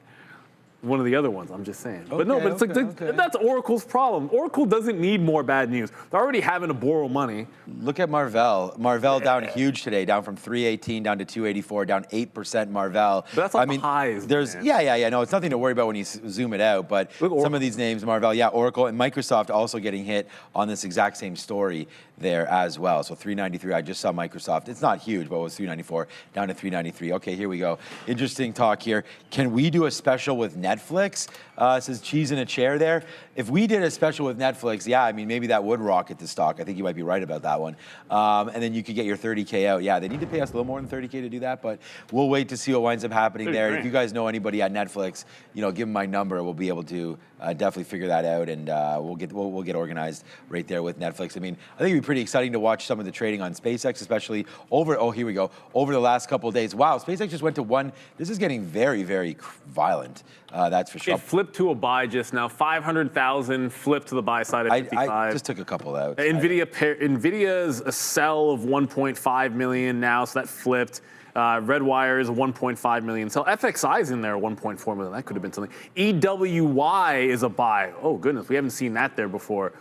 One of the other ones, I'm just saying. But no, but it's like, that's Oracle's problem. Oracle doesn't need more bad news. They're already having to borrow money. Look at Marvell. Marvell down huge today, down from 318 down to 284, down 8% Marvell. But that's on highs, there's man. Yeah. No, it's nothing to worry about when you zoom it out. But some of these names, Marvell, Oracle and Microsoft also getting hit on this exact same story there as well. So 393, I just saw Microsoft. It's not huge, but it was 394 down to 393. Okay, here we go. Interesting talk here. Can we do a special with Netflix Netflix. It says cheese in a chair there. If we did a special with Netflix, yeah, I mean, maybe that would rocket the stock. I think you might be right about that one. And then you could get your 30K out. Yeah, they need to pay us a little more than 30K to do that, but we'll wait to see what winds up happening there. If you guys know anybody at Netflix, give them my number. We'll be able to definitely figure that out, and we'll get organized right there with Netflix. I mean, I think it'd be pretty exciting to watch some of the trading on SpaceX, especially over the last couple of days. Wow, SpaceX just went to one. This is getting very, very violent. That's for sure. It flipped to a buy just now. 500,000 flipped to the buy side at 55. I just took a couple out. Nvidia's a sell of 1.5 million now, so that flipped. Redwire is 1.5 million. So FXI is in there, 1.4 million. That could have been something. EWY is a buy. Oh goodness, we haven't seen that there before.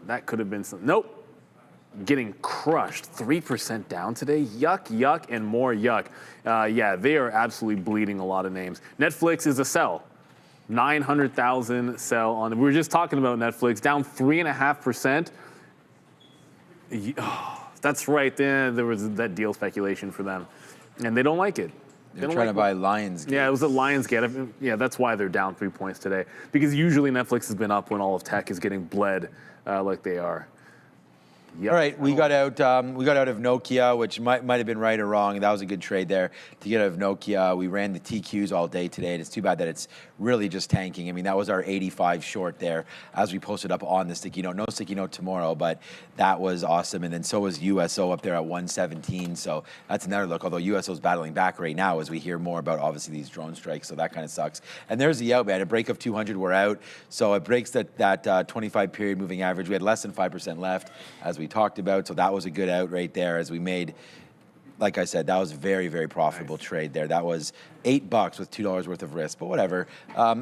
That could have been something. Nope. Getting crushed. 3% down today. Yuck, yuck, and more yuck. Yeah, they are absolutely bleeding a lot of names. Netflix is a sell. 900,000 sell on. We were just talking about Netflix, down 3.5%. Oh, that's right. There was that deal speculation for them, and they don't like it. They're trying to buy Lionsgate. Yeah, it was at Lionsgate. Yeah, that's why they're down 3 points today. Because usually Netflix has been up when all of tech is getting bled like they are. Yep. All right, we got out of Nokia, which might have been right or wrong. That was a good trade there to get out of Nokia. We ran the TQs all day today, and it's too bad that it's really just tanking. I mean, that was our 85 short there as we posted up on the sticky note. No sticky note tomorrow, but that was awesome. And then so was USO up there at 117. So that's another look, although USO's battling back right now as we hear more about, obviously, these drone strikes. So that kind of sucks. And there's the out, man. A break of 200, we're out. So it breaks that 25 period moving average. We had less than 5% left as we talked about, so that was a good out right there as we made, like I said, that was a very, very profitable trade there. That was $8 with $2 worth of risk, but whatever.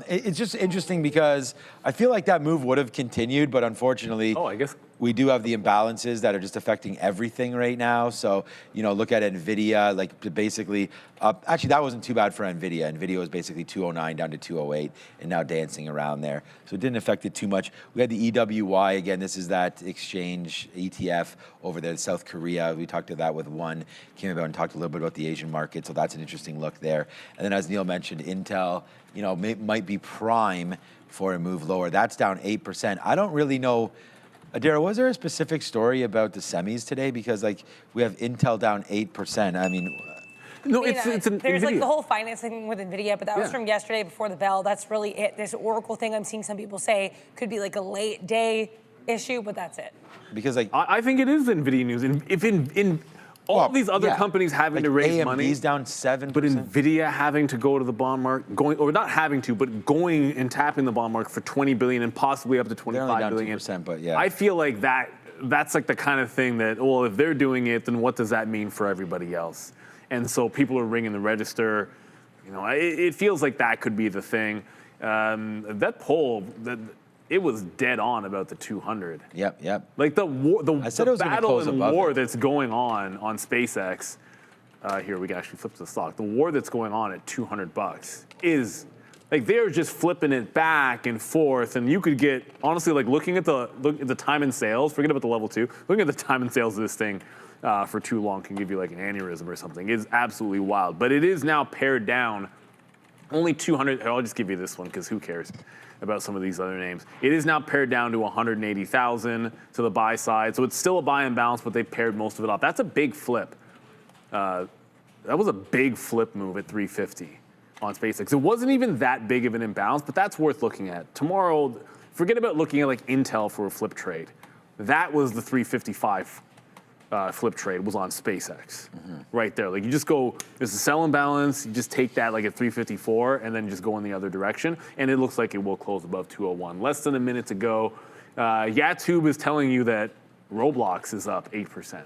It's just interesting because I feel like that move would have continued, but unfortunately, I guess we do have the imbalances that are just affecting everything right now. So, look at NVIDIA, like basically, actually that wasn't too bad for NVIDIA. NVIDIA was basically 209 down to 208 and now dancing around there. So it didn't affect it too much. We had the EWY, again, this is that exchange ETF over there in South Korea. We talked to that with one, came about and talked a little bit about the Asian market. So that's an interesting look there. And then as Neil mentioned, Intel, might be prime for a move lower. That's down 8%. I don't really know. Adara, was there a specific story about the semis today? Because we have Intel down 8%. I mean, no, it's there's NVIDIA. the whole financing with NVIDIA, but that was from yesterday before the bell. That's really it. This Oracle thing I'm seeing some people say could be a late day issue, but that's it. Because I think it is NVIDIA news. And if in all these other companies having to raise money. AMD's down 7%. But NVIDIA having to go to the bond market, or not having to, but going and tapping the bond market for $20 billion and possibly up to $25 billion. 2%, but yeah. I feel like that's the kind of thing that, well, if they're doing it, then what does that mean for everybody else? And so people are ringing the register. It feels like that could be the thing. That poll, it was dead on about the 200. Yep. Like the war, the battle and war that's going on SpaceX. Here we can actually flip to the stock. The war that's going on at $200 is they're just flipping it back and forth, and you could get honestly looking at the time and sales. Forget about the level 2. Looking at the time and sales of this thing for too long can give you an aneurysm or something. It's absolutely wild. But it is now pared down. Only 200. I'll just give you this one because who cares about some of these other names. It is now pared down to 180,000 to the buy side. So it's still a buy and bounce, but they've pared most of it off. That's a big flip. That was a big flip move at 350 on SpaceX. It wasn't even that big of an imbalance, but that's worth looking at. Tomorrow, forget about looking at Intel for a flip trade. That was the 355 flip trade was on SpaceX, right there. You just go, there's a sell imbalance, you just take that at 354 and then just go in the other direction, and it looks like it will close above 201. Less than a minute to go. Yatube is telling you that Roblox is up 8%.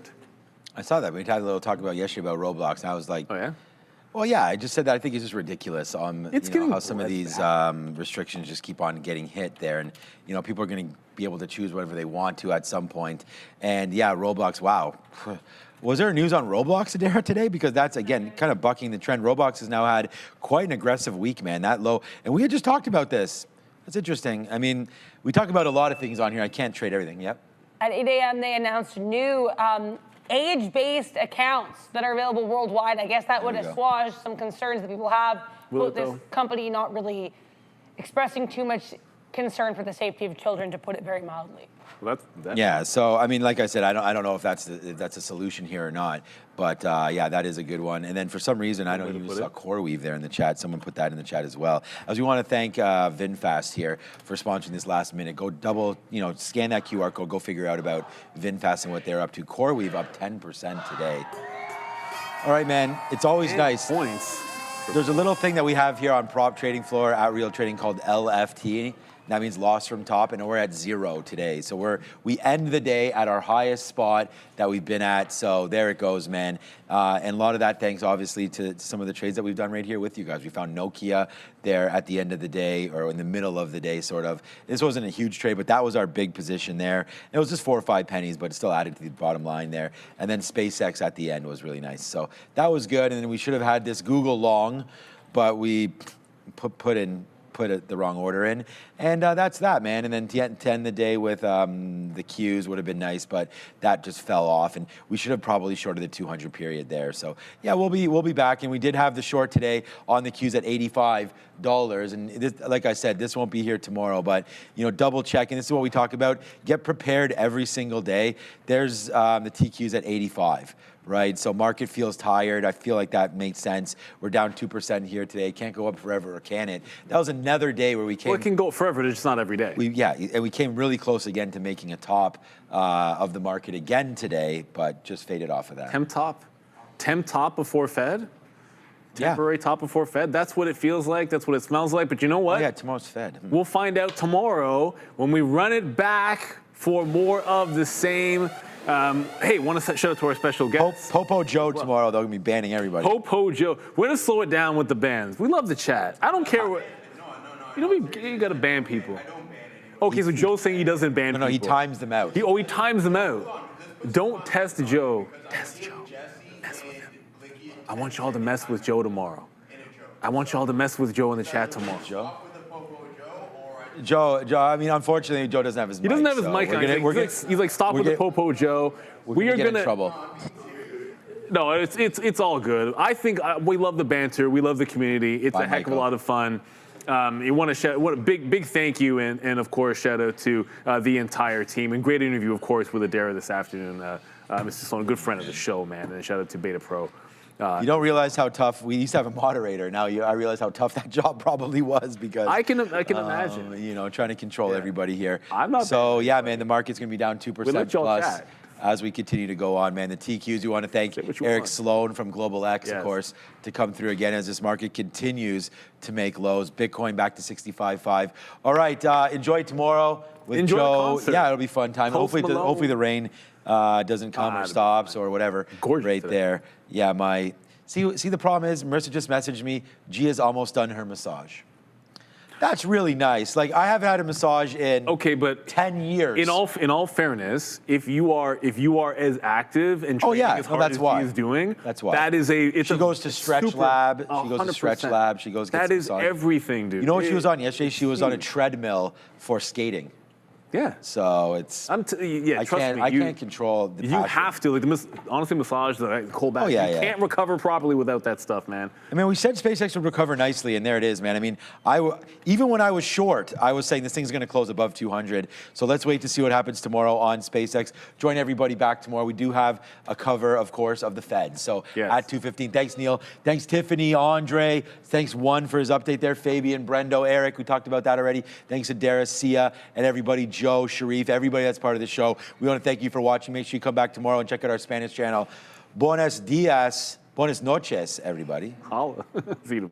I saw that. We had a little talk about yesterday about Roblox, and I was like, oh yeah? Well, yeah, I just said that I think it's just ridiculous how some of these restrictions just keep on getting hit there. And, people are going to be able to choose whatever they want to at some point. And, yeah, Roblox, wow. Was there news on Roblox, Adara, today? Because that's, again, kind of bucking the trend. Roblox has now had quite an aggressive week, man, that low. And we had just talked about this. That's interesting. I mean, we talk about a lot of things on here. I can't trade everything. Yep. At 8 a.m., they announced new age-based accounts that are available worldwide. I guess that would assuage some concerns that people have about this company not really expressing too much concern for the safety of children, to put it very mildly. Well, that's Yeah, so I mean, like I said, I don't know if that's a solution here or not, but yeah, that is a good one. And then for some reason, I don't even saw CoreWeave there in the chat. Someone put that in the chat as well. As we want to thank VinFast here for sponsoring this last minute. Go scan that QR code. Go figure out about VinFast and what they're up to. CoreWeave up 10% today. All right, man. It's always nice. Points. There's a little thing that we have here on prop trading floor at Real Trading called LFT. That means loss from top, and we're at 0 today. So we end the day at our highest spot that we've been at. So there it goes, man. And a lot of that thanks, obviously, to some of the trades that we've done right here with you guys. We found Nokia there at the end of the day, or in the middle of the day, sort of. This wasn't a huge trade, but that was our big position there. It was just 4 or 5 pennies, but it still added to the bottom line there. And then SpaceX at the end was really nice. So that was good. And then we should have had this Google long, but we put the wrong order in. And that's that, man. And then to end the day with the Qs would have been nice, but that just fell off. And we should have probably shorted the 200 period there. So yeah, we'll be back. And we did have the short today on the Qs at $85. And this, like I said, this won't be here tomorrow, but double check. And this is what we talk about. Get prepared every single day. There's the TQs at 85. Right, so market feels tired. I feel like that makes sense. We're down 2% here today. Can't go up forever, or can it? That was another day where we came. Well, it can go forever. It's just not every day. And we came really close again to making a top of the market again today, but just faded off of that. Temp top before Fed. Temporary top before Fed. That's what it feels like. That's what it smells like. But you know what? Oh, yeah, tomorrow's Fed. We'll find out tomorrow when we run it back for more of the same. Hey, want to shout out to our special guests. Popo Joe tomorrow, they're going to be banning everybody. Popo Joe. We're going to slow it down with the bans. We love the chat. I don't care what. No. You got to ban people. Okay, so Joe's saying he doesn't ban people. No, he times them out. He times them out. Don't test Joe. Test Joe. Mess with him. I want y'all to mess with Joe tomorrow. I want y'all to mess with Joe in the chat tomorrow. Joe, I mean, unfortunately, Joe doesn't have his mic. He doesn't have his mic on. He's like, stop with the Popo Joe. We are going to get in trouble. No, it's all good. I think we love the banter. We love the community. It's a heck of a lot of fun. You want to shout, what a big thank you, and of course, shout out to the entire team. And great interview, of course, with Adara this afternoon. Mr. Sloan, a good friend of the show, man. And shout out to Beta Pro. You don't realize how tough, we used to have a moderator. Now I realize how tough that job probably was, because I can imagine. Trying to control everybody here. I'm not so bad. Yeah, man, the market's going to be down 2% plus chat. As we continue to go on, man. The TQs, we want to thank Eric Sloan from Global X, of course, to come through again as this market continues to make lows. Bitcoin back to 65.5. All right, enjoy tomorrow with Joe. Yeah, it'll be fun time. Hopefully the rain doesn't come or stops or whatever. Gorgeous right today. there. Yeah, see the problem is, Marissa just messaged me, Gia's almost done her massage. That's really nice. Like, I haven't had a massage in 10 years. In all fairness, if you are as active and training as hard as she is doing, that's why. That is she goes to Stretch Lab. She goes to Stretch Lab. She goes. That is everything, dude. You know what she was on yesterday? She was on a treadmill for skating. Yeah. So it's. Trust me. I can't control the passion. You have to. Honestly, massage, the cold bath. Oh, yeah, you can't recover properly without that stuff, man. I mean, we said SpaceX would recover nicely, and there it is, man. I mean, even when I was short, I was saying this thing's going to close above 200. So let's wait to see what happens tomorrow on SpaceX. Join everybody back tomorrow. We do have a cover, of course, of the Fed. So at 2:15. Thanks, Neil. Thanks, Tiffany, Andre. Thanks, One, for his update there. Fabian, Brendo, Eric. We talked about that already. Thanks, Adara, Sia, and everybody. Joe, Sharif, everybody that's part of the show. We want to thank you for watching. Make sure you come back tomorrow and check out our Spanish channel. Buenos dias, buenas noches, everybody. Holla. See you tomorrow.